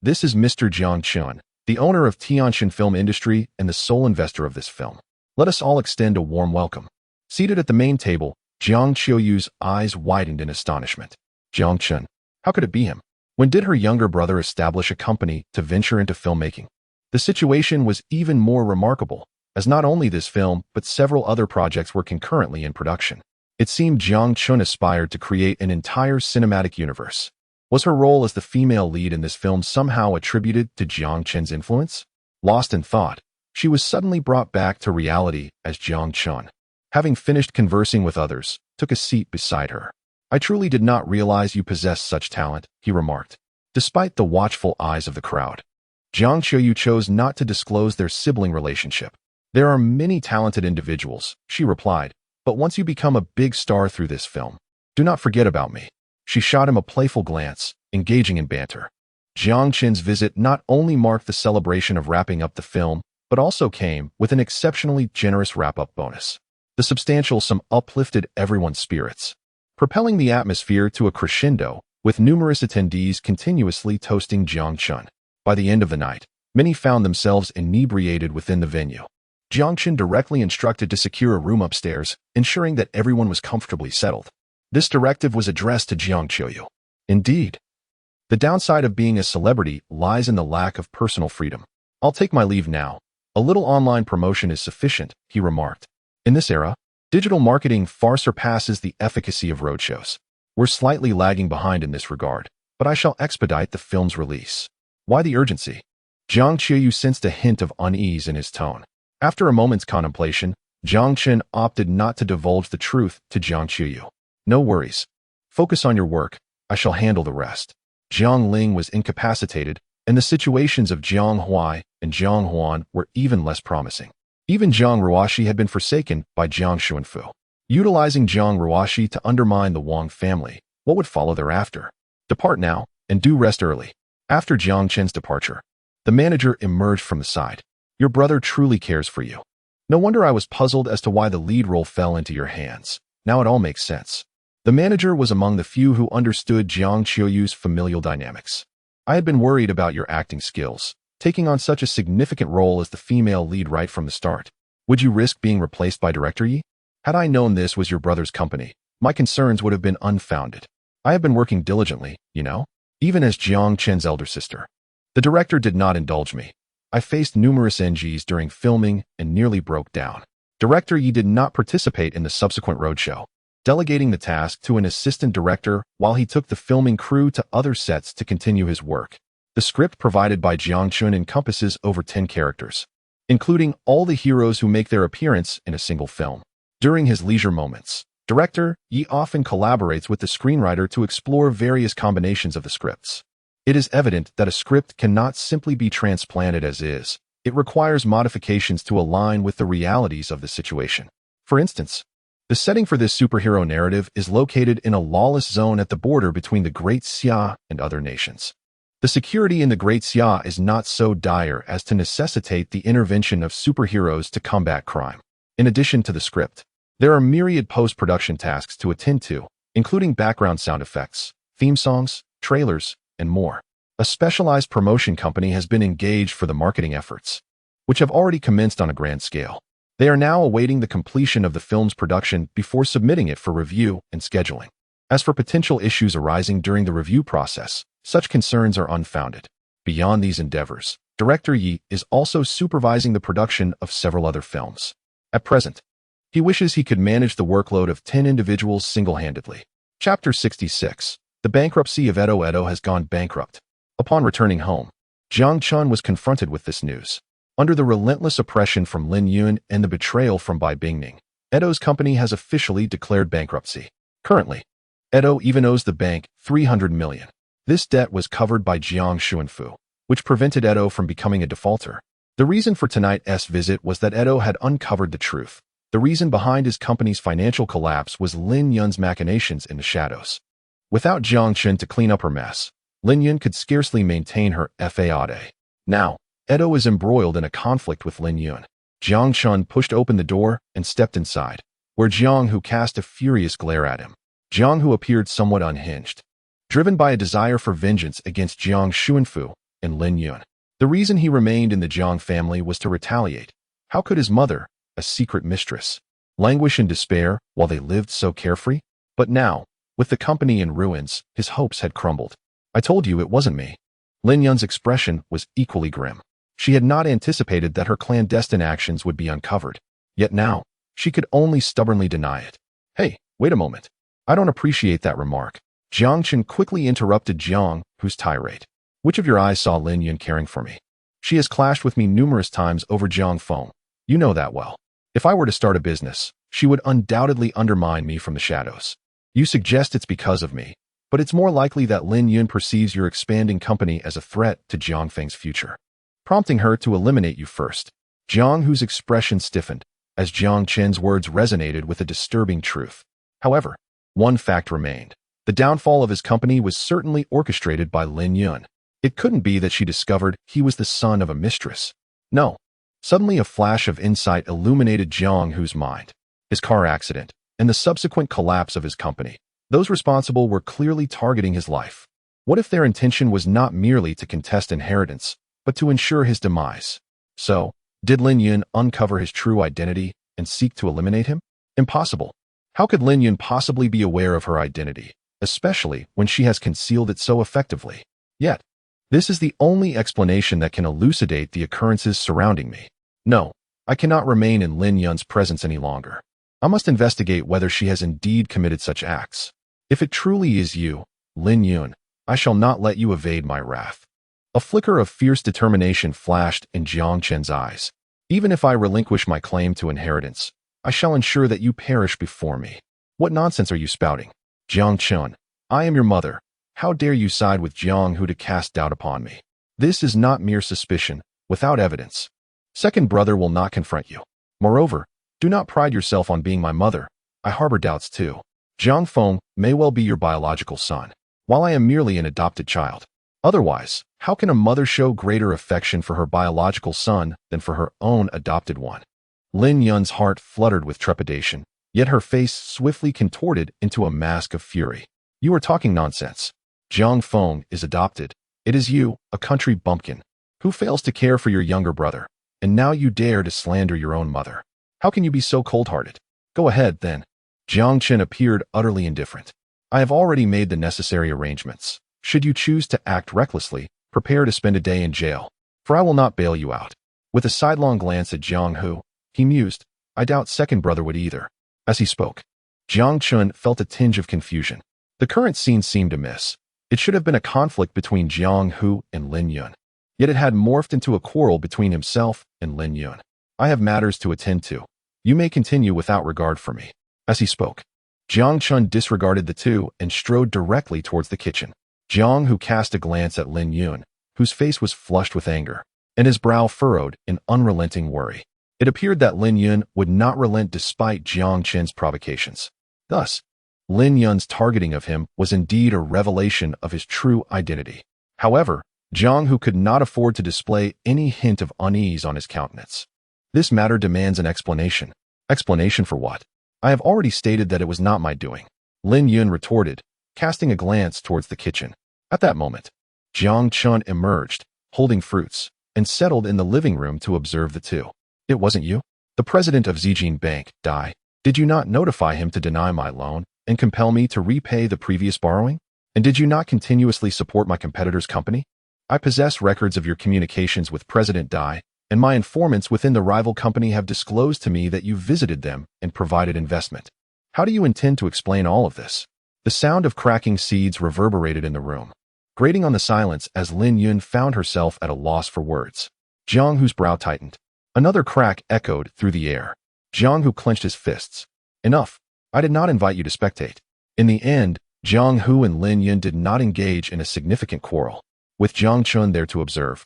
this is Mr. Jiang Chun, the owner of Tianshan Film Industry and the sole investor of this film. Let us all extend a warm welcome. Seated at the main table, Jiang Qiuyu's eyes widened in astonishment. Jiang Chun, how could it be him? When did her younger brother establish a company to venture into filmmaking? The situation was even more remarkable, as not only this film but several other projects were concurrently in production. It seemed Jiang Chun aspired to create an entire cinematic universe. Was her role as the female lead in this film somehow attributed to Jiang Chun's influence? Lost in thought, she was suddenly brought back to reality as Jiang Chun. Having finished conversing with others, took a seat beside her. I truly did not realize you possessed such talent, he remarked. Despite the watchful eyes of the crowd, Jiang Qiuyu chose not to disclose their sibling relationship. There are many talented individuals, she replied, but once you become a big star through this film, do not forget about me. She shot him a playful glance, engaging in banter. Jiang Chun's visit not only marked the celebration of wrapping up the film, but also came with an exceptionally generous wrap-up bonus. The substantial sum uplifted everyone's spirits, propelling the atmosphere to a crescendo, with numerous attendees continuously toasting Jiang Chun. By the end of the night, many found themselves inebriated within the venue. Jiang Chun directly instructed to secure a room upstairs, ensuring that everyone was comfortably settled. This directive was addressed to Jiang Qiuyu. Indeed, the downside of being a celebrity lies in the lack of personal freedom. I'll take my leave now. A little online promotion is sufficient, he remarked. In this era, digital marketing far surpasses the efficacy of roadshows. We're slightly lagging behind in this regard, but I shall expedite the film's release. Why the urgency? Jiang Qiuyu sensed a hint of unease in his tone. After a moment's contemplation, Jiang Chun opted not to divulge the truth to Jiang Qiuyu. No worries. Focus on your work. I shall handle the rest. Jiang Ling was incapacitated, and the situations of Jiang Huai and Jiang Huan were even less promising. Even Jiang Ruoshi had been forsaken by Jiang Xuanfu. utilizing Jiang Ruoshi to undermine the Wang family. What would follow thereafter? Depart now, and do rest early. After Jiang Chen's departure, the manager emerged from the side. Your brother truly cares for you. No wonder I was puzzled as to why the lead role fell into your hands. Now it all makes sense. The manager was among the few who understood Jiang Qiuyu's familial dynamics. I had been worried about your acting skills, taking on such a significant role as the female lead right from the start. Would you risk being replaced by Director Yi? Had I known this was your brother's company, my concerns would have been unfounded. I have been working diligently, you know, even as Jiang Chen's elder sister. The director did not indulge me. I faced numerous NGs during filming and nearly broke down. Director Yi did not participate in the subsequent roadshow, delegating the task to an assistant director while he took the filming crew to other sets to continue his work. The script provided by Jiang Chun encompasses over 10 characters, including all the heroes who make their appearance in a single film. During his leisure moments, Director Yi often collaborates with the screenwriter to explore various combinations of the scripts. It is evident that a script cannot simply be transplanted as is. It requires modifications to align with the realities of the situation. For instance, the setting for this superhero narrative is located in a lawless zone at the border between the Great Xia and other nations. The security in the Great Xia is not so dire as to necessitate the intervention of superheroes to combat crime. In addition to the script, there are myriad post-production tasks to attend to, including background sound effects, theme songs, trailers, and more. A specialized promotion company has been engaged for the marketing efforts, which have already commenced on a grand scale. They are now awaiting the completion of the film's production before submitting it for review and scheduling. As for potential issues arising during the review process, such concerns are unfounded. Beyond these endeavors, Director Yi is also supervising the production of several other films. At present, he wishes he could manage the workload of 10 individuals single-handedly. Chapter 66. The bankruptcy of Edo. Edo has gone bankrupt. Upon returning home, Jiang Chun was confronted with this news. Under the relentless oppression from Lin Yun and the betrayal from Bai Bingning, Edo's company has officially declared bankruptcy. Currently, Edo even owes the bank 300 million. This debt was covered by Jiang Xuanfu, which prevented Edo from becoming a defaulter. The reason for tonight's visit was that Edo had uncovered the truth. The reason behind his company's financial collapse was Lin Yun's machinations in the shadows. Without Jiang Chun to clean up her mess, Lin Yun could scarcely maintain her faade. Now, Edo is embroiled in a conflict with Lin Yun. Jiang Chun pushed open the door and stepped inside, where Jiang Hu cast a furious glare at him. Jiang Hu appeared somewhat unhinged, driven by a desire for vengeance against Jiang Xuanfu and Lin Yun. The reason he remained in the Jiang family was to retaliate. How could his mother, a secret mistress, languish in despair while they lived so carefree? But now, with the company in ruins, his hopes had crumbled. I told you it wasn't me. Lin Yun's expression was equally grim. She had not anticipated that her clandestine actions would be uncovered. Yet now, she could only stubbornly deny it. Hey, wait a moment. I don't appreciate that remark. Jiang Chen quickly interrupted Jiang Hu's tirade. Which of your eyes saw Lin Yun caring for me? She has clashed with me numerous times over Jiang Feng. You know that well. If I were to start a business, she would undoubtedly undermine me from the shadows. You suggest it's because of me, but it's more likely that Lin Yun perceives your expanding company as a threat to Jiang Feng's future, prompting her to eliminate you first. Jiang Hu's expression stiffened, as Jiang Chen's words resonated with a disturbing truth. However, one fact remained. The downfall of his company was certainly orchestrated by Lin Yun. It couldn't be that she discovered he was the son of a mistress. No. Suddenly a flash of insight illuminated Jiang Hu's mind. His car accident, and the subsequent collapse of his company. Those responsible were clearly targeting his life. What if their intention was not merely to contest inheritance, but to ensure his demise? So, did Lin Yun uncover his true identity and seek to eliminate him? Impossible. How could Lin Yun possibly be aware of her identity, especially when she has concealed it so effectively? Yet, this is the only explanation that can elucidate the occurrences surrounding me. No, I cannot remain in Lin Yun's presence any longer. I must investigate whether she has indeed committed such acts. If it truly is you, Lin Yun, I shall not let you evade my wrath. A flicker of fierce determination flashed in Jiang Chen's eyes. Even if I relinquish my claim to inheritance, I shall ensure that you perish before me. What nonsense are you spouting? Jiang Chen, I am your mother. How dare you side with Jiang Hu to cast doubt upon me? This is not mere suspicion, without evidence. Second brother will not confront you. Moreover, do not pride yourself on being my mother. I harbor doubts too. Jiang Feng may well be your biological son, while I am merely an adopted child. Otherwise, how can a mother show greater affection for her biological son than for her own adopted one? Lin Yun's heart fluttered with trepidation, yet her face swiftly contorted into a mask of fury. You are talking nonsense. Jiang Feng is adopted. It is you, a country bumpkin, who fails to care for your younger brother, and now you dare to slander your own mother. How can you be so cold-hearted? Go ahead, then. Jiang Chen appeared utterly indifferent. I have already made the necessary arrangements. Should you choose to act recklessly, prepare to spend a day in jail, for I will not bail you out. With a sidelong glance at Jiang Hu, he mused, I doubt second brother would either. As he spoke, Jiang Chen felt a tinge of confusion. The current scene seemed amiss. It should have been a conflict between Jiang Hu and Lin Yun. Yet it had morphed into a quarrel between himself and Lin Yun. I have matters to attend to. You may continue without regard for me. As he spoke, Jiang Chen disregarded the two and strode directly towards the kitchen. Jiang Hu cast a glance at Lin Yun, whose face was flushed with anger, and his brow furrowed in unrelenting worry. It appeared that Lin Yun would not relent despite Jiang Chen's provocations. Thus, Lin Yun's targeting of him was indeed a revelation of his true identity. However, Jiang Hu could not afford to display any hint of unease on his countenance. This matter demands an explanation. Explanation for what? I have already stated that it was not my doing, Lin Yun retorted, casting a glance towards the kitchen. At that moment, Jiang Chen emerged, holding fruits, and settled in the living room to observe the two. It wasn't you? The president of Zijin Bank, Dai. Did you not notify him to deny my loan and compel me to repay the previous borrowing? And did you not continuously support my competitor's company? I possess records of your communications with President Dai, and my informants within the rival company have disclosed to me that you visited them and provided investment. How do you intend to explain all of this? The sound of cracking seeds reverberated in the room, grating on the silence as Lin Yun found herself at a loss for words. Jiang Hu's brow tightened. Another crack echoed through the air. Jiang Hu clenched his fists. Enough. I did not invite you to spectate. In the end, Jiang Hu and Lin Yun did not engage in a significant quarrel, with Jiang Chen there to observe.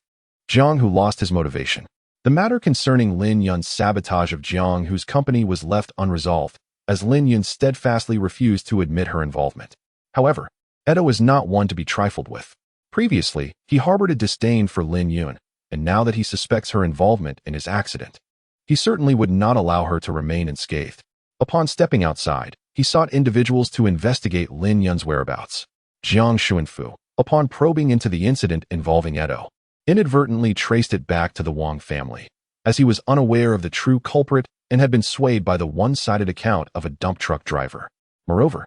Jiang Hu lost his motivation. The matter concerning Lin Yun's sabotage of Jiang Hu's company was left unresolved, as Lin Yun steadfastly refused to admit her involvement. However, Edo was not one to be trifled with. Previously, he harbored a disdain for Lin Yun, and now that he suspects her involvement in his accident, he certainly would not allow her to remain unscathed. Upon stepping outside, he sought individuals to investigate Lin Yun's whereabouts. Jiang Xuanfu, upon probing into the incident involving Edo, inadvertently traced it back to the Wang family, as he was unaware of the true culprit and had been swayed by the one-sided account of a dump truck driver. Moreover,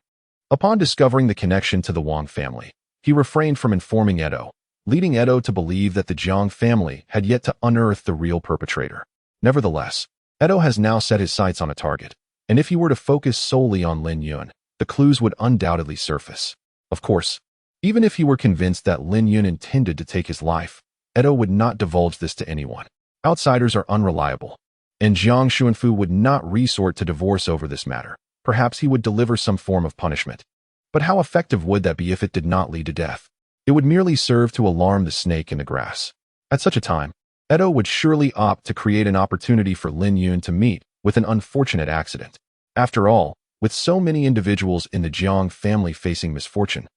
upon discovering the connection to the Wang family, he refrained from informing Edo, leading Edo to believe that the Jiang family had yet to unearth the real perpetrator. Nevertheless, Edo has now set his sights on a target, and if he were to focus solely on Lin Yun, the clues would undoubtedly surface. Of course, even if he were convinced that Lin Yun intended to take his life, Edo would not divulge this to anyone. Outsiders are unreliable, and Jiang Xuanfu would not resort to divorce over this matter. Perhaps he would deliver some form of punishment. But how effective would that be if it did not lead to death? It would merely serve to alarm the snake in the grass. At such a time, Edo would surely opt to create an opportunity for Lin Yun to meet with an unfortunate accident. After all, with so many individuals in the Jiang family facing misfortune,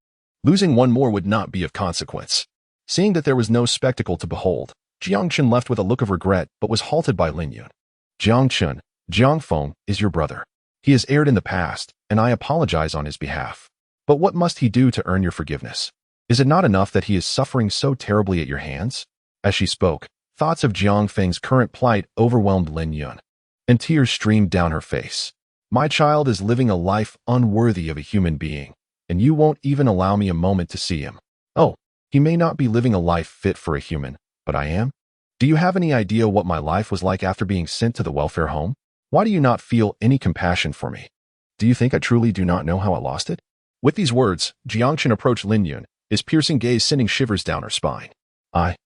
losing one more would not be of consequence. Seeing that there was no spectacle to behold, Jiang Chen left with a look of regret but was halted by Lin Yun. Jiang Chen, Jiang Feng is your brother. He has erred in the past, and I apologize on his behalf. But what must he do to earn your forgiveness? Is it not enough that he is suffering so terribly at your hands? As she spoke, thoughts of Jiang Feng's current plight overwhelmed Lin Yun, and tears streamed down her face. My child is living a life unworthy of a human being, and you won't even allow me a moment to see him. Oh, he may not be living a life fit for a human, but I am? Do you have any idea what my life was like after being sent to the welfare home? Why do you not feel any compassion for me? Do you think I truly do not know how I lost it? With these words, Jiang Chen approached Lin Yun, his piercing gaze sending shivers down her spine. I.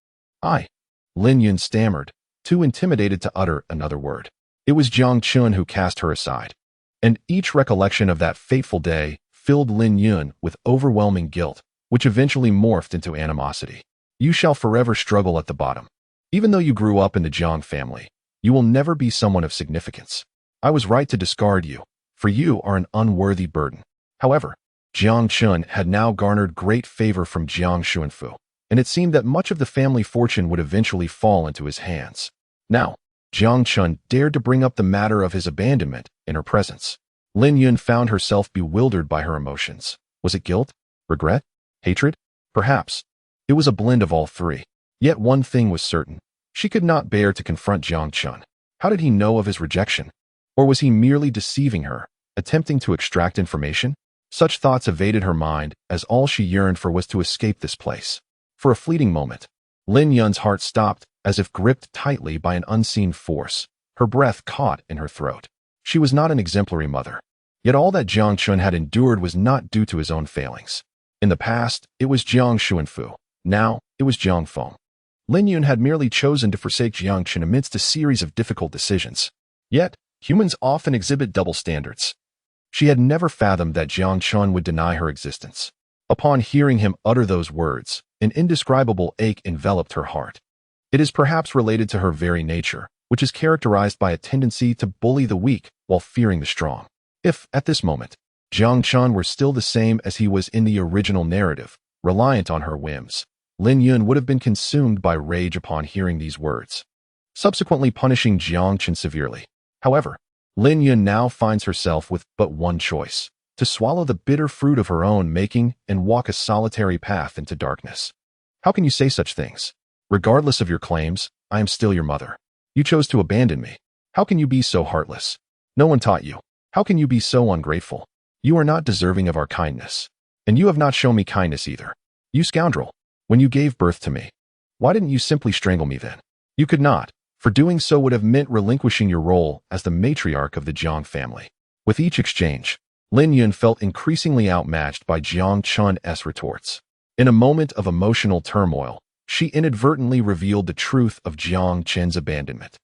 Lin Yun stammered, too intimidated to utter another word. It was Jiang Chen who cast her aside, and each recollection of that fateful day filled Lin Yun with overwhelming guilt, which eventually morphed into animosity. You shall forever struggle at the bottom. Even though you grew up in the Jiang family, you will never be someone of significance. I was right to discard you, for you are an unworthy burden. However, Jiang Chun had now garnered great favor from Jiang Xuanfu, and it seemed that much of the family fortune would eventually fall into his hands. Now, Jiang Chun dared to bring up the matter of his abandonment in her presence. Lin Yun found herself bewildered by her emotions. Was it guilt? Regret? Hatred? Perhaps. It was a blend of all three. Yet one thing was certain. She could not bear to confront Jiang Chun. How did he know of his rejection? Or was he merely deceiving her, attempting to extract information? Such thoughts evaded her mind, as all she yearned for was to escape this place. For a fleeting moment, Lin Yun's heart stopped, as if gripped tightly by an unseen force. Her breath caught in her throat. She was not an exemplary mother. Yet all that Jiang Chun had endured was not due to his own failings. In the past, it was Jiang Xuanfu. Now, it was Jiang Feng. Lin Yun had merely chosen to forsake Jiang Chun amidst a series of difficult decisions. Yet, humans often exhibit double standards. She had never fathomed that Jiang Chun would deny her existence. Upon hearing him utter those words, an indescribable ache enveloped her heart. It is perhaps related to her very nature, which is characterized by a tendency to bully the weak while fearing the strong. If, at this moment, Jiang Chun were still the same as he was in the original narrative, reliant on her whims, Lin Yun would have been consumed by rage upon hearing these words, subsequently punishing Jiang Chun severely. However, Lin Yun now finds herself with but one choice: to swallow the bitter fruit of her own making and walk a solitary path into darkness. How can you say such things? Regardless of your claims, I am still your mother. You chose to abandon me. How can you be so heartless? No one taught you. How can you be so ungrateful? You are not deserving of our kindness. And you have not shown me kindness either. You scoundrel. When you gave birth to me, why didn't you simply strangle me then? You could not, for doing so would have meant relinquishing your role as the matriarch of the Jiang family. With each exchange, Lin Yun felt increasingly outmatched by Jiang Chun's retorts. In a moment of emotional turmoil, she inadvertently revealed the truth of Jiang Chun's abandonment.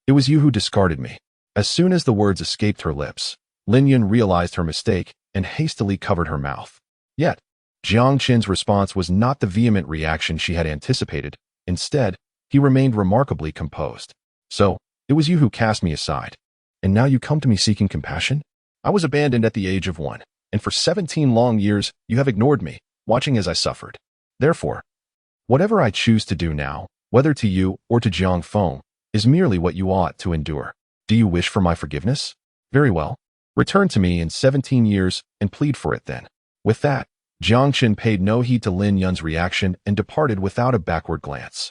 It was you who discarded me. As soon as the words escaped her lips, Lin Yun realized her mistake and hastily covered her mouth. Yet, Jiang Chun's response was not the vehement reaction she had anticipated. Instead, he remained remarkably composed. So, it was you who cast me aside. And now you come to me seeking compassion? I was abandoned at the age of 1, and for 17 long years you have ignored me, watching as I suffered. Therefore, whatever I choose to do now, whether to you or to Jiang Feng, is merely what you ought to endure. Do you wish for my forgiveness? Very well. Return to me in 17 years and plead for it then. With that, Jiang Chun paid no heed to Lin Yun's reaction and departed without a backward glance.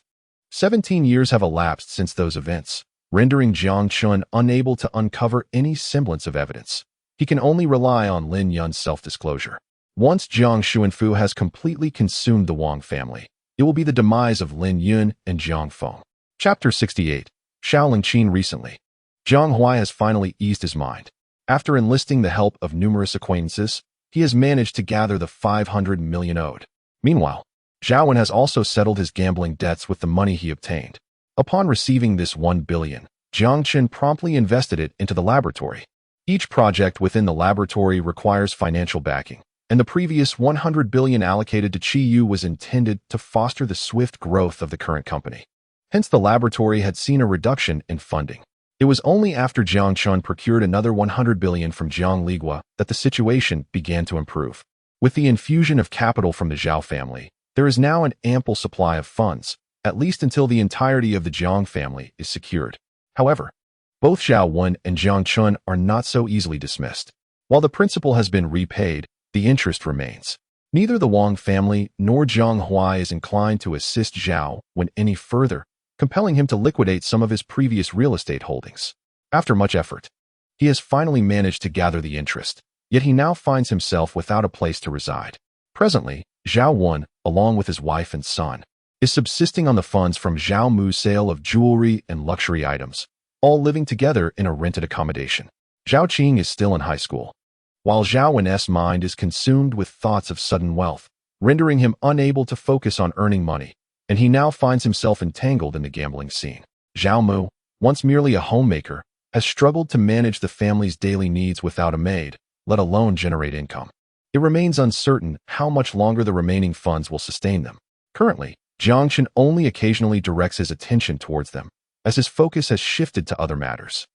17 years have elapsed since those events, rendering Jiang Chun unable to uncover any semblance of evidence. He can only rely on Lin Yun's self-disclosure. Once Jiang Xuanfu has completely consumed the Wang family, it will be the demise of Lin Yun and Jiang Feng. Chapter 68. Shaolin Qin recently. Zhang Huai has finally eased his mind. After enlisting the help of numerous acquaintances, he has managed to gather the 500 million owed. Meanwhile, Zhao Wen has also settled his gambling debts with the money he obtained. Upon receiving this 1 billion, Jiang Chun promptly invested it into the laboratory. Each project within the laboratory requires financial backing, and the previous 100 billion allocated to Qi Yu was intended to foster the swift growth of the current company. Hence, the laboratory had seen a reduction in funding. It was only after Jiang Chun procured another 100 billion from Jiang Ligua that the situation began to improve. With the infusion of capital from the Zhao family, there is now an ample supply of funds, at least until the entirety of the Jiang family is secured. However, both Zhao Wen and Jiang Chun are not so easily dismissed. While the principal has been repaid, the interest remains. Neither the Wang family nor Zhang Huai is inclined to assist Zhao Wen any further, compelling him to liquidate some of his previous real estate holdings. After much effort, he has finally managed to gather the interest, yet he now finds himself without a place to reside. Presently, Zhao Wen, along with his wife and son, is subsisting on the funds from Zhao Mu's sale of jewelry and luxury items, all living together in a rented accommodation. Zhao Qing is still in high school, while Zhao Wen's mind is consumed with thoughts of sudden wealth, rendering him unable to focus on earning money, and he now finds himself entangled in the gambling scene. Zhao Mu, once merely a homemaker, has struggled to manage the family's daily needs without a maid, let alone generate income. It remains uncertain how much longer the remaining funds will sustain them. Currently, Jiang Chun only occasionally directs his attention towards them, as his focus has shifted to other matters.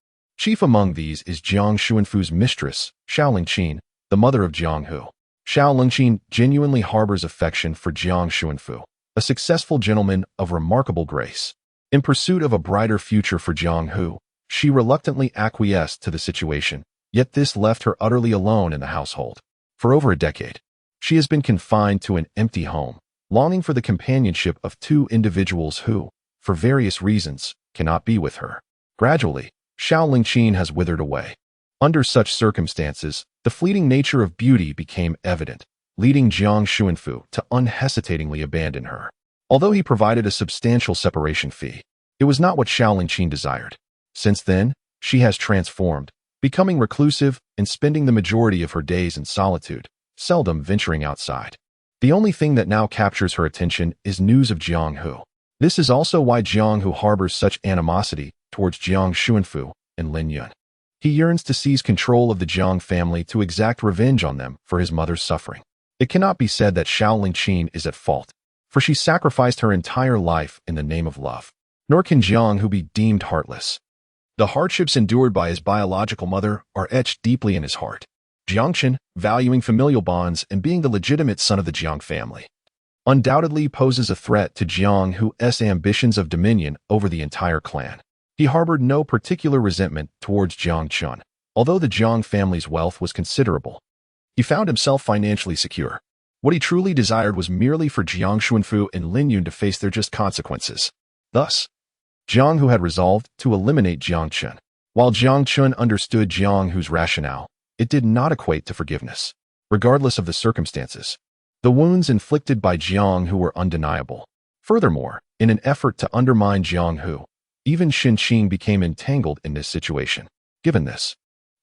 Chief among these is Jiang Xuanfu's mistress, Xiao Lingqin, the mother of Jiang Hu. Xiao Lingqin genuinely harbors affection for Jiang Xuanfu, a successful gentleman of remarkable grace. In pursuit of a brighter future for Jiang Hu, she reluctantly acquiesced to the situation, yet this left her utterly alone in the household. For over a decade, she has been confined to an empty home, longing for the companionship of two individuals who, for various reasons, cannot be with her. Gradually, Xiao Lingqin has withered away. Under such circumstances, the fleeting nature of beauty became evident, leading Jiang Xuanfu to unhesitatingly abandon her. Although he provided a substantial separation fee, it was not what Xiao Lingqin desired. Since then, she has transformed, becoming reclusive and spending the majority of her days in solitude, seldom venturing outside. The only thing that now captures her attention is news of Jiang Hu. This is also why Jiang Hu harbors such animosity towards Jiang Xuanfu and Lin Yun. He yearns to seize control of the Jiang family to exact revenge on them for his mother's suffering. It cannot be said that Xiao Lingqin is at fault, for she sacrificed her entire life in the name of love. Nor can Jiang Hu be deemed heartless. The hardships endured by his biological mother are etched deeply in his heart. Jiang Chen, valuing familial bonds and being the legitimate son of the Jiang family, undoubtedly poses a threat to Jiang Hu's ambitions of dominion over the entire clan. He harbored no particular resentment towards Jiang Chen, although the Jiang family's wealth was considerable. He found himself financially secure. What he truly desired was merely for Jiang Xuanfu and Lin Yun to face their just consequences. Thus, Jiang Hu had resolved to eliminate Jiang Chen. While Jiang Chen understood Jiang Hu's rationale, it did not equate to forgiveness. Regardless of the circumstances, the wounds inflicted by Jiang Hu were undeniable. Furthermore, in an effort to undermine Jiang Hu, even Shen Qing became entangled in this situation. Given this,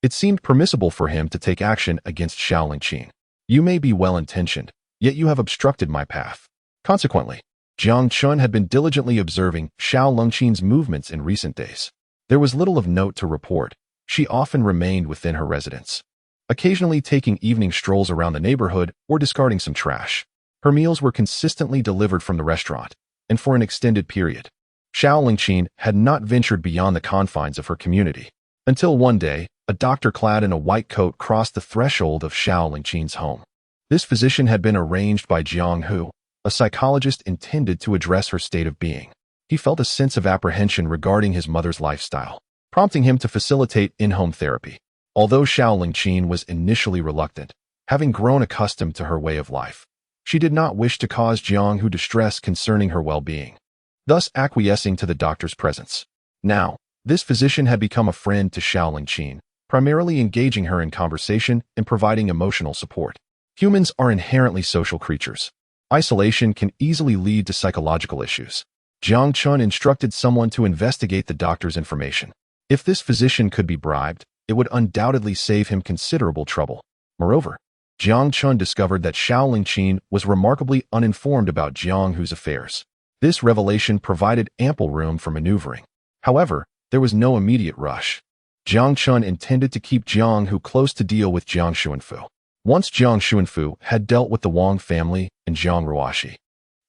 it seemed permissible for him to take action against Xiao Lingqin. You may be well-intentioned, yet you have obstructed my path. Consequently, Jiang Chen had been diligently observing Xiao Lingqin's movements in recent days. There was little of note to report. She often remained within her residence, occasionally taking evening strolls around the neighborhood or discarding some trash. Her meals were consistently delivered from the restaurant, and for an extended period. Xiao Lingqin had not ventured beyond the confines of her community, until one day, a doctor clad in a white coat crossed the threshold of Xiao Lingqin's home. This physician had been arranged by Jiang Hu, a psychologist intended to address her state of being. He felt a sense of apprehension regarding his mother's lifestyle, prompting him to facilitate in-home therapy. Although Xiao Lingqin was initially reluctant, having grown accustomed to her way of life, she did not wish to cause Jiang Hu distress concerning her well-being, thus acquiescing to the doctor's presence. Now, this physician had become a friend to Xiao Lingqin, primarily engaging her in conversation and providing emotional support. Humans are inherently social creatures. Isolation can easily lead to psychological issues. Jiang Chen instructed someone to investigate the doctor's information. If this physician could be bribed, it would undoubtedly save him considerable trouble. Moreover, Jiang Chen discovered that Xiao Lingqin was remarkably uninformed about Jiang Hu's affairs. This revelation provided ample room for maneuvering. However, there was no immediate rush. Jiang Chen intended to keep Jiang Hu close to deal with Jiang Xuanfu. Once Jiang Xuanfu had dealt with the Wang family and Jiang Ruoxi,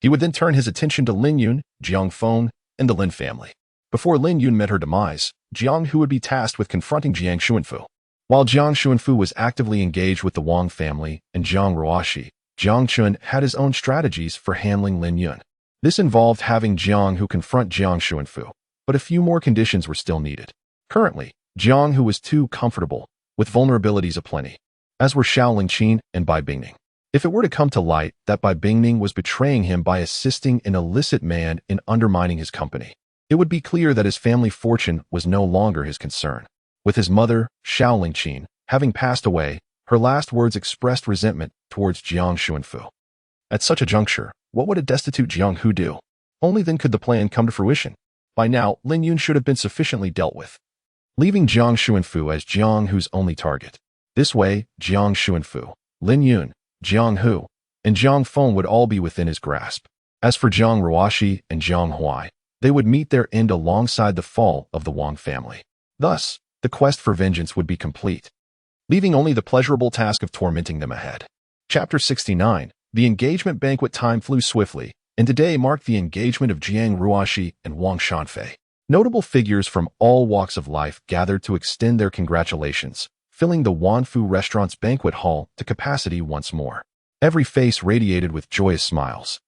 he would then turn his attention to Lin Yun, Jiang Feng, and the Lin family. Before Lin Yun met her demise, Jiang Hu would be tasked with confronting Jiang Xuanfu. While Jiang Xuanfu was actively engaged with the Wang family and Jiang Ruoxi, Jiang Chen had his own strategies for handling Lin Yun. This involved having Jiang Hu confront Jiang Xuanfu, but a few more conditions were still needed. Currently, Jiang Hu was too comfortable, with vulnerabilities aplenty, as were Xiao Lingqin and Bai Bingning. If it were to come to light that Bai Bingning was betraying him by assisting an illicit man in undermining his company, it would be clear that his family fortune was no longer his concern. With his mother, Xiao Lingqin, having passed away, her last words expressed resentment towards Jiang Xuanfu. At such a juncture, what would a destitute Jiang Hu do? Only then could the plan come to fruition. By now, Lin Yun should have been sufficiently dealt with, leaving Jiang Xuanfu as Jiang Hu's only target. This way, Jiang Xuanfu, Lin Yun, Jiang Hu, and Jiang Feng would all be within his grasp. As for Jiang Ruoxi and Jiang Huai, they would meet their end alongside the fall of the Wang family. Thus, the quest for vengeance would be complete, leaving only the pleasurable task of tormenting them ahead. Chapter 69. The engagement banquet time flew swiftly, and today marked the engagement of Jiang Ruoxi and Wang Shanfei. Notable figures from all walks of life gathered to extend their congratulations, filling the Wanfu restaurant's banquet hall to capacity once more. Every face radiated with joyous smiles.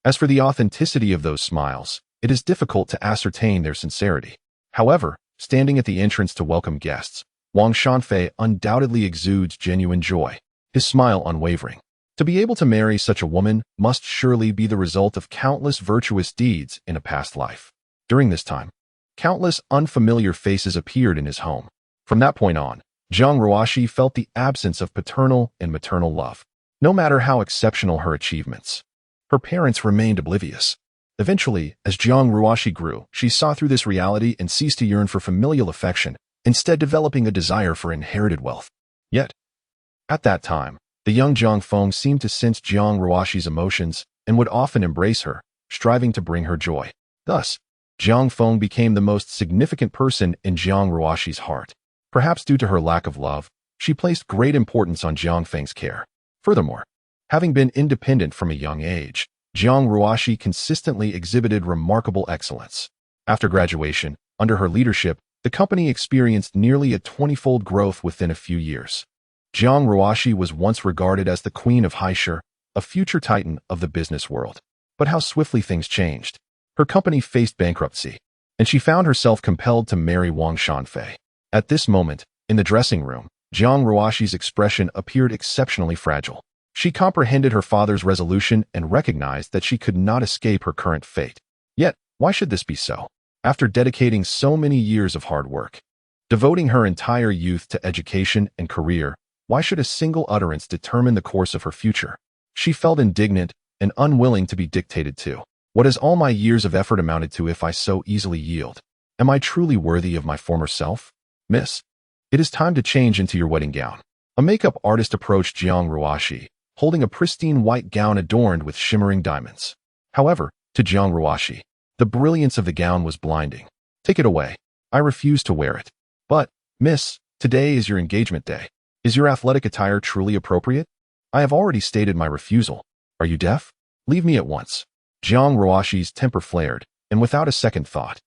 As for the authenticity of those smiles, it is difficult to ascertain their sincerity. However, standing at the entrance to welcome guests, Wang Shanfei undoubtedly exudes genuine joy, his smile unwavering. To be able to marry such a woman must surely be the result of countless virtuous deeds in a past life. During this time, countless unfamiliar faces appeared in his home. From that point on, Jiang Ruoxi felt the absence of paternal and maternal love. No matter how exceptional her achievements, her parents remained oblivious. Eventually, as Jiang Ruoxi grew, she saw through this reality and ceased to yearn for familial affection, instead developing a desire for inherited wealth. Yet, at that time, the young Jiang Feng seemed to sense Jiang Ruoxi's emotions and would often embrace her, striving to bring her joy. Thus, Jiang Feng became the most significant person in Jiang Ruoxi's heart. Perhaps due to her lack of love, she placed great importance on Jiang Feng's care. Furthermore, having been independent from a young age, Jiang Ruoxi consistently exhibited remarkable excellence. After graduation, under her leadership, the company experienced nearly a 20-fold growth within a few years. Jiang Ruoxi was once regarded as the queen of Haisher, a future titan of the business world. But how swiftly things changed. Her company faced bankruptcy, and she found herself compelled to marry Wang Shanfei. At this moment, in the dressing room, Jiang Ruoxi's expression appeared exceptionally fragile. She comprehended her father's resolution and recognized that she could not escape her current fate. Yet, why should this be so? After dedicating so many years of hard work, devoting her entire youth to education and career, why should a single utterance determine the course of her future? She felt indignant and unwilling to be dictated to. What has all my years of effort amounted to if I so easily yield? Am I truly worthy of my former self? Miss, it is time to change into your wedding gown. A makeup artist approached Jiang Ruoxi, holding a pristine white gown adorned with shimmering diamonds. However, to Jiang Ruoxi, the brilliance of the gown was blinding. Take it away. I refuse to wear it. But, miss, today is your engagement day. Is your athletic attire truly appropriate? I have already stated my refusal. Are you deaf? Leave me at once. Jiang Ruoxi's temper flared, and without a second thought,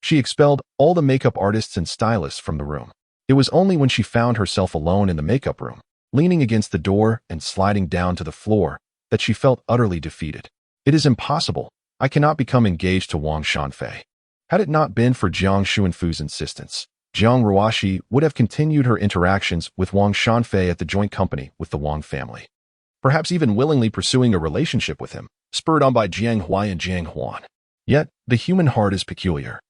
she expelled all the makeup artists and stylists from the room. It was only when she found herself alone in the makeup room, leaning against the door and sliding down to the floor, that she felt utterly defeated. It is impossible. I cannot become engaged to Wang Shanfei. Had it not been for Jiang Xuanfu's insistence, Jiang Ruoxi would have continued her interactions with Wang Shanfei at the joint company with the Wang family, perhaps even willingly pursuing a relationship with him, spurred on by Jiang Huai and Jiang Huan. Yet, the human heart is peculiar.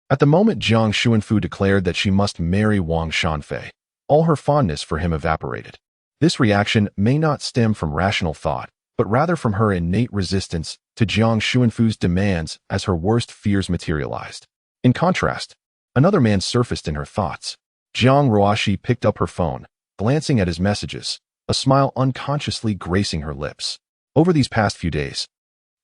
At the moment Jiang Xuanfu declared that she must marry Wang Shanfei, all her fondness for him evaporated. This reaction may not stem from rational thought, but rather from her innate resistance to Jiang Xuanfu's demands as her worst fears materialized. In contrast, another man surfaced in her thoughts. Jiang Ruoxi picked up her phone, glancing at his messages, a smile unconsciously gracing her lips. Over these past few days,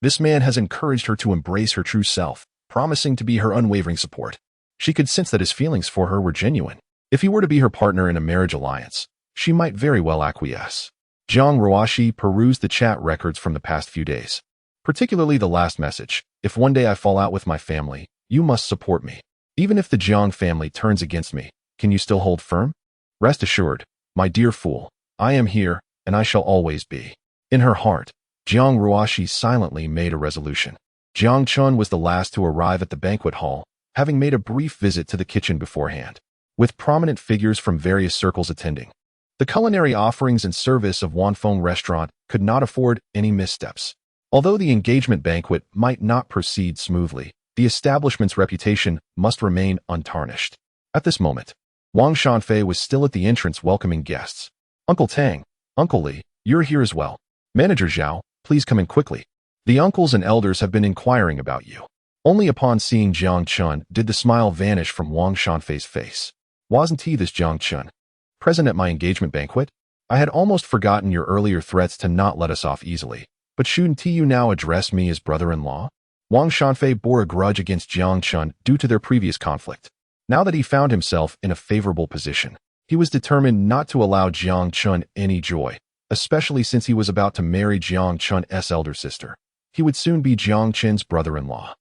this man has encouraged her to embrace her true self, promising to be her unwavering support. She could sense that his feelings for her were genuine. If he were to be her partner in a marriage alliance, she might very well acquiesce. Jiang Ruoxi perused the chat records from the past few days, particularly the last message. If one day I fall out with my family, you must support me. Even if the Jiang family turns against me, can you still hold firm? Rest assured, my dear fool, I am here, and I shall always be. In her heart, Jiang Ruoxi silently made a resolution. Jiang Chun was the last to arrive at the banquet hall, having made a brief visit to the kitchen beforehand, with prominent figures from various circles attending. The culinary offerings and service of Wanfeng restaurant could not afford any missteps. Although the engagement banquet might not proceed smoothly, the establishment's reputation must remain untarnished. At this moment, Wang Shanfei was still at the entrance welcoming guests. Uncle Tang, Uncle Li, you're here as well. Manager Zhao, please come in quickly. The uncles and elders have been inquiring about you. Only upon seeing Jiang Chun did the smile vanish from Wang Shanfei's face. Wasn't he, this Jiang Chun, present at my engagement banquet? I had almost forgotten your earlier threats to not let us off easily, but shouldn't you now address me as brother-in-law? Wang Shanfei bore a grudge against Jiang Chun due to their previous conflict. Now that he found himself in a favorable position, he was determined not to allow Jiang Chun any joy, especially since he was about to marry Jiang Chun's elder sister. He would soon be Jiang Chen's brother-in-law.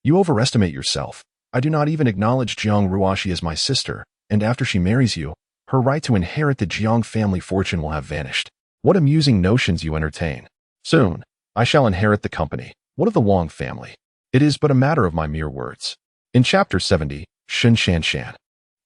You overestimate yourself. I do not even acknowledge Jiang Ruoshi as my sister, and after she marries you, her right to inherit the Jiang family fortune will have vanished. What amusing notions you entertain. Soon, I shall inherit the company. What of the Wang family? It is but a matter of my mere words. In Chapter 70, Shun Shanshan.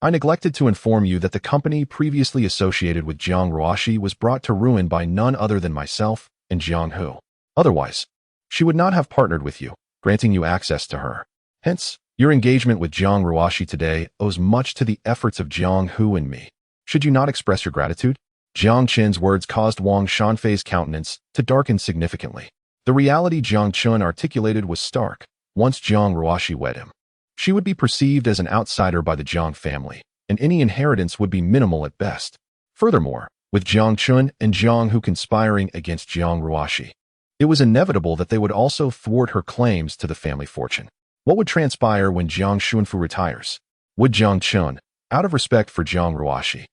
I neglected to inform you that the company previously associated with Jiang Ruoshi was brought to ruin by none other than myself and Jiang Hu. Otherwise, she would not have partnered with you, granting you access to her. Hence, your engagement with Jiang Ruoshi today owes much to the efforts of Jiang Hu and me. Should you not express your gratitude? Jiang Qin's words caused Wang Shanfei's countenance to darken significantly. The reality Jiang Qin articulated was stark. Once Jiang Ruoshi wed him, she would be perceived as an outsider by the Jiang family, and any inheritance would be minimal at best. Furthermore, with Jiang Qin and Jiang Hu conspiring against Jiang Ruoshi, it was inevitable that they would also thwart her claims to the family fortune. What would transpire when Jiang Shunfu retires? Would Jiang Qin, out of respect for Jiang Ruoshi,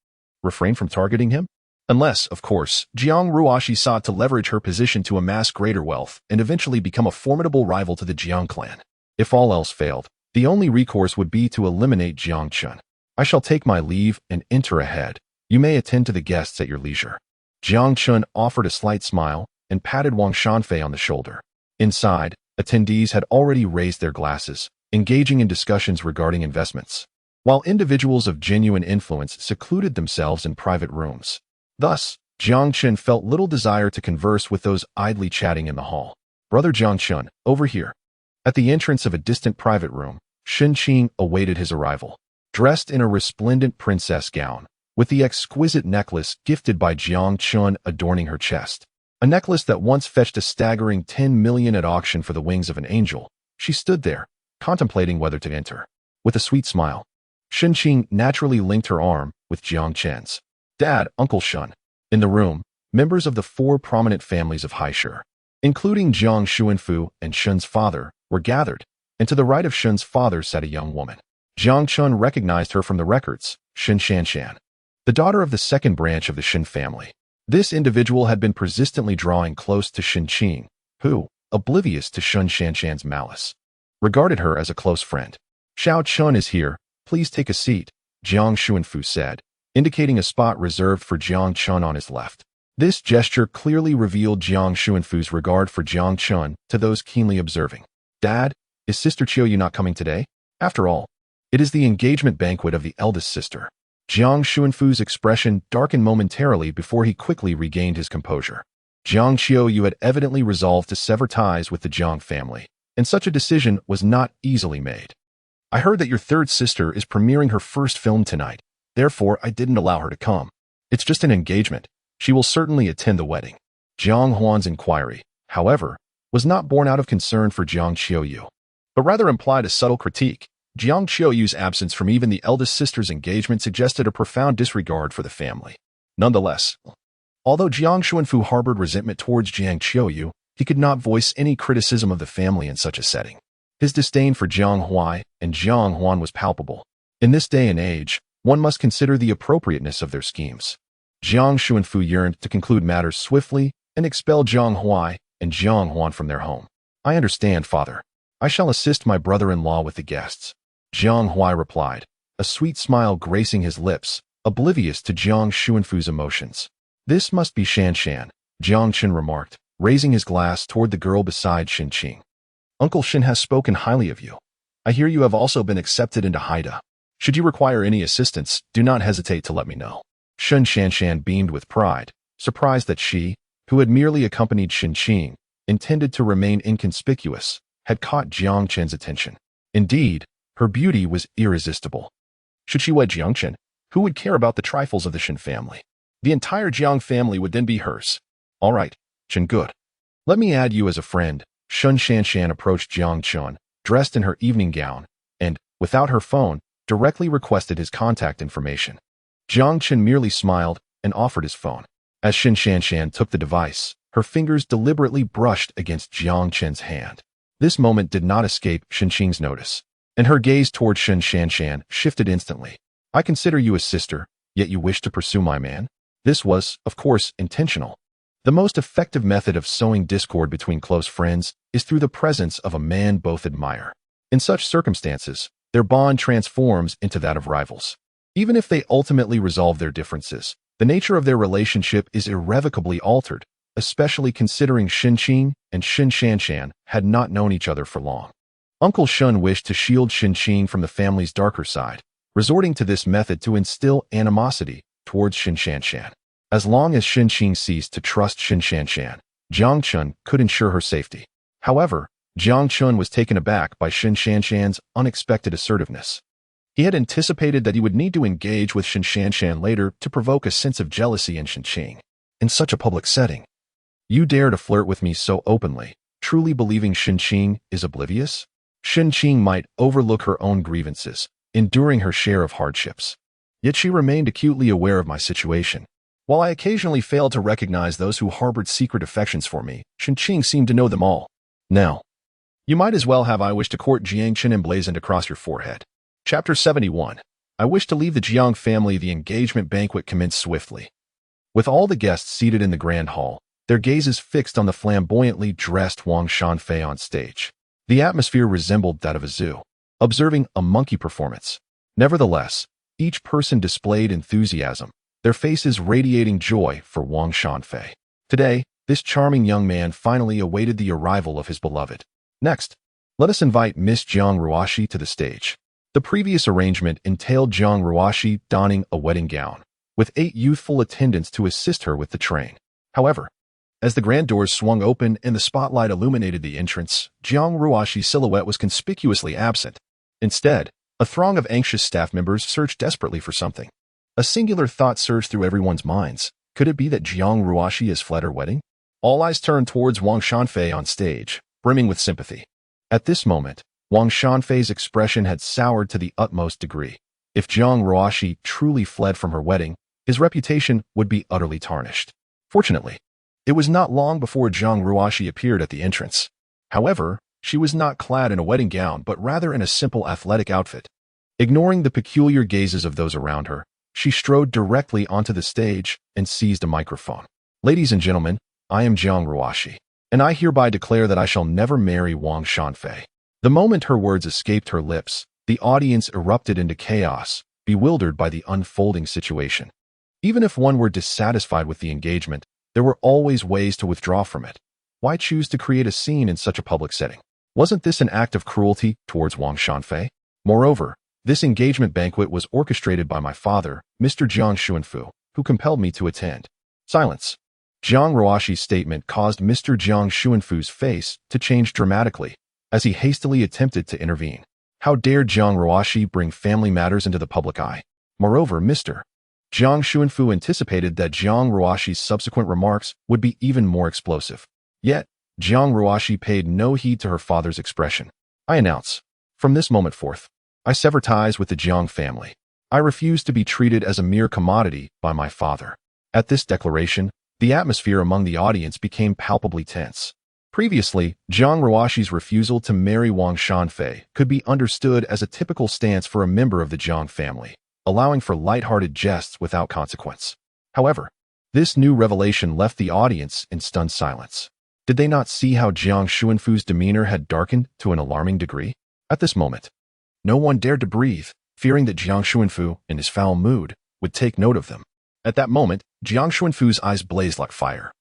refrain from targeting him? Unless, of course, Jiang Ruoshi sought to leverage her position to amass greater wealth and eventually become a formidable rival to the Jiang clan. If all else failed, the only recourse would be to eliminate Jiang Qin. I shall take my leave and enter ahead. You may attend to the guests at your leisure. Jiang Qin offered a slight smile and patted Wang Shanfei on the shoulder. Inside, attendees had already raised their glasses, engaging in discussions regarding investments, while individuals of genuine influence secluded themselves in private rooms. Thus, Jiang Qin felt little desire to converse with those idly chatting in the hall. Brother Jiang Qin, over here. At the entrance of a distant private room, Shen Qing awaited his arrival. Dressed in a resplendent princess gown, with the exquisite necklace gifted by Jiang Qin adorning her chest, a necklace that once fetched a staggering 10 million at auction for the wings of an angel, she stood there, contemplating whether to enter. With a sweet smile, Shen Qing naturally linked her arm with Jiang Qin's. Dad, Uncle Shun. In the room, members of the 4 prominent families of Haishu, including Jiang Xuanfu and Shun's father, were gathered, and to the right of Shun's father sat a young woman. Jiang Qin recognized her from the records, Shun Shanshan, the daughter of the second branch of the Shen family. This individual had been persistently drawing close to Shen Qing, who, oblivious to Shun Shanshan's malice, regarded her as a close friend. Xiao Chun is here, please take a seat, Jiang Xuanfu said, indicating a spot reserved for Jiang Qin on his left. This gesture clearly revealed Jiang Xuanfu's regard for Jiang Qin to those keenly observing. Dad, is Sister Qiuyu not coming today? After all, it is the engagement banquet of the eldest sister. Jiang Xuanfu's expression darkened momentarily before he quickly regained his composure. Jiang Qiuyu had evidently resolved to sever ties with the Jiang family, and such a decision was not easily made. I heard that your third sister is premiering her first film tonight. Therefore, I didn't allow her to come. It's just an engagement. She will certainly attend the wedding. Jiang Huan's inquiry, however, was not born out of concern for Jiang Qiuyu, but rather implied a subtle critique. Jiang Qiuyu's absence from even the eldest sister's engagement suggested a profound disregard for the family. Nonetheless, although Jiang Xuanfu harbored resentment towards Jiang Qiuyu, he could not voice any criticism of the family in such a setting. His disdain for Jiang Huai and Jiang Huan was palpable. In this day and age, one must consider the appropriateness of their schemes. Jiang Xuanfu yearned to conclude matters swiftly and expel Jiang Huai and Jiang Huan from their home. I understand, father. I shall assist my brother-in-law with the guests. Jiang Huai replied, a sweet smile gracing his lips, oblivious to Jiang Xuanfu's emotions. This must be Shanshan, Jiang Qin remarked, raising his glass toward the girl beside Shen Qing. Uncle Shen has spoken highly of you. I hear you have also been accepted into Haida. Should you require any assistance, do not hesitate to let me know. Shun Shanshan beamed with pride, surprised that she, who had merely accompanied Shen Qing, intended to remain inconspicuous, had caught Jiang Qin's attention. Indeed, her beauty was irresistible. Should she wed Jiang Qin, who would care about the trifles of the Shen family? The entire Jiang family would then be hers. All right, Qin, good. Let me add you as a friend. Shun Shanshan approached Jiang Qin, dressed in her evening gown, and, without her phone, directly requested his contact information. Jiang Qin merely smiled and offered his phone. As Shen Shanshan took the device, her fingers deliberately brushed against Jiang Qin's hand. This moment did not escape Shen Qing's notice, and her gaze toward Shen Shanshan shifted instantly. I consider you a sister, yet you wish to pursue my man? This was, of course, intentional. The most effective method of sowing discord between close friends is through the presence of a man both admire. In such circumstances, their bond transforms into that of rivals. Even if they ultimately resolve their differences, the nature of their relationship is irrevocably altered, especially considering Xinqing and Xin Shanshan had not known each other for long. Uncle Shun wished to shield Xinqing from the family's darker side, resorting to this method to instill animosity towards Xin Shanshan. As long as Xinqing ceased to trust Xin Shanshan, Jiang Chun could ensure her safety. However, Jiang Chun was taken aback by Xin Shanshan's unexpected assertiveness. He had anticipated that he would need to engage with Xin Shanshan later to provoke a sense of jealousy in Xinqing. In such a public setting, you dare to flirt with me so openly, truly believing Xinqing is oblivious? Xinqing might overlook her own grievances, enduring her share of hardships. Yet she remained acutely aware of my situation. While I occasionally failed to recognize those who harbored secret affections for me, Xinqing seemed to know them all. Now, you might as well have "I wish to court Jiangchen" emblazoned across your forehead. Chapter 71. I wish to leave the Jiang family. The engagement banquet commenced swiftly. With all the guests seated in the grand hall, their gazes fixed on the flamboyantly dressed Wang Shanfei on stage. The atmosphere resembled that of a zoo, observing a monkey performance. Nevertheless, each person displayed enthusiasm, their faces radiating joy for Wang Shanfei. Today, this charming young man finally awaited the arrival of his beloved. Next, let us invite Miss Jiang Ruoxi to the stage. The previous arrangement entailed Jiang Ruoxi donning a wedding gown, with 8 youthful attendants to assist her with the train. However, as the grand doors swung open and the spotlight illuminated the entrance, Jiang Ruoxi's silhouette was conspicuously absent. Instead, a throng of anxious staff members searched desperately for something. A singular thought surged through everyone's minds. Could it be that Jiang Ruoxi has fled her wedding? All eyes turned towards Wang Shanfei on stage, brimming with sympathy. At this moment, Wang Shanfei's expression had soured to the utmost degree. If Jiang Ruoxi truly fled from her wedding, his reputation would be utterly tarnished. Fortunately, it was not long before Jiang Ruoxi appeared at the entrance. However, she was not clad in a wedding gown but rather in a simple athletic outfit. Ignoring the peculiar gazes of those around her, she strode directly onto the stage and seized a microphone. Ladies and gentlemen, I am Jiang Ruoxi, and I hereby declare that I shall never marry Wang Shanfei. The moment her words escaped her lips, the audience erupted into chaos, bewildered by the unfolding situation. Even if one were dissatisfied with the engagement, there were always ways to withdraw from it. Why choose to create a scene in such a public setting? Wasn't this an act of cruelty towards Wang Shanfei? Moreover, this engagement banquet was orchestrated by my father, Mr. Jiang Xuanfu, who compelled me to attend. Silence. Jiang Ruoxi's statement caused Mr. Jiang Xuanfu's face to change dramatically, as he hastily attempted to intervene. How dared Jiang Ruoxi bring family matters into the public eye? Moreover, Mr. Jiang Xuanfu anticipated that Jiang Ruoxi's subsequent remarks would be even more explosive. Yet, Jiang Ruoxi paid no heed to her father's expression. I announce, from this moment forth, I sever ties with the Jiang family. I refuse to be treated as a mere commodity by my father. At this declaration, the atmosphere among the audience became palpably tense. Previously, Jiang Ruoxi's refusal to marry Wang Shanfei could be understood as a typical stance for a member of the Jiang family, allowing for light-hearted jests without consequence. However, this new revelation left the audience in stunned silence. Did they not see how Jiang Xuanfu's demeanor had darkened to an alarming degree? At this moment, no one dared to breathe, fearing that Jiang Xuanfu, in his foul mood, would take note of them. At that moment, Jiang Xuanfu's eyes blazed like fire.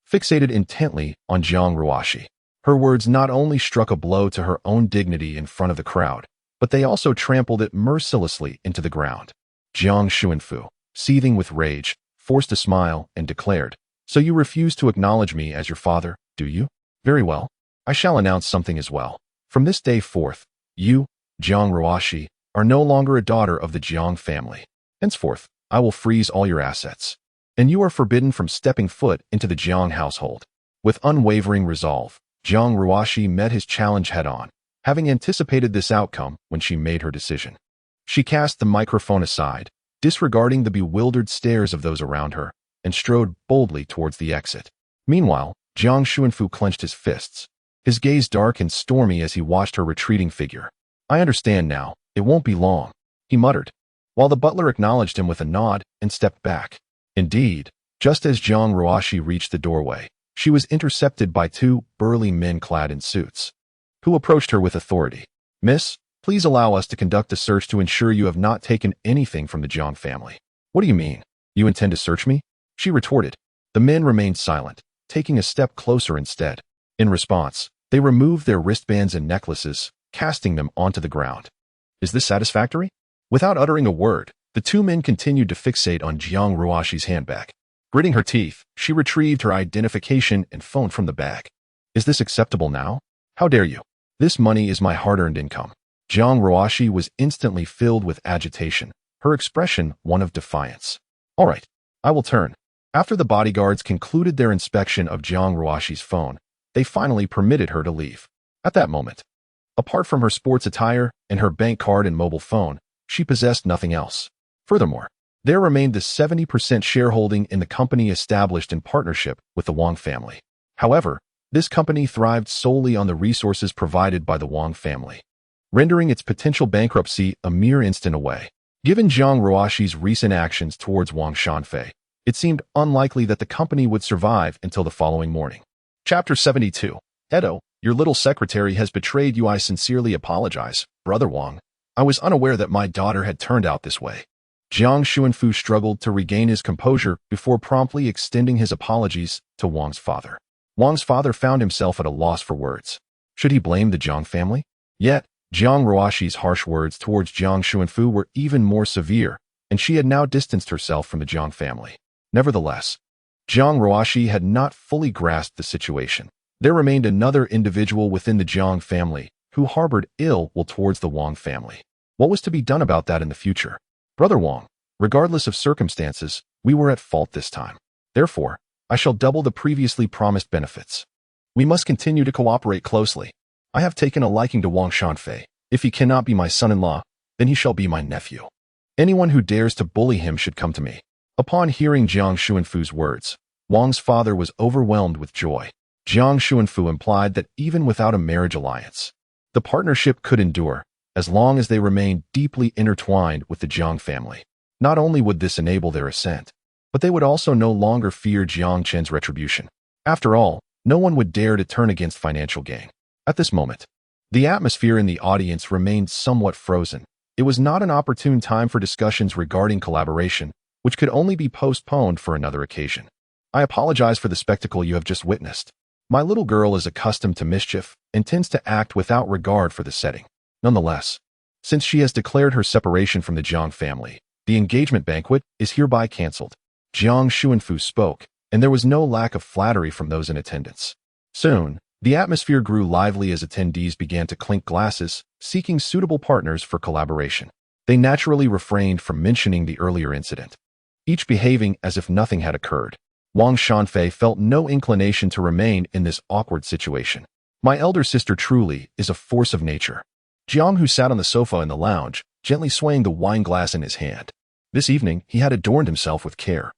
Fixated intently on Jiang Ruoxi, her words not only struck a blow to her own dignity in front of the crowd, but they also trampled it mercilessly into the ground. Jiang Xuanfu, seething with rage, forced a smile and declared, "So you refuse to acknowledge me as your father, do you? Very well. I shall announce something as well. From this day forth, you, Jiang Ruoxi, are no longer a daughter of the Jiang family. Henceforth, I will freeze all your assets, and you are forbidden from stepping foot into the Jiang household." With unwavering resolve, Jiang Ruoxi met his challenge head-on, having anticipated this outcome when she made her decision. She cast the microphone aside, disregarding the bewildered stares of those around her, and strode boldly towards the exit. Meanwhile, Jiang Xuanfu clenched his fists, his gaze dark and stormy as he watched her retreating figure. "I understand now, it won't be long," he muttered, while the butler acknowledged him with a nod and stepped back. Indeed, just as Jiang Ruoxi reached the doorway, she was intercepted by 2 burly men clad in suits, who approached her with authority. "Miss, please Please allow us to conduct a search to ensure you have not taken anything from the Jiang family. What do you mean? You intend to search me? She retorted. The men remained silent, taking a step closer instead. In response, they removed their wristbands and necklaces, casting them onto the ground. Is this satisfactory? Without uttering a word, the two men continued to fixate on Jiang Ruoshi's handbag. Gritting her teeth, she retrieved her identification and phone from the bag. Is this acceptable now? How dare you? This money is my hard-earned income. Jiang Ruoshi was instantly filled with agitation, her expression one of defiance. All right, I will turn. After the bodyguards concluded their inspection of Jiang Ruoshi's phone, they finally permitted her to leave. At that moment, apart from her sports attire and her bank card and mobile phone, she possessed nothing else. Furthermore, there remained the 70% shareholding in the company established in partnership with the Wang family. However, this company thrived solely on the resources provided by the Wang family, rendering its potential bankruptcy a mere instant away. Given Jiang Ruoshi's recent actions towards Wang Shanfei, it seemed unlikely that the company would survive until the following morning. Chapter 72. Edo, your little secretary has betrayed you. I sincerely apologize, Brother Wang. I was unaware that my daughter had turned out this way. Jiang Xuanfu struggled to regain his composure before promptly extending his apologies to Wang's father. Wang's father found himself at a loss for words. Should he blame the Jiang family? Yet, Jiang Ruoshi's harsh words towards Jiang Xuanfu were even more severe, and she had now distanced herself from the Jiang family. Nevertheless, Jiang Ruoshi had not fully grasped the situation. There remained another individual within the Jiang family who harbored ill will towards the Wang family. What was to be done about that in the future? Brother Wang, regardless of circumstances, we were at fault this time. Therefore, I shall double the previously promised benefits. We must continue to cooperate closely. I have taken a liking to Wang Shanfei. If he cannot be my son-in-law, then he shall be my nephew. Anyone who dares to bully him should come to me. Upon hearing Jiang Xuanfu's words, Wang's father was overwhelmed with joy. Jiang Xuanfu implied that even without a marriage alliance, the partnership could endure, as long as they remained deeply intertwined with the Jiang family. Not only would this enable their ascent, but they would also no longer fear Jiang Chen's retribution. After all, no one would dare to turn against financial gain. At this moment, the atmosphere in the audience remained somewhat frozen. It was not an opportune time for discussions regarding collaboration, which could only be postponed for another occasion. I apologize for the spectacle you have just witnessed. My little girl is accustomed to mischief and tends to act without regard for the setting. Nonetheless, since she has declared her separation from the Jiang family, the engagement banquet is hereby cancelled. Jiang Xuanfu spoke, and there was no lack of flattery from those in attendance. Soon, the atmosphere grew lively as attendees began to clink glasses, seeking suitable partners for collaboration. They naturally refrained from mentioning the earlier incident, each behaving as if nothing had occurred. Wang Shanfei felt no inclination to remain in this awkward situation. My elder sister truly is a force of nature. Jiang, who sat on the sofa in the lounge, gently swaying the wine glass in his hand. This evening, he had adorned himself with care,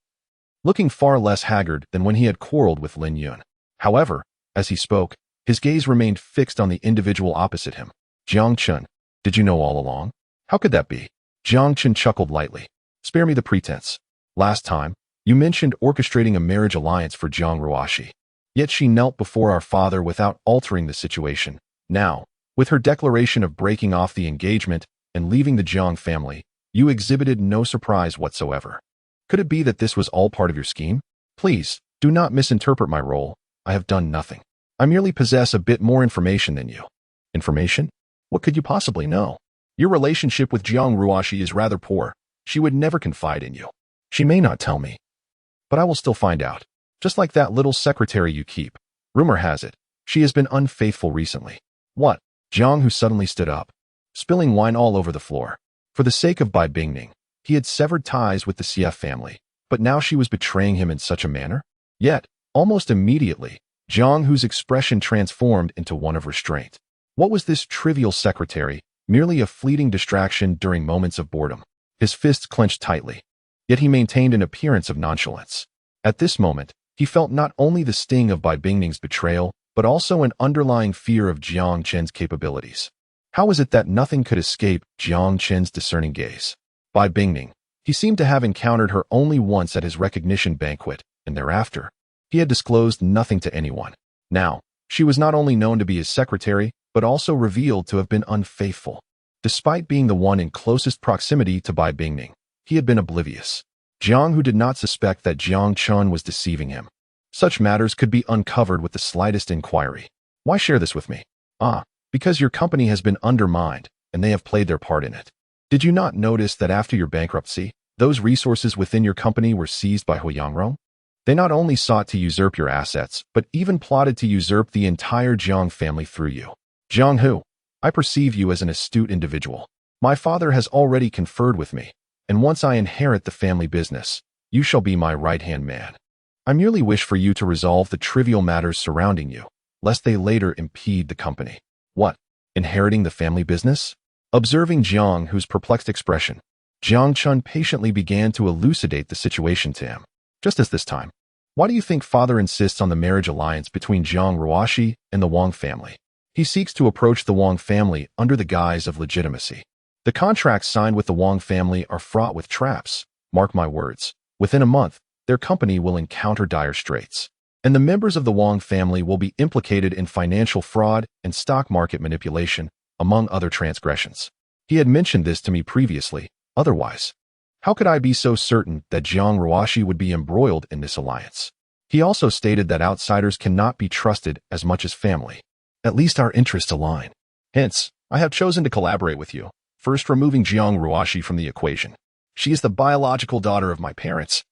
looking far less haggard than when he had quarreled with Lin Yun. However, as he spoke, his gaze remained fixed on the individual opposite him. Jiang Chen, did you know all along? How could that be? Jiang Chen chuckled lightly. Spare me the pretense. Last time, you mentioned orchestrating a marriage alliance for Jiang Ruoshi. Yet she knelt before our father without altering the situation. Now, with her declaration of breaking off the engagement and leaving the Jiang family, you exhibited no surprise whatsoever. Could it be that this was all part of your scheme? Please, do not misinterpret my role. I have done nothing. I merely possess a bit more information than you. Information? What could you possibly know? Your relationship with Jiang Ruoshi is rather poor. She would never confide in you. She may not tell me, but I will still find out. Just like that little secretary you keep. Rumor has it, she has been unfaithful recently. What? Jiang, who suddenly stood up, spilling wine all over the floor. For the sake of Bai Bingning, he had severed ties with the CF family, but now she was betraying him in such a manner? Yet, almost immediately, Jiang, whose expression transformed into one of restraint. What was this trivial secretary? Merely a fleeting distraction during moments of boredom. His fists clenched tightly, yet he maintained an appearance of nonchalance. At this moment, he felt not only the sting of Bai Bingning's betrayal, but also an underlying fear of Jiang Chen's capabilities. How was it that nothing could escape Jiang Chen's discerning gaze? Bai Bingning, he seemed to have encountered her only once at his recognition banquet, and thereafter, he had disclosed nothing to anyone. Now, she was not only known to be his secretary, but also revealed to have been unfaithful. Despite being the one in closest proximity to Bai Bingning, he had been oblivious. Jiang Hu did not suspect that Jiang Chun was deceiving him. Such matters could be uncovered with the slightest inquiry. Why share this with me? Because your company has been undermined, and they have played their part in it. Did you not notice that after your bankruptcy, those resources within your company were seized by Huyangrong? They not only sought to usurp your assets, but even plotted to usurp the entire Jiang family through you. Jiang Hu, I perceive you as an astute individual. My father has already conferred with me, and once I inherit the family business, you shall be my right-hand man. I merely wish for you to resolve the trivial matters surrounding you, lest they later impede the company. What? Inheriting the family business? Observing Jiang Hu's perplexed expression, Jiang Chun patiently began to elucidate the situation to him. Just as this time, why do you think father insists on the marriage alliance between Jiang Ruoxi and the Wang family? He seeks to approach the Wang family under the guise of legitimacy. The contracts signed with the Wang family are fraught with traps. Mark my words, within a month, their company will encounter dire straits, and the members of the Wang family will be implicated in financial fraud and stock market manipulation, among other transgressions. He had mentioned this to me previously. Otherwise, how could I be so certain that Jiang Ruoxi would be embroiled in this alliance? He also stated that outsiders cannot be trusted as much as family. At least our interests align. Hence, I have chosen to collaborate with you, first removing Jiang Ruoxi from the equation. She is the biological daughter of my parents,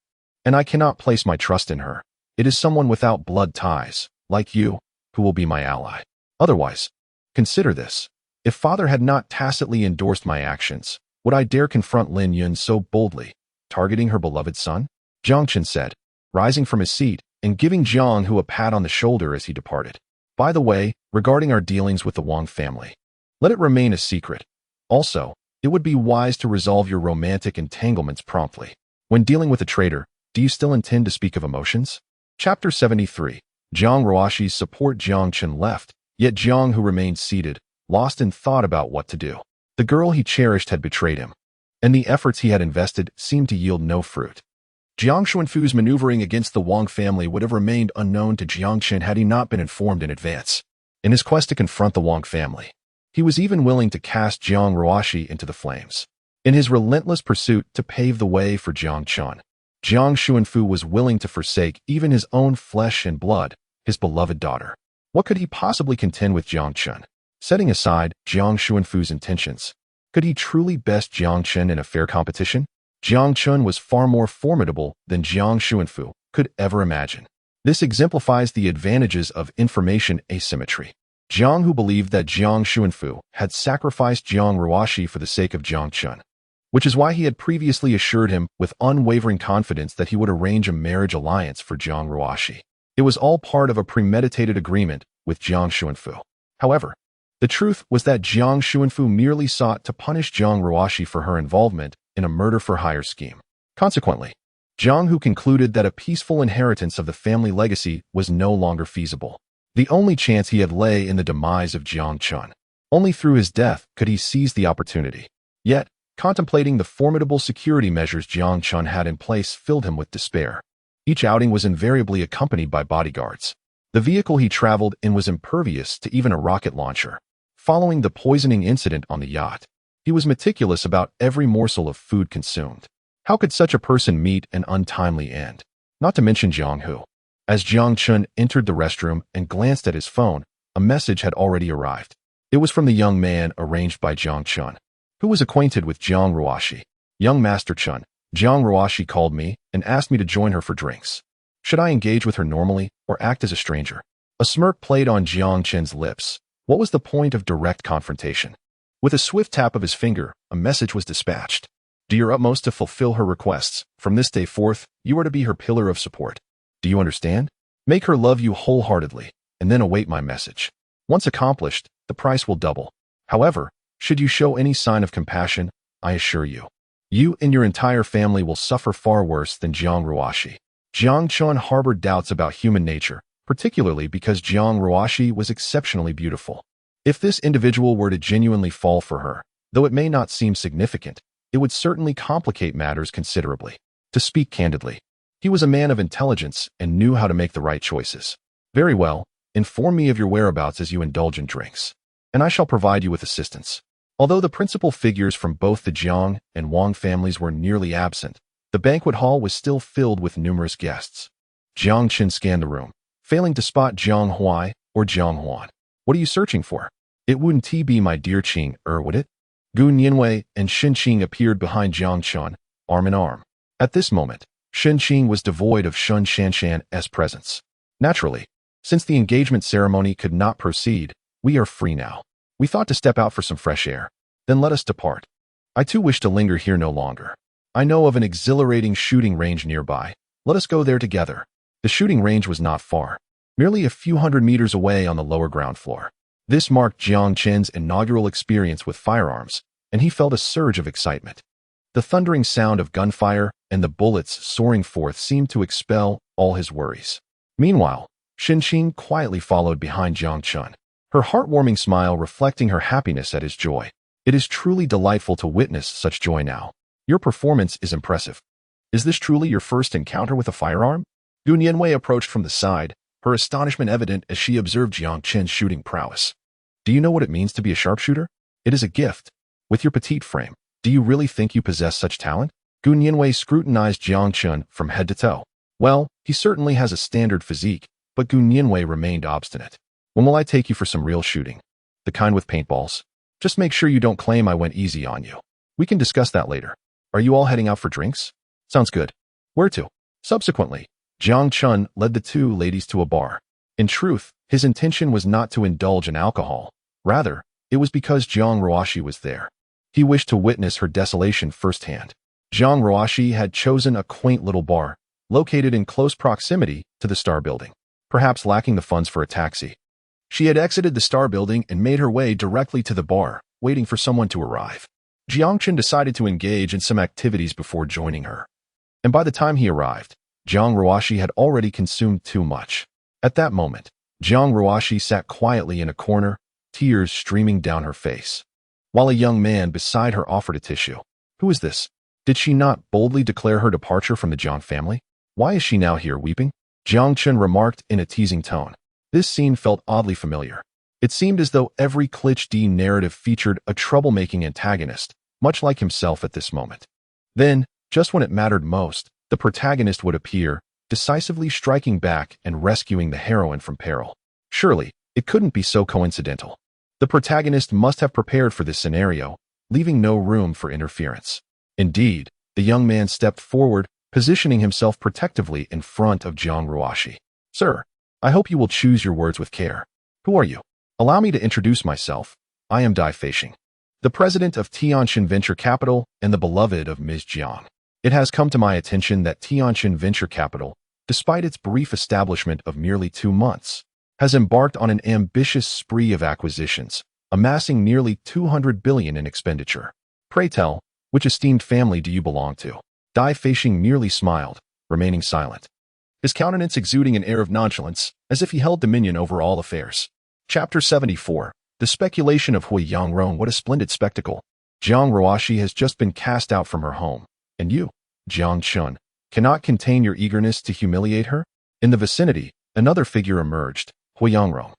and I cannot place my trust in her. It is someone without blood ties, like you, who will be my ally. Otherwise, consider this. If father had not tacitly endorsed my actions, would I dare confront Lin Yun so boldly, targeting her beloved son? Jiang Chen said, rising from his seat and giving Jiang Hu a pat on the shoulder as he departed. By the way, regarding our dealings with the Wang family, let it remain a secret. Also, it would be wise to resolve your romantic entanglements promptly. When dealing with a traitor, do you still intend to speak of emotions? Chapter 73. Jiang Ruoxi's support. Jiang Chen left, yet Jiang Hu remained seated, lost in thought about what to do. The girl he cherished had betrayed him, and the efforts he had invested seemed to yield no fruit. Jiang Xuanfu's maneuvering against the Wang family would have remained unknown to Jiang Chen had he not been informed in advance. In his quest to confront the Wang family, he was even willing to cast Jiang Ruoxi into the flames. In his relentless pursuit to pave the way for Jiang Chen, Jiang Xuanfu was willing to forsake even his own flesh and blood, his beloved daughter. What could he possibly contend with Jiang Chen? Setting aside Jiang Xuanfu's intentions, could he truly best Jiang Chen in a fair competition? Jiang Chen was far more formidable than Jiang Xuanfu could ever imagine. This exemplifies the advantages of information asymmetry. Jiang Hu believed that Jiang Xuanfu had sacrificed Jiang Ruoxi for the sake of Jiang Chen, which is why he had previously assured him with unwavering confidence that he would arrange a marriage alliance for Jiang Ruoxi. It was all part of a premeditated agreement with Jiang Xuanfu. However, the truth was that Jiang Xuanfu merely sought to punish Jiang Ruoxi for her involvement in a murder-for-hire scheme. Consequently, Jiang Hu concluded that a peaceful inheritance of the family legacy was no longer feasible. The only chance he had lay in the demise of Jiang Chen. Only through his death could he seize the opportunity. Yet, contemplating the formidable security measures Jiang Chen had in place filled him with despair. Each outing was invariably accompanied by bodyguards. The vehicle he traveled in was impervious to even a rocket launcher. Following the poisoning incident on the yacht, he was meticulous about every morsel of food consumed. How could such a person meet an untimely end? Not to mention Jiang Hu. As Jiang Chen entered the restroom and glanced at his phone, a message had already arrived. It was from the young man arranged by Jiang Chen, who was acquainted with Jiang Ruoxi. Young Master Chen, Jiang Ruoxi called me and asked me to join her for drinks. Should I engage with her normally or act as a stranger? A smirk played on Jiang Chen's lips. What was the point of direct confrontation? With a swift tap of his finger, a message was dispatched. Do your utmost to fulfill her requests. From this day forth, you are to be her pillar of support. Do you understand? Make her love you wholeheartedly, and then await my message. Once accomplished, the price will double. However, should you show any sign of compassion, I assure you, you and your entire family will suffer far worse than Jiang Ruoxi. Jiang Chen harbored doubts about human nature, particularly because Jiang Ruoxi was exceptionally beautiful. If this individual were to genuinely fall for her, though it may not seem significant, it would certainly complicate matters considerably. To speak candidly, he was a man of intelligence and knew how to make the right choices. Very well, inform me of your whereabouts as you indulge in drinks, and I shall provide you with assistance. Although the principal figures from both the Jiang and Wang families were nearly absent, the banquet hall was still filled with numerous guests. Jiang Qin scanned the room, failing to spot Jiang Huai or Jiang Huan. What are you searching for? It wouldn't be my dear Qing, would it? Gu Nianwei and Shen Qing appeared behind Jiang Chun, arm in arm. At this moment, Shen Qing was devoid of Shun Shanshan's presence. Naturally, since the engagement ceremony could not proceed, we are free now. We thought to step out for some fresh air. Then let us depart. I too wish to linger here no longer. I know of an exhilarating shooting range nearby. Let us go there together. The shooting range was not far, merely a few hundred meters away on the lower ground floor. This marked Jiang Qin's inaugural experience with firearms, and he felt a surge of excitement. The thundering sound of gunfire and the bullets soaring forth seemed to expel all his worries. Meanwhile, Shen Qing quietly followed behind Jiang Chun, her heartwarming smile reflecting her happiness at his joy. It is truly delightful to witness such joy now. Your performance is impressive. Is this truly your first encounter with a firearm? Gu Nianwei approached from the side, her astonishment evident as she observed Jiang Qin's shooting prowess. Do you know what it means to be a sharpshooter? It is a gift. With your petite frame, do you really think you possess such talent? Gu Nianwei scrutinized Jiang Chun from head to toe. Well, he certainly has a standard physique, but Gu Nianwei remained obstinate. When will I take you for some real shooting? The kind with paintballs? Just make sure you don't claim I went easy on you. We can discuss that later. Are you all heading out for drinks? Sounds good. Where to? Subsequently, Jiang Chun led the two ladies to a bar. In truth, his intention was not to indulge in alcohol. Rather, it was because Jiang Ruoshi was there. He wished to witness her desolation firsthand. Jiang Ruoshi had chosen a quaint little bar, located in close proximity to the Star Building, perhaps lacking the funds for a taxi. She had exited the Star Building and made her way directly to the bar, waiting for someone to arrive. Jiang Chun decided to engage in some activities before joining her. And by the time he arrived, Jiang Ruoshi had already consumed too much. At that moment, Jiang Ruoshi sat quietly in a corner, tears streaming down her face, while a young man beside her offered a tissue. Who is this? Did she not boldly declare her departure from the Jiang family? Why is she now here weeping? Jiang Chun remarked in a teasing tone. This scene felt oddly familiar. It seemed as though every Clich D narrative featured a troublemaking antagonist, much like himself at this moment. Then, just when it mattered most, the protagonist would appear, decisively striking back and rescuing the heroine from peril. Surely, it couldn't be so coincidental. The protagonist must have prepared for this scenario, leaving no room for interference. Indeed, the young man stepped forward, positioning himself protectively in front of Jiang Ruoshi. Sir, I hope you will choose your words with care. Who are you? Allow me to introduce myself. I am Dai Feishing, the president of Tianxin Venture Capital and the beloved of Ms. Jiang. It has come to my attention that Tianxin Venture Capital, despite its brief establishment of merely 2 months, has embarked on an ambitious spree of acquisitions, amassing nearly 200 billion in expenditure. Pray tell, which esteemed family do you belong to? Dai Feishing merely smiled, remaining silent, his countenance exuding an air of nonchalance, as if he held dominion over all affairs. Chapter 74. The speculation of Hui Yangrong. What a splendid spectacle. Jiang Ruoshi has just been cast out from her home, and you, Jiang Chun, cannot contain your eagerness to humiliate her? In the vicinity, another figure emerged, Hui Yangrong.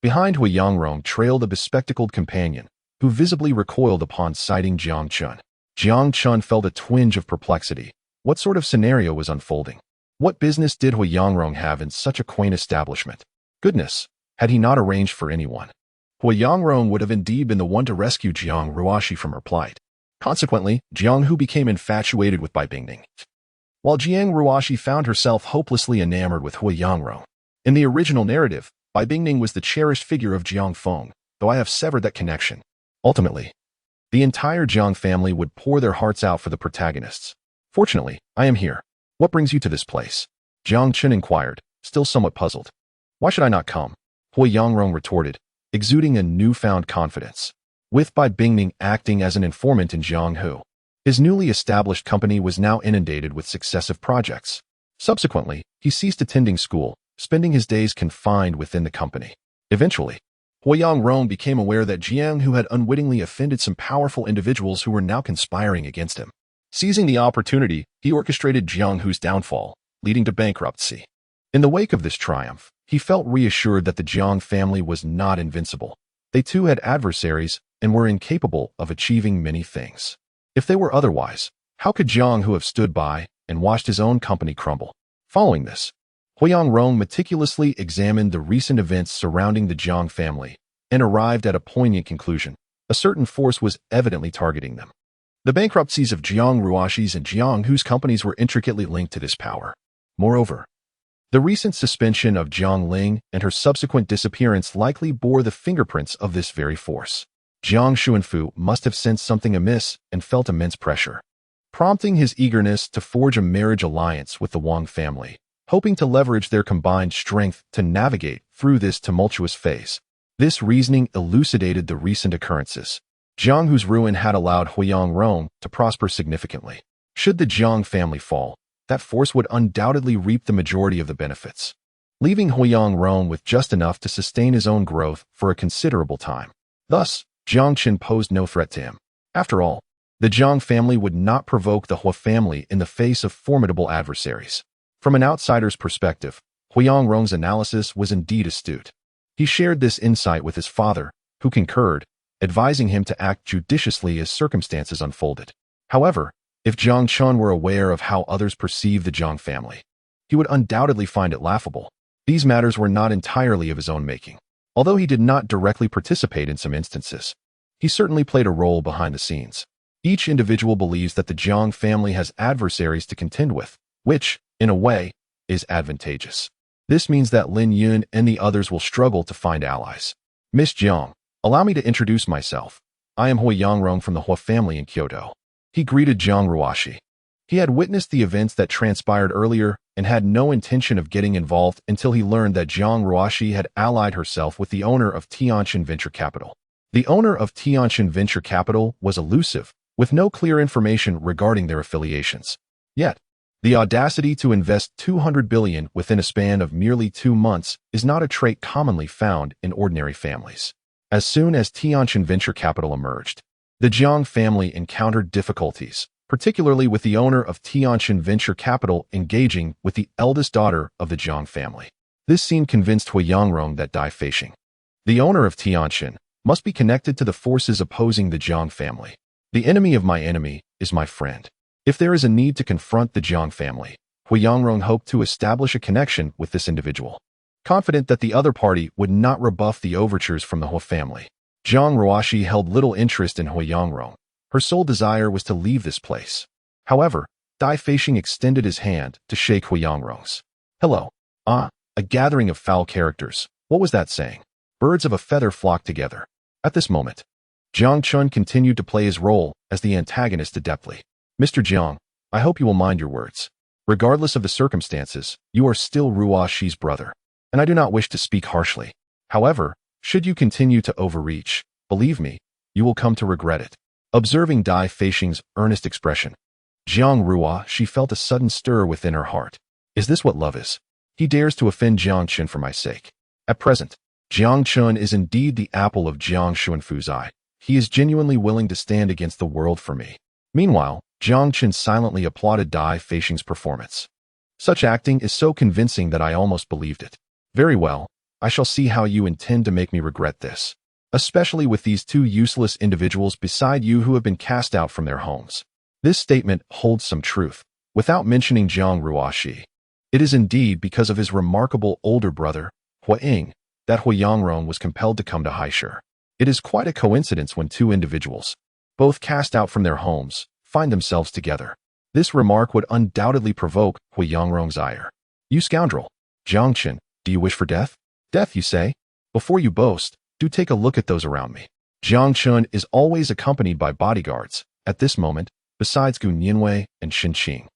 Behind Hui Yangrong trailed a bespectacled companion, who visibly recoiled upon sighting Jiang Chun. Jiang Chun felt a twinge of perplexity. What sort of scenario was unfolding? What business did Hui Yangrong have in such a quaint establishment? Goodness, had he not arranged for anyone? Hui Yangrong would have indeed been the one to rescue Jiang Ruoshi from her plight. Consequently, Jiang Hu became infatuated with Bai Bingning, while Jiang Ruoshi found herself hopelessly enamored with Hui Yangrong. In the original narrative, Bai Bingning was the cherished figure of Jiang Feng, though I have severed that connection. Ultimately, the entire Jiang family would pour their hearts out for the protagonists. Fortunately, I am here. What brings you to this place? Jiang Chun inquired, still somewhat puzzled. Why should I not come? Hui Yangrong retorted, exuding a newfound confidence. With Bai Bingning acting as an informant in Jianghu, his newly established company was now inundated with successive projects. Subsequently, he ceased attending school, spending his days confined within the company. Eventually, Hui Yangrong became aware that Jianghu had unwittingly offended some powerful individuals who were now conspiring against him. Seizing the opportunity, he orchestrated Jianghu's downfall, leading to bankruptcy. In the wake of this triumph, he felt reassured that the Jiang family was not invincible. They too had adversaries and were incapable of achieving many things. If they were otherwise, how could Jiang Hu have stood by and watched his own company crumble? Following this, Huiyang Rong meticulously examined the recent events surrounding the Jiang family and arrived at a poignant conclusion. A certain force was evidently targeting them. The bankruptcies of Jiang Ruoxi's and Jiang Hu's companies were intricately linked to this power. Moreover, the recent suspension of Jiang Ling and her subsequent disappearance likely bore the fingerprints of this very force. Jiang Xuanfu must have sensed something amiss and felt immense pressure, prompting his eagerness to forge a marriage alliance with the Wang family, hoping to leverage their combined strength to navigate through this tumultuous phase. This reasoning elucidated the recent occurrences. Jiang Hu's ruin had allowed Huiyang Rong to prosper significantly. Should the Jiang family fall, that force would undoubtedly reap the majority of the benefits, leaving Huiyang Rong with just enough to sustain his own growth for a considerable time. Thus, Jiang Qin posed no threat to him. After all, the Jiang family would not provoke the Hua family in the face of formidable adversaries. From an outsider's perspective, Huiyang Rong's analysis was indeed astute. He shared this insight with his father, who concurred, advising him to act judiciously as circumstances unfolded. However, if Jiang Chun were aware of how others perceived the Jiang family, he would undoubtedly find it laughable. These matters were not entirely of his own making. Although he did not directly participate in some instances, he certainly played a role behind the scenes. Each individual believes that the Jiang family has adversaries to contend with, which, in a way, is advantageous. This means that Lin Yun and the others will struggle to find allies. Miss Jiang, allow me to introduce myself. I am Huiyang Rong from the Hua family in Kyoto. He greeted Jiang Ruoxi. He had witnessed the events that transpired earlier and had no intention of getting involved until he learned that Jiang Ruoxi had allied herself with the owner of Tianqin Venture Capital. The owner of Tianqin Venture Capital was elusive, with no clear information regarding their affiliations. Yet, the audacity to invest 200 billion within a span of merely 2 months is not a trait commonly found in ordinary families. As soon as Tianqin Venture Capital emerged, the Jiang family encountered difficulties, particularly with the owner of Tianqin Venture Capital engaging with the eldest daughter of the Jiang family. This scene convinced Huiyang Rong that Dai Feixing, the owner of Tianqin, must be connected to the forces opposing the Jiang family. The enemy of my enemy is my friend. If there is a need to confront the Jiang family, Huiyang Rong hoped to establish a connection with this individual. Confident that the other party would not rebuff the overtures from the Hua family, Jiang Ruoxi held little interest in Huiyang Rong. Her sole desire was to leave this place. However, Dai Feixing extended his hand to shake Huiyang Rong's. Hello. A gathering of foul characters. What was that saying? Birds of a feather flocked together. At this moment, Jiang Chun continued to play his role as the antagonist adeptly. Mr. Jiang, I hope you will mind your words. Regardless of the circumstances, you are still Ruoxi's brother, and I do not wish to speak harshly. However, should you continue to overreach, believe me, you will come to regret it. Observing Dai Feixing's earnest expression, Jiang Ruoxi felt a sudden stir within her heart. Is this what love is? He dares to offend Jiang Chun for my sake. At present, Jiang Chun is indeed the apple of Jiang Xuanfu's eye. He is genuinely willing to stand against the world for me. Meanwhile, Jiang Chun silently applauded Dai Feixing's performance. Such acting is so convincing that I almost believed it. Very well, I shall see how you intend to make me regret this, especially with these 2 useless individuals beside you who have been cast out from their homes. This statement holds some truth, without mentioning Jiang Ruoxi. It is indeed because of his remarkable older brother, Huiying, that Huiyang Rong was compelled to come to Haisher. It is quite a coincidence when 2 individuals, both cast out from their homes, find themselves together. This remark would undoubtedly provoke Huiyang Rong's ire. You scoundrel! Jiang Qin, do you wish for death? Death, you say? Before you boast, do take a look at those around me. Jiang Chun is always accompanied by bodyguards. At this moment, besides Gu Nianwei and Shen Qing,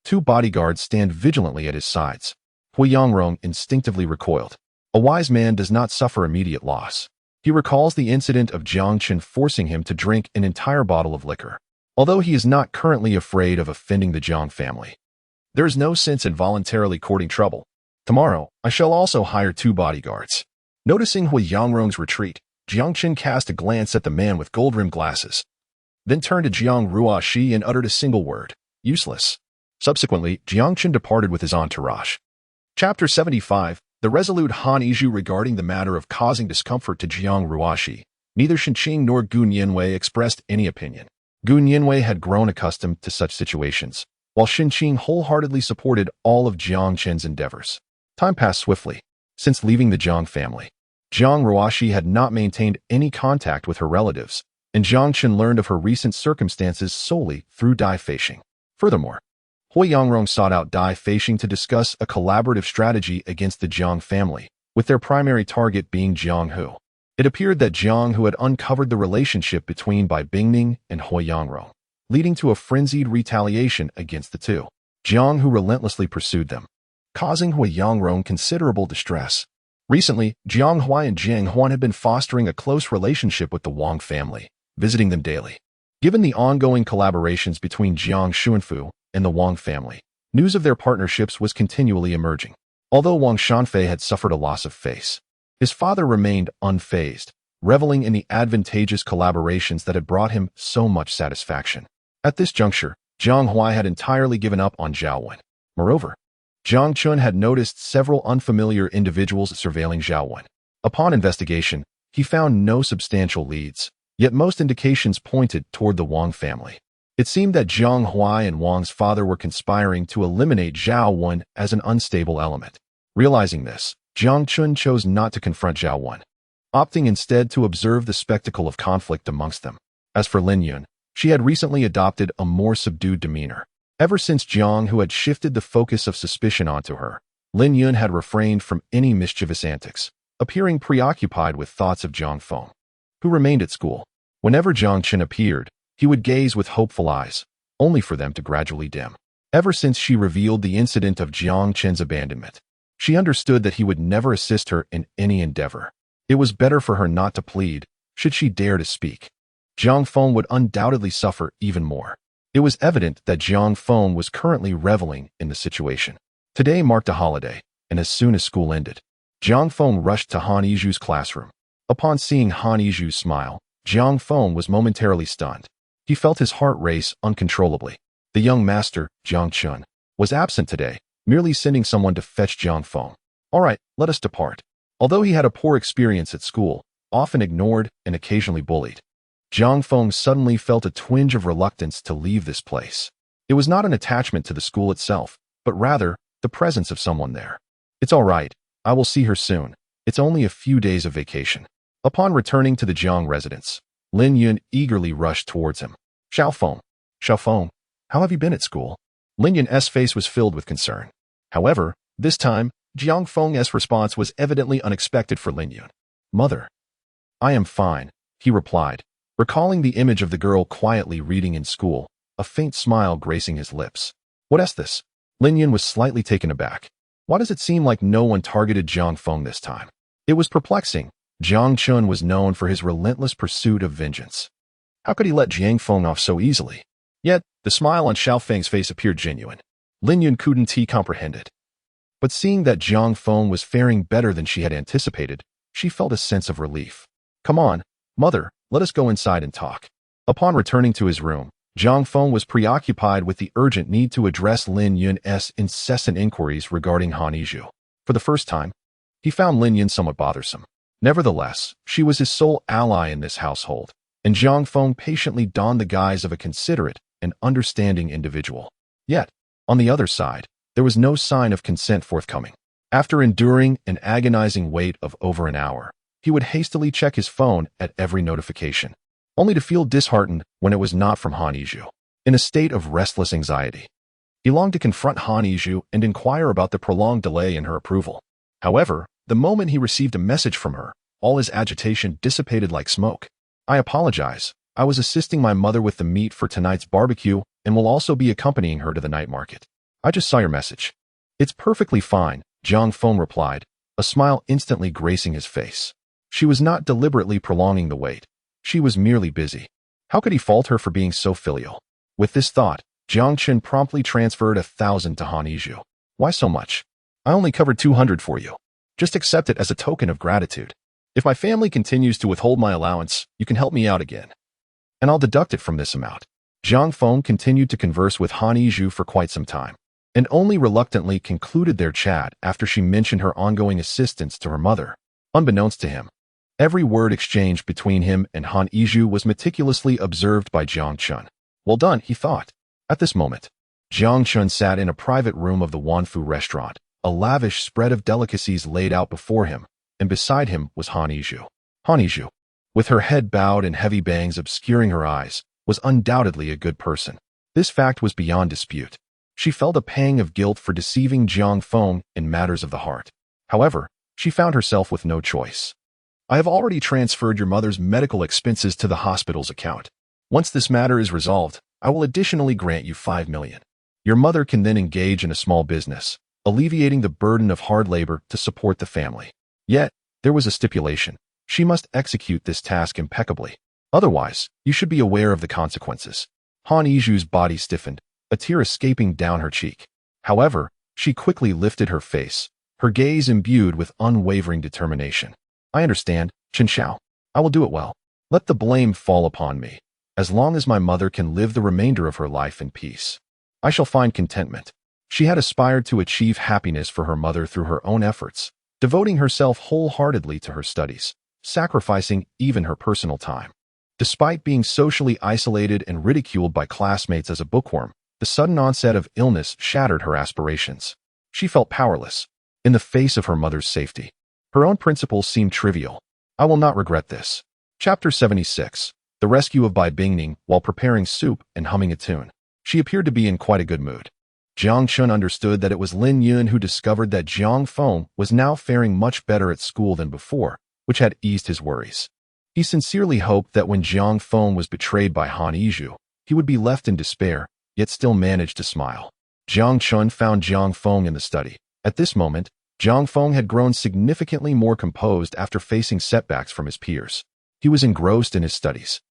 2 bodyguards stand vigilantly at his sides. Huiyang Rong instinctively recoiled. A wise man does not suffer immediate loss. He recalls the incident of Jiang Qin forcing him to drink an entire bottle of liquor. Although he is not currently afraid of offending the Jiang family, there is no sense in voluntarily courting trouble. Tomorrow, I shall also hire 2 bodyguards. Noticing Huiyang Rong's retreat, Jiang Qin cast a glance at the man with gold-rimmed glasses, then turned to Jiang Ruoxi and uttered a single word, useless. Subsequently, Jiang Qin departed with his entourage. Chapter 75, The resolute Han Yizhu regarding the matter of causing discomfort to Jiang Ruoxi, neither Shenqing nor Gu Nianwei expressed any opinion. Gu Nianwei had grown accustomed to such situations, while Shenqing wholeheartedly supported all of Jiang Chen's endeavors. Time passed swiftly. Since leaving the Jiang family, Jiang Ruoxi had not maintained any contact with her relatives, and Jiang Chen learned of her recent circumstances solely through Dai Feixing. Furthermore, Hui Yangrong sought out Dai Feixing to discuss a collaborative strategy against the Jiang family, with their primary target being Jiang Hu. It appeared that Jiang Hu had uncovered the relationship between Bai Bingning and Hui Yangrong, leading to a frenzied retaliation against the two. Jiang Hu relentlessly pursued them, causing Hui Yangrong considerable distress. Recently, Jiang Hui and Jiang Huan had been fostering a close relationship with the Wang family, visiting them daily. Given the ongoing collaborations between Jiang Xuanfu and the Wang family, news of their partnerships was continually emerging. Although Wang Shanfei had suffered a loss of face, his father remained unfazed, reveling in the advantageous collaborations that had brought him so much satisfaction. At this juncture, Jiang Hui had entirely given up on Zhao Wen. Moreover, Jiang Chun had noticed several unfamiliar individuals surveilling Zhao Wen. Upon investigation, he found no substantial leads, yet most indications pointed toward the Wang family. It seemed that Jiang Hui and Wang's father were conspiring to eliminate Zhao Wen as an unstable element. Realizing this, Jiang Chun chose not to confront Zhao Wen, opting instead to observe the spectacle of conflict amongst them. As for Lin Yun, she had recently adopted a more subdued demeanor. Ever since Jiang Hu had shifted the focus of suspicion onto her, Lin Yun had refrained from any mischievous antics, appearing preoccupied with thoughts of Jiang Feng, who remained at school. Whenever Jiang Chen appeared, he would gaze with hopeful eyes, only for them to gradually dim. Ever since she revealed the incident of Jiang Chen's abandonment, she understood that he would never assist her in any endeavor. It was better for her not to plead, should she dare to speak. Jiang Feng would undoubtedly suffer even more. It was evident that Jiang Feng was currently reveling in the situation. Today marked a holiday, and as soon as school ended, Jiang Feng rushed to Han Yizhu's classroom. Upon seeing Han Yizhu's smile, Jiang Feng was momentarily stunned. He felt his heart race uncontrollably. The young master, Jiang Chun, was absent today, merely sending someone to fetch Jiang Feng. All right, let us depart. Although he had a poor experience at school, often ignored and occasionally bullied, Jiang Feng suddenly felt a twinge of reluctance to leave this place. It was not an attachment to the school itself, but rather the presence of someone there. It's all right, I will see her soon. It's only a few days of vacation. Upon returning to the Jiang residence, Lin Yun eagerly rushed towards him. Xiao Feng, how have you been at school? Lin Yun's face was filled with concern. However, this time, Jiang Feng's response was evidently unexpected for Lin Yun. Mother, I am fine, he replied, recalling the image of the girl quietly reading in school, a faint smile gracing his lips. What is this? Lin Yun was slightly taken aback. Why does it seem like no one targeted Jiang Feng this time? It was perplexing. Jiang Chun was known for his relentless pursuit of vengeance. How could he let Jiang Feng off so easily? Yet, the smile on Xiao Feng's face appeared genuine. Lin Yun couldn't comprehend it. But seeing that Jiang Feng was faring better than she had anticipated, she felt a sense of relief. Come on, mother, let us go inside and talk. Upon returning to his room, Jiang Feng was preoccupied with the urgent need to address Lin Yun's incessant inquiries regarding Han Yizhu. For the first time, he found Lin Yun somewhat bothersome. Nevertheless, she was his sole ally in this household, and Jiang Feng patiently donned the guise of a considerate and understanding individual. Yet, on the other side, there was no sign of consent forthcoming. After enduring an agonizing wait of over an hour, he would hastily check his phone at every notification, only to feel disheartened when it was not from Han Yizhu. In a state of restless anxiety, he longed to confront Han Yizhu and inquire about the prolonged delay in her approval. However, the moment he received a message from her, all his agitation dissipated like smoke. I apologize. I was assisting my mother with the meat for tonight's barbecue and will also be accompanying her to the night market. I just saw your message. It's perfectly fine, Jiang Feng replied, a smile instantly gracing his face. She was not deliberately prolonging the wait. She was merely busy. How could he fault her for being so filial? With this thought, Jiang Chen promptly transferred 1,000 to Han Yizhu. Why so much? I only covered 200 for you. Just accept it as a token of gratitude. If my family continues to withhold my allowance, you can help me out again, and I'll deduct it from this amount. Jiang Feng continued to converse with Han Yizhu for quite some time. and only reluctantly concluded their chat after she mentioned her ongoing assistance to her mother. Unbeknownst to him, every word exchanged between him and Han Yizhu was meticulously observed by Jiang Chun. Well done, he thought. At this moment, Jiang Chun sat in a private room of the Wanfu restaurant, a lavish spread of delicacies laid out before him, and beside him was Han Yizhu. Han Yizhu, with her head bowed and heavy bangs obscuring her eyes, was undoubtedly a good person. This fact was beyond dispute. She felt a pang of guilt for deceiving Jiang Feng in matters of the heart. However, she found herself with no choice. I have already transferred your mother's medical expenses to the hospital's account. Once this matter is resolved, I will additionally grant you 5 million. Your mother can then engage in a small business, alleviating the burden of hard labor to support the family. Yet, there was a stipulation. She must execute this task impeccably. Otherwise, you should be aware of the consequences. Han Yizhu's body stiffened, a tear escaping down her cheek. However, she quickly lifted her face, her gaze imbued with unwavering determination. I understand, Chen Xiao. I will do it well. Let the blame fall upon me. As long as my mother can live the remainder of her life in peace, I shall find contentment. She had aspired to achieve happiness for her mother through her own efforts, devoting herself wholeheartedly to her studies, sacrificing even her personal time. Despite being socially isolated and ridiculed by classmates as a bookworm, the sudden onset of illness shattered her aspirations. She felt powerless in the face of her mother's safety. Her own principles seemed trivial. I will not regret this. Chapter 76. The rescue of Bai Bingning while preparing soup and humming a tune. She appeared to be in quite a good mood. Jiang Chun understood that it was Lin Yun who discovered that Jiang Feng was now faring much better at school than before, which had eased his worries. He sincerely hoped that when Jiang Feng was betrayed by Han Yizhu, he would be left in despair, yet still managed to smile. Jiang Chun found Jiang Feng in the study. At this moment, Jiang Feng had grown significantly more composed after facing setbacks from his peers. He was engrossed in his studies,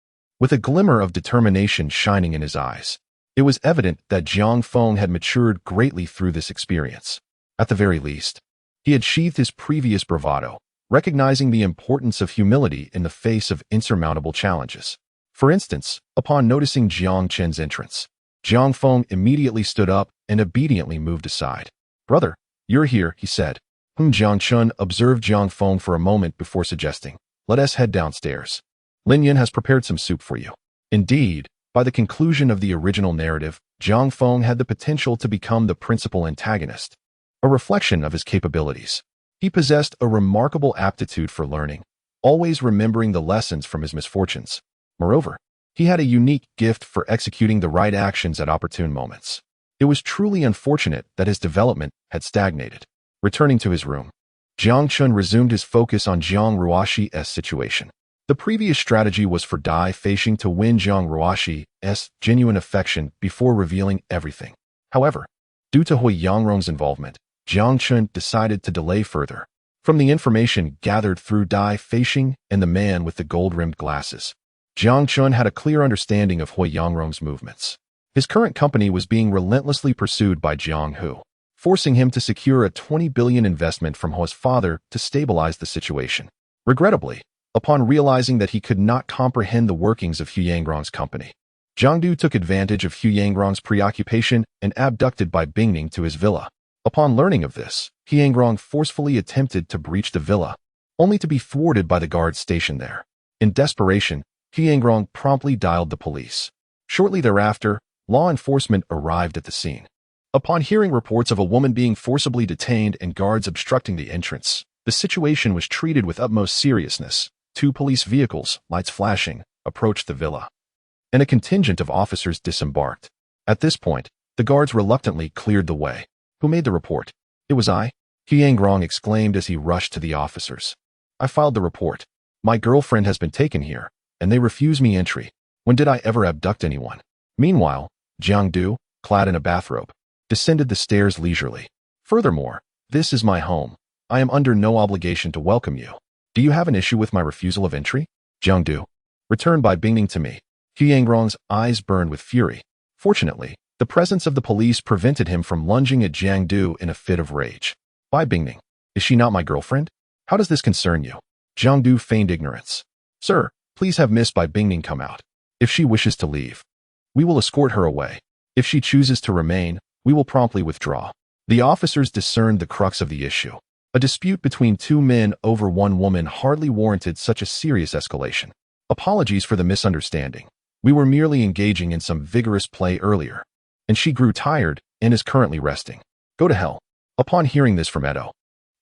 with a glimmer of determination shining in his eyes. It was evident that Jiang Feng had matured greatly through this experience. At the very least, he had sheathed his previous bravado, recognizing the importance of humility in the face of insurmountable challenges. For instance, upon noticing Jiang Chen's entrance, Jiang Feng immediately stood up and obediently moved aside. Brother, you're here, he said. Jiang Chun observed Jiang Feng for a moment before suggesting, let us head downstairs. Lin Yun has prepared some soup for you. Indeed, by the conclusion of the original narrative, Jiang Feng had the potential to become the principal antagonist, a reflection of his capabilities. He possessed a remarkable aptitude for learning, always remembering the lessons from his misfortunes. Moreover, he had a unique gift for executing the right actions at opportune moments. It was truly unfortunate that his development had stagnated. Returning to his room, Jiang Chun resumed his focus on Jiang Ruoxi's situation. The previous strategy was for Dai Feishing to win Jiang Ruoxi's genuine affection before revealing everything. However, due to Hui Yangrong's involvement, Jiang Chun decided to delay further. From the information gathered through Dai Feishing and the man with the gold-rimmed glasses, Jiang Chun had a clear understanding of Hui Yangrong's movements. His current company was being relentlessly pursued by Jiang Hu, forcing him to secure a 20 billion investment from Hui's father to stabilize the situation. Regrettably, upon realizing that he could not comprehend the workings of Hu Yangrong's company, Jiang Du took advantage of Hu Yangrong's preoccupation and abducted Bai Bingning to his villa. Upon learning of this, Hu Yangrong forcefully attempted to breach the villa, only to be thwarted by the guards stationed there. In desperation, Hu Yangrong promptly dialed the police. Shortly thereafter, law enforcement arrived at the scene. Upon hearing reports of a woman being forcibly detained and guards obstructing the entrance, the situation was treated with utmost seriousness. 2 police vehicles, lights flashing, approached the villa, and a contingent of officers disembarked. At this point, the guards reluctantly cleared the way. Who made the report? It was I, Hu Yangrong exclaimed as he rushed to the officers. I filed the report. My girlfriend has been taken here, and they refuse me entry. When did I ever abduct anyone? Meanwhile, Jiang Du, clad in a bathrobe, descended the stairs leisurely. Furthermore, this is my home. I am under no obligation to welcome you. Do you have an issue with my refusal of entry? Jiang Du, return Bai Bingning to me. Hu Yangrong's eyes burned with fury. Fortunately, the presence of the police prevented him from lunging at Jiang Du in a fit of rage. Bai Bingning, is she not my girlfriend? How does this concern you? Jiang Du feigned ignorance. Sir, please have Miss Bai Bingning come out. If she wishes to leave, we will escort her away. If she chooses to remain, We will promptly withdraw. The officers discerned the crux of the issue. A dispute between two men over one woman hardly warranted such a serious escalation. Apologies for the misunderstanding. We were merely engaging in some vigorous play earlier, and she grew tired and is currently resting. Go to hell. Upon hearing this from Edo,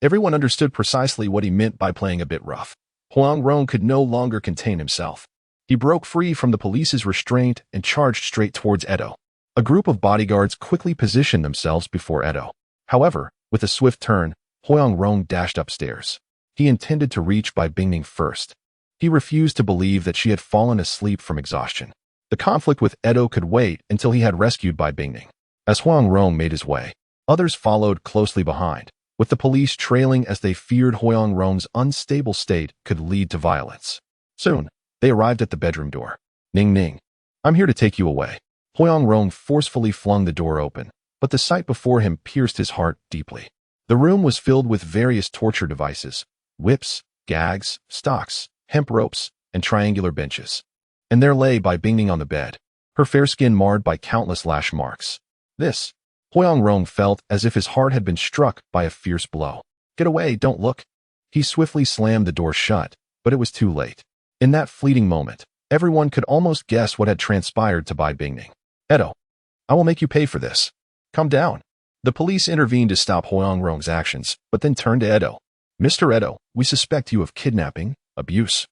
everyone understood precisely what he meant by playing a bit rough. Huang Rong could no longer contain himself. He broke free from the police's restraint and charged straight towards Edo. A group of bodyguards quickly positioned themselves before Edo. However, with a swift turn, Huang Rong dashed upstairs. He intended to reach Bai Bingning first. He refused to believe that she had fallen asleep from exhaustion. The conflict with Edo could wait until he had rescued Bai Bingning. As Huang Rong made his way, others followed closely behind, with the police trailing as they feared Huang Rong's unstable state could lead to violence. Soon, they arrived at the bedroom door. Ning Ning, I'm here to take you away. Huang Rong forcefully flung the door open, but the sight before him pierced his heart deeply. The room was filled with various torture devices, whips, gags, stocks, hemp ropes, and triangular benches. And there lay Bai Bingning on the bed, her fair skin marred by countless lash marks. This, Huang Rong felt as if his heart had been struck by a fierce blow. Get away, don't look. He swiftly slammed the door shut, but it was too late. In that fleeting moment, everyone could almost guess what had transpired to Bai Bingning. Edo, I will make you pay for this. Calm down. The police intervened to stop Huang Rong's actions, but then turned to Edo. Mr. Edo, we suspect you of kidnapping, abuse,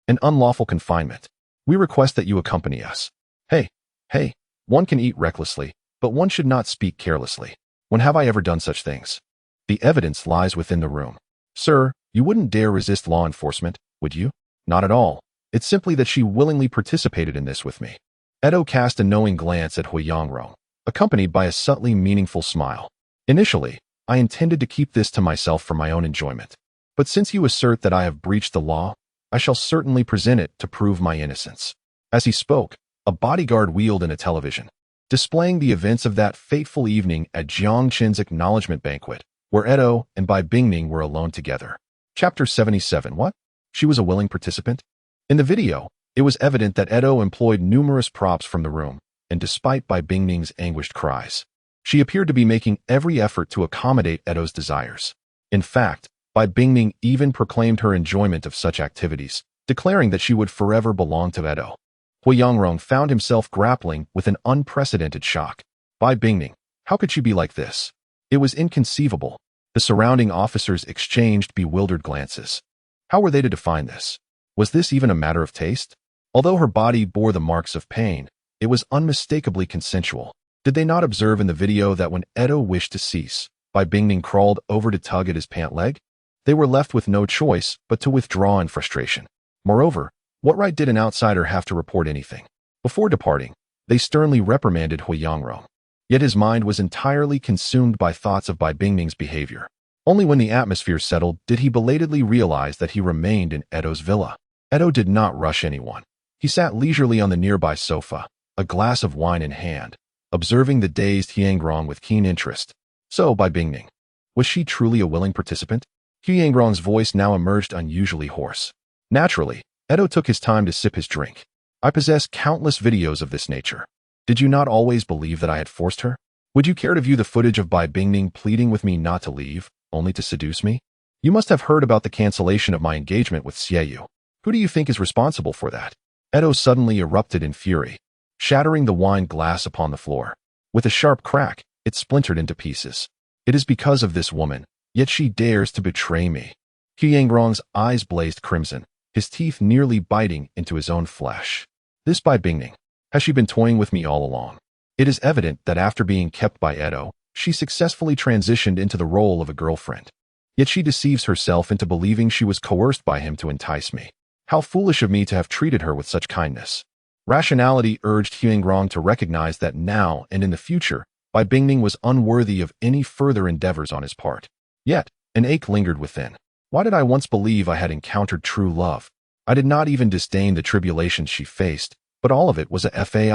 and unlawful confinement. We request that you accompany us. Hey, one can eat recklessly, but one should not speak carelessly. When have I ever done such things? The evidence lies within the room. Sir, you wouldn't dare resist law enforcement, would you? Not at all. It's simply that she willingly participated in this with me. Edo cast a knowing glance at Huang Rong, accompanied by a subtly meaningful smile. Initially, I intended to keep this to myself for my own enjoyment. But since you assert that I have breached the law, I shall certainly present it to prove my innocence. As he spoke, a bodyguard wheeled in a television, displaying the events of that fateful evening at Jiang Qin's acknowledgement banquet, where Edo and Bai Bingning were alone together. Chapter 77. What? She was a willing participant? In the video, it was evident that Edo employed numerous props from the room, and despite Bai Bingning's anguished cries, she appeared to be making every effort to accommodate Edo's desires. In fact, Bai Bingning even proclaimed her enjoyment of such activities, declaring that she would forever belong to Edo. Huang Rong found himself grappling with an unprecedented shock. Bai Bingning, how could she be like this? It was inconceivable. The surrounding officers exchanged bewildered glances. How were they to define this? Was this even a matter of taste? Although her body bore the marks of pain, it was unmistakably consensual. Did they not observe in the video that when Edo wished to cease, Bai Bingning crawled over to tug at his pant leg? They were left with no choice but to withdraw in frustration. Moreover, what right did an outsider have to report anything? Before departing, they sternly reprimanded Huang Rong. Yet his mind was entirely consumed by thoughts of Bai Bingning's behavior. Only when the atmosphere settled did he belatedly realize that he remained in Edo's villa. Edo did not rush anyone. He sat leisurely on the nearby sofa, a glass of wine in hand, observing the dazed Huang Rong with keen interest. So, Bai Bingning, was she truly a willing participant? Huang Rong's voice now emerged unusually hoarse. Naturally, Edo took his time to sip his drink. I possess countless videos of this nature. Did you not always believe that I had forced her? Would you care to view the footage of Bai Bingning pleading with me not to leave, only to seduce me? You must have heard about the cancellation of my engagement with Xieyu. Who do you think is responsible for that? Edo suddenly erupted in fury, shattering the wine glass upon the floor. With a sharp crack, it splintered into pieces. It is because of this woman, yet she dares to betray me. Huang Rong's eyes blazed crimson, his teeth nearly biting into his own flesh. This Bai Bingning, has she been toying with me all along? It is evident that after being kept by Edo, she successfully transitioned into the role of a girlfriend. Yet she deceives herself into believing she was coerced by him to entice me. How foolish of me to have treated her with such kindness. Rationality urged Huang Rong to recognize that now and in the future, Bai Bingning was unworthy of any further endeavors on his part. Yet, an ache lingered within. Why did I once believe I had encountered true love? I did not even disdain the tribulations she faced, but all of it was a fade.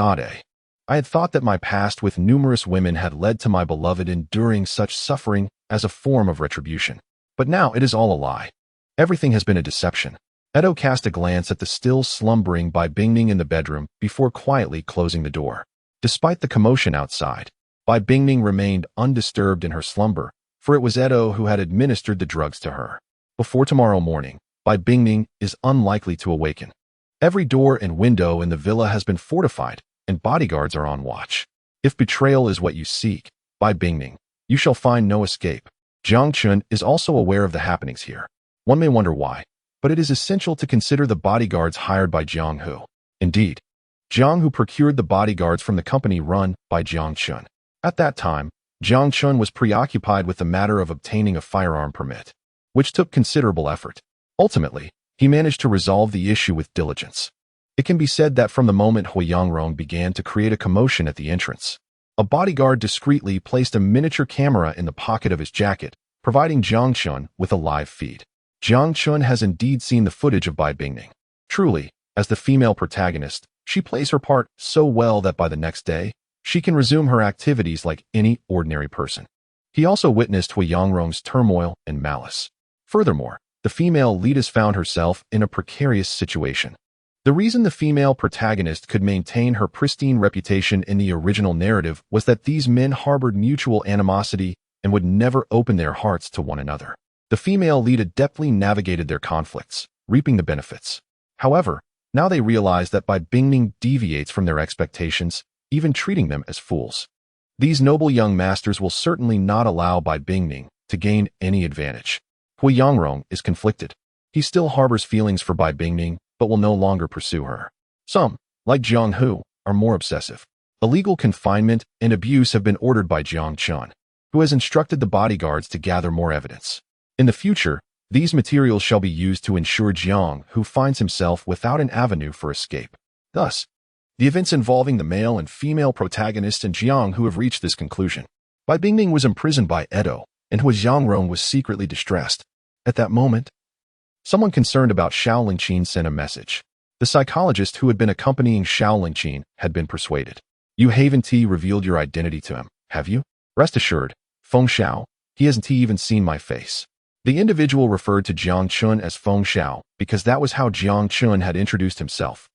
I had thought that my past with numerous women had led to my beloved enduring such suffering as a form of retribution. But now it is all a lie. Everything has been a deception. Edo cast a glance at the still slumbering Bai Bingning in the bedroom before quietly closing the door. Despite the commotion outside, Bai Bingning remained undisturbed in her slumber, for it was Edo who had administered the drugs to her. Before tomorrow morning, Bai Bingning is unlikely to awaken. Every door and window in the villa has been fortified, and bodyguards are on watch. If betrayal is what you seek, Bai Bingning, you shall find no escape. Jiang Chun is also aware of the happenings here. One may wonder why, but it is essential to consider the bodyguards hired by Jiang Hu. Indeed, Jiang Hu procured the bodyguards from the company run by Jiang Chun. At that time, Jiang Chun was preoccupied with the matter of obtaining a firearm permit, which took considerable effort. Ultimately, he managed to resolve the issue with diligence. It can be said that from the moment Hui Yangrong began to create a commotion at the entrance, a bodyguard discreetly placed a miniature camera in the pocket of his jacket, providing Jiang Chun with a live feed. Jiang Chun has indeed seen the footage of Bai Bingning. Truly, as the female protagonist, she plays her part so well that by the next day, she can resume her activities like any ordinary person. He also witnessed Hui Yangrong's turmoil and malice. Furthermore, the female lead has found herself in a precarious situation. The reason the female protagonist could maintain her pristine reputation in the original narrative was that these men harbored mutual animosity and would never open their hearts to one another. The female lead adeptly navigated their conflicts, reaping the benefits. However, now they realize that Bai Bingning deviates from their expectations, even treating them as fools. These noble young masters will certainly not allow Bai Bingning to gain any advantage. Hui Yangrong is conflicted. He still harbors feelings for Bai Bingning, but will no longer pursue her. Some, like Jiang Hu, are more obsessive. Illegal confinement and abuse have been ordered by Jiang Chun, who has instructed the bodyguards to gather more evidence. In the future, these materials shall be used to ensure Jiang Hu finds himself without an avenue for escape. Thus, the events involving the male and female protagonists and Jiang Hu have reached this conclusion. Bai Bingning was imprisoned by Edo, and Hui Yangrong was secretly distressed. At that moment, someone concerned about Xiao Lingqin sent a message. The psychologist who had been accompanying Xiao Lingqin had been persuaded. You haven't revealed your identity to him, have you? Rest assured, Feng Xiao, he hasn't even seen my face. The individual referred to Jiang Chun as Feng Xiao because that was how Jiang Chun had introduced himself.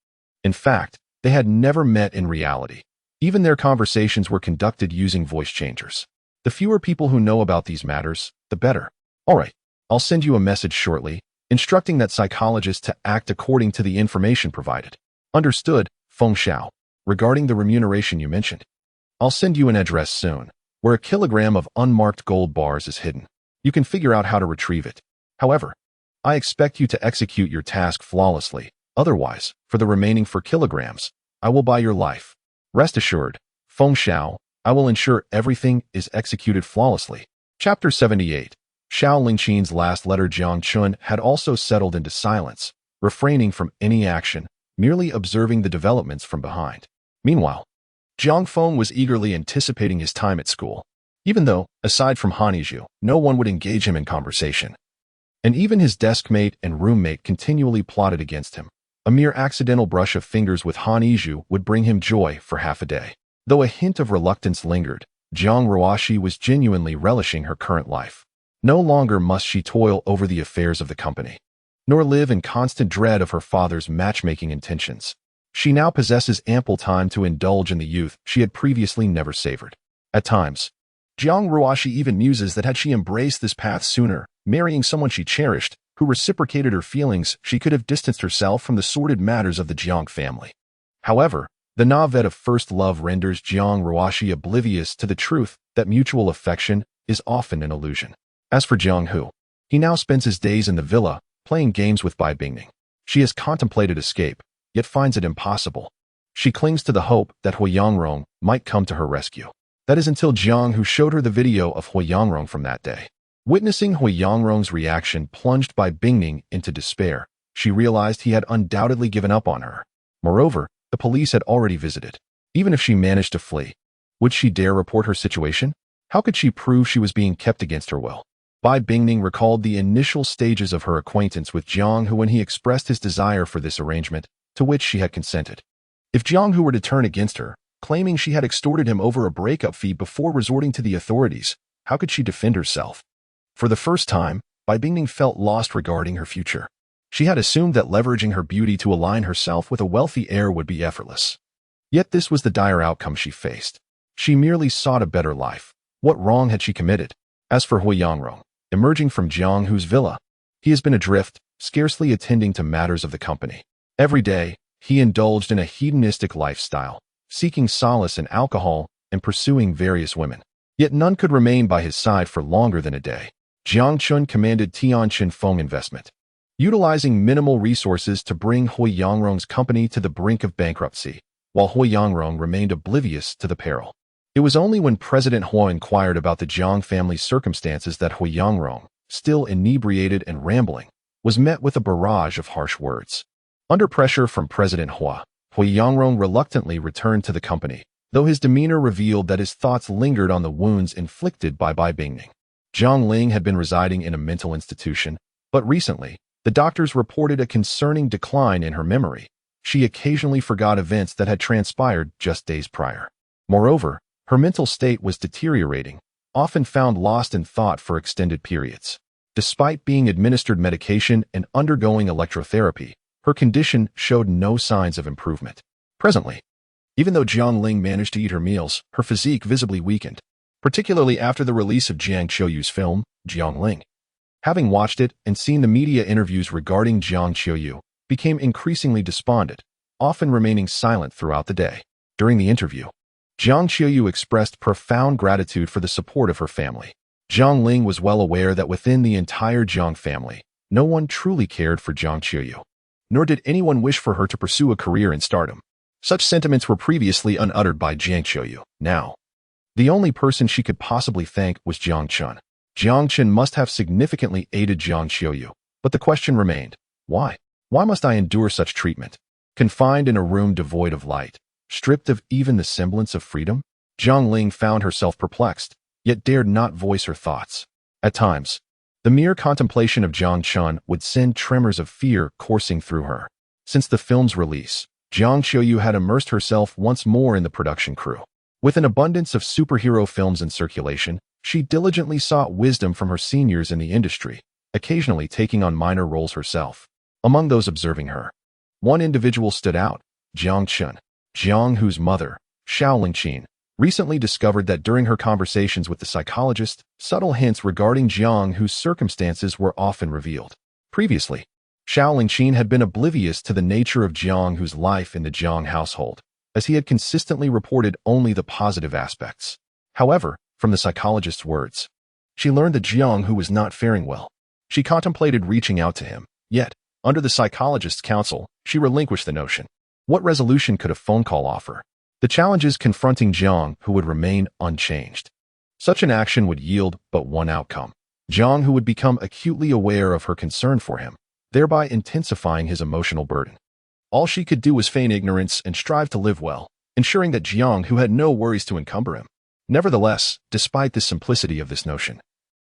In fact, they had never met in reality. Even their conversations were conducted using voice changers. The fewer people who know about these matters, the better. All right, I'll send you a message shortly, instructing that psychologist to act according to the information provided. Understood, Feng Xiao. Regarding the remuneration you mentioned, I'll send you an address soon, where a kilogram of unmarked gold bars is hidden. You can figure out how to retrieve it. However, I expect you to execute your task flawlessly. Otherwise, for the remaining 4 kilograms, I will buy your life. Rest assured, Feng Xiao, I will ensure everything is executed flawlessly. Chapter 78. Xiao Lingqin's last letter. Jiang Chun had also settled into silence, refraining from any action, merely observing the developments from behind. Meanwhile, Jiang Feng was eagerly anticipating his time at school. Even though, aside from Han Yizhu, no one would engage him in conversation. And even his deskmate and roommate continually plotted against him. A mere accidental brush of fingers with Han Yizhu would bring him joy for half a day. Though a hint of reluctance lingered, Jiang Ruoshi was genuinely relishing her current life. No longer must she toil over the affairs of the company, nor live in constant dread of her father's matchmaking intentions. She now possesses ample time to indulge in the youth she had previously never savored. At times, Jiang Ruoshi even muses that had she embraced this path sooner, marrying someone she cherished, who reciprocated her feelings, she could have distanced herself from the sordid matters of the Jiang family. However, the novelette of first love renders Jiang Ruoshi oblivious to the truth that mutual affection is often an illusion. As for Jiang Hu, he now spends his days in the villa, playing games with Bai Bingning. She has contemplated escape, yet finds it impossible. She clings to the hope that Hui Yangrong might come to her rescue. That is until Jiang Hu showed her the video of Hui Yangrong from that day. Witnessing Hui Yangrong's reaction plunged Bai Bingning into despair. She realized he had undoubtedly given up on her. Moreover, the police had already visited. Even if she managed to flee, would she dare report her situation? How could she prove she was being kept against her will? Bai Bingning recalled the initial stages of her acquaintance with Jiang Hu when he expressed his desire for this arrangement, to which she had consented. If Jiang Hu were to turn against her, claiming she had extorted him over a breakup fee before resorting to the authorities, how could she defend herself? For the first time, Bai Bingning felt lost regarding her future. She had assumed that leveraging her beauty to align herself with a wealthy heir would be effortless. Yet this was the dire outcome she faced. She merely sought a better life. What wrong had she committed? As for Hui Yangrong, emerging from Jiang Hu's villa, he has been adrift, scarcely attending to matters of the company. Every day, he indulged in a hedonistic lifestyle, seeking solace in alcohol and pursuing various women. Yet none could remain by his side for longer than a day. Jiang Chun commanded Tianqin Feng Investment, utilizing minimal resources to bring Hui Yangrong's company to the brink of bankruptcy, while Hui Yangrong remained oblivious to the peril. It was only when President Hua inquired about the Jiang family's circumstances that Hui Yangrong, still inebriated and rambling, was met with a barrage of harsh words. Under pressure from President Hua, Hui Yangrong reluctantly returned to the company, though his demeanor revealed that his thoughts lingered on the wounds inflicted by Bai Bingning. Zhang Ling had been residing in a mental institution, but recently, the doctors reported a concerning decline in her memory. She occasionally forgot events that had transpired just days prior. Moreover, her mental state was deteriorating, often found lost in thought for extended periods. Despite being administered medication and undergoing electrotherapy, her condition showed no signs of improvement. Presently, even though Jiang Ling managed to eat her meals, her physique visibly weakened, particularly after the release of Jiang Qiuyu's film, Jiang Ling. Having watched it and seen the media interviews regarding Jiang Qiuyu, became increasingly despondent, often remaining silent throughout the day. During the interview, Jiang Qiuyu expressed profound gratitude for the support of her family. Jiang Ling was well aware that within the entire Jiang family, no one truly cared for Jiang Qiuyu, nor did anyone wish for her to pursue a career in stardom. Such sentiments were previously unuttered by Jiang Qiuyu. Now, the only person she could possibly thank was Jiang Chun. Jiang Chun must have significantly aided Jiang Qiuyu, but the question remained, why? Why must I endure such treatment? Confined in a room devoid of light, stripped of even the semblance of freedom? Jiang Ling found herself perplexed, yet dared not voice her thoughts. At times, the mere contemplation of Jiang Chun would send tremors of fear coursing through her. Since the film's release, Jiang Qiuyu had immersed herself once more in the production crew. With an abundance of superhero films in circulation, she diligently sought wisdom from her seniors in the industry, occasionally taking on minor roles herself. Among those observing her, one individual stood out, Jiang Chun. Jiang Hu's mother, Xiao Lingqin, recently discovered that during her conversations with the psychologist, subtle hints regarding Jiang Hu's circumstances were often revealed. Previously, Xiao Lingqin had been oblivious to the nature of Jiang Hu's life in the Jiang household, as he had consistently reported only the positive aspects. However, from the psychologist's words, she learned that Jiang Hu was not faring well. She contemplated reaching out to him, yet, under the psychologist's counsel, she relinquished the notion. What resolution could a phone call offer? The challenges confronting Jiang Hu would remain unchanged. Such an action would yield but one outcome. Jiang Hu would become acutely aware of her concern for him, thereby intensifying his emotional burden. All she could do was feign ignorance and strive to live well, ensuring that Jiang Hu had no worries to encumber him. Nevertheless, despite the simplicity of this notion,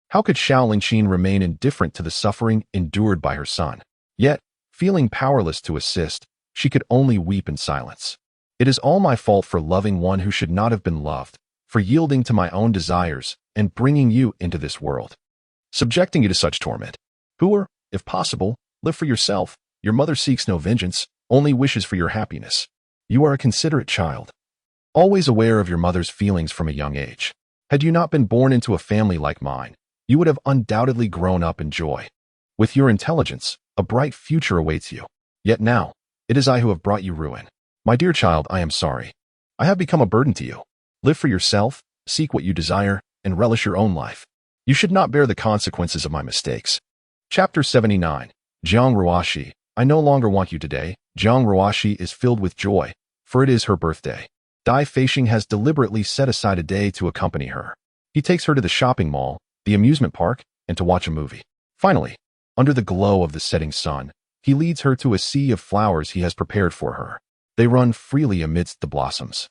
how could Xiao Lingqin remain indifferent to the suffering endured by her son? Yet, feeling powerless to assist, she could only weep in silence. It is all my fault for loving one who should not have been loved, for yielding to my own desires and bringing you into this world, subjecting you to such torment. Hooer, if possible, live for yourself. Your mother seeks no vengeance, only wishes for your happiness. You are a considerate child, always aware of your mother's feelings from a young age. Had you not been born into a family like mine, you would have undoubtedly grown up in joy. With your intelligence, a bright future awaits you. Yet now, it is I who have brought you ruin. My dear child, I am sorry. I have become a burden to you. Live for yourself, seek what you desire, and relish your own life. You should not bear the consequences of my mistakes. Chapter 79. Jiang Ruoxi, I no longer want you today. Jiang Ruoxi is filled with joy, for it is her birthday. Dai Feixing has deliberately set aside a day to accompany her. He takes her to the shopping mall, the amusement park, and to watch a movie. Finally, under the glow of the setting sun, he leads her to a sea of flowers he has prepared for her. They run freely amidst the blossoms,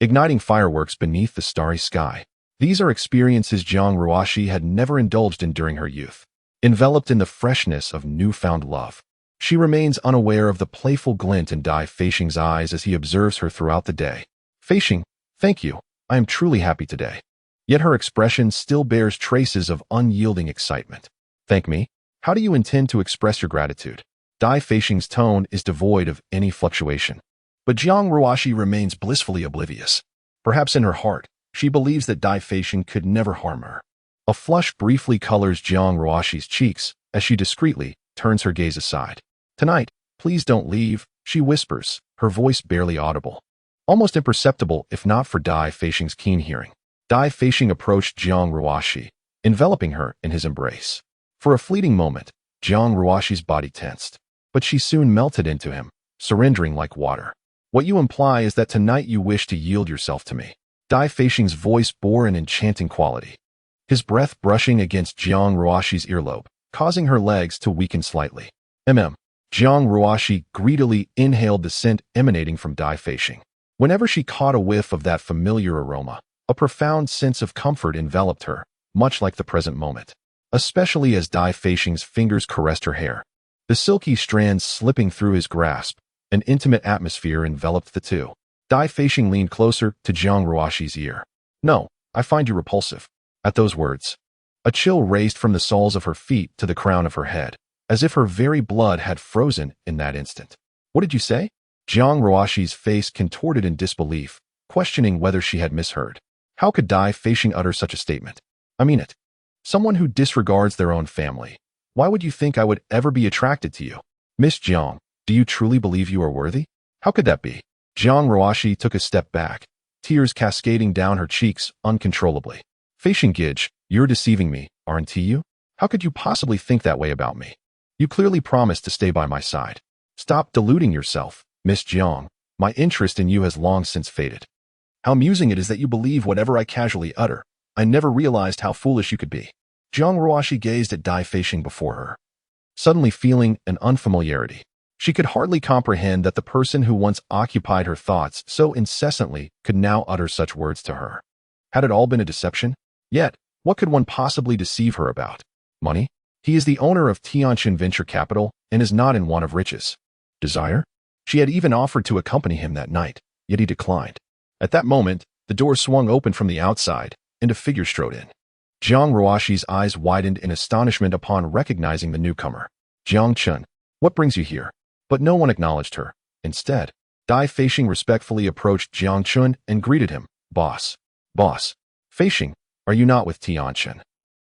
igniting fireworks beneath the starry sky. These are experiences Jiang Ruoxi had never indulged in during her youth. Enveloped in the freshness of newfound love, she remains unaware of the playful glint in Dai Feixing's eyes as he observes her throughout the day. Feixing, thank you. I am truly happy today. Yet her expression still bears traces of unyielding excitement. Thank me? How do you intend to express your gratitude? Dai Feixing's tone is devoid of any fluctuation. But Jiang Ruoxi remains blissfully oblivious. Perhaps in her heart, She believes that Dai Feishing could never harm her. A flush briefly colors Jiang Ruoxi's cheeks as she discreetly turns her gaze aside. Tonight, please don't leave, she whispers, her voice barely audible. Almost imperceptible if not for Dai Feishing's keen hearing. Dai Feishing approached Jiang Ruoxi, enveloping her in his embrace. For a fleeting moment, Jiang Ruoxi's body tensed, but she soon melted into him, surrendering like water. What you imply is that tonight you wish to yield yourself to me. Dai Feishing's voice bore an enchanting quality, his breath brushing against Jiang Ruoxi's earlobe, causing her legs to weaken slightly. Jiang Ruoxi greedily inhaled the scent emanating from Dai Feishing. Whenever she caught a whiff of that familiar aroma, a profound sense of comfort enveloped her, much like the present moment. Especially as Dai Feishing's fingers caressed her hair, the silky strands slipping through his grasp, an intimate atmosphere enveloped the two. Dai Feishing leaned closer to Jiang Ruoxi's ear. No, I find you repulsive. At those words, a chill raced from the soles of her feet to the crown of her head, as if her very blood had frozen in that instant. What did you say? Jiang Ruoxi's face contorted in disbelief, questioning whether she had misheard. How could Dai Feishing utter such a statement? I mean it. Someone who disregards their own family. Why would you think I would ever be attracted to you? Miss Jiang, do you truly believe you are worthy? How could that be? Jiang Ruoxi took a step back, tears cascading down her cheeks uncontrollably. Feishing Gij, you're deceiving me, aren't you? How could you possibly think that way about me? You clearly promised to stay by my side. Stop deluding yourself, Miss Jiang. My interest in you has long since faded. How amusing it is that you believe whatever I casually utter. I never realized how foolish you could be. Jiang Ruoxi gazed at Dai Feishing before her, suddenly feeling an unfamiliarity. She could hardly comprehend that the person who once occupied her thoughts so incessantly could now utter such words to her. Had it all been a deception? Yet, what could one possibly deceive her about? Money? He is the owner of Tianqin Venture Capital and is not in want of riches. Desire? She had even offered to accompany him that night, yet he declined. At that moment, the door swung open from the outside, and a figure strode in. Jiang Ruoxi's eyes widened in astonishment upon recognizing the newcomer. Jiang Chun, what brings you here? But no one acknowledged her. Instead, Dai Feishing respectfully approached Jiang Chun and greeted him. Boss. Boss. Feishing, are you not with Tianqin?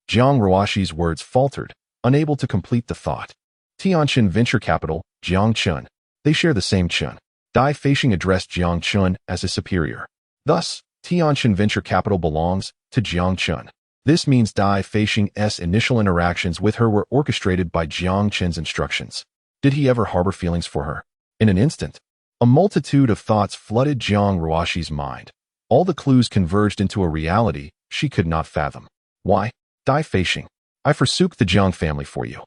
Jiang Ruoxi's words faltered, unable to complete the thought. Tianqin Venture Capital, Jiang Chun. They share the same Chun. Dai Feishing addressed Jiang Chun as his superior. Thus, Tianqin Venture Capital belongs to Jiang Chun. This means Dai Feishing's initial interactions with her were orchestrated by Jiang Chun's instructions. Did he ever harbor feelings for her? In an instant, a multitude of thoughts flooded Jiang Ruoxi's mind. All the clues converged into a reality she could not fathom. Why? Dai Feishing, I forsook the Jiang family for you.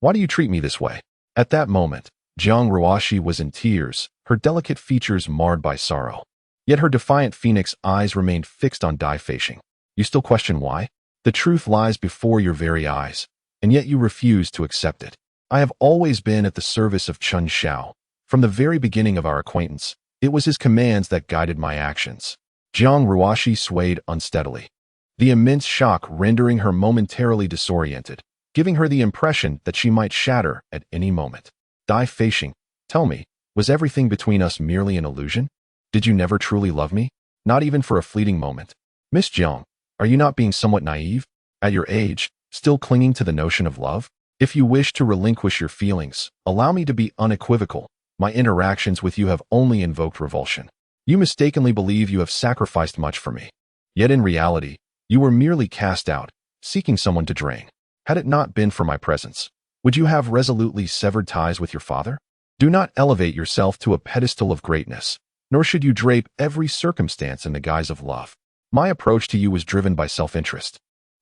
Why do you treat me this way? At that moment, Jiang Ruoxi was in tears, her delicate features marred by sorrow. Yet her defiant phoenix eyes remained fixed on Dai Feishing. You still question why? The truth lies before your very eyes, and yet you refuse to accept it. I have always been at the service of Chun Xiao. From the very beginning of our acquaintance, it was his commands that guided my actions. Jiang Ruoxi swayed unsteadily, the immense shock rendering her momentarily disoriented, giving her the impression that she might shatter at any moment. Dai Feishing, tell me, was everything between us merely an illusion? Did you never truly love me? Not even for a fleeting moment? Miss Jiang, are you not being somewhat naive? At your age, still clinging to the notion of love? If you wish to relinquish your feelings, allow me to be unequivocal. My interactions with you have only invoked revulsion. You mistakenly believe you have sacrificed much for me. Yet in reality, you were merely cast out, seeking someone to drain. Had it not been for my presence, would you have resolutely severed ties with your father? Do not elevate yourself to a pedestal of greatness, nor should you drape every circumstance in the guise of love. My approach to you was driven by self-interest,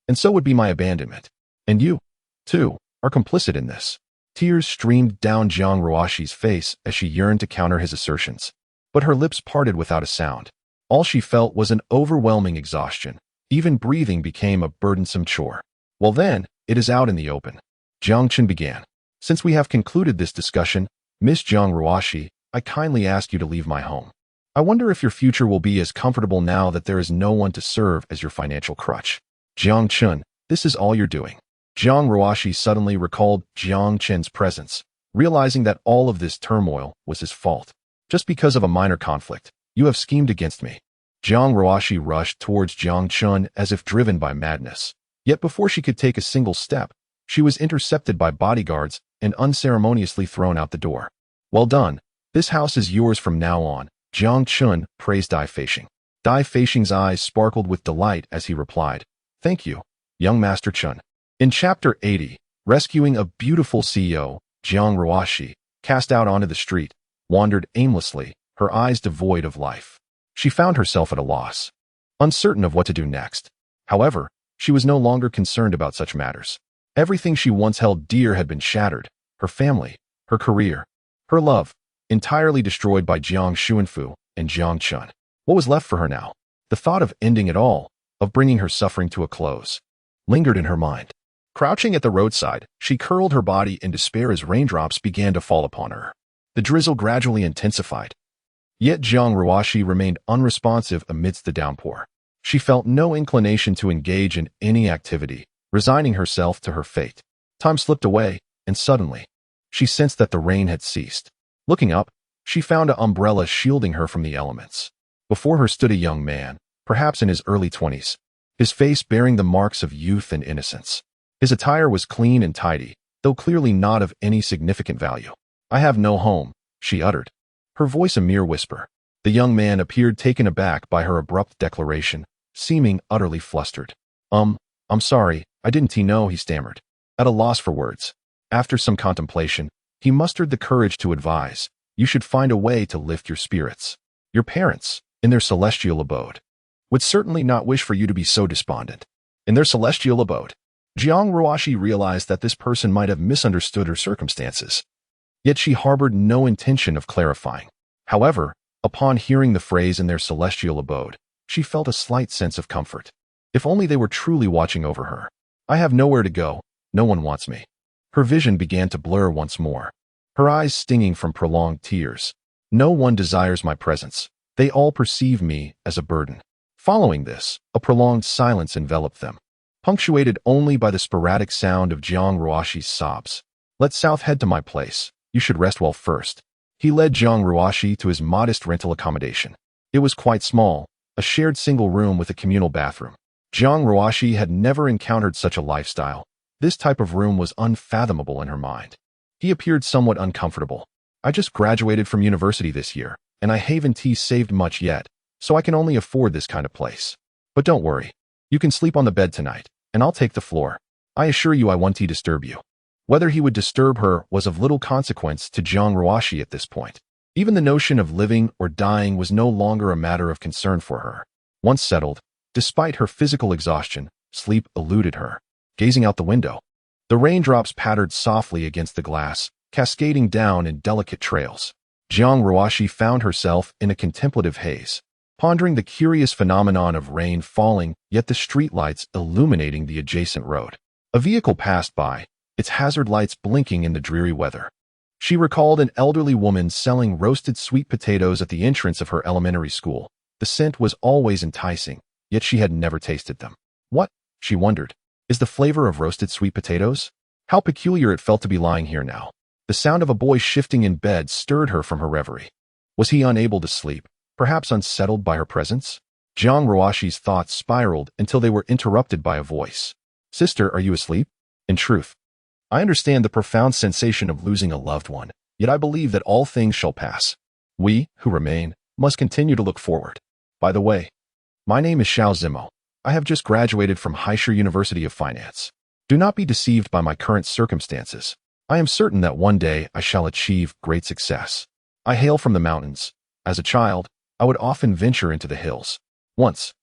and so would be my abandonment. And you, too, are complicit in this. Tears streamed down Jiang Ruoxi's face as she yearned to counter his assertions, but her lips parted without a sound. All she felt was an overwhelming exhaustion. Even breathing became a burdensome chore. Well then, it is out in the open. Jiang Chun began. Since we have concluded this discussion, Miss Jiang Ruoxi, I kindly ask you to leave my home. I wonder if your future will be as comfortable now that there is no one to serve as your financial crutch. Jiang Chun, this is all you're doing. Jiang Ruoxi suddenly recalled Jiang Chun's presence, realizing that all of this turmoil was his fault. Just because of a minor conflict, you have schemed against me. Jiang Ruoxi rushed towards Jiang Chun as if driven by madness. Yet before she could take a single step, she was intercepted by bodyguards and unceremoniously thrown out the door. Well done. This house is yours from now on, Jiang Chun praised Dai Feixing. Dai Feixing's eyes sparkled with delight as he replied, "Thank you, young Master Chun." In Chapter 80, rescuing a beautiful CEO, Jiang Ruoxi, cast out onto the street, wandered aimlessly, her eyes devoid of life. She found herself at a loss, uncertain of what to do next. However, she was no longer concerned about such matters. Everything she once held dear had been shattered, her family, her career, her love, entirely destroyed by Jiang Xuanfu and Jiang Chun. What was left for her now? The thought of ending it all, of bringing her suffering to a close, lingered in her mind. Crouching at the roadside, she curled her body in despair as raindrops began to fall upon her. The drizzle gradually intensified. Yet Jiang Ruoxi remained unresponsive amidst the downpour. She felt no inclination to engage in any activity, resigning herself to her fate. Time slipped away, and suddenly, she sensed that the rain had ceased. Looking up, she found an umbrella shielding her from the elements. Before her stood a young man, perhaps in his early 20s, his face bearing the marks of youth and innocence. His attire was clean and tidy, though clearly not of any significant value. "I have no home," she uttered, her voice a mere whisper. The young man appeared taken aback by her abrupt declaration, seeming utterly flustered. I'm sorry, I didn't know," he stammered, at a loss for words. After some contemplation, he mustered the courage to advise, "You should find a way to lift your spirits. Your parents, in their celestial abode, would certainly not wish for you to be so despondent." In their celestial abode, Jiang Ruoxi realized that this person might have misunderstood her circumstances. Yet she harbored no intention of clarifying. However, upon hearing the phrase "in their celestial abode," she felt a slight sense of comfort. If only they were truly watching over her. "I have nowhere to go, no one wants me." Her vision began to blur once more, her eyes stinging from prolonged tears. "No one desires my presence. They all perceive me as a burden." Following this, a prolonged silence enveloped them, punctuated only by the sporadic sound of Jiang Ruoxi's sobs. "Let's south head to my place. You should rest well first." He led Jiang Ruoxi to his modest rental accommodation. It was quite small, a shared single room with a communal bathroom. Jiang Ruoxi had never encountered such a lifestyle. This type of room was unfathomable in her mind. He appeared somewhat uncomfortable. "I just graduated from university this year, and I haven't saved much yet, so I can only afford this kind of place. But don't worry. You can sleep on the bed tonight, and I'll take the floor. I assure you I won't disturb you." Whether he would disturb her was of little consequence to Jiang Ruoxi at this point. Even the notion of living or dying was no longer a matter of concern for her. Once settled, despite her physical exhaustion, sleep eluded her. Gazing out the window, the raindrops pattered softly against the glass, cascading down in delicate trails. Jiang Ruoxi found herself in a contemplative haze, pondering the curious phenomenon of rain falling, yet the streetlights illuminating the adjacent road. A vehicle passed by, its hazard lights blinking in the dreary weather. She recalled an elderly woman selling roasted sweet potatoes at the entrance of her elementary school. The scent was always enticing, yet she had never tasted them. What, she wondered, is the flavor of roasted sweet potatoes? How peculiar it felt to be lying here now. The sound of a boy shifting in bed stirred her from her reverie. Was he unable to sleep, perhaps unsettled by her presence? Jiang Ruoxi's thoughts spiraled until they were interrupted by a voice. "Sister, are you asleep?" "In truth, I understand the profound sensation of losing a loved one, yet I believe that all things shall pass. We, who remain, must continue to look forward. By the way, my name is Xiao Zimo. I have just graduated from Heisher University of Finance. Do not be deceived by my current circumstances. I am certain that one day I shall achieve great success. I hail from the mountains. As a child, I would often venture into the hills. Once,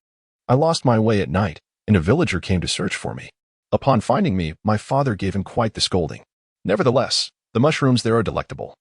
I lost my way at night, and a villager came to search for me. Upon finding me, my father gave him quite the scolding. Nevertheless, the mushrooms there are delectable,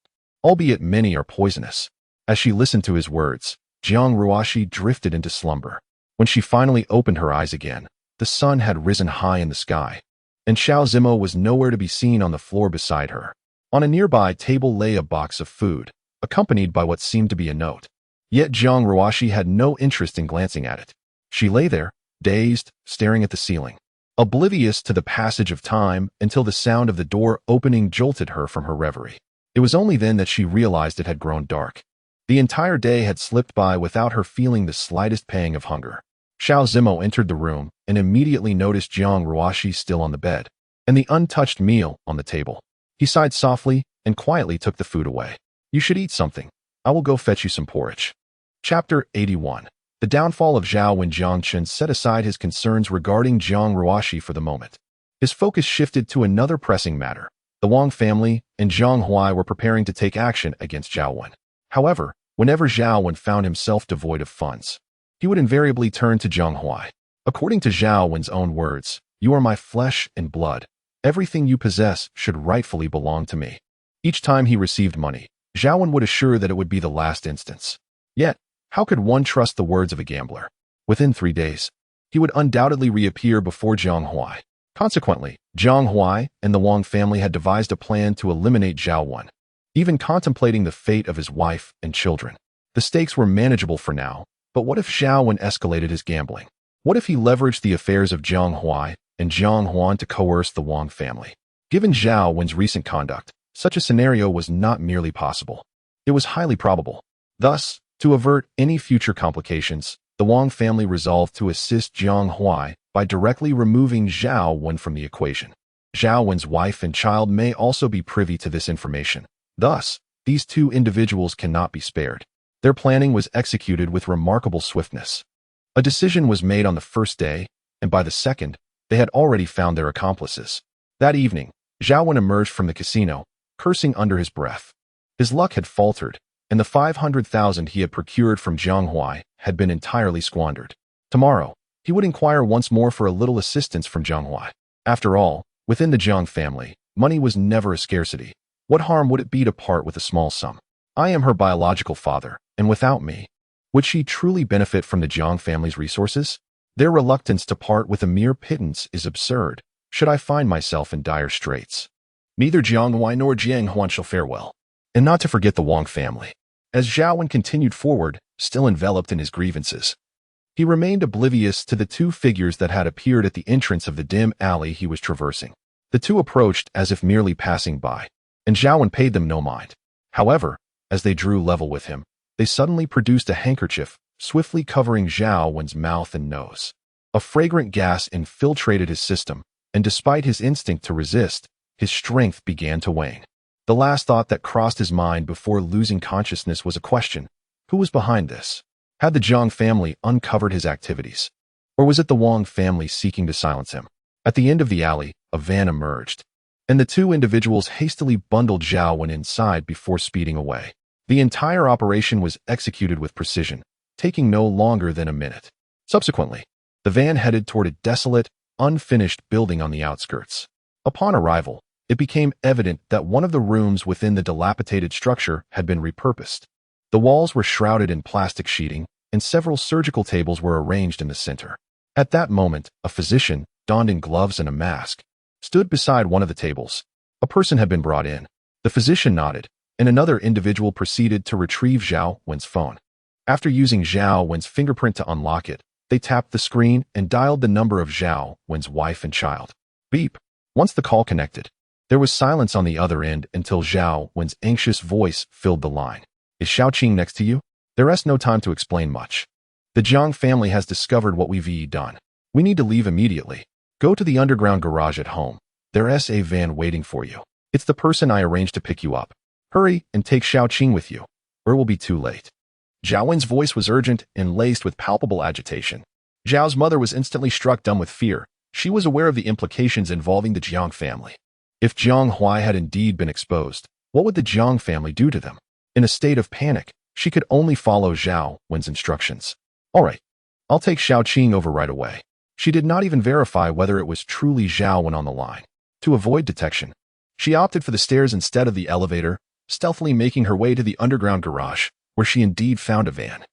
albeit many are poisonous." As she listened to his words, Jiang Ruoxi drifted into slumber. When she finally opened her eyes again, the sun had risen high in the sky, and Xiao Zimo was nowhere to be seen on the floor beside her. On a nearby table lay a box of food, accompanied by what seemed to be a note. Yet Jiang Ruoxi had no interest in glancing at it. She lay there, dazed, staring at the ceiling, oblivious to the passage of time until the sound of the door opening jolted her from her reverie. It was only then that she realized it had grown dark. The entire day had slipped by without her feeling the slightest pang of hunger. Xiao Zimo entered the room and immediately noticed Jiang Ruoxi still on the bed, and the untouched meal on the table. He sighed softly and quietly took the food away. You should eat something. I will go fetch you some porridge. Chapter 81. The downfall of Zhao. When Jiang Chen set aside his concerns regarding Jiang Ruoxi for the moment, his focus shifted to another pressing matter. The Wang family and Zhang Huai were preparing to take action against Zhao Wen. However, whenever Zhao Wen found himself devoid of funds, he would invariably turn to Zhang Huai. According to Zhao Wen's own words, "You are my flesh and blood. Everything you possess should rightfully belong to me." Each time he received money, Zhao Wen would assure that it would be the last instance. Yet, how could one trust the words of a gambler? Within 3 days, he would undoubtedly reappear before Zhang Huai. Consequently, Zhang Huai and the Wang family had devised a plan to eliminate Zhao Wen, even contemplating the fate of his wife and children. The stakes were manageable for now, but what if Zhao Wen escalated his gambling? What if he leveraged the affairs of Zhang Huai and Zhang Huan to coerce the Wang family? Given Zhao Wen's recent conduct, such a scenario was not merely possible. It was highly probable. Thus, to avert any future complications, the Wang family resolved to assist Zhang Huai by directly removing Zhao Wen from the equation. Zhao Wen's wife and child may also be privy to this information. Thus, these two individuals cannot be spared. Their planning was executed with remarkable swiftness. A decision was made on the first day, and by the second, they had already found their accomplices. That evening, Zhao Wen emerged from the casino, cursing under his breath. His luck had faltered, and the 500,000 he had procured from Zhang Huai had been entirely squandered. Tomorrow, he would inquire once more for a little assistance from Zhang Huai. After all, within the Zhang family, money was never a scarcity. What harm would it be to part with a small sum? I am her biological father, and without me, would she truly benefit from the Zhang family's resources? Their reluctance to part with a mere pittance is absurd, should I find myself in dire straits. Neither Zhang Huai nor Jiang Huan shall fare well. And not to forget the Wang family. As Zhao Wen continued forward, still enveloped in his grievances, he remained oblivious to the two figures that had appeared at the entrance of the dim alley he was traversing. The two approached as if merely passing by, and Zhao Wen paid them no mind. However, as they drew level with him, they suddenly produced a handkerchief, swiftly covering Zhao Wen's mouth and nose. A fragrant gas infiltrated his system, and despite his instinct to resist, his strength began to wane. The last thought that crossed his mind before losing consciousness was a question: who was behind this? Had the Zhang family uncovered his activities? Or was it the Wang family seeking to silence him? At the end of the alley, a van emerged, and the two individuals hastily bundled Zhao Wen inside before speeding away. The entire operation was executed with precision, taking no longer than a minute. Subsequently, the van headed toward a desolate, unfinished building on the outskirts. Upon arrival, it became evident that one of the rooms within the dilapidated structure had been repurposed. The walls were shrouded in plastic sheeting, and several surgical tables were arranged in the center. At that moment, a physician, donned in gloves and a mask, stood beside one of the tables. A person had been brought in. The physician nodded, and another individual proceeded to retrieve Zhao Wen's phone. After using Zhao Wen's fingerprint to unlock it, they tapped the screen and dialed the number of Zhao Wen's wife and child. Beep. Once the call connected, there was silence on the other end until Zhao Wen's anxious voice filled the line. Is Xiaoqing next to you? There is no time to explain much. The Zhang family has discovered what we've done. We need to leave immediately. Go to the underground garage at home. There's a van waiting for you. It's the person I arranged to pick you up. Hurry and take Xiaoqing with you, or it will be too late. Zhao Wen's voice was urgent and laced with palpable agitation. Zhao's mother was instantly struck dumb with fear. She was aware of the implications involving the Jiang family. If Zhang Huai had indeed been exposed, what would the Jiang family do to them? In a state of panic, she could only follow Zhao Wen's instructions. All right, I'll take Xiaoqing over right away. She did not even verify whether it was truly Zhao Wen on the line. To avoid detection, she opted for the stairs instead of the elevator, stealthily making her way to the underground garage, where she indeed found a van.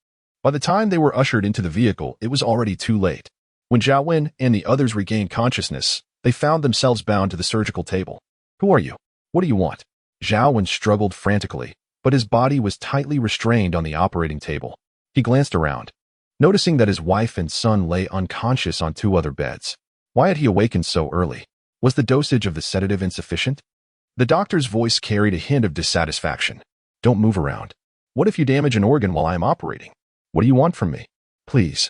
By the time they were ushered into the vehicle, it was already too late. When Zhao Wen and the others regained consciousness, they found themselves bound to the surgical table. Who are you? What do you want? Zhao Wen struggled frantically, but his body was tightly restrained on the operating table. He glanced around, noticing that his wife and son lay unconscious on 2 other beds. Why had he awakened so early? Was the dosage of the sedative insufficient? The doctor's voice carried a hint of dissatisfaction. Don't move around. What if you damage an organ while I am operating? What do you want from me? Please,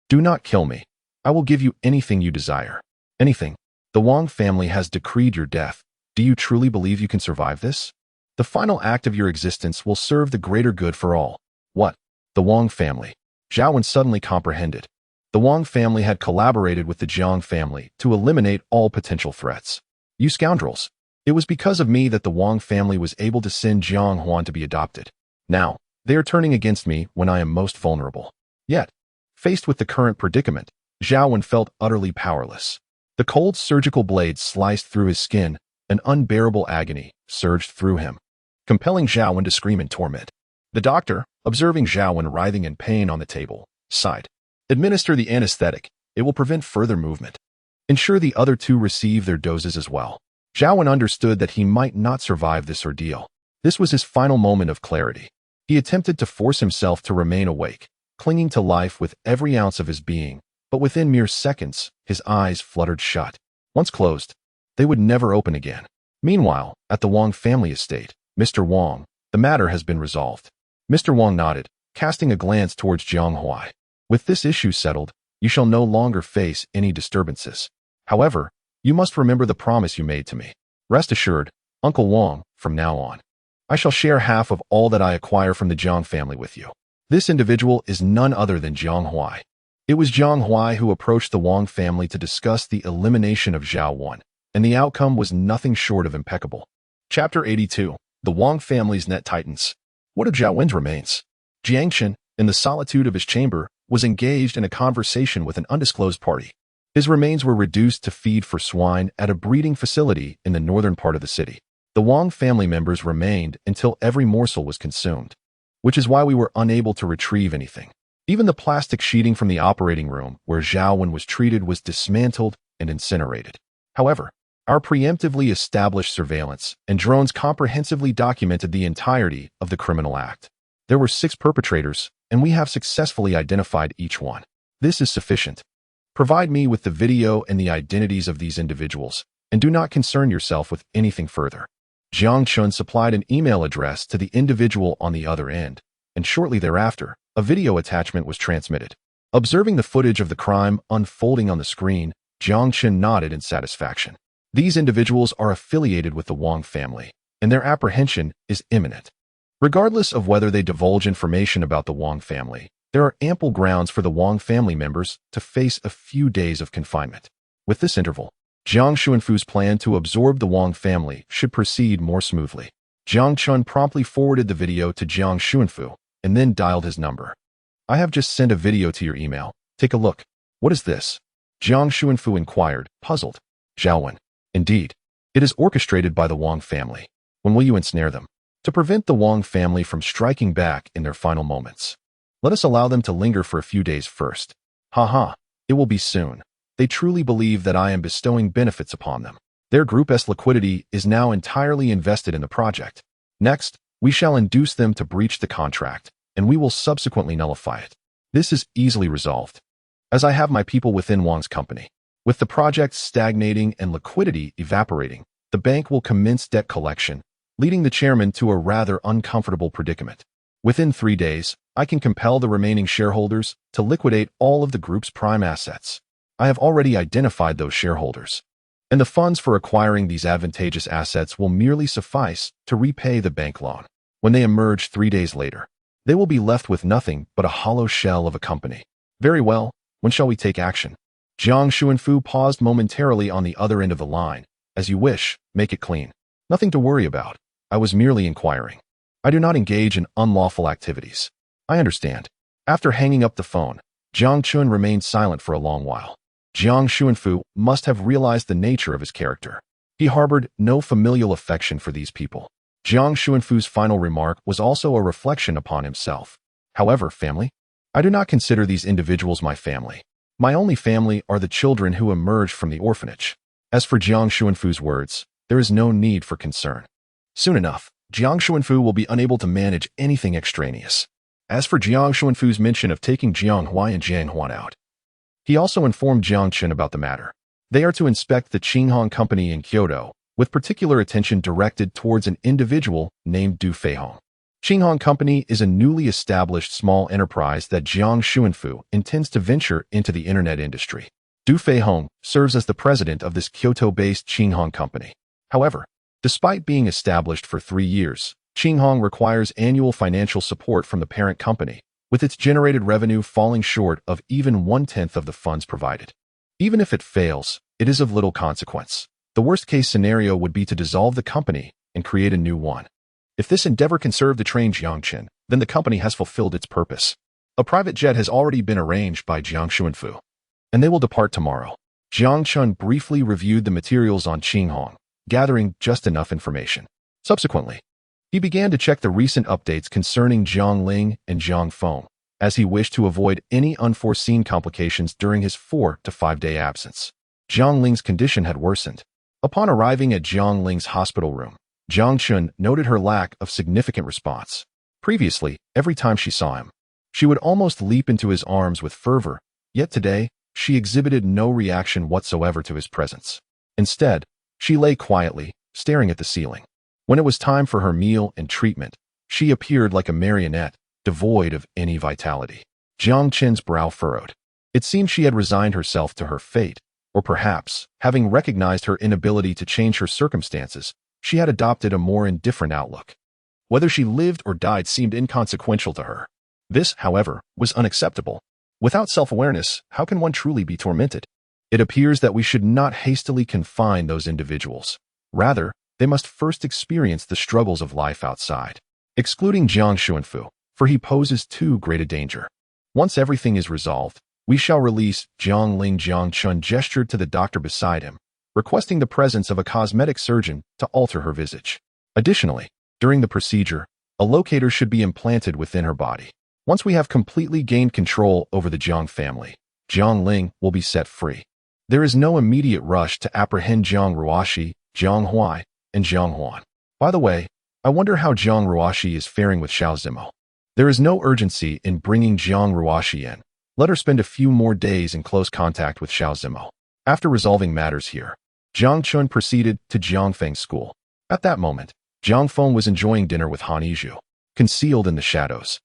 do not kill me. I will give you anything you desire. Anything. The Wang family has decreed your death. Do you truly believe you can survive this? The final act of your existence will serve the greater good for all. What? The Wang family. Zhao Wen suddenly comprehended. The Wang family had collaborated with the Jiang family to eliminate all potential threats. You scoundrels. It was because of me that the Wang family was able to send Jiang Huan to be adopted. Now, they are turning against me when I am most vulnerable. Yet, faced with the current predicament, Zhao Wen felt utterly powerless. The cold surgical blade sliced through his skin. An unbearable agony surged through him, compelling Zhao Wen to scream in torment. The doctor, observing Zhao Wen writhing in pain on the table, sighed. Administer the anesthetic. It will prevent further movement. Ensure the other two receive their doses as well. Zhao Wen understood that he might not survive this ordeal. This was his final moment of clarity. He attempted to force himself to remain awake, clinging to life with every ounce of his being, but within mere seconds, his eyes fluttered shut. Once closed, they would never open again. Meanwhile, at the Wang family estate, Mr. Wang, the matter has been resolved. Mr. Wang nodded, casting a glance towards Jiang Huai. With this issue settled, you shall no longer face any disturbances. However, you must remember the promise you made to me. Rest assured, Uncle Wang, from now on, I shall share half of all that I acquire from the Jiang family with you. This individual is none other than Jiang Huai. It was Jiang Huai who approached the Wang family to discuss the elimination of Zhao Wen, and the outcome was nothing short of impeccable. Chapter 82. The Wang family's net tightens. What of Zhao Wen's remains? Jiang Chen, in the solitude of his chamber, was engaged in a conversation with an undisclosed party. His remains were reduced to feed for swine at a breeding facility in the northern part of the city. The Wang family members remained until every morsel was consumed, which is why we were unable to retrieve anything. Even the plastic sheeting from the operating room where Zhao Wen was treated was dismantled and incinerated. However, our preemptively established surveillance and drones comprehensively documented the entirety of the criminal act. There were 6 perpetrators, and we have successfully identified each one. This is sufficient. Provide me with the video and the identities of these individuals, and do not concern yourself with anything further. Jiang Chun supplied an email address to the individual on the other end, and shortly thereafter, a video attachment was transmitted. Observing the footage of the crime unfolding on the screen, Jiang Chun nodded in satisfaction. These individuals are affiliated with the Wang family, and their apprehension is imminent. Regardless of whether they divulge information about the Wang family, there are ample grounds for the Wang family members to face a few days of confinement. With this interval, Jiang Xuanfu's plan to absorb the Wang family should proceed more smoothly. Jiang Chun promptly forwarded the video to Jiang Xuanfu and then dialed his number. I have just sent a video to your email. Take a look. What is this? Jiang Xuanfu inquired, puzzled. Zhao Wen. Indeed. It is orchestrated by the Wang family. When will you ensnare them? To prevent the Wang family from striking back in their final moments. Let us allow them to linger for a few days first. Haha, it will be soon. They truly believe that I am bestowing benefits upon them. Their group's liquidity is now entirely invested in the project. Next, we shall induce them to breach the contract, and we will subsequently nullify it. This is easily resolved, as I have my people within Wang's company. With the project stagnating and liquidity evaporating, the bank will commence debt collection, leading the chairman to a rather uncomfortable predicament. Within 3 days, I can compel the remaining shareholders to liquidate all of the group's prime assets. I have already identified those shareholders, and the funds for acquiring these advantageous assets will merely suffice to repay the bank loan. When they emerge 3 days later, they will be left with nothing but a hollow shell of a company. Very well, when shall we take action? Jiang Xuanfu paused momentarily on the other end of the line. As you wish, make it clean. Nothing to worry about. I was merely inquiring. I do not engage in unlawful activities. I understand. After hanging up the phone, Jiang Chun remained silent for a long while. Jiang Xuanfu must have realized the nature of his character. He harbored no familial affection for these people. Jiang Xuanfu's final remark was also a reflection upon himself. However, family? I do not consider these individuals my family. My only family are the children who emerged from the orphanage. As for Jiang Xuanfu's words, there is no need for concern. Soon enough, Jiang Xuanfu will be unable to manage anything extraneous. As for Jiang Xuanfu's mention of taking Jiang Huai and Jiang Huan out, he also informed Jiang Chen about the matter. They are to inspect the Qinghong company in Kyoto, with particular attention directed towards an individual named Du Feihong. Qinghong Company is a newly established small enterprise that Jiang Xuanfu intends to venture into the internet industry. Du Feihong serves as the president of this Kyoto-based Qinghong Company. However, despite being established for 3 years, Qinghong requires annual financial support from the parent company, with its generated revenue falling short of even 1/10 of the funds provided. Even if it fails, it is of little consequence. The worst-case scenario would be to dissolve the company and create a new one. If this endeavor can serve to train Jiangchen, then the company has fulfilled its purpose. A private jet has already been arranged by Jiang Xuanfu, and they will depart tomorrow. Jiang Chun briefly reviewed the materials on Qinghong, gathering just enough information. Subsequently, he began to check the recent updates concerning Jiang Ling and Jiang Feng, as he wished to avoid any unforeseen complications during his 4 to 5 day absence. Jiang Ling's condition had worsened. Upon arriving at Jiang Ling's hospital room, Jiang Chun noted her lack of significant response. Previously, every time she saw him, she would almost leap into his arms with fervor, yet today, she exhibited no reaction whatsoever to his presence. Instead, she lay quietly, staring at the ceiling. When it was time for her meal and treatment, she appeared like a marionette, devoid of any vitality. Jiang Chen's brow furrowed. It seemed she had resigned herself to her fate, or perhaps, having recognized her inability to change her circumstances, she had adopted a more indifferent outlook. Whether she lived or died seemed inconsequential to her. This, however, was unacceptable. Without self-awareness, how can one truly be tormented? It appears that we should not hastily confine those individuals. Rather, they must first experience the struggles of life outside. Excluding Jiang Xuanfu, for he poses too great a danger. Once everything is resolved, we shall release Jiang Ling. Jiang Chun gestured to the doctor beside him, requesting the presence of a cosmetic surgeon to alter her visage. Additionally, during the procedure, a locator should be implanted within her body. Once we have completely gained control over the Jiang family, Jiang Ling will be set free. There is no immediate rush to apprehend Jiang Ruoxi, Jiang Huai, and Jiang Huan. By the way, I wonder how Jiang Ruoxi is faring with Xiao Zimo. There is no urgency in bringing Jiang Ruoxi in. Let her spend a few more days in close contact with Xiao Zimo. After resolving matters here, Jiang Chun proceeded to Jiang Feng's school. At that moment, Jiang Feng was enjoying dinner with Han Yizhu, concealed in the shadows.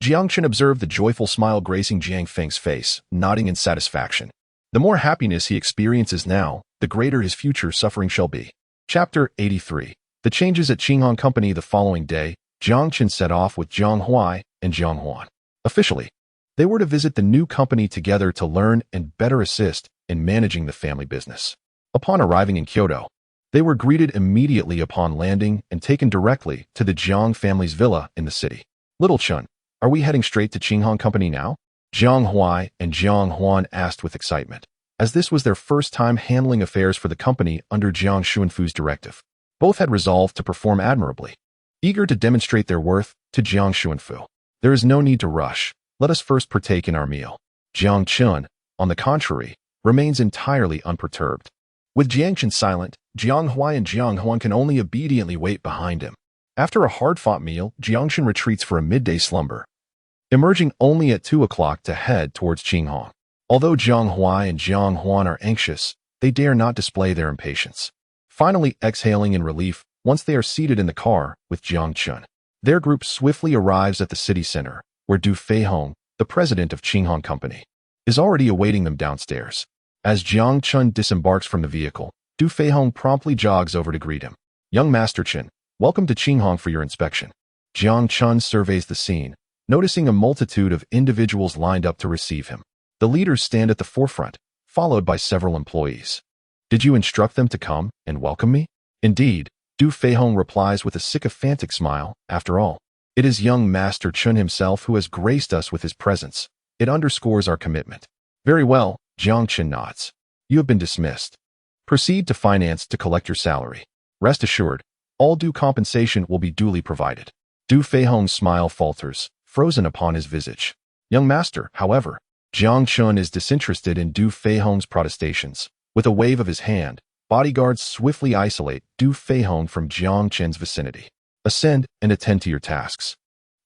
Jiang Chun observed the joyful smile gracing Jiang Feng's face, nodding in satisfaction. The more happiness he experiences now, the greater his future suffering shall be. Chapter 83. The changes at Qinghong Company. The following day, Jiang Chun set off with Jiang Huai and Jiang Huan. Officially, they were to visit the new company together to learn and better assist in managing the family business. Upon arriving in Kyoto, they were greeted immediately upon landing and taken directly to the Jiang family's villa in the city. Little Chun, are we heading straight to Qinghong Company now? Jiang Huai and Jiang Huan asked with excitement, as this was their first time handling affairs for the company under Jiang Xuanfu's directive. Both had resolved to perform admirably. Eager to demonstrate their worth to Jiang Xuanfu, there is no need to rush. Let us first partake in our meal. Jiang Chun, on the contrary, remains entirely unperturbed. With Jiang Chun silent, Jiang Huai and Jiang Huan can only obediently wait behind him. After a hard-fought meal, Jiang Chun retreats for a midday slumber, emerging only at 2 o'clock to head towards Qinghong. Although Jiang Huai and Jiang Huan are anxious, they dare not display their impatience. Finally exhaling in relief, once they are seated in the car with Jiang Chun, their group swiftly arrives at the city center, where Du Feihong, the president of Qinghong Company, is already awaiting them downstairs. As Jiang Chun disembarks from the vehicle, Du Feihong promptly jogs over to greet him. Young Master Chun, welcome to Qinghong for your inspection. Jiang Chun surveys the scene, noticing a multitude of individuals lined up to receive him. The leaders stand at the forefront, followed by several employees. Did you instruct them to come and welcome me? Indeed, Du Feihong replies with a sycophantic smile. After all, it is young Master Chun himself who has graced us with his presence. It underscores our commitment. Very well, Jiang Chun nods. You have been dismissed. Proceed to finance to collect your salary. Rest assured, all due compensation will be duly provided. Du Feihong's smile falters, frozen upon his visage. Young master, however, Jiang Chun is disinterested in Du Feihong's protestations. With a wave of his hand, bodyguards swiftly isolate Du Feihong from Jiang Chun's vicinity. Ascend and attend to your tasks.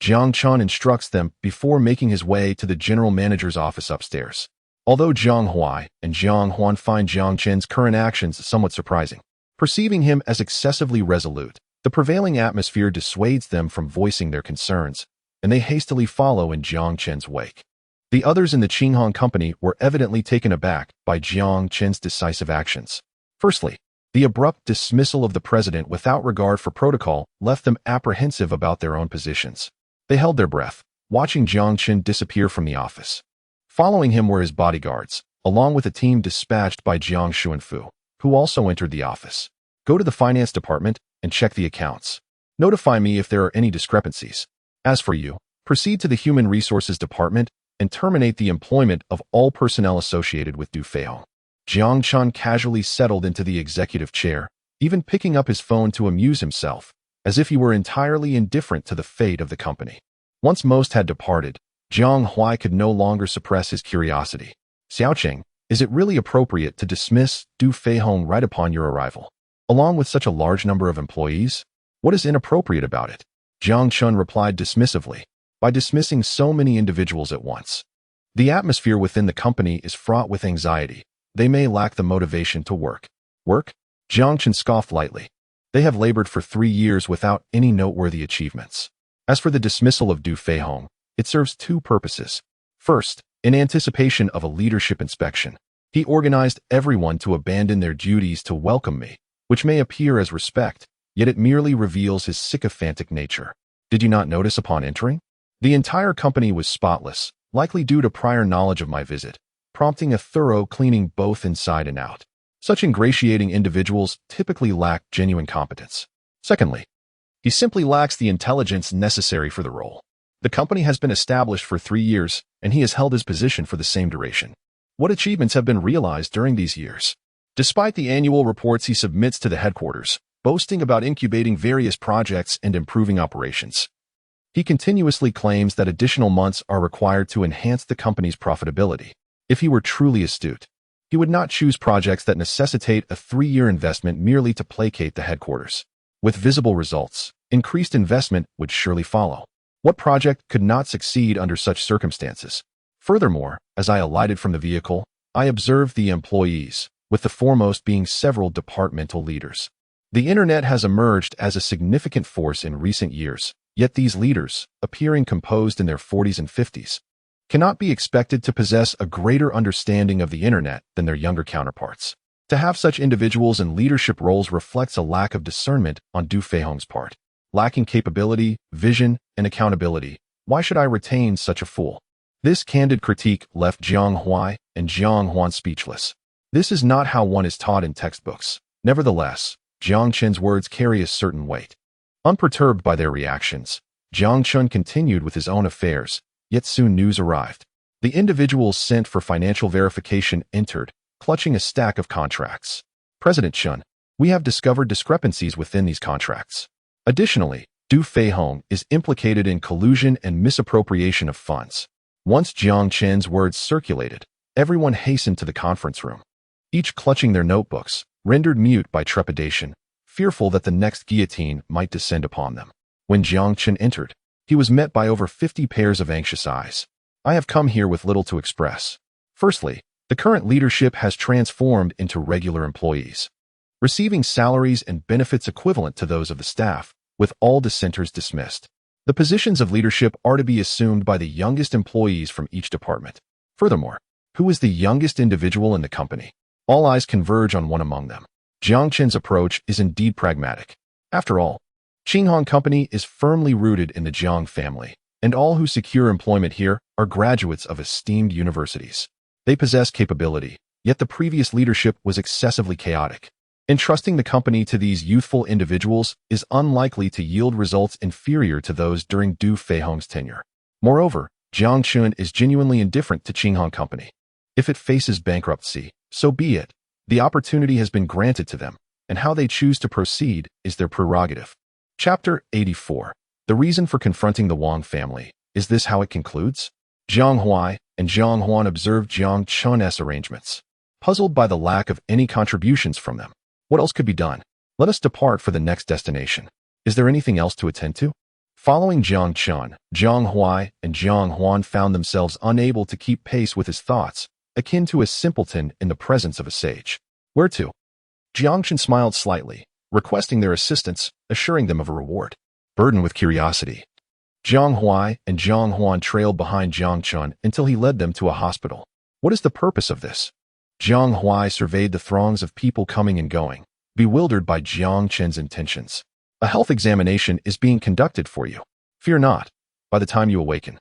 Jiang Chun instructs them before making his way to the general manager's office upstairs. Although Jiang Huai and Jiang Huan find Jiang Chun's current actions somewhat surprising, perceiving him as excessively resolute, The prevailing atmosphere dissuades them from voicing their concerns, and they hastily follow in Jiang Chen's wake. The others in the Qinghong company were evidently taken aback by Jiang Chen's decisive actions. Firstly, the abrupt dismissal of the president without regard for protocol left them apprehensive about their own positions. They held their breath, watching Jiang Chen disappear from the office. Following him were his bodyguards, along with a team dispatched by Jiang Xuanfu, who also entered the office. Go to the finance department and check the accounts. Notify me if there are any discrepancies. As for you, proceed to the human resources department and terminate the employment of all personnel associated with Du Feihong. Jiang Chen casually settled into the executive chair, even picking up his phone to amuse himself, as if he were entirely indifferent to the fate of the company. Once most had departed, Jiang Huai could no longer suppress his curiosity. Xiaoqing, is it really appropriate to dismiss Du Feihong right upon your arrival, along with such a large number of employees? What is inappropriate about it? Jiang Chen replied dismissively, by dismissing so many individuals at once. The atmosphere within the company is fraught with anxiety. They may lack the motivation to work. Work? Jiang Chen scoffed lightly. They have labored for 3 years without any noteworthy achievements. As for the dismissal of Du Feihong, it serves 2 purposes. First, in anticipation of a leadership inspection, he organized everyone to abandon their duties to welcome me, which may appear as respect, yet it merely reveals his sycophantic nature. Did you not notice upon entering? The entire company was spotless, likely due to prior knowledge of my visit, prompting a thorough cleaning both inside and out. Such ingratiating individuals typically lack genuine competence. Secondly, he simply lacks the intelligence necessary for the role. The company has been established for 3 years, and he has held his position for the same duration. What achievements have been realized during these years? Despite the annual reports he submits to the headquarters, boasting about incubating various projects and improving operations, he continuously claims that additional months are required to enhance the company's profitability. If he were truly astute, he would not choose projects that necessitate a 3-year investment merely to placate the headquarters. With visible results, increased investment would surely follow. What project could not succeed under such circumstances? Furthermore, as I alighted from the vehicle, I observed the employees, with the foremost being several departmental leaders. The internet has emerged as a significant force in recent years, yet these leaders, appearing composed in their 40s and 50s, cannot be expected to possess a greater understanding of the internet than their younger counterparts. To have such individuals in leadership roles reflects a lack of discernment on Du Feihong's part. Lacking capability, vision, and accountability, why should I retain such a fool? This candid critique left Jiang Huai and Jiang Huan speechless. This is not how one is taught in textbooks. Nevertheless, Jiang Chen's words carry a certain weight. Unperturbed by their reactions, Jiang Chen continued with his own affairs, yet soon news arrived. The individuals sent for financial verification entered, clutching a stack of contracts. President Chen, we have discovered discrepancies within these contracts. Additionally, Du Feihong is implicated in collusion and misappropriation of funds. Once Jiang Chen's words circulated, everyone hastened to the conference room, each clutching their notebooks, rendered mute by trepidation, fearful that the next guillotine might descend upon them. When Jiang Chen entered, he was met by over 50 pairs of anxious eyes. I have come here with little to express. Firstly, the current leadership has transformed into regular employees, receiving salaries and benefits equivalent to those of the staff, with all dissenters dismissed. The positions of leadership are to be assumed by the youngest employees from each department. Furthermore, who is the youngest individual in the company? All eyes converge on one among them. Jiang Chen's approach is indeed pragmatic. After all, Qinghong Company is firmly rooted in the Jiang family, and all who secure employment here are graduates of esteemed universities. They possess capability, yet the previous leadership was excessively chaotic. Entrusting the company to these youthful individuals is unlikely to yield results inferior to those during Du Feihong's tenure. Moreover, Jiang Chen is genuinely indifferent to Qinghong Company. If it faces bankruptcy, so be it. The opportunity has been granted to them, and how they choose to proceed is their prerogative. Chapter 84. The reason for confronting the Wang family. Is this how it concludes? Jiang Huai and Jiang Huan observed Jiang Chen's arrangements, puzzled by the lack of any contributions from them. What else could be done? Let us depart for the next destination. Is there anything else to attend to? Following Jiang Chen, Jiang Huai and Jiang Huan found themselves unable to keep pace with his thoughts, akin to a simpleton in the presence of a sage. Where to? Jiang Chen smiled slightly, requesting their assistance, assuring them of a reward. Burdened with curiosity, Jiang Huai and Jiang Huan trailed behind Jiang Chun until he led them to a hospital. What is the purpose of this? Jiang Huai surveyed the throngs of people coming and going, bewildered by Jiang Chen's intentions. A health examination is being conducted for you. Fear not. By the time you awaken,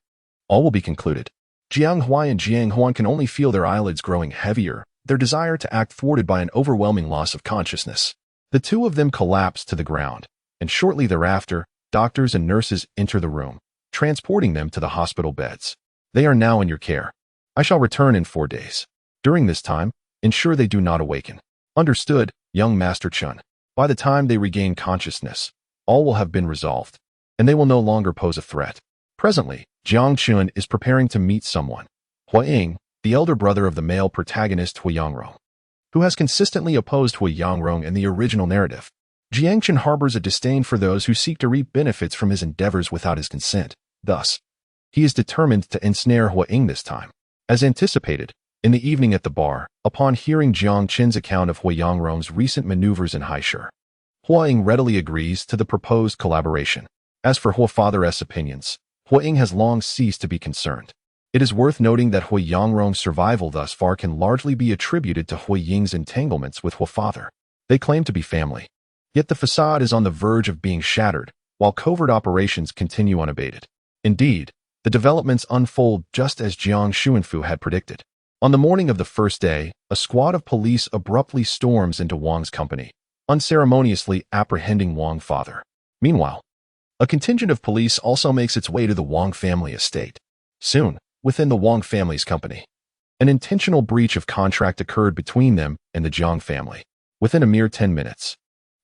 all will be concluded. Jiang Huai and Jiang Huan can only feel their eyelids growing heavier, their desire to act thwarted by an overwhelming loss of consciousness. The two of them collapsed to the ground, and shortly thereafter, doctors and nurses enter the room, transporting them to the hospital beds. They are now in your care. I shall return in 4 days. During this time, ensure they do not awaken. Understood, young Master Chun. By the time they regain consciousness, all will have been resolved, and they will no longer pose a threat. Presently, Jiang Chun is preparing to meet someone. Hua Ying, the elder brother of the male protagonist Hui Yangrong, who has consistently opposed Hui Yangrong in the original narrative. Jiang Chun harbors a disdain for those who seek to reap benefits from his endeavors without his consent. Thus, he is determined to ensnare Hua Ying this time. As anticipated, in the evening at the bar, upon hearing Jiang Chen's account of Hui Yangrong's recent maneuvers in Haisher, Hua Ying readily agrees to the proposed collaboration. As for Hua Father's opinions, Hua Ying has long ceased to be concerned. It is worth noting that Hui Yangrong's survival thus far can largely be attributed to Hui Ying's entanglements with Hua Father. They claim to be family. Yet the facade is on the verge of being shattered, while covert operations continue unabated. Indeed, the developments unfold just as Jiang Xuanfu had predicted. On the morning of the first day, a squad of police abruptly storms into Wang's company, unceremoniously apprehending Wang's father. Meanwhile, a contingent of police also makes its way to the Wang family estate. Soon, within the Wang family's company, an intentional breach of contract occurred between them and the Jiang family. Within a mere 10 minutes,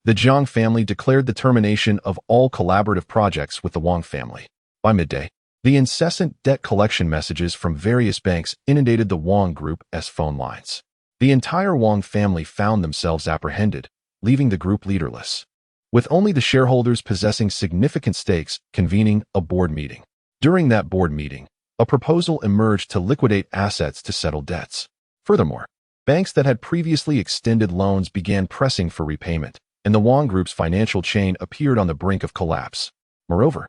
the Jiang family declared the termination of all collaborative projects with the Wang family. By midday, the incessant debt collection messages from various banks inundated the Wang group's phone lines. The entire Wang family found themselves apprehended, leaving the group leaderless, with only the shareholders possessing significant stakes convening a board meeting. During that board meeting, a proposal emerged to liquidate assets to settle debts. Furthermore, banks that had previously extended loans began pressing for repayment, and the Wang Group's financial chain appeared on the brink of collapse. Moreover,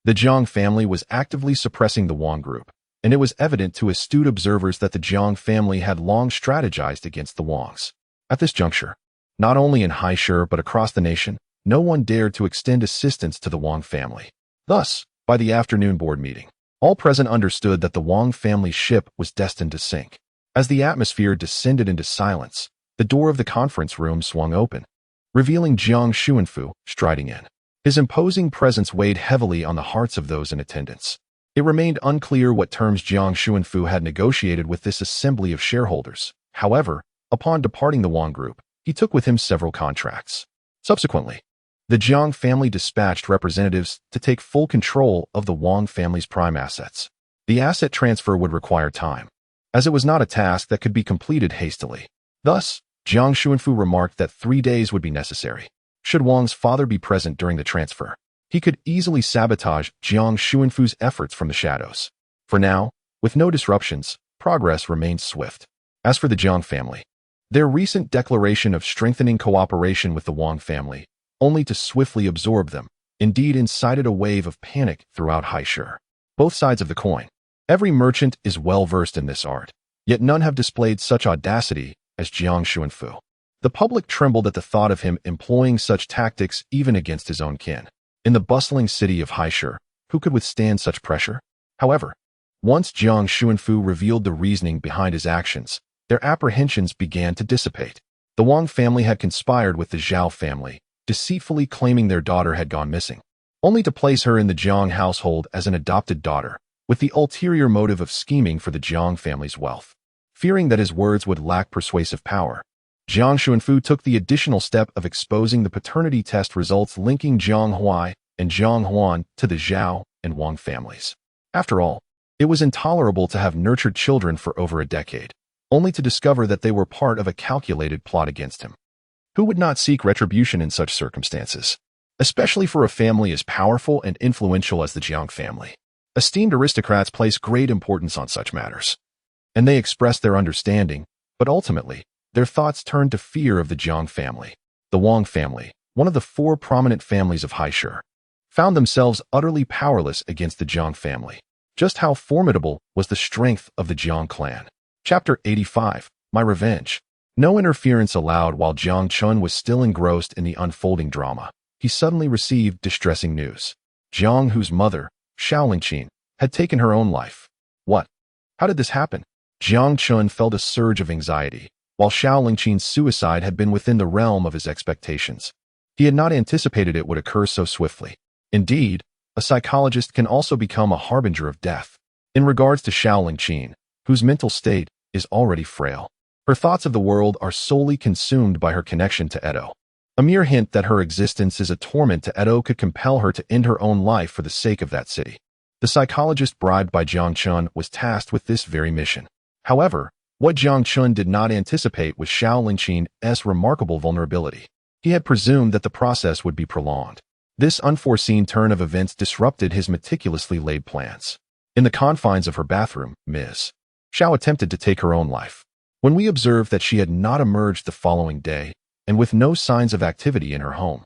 the Jiang family was actively suppressing the Wang Group, and it was evident to astute observers that the Jiang family had long strategized against the Wangs. At this juncture, not only in Haisher but across the nation, no one dared to extend assistance to the Wang family. Thus, by the afternoon board meeting, all present understood that the Wang family's ship was destined to sink. As the atmosphere descended into silence, the door of the conference room swung open, revealing Jiang Xuanfu striding in. His imposing presence weighed heavily on the hearts of those in attendance. It remained unclear what terms Jiang Xuanfu had negotiated with this assembly of shareholders. However, upon departing the Wang Group, he took with him several contracts. Subsequently, the Jiang family dispatched representatives to take full control of the Wang family's prime assets. The asset transfer would require time, as it was not a task that could be completed hastily. Thus, Jiang Xuanfu remarked that 3 days would be necessary. Should Wang's father be present during the transfer, he could easily sabotage Jiang Xuanfu's efforts from the shadows. For now, with no disruptions, progress remained swift. As for the Jiang family, their recent declaration of strengthening cooperation with the Wang family, only to swiftly absorb them, indeed incited a wave of panic throughout Haisher. Both sides of the coin. Every merchant is well versed in this art, yet none have displayed such audacity as Jiang Xuanfu. The public trembled at the thought of him employing such tactics even against his own kin. In the bustling city of Haisher, who could withstand such pressure? However, once Jiang Xuanfu revealed the reasoning behind his actions, their apprehensions began to dissipate. The Wang family had conspired with the Zhao family, deceitfully claiming their daughter had gone missing, only to place her in the Jiang household as an adopted daughter, with the ulterior motive of scheming for the Jiang family's wealth. Fearing that his words would lack persuasive power, Jiang Xuanfu took the additional step of exposing the paternity test results linking Jiang Huai and Jiang Huan to the Zhao and Wang families. After all, it was intolerable to have nurtured children for over a decade, only to discover that they were part of a calculated plot against him. Who would not seek retribution in such circumstances, especially for a family as powerful and influential as the Jiang family? Esteemed aristocrats place great importance on such matters, and they express their understanding, but ultimately, their thoughts turned to fear of the Jiang family. The Wang family, one of the 4 prominent families of Haishur, found themselves utterly powerless against the Jiang family. Just how formidable was the strength of the Jiang clan? Chapter 85, My Revenge. No interference allowed while Jiang Chun was still engrossed in the unfolding drama. He suddenly received distressing news. Jiang, whose mother, Xiaolingqin, had taken her own life. What? How did this happen? Jiang Chun felt a surge of anxiety, while Xiaolingqin's suicide had been within the realm of his expectations. He had not anticipated it would occur so swiftly. Indeed, a psychologist can also become a harbinger of death. In regards to Xiaolingqin, whose mental state is already frail, her thoughts of the world are solely consumed by her connection to Edo. A mere hint that her existence is a torment to Edo could compel her to end her own life for the sake of that city. The psychologist bribed by Jiang Chun was tasked with this very mission. However, what Jiang Chun did not anticipate was Xiaolingqin's remarkable vulnerability. He had presumed that the process would be prolonged. This unforeseen turn of events disrupted his meticulously laid plans. In the confines of her bathroom, Ms. Xiao attempted to take her own life. When we observed that she had not emerged the following day, and with no signs of activity in her home,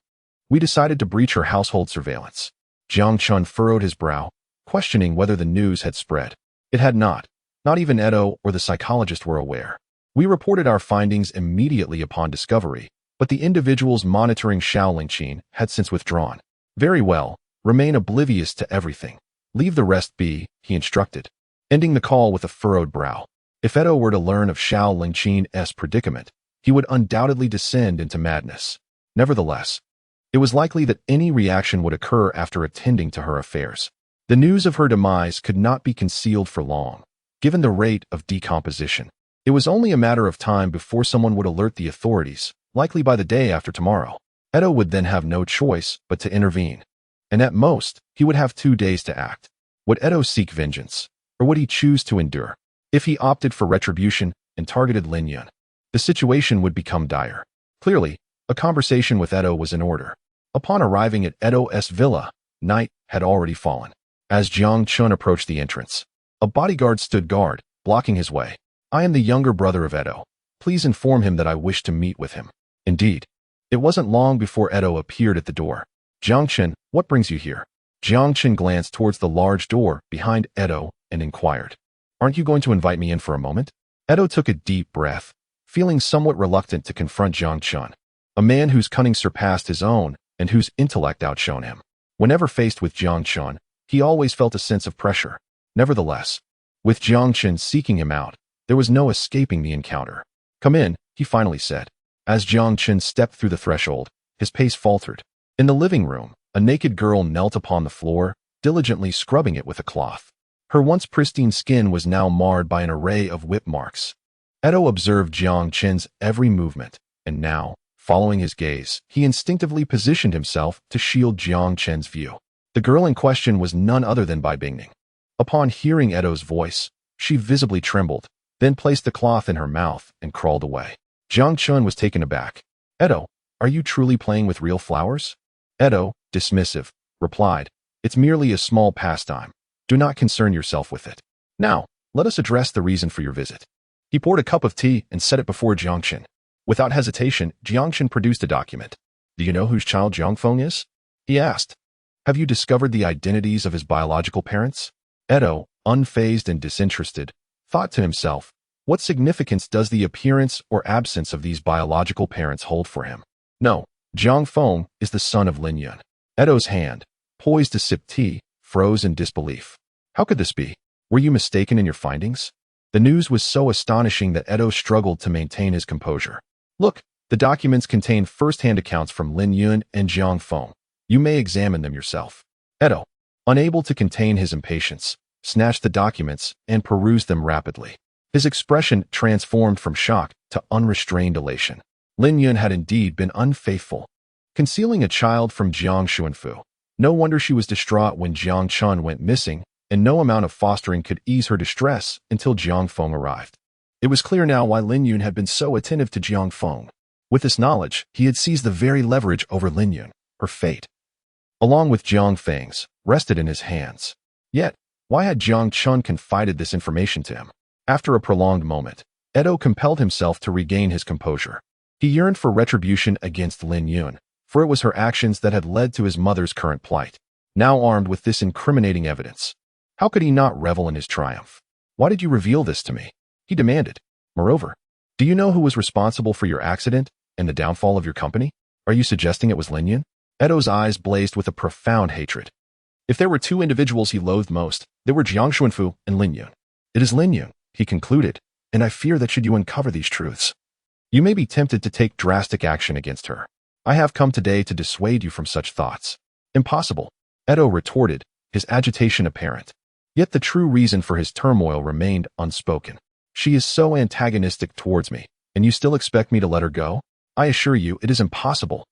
we decided to breach her household surveillance. Jiang Chun furrowed his brow, questioning whether the news had spread. It had not. Not even Edo or the psychologist were aware. We reported our findings immediately upon discovery, but the individuals monitoring Xiaolingqin had since withdrawn. Very well, remain oblivious to everything. Leave the rest be, he instructed, ending the call with a furrowed brow. If Edo were to learn of Xiaolingqin's predicament, he would undoubtedly descend into madness. Nevertheless, it was likely that any reaction would occur after attending to her affairs. The news of her demise could not be concealed for long, given the rate of decomposition. It was only a matter of time before someone would alert the authorities, likely by the day after tomorrow. Edo would then have no choice but to intervene. And at most, he would have 2 days to act. Would Edo seek vengeance, or would he choose to endure? If he opted for retribution and targeted Lin Yun, the situation would become dire. Clearly, a conversation with Edo was in order. Upon arriving at Edo's villa, night had already fallen. As Jiang Chun approached the entrance, a bodyguard stood guard, blocking his way. I am the younger brother of Edo. Please inform him that I wish to meet with him. Indeed, it wasn't long before Edo appeared at the door. Jiang Chun, what brings you here? Jiang Chun glanced towards the large door behind Edo and inquired. Aren't you going to invite me in for a moment? Edo took a deep breath, feeling somewhat reluctant to confront Jiang Chun, a man whose cunning surpassed his own and whose intellect outshone him. Whenever faced with Jiang Chun, he always felt a sense of pressure. Nevertheless, with Jiang Chun seeking him out, there was no escaping the encounter. Come in, he finally said. As Jiang Chun stepped through the threshold, his pace faltered. In the living room, a naked girl knelt upon the floor, diligently scrubbing it with a cloth. Her once pristine skin was now marred by an array of whip marks. Edo observed Jiang Chun's every movement, and now, following his gaze, he instinctively positioned himself to shield Jiang Chun's view. The girl in question was none other than Bai Bingning. Upon hearing Edo's voice, she visibly trembled, then placed the cloth in her mouth and crawled away. Jiang Chun was taken aback. Edo, are you truly playing with real flowers? Edo, dismissive, replied, it's merely a small pastime. Do not concern yourself with it. Now, let us address the reason for your visit. He poured a cup of tea and set it before Jiang Chun. Without hesitation, Jiang Chun produced a document. Do you know whose child Jiang Feng is? He asked. Have you discovered the identities of his biological parents? Edo, unfazed and disinterested, thought to himself, what significance does the appearance or absence of these biological parents hold for him? No, Jiang Feng is the son of Lin Yun. Edo's hand, poised to sip tea, froze in disbelief. How could this be? Were you mistaken in your findings? The news was so astonishing that Edo struggled to maintain his composure. Look, the documents contain first-hand accounts from Lin Yun and Jiang Feng. You may examine them yourself. Edo, unable to contain his impatience, snatched the documents and perused them rapidly. His expression transformed from shock to unrestrained elation. Lin Yun had indeed been unfaithful, concealing a child from Jiang Xuanfu. No wonder she was distraught when Jiang Chun went missing, and no amount of fostering could ease her distress until Jiang Feng arrived. It was clear now why Lin Yun had been so attentive to Jiang Feng. With this knowledge, he had seized the very leverage over Lin Yun. Her fate, along with Jiang Feng's, rested in his hands. Yet, why had Jiang Chun confided this information to him? After a prolonged moment, Edo compelled himself to regain his composure. He yearned for retribution against Lin Yun, for it was her actions that had led to his mother's current plight. Now armed with this incriminating evidence, how could he not revel in his triumph? Why did you reveal this to me? He demanded. Moreover, do you know who was responsible for your accident and the downfall of your company? Are you suggesting it was Lin Yun? Edo's eyes blazed with a profound hatred. If there were two individuals he loathed most, they were Jiang Xuanfu and Lin Yun. It is Lin Yun, he concluded, and I fear that should you uncover these truths, you may be tempted to take drastic action against her. I have come today to dissuade you from such thoughts. Impossible, Edo retorted, his agitation apparent. Yet the true reason for his turmoil remained unspoken. She is so antagonistic towards me, and you still expect me to let her go? I assure you it is impossible.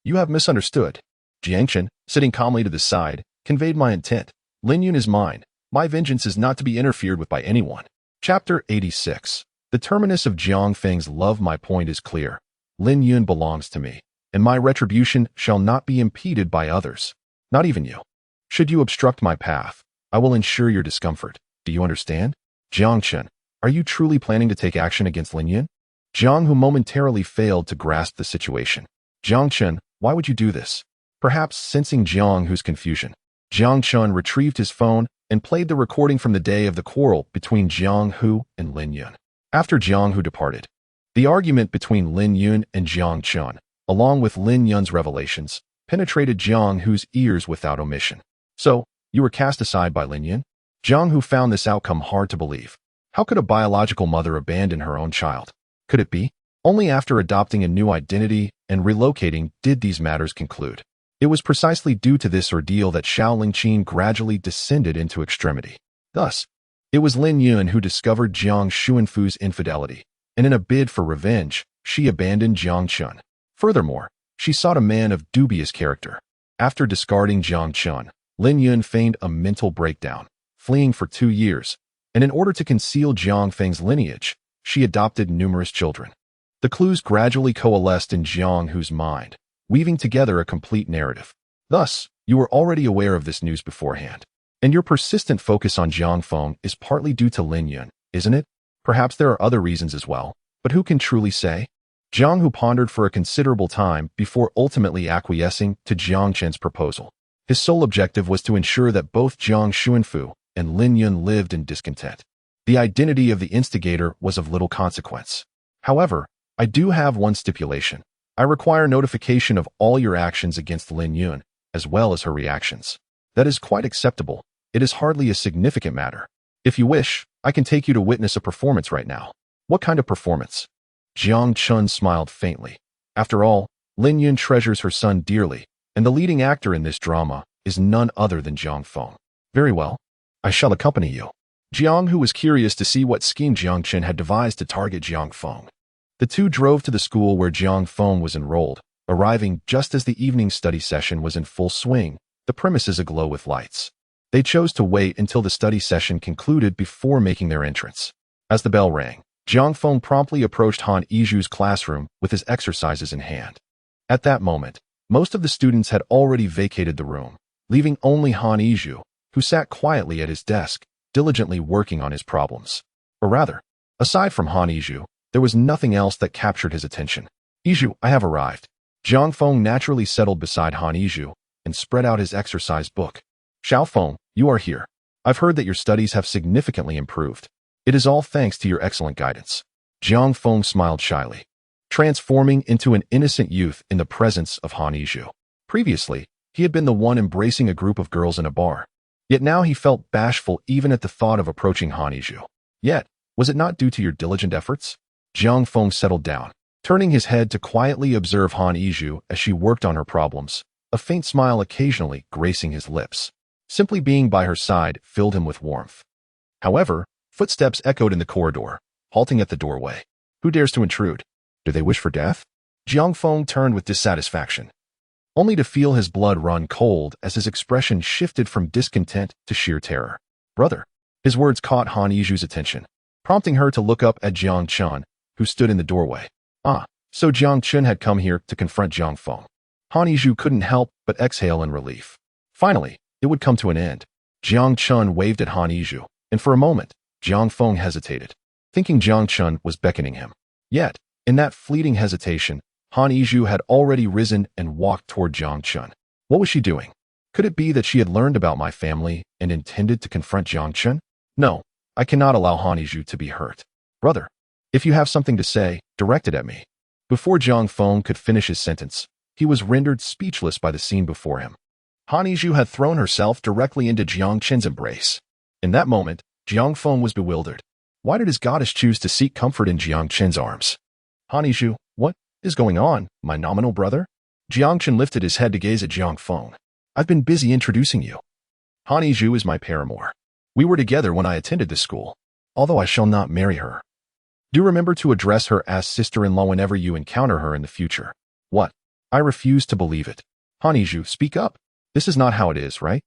You have misunderstood. Jiangchen, sitting calmly to the side, conveyed my intent. Lin Yun is mine. My vengeance is not to be interfered with by anyone. Chapter 86. The terminus of Jiang Feng's love. My point is clear. Lin Yun belongs to me, and my retribution shall not be impeded by others. Not even you. Should you obstruct my path, I will ensure your discomfort. Do you understand? Jiangchen, are you truly planning to take action against Lin Yun? Jiang, who momentarily failed to grasp the situation. Jiangchen, why would you do this? Perhaps sensing Jiang Hu's confusion, Jiang Chun retrieved his phone and played the recording from the day of the quarrel between Jiang Hu and Lin Yun. After Jiang Hu departed, the argument between Lin Yun and Jiang Chun, along with Lin Yun's revelations, penetrated Jiang Hu's ears without omission. So, you were cast aside by Lin Yun? Jiang Hu found this outcome hard to believe. How could a biological mother abandon her own child? Could it be? Only after adopting a new identity and relocating did these matters conclude. It was precisely due to this ordeal that Shaolin Qin gradually descended into extremity. Thus, it was Lin Yun who discovered Jiang Xuanfu's infidelity, and in a bid for revenge, she abandoned Jiang Chun. Furthermore, she sought a man of dubious character. After discarding Jiang Chun, Lin Yun feigned a mental breakdown, fleeing for 2 years, and in order to conceal Jiang Feng's lineage, she adopted numerous children. The clues gradually coalesced in Jiang Hu's mind, weaving together a complete narrative. Thus, you were already aware of this news beforehand. And your persistent focus on Jiang Feng is partly due to Lin Yun, isn't it? Perhaps there are other reasons as well, but who can truly say? Jiang Hu pondered for a considerable time before ultimately acquiescing to Jiang Chen's proposal. His sole objective was to ensure that both Jiang Xuanfu and Lin Yun lived in discontent. The identity of the instigator was of little consequence. However, I do have one stipulation. I require notification of all your actions against Lin Yun, as well as her reactions. That is quite acceptable. It is hardly a significant matter. If you wish, I can take you to witness a performance right now. What kind of performance? Jiang Chun smiled faintly. After all, Lin Yun treasures her son dearly, and the leading actor in this drama is none other than Jiang Feng. Very well. I shall accompany you. Jiang Hu was curious to see what scheme Jiang Chen had devised to target Jiang Feng. The two drove to the school where Jiang Feng was enrolled, arriving just as the evening study session was in full swing, the premises aglow with lights. They chose to wait until the study session concluded before making their entrance. As the bell rang, Jiang Feng promptly approached Han Yizhu's classroom with his exercises in hand. At that moment, most of the students had already vacated the room, leaving only Han Yizhu, who sat quietly at his desk, diligently working on his problems. Or rather, aside from Han Yizhu, there was nothing else that captured his attention. Yizhu, I have arrived. Jiang Feng naturally settled beside Han Yizhu and spread out his exercise book. Xiao Feng, you are here. I've heard that your studies have significantly improved. It is all thanks to your excellent guidance. Jiang Feng smiled shyly, transforming into an innocent youth in the presence of Han Yizhu. Previously, he had been the one embracing a group of girls in a bar. Yet now he felt bashful even at the thought of approaching Han Yizhu. Yet, was it not due to your diligent efforts? Jiang Feng settled down, turning his head to quietly observe Han Yizhu as she worked on her problems, a faint smile occasionally gracing his lips. Simply being by her side filled him with warmth. However, footsteps echoed in the corridor, halting at the doorway. Who dares to intrude? Do they wish for death? Jiang Feng turned with dissatisfaction, only to feel his blood run cold as his expression shifted from discontent to sheer terror. Brother. His words caught Han Yizhu's attention, prompting her to look up at Jiang Chun, who stood in the doorway. Ah, so Jiang Chun had come here to confront Jiang Feng. Han Yizhu couldn't help but exhale in relief. Finally, it would come to an end. Jiang Chun waved at Han Yizhu, and for a moment, Jiang Feng hesitated, thinking Jiang Chun was beckoning him. Yet, in that fleeting hesitation, Han Yizhu had already risen and walked toward Jiang Chun. What was she doing? Could it be that she had learned about my family and intended to confront Jiang Chun? No, I cannot allow Han Yizhu to be hurt. Brother, if you have something to say, direct it at me. Before Jiang Feng could finish his sentence, he was rendered speechless by the scene before him. Han Yizhu had thrown herself directly into Jiang Chen's embrace. In that moment, Jiang Feng was bewildered. Why did his goddess choose to seek comfort in Jiang Chen's arms? Han Yizhu, what is going on, my nominal brother? Jiang Chen lifted his head to gaze at Jiang Feng. I've been busy introducing you. Han Yizhu is my paramour. We were together when I attended this school, although I shall not marry her. Do remember to address her as sister-in-law whenever you encounter her in the future. What? I refuse to believe it. Han Yizhu, speak up. This is not how it is, right?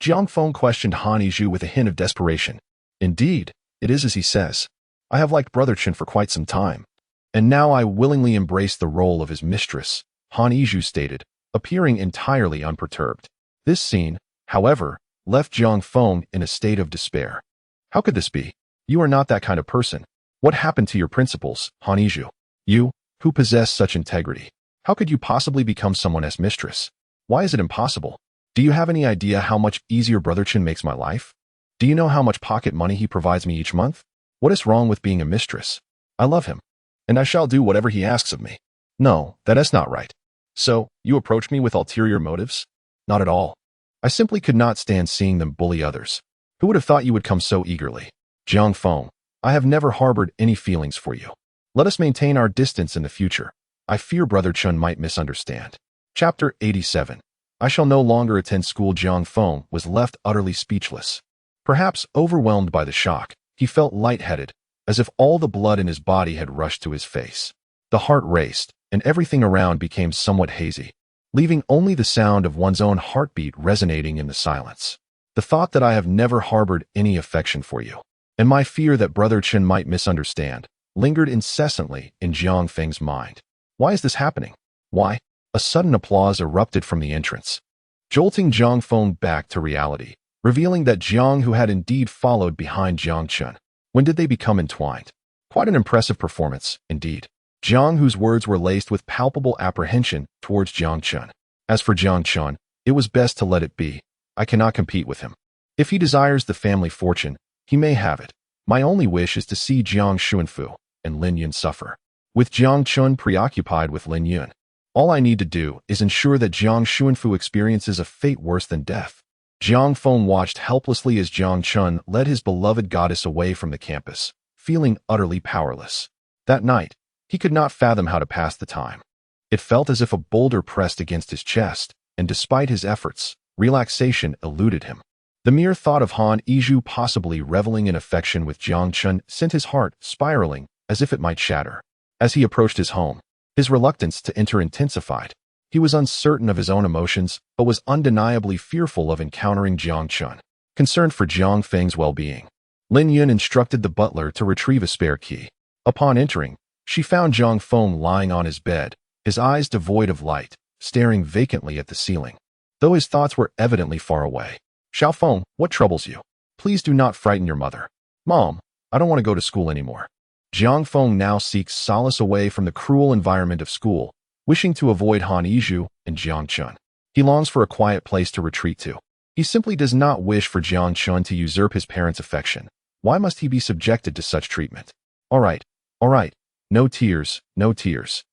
Jiang Feng questioned Han Yizhu with a hint of desperation. Indeed, it is as he says. I have liked Brother Chen for quite some time, and now I willingly embrace the role of his mistress, Han Yizhu stated, appearing entirely unperturbed. This scene, however, left Jiang Feng in a state of despair. How could this be? You are not that kind of person. What happened to your principles, Han Yizhu? You, who possess such integrity. How could you possibly become someone's mistress? Why is it impossible? Do you have any idea how much easier Brother Chen makes my life? Do you know how much pocket money he provides me each month? What is wrong with being a mistress? I love him, and I shall do whatever he asks of me. No, that is not right. So, you approach me with ulterior motives? Not at all. I simply could not stand seeing them bully others. Who would have thought you would come so eagerly? Jiang Feng, I have never harbored any feelings for you. Let us maintain our distance in the future. I fear Brother Chen might misunderstand. Chapter 87. I shall no longer attend school. Jiang Feng was left utterly speechless. Perhaps overwhelmed by the shock, he felt lightheaded, as if all the blood in his body had rushed to his face. The heart raced, and everything around became somewhat hazy, leaving only the sound of one's own heartbeat resonating in the silence. The thought that I have never harbored any affection for you, and my fear that Brother Chen might misunderstand, lingered incessantly in Jiang Feng's mind. Why is this happening? Why? A sudden applause erupted from the entrance, jolting Jiang Feng back to reality, revealing that Jiang Hu had indeed followed behind Jiang Chun. When did they become entwined? Quite an impressive performance, indeed. Jiang Hu's words were laced with palpable apprehension towards Jiang Chun. As for Jiang Chun, it was best to let it be. I cannot compete with him. If he desires the family fortune, he may have it. My only wish is to see Jiang Xuanfu and Lin Yun suffer. With Jiang Chun preoccupied with Lin Yun, all I need to do is ensure that Jiang Xuanfu experiences a fate worse than death. Jiang Feng watched helplessly as Jiang Chun led his beloved goddess away from the campus, feeling utterly powerless. That night, he could not fathom how to pass the time. It felt as if a boulder pressed against his chest, and despite his efforts, relaxation eluded him. The mere thought of Han Yizhu possibly reveling in affection with Jiang Chun sent his heart spiraling as if it might shatter. As he approached his home, his reluctance to enter intensified. He was uncertain of his own emotions, but was undeniably fearful of encountering Jiang Chun. Concerned for Jiang Feng's well-being, Lin Yun instructed the butler to retrieve a spare key. Upon entering, she found Jiang Feng lying on his bed, his eyes devoid of light, staring vacantly at the ceiling, though his thoughts were evidently far away. Xiao Feng, what troubles you? Please do not frighten your mother. Mom, I don't want to go to school anymore. Jiang Feng now seeks solace away from the cruel environment of school, wishing to avoid Han Yizhu and Jiang Chun. He longs for a quiet place to retreat to. He simply does not wish for Jiang Chun to usurp his parents' affection. Why must he be subjected to such treatment? All right. No tears, no tears.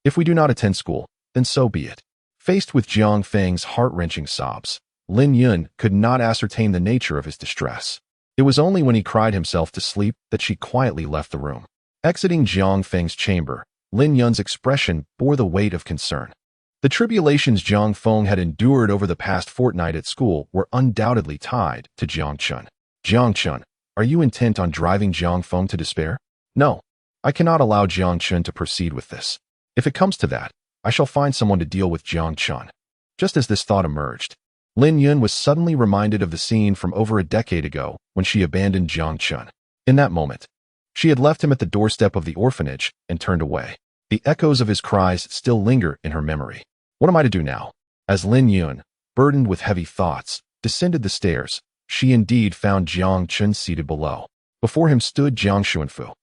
If we do not attend school, then so be it. Faced with Jiang Feng's heart-wrenching sobs, Lin Yun could not ascertain the nature of his distress. It was only when he cried himself to sleep that she quietly left the room. Exiting Jiang Feng's chamber, Lin Yun's expression bore the weight of concern. The tribulations Jiang Feng had endured over the past fortnight at school were undoubtedly tied to Jiang Chun. Jiang Chun, are you intent on driving Jiang Feng to despair? No, I cannot allow Jiang Chun to proceed with this. If it comes to that, I shall find someone to deal with Jiang Chun. Just as this thought emerged, Lin Yun was suddenly reminded of the scene from over a decade ago when she abandoned Jiang Chun. In that moment, she had left him at the doorstep of the orphanage and turned away. The echoes of his cries still linger in her memory. What am I to do now? As Lin Yun, burdened with heavy thoughts, descended the stairs, she indeed found Jiang Chun seated below. Before him stood Jiang Xuanfu.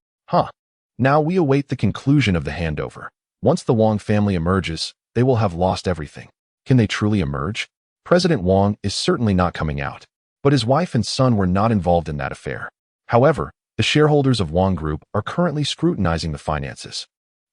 Now we await the conclusion of the handover. Once the Wang family emerges, they will have lost everything. Can they truly emerge? President Wang is certainly not coming out, but his wife and son were not involved in that affair. However, the shareholders of Wang Group are currently scrutinizing the finances,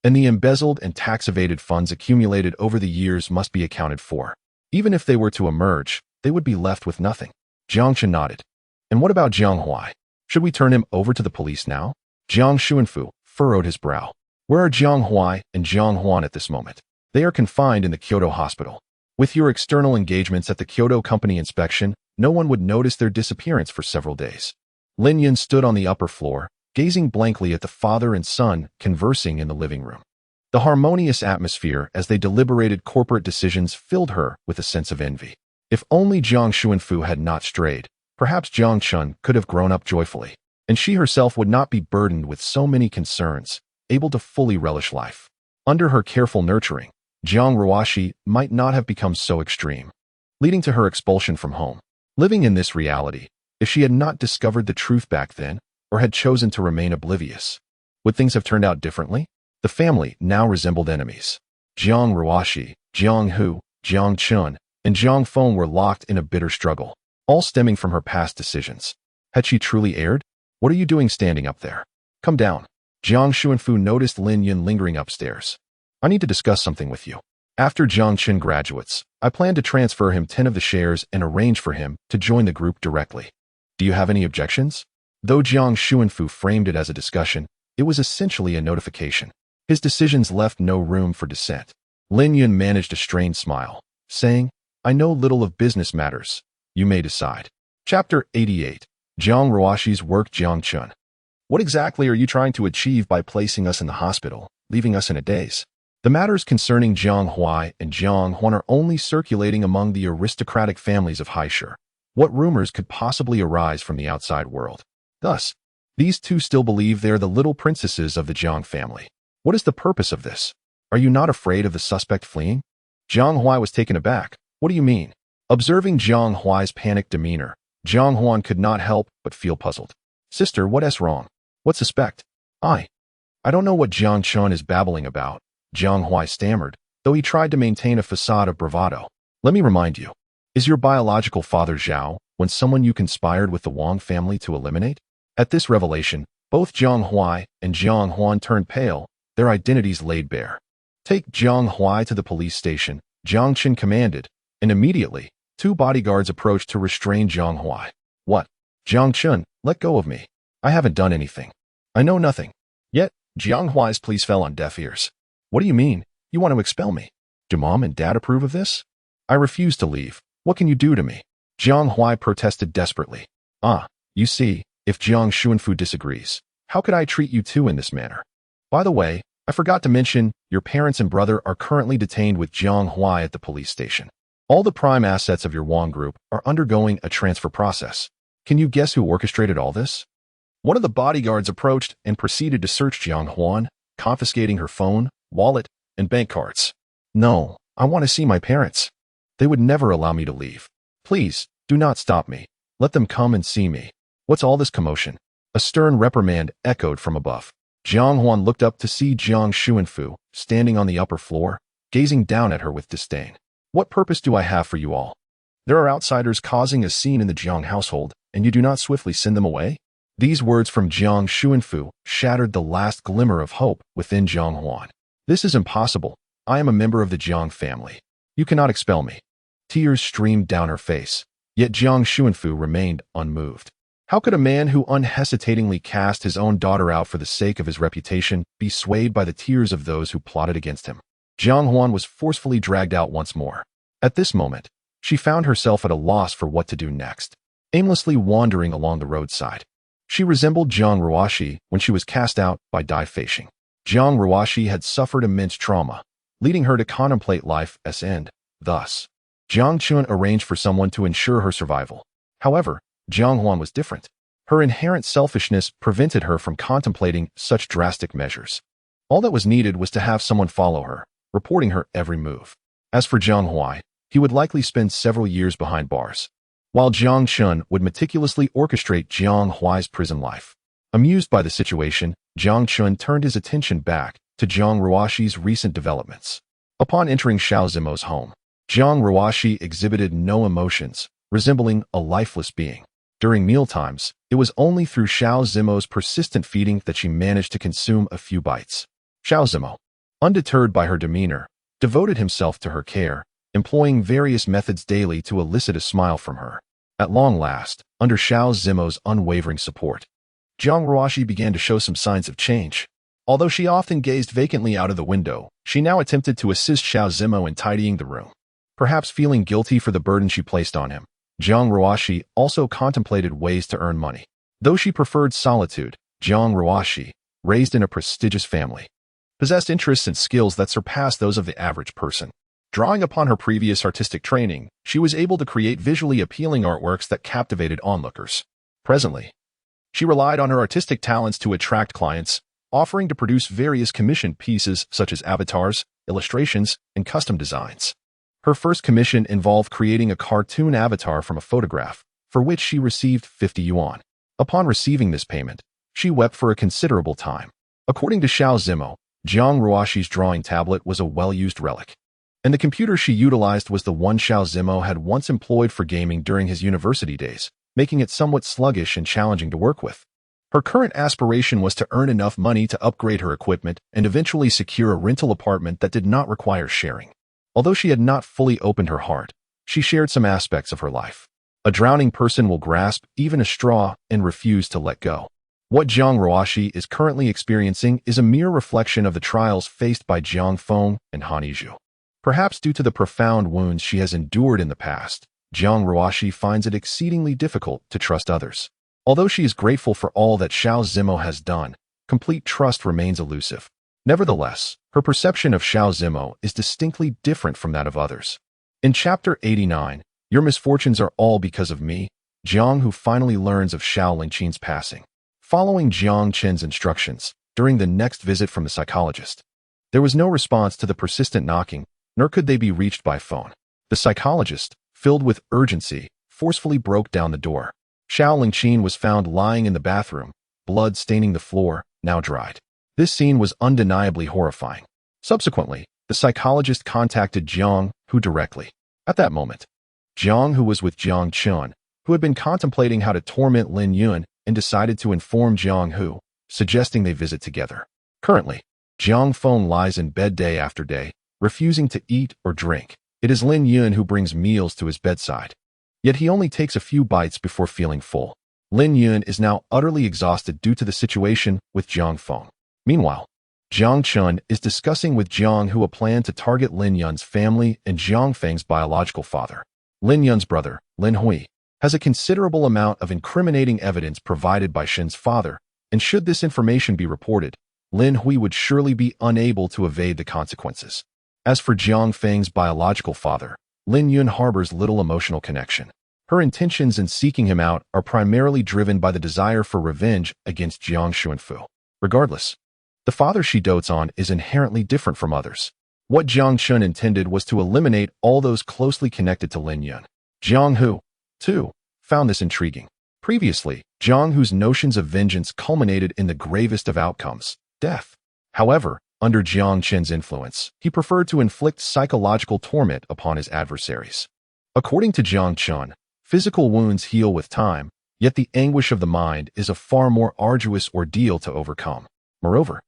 and the embezzled and tax-evaded funds accumulated over the years must be accounted for. Even if they were to emerge, they would be left with nothing. Jiang Chen nodded. And what about Jiang Huai? Should we turn him over to the police now? Jiang Xuanfu furrowed his brow. Where are Jiang Huai and Jiang Huan at this moment? They are confined in the Kyoto hospital. With your external engagements at the Kyoto company inspection, no one would notice their disappearance for several days. Lin Yun stood on the upper floor, gazing blankly at the father and son conversing in the living room. The harmonious atmosphere as they deliberated corporate decisions filled her with a sense of envy. If only Jiang Xuanfu had not strayed, perhaps Jiang Chun could have grown up joyfully, and she herself would not be burdened with so many concerns, able to fully relish life. Under her careful nurturing, Jiang Ruashi might not have become so extreme, leading to her expulsion from home. Living in this reality, if she had not discovered the truth back then, or had chosen to remain oblivious, would things have turned out differently? The family now resembled enemies. Jiang Ruashi, Jiang Hu, Jiang Chun, and Jiang Feng were locked in a bitter struggle, all stemming from her past decisions. Had she truly erred? What are you doing standing up there? Come down. Jiang Xuanfu noticed Lin Yun lingering upstairs. I need to discuss something with you. After Jiang Chen graduates, I plan to transfer him 10 of the shares and arrange for him to join the group directly. Do you have any objections? Though Jiang Xuanfu framed it as a discussion, it was essentially a notification. His decisions left no room for dissent. Lin Yun managed a strained smile, saying, I know little of business matters. You may decide. Chapter 88. Jiang Ruashi's work. Jiang Chun. What exactly are you trying to achieve by placing us in the hospital, leaving us in a daze? The matters concerning Jiang Huai and Jiang Huan are only circulating among the aristocratic families of Haisher. What rumors could possibly arise from the outside world? Thus, these two still believe they are the little princesses of the Jiang family. What is the purpose of this? Are you not afraid of the suspect fleeing? Jiang Huai was taken aback. What do you mean? Observing Jiang Huai's panicked demeanor, Jiang Huan could not help but feel puzzled. Sister, what's wrong? What suspect? I don't know what Jiang Chun is babbling about, Jiang Huai stammered, though he tried to maintain a facade of bravado. Let me remind you, is your biological father Zhao, when someone you conspired with the Wang family to eliminate? At this revelation, both Jiang Huai and Jiang Huan turned pale, their identities laid bare. Take Jiang Huai to the police station, Jiang Chen commanded, and immediately, 2 bodyguards approached to restrain Jiang Huai. What? Jiang Chun, let go of me. I haven't done anything. I know nothing. Yet, Jiang Huai's pleas fell on deaf ears. What do you mean? You want to expel me? Do Mom and Dad approve of this? I refuse to leave. What can you do to me? Jiang Huai protested desperately. You see, if Jiang Xuanfu disagrees, how could I treat you two in this manner? By the way, I forgot to mention, your parents and brother are currently detained with Jiang Huai at the police station. All the prime assets of your Wang Group are undergoing a transfer process. Can you guess who orchestrated all this? One of the bodyguards approached and proceeded to search Jiang Huan, confiscating her phone, wallet, and bank cards. No, I want to see my parents. They would never allow me to leave. Please, do not stop me. Let them come and see me. What's all this commotion? A stern reprimand echoed from above. Jiang Huan looked up to see Jiang Xuanfu, standing on the upper floor, gazing down at her with disdain. What purpose do I have for you all? There are outsiders causing a scene in the Jiang household, and you do not swiftly send them away? These words from Jiang Xuanfu shattered the last glimmer of hope within Jiang Huan. This is impossible. I am a member of the Jiang family. You cannot expel me. Tears streamed down her face, yet Jiang Xuanfu remained unmoved. How could a man who unhesitatingly cast his own daughter out for the sake of his reputation be swayed by the tears of those who plotted against him? Jiang Huan was forcefully dragged out once more. At this moment, she found herself at a loss for what to do next, aimlessly wandering along the roadside. She resembled Jiang Ruashi when she was cast out by Dai Feishing. Jiang Ruashi had suffered immense trauma, leading her to contemplate life as end. Thus, Jiang Chun arranged for someone to ensure her survival. However, Jiang Huan was different. Her inherent selfishness prevented her from contemplating such drastic measures. All that was needed was to have someone follow her, reporting her every move. As for Jiang Huai, he would likely spend several years behind bars, while Jiang Chun would meticulously orchestrate Jiang Huai's prison life. Amused by the situation, Jiang Chun turned his attention back to Jiang Ruoxi's recent developments. Upon entering Xiao Zimo's home, Jiang Ruoxi exhibited no emotions, resembling a lifeless being. During mealtimes, it was only through Xiao Zimo's persistent feeding that she managed to consume a few bites. Xiao Zimo, undeterred by her demeanor, devoted himself to her care, employing various methods daily to elicit a smile from her. At long last, under Xiao Zimo's unwavering support, Jiang Ruoxi began to show some signs of change. Although she often gazed vacantly out of the window, she now attempted to assist Xiao Zimo in tidying the room. Perhaps feeling guilty for the burden she placed on him, Jiang Ruoxi also contemplated ways to earn money. Though she preferred solitude, Jiang Ruoxi, raised in a prestigious family, possessed interests and skills that surpassed those of the average person. Drawing upon her previous artistic training, she was able to create visually appealing artworks that captivated onlookers. Presently, she relied on her artistic talents to attract clients, offering to produce various commissioned pieces such as avatars, illustrations, and custom designs. Her first commission involved creating a cartoon avatar from a photograph, for which she received 50 yuan. Upon receiving this payment, she wept for a considerable time. According to Xiao Zimo, Jiang Ruoxi's drawing tablet was a well-used relic, and the computer she utilized was the one Xiao Zimo had once employed for gaming during his university days, making it somewhat sluggish and challenging to work with. Her current aspiration was to earn enough money to upgrade her equipment and eventually secure a rental apartment that did not require sharing. Although she had not fully opened her heart, she shared some aspects of her life. A drowning person will grasp even a straw and refuse to let go. What Jiang Ruoxi is currently experiencing is a mere reflection of the trials faced by Jiang Feng and Han Yizhu. Perhaps due to the profound wounds she has endured in the past, Jiang Ruoxi finds it exceedingly difficult to trust others. Although she is grateful for all that Xiao Zimo has done, complete trust remains elusive. Nevertheless, her perception of Xiao Zimo is distinctly different from that of others. In Chapter 89, Your Misfortunes Are All Because of Me, Jiang Hu finally learns of Xiao Lingqin's passing. Following Jiang Chen's instructions, during the next visit from the psychologist, there was no response to the persistent knocking, nor could they be reached by phone. The psychologist, filled with urgency, forcefully broke down the door. Xiao Lingqin was found lying in the bathroom, blood staining the floor, now dried. This scene was undeniably horrifying. Subsequently, the psychologist contacted Jiang Hu directly. At that moment, Jiang Hu was with Jiang Chun, who had been contemplating how to torment Lin Yun and decided to inform Jiang Hu, suggesting they visit together. Currently, Jiang Feng lies in bed day after day, refusing to eat or drink. It is Lin Yun who brings meals to his bedside. Yet he only takes a few bites before feeling full. Lin Yun is now utterly exhausted due to the situation with Jiang Feng. Meanwhile, Jiang Chun is discussing with Jiang Hu a plan to target Lin Yun's family and Jiang Feng's biological father. Lin Yun's brother, Lin Hui, has a considerable amount of incriminating evidence provided by Shen's father, and should this information be reported, Lin Hui would surely be unable to evade the consequences. As for Jiang Feng's biological father, Lin Yun harbors little emotional connection. Her intentions in seeking him out are primarily driven by the desire for revenge against Jiang Xuanfu. Regardless, the father she dotes on is inherently different from others. What Jiang Chun intended was to eliminate all those closely connected to Lin Yun. Jiang Hu, too, found this intriguing. Previously, Jiang Hu's notions of vengeance culminated in the gravest of outcomes, death. However, under Jiang Chen's influence, he preferred to inflict psychological torment upon his adversaries. According to Jiang Chun, physical wounds heal with time, yet the anguish of the mind is a far more arduous ordeal to overcome. Moreover,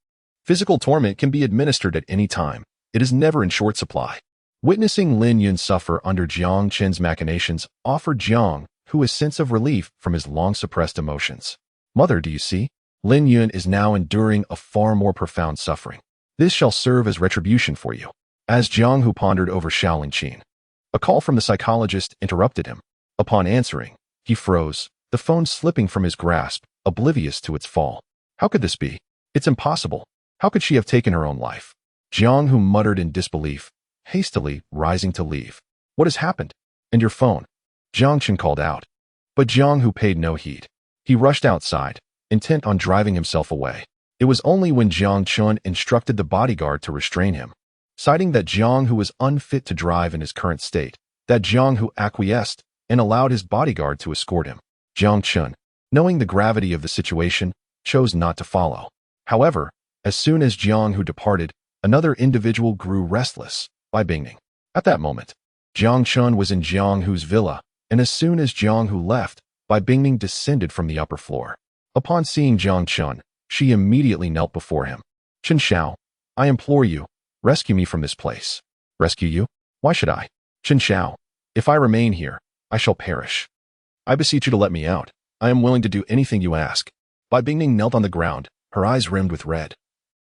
physical torment can be administered at any time. It is never in short supply. Witnessing Lin Yun suffer under Jiang Chen's machinations offered Jiang Hu a sense of relief from his long-suppressed emotions. Mother, do you see? Lin Yun is now enduring a far more profound suffering. This shall serve as retribution for you. As Jiang Hu pondered over Xiao Lingqin, a call from the psychologist interrupted him. Upon answering, he froze, the phone slipping from his grasp, oblivious to its fall. How could this be? It's impossible. How could she have taken her own life? Jiang Hu muttered in disbelief, hastily rising to leave. What has happened? And your phone? Jiang Chen called out. But Jiang Hu paid no heed. He rushed outside, intent on driving himself away. It was only when Jiang Chun instructed the bodyguard to restrain him, citing that Jiang Hu was unfit to drive in his current state, that Jiang Hu acquiesced and allowed his bodyguard to escort him. Jiang Chun, knowing the gravity of the situation, chose not to follow. However, As soon as Jiang Hu departed, another individual grew restless, Bai Bingning. At that moment, Jiang Chun was in Jiang Hu's villa, and as soon as Jiang Hu left, Bai Bingning descended from the upper floor. Upon seeing Jiang Chun, she immediately knelt before him. Chen Xiao, I implore you, rescue me from this place. Rescue you? Why should I? Chen Xiao, if I remain here, I shall perish. I beseech you to let me out. I am willing to do anything you ask. Bai Bingning knelt on the ground, her eyes rimmed with red,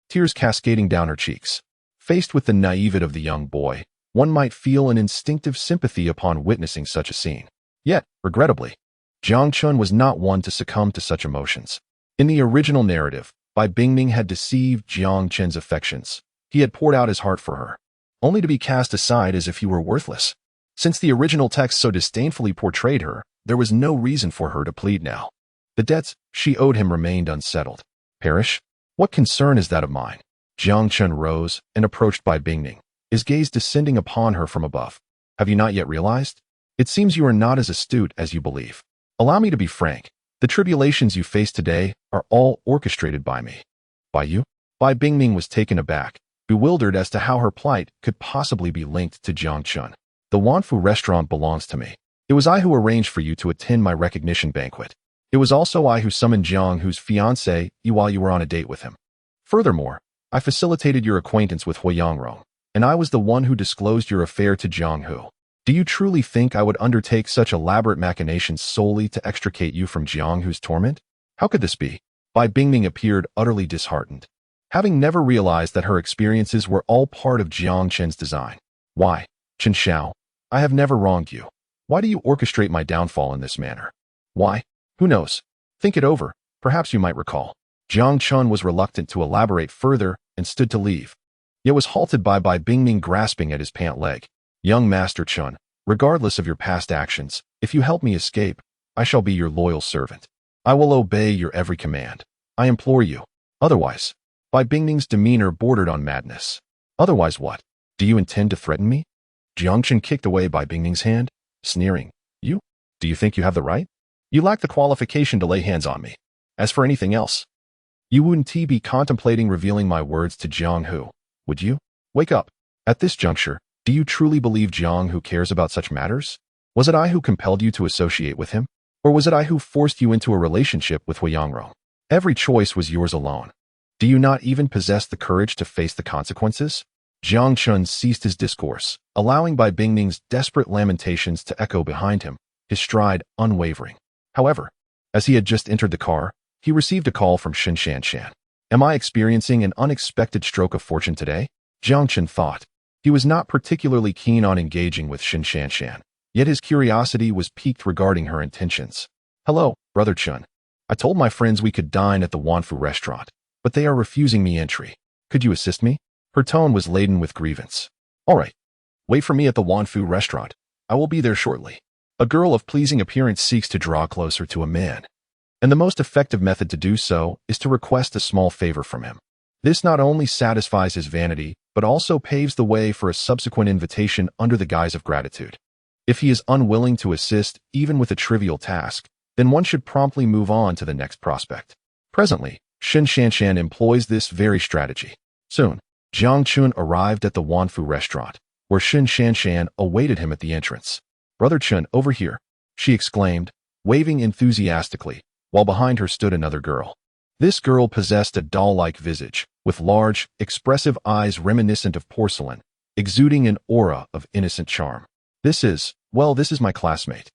tears cascading down her cheeks. Faced with the naivete of the young boy, one might feel an instinctive sympathy upon witnessing such a scene. Yet, regrettably, Jiang Chun was not one to succumb to such emotions. In the original narrative, Bai Bingning had deceived Jiang Chen's affections. He had poured out his heart for her, only to be cast aside as if he were worthless. Since the original text so disdainfully portrayed her, there was no reason for her to plead now. The debts she owed him remained unsettled. Perish? What concern is that of mine? Jiang Chun rose and approached Bai Bingning, his gaze descending upon her from above. Have you not yet realized? It seems you are not as astute as you believe. Allow me to be frank. The tribulations you face today are all orchestrated by me. By you? Bai Bingning was taken aback, bewildered as to how her plight could possibly be linked to Jiang Chun. The Wanfu restaurant belongs to me. It was I who arranged for you to attend my recognition banquet. It was also I who summoned Jiang Hu's fiancé while you were on a date with him. Furthermore, I facilitated your acquaintance with Hui Yangrong, and I was the one who disclosed your affair to Jiang Hu. Do you truly think I would undertake such elaborate machinations solely to extricate you from Jiang Hu's torment? How could this be? Bai Bingning appeared utterly disheartened, having never realized that her experiences were all part of Jiang Chen's design. Why, Chen Xiao, I have never wronged you. Why do you orchestrate my downfall in this manner? Why? Who knows? Think it over. Perhaps you might recall. Jiang Chun was reluctant to elaborate further and stood to leave, yet was halted by Bai Bingning grasping at his pant leg. Young Master Chun, regardless of your past actions, if you help me escape, I shall be your loyal servant. I will obey your every command. I implore you. Otherwise, Bai Bingning's demeanor bordered on madness. Otherwise what? Do you intend to threaten me? Jiang Chun kicked away Bai Bingning's hand, sneering. You? Do you think you have the right? You lack the qualification to lay hands on me. As for anything else, you wouldn't be contemplating revealing my words to Jiang Hu, would you? Wake up. At this juncture, do you truly believe Jiang Hu cares about such matters? Was it I who compelled you to associate with him? Or was it I who forced you into a relationship with Hui Yangrong? Every choice was yours alone. Do you not even possess the courage to face the consequences? Jiang Chun ceased his discourse, allowing Bai Bingning's desperate lamentations to echo behind him, his stride unwavering. However, as he had just entered the car, he received a call from Shen Shanshan. Am I experiencing an unexpected stroke of fortune today? Jiang Chun thought. He was not particularly keen on engaging with Shen Shanshan, yet his curiosity was piqued regarding her intentions. Hello, Brother Chun. I told my friends we could dine at the Wanfu restaurant, but they are refusing me entry. Could you assist me? Her tone was laden with grievance. All right. Wait for me at the Wanfu restaurant. I will be there shortly. A girl of pleasing appearance seeks to draw closer to a man, and the most effective method to do so is to request a small favor from him. This not only satisfies his vanity, but also paves the way for a subsequent invitation under the guise of gratitude. If he is unwilling to assist even with a trivial task, then one should promptly move on to the next prospect. Presently, Shen Shanshan employs this very strategy. Soon, Jiang Chun arrived at the Wanfu restaurant, where Shen Shanshan awaited him at the entrance. Brother Chun, over here, she exclaimed, waving enthusiastically, while behind her stood another girl. This girl possessed a doll-like visage, with large, expressive eyes reminiscent of porcelain, exuding an aura of innocent charm. This is my classmate.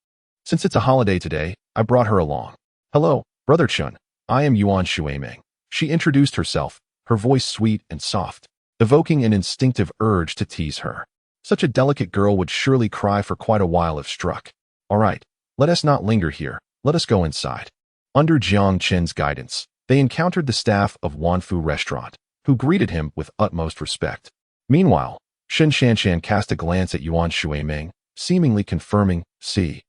Since it's a holiday today, I brought her along. Hello, Brother Chun. I am Yuan Shuimeng. She introduced herself, her voice sweet and soft, evoking an instinctive urge to tease her. Such a delicate girl would surely cry for quite a while if struck. All right, let us not linger here. Let us go inside. Under Jiang Chen's guidance, they encountered the staff of Wanfu restaurant, who greeted him with utmost respect. Meanwhile, Shen Shanshan cast a glance at Yuan Shuimeng, seemingly confirming, see.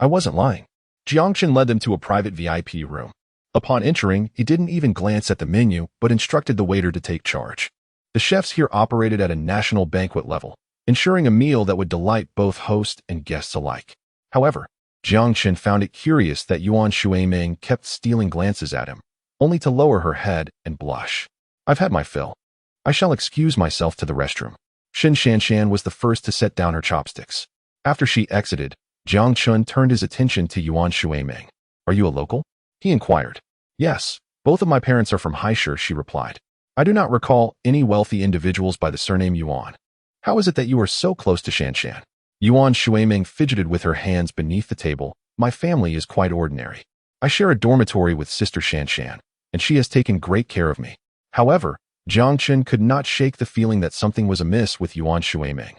I wasn't lying. Jiang Chen led them to a private VIP room. Upon entering, he didn't even glance at the menu, but instructed the waiter to take charge. The chefs here operated at a national banquet level, ensuring a meal that would delight both host and guests alike. However, Jiang Chen found it curious that Yuan Shuimeng kept stealing glances at him, only to lower her head and blush. I've had my fill. I shall excuse myself to the restroom. Shin Shanshan was the first to set down her chopsticks. After she exited, Jiang Chun turned his attention to Yuan Shuimeng. Are you a local? He inquired. Yes, both of my parents are from Haisher, she replied. I do not recall any wealthy individuals by the surname Yuan. How is it that you are so close to Shanshan? Yuan Shuimeng fidgeted with her hands beneath the table. My family is quite ordinary. I share a dormitory with Sister Shanshan, and she has taken great care of me. However, Jiang Chun could not shake the feeling that something was amiss with Yuan Shuimeng.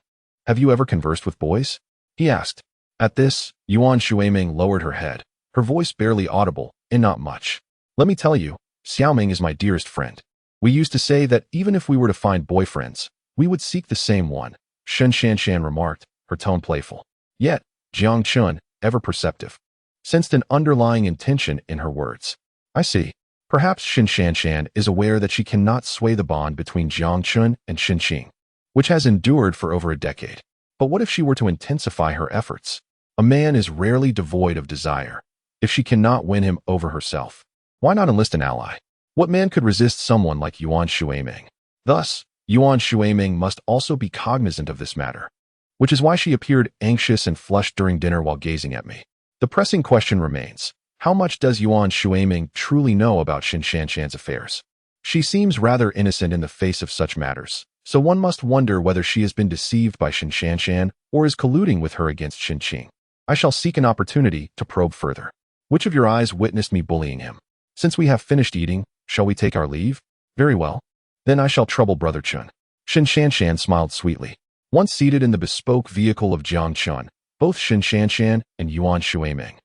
Have you ever conversed with boys? He asked. At this, Yuan Shuimeng lowered her head, her voice barely audible, and not much. Let me tell you, Xiaoming is my dearest friend. We used to say that even if we were to find boyfriends, we would seek the same one, Shen Shanshan remarked, her tone playful. Yet, Jiang Chun, ever perceptive, sensed an underlying intention in her words. I see. Perhaps Shin Shanshan is aware that she cannot sway the bond between Jiang Chun and Shin Qing, which has endured for over a decade. But what if she were to intensify her efforts? A man is rarely devoid of desire. If she cannot win him over herself, why not enlist an ally? What man could resist someone like Yuan Shuimeng? Thus, Yuan Shuimeng must also be cognizant of this matter, which is why she appeared anxious and flushed during dinner while gazing at me. The pressing question remains, how much does Yuan Shuimeng truly know about Shin Shanshan's affairs? She seems rather innocent in the face of such matters, so one must wonder whether she has been deceived by Shin Shanshan or is colluding with her against Shin Qing. I shall seek an opportunity to probe further. Which of your eyes witnessed me bullying him? Since we have finished eating, shall we take our leave? Very well. Then I shall trouble Brother Chun. Shin Shanshan smiled sweetly. Once seated in the bespoke vehicle of Jiang Chun, both Shin Shanshan and Yuan Shuimeng,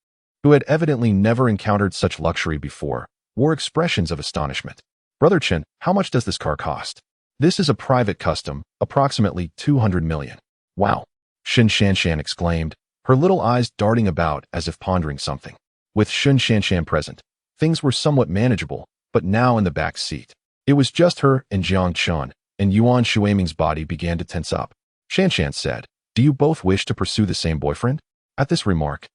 who had evidently never encountered such luxury before, wore expressions of astonishment. Brother Chun, how much does this car cost? This is a private custom, approximately 200 million. Wow! Shin Shanshan exclaimed, her little eyes darting about as if pondering something. With Shin Shanshan present, things were somewhat manageable, but now in the back seat, it was just her and Jiang Chun, and Yuan Shuimeng's body began to tense up. Shanshan said, do you both wish to pursue the same boyfriend? At this remark,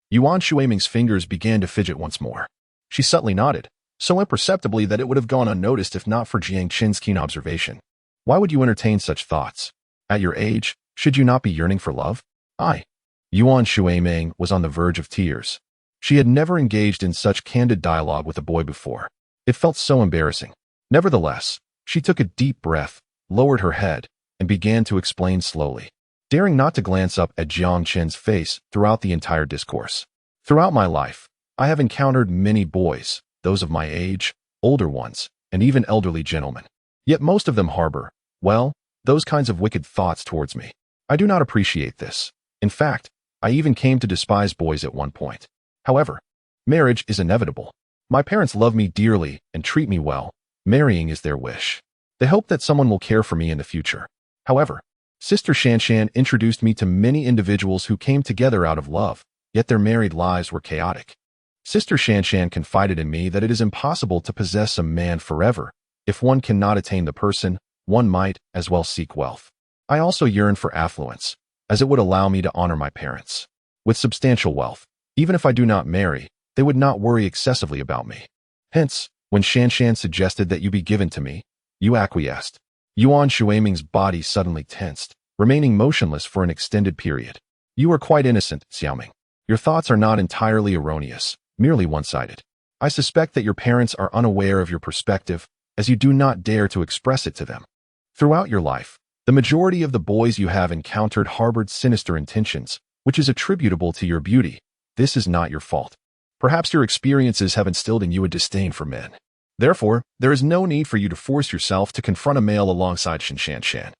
Yuan Shuimeng's fingers began to fidget once more. She subtly nodded, so imperceptibly that it would have gone unnoticed if not for Jiang Chin's keen observation. Why would you entertain such thoughts? At your age, should you not be yearning for love? Yuan Shuimeng was on the verge of tears. She had never engaged in such candid dialogue with a boy before. It felt so embarrassing. Nevertheless, she took a deep breath, lowered her head, and began to explain slowly, daring not to glance up at Jiang Chen's face throughout the entire discourse. Throughout my life, I have encountered many boys, those of my age, older ones, and even elderly gentlemen. Yet most of them harbor, well, those kinds of wicked thoughts towards me. I do not appreciate this. In fact, I even came to despise boys at one point. However, marriage is inevitable. My parents love me dearly and treat me well. Marrying is their wish. They hope that someone will care for me in the future. However, Sister Shanshan introduced me to many individuals who came together out of love, yet their married lives were chaotic. Sister Shanshan confided in me that it is impossible to possess a man forever. If one cannot attain the person, one might as well seek wealth. I also yearn for affluence, as it would allow me to honor my parents. With substantial wealth, even if I do not marry, they would not worry excessively about me. Hence, when Shanshan suggested that you be given to me, you acquiesced. Yuan Shuimeng's body suddenly tensed, remaining motionless for an extended period. You are quite innocent, Xiaoming. Your thoughts are not entirely erroneous, merely one-sided. I suspect that your parents are unaware of your perspective, as you do not dare to express it to them. Throughout your life, the majority of the boys you have encountered harbored sinister intentions, which is attributable to your beauty. This is not your fault. Perhaps your experiences have instilled in you a disdain for men. Therefore, there is no need for you to force yourself to confront a male alongside Shin Shanshan.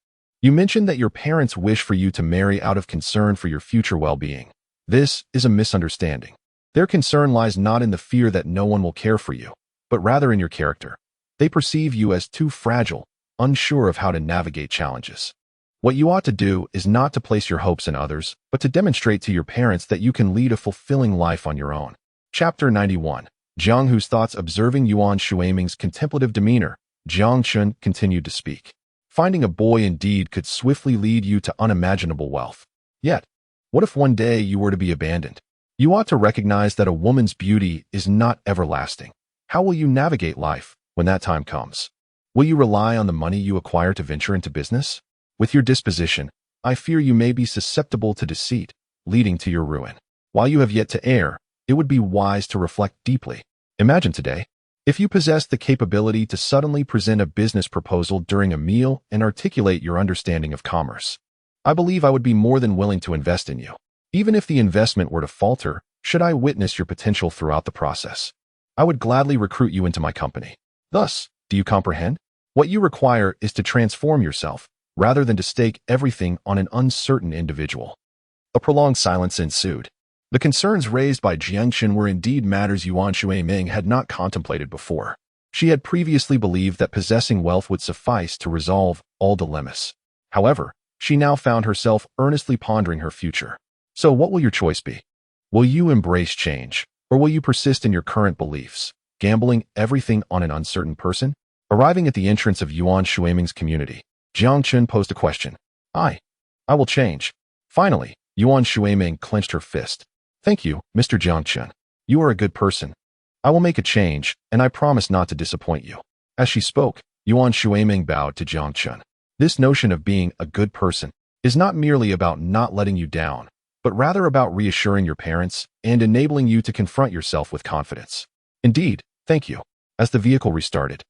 You mentioned that your parents wish for you to marry out of concern for your future well-being. This is a misunderstanding. Their concern lies not in the fear that no one will care for you, but rather in your character. They perceive you as too fragile, unsure of how to navigate challenges. What you ought to do is not to place your hopes in others, but to demonstrate to your parents that you can lead a fulfilling life on your own. Chapter 91. Jiang Hu's thoughts observing Yuan Shuimeng's contemplative demeanor, Jiang Chun continued to speak. Finding a boy indeed could swiftly lead you to unimaginable wealth. Yet, what if one day you were to be abandoned? You ought to recognize that a woman's beauty is not everlasting. How will you navigate life when that time comes? Will you rely on the money you acquire to venture into business? With your disposition, I fear you may be susceptible to deceit, leading to your ruin. While you have yet to err, it would be wise to reflect deeply. Imagine today, if you possessed the capability to suddenly present a business proposal during a meal and articulate your understanding of commerce. I believe I would be more than willing to invest in you. Even if the investment were to falter, should I witness your potential throughout the process, I would gladly recruit you into my company. Thus, do you comprehend? What you require is to transform yourself, rather than to stake everything on an uncertain individual. A prolonged silence ensued. The concerns raised by Jiangchen were indeed matters Yuan Shuiming had not contemplated before. She had previously believed that possessing wealth would suffice to resolve all dilemmas. However, she now found herself earnestly pondering her future. So what will your choice be? Will you embrace change, or will you persist in your current beliefs, gambling everything on an uncertain person? Arriving at the entrance of Yuan Shuiming's community, Jiang Chun posed a question. I will change. Finally, Yuan Shuiming clenched her fist. Thank you, Mr. Jiang Chun. You are a good person. I will make a change, and I promise not to disappoint you. As she spoke, Yuan Shuiming bowed to Jiang Chun. This notion of being a good person is not merely about not letting you down, but rather about reassuring your parents and enabling you to confront yourself with confidence. Indeed, thank you. As the vehicle restarted,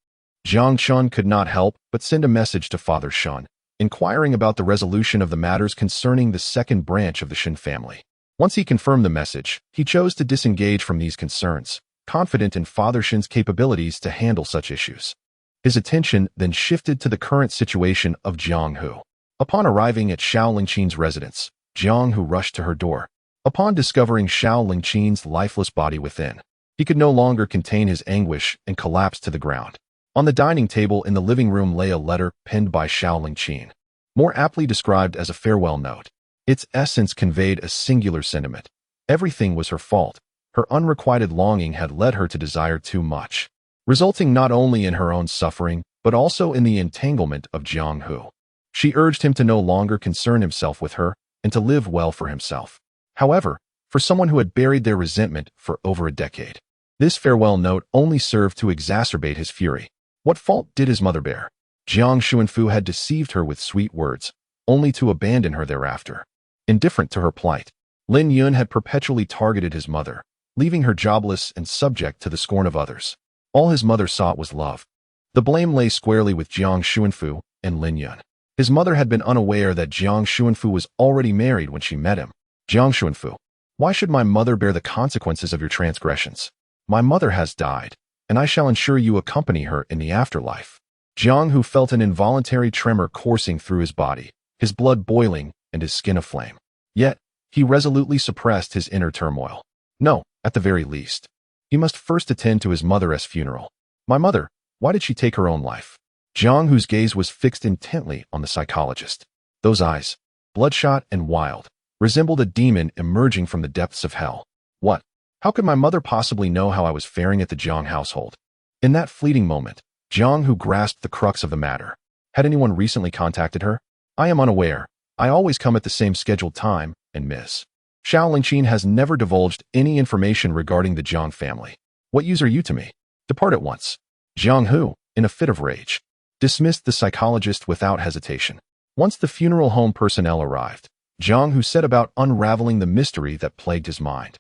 Jiang Chun could not help but send a message to Father Shun, inquiring about the resolution of the matters concerning the second branch of the Shin family. Once he confirmed the message, he chose to disengage from these concerns, confident in Father Shin's capabilities to handle such issues. His attention then shifted to the current situation of Jiang Hu. Upon arriving at Xiao Lingqin's residence, Jiang Hu rushed to her door. Upon discovering Xiao Lingqin's lifeless body within, he could no longer contain his anguish and collapsed to the ground. On the dining table in the living room lay a letter penned by Xiao Lingqin, more aptly described as a farewell note. Its essence conveyed a singular sentiment. Everything was her fault. Her unrequited longing had led her to desire too much, resulting not only in her own suffering, but also in the entanglement of Jiang Hu. She urged him to no longer concern himself with her and to live well for himself. However, for someone who had buried their resentment for over a decade, this farewell note only served to exacerbate his fury. What fault did his mother bear? Jiang Xuanfu had deceived her with sweet words, only to abandon her thereafter. Indifferent to her plight, Lin Yun had perpetually targeted his mother, leaving her jobless and subject to the scorn of others. All his mother sought was love. The blame lay squarely with Jiang Xuanfu and Lin Yun. His mother had been unaware that Jiang Xuanfu was already married when she met him. Jiang Xuanfu, why should my mother bear the consequences of your transgressions? My mother has died, and I shall ensure you accompany her in the afterlife. Jiang Hu felt an involuntary tremor coursing through his body, his blood boiling and his skin aflame. Yet, he resolutely suppressed his inner turmoil. No, at the very least, he must first attend to his mother's funeral. My mother, why did she take her own life? Jiang Hu's gaze was fixed intently on the psychologist. Those eyes, bloodshot and wild, resembled a demon emerging from the depths of hell. What? How could my mother possibly know how I was faring at the Jiang household? In that fleeting moment, Jiang Hu grasped the crux of the matter. Had anyone recently contacted her? I am unaware. I always come at the same scheduled time, and Ms. Xiao Lingqin has never divulged any information regarding the Jiang family. What use are you to me? Depart at once. Jiang Hu, in a fit of rage, dismissed the psychologist without hesitation. Once the funeral home personnel arrived, Jiang Hu set about unraveling the mystery that plagued his mind.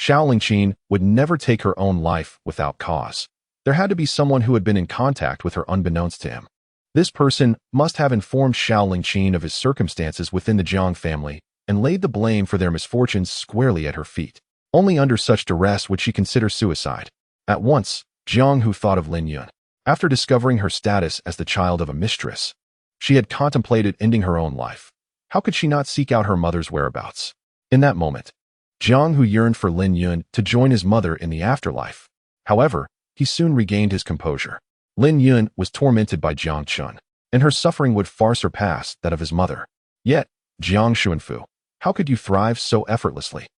Xiao Lingqin would never take her own life without cause. There had to be someone who had been in contact with her unbeknownst to him. This person must have informed Xiao Lingqin of his circumstances within the Jiang family and laid the blame for their misfortunes squarely at her feet. Only under such duress would she consider suicide. At once, Jiang Hu thought of Lin Yun. After discovering her status as the child of a mistress, she had contemplated ending her own life. How could she not seek out her mother's whereabouts? In that moment, Jiang Hu yearned for Lin Yun to join his mother in the afterlife. However, he soon regained his composure. Lin Yun was tormented by Jiang Chun, and her suffering would far surpass that of his mother. Yet, Jiang Xuanfu, how could you thrive so effortlessly?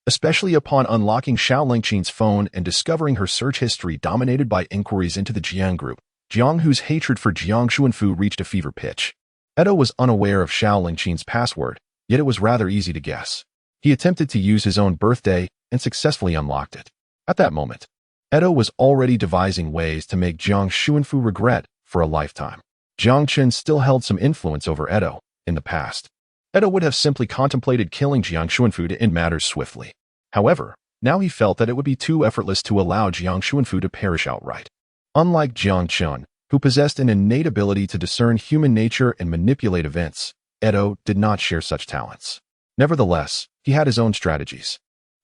Especially upon unlocking Xiao Lingqin's phone and discovering her search history dominated by inquiries into the Jiang group, Jiang Hu's hatred for Jiang Xuanfu reached a fever pitch. Edo was unaware of Xiao Lingqin's password, yet it was rather easy to guess. He attempted to use his own birthday and successfully unlocked it. At that moment, Edo was already devising ways to make Jiang Xuanfu regret for a lifetime. Jiang Chen still held some influence over Edo in the past. Edo would have simply contemplated killing Jiang Xuanfu to end matters swiftly. However, now he felt that it would be too effortless to allow Jiang Xuanfu to perish outright. Unlike Jiang Chen, who possessed an innate ability to discern human nature and manipulate events, Edo did not share such talents. Nevertheless, he had his own strategies.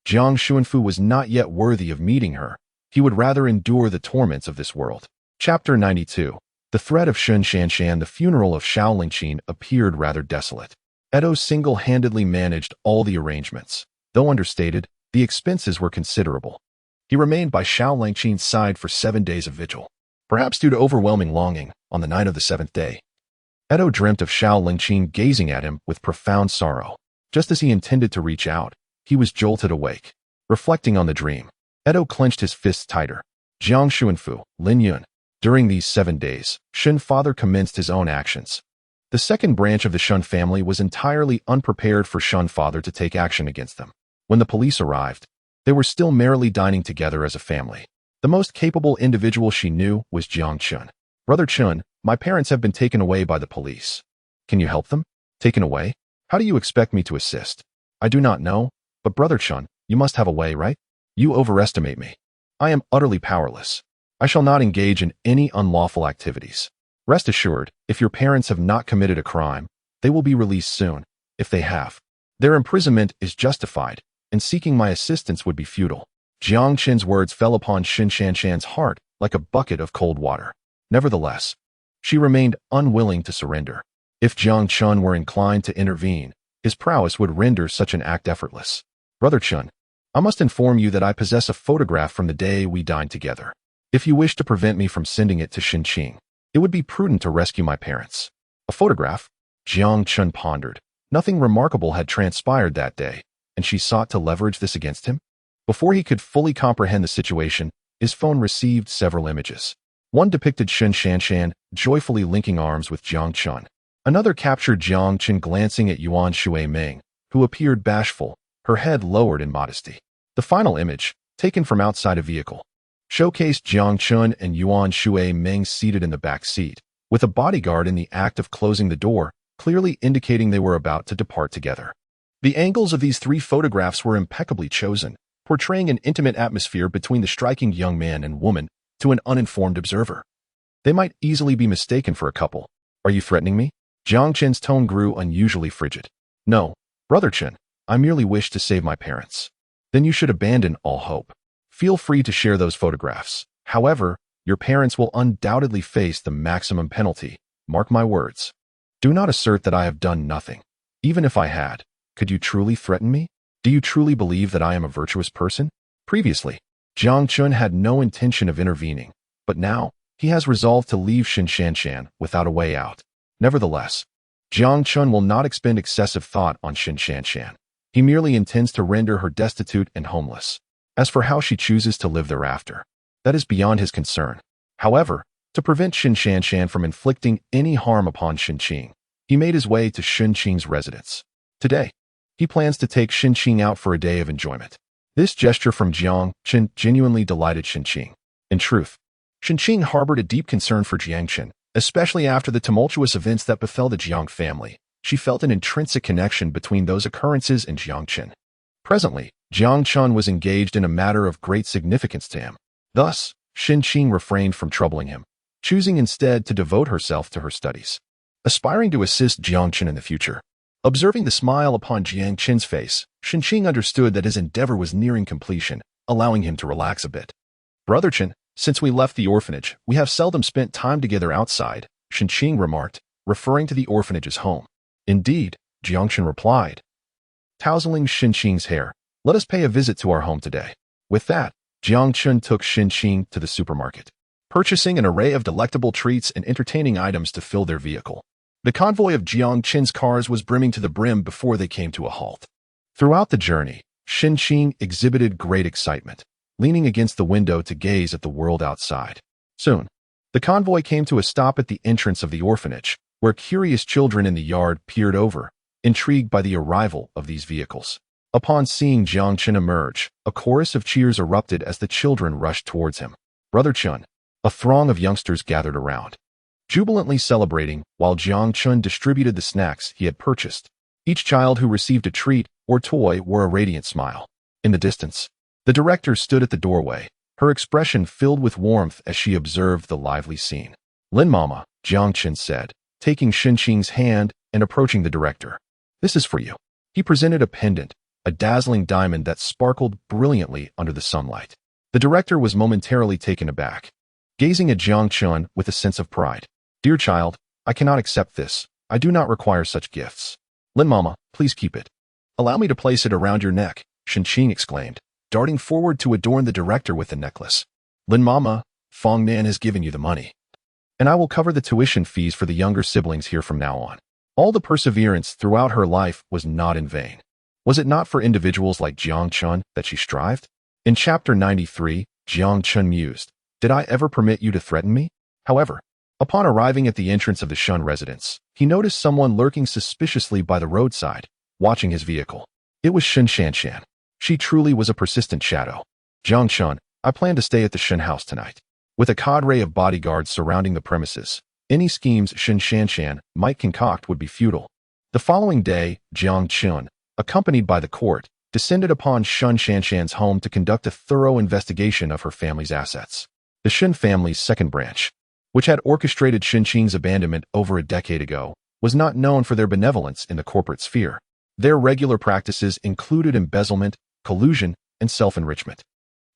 Jiang Xuanfu was not yet worthy of meeting her. He would rather endure the torments of this world. Chapter 92. The threat of Shun Shanshan. The funeral of Xiao Lingqin appeared rather desolate. Edo single-handedly managed all the arrangements. Though understated, the expenses were considerable. He remained by Xiao Lingqin's side for 7 days of vigil. Perhaps due to overwhelming longing, on the night of the 7th day, Edo dreamt of Xiao Lingqin gazing at him with profound sorrow. Just as he intended to reach out, he was jolted awake. Reflecting on the dream, Edo clenched his fists tighter. Jiang Xuanfu, Lin Yun. During these 7 days, Shun father commenced his own actions. The second branch of the Shun family was entirely unprepared for Shun father to take action against them. When the police arrived, they were still merrily dining together as a family. The most capable individual she knew was Jiang Chun. Brother Chun, my parents have been taken away by the police. Can you help them? Taken away? How do you expect me to assist? I do not know, but Brother Chun, you must have a way, right? You overestimate me. I am utterly powerless. I shall not engage in any unlawful activities. Rest assured, if your parents have not committed a crime, they will be released soon. If they have, their imprisonment is justified, and seeking my assistance would be futile. Jiang Qin's words fell upon Shun Shanshan's heart like a bucket of cold water. Nevertheless, she remained unwilling to surrender. If Jiang Chun were inclined to intervene, his prowess would render such an act effortless. Brother Chun, I must inform you that I possess a photograph from the day we dined together. If you wish to prevent me from sending it to Xinqing, it would be prudent to rescue my parents. A photograph? Jiang Chun pondered. Nothing remarkable had transpired that day, and she sought to leverage this against him? Before he could fully comprehend the situation, his phone received several images. One depicted Shun Shanshan joyfully linking arms with Jiang Chun. Another captured Jiang Chun glancing at Yuan Shui Meng, who appeared bashful, her head lowered in modesty. The final image, taken from outside a vehicle, showcased Jiang Chun and Yuan Shui Meng seated in the back seat, with a bodyguard in the act of closing the door, clearly indicating they were about to depart together. The angles of these 3 photographs were impeccably chosen, portraying an intimate atmosphere between the striking young man and woman to an uninformed observer. They might easily be mistaken for a couple. Are you threatening me? Jiang Chen's tone grew unusually frigid. No, Brother Chen, I merely wish to save my parents. Then you should abandon all hope. Feel free to share those photographs. However, your parents will undoubtedly face the maximum penalty. Mark my words. Do not assert that I have done nothing. Even if I had, could you truly threaten me? Do you truly believe that I am a virtuous person? Previously, Jiang Chun had no intention of intervening, but now, he has resolved to leave Shun Shanshan without a way out. Nevertheless, Jiang Chun will not expend excessive thought on Shun Shanshan. He merely intends to render her destitute and homeless. As for how she chooses to live thereafter, that is beyond his concern. However, to prevent Shun Shanshan from inflicting any harm upon Xinqing, he made his way to Xinqing's residence. Today, he plans to take Xinqing out for a day of enjoyment. This gesture from Jiang Chen genuinely delighted Xinqing. In truth, Xinqing harbored a deep concern for Jiang Chen, especially after the tumultuous events that befell the Jiang family. She felt an intrinsic connection between those occurrences and Jiang Chen. Presently, Jiang Chen was engaged in a matter of great significance to him. Thus, Xinqing refrained from troubling him, choosing instead to devote herself to her studies. Aspiring to assist Jiang Chen in the future, observing the smile upon Jiang Chen's face, Xinqing understood that his endeavor was nearing completion, allowing him to relax a bit. Brother Chen, since we left the orphanage, we have seldom spent time together outside, Xinqing remarked, referring to the orphanage's home. Indeed, Jiang Chen replied, tousling Xinqing's hair. Let us pay a visit to our home today. With that, Jiang Chen took Xinqing to the supermarket, purchasing an array of delectable treats and entertaining items to fill their vehicle. The convoy of Jiang Chen's cars was brimming to the brim before they came to a halt. Throughout the journey, Xinqing exhibited great excitement, leaning against the window to gaze at the world outside. Soon, the convoy came to a stop at the entrance of the orphanage, where curious children in the yard peered over, intrigued by the arrival of these vehicles. Upon seeing Jiang Chen emerge, a chorus of cheers erupted as the children rushed towards him. Brother Chun, a throng of youngsters gathered around. jubilantly celebrating while Jiang Chun distributed the snacks he had purchased. Each child who received a treat or toy wore a radiant smile. In the distance, the director stood at the doorway, her expression filled with warmth as she observed the lively scene. "Lin Mama," Jiang Chun said, taking Xinqing's hand and approaching the director. "This is for you." He presented a pendant, a dazzling diamond that sparkled brilliantly under the sunlight. The director was momentarily taken aback, gazing at Jiang Chun with a sense of pride. "Dear child, I cannot accept this. I do not require such gifts. Lin Mama, please keep it." "Allow me to place it around your neck," Xinqing exclaimed, darting forward to adorn the director with the necklace. "Lin Mama, Fong Nan has given you the money, and I will cover the tuition fees for the younger siblings here from now on." All the perseverance throughout her life was not in vain. Was it not for individuals like Jiang Chun that she strived? In chapter 93, Jiang Chun mused, "Did I ever permit you to threaten me?" However, upon arriving at the entrance of the Shun residence, he noticed someone lurking suspiciously by the roadside, watching his vehicle. It was Shun Shanshan. She truly was a persistent shadow. "Jiang Chun, I plan to stay at the Shun house tonight." With a cadre of bodyguards surrounding the premises, any schemes Shun Shanshan might concoct would be futile. The following day, Jiang Chun, accompanied by the court, descended upon Shun Shanshan's home to conduct a thorough investigation of her family's assets. The Shun family's second branch, which had orchestrated Xinqing's abandonment over a decade ago, was not known for their benevolence in the corporate sphere. Their regular practices included embezzlement, collusion, and self-enrichment.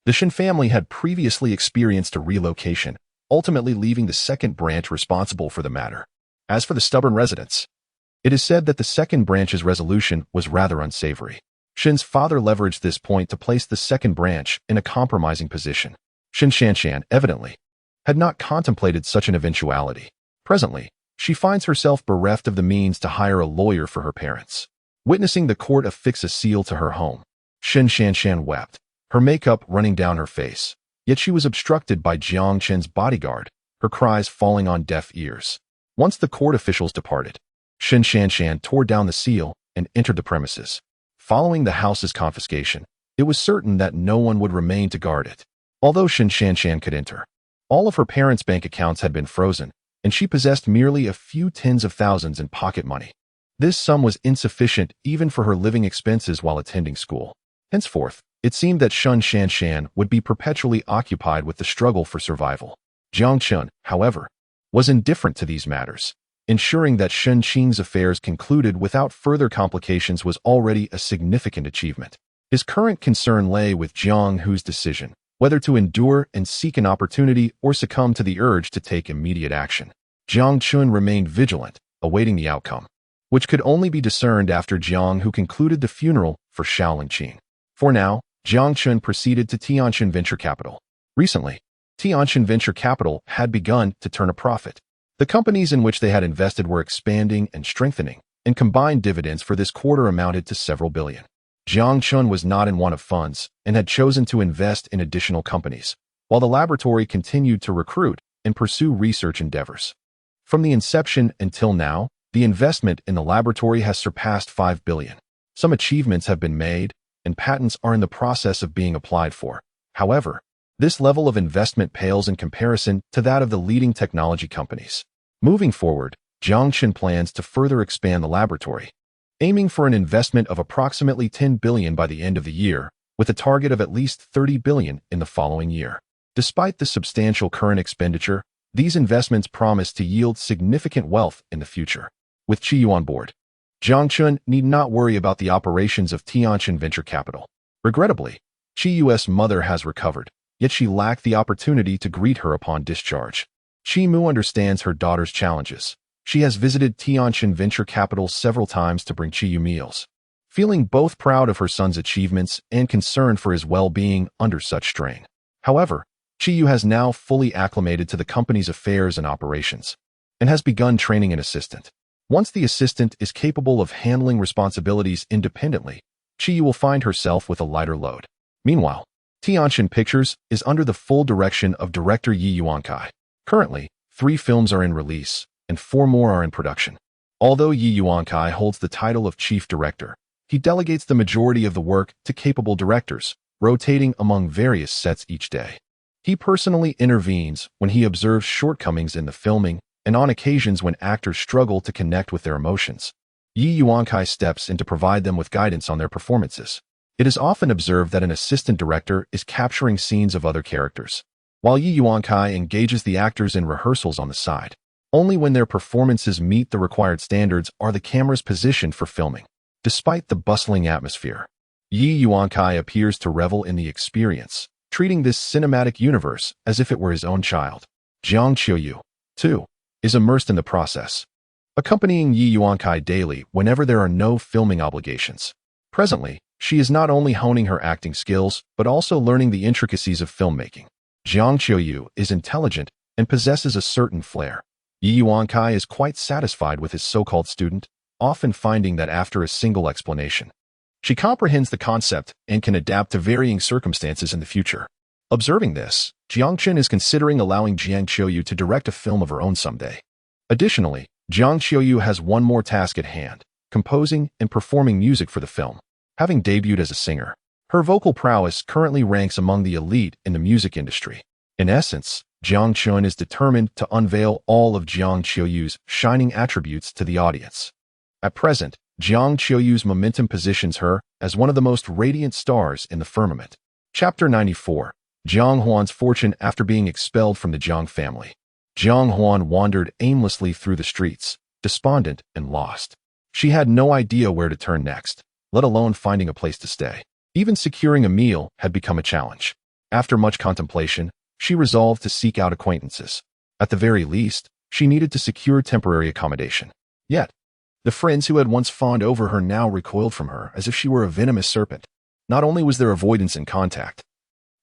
The Shun family had previously experienced a relocation, ultimately leaving the second branch responsible for the matter. As for the stubborn residents, it is said that the second branch's resolution was rather unsavory. Shin's father leveraged this point to place the second branch in a compromising position. Shun Shanshan, evidently, had not contemplated such an eventuality. Presently, she finds herself bereft of the means to hire a lawyer for her parents. Witnessing the court affix a seal to her home, Shun Shanshan wept, her makeup running down her face. Yet she was obstructed by Jiang Chen's bodyguard, her cries falling on deaf ears. Once the court officials departed, Shun Shanshan tore down the seal and entered the premises. Following the house's confiscation, it was certain that no one would remain to guard it. Although Shun Shanshan could enter, all of her parents' bank accounts had been frozen, and she possessed merely a few tens of thousands in pocket money. This sum was insufficient even for her living expenses while attending school. Henceforth, it seemed that Shun Shanshan would be perpetually occupied with the struggle for survival. Jiang Chun, however, was indifferent to these matters. Ensuring that Xinqing's affairs concluded without further complications was already a significant achievement. His current concern lay with Jiang Hu's decision, whether to endure and seek an opportunity or succumb to the urge to take immediate action. Jiang Chun remained vigilant, awaiting the outcome, which could only be discerned after Jiang Hu concluded the funeral for Shaolin Qing. For now, Jiang Chun proceeded to Tianxin Venture Capital. Recently, Tianxin Venture Capital had begun to turn a profit. The companies in which they had invested were expanding and strengthening, and combined dividends for this quarter amounted to several billion. Jiang Chun was not in want of funds and had chosen to invest in additional companies, while the laboratory continued to recruit and pursue research endeavors. From the inception until now, the investment in the laboratory has surpassed 5 billion. Some achievements have been made, and patents are in the process of being applied for. However, this level of investment pales in comparison to that of the leading technology companies. Moving forward, Jiang Chun plans to further expand the laboratory, aiming for an investment of approximately 10 billion by the end of the year, with a target of at least 30 billion in the following year. Despite the substantial current expenditure, these investments promise to yield significant wealth in the future. With Qiyu on board, Jiang Chun need not worry about the operations of Tianxin Venture Capital. Regrettably, Qiyu's mother has recovered, yet she lacked the opportunity to greet her upon discharge. Qi Mu understands her daughter's challenges. She has visited Tianxin Venture Capital several times to bring Qiyu meals. Feeling both proud of her son's achievements and concerned for his well-being under such strain. However, Qiyu has now fully acclimated to the company's affairs and operations, and has begun training an assistant. Once the assistant is capable of handling responsibilities independently, Qiyu will find herself with a lighter load. Meanwhile, Tianxin Pictures is under the full direction of director Yi Yuankai. Currently, 3 films are in release, and 4 more are in production. Although Yi Yuankai holds the title of chief director, he delegates the majority of the work to capable directors, rotating among various sets each day. He personally intervenes when he observes shortcomings in the filming, and on occasions when actors struggle to connect with their emotions, Yi Yuankai steps in to provide them with guidance on their performances. It is often observed that an assistant director is capturing scenes of other characters, while Yi Yuankai engages the actors in rehearsals on the side. Only when their performances meet the required standards are the cameras positioned for filming. Despite the bustling atmosphere, Yi Yuankai appears to revel in the experience, treating this cinematic universe as if it were his own child. Jiang Qiuyu, too, is immersed in the process, accompanying Yi Yuankai daily whenever there are no filming obligations. Presently, she is not only honing her acting skills, but also learning the intricacies of filmmaking. Jiang Qiuyu is intelligent and possesses a certain flair. Yi Yuankai is quite satisfied with his so-called student, often finding that after a single explanation, she comprehends the concept and can adapt to varying circumstances in the future. Observing this, Jiang Chen is considering allowing Jiang Qiuyu to direct a film of her own someday. Additionally, Jiang Qiuyu has one more task at hand, composing and performing music for the film. Having debuted as a singer, her vocal prowess currently ranks among the elite in the music industry. In essence, Jiang Chen is determined to unveil all of Jiang Qiuyu's shining attributes to the audience. At present, Jiang Qiuyu's momentum positions her as one of the most radiant stars in the firmament. Chapter 94. Jiang Huan's fortune after being expelled from the Jiang family. Jiang Huan wandered aimlessly through the streets, despondent and lost. She had no idea where to turn next, let alone finding a place to stay. Even securing a meal had become a challenge. After much contemplation, she resolved to seek out acquaintances. At the very least, she needed to secure temporary accommodation. Yet, the friends who had once fawned over her now recoiled from her as if she were a venomous serpent. Not only was there avoidance in contact,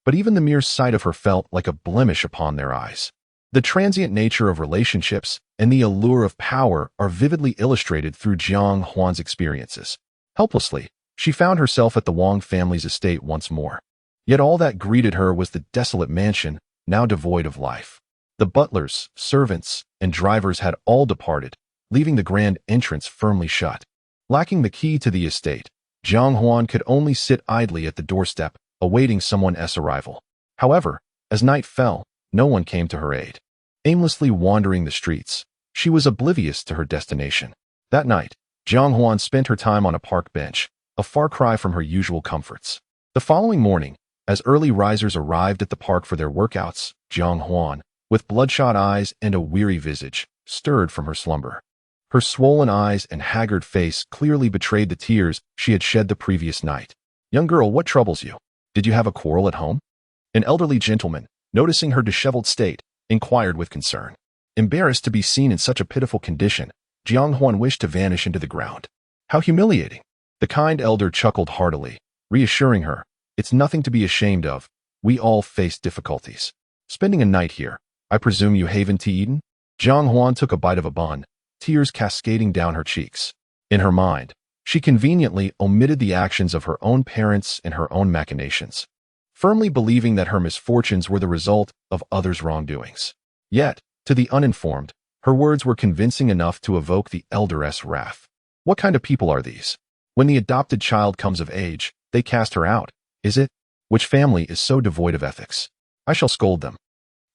but even the mere sight of her felt like a blemish upon their eyes. The transient nature of relationships and the allure of power are vividly illustrated through Jiang Huan's experiences. Helplessly, she found herself at the Wang family's estate once more. Yet all that greeted her was the desolate mansion, now devoid of life. The butlers, servants, and drivers had all departed, leaving the grand entrance firmly shut. Lacking the key to the estate, Jiang Huan could only sit idly at the doorstep, awaiting someone's arrival. However, as night fell, no one came to her aid. Aimlessly wandering the streets, she was oblivious to her destination. That night, Jiang Huan spent her time on a park bench, a far cry from her usual comforts. The following morning, as early risers arrived at the park for their workouts, Jiang Huan, with bloodshot eyes and a weary visage, stirred from her slumber. Her swollen eyes and haggard face clearly betrayed the tears she had shed the previous night. "Young girl, what troubles you? Did you have a quarrel at home?" An elderly gentleman, noticing her disheveled state, inquired with concern. Embarrassed to be seen in such a pitiful condition, Jiang Huan wished to vanish into the ground. "How humiliating!" The kind elder chuckled heartily, reassuring her, "It's nothing to be ashamed of. We all face difficulties. Spending a night here, I presume you haven't eaten?" Jiang Huan took a bite of a bun, tears cascading down her cheeks. In her mind, she conveniently omitted the actions of her own parents and her own machinations, firmly believing that her misfortunes were the result of others' wrongdoings. Yet, to the uninformed, her words were convincing enough to evoke the elder's wrath. What kind of people are these? When the adopted child comes of age, they cast her out, is it? Which family is so devoid of ethics? I shall scold them.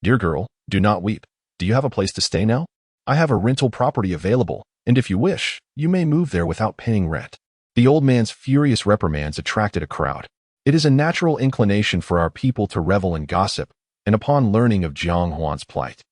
"Dear girl, do not weep. Do you have a place to stay now? I have a rental property available, and if you wish, you may move there without paying rent." The old man's furious reprimands attracted a crowd. It is a natural inclination for our people to revel in gossip, and upon learning of Jiang Huan's plight,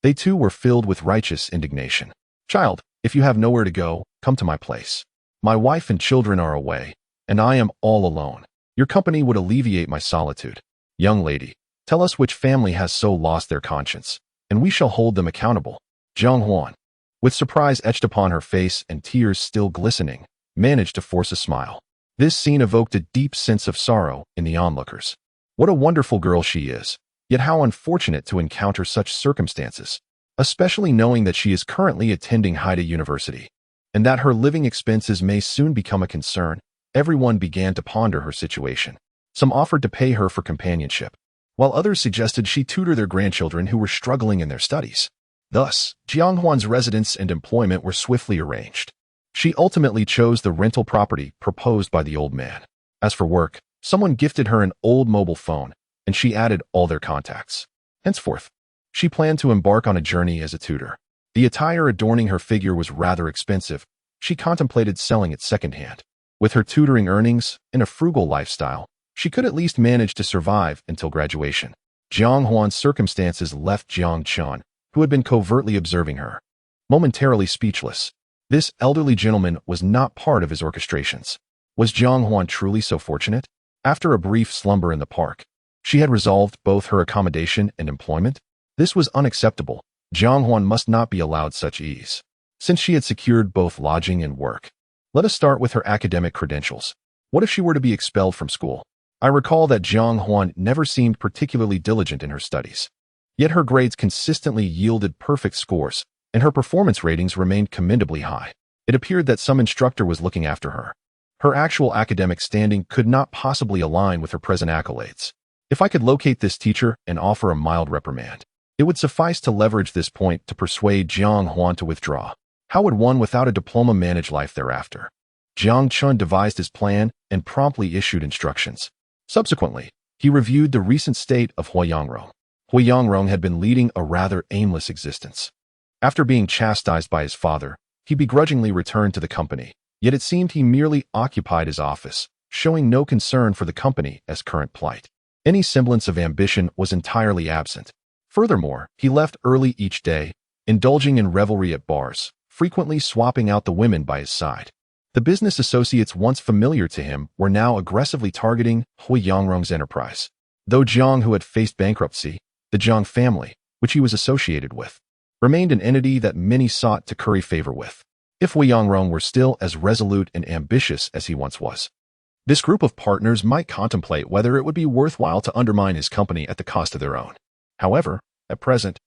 they too were filled with righteous indignation. "Child, if you have nowhere to go, come to my place. My wife and children are away, and I am all alone. Your company would alleviate my solitude. Young lady, tell us which family has so lost their conscience, and we shall hold them accountable." Jiang Huan, with surprise etched upon her face and tears still glistening, managed to force a smile. This scene evoked a deep sense of sorrow in the onlookers. What a wonderful girl she is, yet how unfortunate to encounter such circumstances, especially knowing that she is currently attending Haida University, and that her living expenses may soon become a concern. Everyone began to ponder her situation. Some offered to pay her for companionship, while others suggested she tutor their grandchildren who were struggling in their studies. Thus, Jiang Huan's residence and employment were swiftly arranged. She ultimately chose the rental property proposed by the old man. As for work, someone gifted her an old mobile phone, and she added all their contacts. Henceforth, she planned to embark on a journey as a tutor. The attire adorning her figure was rather expensive. She contemplated selling it secondhand. With her tutoring earnings and a frugal lifestyle, she could at least manage to survive until graduation. Jiang Huan's circumstances left Jiang Chun, who had been covertly observing her, momentarily speechless. This elderly gentleman was not part of his orchestrations. Was Jiang Huan truly so fortunate? After a brief slumber in the park, she had resolved both her accommodation and employment. This was unacceptable. Jiang Huan must not be allowed such ease, since she had secured both lodging and work. Let us start with her academic credentials. What if she were to be expelled from school? I recall that Jiang Huan never seemed particularly diligent in her studies. Yet her grades consistently yielded perfect scores, and her performance ratings remained commendably high. It appeared that some instructor was looking after her. Her actual academic standing could not possibly align with her present accolades. If I could locate this teacher and offer a mild reprimand, it would suffice to leverage this point to persuade Jiang Huan to withdraw. How would one without a diploma manage life thereafter? Jiang Chun devised his plan and promptly issued instructions. Subsequently, he reviewed the recent state of Huiyangrong. Huiyangrong had been leading a rather aimless existence. After being chastised by his father, he begrudgingly returned to the company, yet it seemed he merely occupied his office, showing no concern for the company as current plight. Any semblance of ambition was entirely absent. Furthermore, he left early each day, indulging in revelry at bars, frequently swapping out the women by his side. The business associates once familiar to him were now aggressively targeting Huiyangrong's enterprise. Though Jiang, who had faced bankruptcy, the Jiang family, which he was associated with, remained an entity that many sought to curry favor with. If Huiyangrong were still as resolute and ambitious as he once was, this group of partners might contemplate whether it would be worthwhile to undermine his company at the cost of their own. However, at present,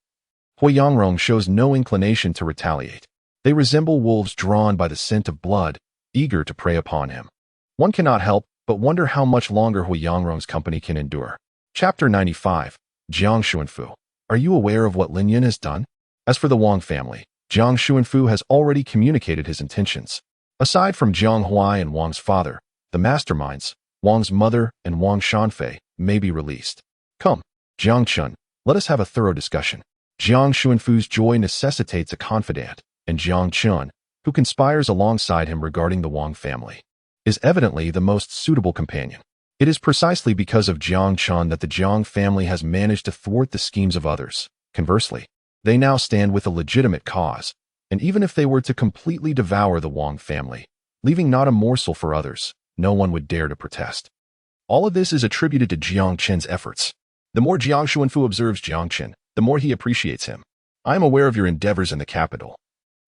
Huiyangrong shows no inclination to retaliate. They resemble wolves drawn by the scent of blood, eager to prey upon him. One cannot help but wonder how much longer Huiyangrong's company can endure. Chapter 95. Jiang Xuanfu. Are you aware of what Lin Yun has done? As for the Wang family, Jiang Xuanfu has already communicated his intentions. Aside from Jiang Huai and Wang's father, the masterminds, Wang's mother and Wang Shanfei, may be released. Come, Jiang Chun, let us have a thorough discussion. Jiang Xuanfu's joy necessitates a confidant, and Jiang Chun, who conspires alongside him regarding the Wang family, is evidently the most suitable companion. It is precisely because of Jiang Chun that the Jiang family has managed to thwart the schemes of others. Conversely, they now stand with a legitimate cause, and even if they were to completely devour the Wang family, leaving not a morsel for others, no one would dare to protest. All of this is attributed to Jiang Chen's efforts. The more Jiang Xuanfu observes Jiang Chen, the more he appreciates him. I am aware of your endeavors in the capital.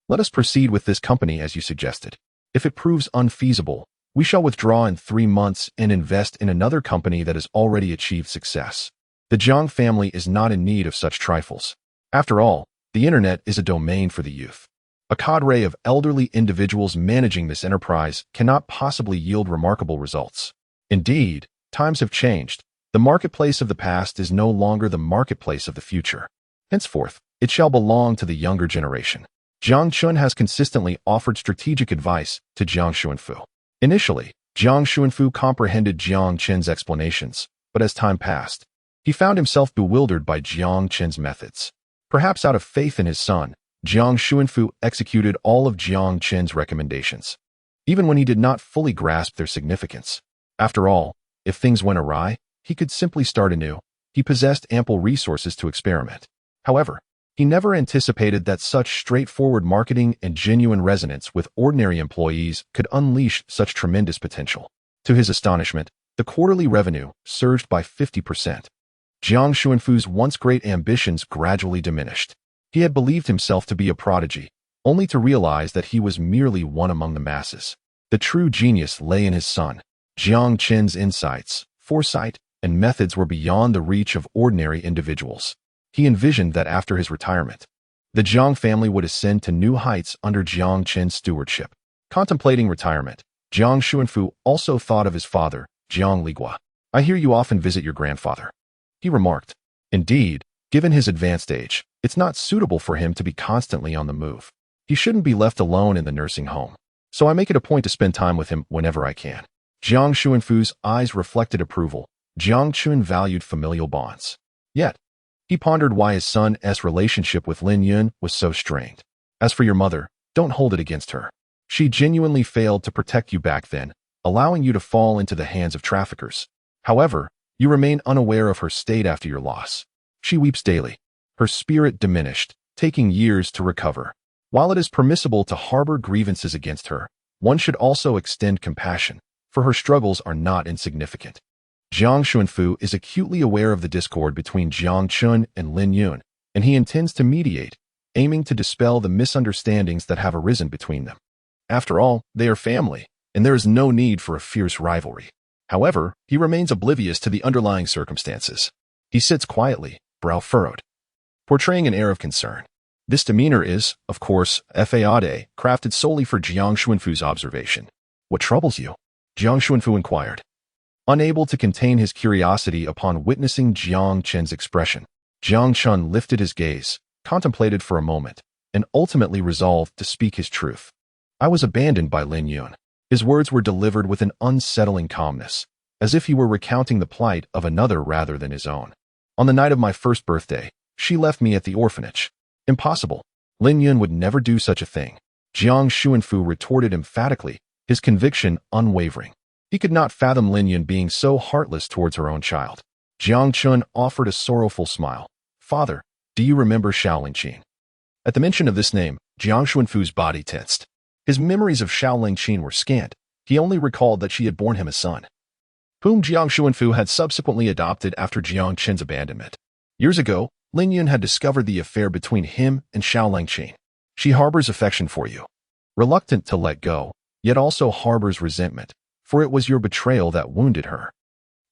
Let us proceed with this company as you suggested. If it proves unfeasible, we shall withdraw in 3 months and invest in another company that has already achieved success. The Jiang family is not in need of such trifles. After all, the internet is a domain for the youth. A cadre of elderly individuals managing this enterprise cannot possibly yield remarkable results. Indeed, times have changed. The marketplace of the past is no longer the marketplace of the future. Henceforth, it shall belong to the younger generation. Jiang Chun has consistently offered strategic advice to Jiang Xuanfu. Initially, Jiang Xuanfu comprehended Jiang Chen's explanations, but as time passed, he found himself bewildered by Jiang Chen's methods. Perhaps out of faith in his son, Jiang Xuanfu executed all of Jiang Chen's recommendations, even when he did not fully grasp their significance. After all, if things went awry, he could simply start anew. He possessed ample resources to experiment. However, he never anticipated that such straightforward marketing and genuine resonance with ordinary employees could unleash such tremendous potential. To his astonishment, the quarterly revenue surged by 50%. Jiang Xuanfu's once great ambitions gradually diminished. He had believed himself to be a prodigy, only to realize that he was merely one among the masses. The true genius lay in his son. Jiang Chen's insights, foresight, and methods were beyond the reach of ordinary individuals. He envisioned that after his retirement, the Jiang family would ascend to new heights under Jiang Chen's stewardship. Contemplating retirement, Jiang Xuanfu also thought of his father, Jiang Ligua. I hear you often visit your grandfather, he remarked. Indeed, given his advanced age, it's not suitable for him to be constantly on the move. He shouldn't be left alone in the nursing home, so I make it a point to spend time with him whenever I can. Jiang Xuanfu's eyes reflected approval. Jiang Chun valued familial bonds. Yet, he pondered why his son's relationship with Lin Yun was so strained. As for your mother, don't hold it against her. She genuinely failed to protect you back then, allowing you to fall into the hands of traffickers. However, you remain unaware of her state after your loss. She weeps daily. Her spirit diminished, taking years to recover. While it is permissible to harbor grievances against her, one should also extend compassion, for her struggles are not insignificant. Jiang Xuanfu is acutely aware of the discord between Jiang Chun and Lin Yun, and he intends to mediate, aiming to dispel the misunderstandings that have arisen between them. After all, they are family, and there is no need for a fierce rivalry. However, he remains oblivious to the underlying circumstances. He sits quietly, brow furrowed, portraying an air of concern. This demeanor is, of course, fade, crafted solely for Jiang Xuanfu's observation. What troubles you? Jiang Xuanfu inquired. Unable to contain his curiosity upon witnessing Jiang Chen's expression, Jiang Chun lifted his gaze, contemplated for a moment, and ultimately resolved to speak his truth. I was abandoned by Lin Yun. His words were delivered with an unsettling calmness, as if he were recounting the plight of another rather than his own. On the night of my first birthday, she left me at the orphanage. Impossible. Lin Yun would never do such a thing. Jiang Xuanfu retorted emphatically, his conviction unwavering. He could not fathom Lin Yun being so heartless towards her own child. Jiang Chun offered a sorrowful smile. Father, do you remember Xiaolingqin? At the mention of this name, Jiang Xuanfu's body tensed. His memories of Xiaolingqin were scant. He only recalled that she had borne him a son, whom Jiang Xuanfu had subsequently adopted after Jiang Chen's abandonment. Years ago, Lin Yun had discovered the affair between him and Xiaolingqin. She harbors affection for you, reluctant to let go, yet also harbors resentment, for it was your betrayal that wounded her.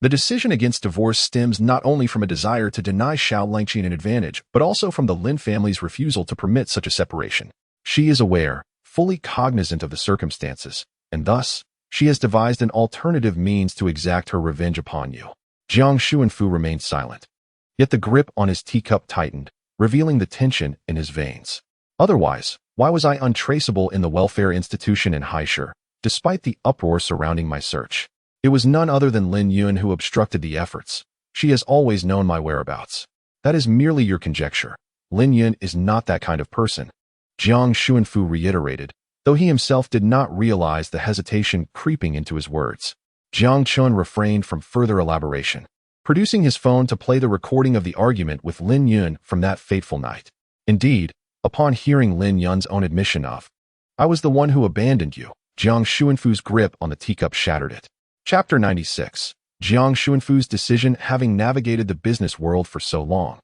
The decision against divorce stems not only from a desire to deny Xiaolingqin an advantage, but also from the Lin family's refusal to permit such a separation. She is aware, fully cognizant of the circumstances, and thus, she has devised an alternative means to exact her revenge upon you. Jiang Xuanfu remained silent. Yet the grip on his teacup tightened, revealing the tension in his veins. Otherwise, why was I untraceable in the welfare institution in Haisher, despite the uproar surrounding my search? It was none other than Lin Yun who obstructed the efforts. She has always known my whereabouts. That is merely your conjecture. Lin Yun is not that kind of person. Jiang Xuanfu reiterated, though he himself did not realize the hesitation creeping into his words. Jiang Chun refrained from further elaboration, producing his phone to play the recording of the argument with Lin Yun from that fateful night. Indeed, upon hearing Lin Yun's own admission of, I was the one who abandoned you, Jiang Xuanfu's grip on the teacup shattered it. Chapter 96. Jiang Xuanfu's decision. Having navigated the business world for so long,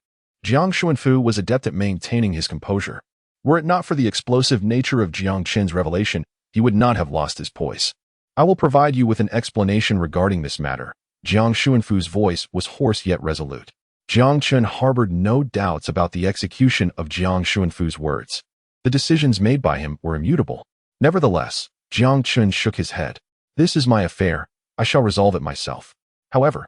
Jiang Xuanfu was adept at maintaining his composure. Were it not for the explosive nature of Jiang Chen's revelation, he would not have lost his poise. I will provide you with an explanation regarding this matter. Jiang Xuanfu's voice was hoarse yet resolute. Jiang Chen harbored no doubts about the execution of Jiang Xuanfu's words. The decisions made by him were immutable. Nevertheless, Jiang Chen shook his head. This is my affair. I shall resolve it myself. However,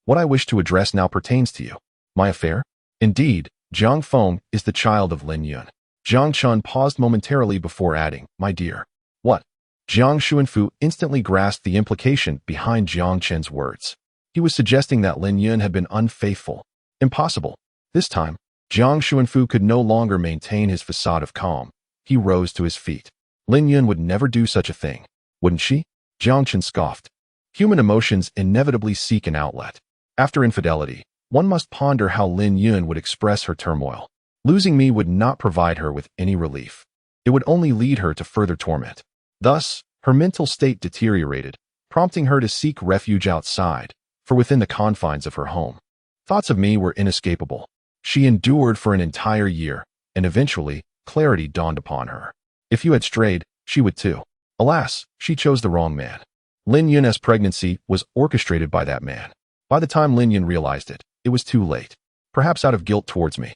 what I wish to address now pertains to you. My affair? Indeed, Jiang Feng is the child of Lin Yun. Jiang Chun paused momentarily before adding, my dear. What? Jiang Xuanfu instantly grasped the implication behind Jiang Chen's words. He was suggesting that Lin Yun had been unfaithful. Impossible. This time, Jiang Xuanfu could no longer maintain his facade of calm. He rose to his feet. Lin Yun would never do such a thing, wouldn't she? Jiang Chen scoffed. Human emotions inevitably seek an outlet. After infidelity, one must ponder how Lin Yun would express her turmoil. Losing me would not provide her with any relief. It would only lead her to further torment. Thus, her mental state deteriorated, prompting her to seek refuge outside, for within the confines of her home, thoughts of me were inescapable. She endured for an entire year, and eventually, clarity dawned upon her. If you had strayed, she would too. Alas, she chose the wrong man. Lin Yun's pregnancy was orchestrated by that man. By the time Lin Yun realized it, it was too late. Perhaps out of guilt towards me,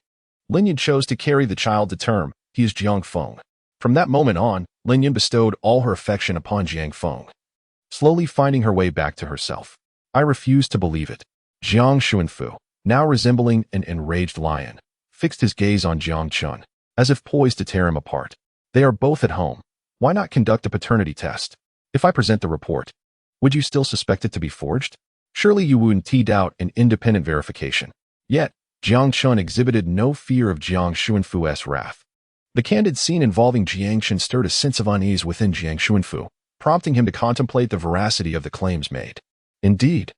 Lin Yun chose to carry the child to term. He is Jiang Feng. From that moment on, Lin Yun bestowed all her affection upon Jiang Feng, slowly finding her way back to herself. I refused to believe it. Jiang Xuanfu, now resembling an enraged lion, fixed his gaze on Jiang Chun, as if poised to tear him apart. They are both at home. Why not conduct a paternity test? If I present the report, would you still suspect it to be forged? Surely you wouldn't doubt an independent verification. Yet, Jiang Chun exhibited no fear of Jiang Xuanfu's wrath. The candid scene involving Jiang Chen stirred a sense of unease within Jiang Xuanfu, prompting him to contemplate the veracity of the claims made. Indeed,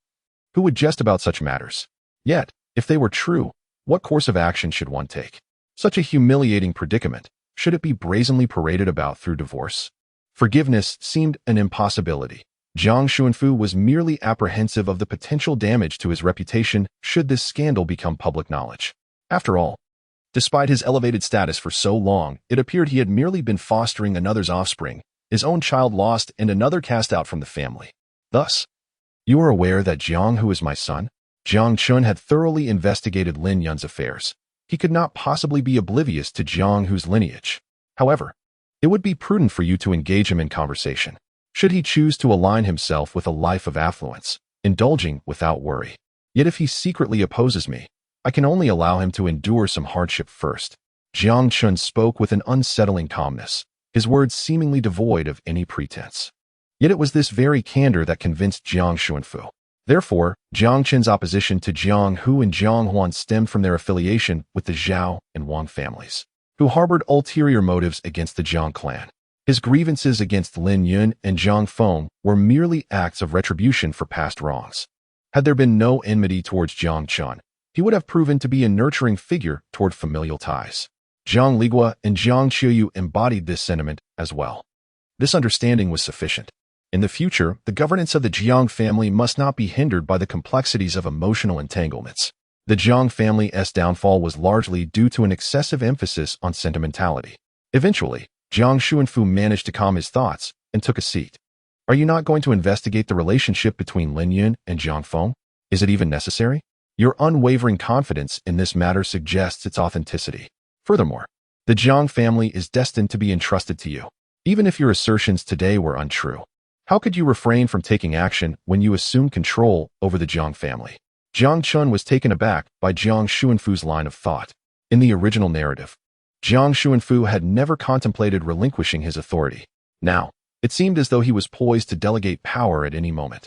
who would jest about such matters? Yet, if they were true, what course of action should one take? Such a humiliating predicament, should it be brazenly paraded about through divorce? Forgiveness seemed an impossibility. Jiang Xuanfu was merely apprehensive of the potential damage to his reputation should this scandal become public knowledge. After all, despite his elevated status for so long, it appeared he had merely been fostering another's offspring, his own child lost and another cast out from the family. Thus, you are aware that Jiang, who is my son? Jiang Chun had thoroughly investigated Lin Yun's affairs. He could not possibly be oblivious to Jiang Hu's lineage. However, it would be prudent for you to engage him in conversation, should he choose to align himself with a life of affluence, indulging without worry. Yet if he secretly opposes me, I can only allow him to endure some hardship first. Jiang Chun spoke with an unsettling calmness, his words seemingly devoid of any pretense. Yet it was this very candor that convinced Jiang Xuanfu. Therefore, Jiang Chen's opposition to Jiang Hu and Jiang Huan stemmed from their affiliation with the Zhao and Wang families, who harbored ulterior motives against the Jiang clan. His grievances against Lin Yun and Jiang Feng were merely acts of retribution for past wrongs. Had there been no enmity towards Jiang Chun, he would have proven to be a nurturing figure toward familial ties. Jiang Ligua and Jiang Qiuyu embodied this sentiment as well. This understanding was sufficient. In the future, the governance of the Jiang family must not be hindered by the complexities of emotional entanglements. The Jiang family's downfall was largely due to an excessive emphasis on sentimentality. Eventually, Jiang Xuanfu managed to calm his thoughts and took a seat. Are you not going to investigate the relationship between Lin Yun and Jiang Feng? Is it even necessary? Your unwavering confidence in this matter suggests its authenticity. Furthermore, the Jiang family is destined to be entrusted to you. Even if your assertions today were untrue, how could you refrain from taking action when you assumed control over the Jiang family? Jiang Chun was taken aback by Jiang Xuanfu's line of thought. In the original narrative, Jiang Xuanfu had never contemplated relinquishing his authority. Now, it seemed as though he was poised to delegate power at any moment.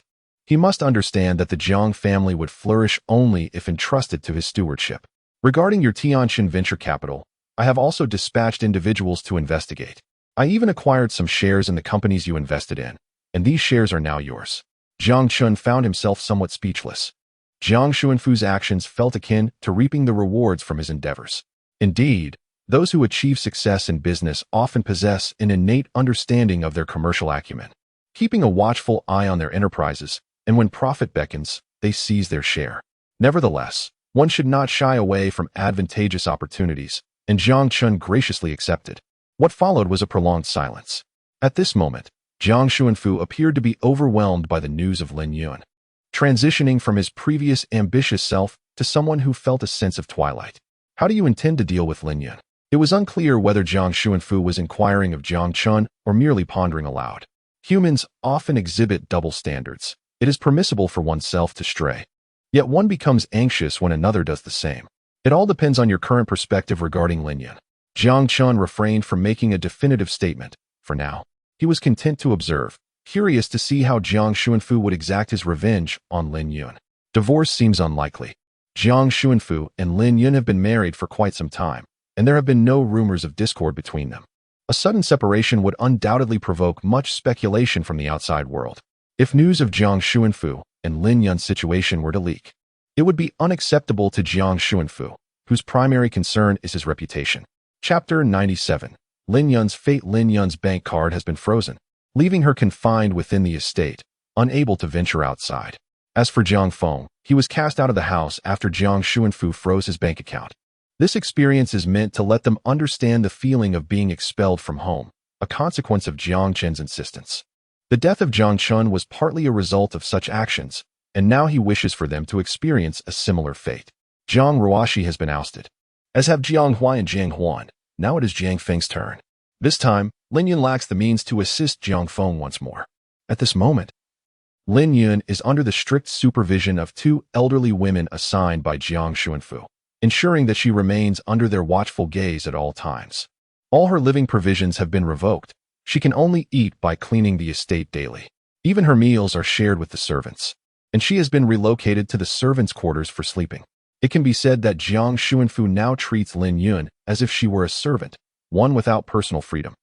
He must understand that the Jiang family would flourish only if entrusted to his stewardship. Regarding your Tianjin venture capital, I have also dispatched individuals to investigate. I even acquired some shares in the companies you invested in, and these shares are now yours. Jiang Chun found himself somewhat speechless. Jiang Xuanfu's actions felt akin to reaping the rewards from his endeavors. Indeed, those who achieve success in business often possess an innate understanding of their commercial acumen, keeping a watchful eye on their enterprises, and when profit beckons, they seize their share. Nevertheless, one should not shy away from advantageous opportunities, and Jiang Chun graciously accepted. What followed was a prolonged silence. At this moment, Jiang Xuanfu appeared to be overwhelmed by the news of Lin Yun, transitioning from his previous ambitious self to someone who felt a sense of twilight. How do you intend to deal with Lin Yun? It was unclear whether Jiang Xuanfu was inquiring of Jiang Chun or merely pondering aloud. Humans often exhibit double standards. It is permissible for oneself to stray, yet one becomes anxious when another does the same. It all depends on your current perspective regarding Lin Yun. Jiang Chun refrained from making a definitive statement. For now, he was content to observe, curious to see how Jiang Xuanfu would exact his revenge on Lin Yun. Divorce seems unlikely. Jiang Xuanfu and Lin Yun have been married for quite some time, and there have been no rumors of discord between them. A sudden separation would undoubtedly provoke much speculation from the outside world. If news of Jiang Xuanfu and Lin Yun's situation were to leak, it would be unacceptable to Jiang Xuanfu, whose primary concern is his reputation. Chapter 97. Lin Yun's fate. Lin Yun's bank card has been frozen, leaving her confined within the estate, unable to venture outside. As for Jiang Feng, he was cast out of the house after Jiang Xuanfu froze his bank account. This experience is meant to let them understand the feeling of being expelled from home, a consequence of Jiang Chen's insistence. The death of Jiang Chun was partly a result of such actions, and now he wishes for them to experience a similar fate. Jiang Ruoshi has been ousted, as have Jiang Huai and Jiang Huan. Now it is Jiang Feng's turn. This time, Lin Yun lacks the means to assist Jiang Feng once more. At this moment, Lin Yun is under the strict supervision of two elderly women assigned by Jiang Xuanfu, ensuring that she remains under their watchful gaze at all times. All her living provisions have been revoked. She can only eat by cleaning the estate daily. Even her meals are shared with the servants, and she has been relocated to the servants' quarters for sleeping. It can be said that Jiang Xuanfu now treats Lin Yun as if she were a servant, one without personal freedom.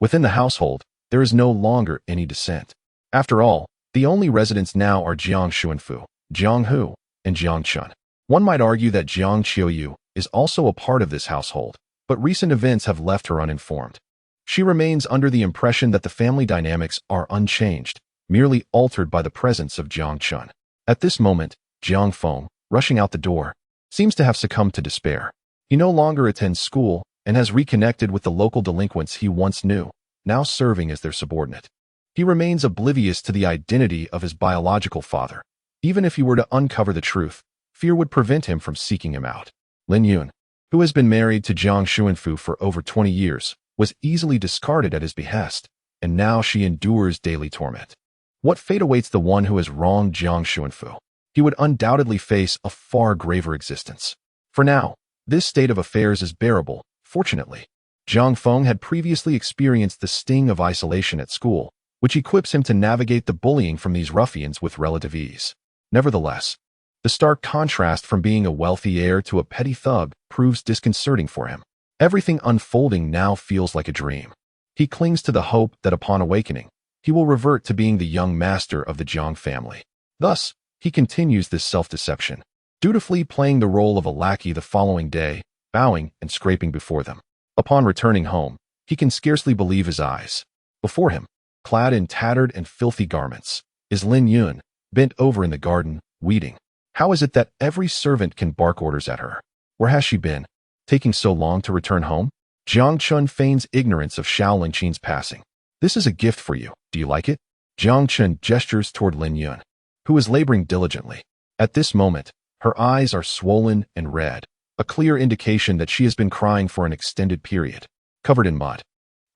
Within the household, there is no longer any dissent. After all, the only residents now are Jiang Xuanfu, Jiang Hu, and Jiang Chun. One might argue that Jiang Qiuyu is also a part of this household, but recent events have left her uninformed. She remains under the impression that the family dynamics are unchanged, merely altered by the presence of Jiang Chun. At this moment, Jiang Feng, rushing out the door, seems to have succumbed to despair. He no longer attends school and has reconnected with the local delinquents he once knew, now serving as their subordinate. He remains oblivious to the identity of his biological father. Even if he were to uncover the truth, fear would prevent him from seeking him out. Lin Yun, who has been married to Jiang Xuanfu for over 20 years, was easily discarded at his behest, and now she endures daily torment. What fate awaits the one who has wronged Jiang Xuanfu? He would undoubtedly face a far graver existence. For now, this state of affairs is bearable, fortunately. Jiang Feng had previously experienced the sting of isolation at school, which equips him to navigate the bullying from these ruffians with relative ease. Nevertheless, the stark contrast from being a wealthy heir to a petty thug proves disconcerting for him. Everything unfolding now feels like a dream. He clings to the hope that upon awakening, he will revert to being the young master of the Jiang family. Thus, he continues this self-deception, dutifully playing the role of a lackey the following day, bowing and scraping before them. Upon returning home, he can scarcely believe his eyes. Before him, clad in tattered and filthy garments, is Lin Yun, bent over in the garden, weeding. How is it that every servant can bark orders at her? Where has she been, taking so long to return home? Jiang Chun feigns ignorance of Xiao Lingqin's passing. This is a gift for you. Do you like it? Jiang Chun gestures toward Lin Yun, who is laboring diligently. At this moment, her eyes are swollen and red, a clear indication that she has been crying for an extended period. Covered in mud,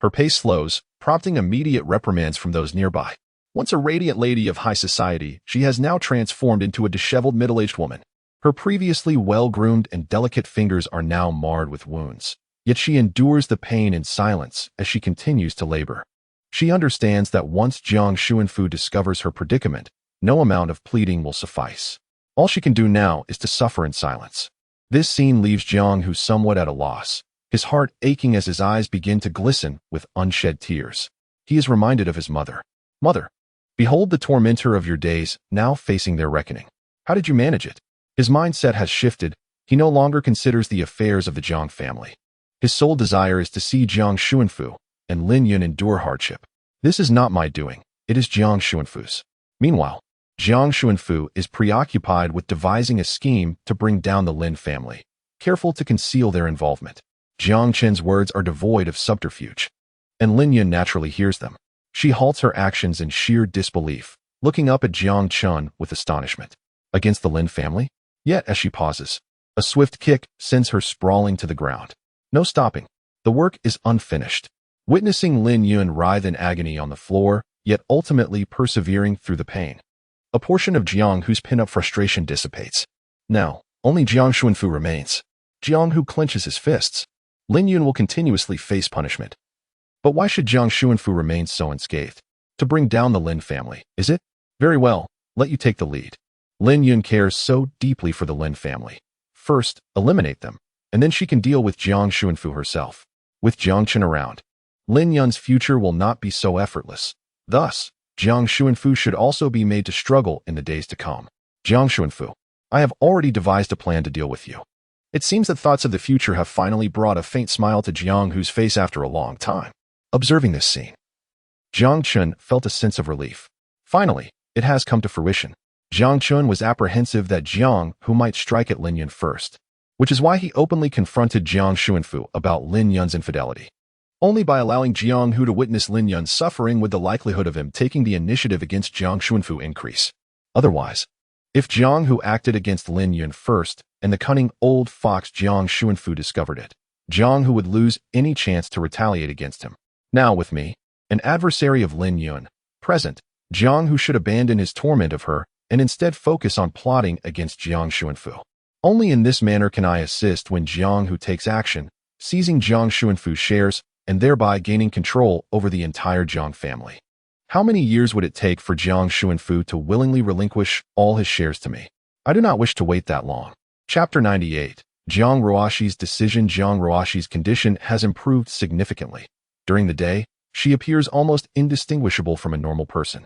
her pace slows, prompting immediate reprimands from those nearby. Once a radiant lady of high society, she has now transformed into a disheveled middle-aged woman. Her previously well-groomed and delicate fingers are now marred with wounds. Yet she endures the pain in silence as she continues to labor. She understands that once Jiang Xuanfu discovers her predicament, no amount of pleading will suffice. All she can do now is to suffer in silence. This scene leaves Jiang Hu somewhat at a loss, his heart aching as his eyes begin to glisten with unshed tears. He is reminded of his mother. Mother, behold the tormentor of your days, now facing their reckoning. How did you manage it? His mindset has shifted. He no longer considers the affairs of the Jiang family. His sole desire is to see Jiang Xuanfu and Lin Yun endure hardship. This is not my doing. It is Jiang Xuanfu's. Meanwhile, Jiang Xuanfu is preoccupied with devising a scheme to bring down the Lin family, careful to conceal their involvement. Jiang Chen's words are devoid of subterfuge, and Lin Yun naturally hears them. She halts her actions in sheer disbelief, looking up at Jiang Chun with astonishment. Against the Lin family? Yet, as she pauses, a swift kick sends her sprawling to the ground. No stopping. The work is unfinished. Witnessing Lin Yun writhe in agony on the floor, yet ultimately persevering through the pain, a portion of Jiang Hu's pent-up frustration dissipates. Now, only Jiang Xuanfu remains. Jiang Hu clenches his fists. Lin Yun will continuously face punishment. But why should Jiang Xuanfu remain so unscathed? To bring down the Lin family, is it? Very well, let you take the lead. Lin Yun cares so deeply for the Lin family. First, eliminate them, and then she can deal with Jiang Xuanfu herself. With Jiang Chen around, Lin Yun's future will not be so effortless. Thus, Jiang Xuanfu should also be made to struggle in the days to come. Jiang Xuanfu, I have already devised a plan to deal with you. It seems that thoughts of the future have finally brought a faint smile to Jiang Hu's face after a long time. Observing this scene, Jiang Chun felt a sense of relief. Finally, it has come to fruition. Jiang Chun was apprehensive that Jiang Hu might strike at Lin Yun first, which is why he openly confronted Jiang Xuanfu about Lin Yun's infidelity. Only by allowing Jiang Hu to witness Lin Yun's suffering would the likelihood of him taking the initiative against Jiang Xuanfu increase. Otherwise, if Jiang Hu acted against Lin Yun first, and the cunning old fox Jiang Xuanfu discovered it, Jiang Hu would lose any chance to retaliate against him. Now with me, an adversary of Lin Yun, present, Jiang Hu should abandon his torment of her and instead focus on plotting against Jiang Xuanfu. Only in this manner can I assist when Jiang Hu takes action, seizing Jiang Xuanfu's shares and thereby gaining control over the entire Jiang family. How many years would it take for Jiang Xuanfu to willingly relinquish all his shares to me? I do not wish to wait that long. Chapter 98. Jiang Ruoxi's decision. Jiang Ruoxi's condition has improved significantly. During the day, she appears almost indistinguishable from a normal person.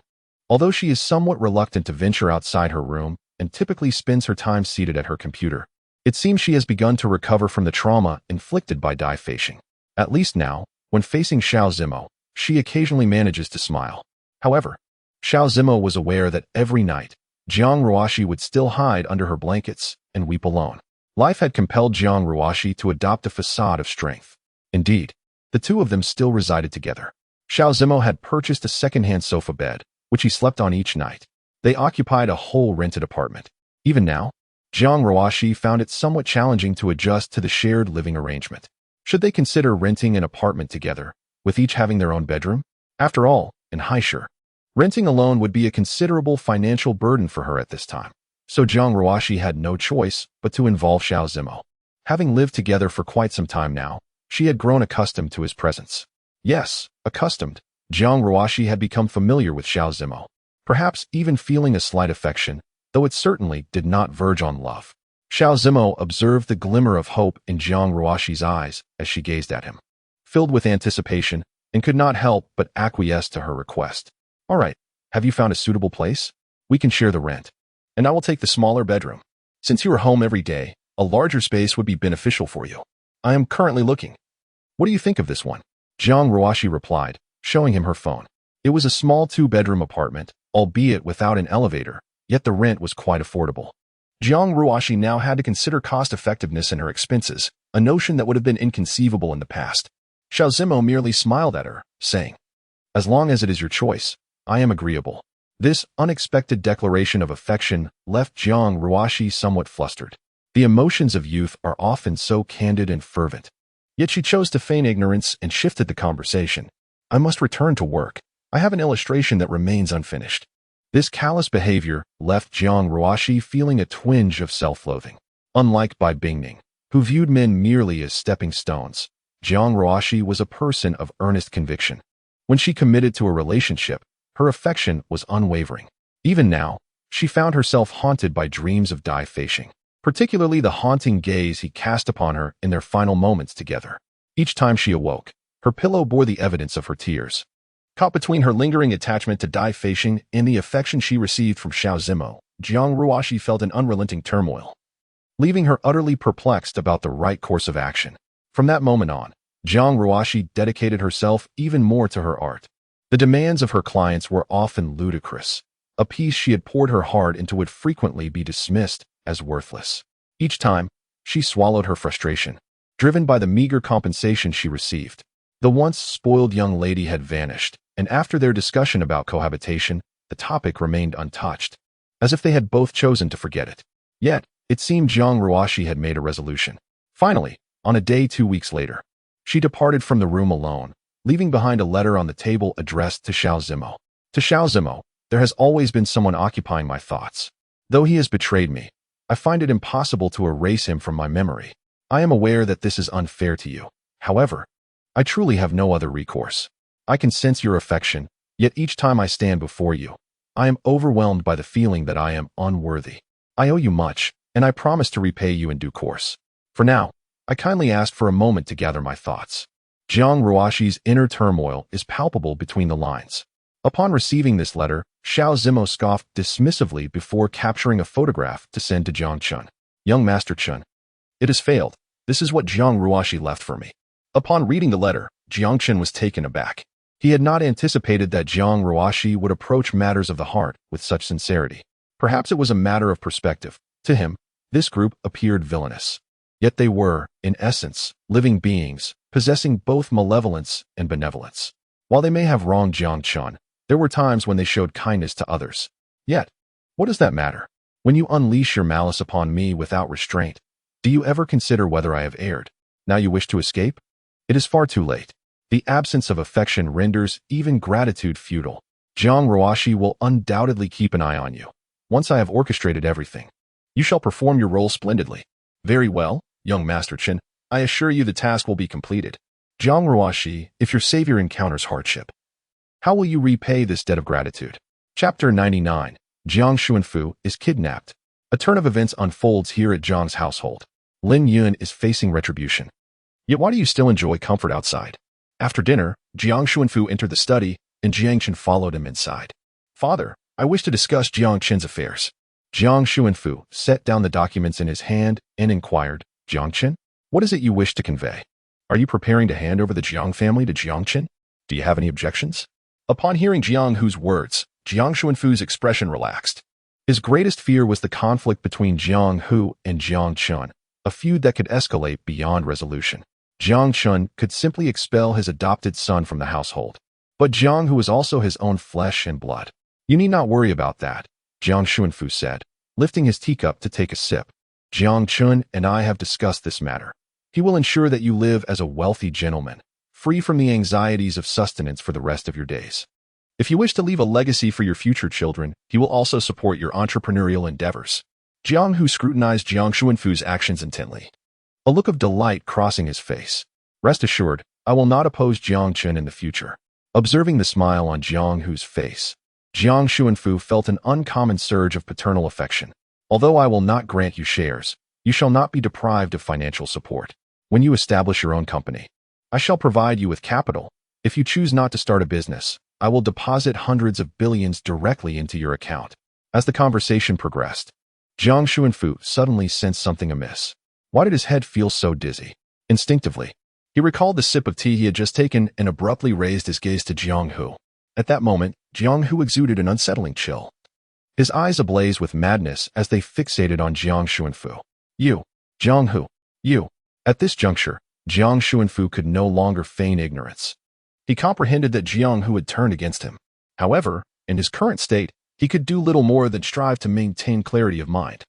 Although she is somewhat reluctant to venture outside her room and typically spends her time seated at her computer, it seems she has begun to recover from the trauma inflicted by die-fashing. At least now, when facing Xiao Zimo, she occasionally manages to smile. However, Xiao Zimo was aware that every night, Jiang Ruoxi would still hide under her blankets and weep alone. Life had compelled Jiang Ruoxi to adopt a facade of strength. Indeed, the two of them still resided together. Xiao Zimo had purchased a second-hand sofa bed, which he slept on each night. They occupied a whole rented apartment. Even now, Jiang Ruoxi found it somewhat challenging to adjust to the shared living arrangement. Should they consider renting an apartment together, with each having their own bedroom? After all, in Haisher, renting alone would be a considerable financial burden for her at this time. So Jiang Ruoxi had no choice but to involve Xiao Zimo. Having lived together for quite some time now, she had grown accustomed to his presence. Yes, accustomed. Jiang Ruoxi had become familiar with Xiao Zimo, perhaps even feeling a slight affection, though it certainly did not verge on love. Xiao Zimo observed the glimmer of hope in Jiang Ruoxi's eyes as she gazed at him, filled with anticipation, and could not help but acquiesce to her request. All right, have you found a suitable place? We can share the rent, and I will take the smaller bedroom. Since you are home every day, a larger space would be beneficial for you. I am currently looking. What do you think of this one? Jiang Ruoxi replied, showing him her phone. It was a small two-bedroom apartment, albeit without an elevator, yet the rent was quite affordable. Jiang Ruoxi now had to consider cost-effectiveness in her expenses, a notion that would have been inconceivable in the past. Xiao Zimo merely smiled at her, saying, "As long as it is your choice, I am agreeable." This unexpected declaration of affection left Jiang Ruoxi somewhat flustered. The emotions of youth are often so candid and fervent. Yet she chose to feign ignorance and shifted the conversation. "I must return to work. I have an illustration that remains unfinished." This callous behavior left Jiang Ruoxi feeling a twinge of self-loathing. Unlike Bai Bingning, who viewed men merely as stepping stones, Jiang Ruoxi was a person of earnest conviction. When she committed to a relationship, her affection was unwavering. Even now, she found herself haunted by dreams of die-fashing, particularly the haunting gaze he cast upon her in their final moments together. Each time she awoke, her pillow bore the evidence of her tears. Caught between her lingering attachment to die-fashing and the affection she received from Xiao Zimo, Jiang Ruoxi felt an unrelenting turmoil, leaving her utterly perplexed about the right course of action. From that moment on, Jiang Ruoxi dedicated herself even more to her art. The demands of her clients were often ludicrous. A piece she had poured her heart into would frequently be dismissed as worthless. Each time, she swallowed her frustration, driven by the meager compensation she received. The once spoiled young lady had vanished, and after their discussion about cohabitation, the topic remained untouched, as if they had both chosen to forget it. Yet, it seemed Jiang Ruoxi had made a resolution. Finally, on a day 2 weeks later, she departed from the room alone, leaving behind a letter on the table addressed to Xiao Zimo. To Xiao Zimo, there has always been someone occupying my thoughts. Though he has betrayed me, I find it impossible to erase him from my memory. I am aware that this is unfair to you. However, I truly have no other recourse. I can sense your affection, yet each time I stand before you, I am overwhelmed by the feeling that I am unworthy. I owe you much, and I promise to repay you in due course. For now, I kindly ask for a moment to gather my thoughts." Jiang Ruoxi's inner turmoil is palpable between the lines. Upon receiving this letter, Xiao Zimo scoffed dismissively before capturing a photograph to send to Jiang Chun. "Young Master Chun, it has failed. This is what Jiang Ruoxi left for me." Upon reading the letter, Jiang Chun was taken aback. He had not anticipated that Jiang Ruoxi would approach matters of the heart with such sincerity. Perhaps it was a matter of perspective. To him, this group appeared villainous. Yet they were, in essence, living beings, possessing both malevolence and benevolence. While they may have wronged Jiang Chun, there were times when they showed kindness to others. Yet, what does that matter? When you unleash your malice upon me without restraint, do you ever consider whether I have erred? Now you wish to escape? It is far too late. The absence of affection renders even gratitude futile. Jiang Ruoxi will undoubtedly keep an eye on you. Once I have orchestrated everything, you shall perform your role splendidly. Very well, young Master Chen. I assure you the task will be completed. Jiang Ruoxi, if your savior encounters hardship, how will you repay this debt of gratitude? Chapter 99. Jiang Xuanfu is kidnapped. A turn of events unfolds here at Jiang's household. Lin Yun is facing retribution. Yet why do you still enjoy comfort outside? After dinner, Jiang Xuanfu entered the study, and Jiang Chen followed him inside. Father, I wish to discuss Jiang Chen's affairs. Jiang Xuanfu set down the documents in his hand and inquired, Jiang Chen, what is it you wish to convey? Are you preparing to hand over the Jiang family to Jiang Chen? Do you have any objections? Upon hearing Jiang Hu's words, Jiang Xuanfu's expression relaxed. His greatest fear was the conflict between Jiang Hu and Jiang Chen, a feud that could escalate beyond resolution. Jiang Chen could simply expel his adopted son from the household. But Jiang Hu was also his own flesh and blood. You need not worry about that, Jiang Xuanfu said, lifting his teacup to take a sip. Jiang Chen and I have discussed this matter. He will ensure that you live as a wealthy gentleman, free from the anxieties of sustenance for the rest of your days. If you wish to leave a legacy for your future children, he will also support your entrepreneurial endeavors. Jiang Hu scrutinized Jiang Xuanfu's actions intently, a look of delight crossing his face. Rest assured, I will not oppose Jiang Chen in the future. Observing the smile on Jiang Hu's face, Jiang Xuanfu felt an uncommon surge of paternal affection. Although I will not grant you shares, you shall not be deprived of financial support. When you establish your own company, I shall provide you with capital. If you choose not to start a business, I will deposit hundreds of billions directly into your account. As the conversation progressed, Jiang Xuanfu suddenly sensed something amiss. Why did his head feel so dizzy? Instinctively, he recalled the sip of tea he had just taken and abruptly raised his gaze to Jiang Hu. At that moment, Jiang Hu exuded an unsettling chill, his eyes ablaze with madness as they fixated on Jiang Xuanfu. You, Jiang Hu, you. At this juncture, Jiang Xuanfu could no longer feign ignorance. He comprehended that Jiang Hu had turned against him. However, in his current state, he could do little more than strive to maintain clarity of mind.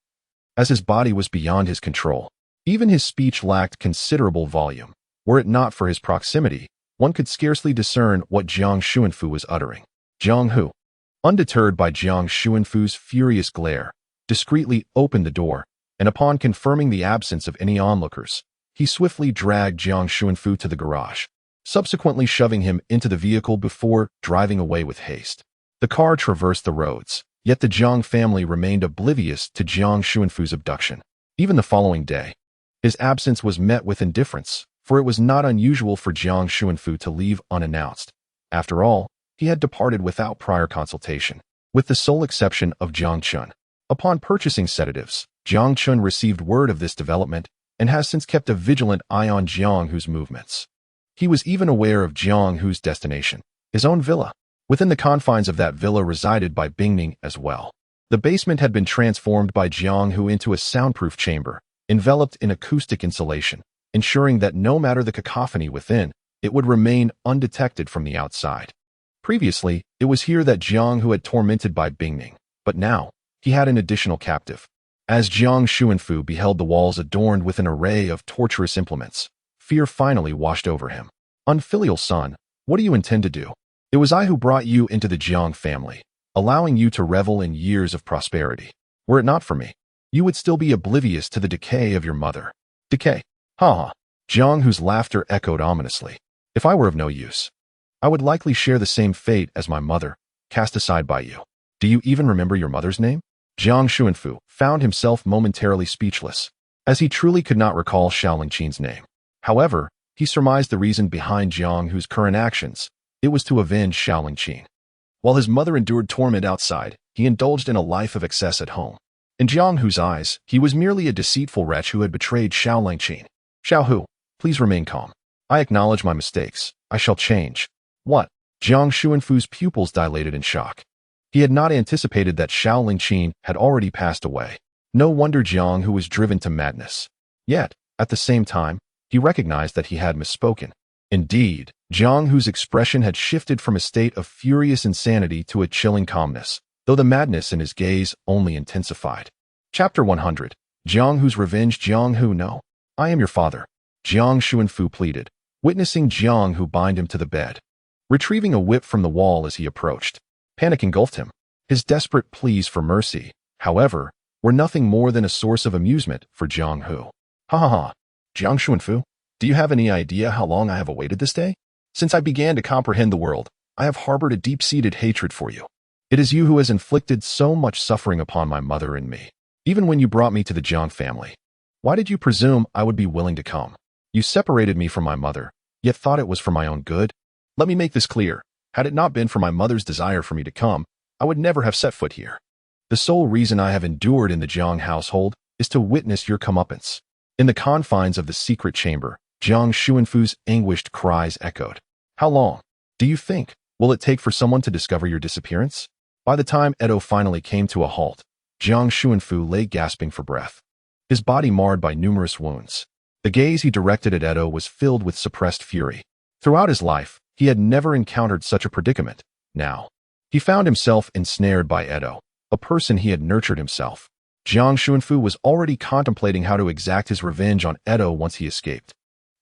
As his body was beyond his control, even his speech lacked considerable volume. Were it not for his proximity, one could scarcely discern what Jiang Xuanfu was uttering. Jiang Hu, undeterred by Jiang Xuanfu's furious glare, discreetly opened the door, and upon confirming the absence of any onlookers, he swiftly dragged Jiang Xuanfu to the garage, subsequently shoving him into the vehicle before driving away with haste. The car traversed the roads, yet the Jiang family remained oblivious to Jiang Xuanfu's abduction. Even the following day, his absence was met with indifference, for it was not unusual for Jiang Xuanfu to leave unannounced. After all, he had departed without prior consultation, with the sole exception of Jiang Chen. Upon purchasing sedatives, Jiang Chen received word of this development and has since kept a vigilant eye on Jiang Hu's movements. He was even aware of Jiang Hu's destination, his own villa. Within the confines of that villa resided Bai Bingning as well. The basement had been transformed by Jiang Hu into a soundproof chamber, enveloped in acoustic insulation, ensuring that no matter the cacophony within, it would remain undetected from the outside. Previously, it was here that Jiang Hu had tormented Bai Bingning, but now, he had an additional captive. As Jiang Xuanfu beheld the walls adorned with an array of torturous implements, fear finally washed over him. Unfilial son, what do you intend to do? It was I who brought you into the Jiang family, allowing you to revel in years of prosperity. Were it not for me, you would still be oblivious to the decay of your mother. Decay? Ha ha. Jiang Hu's laughter echoed ominously. If I were of no use, I would likely share the same fate as my mother, cast aside by you. Do you even remember your mother's name? Jiang Xuanfu found himself momentarily speechless, as he truly could not recall Xiaoling Qin's name. However, he surmised the reason behind Jiang Hu's current actions. It was to avenge Xiaoling Qin. While his mother endured torment outside, he indulged in a life of excess at home. In Jiang Hu's eyes, he was merely a deceitful wretch who had betrayed Xiaoling Qin. Xiao Hu, please remain calm. I acknowledge my mistakes. I shall change. What? Jiang Xuanfu's pupils dilated in shock. He had not anticipated that Xiaoling Qin had already passed away. No wonder Jiang Hu was driven to madness. Yet, at the same time, he recognized that he had misspoken. Indeed, Jiang Hu's expression had shifted from a state of furious insanity to a chilling calmness, though the madness in his gaze only intensified. Chapter 100. Jiang Hu's Revenge. Jiang Hu, no. I am your father. Jiang Xuanfu pleaded, witnessing Jiang Hu bind him to the bed, retrieving a whip from the wall as he approached. Panic engulfed him. His desperate pleas for mercy, however, were nothing more than a source of amusement for Jiang Hu. Ha ha ha. Jiang Xuanfu, do you have any idea how long I have awaited this day? Since I began to comprehend the world, I have harbored a deep-seated hatred for you. It is you who has inflicted so much suffering upon my mother and me. Even when you brought me to the Jiang family, Why did you presume I would be willing to come? You separated me from my mother, yet thought it was for my own good? Let me make this clear. Had it not been for my mother's desire for me to come, I would never have set foot here. The sole reason I have endured in the Jiang household is to witness your comeuppance. In the confines of the secret chamber, Jiang Xuanfu's anguished cries echoed. How long, do you think, will it take for someone to discover your disappearance? By the time Edo finally came to a halt, Jiang Xuanfu lay gasping for breath, his body marred by numerous wounds. The gaze he directed at Edo was filled with suppressed fury. Throughout his life, he had never encountered such a predicament. Now, he found himself ensnared by Edo, a person he had nurtured himself. Jiang Xuanfu was already contemplating how to exact his revenge on Edo once he escaped.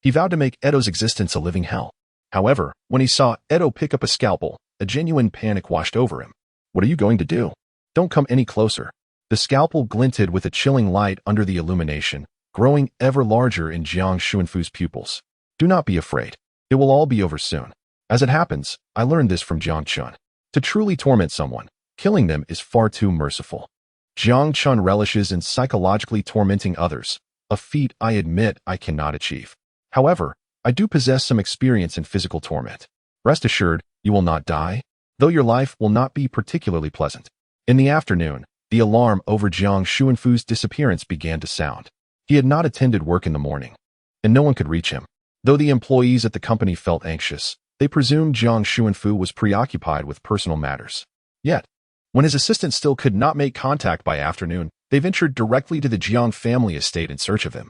He vowed to make Edo's existence a living hell. However, when he saw Edo pick up a scalpel, a genuine panic washed over him. What are you going to do? Don't come any closer. The scalpel glinted with a chilling light under the illumination, growing ever larger in Jiang Xuanfu's pupils. Do not be afraid. It will all be over soon. As it happens, I learned this from Jiang Chun. To truly torment someone, killing them is far too merciful. Jiang Chun relishes in psychologically tormenting others, a feat I admit I cannot achieve. However, I do possess some experience in physical torment. Rest assured, you will not die, though your life will not be particularly pleasant. In the afternoon, the alarm over Jiang Xuanfu's disappearance began to sound. He had not attended work in the morning, and no one could reach him. Though the employees at the company felt anxious, they presumed Jiang Xuanfu was preoccupied with personal matters. Yet, when his assistant still could not make contact by afternoon, they ventured directly to the Jiang family estate in search of him.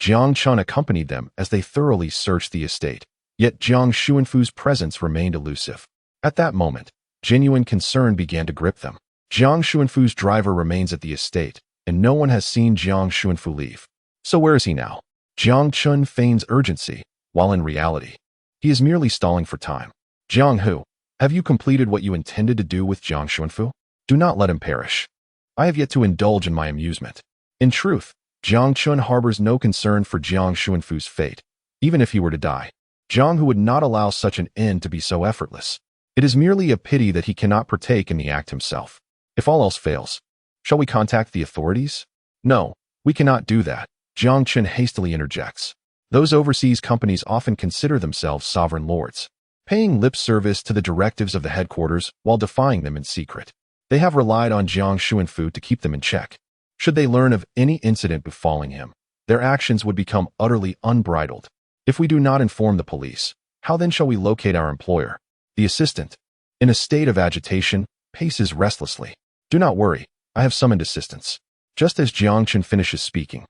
Jiang Chun accompanied them as they thoroughly searched the estate, yet Jiang Xuanfu's presence remained elusive. At that moment, genuine concern began to grip them. Jiang Xuanfu's driver remains at the estate, and no one has seen Jiang Xuanfu leave. So where is he now? Jiang Chun feigns urgency, while in reality, he is merely stalling for time. Jiang Hu, have you completed what you intended to do with Jiang Xuanfu? Do not let him perish. I have yet to indulge in my amusement. In truth, Jiang Chun harbors no concern for Jiang Xuanfu's fate, even if he were to die. Jiang Hu would not allow such an end to be so effortless. It is merely a pity that he cannot partake in the act himself. If all else fails, shall we contact the authorities? No, we cannot do that, Jiang Chun hastily interjects. Those overseas companies often consider themselves sovereign lords, paying lip service to the directives of the headquarters while defying them in secret. They have relied on Jiang Xuanfu to keep them in check. Should they learn of any incident befalling him, their actions would become utterly unbridled. If we do not inform the police, how then shall we locate our employer? The assistant, in a state of agitation, paces restlessly. Do not worry, I have summoned assistance. Just as Jiang Chun finishes speaking,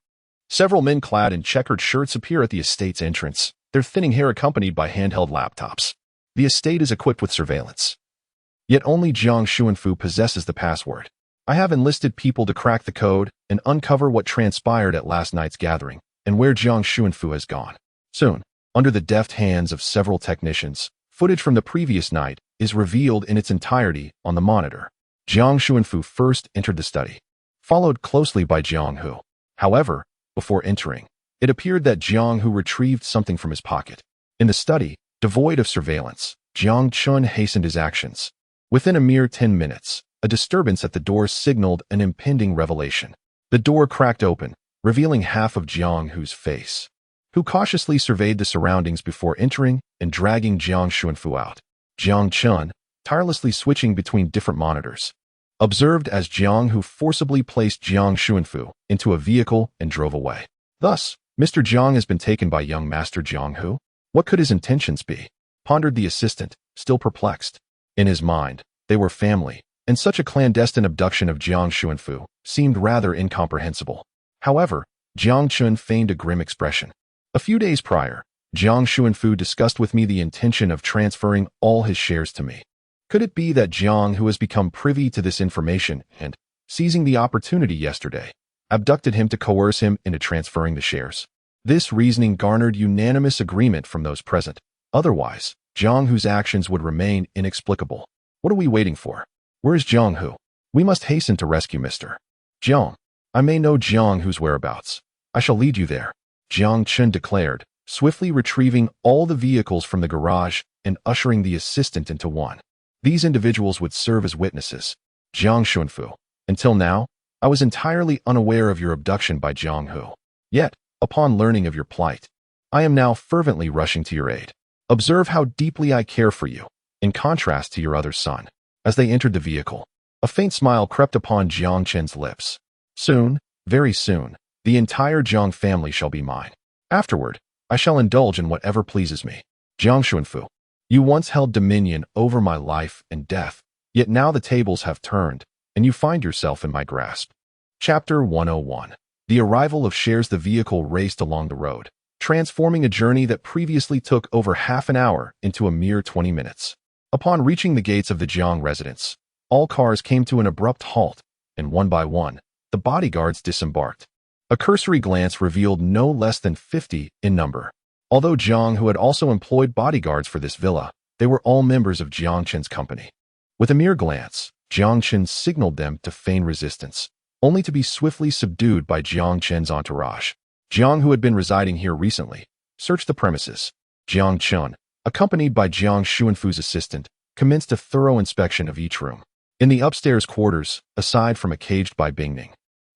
several men clad in checkered shirts appear at the estate's entrance, their thinning hair accompanied by handheld laptops. The estate is equipped with surveillance. Yet only Jiang Xuanfu possesses the password. I have enlisted people to crack the code and uncover what transpired at last night's gathering and where Jiang Xuanfu has gone. Soon, under the deft hands of several technicians, footage from the previous night is revealed in its entirety on the monitor. Jiang Xuanfu first entered the study, followed closely by Jiang Hu. However, before entering, it appeared that Jiang Hu retrieved something from his pocket. In the study, devoid of surveillance, Jiang Chun hastened his actions. Within a mere 10 minutes, a disturbance at the door signaled an impending revelation. The door cracked open, revealing half of Jiang Hu's face, who cautiously surveyed the surroundings before entering and dragging Jiang Xuanfu out. Jiang Chun, tirelessly switching between different monitors, observed as Jiang Hu forcibly placed Jiang Xuanfu into a vehicle and drove away. Thus, Mr. Jiang has been taken by young Master Jiang Hu. What could his intentions be? Pondered the assistant, still perplexed. In his mind, they were family, and such a clandestine abduction of Jiang Xuanfu seemed rather incomprehensible. However, Jiang Chun feigned a grim expression. A few days prior, Jiang Xuanfu discussed with me the intention of transferring all his shares to me. Could it be that Jiang Hu has become privy to this information and, seizing the opportunity yesterday, abducted him to coerce him into transferring the shares? This reasoning garnered unanimous agreement from those present. Otherwise, Jiang Hu's actions would remain inexplicable. What are we waiting for? Where is Jiang Hu? We must hasten to rescue Mr. Jiang. I may know Jiang Hu's whereabouts. I shall lead you there, Jiang Chun declared, swiftly retrieving all the vehicles from the garage and ushering the assistant into one. These individuals would serve as witnesses. Jiang Xuanfu, until now, I was entirely unaware of your abduction by Jiang Hu. Yet, upon learning of your plight, I am now fervently rushing to your aid. Observe how deeply I care for you, in contrast to your other son. As they entered the vehicle, a faint smile crept upon Jiang Chen's lips. Soon, very soon, the entire Jiang family shall be mine. Afterward, I shall indulge in whatever pleases me. Jiang Xuanfu, you once held dominion over my life and death, yet now the tables have turned, and you find yourself in my grasp. Chapter 101. The arrival of shares. The vehicle raced along the road, transforming a journey that previously took over half an hour into a mere 20 minutes. Upon reaching the gates of the Jiang residence, all cars came to an abrupt halt, and one by one, the bodyguards disembarked. A cursory glance revealed no less than 50 in number. Although Jiang, who had also employed bodyguards for this villa, they were all members of Jiang Chen's company. With a mere glance, Jiang Chen signaled them to feign resistance, only to be swiftly subdued by Jiang Chen's entourage. Jiang, who had been residing here recently, searched the premises. Jiang Chen, accompanied by Jiang Xuanfu's assistant, commenced a thorough inspection of each room. In the upstairs quarters, aside from a caged Bai Bingning,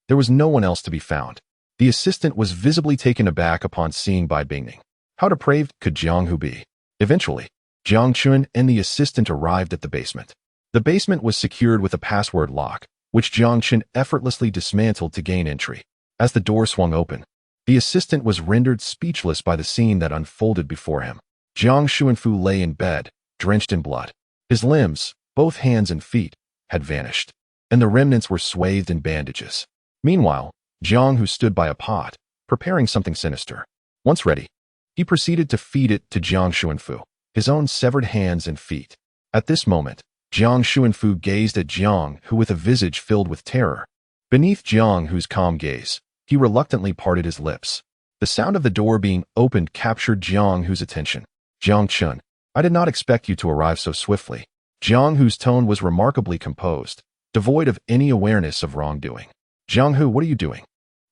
there was no one else to be found. The assistant was visibly taken aback upon seeing Bai Bingning. How depraved could Jiang Hu be? Eventually, Jiang Chun and the assistant arrived at the basement. The basement was secured with a password lock, which Jiang Chen effortlessly dismantled to gain entry. As the door swung open, the assistant was rendered speechless by the scene that unfolded before him. Jiang Xuanfu lay in bed, drenched in blood. His limbs, both hands and feet, had vanished, and the remnants were swathed in bandages. Meanwhile, Jiang Hu stood by a pot, preparing something sinister. Once ready, he proceeded to feed it to Jiang Xuanfu, his own severed hands and feet. At this moment, Jiang Xuanfu gazed at Jiang Hu with a visage filled with terror. Beneath Jiang Hu's calm gaze, he reluctantly parted his lips. The sound of the door being opened captured Jiang Hu's attention. Jiang Chun, I did not expect you to arrive so swiftly. Jiang Hu's tone was remarkably composed, devoid of any awareness of wrongdoing. Jiang Hu, what are you doing?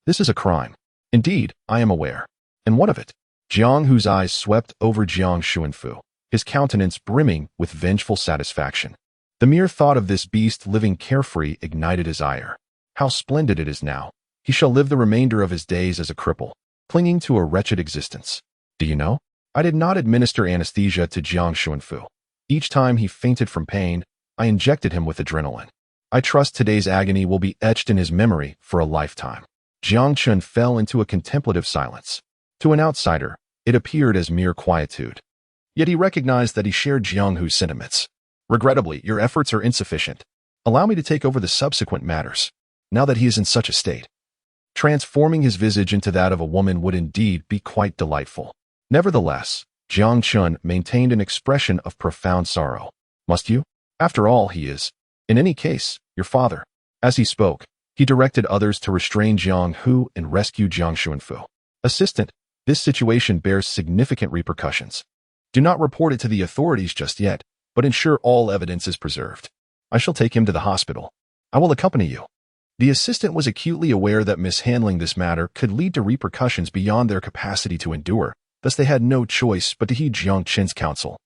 This is a crime. Indeed, I am aware. And what of it? Jiang Hu's eyes swept over Jiang Xuanfu, his countenance brimming with vengeful satisfaction. The mere thought of this beast living carefree ignited his ire. How splendid it is now. He shall live the remainder of his days as a cripple, clinging to a wretched existence. Do you know? I did not administer anesthesia to Jiang Xuanfu. Each time he fainted from pain, I injected him with adrenaline. I trust today's agony will be etched in his memory for a lifetime. Jiang Chun fell into a contemplative silence. To an outsider, it appeared as mere quietude. Yet he recognized that he shared Jiang Hu's sentiments. Regrettably, your efforts are insufficient. Allow me to take over the subsequent matters, now that he is in such a state. Transforming his visage into that of a woman would indeed be quite delightful. Nevertheless, Jiang Chun maintained an expression of profound sorrow. Must you? After all, he is, in any case, your father. As he spoke, he directed others to restrain Jiang Hu and rescue Jiang Xuanfu. Assistant, this situation bears significant repercussions. Do not report it to the authorities just yet, but ensure all evidence is preserved. I shall take him to the hospital. I will accompany you. The assistant was acutely aware that mishandling this matter could lead to repercussions beyond their capacity to endure, thus they had no choice but to heed Jiang Chen's counsel.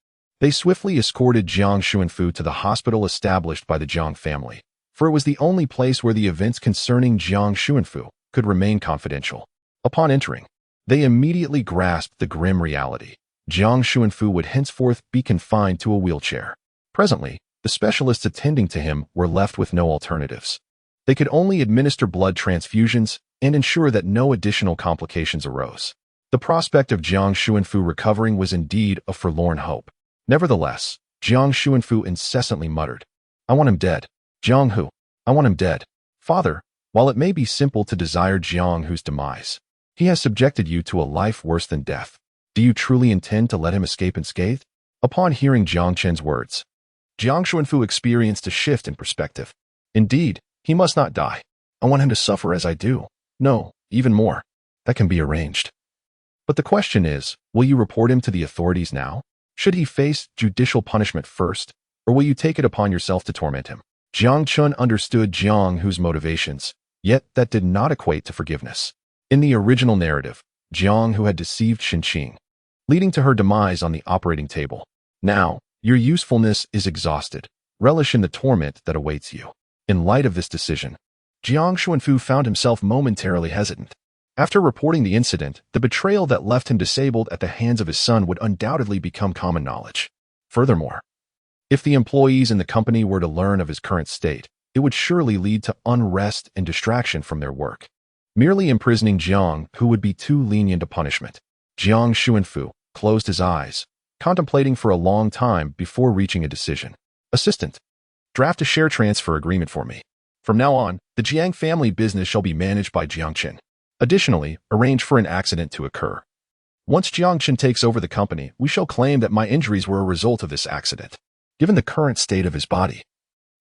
They swiftly escorted Jiang Xuanfu to the hospital established by the Jiang family, for it was the only place where the events concerning Jiang Xuanfu could remain confidential. Upon entering, they immediately grasped the grim reality. Jiang Xuanfu would henceforth be confined to a wheelchair. Presently, the specialists attending to him were left with no alternatives. They could only administer blood transfusions and ensure that no additional complications arose. The prospect of Jiang Xuanfu recovering was indeed a forlorn hope. Nevertheless, Jiang Xuanfu incessantly muttered, I want him dead. Jiang Hu, I want him dead. Father, while it may be simple to desire Jiang Hu's demise, he has subjected you to a life worse than death. Do you truly intend to let him escape unscathed? Upon hearing Jiang Chen's words, Jiang Xuanfu experienced a shift in perspective. Indeed, he must not die. I want him to suffer as I do. No, even more. That can be arranged. But the question is, will you report him to the authorities now? Should he face judicial punishment first, or will you take it upon yourself to torment him? Jiang Chun understood Jiang Hu's motivations, yet that did not equate to forgiveness. In the original narrative, Jiang Hu had deceived Shinqing, leading to her demise on the operating table. Now, your usefulness is exhausted. Relish in the torment that awaits you. In light of this decision, Jiang Xuanfu found himself momentarily hesitant. After reporting the incident, the betrayal that left him disabled at the hands of his son would undoubtedly become common knowledge. Furthermore, if the employees in the company were to learn of his current state, it would surely lead to unrest and distraction from their work. Merely imprisoning Jiang, who would be too lenient a punishment. Jiang Xuanfu closed his eyes, contemplating for a long time before reaching a decision. Assistant, draft a share transfer agreement for me. From now on, the Jiang family business shall be managed by Jiangchen. Additionally, arrange for an accident to occur. Once Jiangchen takes over the company, we shall claim that my injuries were a result of this accident. Given the current state of his body,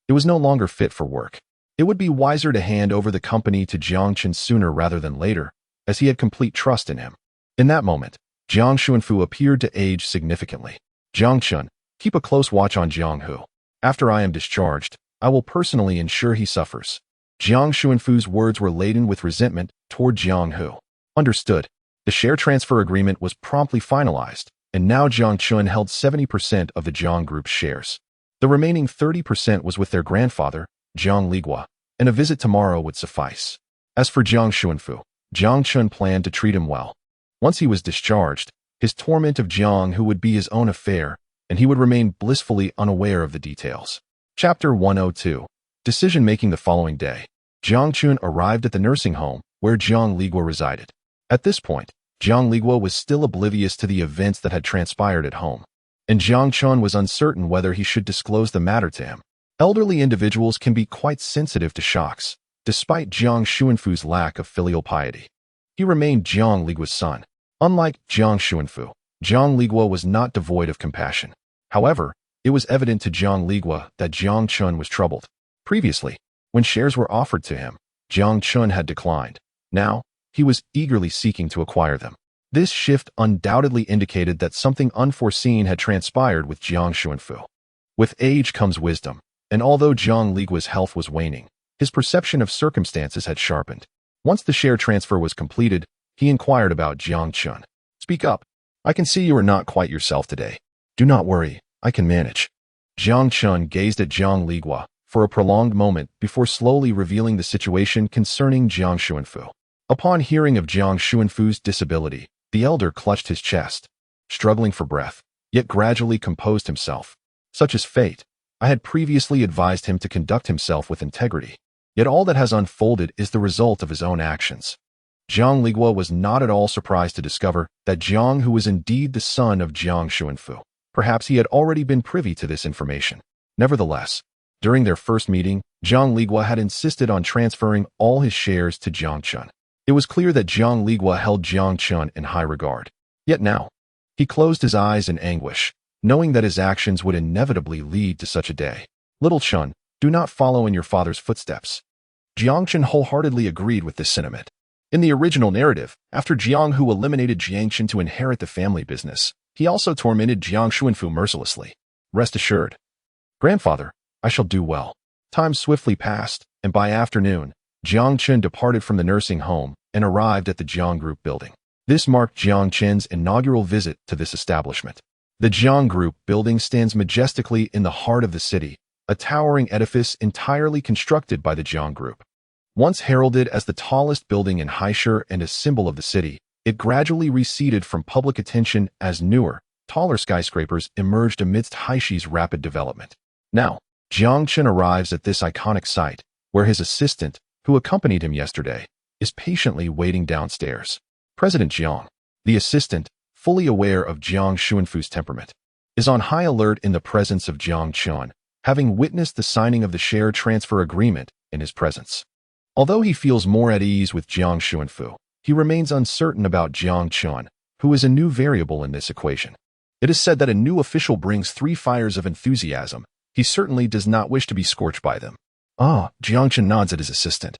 it was no longer fit for work. It would be wiser to hand over the company to Jiangchen sooner rather than later, as he had complete trust in him. In that moment, Jiang Xuanfu appeared to age significantly. Jiangchen, keep a close watch on Jianghu. After I am discharged, I will personally ensure he suffers. Jiang Xuanfu's words were laden with resentment toward Jianghu. Understood. The share transfer agreement was promptly finalized, and now Jiangchen held 70% of the Jiang Group's shares. The remaining 30% was with their grandfather, Jiang Ligua, and a visit tomorrow would suffice. As for Jiang Xuanfu, Jiangchen planned to treat him well. Once he was discharged, his torment of Jiang Hu would be his own affair, and he would remain blissfully unaware of the details. Chapter 102. Decision-making the following day. Jiangchen arrived at the nursing home where Jiang Ligua resided. At this point, Jiang Ligua was still oblivious to the events that had transpired at home, and Jiangchen was uncertain whether he should disclose the matter to him. Elderly individuals can be quite sensitive to shocks, despite Jiang Xuanfu's lack of filial piety. He remained Jiang Ligua's son. Unlike Jiang Xuanfu, Jiang Ligua was not devoid of compassion. However, it was evident to Jiang Ligua that Jiangchen was troubled. Previously, when shares were offered to him, Jiangchen had declined. Now, he was eagerly seeking to acquire them. This shift undoubtedly indicated that something unforeseen had transpired with Jiang Xuanfu. With age comes wisdom, and although Jiang Ligua's health was waning, his perception of circumstances had sharpened. Once the share transfer was completed, he inquired about Jiangchen. Speak up. I can see you are not quite yourself today. Do not worry, I can manage. Jiangchen gazed at Jiang Ligua for a prolonged moment before slowly revealing the situation concerning Jiang Xuanfu. Upon hearing of Jiang Xuanfu's disability, the elder clutched his chest, struggling for breath, yet gradually composed himself. Such is fate. I had previously advised him to conduct himself with integrity, yet all that has unfolded is the result of his own actions. Jiang Ligua was not at all surprised to discover that Jiang Hu was indeed the son of Jiang Xuanfu. Perhaps he had already been privy to this information. Nevertheless, during their first meeting, Jiang Ligua had insisted on transferring all his shares to Jiangchen. It was clear that Jiang Ligua held Jiangchen in high regard. Yet now, he closed his eyes in anguish, knowing that his actions would inevitably lead to such a day. Little Chun, do not follow in your father's footsteps. Jiangchen wholeheartedly agreed with this sentiment. In the original narrative, after Jiang Hu eliminated Jiangchen to inherit the family business, he also tormented Jiang Xuanfu mercilessly. Rest assured. Grandfather, I shall do well. Time swiftly passed, and by afternoon, Jiangchen departed from the nursing home and arrived at the Jiang Group building. This marked Jiangchen's inaugural visit to this establishment. The Jiang Group building stands majestically in the heart of the city, a towering edifice entirely constructed by the Jiang Group. Once heralded as the tallest building in Haishu and a symbol of the city, it gradually receded from public attention as newer, taller skyscrapers emerged amidst Haishi's rapid development. Now, Jiangchen arrives at this iconic site, where his assistant, who accompanied him yesterday, is patiently waiting downstairs. President Jiang, the assistant, fully aware of Jiang Xuanfu's temperament, is on high alert in the presence of Jiangchen, having witnessed the signing of the share transfer agreement in his presence. Although he feels more at ease with Jiang Xuanfu, he remains uncertain about Jiangchen, who is a new variable in this equation. It is said that a new official brings 3 fires of enthusiasm. He certainly does not wish to be scorched by them. Jiangchen nods at his assistant.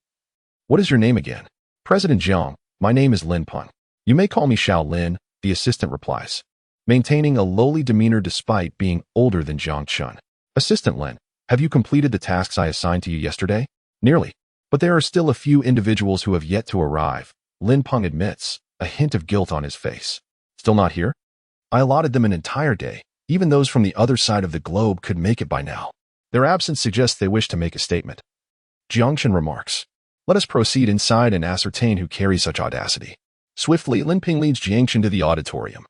What is your name again? President Jiang, my name is Lin Peng. You may call me Xiao Lin, the assistant replies, maintaining a lowly demeanor despite being older than Jiangchen. Assistant Lin, have you completed the tasks I assigned to you yesterday? Nearly. But there are still a few individuals who have yet to arrive, Lin Peng admits, a hint of guilt on his face. Still not here? I allotted them an entire day. Even those from the other side of the globe could make it by now. Their absence suggests they wish to make a statement. Jiangchen remarks. Let us proceed inside and ascertain who carries such audacity. Swiftly, Lin Ping leads Jiangchen to the auditorium,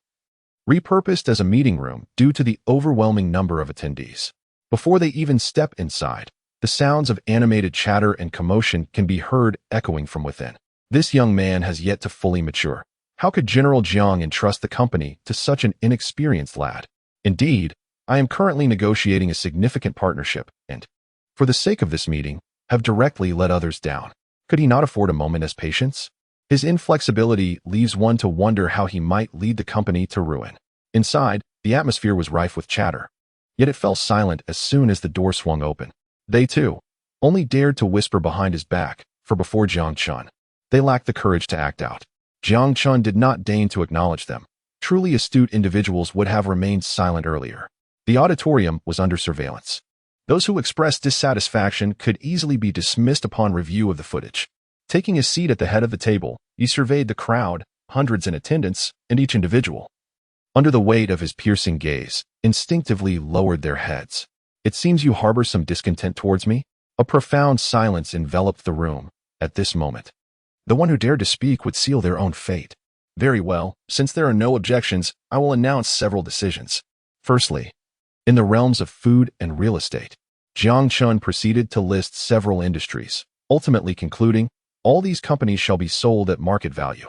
repurposed as a meeting room due to the overwhelming number of attendees. Before they even step inside, the sounds of animated chatter and commotion can be heard echoing from within. This young man has yet to fully mature. How could General Jiang entrust the company to such an inexperienced lad? Indeed, I am currently negotiating a significant partnership and, for the sake of this meeting, have directly let others down. Could he not afford a moment's patience? His inflexibility leaves one to wonder how he might lead the company to ruin. Inside, the atmosphere was rife with chatter. Yet it fell silent as soon as the door swung open. They, too, only dared to whisper behind his back, for before Jiang Chun, they lacked the courage to act out. Jiang Chun did not deign to acknowledge them. Truly astute individuals would have remained silent earlier. The auditorium was under surveillance. Those who expressed dissatisfaction could easily be dismissed upon review of the footage. Taking a seat at the head of the table, he surveyed the crowd, hundreds in attendance, and each individual, under the weight of his piercing gaze, instinctively lowered their heads. It seems you harbor some discontent towards me? A profound silence enveloped the room. At this moment, the one who dared to speak would seal their own fate. Very well, since there are no objections, I will announce several decisions. Firstly, in the realms of food and real estate, Jiang Chun proceeded to list several industries, ultimately concluding, all these companies shall be sold at market value.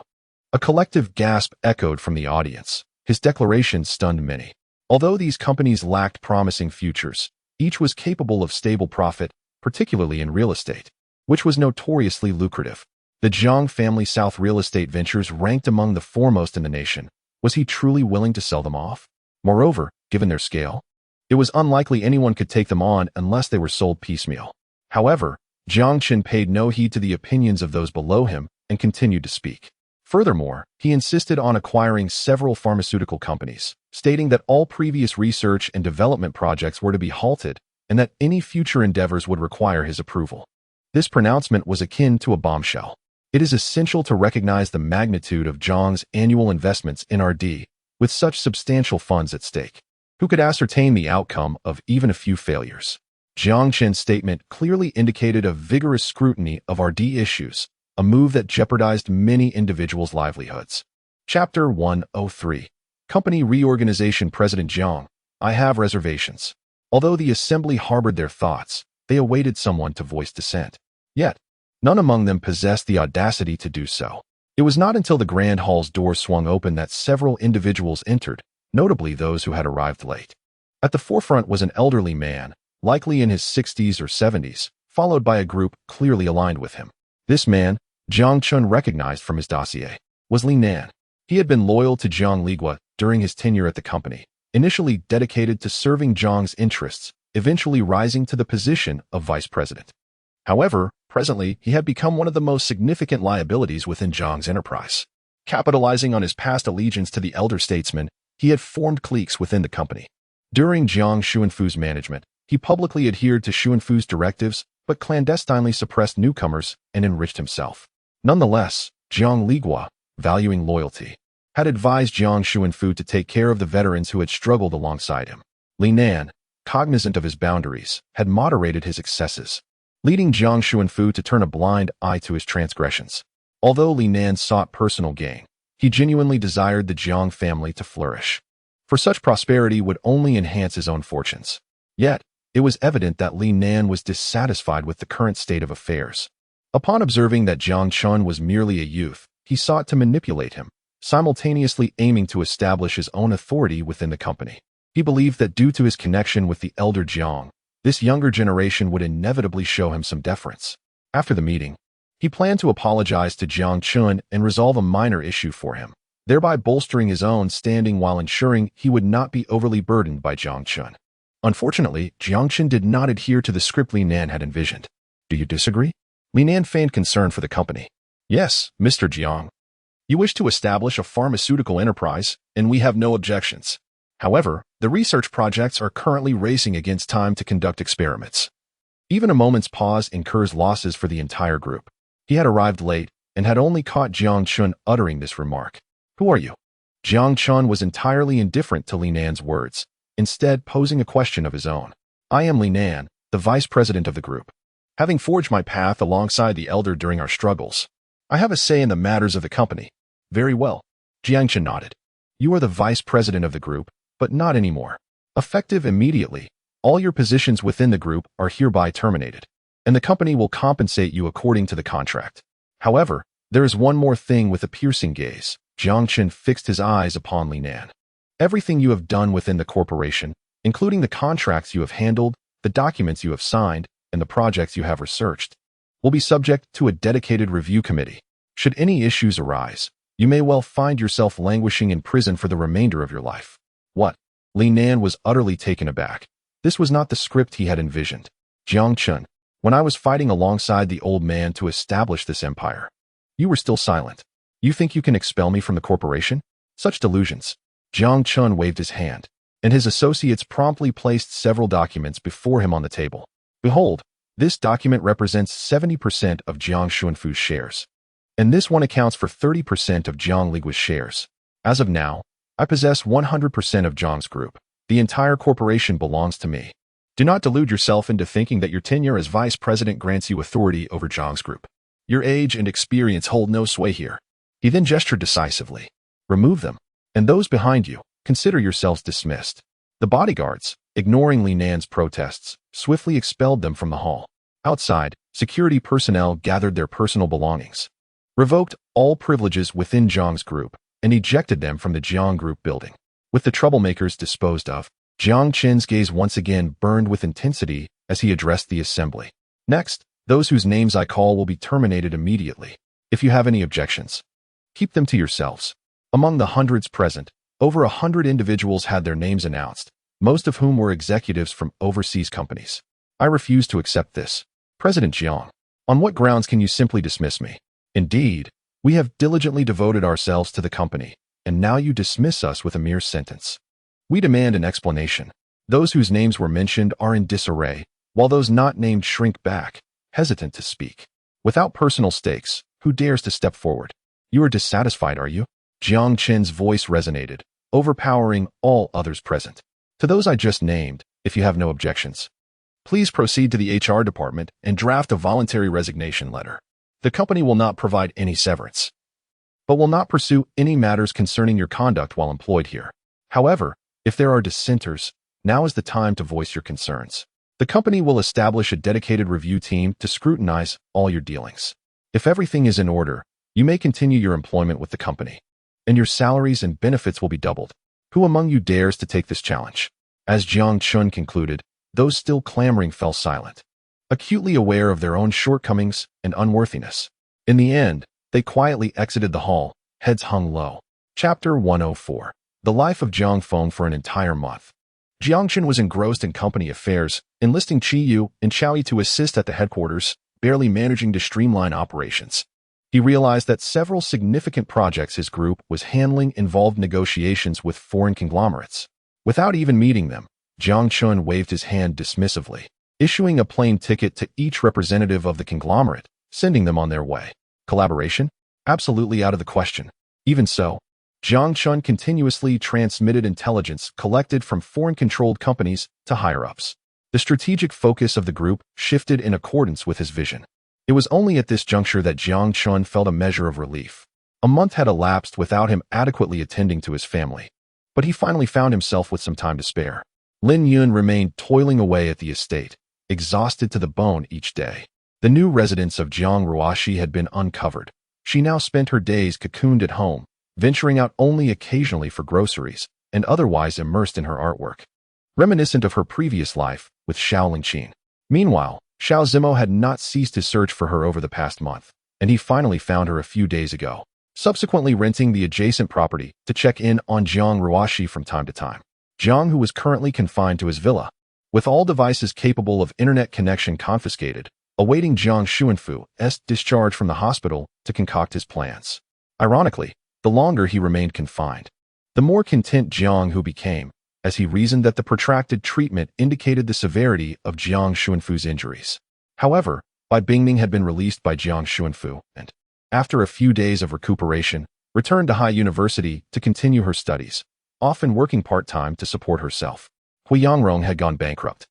A collective gasp echoed from the audience. His declaration stunned many. Although these companies lacked promising futures, each was capable of stable profit, particularly in real estate, which was notoriously lucrative. The Jiang family South real estate ventures ranked among the foremost in the nation. Was he truly willing to sell them off? Moreover, given their scale, it was unlikely anyone could take them on unless they were sold piecemeal. However, Jiang Chen paid no heed to the opinions of those below him and continued to speak. Furthermore, he insisted on acquiring several pharmaceutical companies, stating that all previous research and development projects were to be halted and that any future endeavors would require his approval. This pronouncement was akin to a bombshell. It is essential to recognize the magnitude of Jiang's annual investments in R&D with such substantial funds at stake. Who could ascertain the outcome of even a few failures? Jiang Chen's statement clearly indicated a vigorous scrutiny of R&D issues, a move that jeopardized many individuals' livelihoods. Chapter 103. Company Reorganization. President Jiang, I have reservations. Although the assembly harbored their thoughts, they awaited someone to voice dissent. Yet, none among them possessed the audacity to do so. It was not until the grand hall's door swung open that several individuals entered, notably those who had arrived late. At the forefront was an elderly man, likely in his 60s or 70s, followed by a group clearly aligned with him. This man, Jiang Chun recognized from his dossier, was Li Nan. He had been loyal to Jiang Ligua during his tenure at the company, initially dedicated to serving Jiang's interests, eventually rising to the position of vice president. However, presently, he had become one of the most significant liabilities within Jiang's enterprise. Capitalizing on his past allegiance to the elder statesman, he had formed cliques within the company. During Jiang Xuanfu's management, he publicly adhered to Xuanfu's directives, but clandestinely suppressed newcomers and enriched himself. Nonetheless, Jiang Ligua, valuing loyalty, had advised Jiang Xuanfu to take care of the veterans who had struggled alongside him. Li Nan, cognizant of his boundaries, had moderated his excesses, leading Jiang Xuanfu to turn a blind eye to his transgressions. Although Li Nan sought personal gain, he genuinely desired the Jiang family to flourish, for such prosperity would only enhance his own fortunes. Yet, it was evident that Li Nan was dissatisfied with the current state of affairs. Upon observing that Jiang Chun was merely a youth, he sought to manipulate him, simultaneously aiming to establish his own authority within the company. He believed that due to his connection with the elder Jiang, this younger generation would inevitably show him some deference. After the meeting, he planned to apologize to Jiang Chun and resolve a minor issue for him, thereby bolstering his own standing while ensuring he would not be overly burdened by Jiang Chun. Unfortunately, Jiang Chun did not adhere to the script Li Nan had envisioned. Do you disagree? Li Nan feigned concern for the company. Yes, Mr. Jiang. You wish to establish a pharmaceutical enterprise, and we have no objections. However, the research projects are currently racing against time to conduct experiments. Even a moment's pause incurs losses for the entire group. He had arrived late and had only caught Jiang Chun uttering this remark. Who are you? Jiang Chun was entirely indifferent to Li Nan's words, instead posing a question of his own. I am Li Nan, the vice president of the group. having forged my path alongside the elder during our struggles. I have a say in the matters of the company. Very well. Jiangchen nodded. You are the vice president of the group, but not anymore. Effective immediately, all your positions within the group are hereby terminated, and the company will compensate you according to the contract. However, there is one more thing. With a piercing gaze, Jiangchen fixed his eyes upon Li Nan. Everything you have done within the corporation, including the contracts you have handled, the documents you have signed, and the projects you have researched, will be subject to a dedicated review committee. Should any issues arise, you may well find yourself languishing in prison for the remainder of your life. What? Li Nan was utterly taken aback. This was not the script he had envisioned. Jiangchen, when I was fighting alongside the old man to establish this empire, you were still silent. You think you can expel me from the corporation? Such delusions. Jiangchen waved his hand, and his associates promptly placed several documents before him on the table. Behold, this document represents 70% of Jiang Xuanfu's shares, and this one accounts for 30% of Jiang Ligua's shares. As of now, I possess 100% of Jiang's group. The entire corporation belongs to me. Do not delude yourself into thinking that your tenure as vice president grants you authority over Jiang's group. Your age and experience hold no sway here. He then gestured decisively. Remove them, and those behind you, consider yourselves dismissed. The bodyguards, ignoring Li Nan's protests, swiftly expelled them from the hall. Outside, security personnel gathered their personal belongings, revoked all privileges within Jiang's group, and ejected them from the Jiang Group building. With the troublemakers disposed of, Jiang Qin's gaze once again burned with intensity as he addressed the assembly. Next, those whose names I call will be terminated immediately. If you have any objections, keep them to yourselves. Among the hundreds present, over 100 individuals had their names announced, most of whom were executives from overseas companies. I refuse to accept this. President Jiang, on what grounds can you simply dismiss me? Indeed, we have diligently devoted ourselves to the company, and now you dismiss us with a mere sentence. We demand an explanation. Those whose names were mentioned are in disarray, while those not named shrink back, hesitant to speak. Without personal stakes, who dares to step forward? You are dissatisfied, are you? Jiang Qin's voice resonated, overpowering all others present. To those I just named, if you have no objections, please proceed to the HR department and draft a voluntary resignation letter. The company will not provide any severance, but will not pursue any matters concerning your conduct while employed here. However, if there are dissenters, now is the time to voice your concerns. The company will establish a dedicated review team to scrutinize all your dealings. If everything is in order, you may continue your employment with the company, and your salaries and benefits will be doubled. Who among you dares to take this challenge? As Jiang Chun concluded, those still clamoring fell silent, acutely aware of their own shortcomings and unworthiness. In the end, they quietly exited the hall, heads hung low. Chapter 104. The life of Jiang Feng for an entire month. Jiang Chen was engrossed in company affairs, enlisting Qi Yu and Chao Yi to assist at the headquarters, barely managing to streamline operations. He realized that several significant projects his group was handling involved negotiations with foreign conglomerates. Without even meeting them, Jiang Chun waved his hand dismissively, issuing a plane ticket to each representative of the conglomerate, sending them on their way. Collaboration? Absolutely out of the question. Even so, Jiang Chun continuously transmitted intelligence collected from foreign-controlled companies to higher-ups. The strategic focus of the group shifted in accordance with his vision. It was only at this juncture that Jiang Chun felt a measure of relief. A month had elapsed without him adequately attending to his family, but he finally found himself with some time to spare. Lin Yun remained toiling away at the estate, exhausted to the bone each day. The new residence of Jiang Ruashi had been uncovered. She now spent her days cocooned at home, venturing out only occasionally for groceries, and otherwise immersed in her artwork, reminiscent of her previous life with Xiao Lingqin. Meanwhile, Xiao Zimo had not ceased his search for her over the past month, and he finally found her a few days ago, subsequently renting the adjacent property to check in on Jiang Ruashi from time to time. Jiang, who was currently confined to his villa, with all devices capable of internet connection confiscated, awaiting Jiang Xuanfu's discharge from the hospital to concoct his plans. Ironically, the longer he remained confined, the more content Jiang Hu became, as he reasoned that the protracted treatment indicated the severity of Jiang Xuanfu's injuries. However, Bai Bingming had been released by Jiang Xuanfu and, after a few days of recuperation, returned to High University to continue her studies, often working part-time to support herself. Hui Yangrong had gone bankrupt.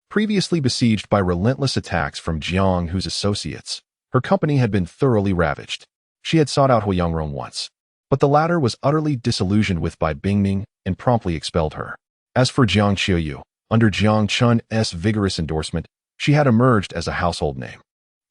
Previously besieged by relentless attacks from Jiang Hu's associates, her company had been thoroughly ravaged. She had sought out Hu Yangrong once, but the latter was utterly disillusioned with by Bingming and promptly expelled her. As for Jiang Qiuyu, under Jiang Chun's vigorous endorsement, she had emerged as a household name.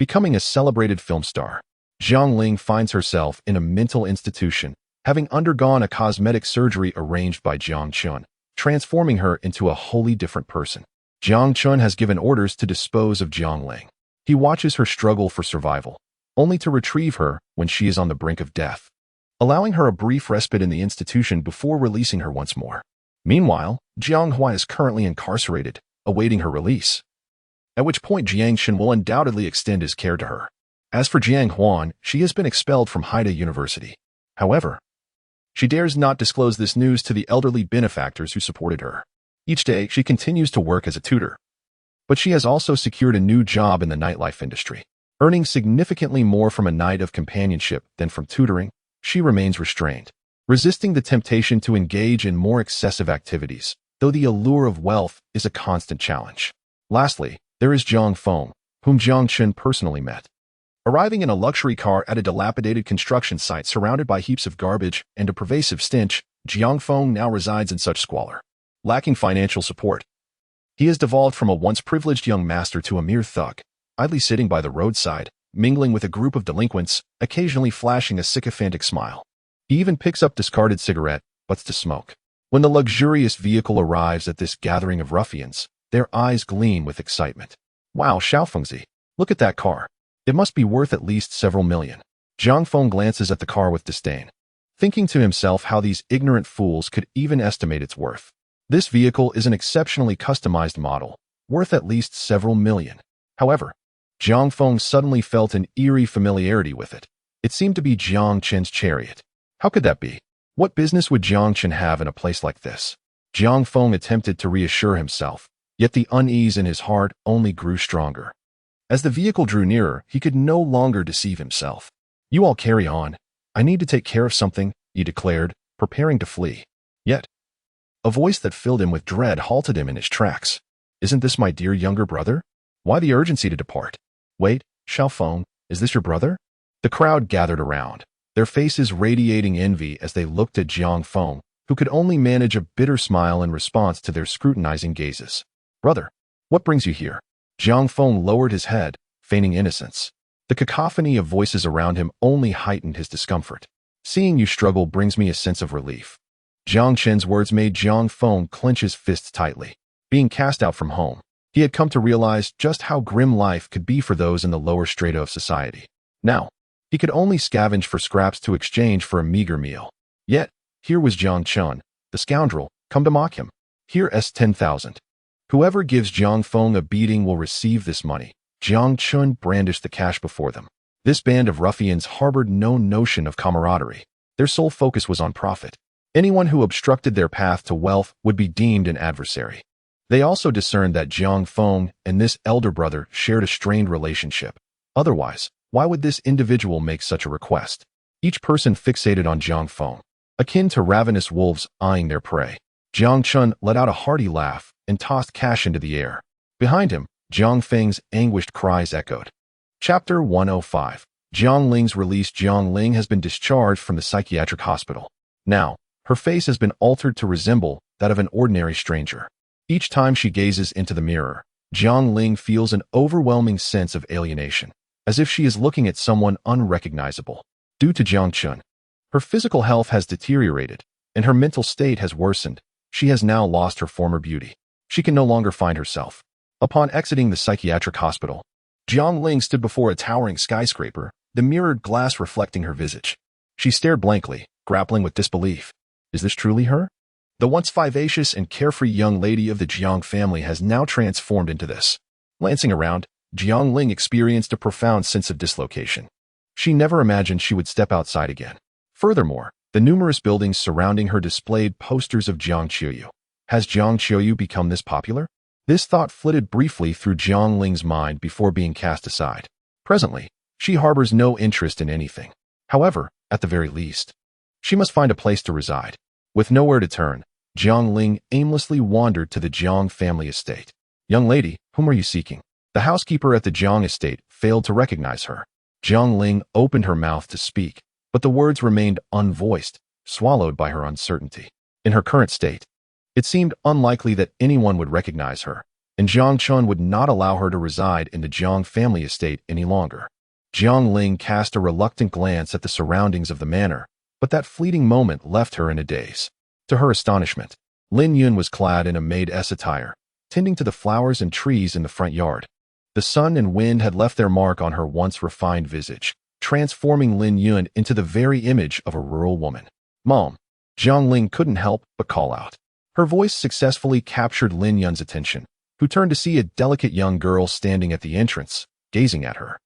Becoming a celebrated film star, Jiang Ling finds herself in a mental institution, having undergone a cosmetic surgery arranged by Jiang Chun, transforming her into a wholly different person. Jiang Chun has given orders to dispose of Jiang Ling. He watches her struggle for survival, only to retrieve her when she is on the brink of death, allowing her a brief respite in the institution before releasing her once more. Meanwhile, Jiang Hua is currently incarcerated, awaiting her release, at which point Jiang Shen will undoubtedly extend his care to her. As for Jiang Huan, she has been expelled from Haida University. However, she dares not disclose this news to the elderly benefactors who supported her. Each day, she continues to work as a tutor. But she has also secured a new job in the nightlife industry. Earning significantly more from a night of companionship than from tutoring, she remains restrained, resisting the temptation to engage in more excessive activities, though the allure of wealth is a constant challenge. Lastly, there is Jiang Feng, whom Jiang Chen personally met. Arriving in a luxury car at a dilapidated construction site surrounded by heaps of garbage and a pervasive stench, Jiang Feng now resides in such squalor. Lacking financial support, he has devolved from a once privileged young master to a mere thug, idly sitting by the roadside, mingling with a group of delinquents, occasionally flashing a sycophantic smile. He even picks up discarded cigarette, butts to smoke. When the luxurious vehicle arrives at this gathering of ruffians, their eyes gleam with excitement. Wow, Xiaofengzi, look at that car. It must be worth at least several million. Jiang Feng glances at the car with disdain, thinking to himself how these ignorant fools could even estimate its worth. This vehicle is an exceptionally customized model, worth at least several million. However, Jiang Feng suddenly felt an eerie familiarity with it. It seemed to be Jiang Chen's chariot. How could that be? What business would Jiang Chen have in a place like this? Jiang Feng attempted to reassure himself, yet the unease in his heart only grew stronger. As the vehicle drew nearer, he could no longer deceive himself. "You all carry on. I need to take care of something," he declared, preparing to flee. Yet, a voice that filled him with dread halted him in his tracks. "Isn't this my dear younger brother? Why the urgency to depart? Wait, Xiaofeng, is this your brother?" The crowd gathered around, their faces radiating envy as they looked at Jiang Feng, who could only manage a bitter smile in response to their scrutinizing gazes. "Brother, what brings you here?" Jiang Feng lowered his head, feigning innocence. The cacophony of voices around him only heightened his discomfort. "Seeing you struggle brings me a sense of relief." Jiang Chen's words made Jiang Feng clench his fists tightly. Being cast out from home, he had come to realize just how grim life could be for those in the lower strata of society. Now, he could only scavenge for scraps to exchange for a meager meal. Yet, here was Jiang Chen, the scoundrel, come to mock him. "Here's 10,000. Whoever gives Jiang Feng a beating will receive this money." Jiang Chen brandished the cash before them. This band of ruffians harbored no notion of camaraderie. Their sole focus was on profit. Anyone who obstructed their path to wealth would be deemed an adversary. They also discerned that Jiang Feng and this elder brother shared a strained relationship. Otherwise, why would this individual make such a request? Each person fixated on Jiang Feng, akin to ravenous wolves eyeing their prey. Jiang Chen let out a hearty laugh and tossed cash into the air. Behind him, Jiang Feng's anguished cries echoed. Chapter 105. Jiang Ling's release. Jiang Ling has been discharged from the psychiatric hospital. Now, her face has been altered to resemble that of an ordinary stranger. Each time she gazes into the mirror, Jiang Ling feels an overwhelming sense of alienation, as if she is looking at someone unrecognizable. Due to Jiang Chen, her physical health has deteriorated, and her mental state has worsened. She has now lost her former beauty. She can no longer find herself. Upon exiting the psychiatric hospital, Jiang Ling stood before a towering skyscraper, the mirrored glass reflecting her visage. She stared blankly, grappling with disbelief. Is this truly her? The once vivacious and carefree young lady of the Jiang family has now transformed into this. Glancing around, Jiang Ling experienced a profound sense of dislocation. She never imagined she would step outside again. Furthermore, the numerous buildings surrounding her displayed posters of Jiang Qiuyu. Has Jiang Qiuyu become this popular? This thought flitted briefly through Jiang Ling's mind before being cast aside. Presently, she harbors no interest in anything. However, at the very least, she must find a place to reside. With nowhere to turn, Jiang Ling aimlessly wandered to the Jiang family estate. "Young lady, Whom are you seeking? The housekeeper at the Jiang estate failed to recognize her. Jiang Ling opened her mouth to speak, but the words remained unvoiced, swallowed by her uncertainty. In her current state, it seemed unlikely that anyone would recognize her, and Jiang Chun would not allow her to reside in the Jiang family estate any longer. Jiang Ling cast a reluctant glance at the surroundings of the manor, but that fleeting moment left her in a daze. To her astonishment, Lin Yun was clad in a maid-s attire, tending to the flowers and trees in the front yard. The sun and wind had left their mark on her once refined visage, transforming Lin Yun into the very image of a rural woman. "Mom!" Jiang Ling couldn't help but call out. Her voice successfully captured Lin Yun's attention, who turned to see a delicate young girl standing at the entrance, gazing at her.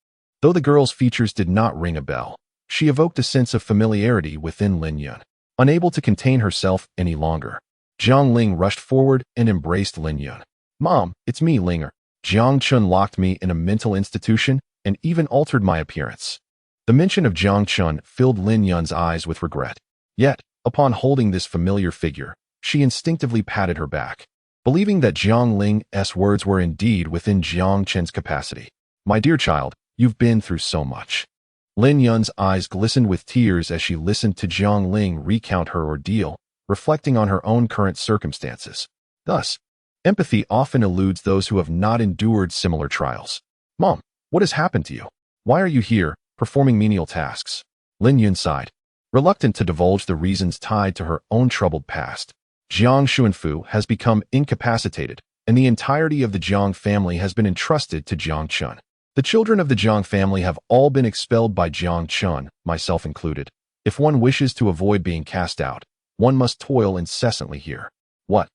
Though the girl's features did not ring a bell, she evoked a sense of familiarity within Lin Yun. Unable to contain herself any longer, Jiang Ling rushed forward and embraced Lin Yun. "Mom, it's me, Linger. Jiang Chun locked me in a mental institution and even altered my appearance." The mention of Jiang Chun filled Lin Yun's eyes with regret. Yet, upon holding this familiar figure, she instinctively patted her back, believing that Jiang Ling's words were indeed within Jiang Chen's capacity. "My dear child, you've been through so much." Lin Yun's eyes glistened with tears as she listened to Jiang Ling recount her ordeal, reflecting on her own current circumstances. Thus, empathy often eludes those who have not endured similar trials. "Mom, what has happened to you? Why are you here, performing menial tasks?" Lin Yun sighed, reluctant to divulge the reasons tied to her own troubled past. Jiang Xuanfu has become incapacitated, and the entirety of the Jiang family has been entrusted to Jiang Chun. The children of the Jiang family have all been expelled by Jiang Chun, myself included. If one wishes to avoid being cast out, one must toil incessantly here. "What?"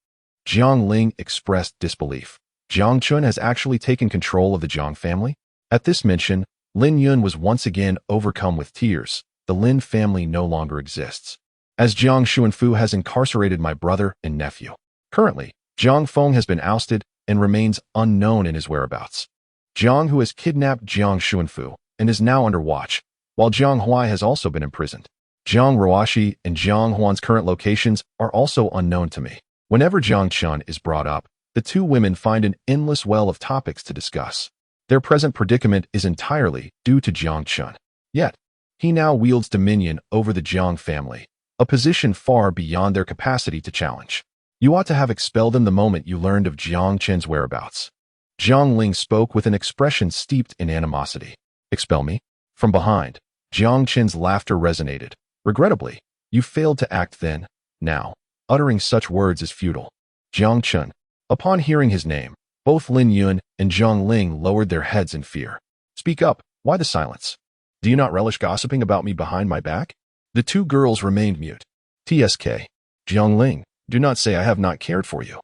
Jiang Ling expressed disbelief. "Jiang Chun has actually taken control of the Jiang family?" At this mention, Lin Yun was once again overcome with tears. The Lin family no longer exists, as Jiang Xuanfu has incarcerated my brother and nephew. Currently, Jiang Feng has been ousted and remains unknown in his whereabouts. Jiang Hu has kidnapped Jiang Xuanfu and is now under watch, while Jiang Huai has also been imprisoned. Jiang Ruoshi and Jiang Huan's current locations are also unknown to me. Whenever Jiang Chun is brought up, the two women find an endless well of topics to discuss. Their present predicament is entirely due to Jiang Chun. Yet, he now wields dominion over the Jiang family, a position far beyond their capacity to challenge. "You ought to have expelled him the moment you learned of Jiang Chen's whereabouts." Jiang Ling spoke with an expression steeped in animosity. "Expel me?" From behind, Jiang Chen's laughter resonated. "Regrettably, you failed to act then. Now, uttering such words is futile." Jiang Chen. Upon hearing his name, both Lin Yun and Jiang Ling lowered their heads in fear. "Speak up. Why the silence? Do you not relish gossiping about me behind my back?" The two girls remained mute. "TSK. Jiang Ling, do not say I have not cared for you.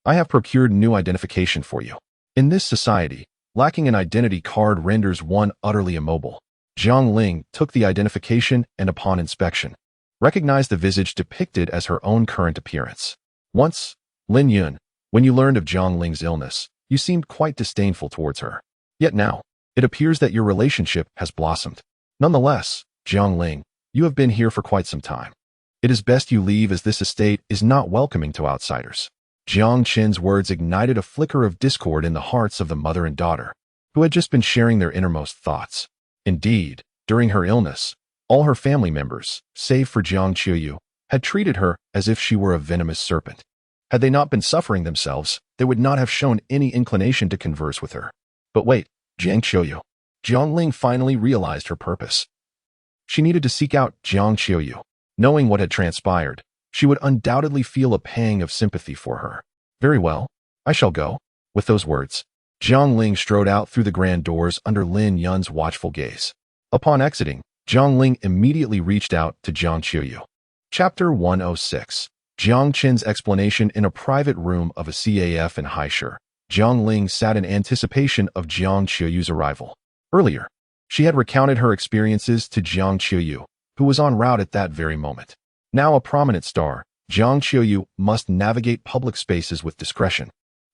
I have procured new identification for you. In this society, lacking an identity card renders one utterly immobile." Jiang Ling took the identification and upon inspection, recognized the visage depicted as her own current appearance. "Once, Lin Yun, when you learned of Jiang Ling's illness, you seemed quite disdainful towards her. Yet now, it appears that your relationship has blossomed. Nonetheless, Jiang Ling, you have been here for quite some time. It is best you leave as this estate is not welcoming to outsiders." Jiang Chen's words ignited a flicker of discord in the hearts of the mother and daughter, who had just been sharing their innermost thoughts. Indeed, during her illness, all her family members, save for Jiang Qiuyu, had treated her as if she were a venomous serpent. Had they not been suffering themselves, they would not have shown any inclination to converse with her. But wait, Jiang Qiuyu. Jiang Ling finally realized her purpose. She needed to seek out Jiang Qiuyu. Knowing what had transpired, she would undoubtedly feel a pang of sympathy for her. "Very well, I shall go." With those words, Jiang Ling strode out through the grand doors under Lin Yun's watchful gaze. Upon exiting, Jiang Ling immediately reached out to Jiang Qiuyu. Chapter 106. Jiang Chen's explanation in a private room of a CAF in Haisher. Jiang Ling sat in anticipation of Jiang Qiuyu's arrival. Earlier, she had recounted her experiences to Jiang Qiuyu, who was en route at that very moment. Now a prominent star, Jiang Qiuyu must navigate public spaces with discretion,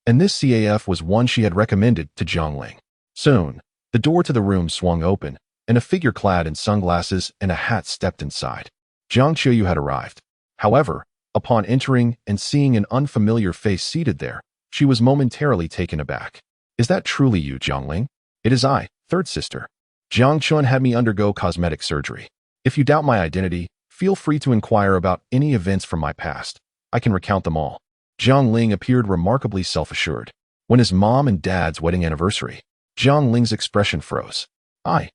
and this CAF was one she had recommended to Jiang Ling. Soon, the door to the room swung open, and a figure clad in sunglasses and a hat stepped inside. Jiang Qiuyu had arrived. However, upon entering and seeing an unfamiliar face seated there, she was momentarily taken aback. Is that truly you, Jiangling? It is I, third sister. Jiang Chun had me undergo cosmetic surgery. If you doubt my identity, feel free to inquire about any events from my past. I can recount them all. Jiang Ling appeared remarkably self-assured. When his mom and dad's wedding anniversary, Jiang Ling's expression froze. I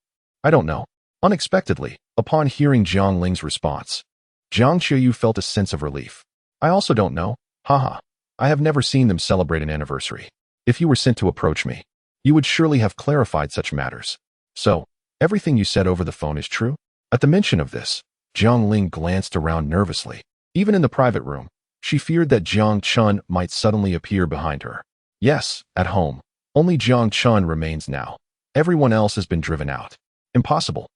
don't know. Unexpectedly, upon hearing Jiang Ling's response, Jiang Qiuyu felt a sense of relief. I also don't know. Haha. I have never seen them celebrate an anniversary. If you were sent to approach me, you would surely have clarified such matters. So, everything you said over the phone is true? At the mention of this, Jiang Ling glanced around nervously. Even in the private room, she feared that Jiang Chun might suddenly appear behind her. Yes, at home. Only Jiang Chun remains now. Everyone else has been driven out. Impossible.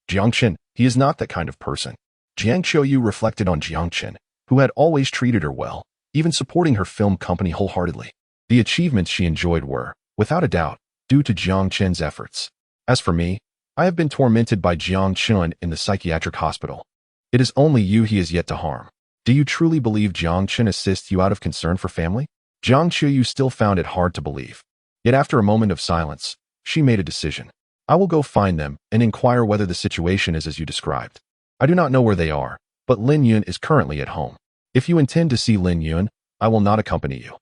Jiang Chen, he is not that kind of person. Jiang Qiuyu reflected on Jiang Chen, who had always treated her well, even supporting her film company wholeheartedly. The achievements she enjoyed were, without a doubt, due to Jiang Chen's efforts. As for me, I have been tormented by Jiang Chun in the psychiatric hospital. It is only you he is yet to harm. Do you truly believe Jiang Chen assists you out of concern for family? Jiang Qiuyu still found it hard to believe. Yet after a moment of silence, she made a decision. I will go find them and inquire whether the situation is as you described. I do not know where they are, but Lin Yun is currently at home. If you intend to see Lin Yun, I will not accompany you.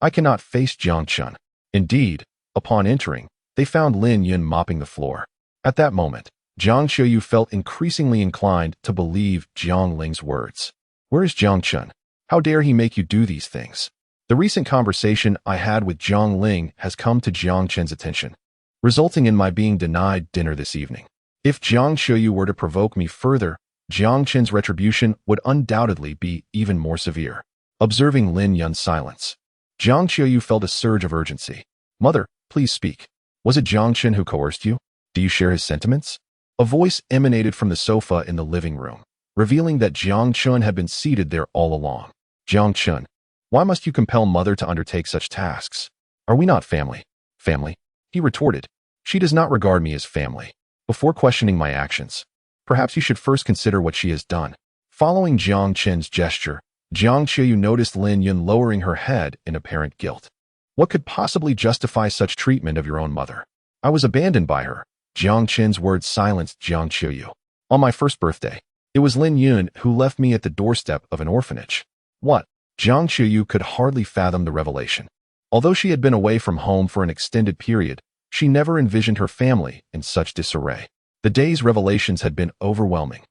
I cannot face Jiang Chun. Indeed, upon entering, they found Lin Yun mopping the floor. At that moment, Jiang Qiuyu felt increasingly inclined to believe Jiang Ling's words. Where is Jiang Chun? How dare he make you do these things? The recent conversation I had with Jiang Ling has come to Jiang Chen's attention, resulting in my being denied dinner this evening. If Jiang Qiuyu were to provoke me further, Jiang Chen's retribution would undoubtedly be even more severe. Observing Lin Yun's silence, Jiang Qiuyu felt a surge of urgency. Mother, please speak. Was it Jiang Chen who coerced you? Do you share his sentiments? A voice emanated from the sofa in the living room, revealing that Jiang Chun had been seated there all along. Jiang Chun, why must you compel mother to undertake such tasks? Are we not family? Family? He retorted. She does not regard me as family. Before questioning my actions, perhaps you should first consider what she has done. Following Jiang Chen's gesture, Jiang Qiuyu noticed Lin Yun lowering her head in apparent guilt. What could possibly justify such treatment of your own mother? I was abandoned by her. Jiang Chen's words silenced Jiang Qiuyu. On my first birthday, it was Lin Yun who left me at the doorstep of an orphanage. What? Jiang Qiuyu could hardly fathom the revelation. Although she had been away from home for an extended period, she never envisioned her family in such disarray. The day's revelations had been overwhelming.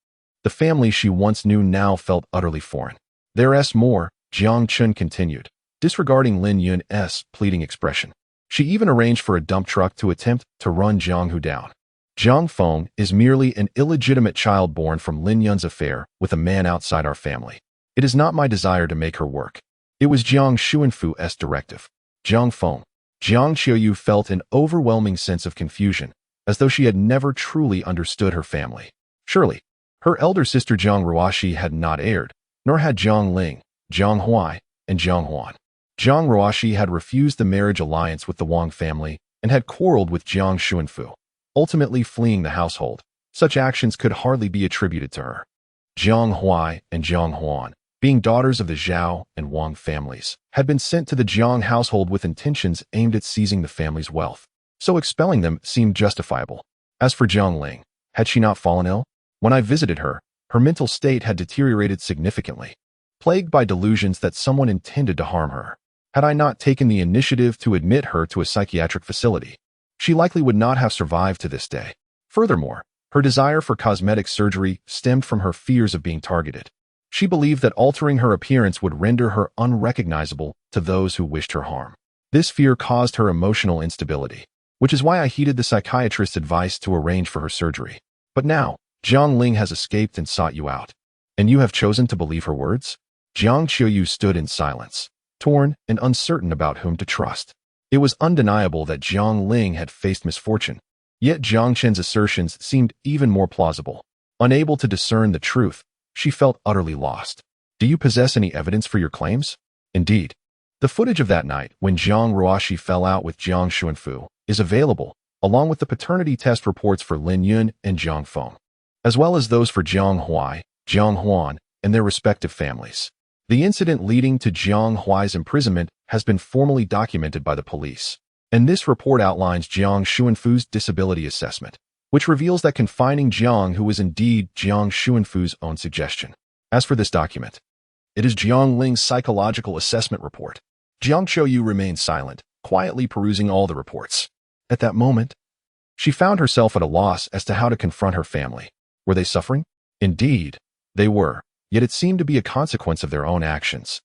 The family she once knew now felt utterly foreign. There's more, Jiang Chun continued, disregarding Lin Yun's pleading expression. She even arranged for a dump truck to attempt to run Jiang Hu down. Jiang Feng is merely an illegitimate child born from Lin Yun's affair with a man outside our family. It is not my desire to make her work. It was Jiang Xuanfu's directive. Jiang Feng. Jiang Qiuyu felt an overwhelming sense of confusion, as though she had never truly understood her family. Surely, her elder sister Jiang Ruoxi had not erred, nor had Jiang Ling, Jiang Huai, and Jiang Huan. Jiang Ruoxi had refused the marriage alliance with the Wang family and had quarreled with Jiang Xuanfu, ultimately fleeing the household. Such actions could hardly be attributed to her. Jiang Huai and Jiang Huan, being daughters of the Zhao and Wang families, had been sent to the Jiang household with intentions aimed at seizing the family's wealth, so expelling them seemed justifiable. As for Jiang Ling, had she not fallen ill? When I visited her, her mental state had deteriorated significantly, plagued by delusions that someone intended to harm her. Had I not taken the initiative to admit her to a psychiatric facility, she likely would not have survived to this day. Furthermore, her desire for cosmetic surgery stemmed from her fears of being targeted. She believed that altering her appearance would render her unrecognizable to those who wished her harm. This fear caused her emotional instability, which is why I heeded the psychiatrist's advice to arrange for her surgery. But now, Jiang Ling has escaped and sought you out, and you have chosen to believe her words? Jiang Qiuyu stood in silence, torn and uncertain about whom to trust. It was undeniable that Jiang Ling had faced misfortune, yet Jiang Chen's assertions seemed even more plausible. Unable to discern the truth, she felt utterly lost. Do you possess any evidence for your claims? Indeed. The footage of that night when Jiang Ruoxi fell out with Jiang Xuanfu is available, along with the paternity test reports for Lin Yun and Jiang Feng, as well as those for Jiang Huai, Jiang Huan, and their respective families. The incident leading to Jiang Huai's imprisonment has been formally documented by the police. and this report outlines Jiang Xuanfu's disability assessment, which reveals that confining Jiang, who was indeed Jiang Xuanfu's own suggestion. As for this document, it is Jiang Ling's psychological assessment report. Jiang Qiuyu remained silent, quietly perusing all the reports. At that moment, she found herself at a loss as to how to confront her family. Were they suffering? Indeed, they were, yet it seemed to be a consequence of their own actions.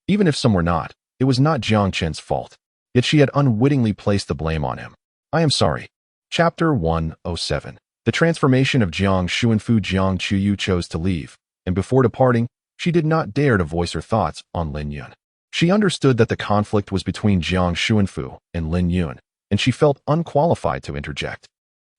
Even if some were not, it was not Jiang Qin's fault, yet she had unwittingly placed the blame on him. I am sorry. Chapter 107. The transformation of Jiang Xuanfu. Jiang Qiuyu chose to leave, and before departing, she did not dare to voice her thoughts on Lin Yun. She understood that the conflict was between Jiang Xuanfu and Lin Yun, and she felt unqualified to interject.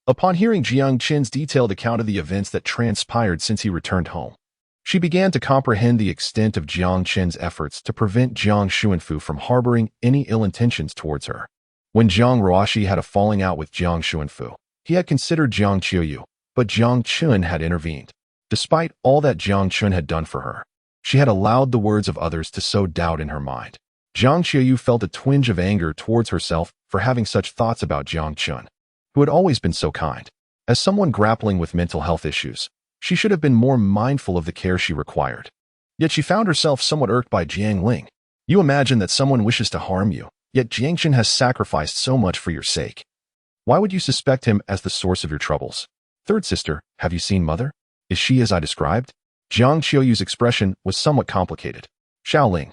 Upon hearing Jiang Qin's detailed account of the events that transpired since he returned home, she began to comprehend the extent of Jiang Qin's efforts to prevent Jiang Xuanfu from harboring any ill intentions towards her. When Jiang Ruoxi had a falling out with Jiang Xuanfu, he had considered Jiang Qiuyu, but Jiang Qun had intervened. Despite all that Jiang Qun had done for her, she had allowed the words of others to sow doubt in her mind. Jiang Qiuyu felt a twinge of anger towards herself for having such thoughts about Jiang Qun, who had always been so kind. As someone grappling with mental health issues, she should have been more mindful of the care she required. Yet she found herself somewhat irked by Jiang Ling. You imagine that someone wishes to harm you, yet Jiang Qin has sacrificed so much for your sake. Why would you suspect him as the source of your troubles? Third sister, have you seen mother? Is she as I described? Jiang Qiuyu's expression was somewhat complicated. Xiaoling,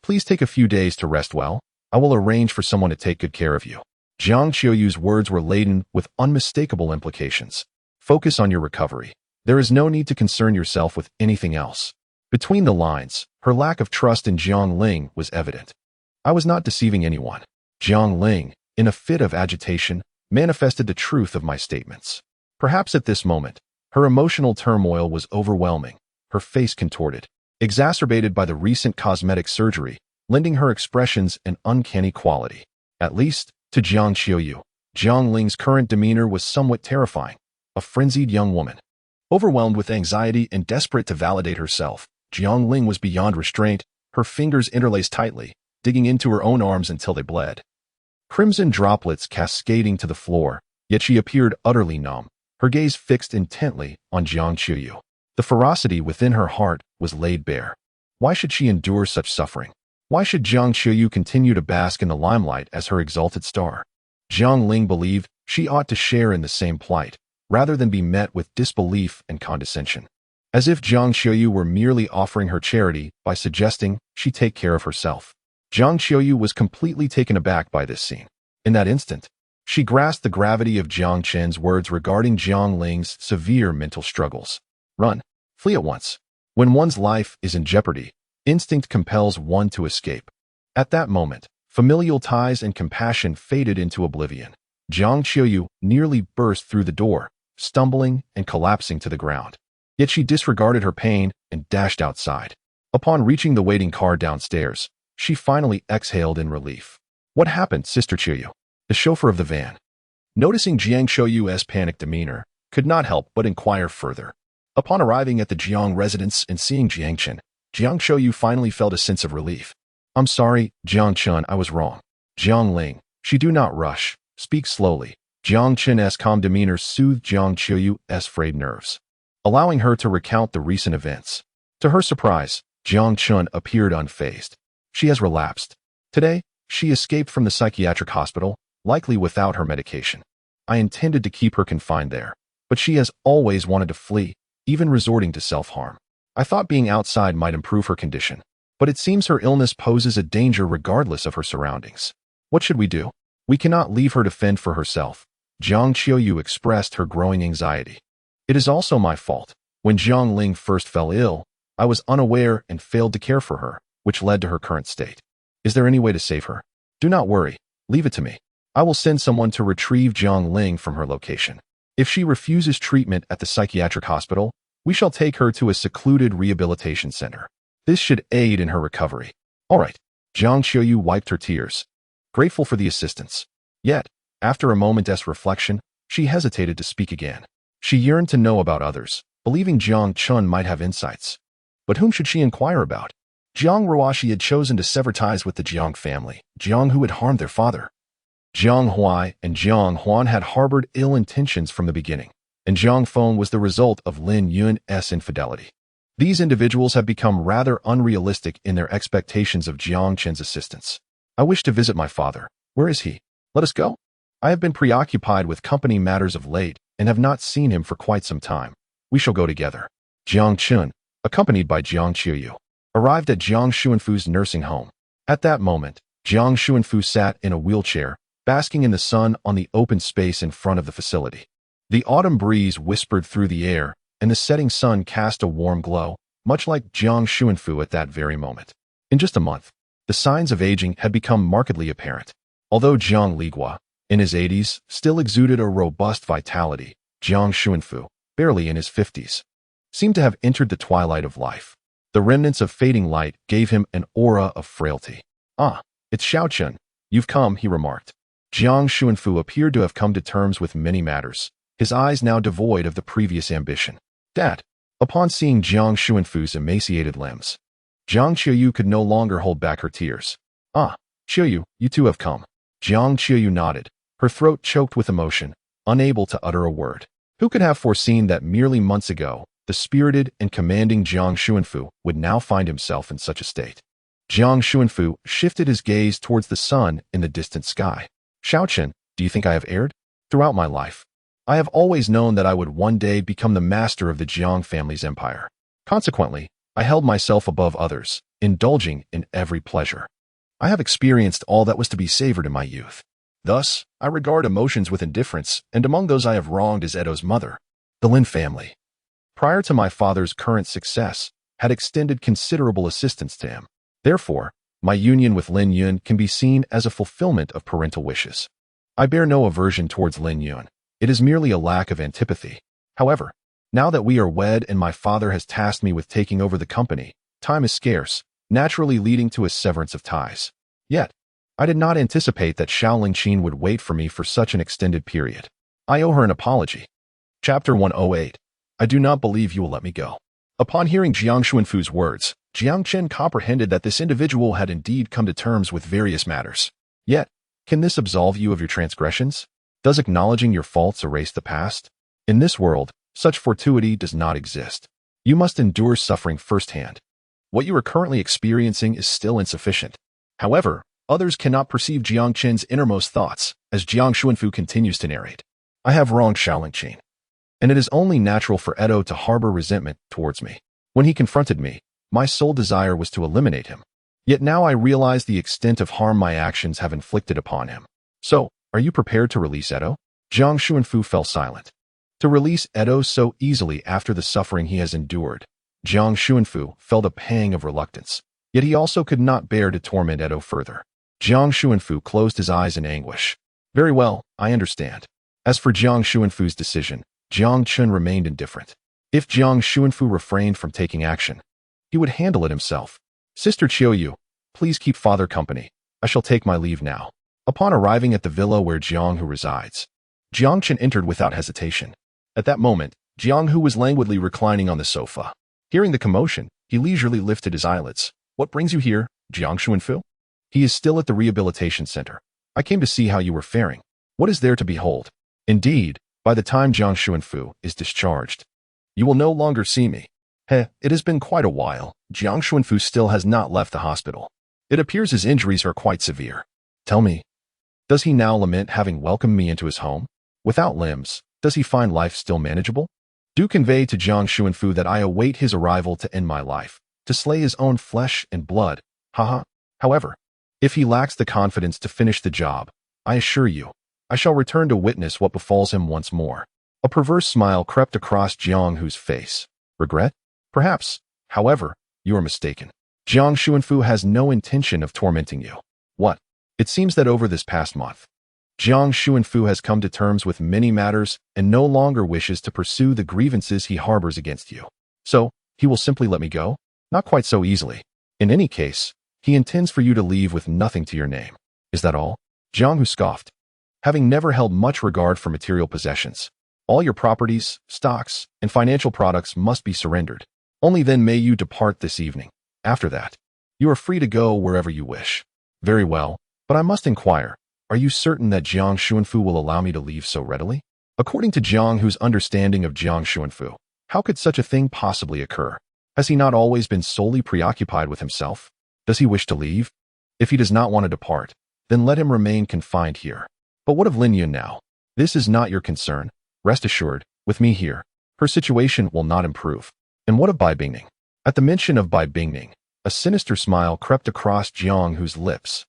please take a few days to rest well. I will arrange for someone to take good care of you. Jiang Qiuyu's words were laden with unmistakable implications. Focus on your recovery. There is no need to concern yourself with anything else. Between the lines, her lack of trust in Jiang Ling was evident. I was not deceiving anyone. Jiang Ling, in a fit of agitation, manifested the truth of my statements. Perhaps at this moment, her emotional turmoil was overwhelming, her face contorted, exacerbated by the recent cosmetic surgery, lending her expressions an uncanny quality. At least, to Jiang Qiuyu, Jiang Ling's current demeanor was somewhat terrifying. A frenzied young woman. Overwhelmed with anxiety and desperate to validate herself, Jiang Ling was beyond restraint, her fingers interlaced tightly, digging into her own arms until they bled. Crimson droplets cascading to the floor, yet she appeared utterly numb, her gaze fixed intently on Jiang Qiuyu. The ferocity within her heart was laid bare. Why should she endure such suffering? Why should Jiang Qiuyu continue to bask in the limelight as her exalted star? Jiang Ling believed she ought to share in the same plight, rather than be met with disbelief and condescension. As if Jiang Qiuyu were merely offering her charity by suggesting she take care of herself. Jiang Qiuyu was completely taken aback by this scene. In that instant, she grasped the gravity of Jiang Qin's words regarding Jiang Ling's severe mental struggles. Run. Flee at once. When one's life is in jeopardy, instinct compels one to escape. At that moment, familial ties and compassion faded into oblivion. Jiang Qiuyu nearly burst through the door, stumbling and collapsing to the ground. Yet she disregarded her pain and dashed outside. Upon reaching the waiting car downstairs, she finally exhaled in relief. What happened, Sister Qiuyu? The chauffeur of the van, noticing Jiang Qiuyu's panicked demeanor, could not help but inquire further. Upon arriving at the Jiang residence and seeing Jiang Qin, Jiang Qiuyu finally felt a sense of relief. I'm sorry, Jiang Qin, I was wrong. Jiang Ling, she do not rush. Speak slowly. Jiang Qin's calm demeanor soothed Jiang Qiuyu's frayed nerves, allowing her to recount the recent events. To her surprise, Jiang Qin appeared unfazed. She has relapsed. Today, she escaped from the psychiatric hospital, likely without her medication. I intended to keep her confined there, but she has always wanted to flee, even resorting to self-harm. I thought being outside might improve her condition, but it seems her illness poses a danger regardless of her surroundings. What should we do? We cannot leave her to fend for herself. Jiang Qiuyu expressed her growing anxiety. It is also my fault. When Jiang Ling first fell ill, I was unaware and failed to care for her, which led to her current state. Is there any way to save her? Do not worry. Leave it to me. I will send someone to retrieve Jiang Ling from her location. If she refuses treatment at the psychiatric hospital, we shall take her to a secluded rehabilitation center. This should aid in her recovery. All right. Jiang Qiuyu wiped her tears, grateful for the assistance. Yet, after a moment's reflection, she hesitated to speak again. She yearned to know about others, believing Jiang Qin might have insights. But whom should she inquire about? Jiang Ruoxi had chosen to sever ties with the Jiang family, Jiang who had harmed their father. Jiang Huai and Jiang Huan had harbored ill intentions from the beginning, and Jiang Feng was the result of Lin Yun's infidelity. These individuals have become rather unrealistic in their expectations of Jiang Chen's assistance. I wish to visit my father. Where is he? Let us go. I have been preoccupied with company matters of late and have not seen him for quite some time. We shall go together. Jiang Chun, accompanied by Jiang Qiuyu, arrived at Jiang Xuanfu's nursing home. At that moment, Jiang Xuanfu sat in a wheelchair, basking in the sun on the open space in front of the facility. The autumn breeze whispered through the air, and the setting sun cast a warm glow, much like Jiang Xuanfu at that very moment. In just a month, the signs of aging had become markedly apparent. Although Jiang Ligua, in his 80s, still exuded a robust vitality, Jiang Xuanfu, barely in his 50s, seemed to have entered the twilight of life. The remnants of fading light gave him an aura of frailty. "Ah, it's Xiaochun. You've come," he remarked. Jiang Xuanfu appeared to have come to terms with many matters, his eyes now devoid of the previous ambition. "Dad." Upon seeing Jiang Xuanfu's emaciated limbs, Jiang Qiuyu could no longer hold back her tears. "Ah, Qiuyu, you too have come." Jiang Qiuyu nodded, her throat choked with emotion, unable to utter a word. Who could have foreseen that merely months ago, the spirited and commanding Jiang Xuanfu would now find himself in such a state? Jiang Xuanfu shifted his gaze towards the sun in the distant sky. "Xiaochun, do you think I have erred? Throughout my life, I have always known that I would one day become the master of the Jiang family's empire. Consequently, I held myself above others, indulging in every pleasure. I have experienced all that was to be savored in my youth. Thus, I regard emotions with indifference, and among those I have wronged is Edo's mother. The Lin family, prior to my father's current success, had extended considerable assistance to him. Therefore, my union with Lin Yun can be seen as a fulfillment of parental wishes. I bear no aversion towards Lin Yun. It is merely a lack of antipathy. However, now that we are wed and my father has tasked me with taking over the company, time is scarce, naturally leading to a severance of ties. Yet, I did not anticipate that Xiaoling Qin would wait for me for such an extended period. I owe her an apology. Chapter 108. I do not believe you will let me go. Upon hearing Jiang Xuanfu's words, Jiang Chen comprehended that this individual had indeed come to terms with various matters. Yet, can this absolve you of your transgressions? Does acknowledging your faults erase the past? In this world, such fortuity does not exist. You must endure suffering firsthand. What you are currently experiencing is still insufficient. However, others cannot perceive Jiang Chen's innermost thoughts, as Jiang Xuanfu continues to narrate. I have wronged Xiaoling Qin, and it is only natural for Edo to harbor resentment towards me. When he confronted me, my sole desire was to eliminate him. Yet now I realize the extent of harm my actions have inflicted upon him. So, are you prepared to release Edo? Jiang Xuanfu fell silent. To release Edo so easily after the suffering he has endured, Jiang Xuanfu felt a pang of reluctance. Yet he also could not bear to torment Edo further. Jiang Xuanfu closed his eyes in anguish. Very well, I understand. As for Jiang Xuanfu's decision, Jiang Chun remained indifferent. If Jiang Xuanfu refrained from taking action, he would handle it himself. Sister Qiuyu, please keep father company. I shall take my leave now. Upon arriving at the villa where Jiang Hu resides, Jiang Chen entered without hesitation. At that moment, Jiang Hu was languidly reclining on the sofa. Hearing the commotion, he leisurely lifted his eyelids. What brings you here, Jiang Xuanfu? He is still at the rehabilitation center. I came to see how you were faring. What is there to behold? Indeed, by the time Jiang Xuanfu is discharged, you will no longer see me. It has been quite a while. Jiang Xuanfu still has not left the hospital. It appears his injuries are quite severe. Tell me, does he now lament having welcomed me into his home? Without limbs, does he find life still manageable? Do convey to Jiang Xuanfu that I await his arrival to end my life, to slay his own flesh and blood. Haha. However, if he lacks the confidence to finish the job, I assure you, I shall return to witness what befalls him once more. A perverse smile crept across Jiang Hu's face. Regret? Perhaps. However, you are mistaken. Jiang Xuanfu has no intention of tormenting you. What? It seems that over this past month, Jiang Xuanfu has come to terms with many matters and no longer wishes to pursue the grievances he harbors against you. So, he will simply let me go? Not quite so easily. In any case, he intends for you to leave with nothing to your name. Is that all? Jiang Hu scoffed. Having never held much regard for material possessions, all your properties, stocks, and financial products must be surrendered. Only then may you depart this evening. After that, you are free to go wherever you wish. Very well, but I must inquire, Are you certain that Jiang Xuanfu will allow me to leave so readily? According to Jiang Hu's understanding of Jiang Xuanfu, how could such a thing possibly occur? Has he not always been solely preoccupied with himself? Does he wish to leave? If he does not want to depart, then let him remain confined here. But what of Lin Yun now? This is not your concern. Rest assured, with me here, her situation will not improve. And what of Bai Bingning? At the mention of Bai Bingning, a sinister smile crept across Jiang Hu's lips.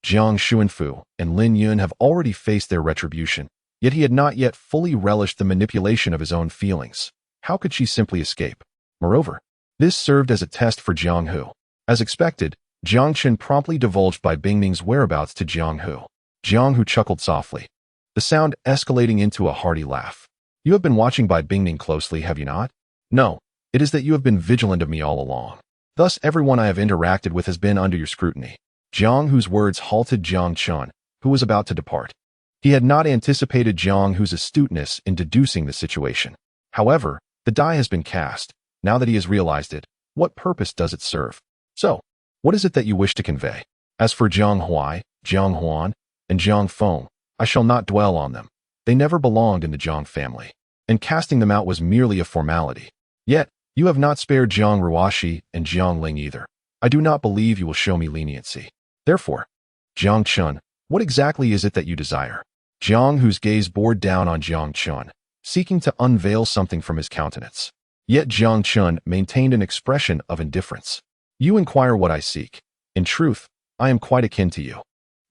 Jiang Xuanfu and Lin Yun have already faced their retribution, yet he had not yet fully relished the manipulation of his own feelings. How could she simply escape? Moreover, this served as a test for Jiang Hu. As expected, Jiang Chen promptly divulged Bai Bingning's whereabouts to Jiang Hu. Jiang Hu chuckled softly, the sound escalating into a hearty laugh. You have been watching Bai Bingning closely, have you not? No, it is that you have been vigilant of me all along. Thus everyone I have interacted with has been under your scrutiny. Jiang Hu's words halted Jiang Chen, who was about to depart. He had not anticipated Jiang Hu's astuteness in deducing the situation. However, the die has been cast. Now that he has realized it, what purpose does it serve? So, what is it that you wish to convey? As for Jiang Huai, Jiang Huan, and Jiang Feng, I shall not dwell on them. They never belonged in the Jiang family, and casting them out was merely a formality. Yet, you have not spared Jiang Ruoxi and Jiang Ling either. I do not believe you will show me leniency. Therefore, Jiang Chen, what exactly is it that you desire? Jiang Hu's gaze bored down on Jiang Chen, seeking to unveil something from his countenance. Yet Jiang Chen maintained an expression of indifference. You inquire what I seek. In truth, I am quite akin to you.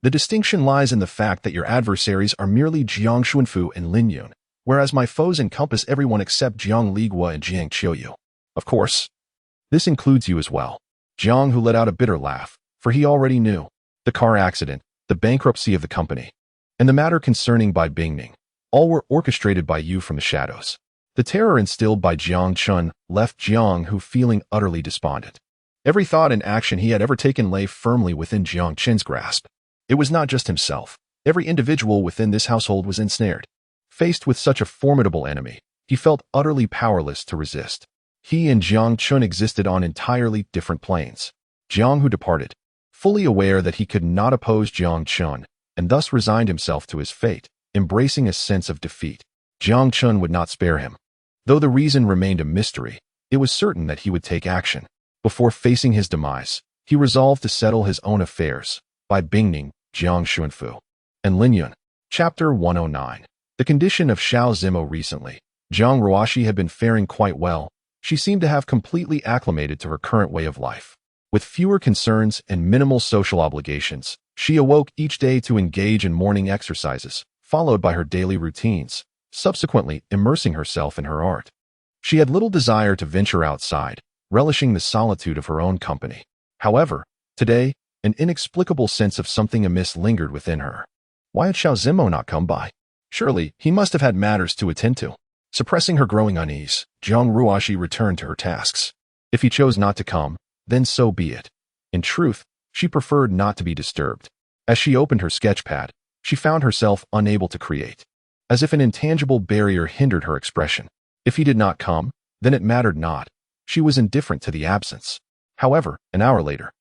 The distinction lies in the fact that your adversaries are merely Jiang Xuanfu and Lin Yun, whereas my foes encompass everyone except Jiang Ligua and Jiang Qiuyu. Of course, this includes you as well. Jiang Hu let out a bitter laugh, for he already knew the car accident, the bankruptcy of the company, and the matter concerning Bai Bingning. All were orchestrated by you from the shadows. The terror instilled by Jiang Chen left Jiang Hu feeling utterly despondent. Every thought and action he had ever taken lay firmly within Jiang Chen's grasp. It was not just himself. Every individual within this household was ensnared. Faced with such a formidable enemy, he felt utterly powerless to resist. He and Jiang Chen existed on entirely different planes. Jiang Hu departed, fully aware that he could not oppose Jiang Chen, and thus resigned himself to his fate, embracing a sense of defeat. Jiang Chen would not spare him. Though the reason remained a mystery, it was certain that he would take action. Before facing his demise, he resolved to settle his own affairs. Bai Bingning, Jiang Xuanfu, and Lin Yun. Chapter 109. The condition of Xiao Zimo recently. Jiang Ruoxi had been faring quite well. She seemed to have completely acclimated to her current way of life. With fewer concerns and minimal social obligations, she awoke each day to engage in morning exercises, followed by her daily routines, subsequently immersing herself in her art. She had little desire to venture outside, relishing the solitude of her own company. However, today, an inexplicable sense of something amiss lingered within her. Why had Xiao Zimo not come by? Surely, he must have had matters to attend to. Suppressing her growing unease, Jiang Ruoxi returned to her tasks. If he chose not to come, then so be it. In truth, she preferred not to be disturbed. As she opened her sketchpad, she found herself unable to create, as if an intangible barrier hindered her expression. If he did not come, then it mattered not. She was indifferent to the absence. However, an hour later,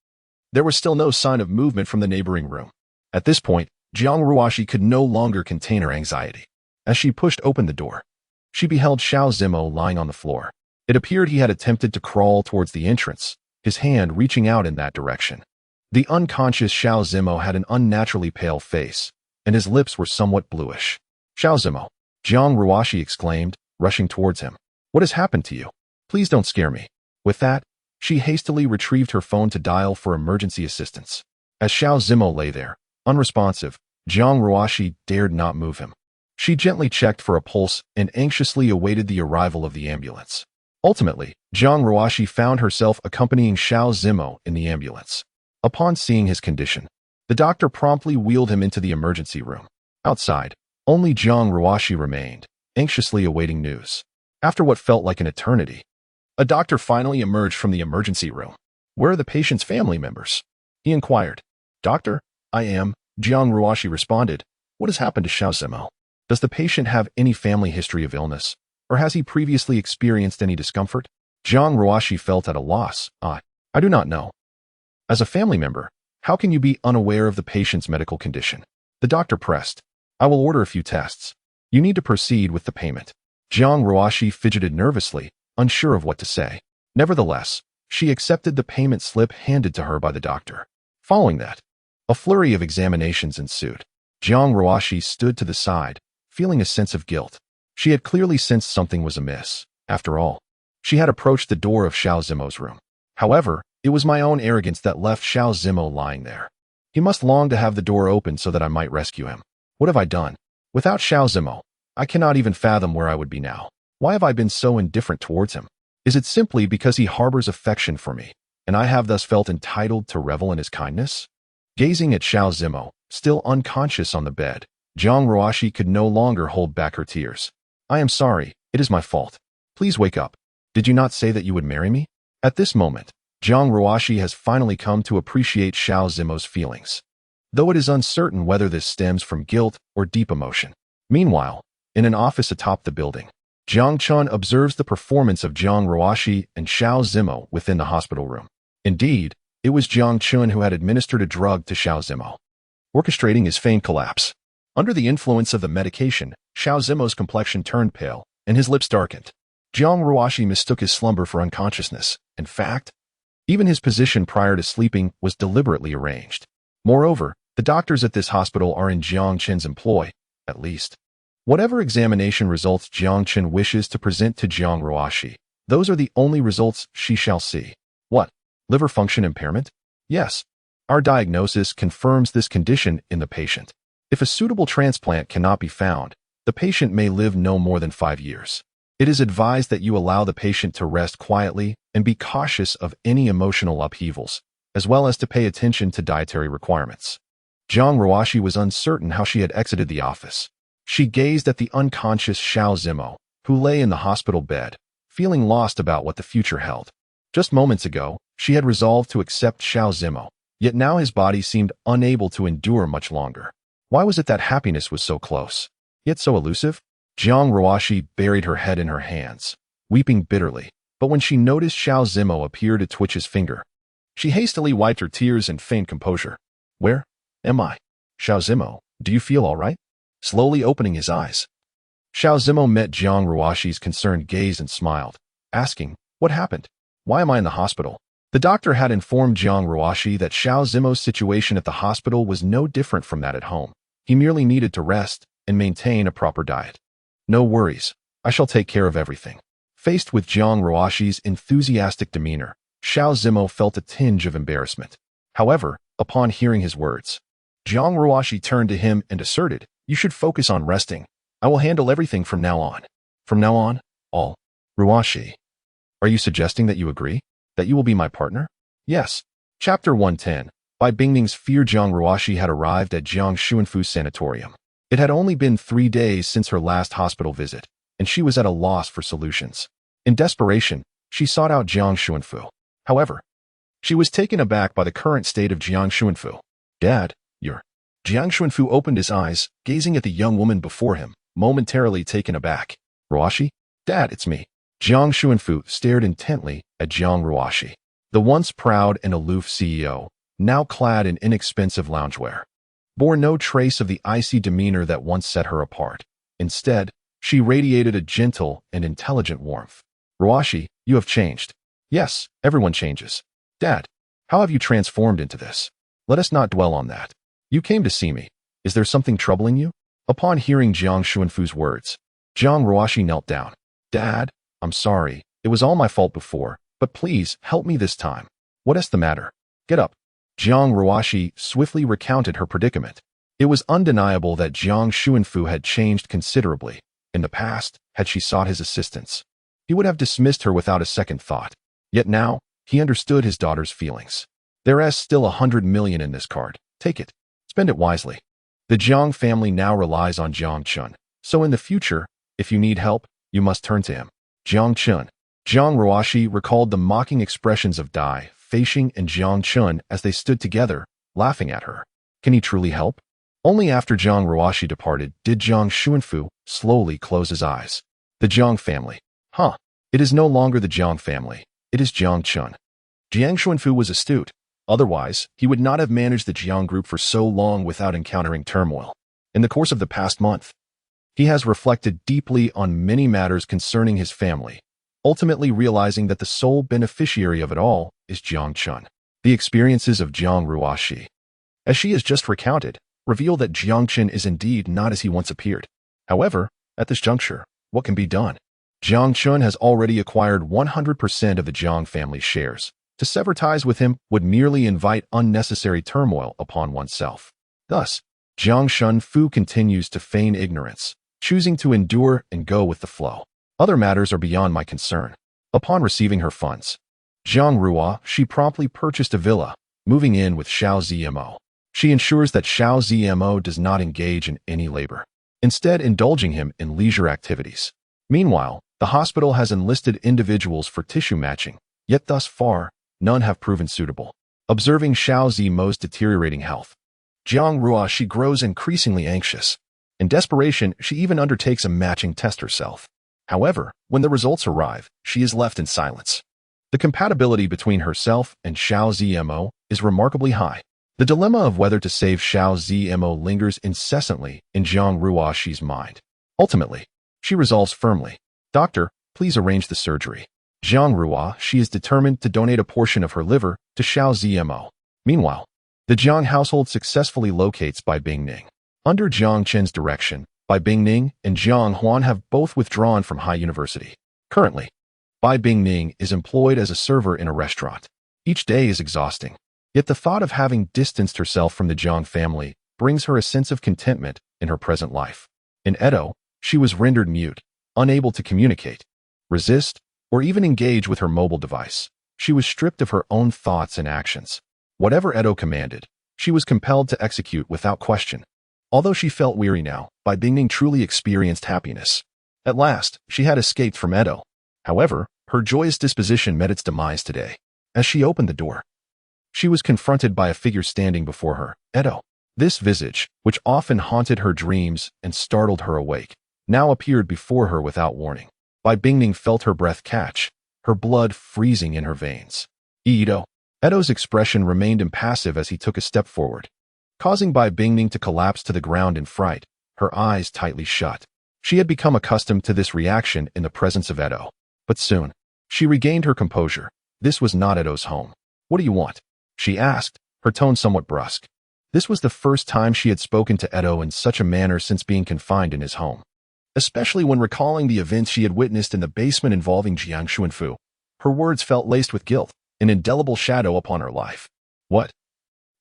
there was still no sign of movement from the neighboring room. At this point, Jiang Ruoxi could no longer contain her anxiety. As she pushed open the door, she beheld Xiao Zimo lying on the floor. It appeared he had attempted to crawl towards the entrance, his hand reaching out in that direction. The unconscious Xiao Zimo had an unnaturally pale face, and his lips were somewhat bluish. Xiao Zimo, Jiang Ruoxi exclaimed, rushing towards him. What has happened to you? Please don't scare me. With that, she hastily retrieved her phone to dial for emergency assistance. As Xiao Zimo lay there, unresponsive, Jiang Ruoxi dared not move him. She gently checked for a pulse and anxiously awaited the arrival of the ambulance. Ultimately, Jiang Ruoxi found herself accompanying Xiao Zimo in the ambulance. Upon seeing his condition, the doctor promptly wheeled him into the emergency room. Outside, only Jiang Ruoxi remained, anxiously awaiting news. After what felt like an eternity, a doctor finally emerged from the emergency room. Where are the patient's family members? He inquired. Doctor, I am, Jiang Ruoxi responded. What has happened to Xiao Zimo? Does the patient have any family history of illness, or has he previously experienced any discomfort? Jiang Ruoxi felt at a loss. I do not know. As a family member, how can you be unaware of the patient's medical condition? The doctor pressed. I will order a few tests. You need to proceed with the payment. Jiang Ruoshi fidgeted nervously, unsure of what to say. Nevertheless, she accepted the payment slip handed to her by the doctor. Following that, a flurry of examinations ensued. Jiang Ruoshi stood to the side, feeling a sense of guilt. She had clearly sensed something was amiss. After all, she had approached the door of Xiao Zimo's room. However, it was my own arrogance that left Xiao Zimo lying there. He must long to have the door open so that I might rescue him. What have I done? Without Xiao Zimo, I cannot even fathom where I would be now. Why have I been so indifferent towards him? Is it simply because he harbors affection for me, and I have thus felt entitled to revel in his kindness? Gazing at Xiao Zimo, still unconscious on the bed, Jiang Ruoshi could no longer hold back her tears. I am sorry, it is my fault. Please wake up. Did you not say that you would marry me? At this moment, Jiang Ruoshi has finally come to appreciate Xiao Zimo's feelings, though it is uncertain whether this stems from guilt or deep emotion. Meanwhile, in an office atop the building, Jiang Chun observes the performance of Jiang Ruoshi and Xiao Zimo within the hospital room. Indeed, it was Jiang Chun who had administered a drug to Xiao Zimo, orchestrating his feigned collapse. Under the influence of the medication, Xiao Zimo's complexion turned pale, and his lips darkened. Jiang Ruoshi mistook his slumber for unconsciousness. In fact, even his position prior to sleeping was deliberately arranged. Moreover, the doctors at this hospital are in Jiang Chen's employ, at least. Whatever examination results Jiang Chen wishes to present to Jiang Ruoshi, those are the only results she shall see. What? Liver function impairment? Yes. Our diagnosis confirms this condition in the patient. If a suitable transplant cannot be found, the patient may live no more than 5 years. It is advised that you allow the patient to rest quietly and be cautious of any emotional upheavals, as well as to pay attention to dietary requirements. Jiang Ruoshi was uncertain how she had exited the office. She gazed at the unconscious Xiao Zimo, who lay in the hospital bed, feeling lost about what the future held. Just moments ago, she had resolved to accept Xiao Zimo, yet now his body seemed unable to endure much longer. Why was it that happiness was so close, yet so elusive? Jiang Ruoshi buried her head in her hands, weeping bitterly, but when she noticed Xiao Zimo appear to twitch his finger, she hastily wiped her tears and feigned composure. Where am I? Xiao Zimo, do you feel all right? Slowly opening his eyes, Xiao Zimo met Jiang Ruoshi's concerned gaze and smiled, asking, what happened? Why am I in the hospital? The doctor had informed Jiang Ruoshi that Xiao Zimo's situation at the hospital was no different from that at home. He merely needed to rest and maintain a proper diet. No worries, I shall take care of everything. Faced with Jiang Ruoshi's enthusiastic demeanor, Xiao Zimo felt a tinge of embarrassment. However, upon hearing his words, Jiang Ruoshi turned to him and asserted, you should focus on resting. I will handle everything from now on. From now on, all. Ruoshi, are you suggesting that you agree? That you will be my partner? Yes. Chapter 110. By Bingning's fear, Jiang Ruoshi had arrived at Jiang Xuanfu's sanatorium. It had only been 3 days since her last hospital visit, and she was at a loss for solutions. In desperation, she sought out Jiang Xuanfu. However, she was taken aback by the current state of Jiang Xuanfu. Dad, you're... Jiang Xuanfu opened his eyes, gazing at the young woman before him, momentarily taken aback. Ruoshi? Dad, it's me. Jiang Xuanfu stared intently at Jiang Ruoshi, the once proud and aloof CEO, now clad in inexpensive loungewear, bore no trace of the icy demeanor that once set her apart. Instead, she radiated a gentle and intelligent warmth. Ruoshi, you have changed. Yes, everyone changes. Dad, how have you transformed into this? Let us not dwell on that. You came to see me. Is there something troubling you? Upon hearing Jiang Xuanfu's words, Jiang Ruoshi knelt down. Dad, I'm sorry. It was all my fault before, but please help me this time. What is the matter? Get up. Jiang Ruoshi swiftly recounted her predicament. It was undeniable that Jiang Xuanfu had changed considerably. In the past, had she sought his assistance, he would have dismissed her without a second thought. Yet now, he understood his daughter's feelings. There is still 100 million in this card. Take it. Spend it wisely. The Jiang family now relies on Jiang Chun, so in the future, if you need help, you must turn to him. Jiang Chun. Jiang Ruoshi recalled the mocking expressions of Dai, Feixing, and Jiang Chun as they stood together, laughing at her. Can he truly help? Only after Jiang Ruoshi departed did Jiang Xuanfu slowly close his eyes. The Jiang family. It is no longer the Jiang family. It is Jiang Chun. Jiang Xuanfu was astute. Otherwise, he would not have managed the Jiang group for so long without encountering turmoil. In the course of the past month, he has reflected deeply on many matters concerning his family, ultimately realizing that the sole beneficiary of it all is Jiang Chun. The experiences of Jiang Ruashi, as she has just recounted, reveal that Jiang Chun is indeed not as he once appeared. However, at this juncture, what can be done? Jiang Chun has already acquired 100% of the Jiang family shares. To sever ties with him would merely invite unnecessary turmoil upon oneself. Thus, Jiang Shunfu continues to feign ignorance, choosing to endure and go with the flow. Other matters are beyond my concern. Upon receiving her funds, Jiang Rua, she promptly purchased a villa, moving in with Xiao Zmo. She ensures that Xiao Zmo does not engage in any labor, instead indulging him in leisure activities. Meanwhile, the hospital has enlisted individuals for tissue matching, yet thus far, none have proven suitable. Observing Xiao Zmo's deteriorating health, Jiang Rua, she grows increasingly anxious. In desperation, she even undertakes a matching test herself. However, when the results arrive, she is left in silence. The compatibility between herself and Xiao Zmo is remarkably high. The dilemma of whether to save Xiao Zmo lingers incessantly in Jiang Ruashi's mind. Ultimately, she resolves firmly, "Doctor, please arrange the surgery." Jiang Rua, she is determined to donate a portion of her liver to Xiao Zmo. Meanwhile, the Jiang household successfully locates Bai Bingning. Under Jiang Chen's direction, Bai Bingning and Jiang Huan have both withdrawn from High University. Currently, Bai Bingning is employed as a server in a restaurant. Each day is exhausting, yet the thought of having distanced herself from the Jiang family brings her a sense of contentment in her present life. In Edo, she was rendered mute, unable to communicate, resist, or even engage with her mobile device. She was stripped of her own thoughts and actions. Whatever Edo commanded, she was compelled to execute without question. Although she felt weary now, Bai Bingning truly experienced happiness. At last, she had escaped from Edo. However, her joyous disposition met its demise today. As she opened the door, she was confronted by a figure standing before her, Edo. This visage, which often haunted her dreams and startled her awake, now appeared before her without warning. Bai Bingning felt her breath catch, her blood freezing in her veins. Edo. Edo's expression remained impassive as he took a step forward, causing Bai Bingning to collapse to the ground in fright, her eyes tightly shut. She had become accustomed to this reaction in the presence of Edo. But soon, she regained her composure. This was not Edo's home. "What do you want?" she asked, her tone somewhat brusque. This was the first time she had spoken to Edo in such a manner since being confined in his home. Especially when recalling the events she had witnessed in the basement involving Jiang Xuanfu, her words felt laced with guilt, an indelible shadow upon her life. "What?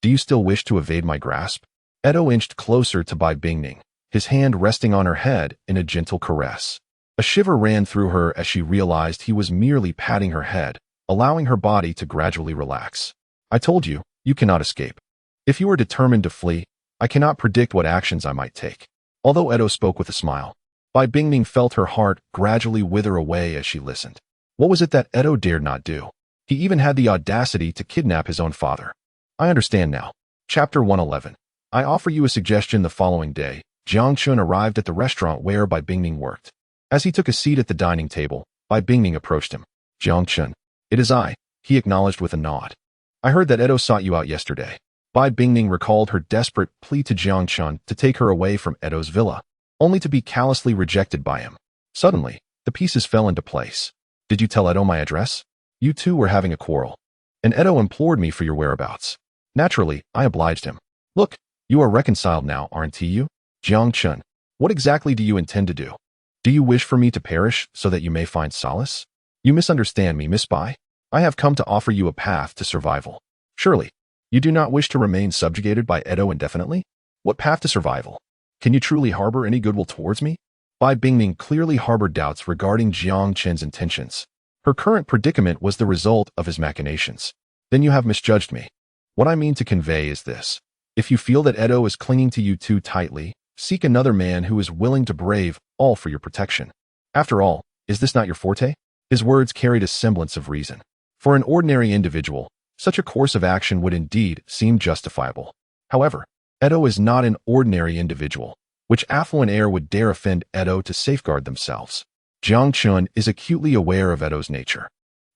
Do you still wish to evade my grasp?" Edo inched closer to Bai Bingning, his hand resting on her head in a gentle caress. A shiver ran through her as she realized he was merely patting her head, allowing her body to gradually relax. "I told you, you cannot escape. If you are determined to flee, I cannot predict what actions I might take." Although Edo spoke with a smile, Bai Bingning felt her heart gradually wither away as she listened. What was it that Edo dared not do? He even had the audacity to kidnap his own father. I understand now. Chapter 111. I offer you a suggestion. The following day, Jiang Chun arrived at the restaurant where Bai Bingning worked. As he took a seat at the dining table, Bai Bingning approached him. "Jiang Chun, it is I," he acknowledged with a nod. "I heard that Edo sought you out yesterday." Bai Bingning recalled her desperate plea to Jiang Chun to take her away from Edo's villa, only to be callously rejected by him. Suddenly, the pieces fell into place. "Did you tell Edo my address? You two were having a quarrel, and Edo implored me for your whereabouts. Naturally, I obliged him. Look, you are reconciled now, aren't you? Jiang Chun, what exactly do you intend to do? Do you wish for me to perish so that you may find solace? You misunderstand me, Miss Bai. I have come to offer you a path to survival. Surely, you do not wish to remain subjugated by Edo indefinitely? What path to survival? Can you truly harbor any goodwill towards me?" Bai Bingning clearly harbored doubts regarding Jiang Chen's intentions. Her current predicament was the result of his machinations. "Then you have misjudged me. What I mean to convey is this. If you feel that Edo is clinging to you too tightly, seek another man who is willing to brave all for your protection. After all, is this not your forte?" His words carried a semblance of reason. For an ordinary individual, such a course of action would indeed seem justifiable. However, Edo is not an ordinary individual, which affluent heir would dare offend Edo to safeguard themselves. Jiang Chun is acutely aware of Edo's nature.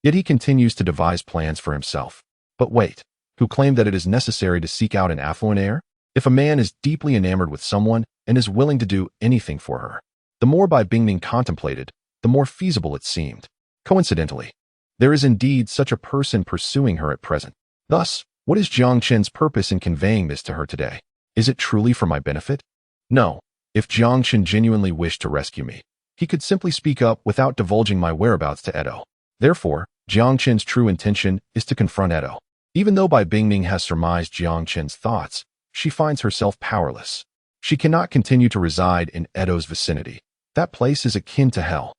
Yet he continues to devise plans for himself. But wait, who claim that it is necessary to seek out an affluent heir? If a man is deeply enamored with someone and is willing to do anything for her, the more Bai Bingning contemplated, the more feasible it seemed. Coincidentally, there is indeed such a person pursuing her at present. Thus, what is Jiang Chen's purpose in conveying this to her today? Is it truly for my benefit? No. If Jiang Chen genuinely wished to rescue me, he could simply speak up without divulging my whereabouts to Edo. Therefore, Jiang Chen's true intention is to confront Edo. Even though Bai Bingning has surmised Jiang Chen's thoughts, she finds herself powerless. She cannot continue to reside in Edo's vicinity. That place is akin to hell.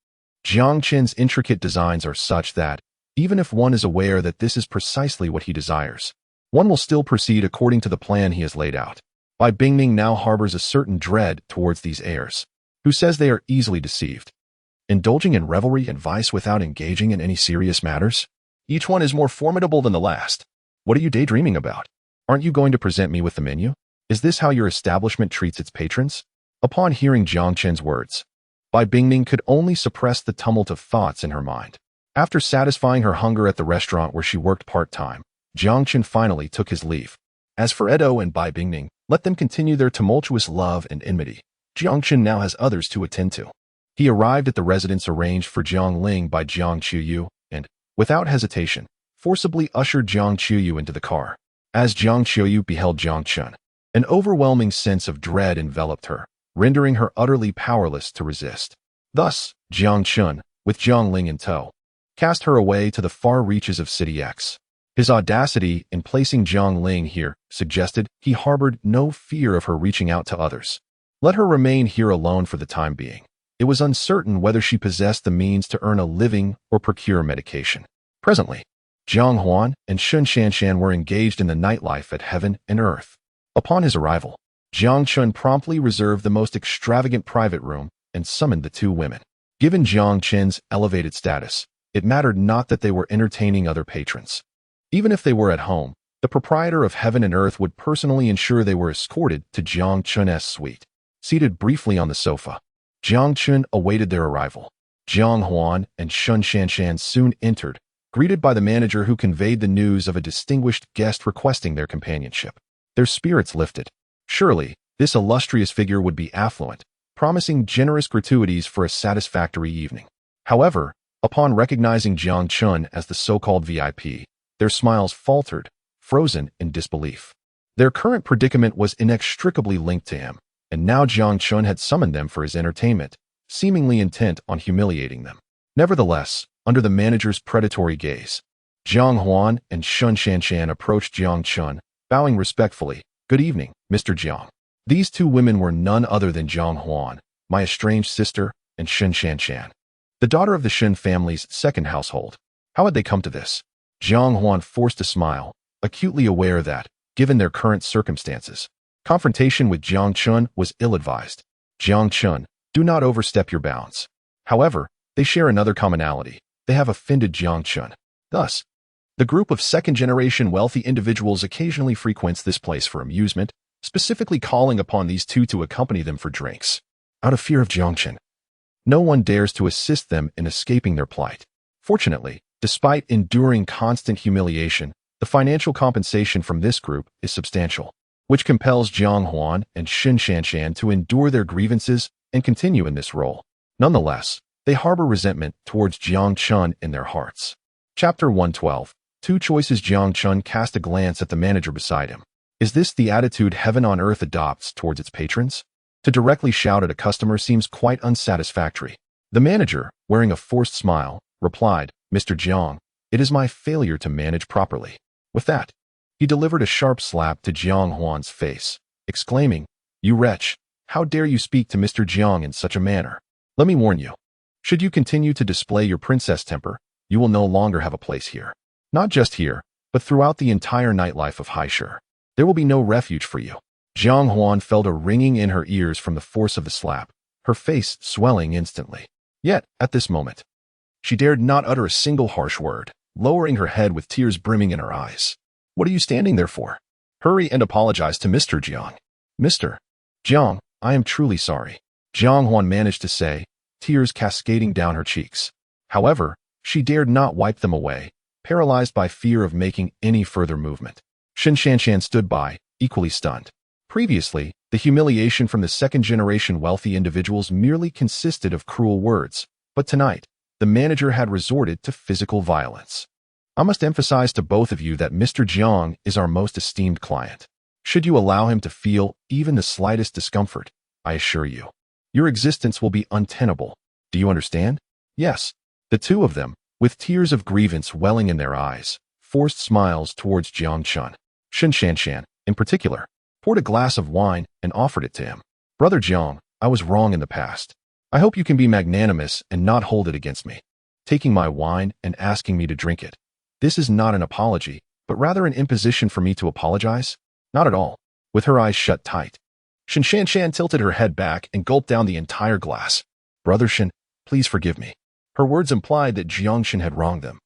Jiang Chen's intricate designs are such that, even if one is aware that this is precisely what he desires, one will still proceed according to the plan he has laid out. Bai Bingning now harbors a certain dread towards these heirs, who says they are easily deceived, indulging in revelry and vice without engaging in any serious matters. Each one is more formidable than the last. What are you daydreaming about? Aren't you going to present me with the menu? Is this how your establishment treats its patrons? Upon hearing Jiang Chen's words, Bai Bingning could only suppress the tumult of thoughts in her mind. After satisfying her hunger at the restaurant where she worked part-time, Jiang Chen finally took his leave. As for Edo and Bai Bingning, let them continue their tumultuous love and enmity. Jiang Chen now has others to attend to. He arrived at the residence arranged for Jiang Ling by Jiang Qiuyu and, without hesitation, forcibly ushered Jiang Qiuyu into the car. As Jiang Qiuyu beheld Jiang Chen, an overwhelming sense of dread enveloped her, rendering her utterly powerless to resist. Thus, Jiang Chen, with Jiang Ling in tow, cast her away to the far reaches of City X. His audacity in placing Jiang Ling here suggested he harbored no fear of her reaching out to others. Let her remain here alone for the time being. It was uncertain whether she possessed the means to earn a living or procure medication. Presently, Jiang Huan and Shun Shanshan were engaged in the nightlife at Heaven and Earth. Upon his arrival, Jiang Chen promptly reserved the most extravagant private room and summoned the two women. Given Jiang Chen's elevated status, it mattered not that they were entertaining other patrons. Even if they were at home, the proprietor of Heaven and Earth would personally ensure they were escorted to Jiang Chen's suite. Seated briefly on the sofa, Jiang Chen awaited their arrival. Jiang Huan and Shun Shanshan soon entered, greeted by the manager who conveyed the news of a distinguished guest requesting their companionship. Their spirits lifted. Surely, this illustrious figure would be affluent, promising generous gratuities for a satisfactory evening. However, upon recognizing Jiang Chen as the so-called VIP, their smiles faltered, frozen in disbelief. Their current predicament was inextricably linked to him, and now Jiang Chen had summoned them for his entertainment, seemingly intent on humiliating them. Nevertheless, under the manager's predatory gaze, Jiang Huan and Shun Shanshan approached Jiang Chen, bowing respectfully. "Good evening, Mr. Jiang." These two women were none other than Jiang Huan, my estranged sister, and Shun Shanshan, the daughter of the Shun family's second household. How had they come to this? Jiang Huan forced a smile, acutely aware that, given their current circumstances, confrontation with Jiang Chen was ill-advised. Jiang Chen, do not overstep your bounds. However, they share another commonality. They have offended Jiang Chen. Thus, the group of second-generation wealthy individuals occasionally frequents this place for amusement, specifically calling upon these two to accompany them for drinks. Out of fear of Jiang Chen, no one dares to assist them in escaping their plight. Fortunately, despite enduring constant humiliation, the financial compensation from this group is substantial, which compels Jiang Huan and Shun Shanshan to endure their grievances and continue in this role. Nonetheless, they harbor resentment towards Jiang Chen in their hearts. Chapter 112. Two choices. Jiang Chen cast a glance at the manager beside him. Is this the attitude Heaven on Earth adopts towards its patrons? To directly shout at a customer seems quite unsatisfactory. The manager, wearing a forced smile, replied, "Mr. Jiang, it is my failure to manage properly." With that, he delivered a sharp slap to Jiang Huan's face, exclaiming, "You wretch, how dare you speak to Mr. Jiang in such a manner? Let me warn you. Should you continue to display your princess temper, you will no longer have a place here. Not just here, but throughout the entire nightlife of Haisher. There will be no refuge for you." Jiang Huan felt a ringing in her ears from the force of the slap, her face swelling instantly. Yet, at this moment, she dared not utter a single harsh word, lowering her head with tears brimming in her eyes. "What are you standing there for? Hurry and apologize to Mr. Jiang." "Mr. Jiang, I am truly sorry," Jiang Huan managed to say, tears cascading down her cheeks. However, she dared not wipe them away, paralyzed by fear of making any further movement. Shen Shanshan stood by, equally stunned. Previously, the humiliation from the second-generation wealthy individuals merely consisted of cruel words, but tonight, the manager had resorted to physical violence. I must emphasize to both of you that Mr. Jiang is our most esteemed client. Should you allow him to feel even the slightest discomfort, I assure you, your existence will be untenable. Do you understand? Yes. The two of them, with tears of grievance welling in their eyes, forced smiles towards Jiang Chun. Shen Shanshan, in particular, poured a glass of wine and offered it to him. Brother Jiang, I was wrong in the past. I hope you can be magnanimous and not hold it against me. Taking my wine and asking me to drink it. This is not an apology, but rather an imposition for me to apologize? Not at all. With her eyes shut tight, Shen Shanshan tilted her head back and gulped down the entire glass. Brother Shen, please forgive me. Her words implied that Jiang Shen had wronged them.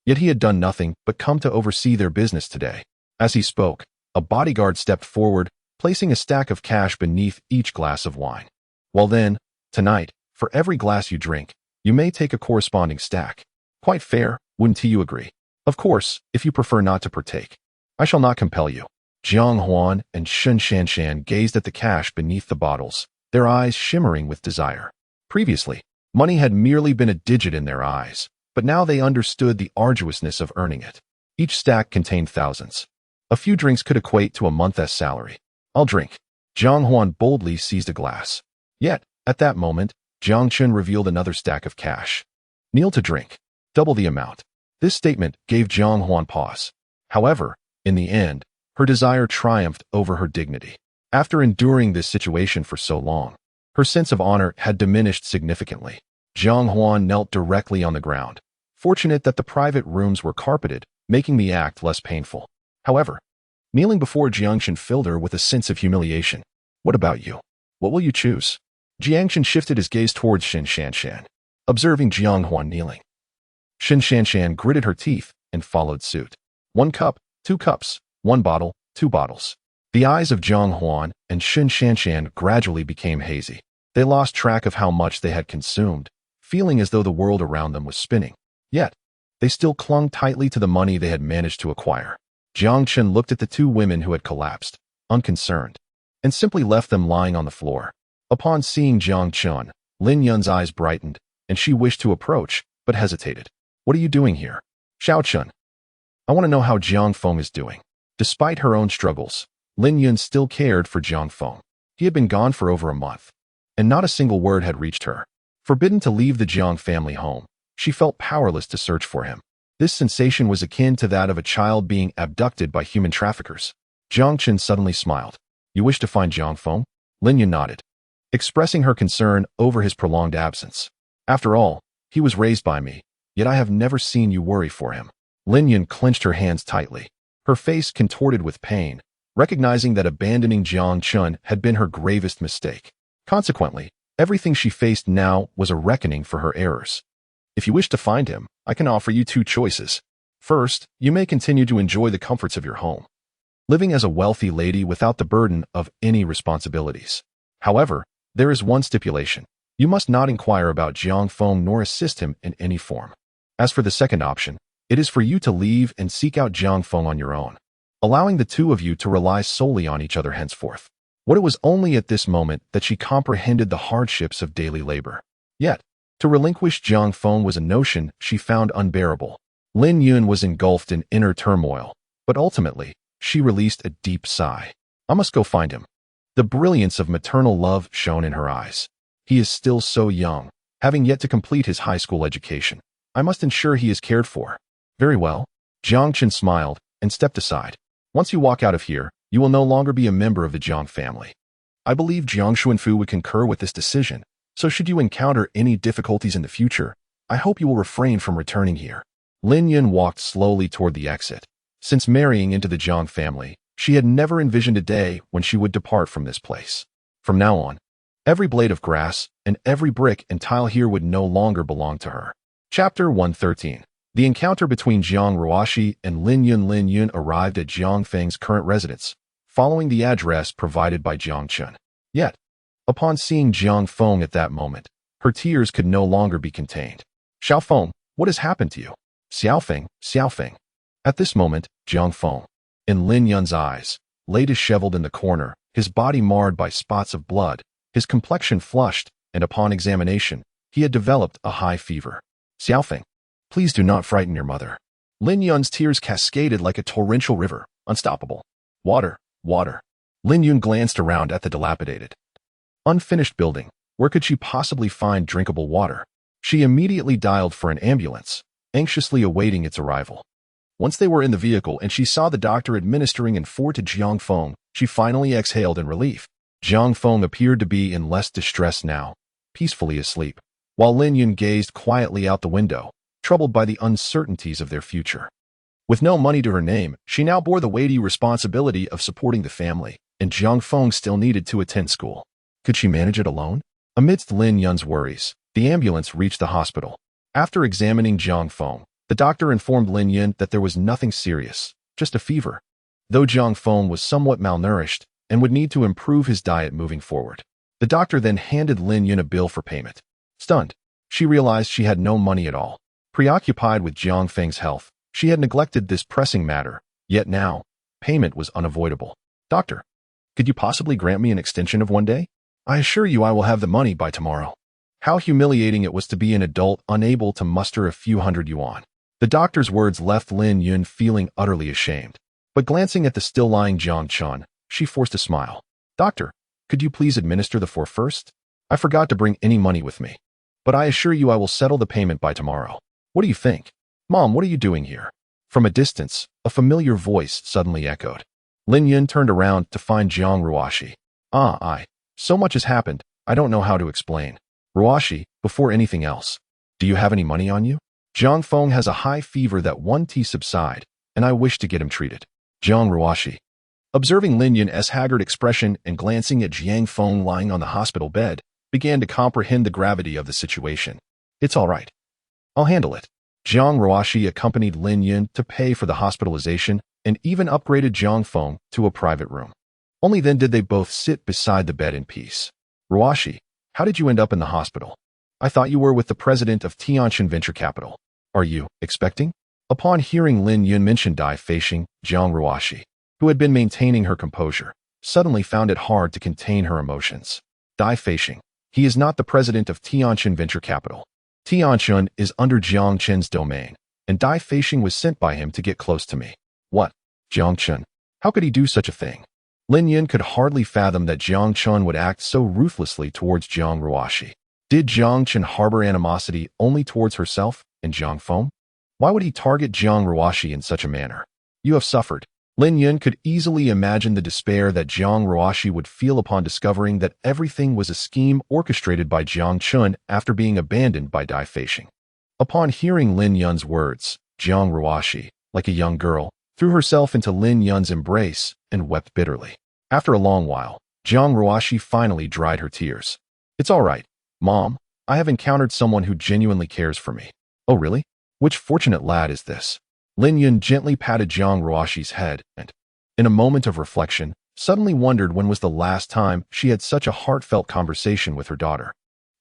Yet he had done nothing but come to oversee their business today. As he spoke, a bodyguard stepped forward, placing a stack of cash beneath each glass of wine. Well then, tonight, for every glass you drink, you may take a corresponding stack. Quite fair, wouldn't you agree? Of course, if you prefer not to partake. I shall not compel you. Jiang Huan and Shen Shanshan gazed at the cash beneath the bottles, their eyes shimmering with desire. Previously, money had merely been a digit in their eyes, but now they understood the arduousness of earning it. Each stack contained thousands. A few drinks could equate to a month's salary. I'll drink. Jiang Huan boldly seized a glass. Yet, at that moment, Jiang Chun revealed another stack of cash. Kneel to drink. Double the amount. This statement gave Jiang Huan pause. However, in the end, her desire triumphed over her dignity. After enduring this situation for so long, her sense of honor had diminished significantly. Jiang Huan knelt directly on the ground, fortunate that the private rooms were carpeted, making the act less painful. However, kneeling before Jiang Shen filled her with a sense of humiliation. What about you? What will you choose? Jiang Shen shifted his gaze towards Shen Shanshan, observing Jiang Huan kneeling. Shen Shanshan gritted her teeth and followed suit. 1 cup, 2 cups, 1 bottle, 2 bottles. The eyes of Jiang Huan and Shen Shanshan gradually became hazy. They lost track of how much they had consumed, feeling as though the world around them was spinning. Yet, they still clung tightly to the money they had managed to acquire. Jiang Chen looked at the two women who had collapsed, unconcerned, and simply left them lying on the floor. Upon seeing Jiang Chen, Lin Yun's eyes brightened, and she wished to approach, but hesitated. What are you doing here? Xiao Chen. I want to know how Jiang Feng is doing. Despite her own struggles, Lin Yun still cared for Jiang Feng. He had been gone for over a month, and not a single word had reached her. Forbidden to leave the Jiang family home, she felt powerless to search for him. This sensation was akin to that of a child being abducted by human traffickers. Jiang Chen suddenly smiled. You wish to find Jiang Feng? Lin Yun nodded, expressing her concern over his prolonged absence. After all, he was raised by me, yet I have never seen you worry for him. Lin Yun clenched her hands tightly, her face contorted with pain, recognizing that abandoning Jiang Chun had been her gravest mistake. Consequently, everything she faced now was a reckoning for her errors. If you wish to find him, I can offer you 2 choices. First, you may continue to enjoy the comforts of your home, living as a wealthy lady without the burden of any responsibilities. However, there is one stipulation. You must not inquire about Jiang Feng nor assist him in any form. As for the second option, it is for you to leave and seek out Jiang Feng on your own, allowing the two of you to rely solely on each other henceforth. What it was only at this moment that she comprehended the hardships of daily labor. Yet, to relinquish Jiang Feng was a notion she found unbearable. Lin Yun was engulfed in inner turmoil, but ultimately, she released a deep sigh. I must go find him. The brilliance of maternal love shone in her eyes. He is still so young, having yet to complete his high school education. I must ensure he is cared for. Very well. Jiang Chen smiled and stepped aside. Once you walk out of here, you will no longer be a member of the Jiang family. I believe Jiang Xuanfu would concur with this decision, so should you encounter any difficulties in the future, I hope you will refrain from returning here. Lin Yun walked slowly toward the exit. Since marrying into the Jiang family, she had never envisioned a day when she would depart from this place. From now on, every blade of grass and every brick and tile here would no longer belong to her. Chapter 113. The encounter between Jiang Ruoshi and Lin Yun arrived at Jiang Feng's current residence, following the address provided by Jiang Chun. Yet, upon seeing Jiang Feng at that moment, her tears could no longer be contained. Xiao Feng, what has happened to you? Xiao Feng. At this moment, Jiang Feng, In Lin Yun's eyes, lay disheveled in the corner, his body marred by spots of blood, his complexion flushed, and upon examination, he had developed a high fever. Xiaofeng, please do not frighten your mother. Lin Yun's tears cascaded like a torrential river, unstoppable. Water, water. Lin Yun glanced around at the dilapidated, unfinished building. Where could she possibly find drinkable water? She immediately dialed for an ambulance, anxiously awaiting its arrival. Once they were in the vehicle and she saw the doctor administering N4 to Jiang Feng, she finally exhaled in relief. Jiang Feng appeared to be in less distress now, peacefully asleep, while Lin Yun gazed quietly out the window, troubled by the uncertainties of their future. With no money to her name, she now bore the weighty responsibility of supporting the family, and Jiang Feng still needed to attend school. Could she manage it alone? Amidst Lin Yun's worries, the ambulance reached the hospital. After examining Jiang Feng, the doctor informed Lin Yun that there was nothing serious, just a fever. Though Jiang Feng was somewhat malnourished and would need to improve his diet moving forward. The doctor then handed Lin Yun a bill for payment. Stunned, she realized she had no money at all. Preoccupied with Jiang Feng's health, she had neglected this pressing matter, yet now, payment was unavoidable. Doctor, could you possibly grant me an extension of 1 day? I assure you I will have the money by tomorrow. How humiliating it was to be an adult unable to muster a few hundred yuan. The doctor's words left Lin Yun feeling utterly ashamed. But glancing at the still-lying Jiang Chun, she forced a smile. Doctor, could you please administer the 4 first? I forgot to bring any money with me. But I assure you I will settle the payment by tomorrow. What do you think? Mom, what are you doing here? From a distance, a familiar voice suddenly echoed. Lin Yun turned around to find Jiang Ruoshi. So much has happened, I don't know how to explain. Ruoshi, before anything else, do you have any money on you? Jiang Feng has a high fever that won't subside, and I wish to get him treated. Jiang Ruoshi. Observing Lin Yun's haggard expression and glancing at Jiang Feng lying on the hospital bed, began to comprehend the gravity of the situation. It's all right. I'll handle it. Jiang Ruoshi accompanied Lin Yun to pay for the hospitalization and even upgraded Jiang Feng to a private room. Only then did they both sit beside the bed in peace. Ruoshi, how did you end up in the hospital? I thought you were with the president of Tianjin Venture Capital. Are you expecting? Upon hearing Lin Yun mention Dai Feishing, Jiang Ruoshi, who had been maintaining her composure, suddenly found it hard to contain her emotions. Dai Feishing. He is not the president of Tianjin Venture Capital. Tianjin is under Jiang Chen's domain, and Dai Feishing was sent by him to get close to me. What? Jiang Chen? How could he do such a thing? Lin Yun could hardly fathom that Jiang Chen would act so ruthlessly towards Jiang Ruoshi. Did Jiang Chen harbor animosity only towards herself and Jiang Feng? Why would he target Jiang Ruoshi in such a manner? You have suffered. Lin Yun could easily imagine the despair that Jiang Ruoshi would feel upon discovering that everything was a scheme orchestrated by Jiang Chen after being abandoned by Dai Feishing. Upon hearing Lin Yun's words, Jiang Ruoshi, like a young girl, threw herself into Lin Yun's embrace and wept bitterly. After a long while, Jiang Ruoshi finally dried her tears. It's all right, Mom. I have encountered someone who genuinely cares for me. Oh really? Which fortunate lad is this? Lin Yun gently patted Jiang Ruoshi's head and, in a moment of reflection, suddenly wondered when was the last time she had such a heartfelt conversation with her daughter.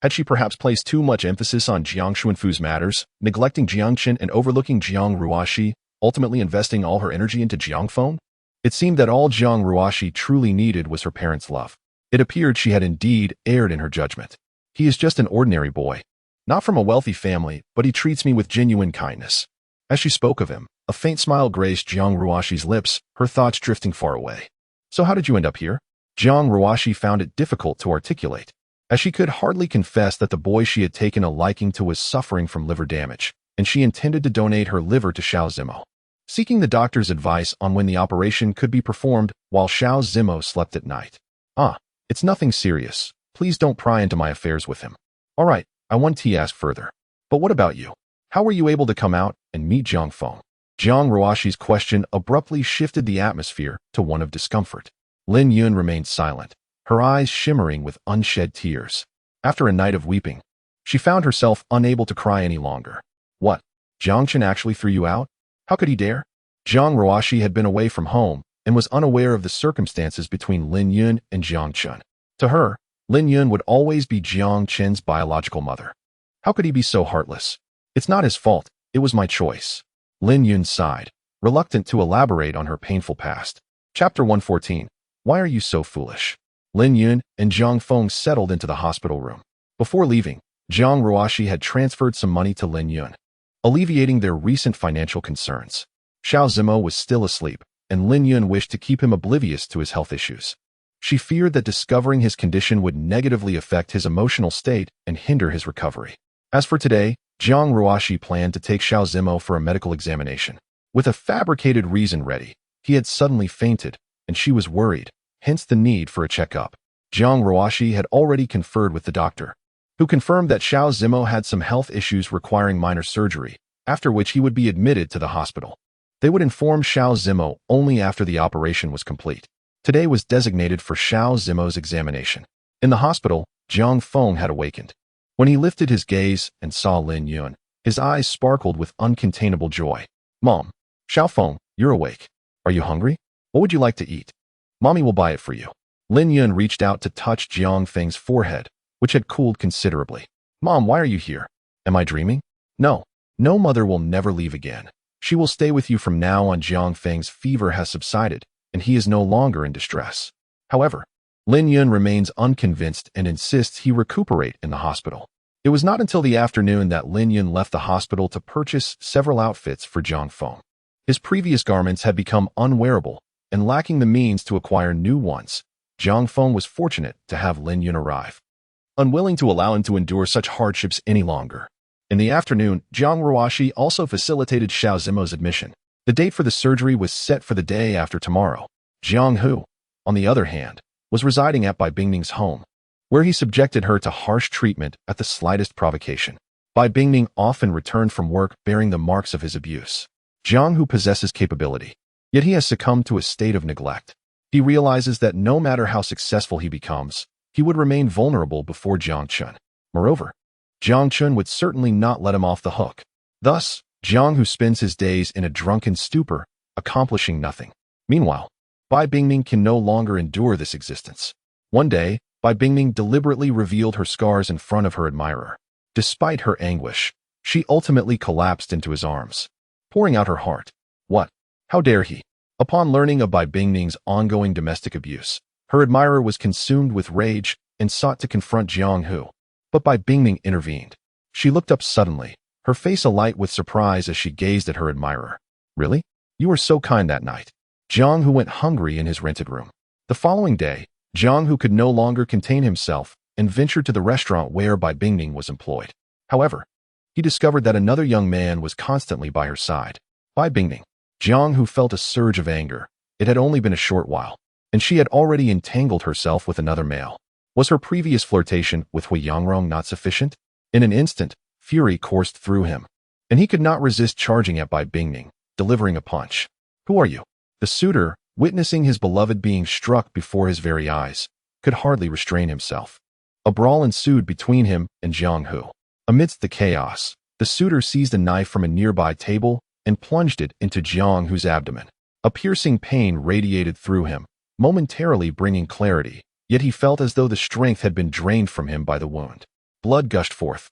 Had she perhaps placed too much emphasis on Jiang Xuanfu's matters, neglecting Jiang Chen and overlooking Jiang Ruoshi, ultimately investing all her energy into Jiang Feng? It seemed that all Jiang Ruoshi truly needed was her parents' love. It appeared she had indeed erred in her judgment. He is just an ordinary boy. Not from a wealthy family, but he treats me with genuine kindness. As she spoke of him, a faint smile graced Jiang Ruoshi's lips, her thoughts drifting far away. So how did you end up here? Jiang Ruoshi found it difficult to articulate, as she could hardly confess that the boy she had taken a liking to was suffering from liver damage, and she intended to donate her liver to Xiao Zimo. Seeking the doctor's advice on when the operation could be performed while Xiao Zimo slept at night. It's nothing serious. Please don't pry into my affairs with him. All right, I want to ask further. But what about you? How were you able to come out and meet Jiang Feng? Jiang Ruoshi's question abruptly shifted the atmosphere to one of discomfort. Lin Yun remained silent, her eyes shimmering with unshed tears. After a night of weeping, she found herself unable to cry any longer. What? Jiang Chen actually threw you out? How could he dare? Jiang Ruoshi had been away from home and was unaware of the circumstances between Lin Yun and Jiang Chen. To her, Lin Yun would always be Jiang Chen's biological mother. How could he be so heartless? It's not his fault, it was my choice. Lin Yun sighed. reluctant to elaborate on her painful past. Chapter 114. Why are you so foolish? Lin Yun and Jiang Feng settled into the hospital room. Before leaving, Jiang Ruoshi had transferred some money to Lin Yun, alleviating their recent financial concerns. Xiao Zimo was still asleep, and Lin Yun wished to keep him oblivious to his health issues. She feared that discovering his condition would negatively affect his emotional state and hinder his recovery. As for today, Jiang Ruoshi planned to take Xiao Zimo for a medical examination. With a fabricated reason ready, he had suddenly fainted, and she was worried, hence the need for a checkup. Jiang Ruoshi had already conferred with the doctor, who confirmed that Xiao Zimo had some health issues requiring minor surgery, after which he would be admitted to the hospital. They would inform Xiao Zimo only after the operation was complete. Today was designated for Xiao Zimo's examination. In the hospital, Jiang Feng had awakened. When he lifted his gaze and saw Lin Yun, his eyes sparkled with uncontainable joy. Mom, Xiao Feng, you're awake. Are you hungry? What would you like to eat? Mommy will buy it for you. Lin Yun reached out to touch Jiang Feng's forehead, which had cooled considerably. Mom, why are you here? Am I dreaming? No. No, mother will never leave again. She will stay with you from now on. Jiang Feng's fever has subsided, and he is no longer in distress. However, Lin Yun remains unconvinced and insists he recuperate in the hospital. It was not until the afternoon that Lin Yun left the hospital to purchase several outfits for Jiang Feng. His previous garments had become unwearable, and lacking the means to acquire new ones, Jiang Feng was fortunate to have Lin Yun arrive, unwilling to allow him to endure such hardships any longer. In the afternoon, Jiang Ruoshi also facilitated Xiao Zimo's admission. The date for the surgery was set for the day after tomorrow. Jiang Hu, on the other hand, was residing at Bai Bingning's home, where he subjected her to harsh treatment at the slightest provocation. Bai Bingning often returned from work bearing the marks of his abuse. Jiang Hu possesses capability, yet he has succumbed to a state of neglect. He realizes that no matter how successful he becomes, he would remain vulnerable before Jiang Chun. Moreover, Jiang Chun would certainly not let him off the hook. Thus, Jiang Hu spends his days in a drunken stupor, accomplishing nothing. Meanwhile, Bai Bingning can no longer endure this existence. One day, Bai Bingning deliberately revealed her scars in front of her admirer. Despite her anguish, she ultimately collapsed into his arms, pouring out her heart. What? How dare he? Upon learning of Bai Bingning's ongoing domestic abuse, her admirer was consumed with rage and sought to confront Jiang Hu. But Bai Bingning intervened. She looked up suddenly, her face alight with surprise as she gazed at her admirer. Really? You were so kind that night. Jiang Hu went hungry in his rented room. The following day, Jiang Hu could no longer contain himself and ventured to the restaurant where Bai Bingning was employed. However, he discovered that another young man was constantly by her side. Bai Bingning. Jiang Hu felt a surge of anger. It had only been a short while, and she had already entangled herself with another male. Was her previous flirtation with Hui Yangrong not sufficient? In an instant, fury coursed through him, and he could not resist charging at Bai Bingning, delivering a punch. Who are you? The suitor, witnessing his beloved being struck before his very eyes, could hardly restrain himself. A brawl ensued between him and Jiang Hu. Amidst the chaos, the suitor seized a knife from a nearby table and plunged it into Jiang Hu's abdomen. A piercing pain radiated through him, momentarily bringing clarity, yet he felt as though the strength had been drained from him by the wound. Blood gushed forth,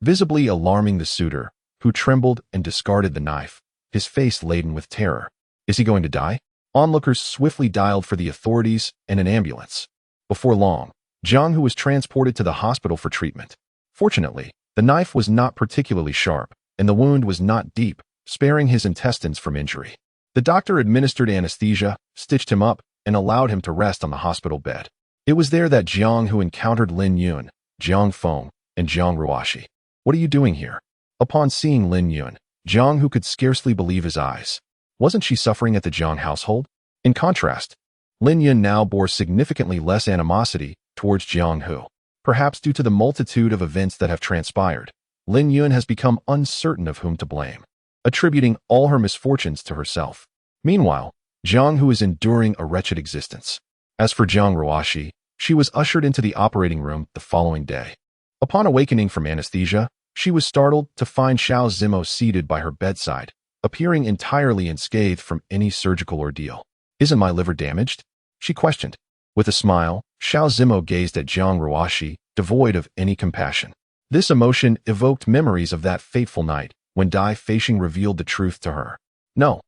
visibly alarming the suitor, who trembled and discarded the knife, his face laden with terror. Is he going to die? Onlookers swiftly dialed for the authorities and an ambulance. Before long, Jiang Hu was transported to the hospital for treatment. Fortunately, the knife was not particularly sharp, and the wound was not deep, sparing his intestines from injury. The doctor administered anesthesia, stitched him up, and allowed him to rest on the hospital bed. It was there that Jiang Hu encountered Lin Yun, Jiang Feng, and Jiang Ruoshi. What are you doing here? Upon seeing Lin Yun, Jiang Hu could scarcely believe his eyes. Wasn't she suffering at the Jiang household? In contrast, Lin Yun now bore significantly less animosity towards Jiang Hu. Perhaps due to the multitude of events that have transpired, Lin Yun has become uncertain of whom to blame, attributing all her misfortunes to herself. Meanwhile, Jiang Hu is enduring a wretched existence. As for Jiang Ruoshi, she was ushered into the operating room the following day. Upon awakening from anesthesia, she was startled to find Xiao Zimo seated by her bedside, appearing entirely unscathed from any surgical ordeal. Isn't my liver damaged? She questioned. With a smile, Xiao Zimo gazed at Jiang Ruoshi, devoid of any compassion. This emotion evoked memories of that fateful night when Dai Feishing revealed the truth to her. No.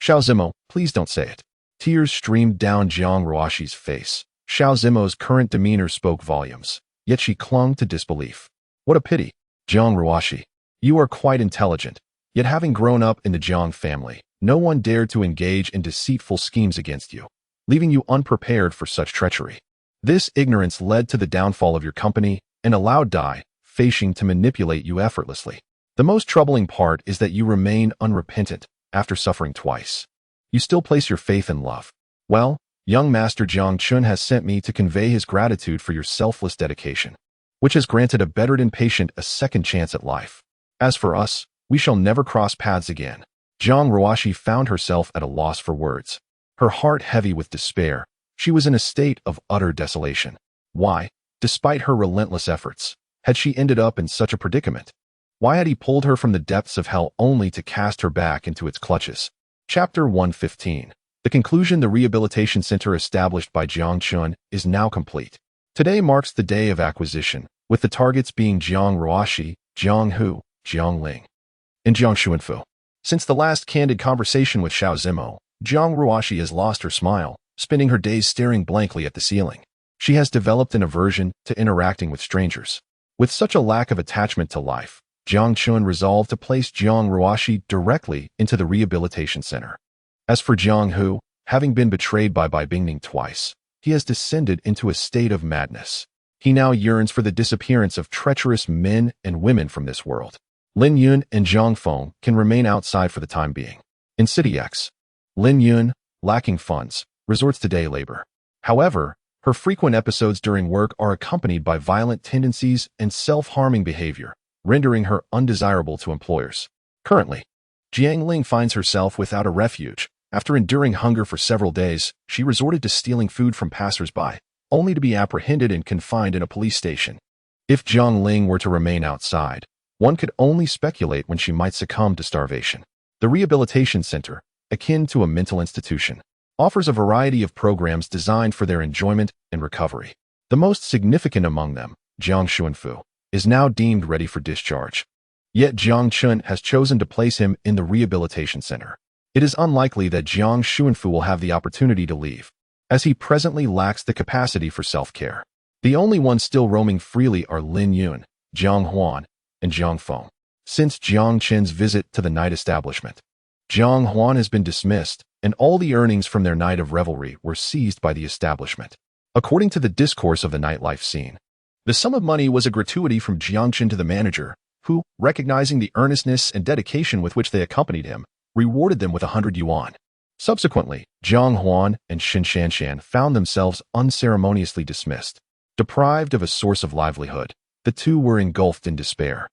Xiao Zimo, please don't say it. Tears streamed down Jiang Ruoxi's face. Xiao Zimo's current demeanor spoke volumes, yet she clung to disbelief. What a pity. Jiang Ruoxi, you are quite intelligent, yet having grown up in the Jiang family, no one dared to engage in deceitful schemes against you, leaving you unprepared for such treachery. This ignorance led to the downfall of your company and allowed Dai Feishing to manipulate you effortlessly. The most troubling part is that you remain unrepentant after suffering twice. You still place your faith in love. Well, young Master Jiang Chun has sent me to convey his gratitude for your selfless dedication, which has granted a bettered impatient a second chance at life. As for us, we shall never cross paths again. Jiang Ruoxi found herself at a loss for words. Her heart heavy with despair, she was in a state of utter desolation. Why, despite her relentless efforts, had she ended up in such a predicament? Why had he pulled her from the depths of hell only to cast her back into its clutches? Chapter 115. The conclusion. The rehabilitation center established by Jiang Chun is now complete. Today marks the day of acquisition, with the targets being Jiang Ruoxi, Jiang Hu, Jiang Ling, and Jiang Xuanfu. Since the last candid conversation with Xiao Zimo, Jiang Ruoxi has lost her smile, spending her days staring blankly at the ceiling. She has developed an aversion to interacting with strangers. With such a lack of attachment to life, Jiang Chun resolved to place Jiang Ruoxi directly into the rehabilitation center. As for Jiang Hu, having been betrayed by Bai Bingning twice, he has descended into a state of madness. He now yearns for the disappearance of treacherous men and women from this world. Lin Yun and Zhang Feng can remain outside for the time being. In City X, Lin Yun, lacking funds, resorts to day labor. However, her frequent episodes during work are accompanied by violent tendencies and self-harming behavior, rendering her undesirable to employers. Currently, Jiang Ling finds herself without a refuge. After enduring hunger for several days, she resorted to stealing food from passers-by, only to be apprehended and confined in a police station. If Jiang Ling were to remain outside, one could only speculate when she might succumb to starvation. The rehabilitation center, akin to a mental institution, offers a variety of programs designed for their enjoyment and recovery. The most significant among them, Jiang Xuanfu, is now deemed ready for discharge. Yet Jiang Chun has chosen to place him in the rehabilitation center. It is unlikely that Jiang Xuanfu will have the opportunity to leave, as he presently lacks the capacity for self-care. The only ones still roaming freely are Lin Yun, Jiang Huan, and Jiang Feng. Since Jiang Chen's visit to the night establishment, Jiang Huan has been dismissed, and all the earnings from their night of revelry were seized by the establishment. According to the discourse of the nightlife scene, the sum of money was a gratuity from Jiang Chen to the manager, who, recognizing the earnestness and dedication with which they accompanied him, rewarded them with 100 yuan. Subsequently, Jiang Huan and Xin Shanshan found themselves unceremoniously dismissed. Deprived of a source of livelihood, the two were engulfed in despair,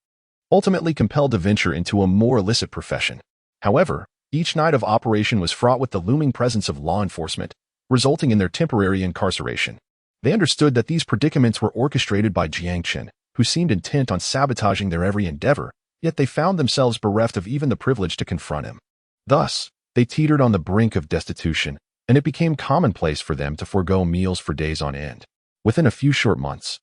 ultimately compelled to venture into a more illicit profession. However, each night of operation was fraught with the looming presence of law enforcement, resulting in their temporary incarceration. They understood that these predicaments were orchestrated by Jiang Chen, who seemed intent on sabotaging their every endeavor, yet they found themselves bereft of even the privilege to confront him. Thus, they teetered on the brink of destitution, and it became commonplace for them to forego meals for days on end. Within a few short months,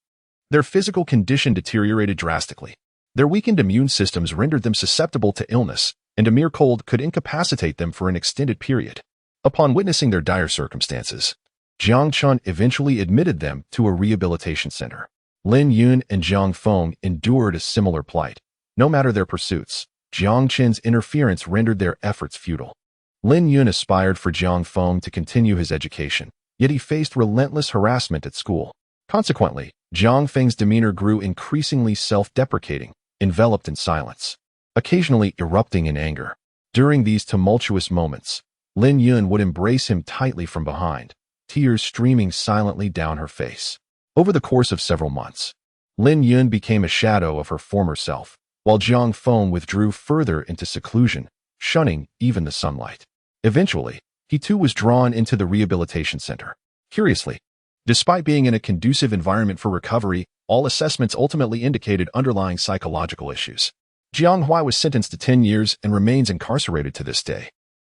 their physical condition deteriorated drastically. Their weakened immune systems rendered them susceptible to illness, and a mere cold could incapacitate them for an extended period. Upon witnessing their dire circumstances, Jiang Chun eventually admitted them to a rehabilitation center. Lin Yun and Jiang Feng endured a similar plight. No matter their pursuits, Jiang Chen's interference rendered their efforts futile. Lin Yun aspired for Jiang Feng to continue his education, yet he faced relentless harassment at school. Consequently, Jiang Feng's demeanor grew increasingly self-deprecating, enveloped in silence, occasionally erupting in anger. During these tumultuous moments, Lin Yun would embrace him tightly from behind, tears streaming silently down her face. Over the course of several months, Lin Yun became a shadow of her former self, while Jiang Feng withdrew further into seclusion, shunning even the sunlight. Eventually, he too was drawn into the rehabilitation center. Curiously, despite being in a conducive environment for recovery, all assessments ultimately indicated underlying psychological issues. Jiang Huai was sentenced to 10 years and remains incarcerated to this day.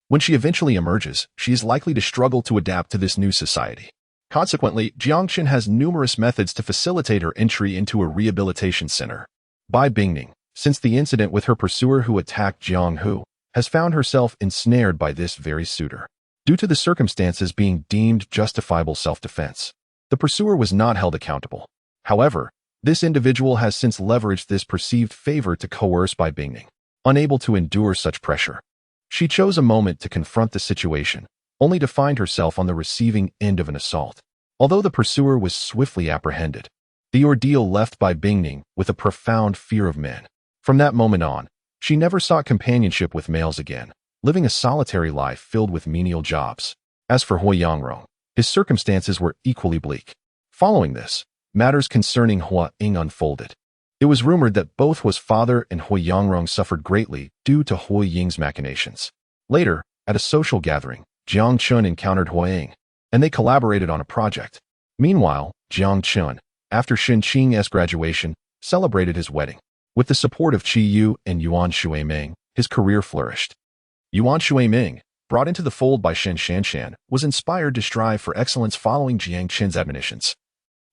When she eventually emerges, she is likely to struggle to adapt to this new society. Consequently, Jiang Chen has numerous methods to facilitate her entry into a rehabilitation center. Bai Bingning, since the incident with her pursuer who attacked Jiang Hu, has found herself ensnared by this very suitor. Due to the circumstances being deemed justifiable self-defense, the pursuer was not held accountable. However, this individual has since leveraged this perceived favor to coerce by Bingning. Unable to endure such pressure, she chose a moment to confront the situation, only to find herself on the receiving end of an assault. Although the pursuer was swiftly apprehended, the ordeal left by Bingning with a profound fear of men. From that moment on, she never sought companionship with males again, living a solitary life filled with menial jobs. As for Hui Yangrong, his circumstances were equally bleak. Following this, matters concerning Hua Ying unfolded. It was rumored that both Hua's father and Hui Yangrong suffered greatly due to Hui Ying's machinations. Later, at a social gathering, Jiang Chun encountered Hui Ying, and they collaborated on a project. Meanwhile, Jiang Chun, after Shen Qing's graduation, celebrated his wedding. With the support of Qi Yu and Yuan Shuiming, his career flourished. Yuan Shuiming, brought into the fold by Shen Shanshan, was inspired to strive for excellence following Jiang Qin's admonitions,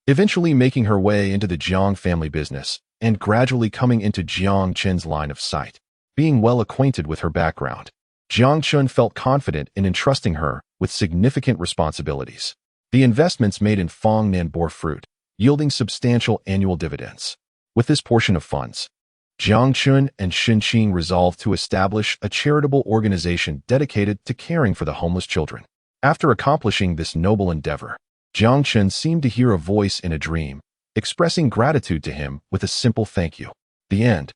eventually making her way into the Jiang family business and gradually coming into Jiang Qin's line of sight. Being well acquainted with her background, Jiang Chun felt confident in entrusting her with significant responsibilities. The investments made in Fong Nan bore fruit, yielding substantial annual dividends. With this portion of funds, Jiang Chun and Shen Qing resolved to establish a charitable organization dedicated to caring for the homeless children. After accomplishing this noble endeavor, Jiang Chun seemed to hear a voice in a dream, expressing gratitude to him with a simple thank you. The end.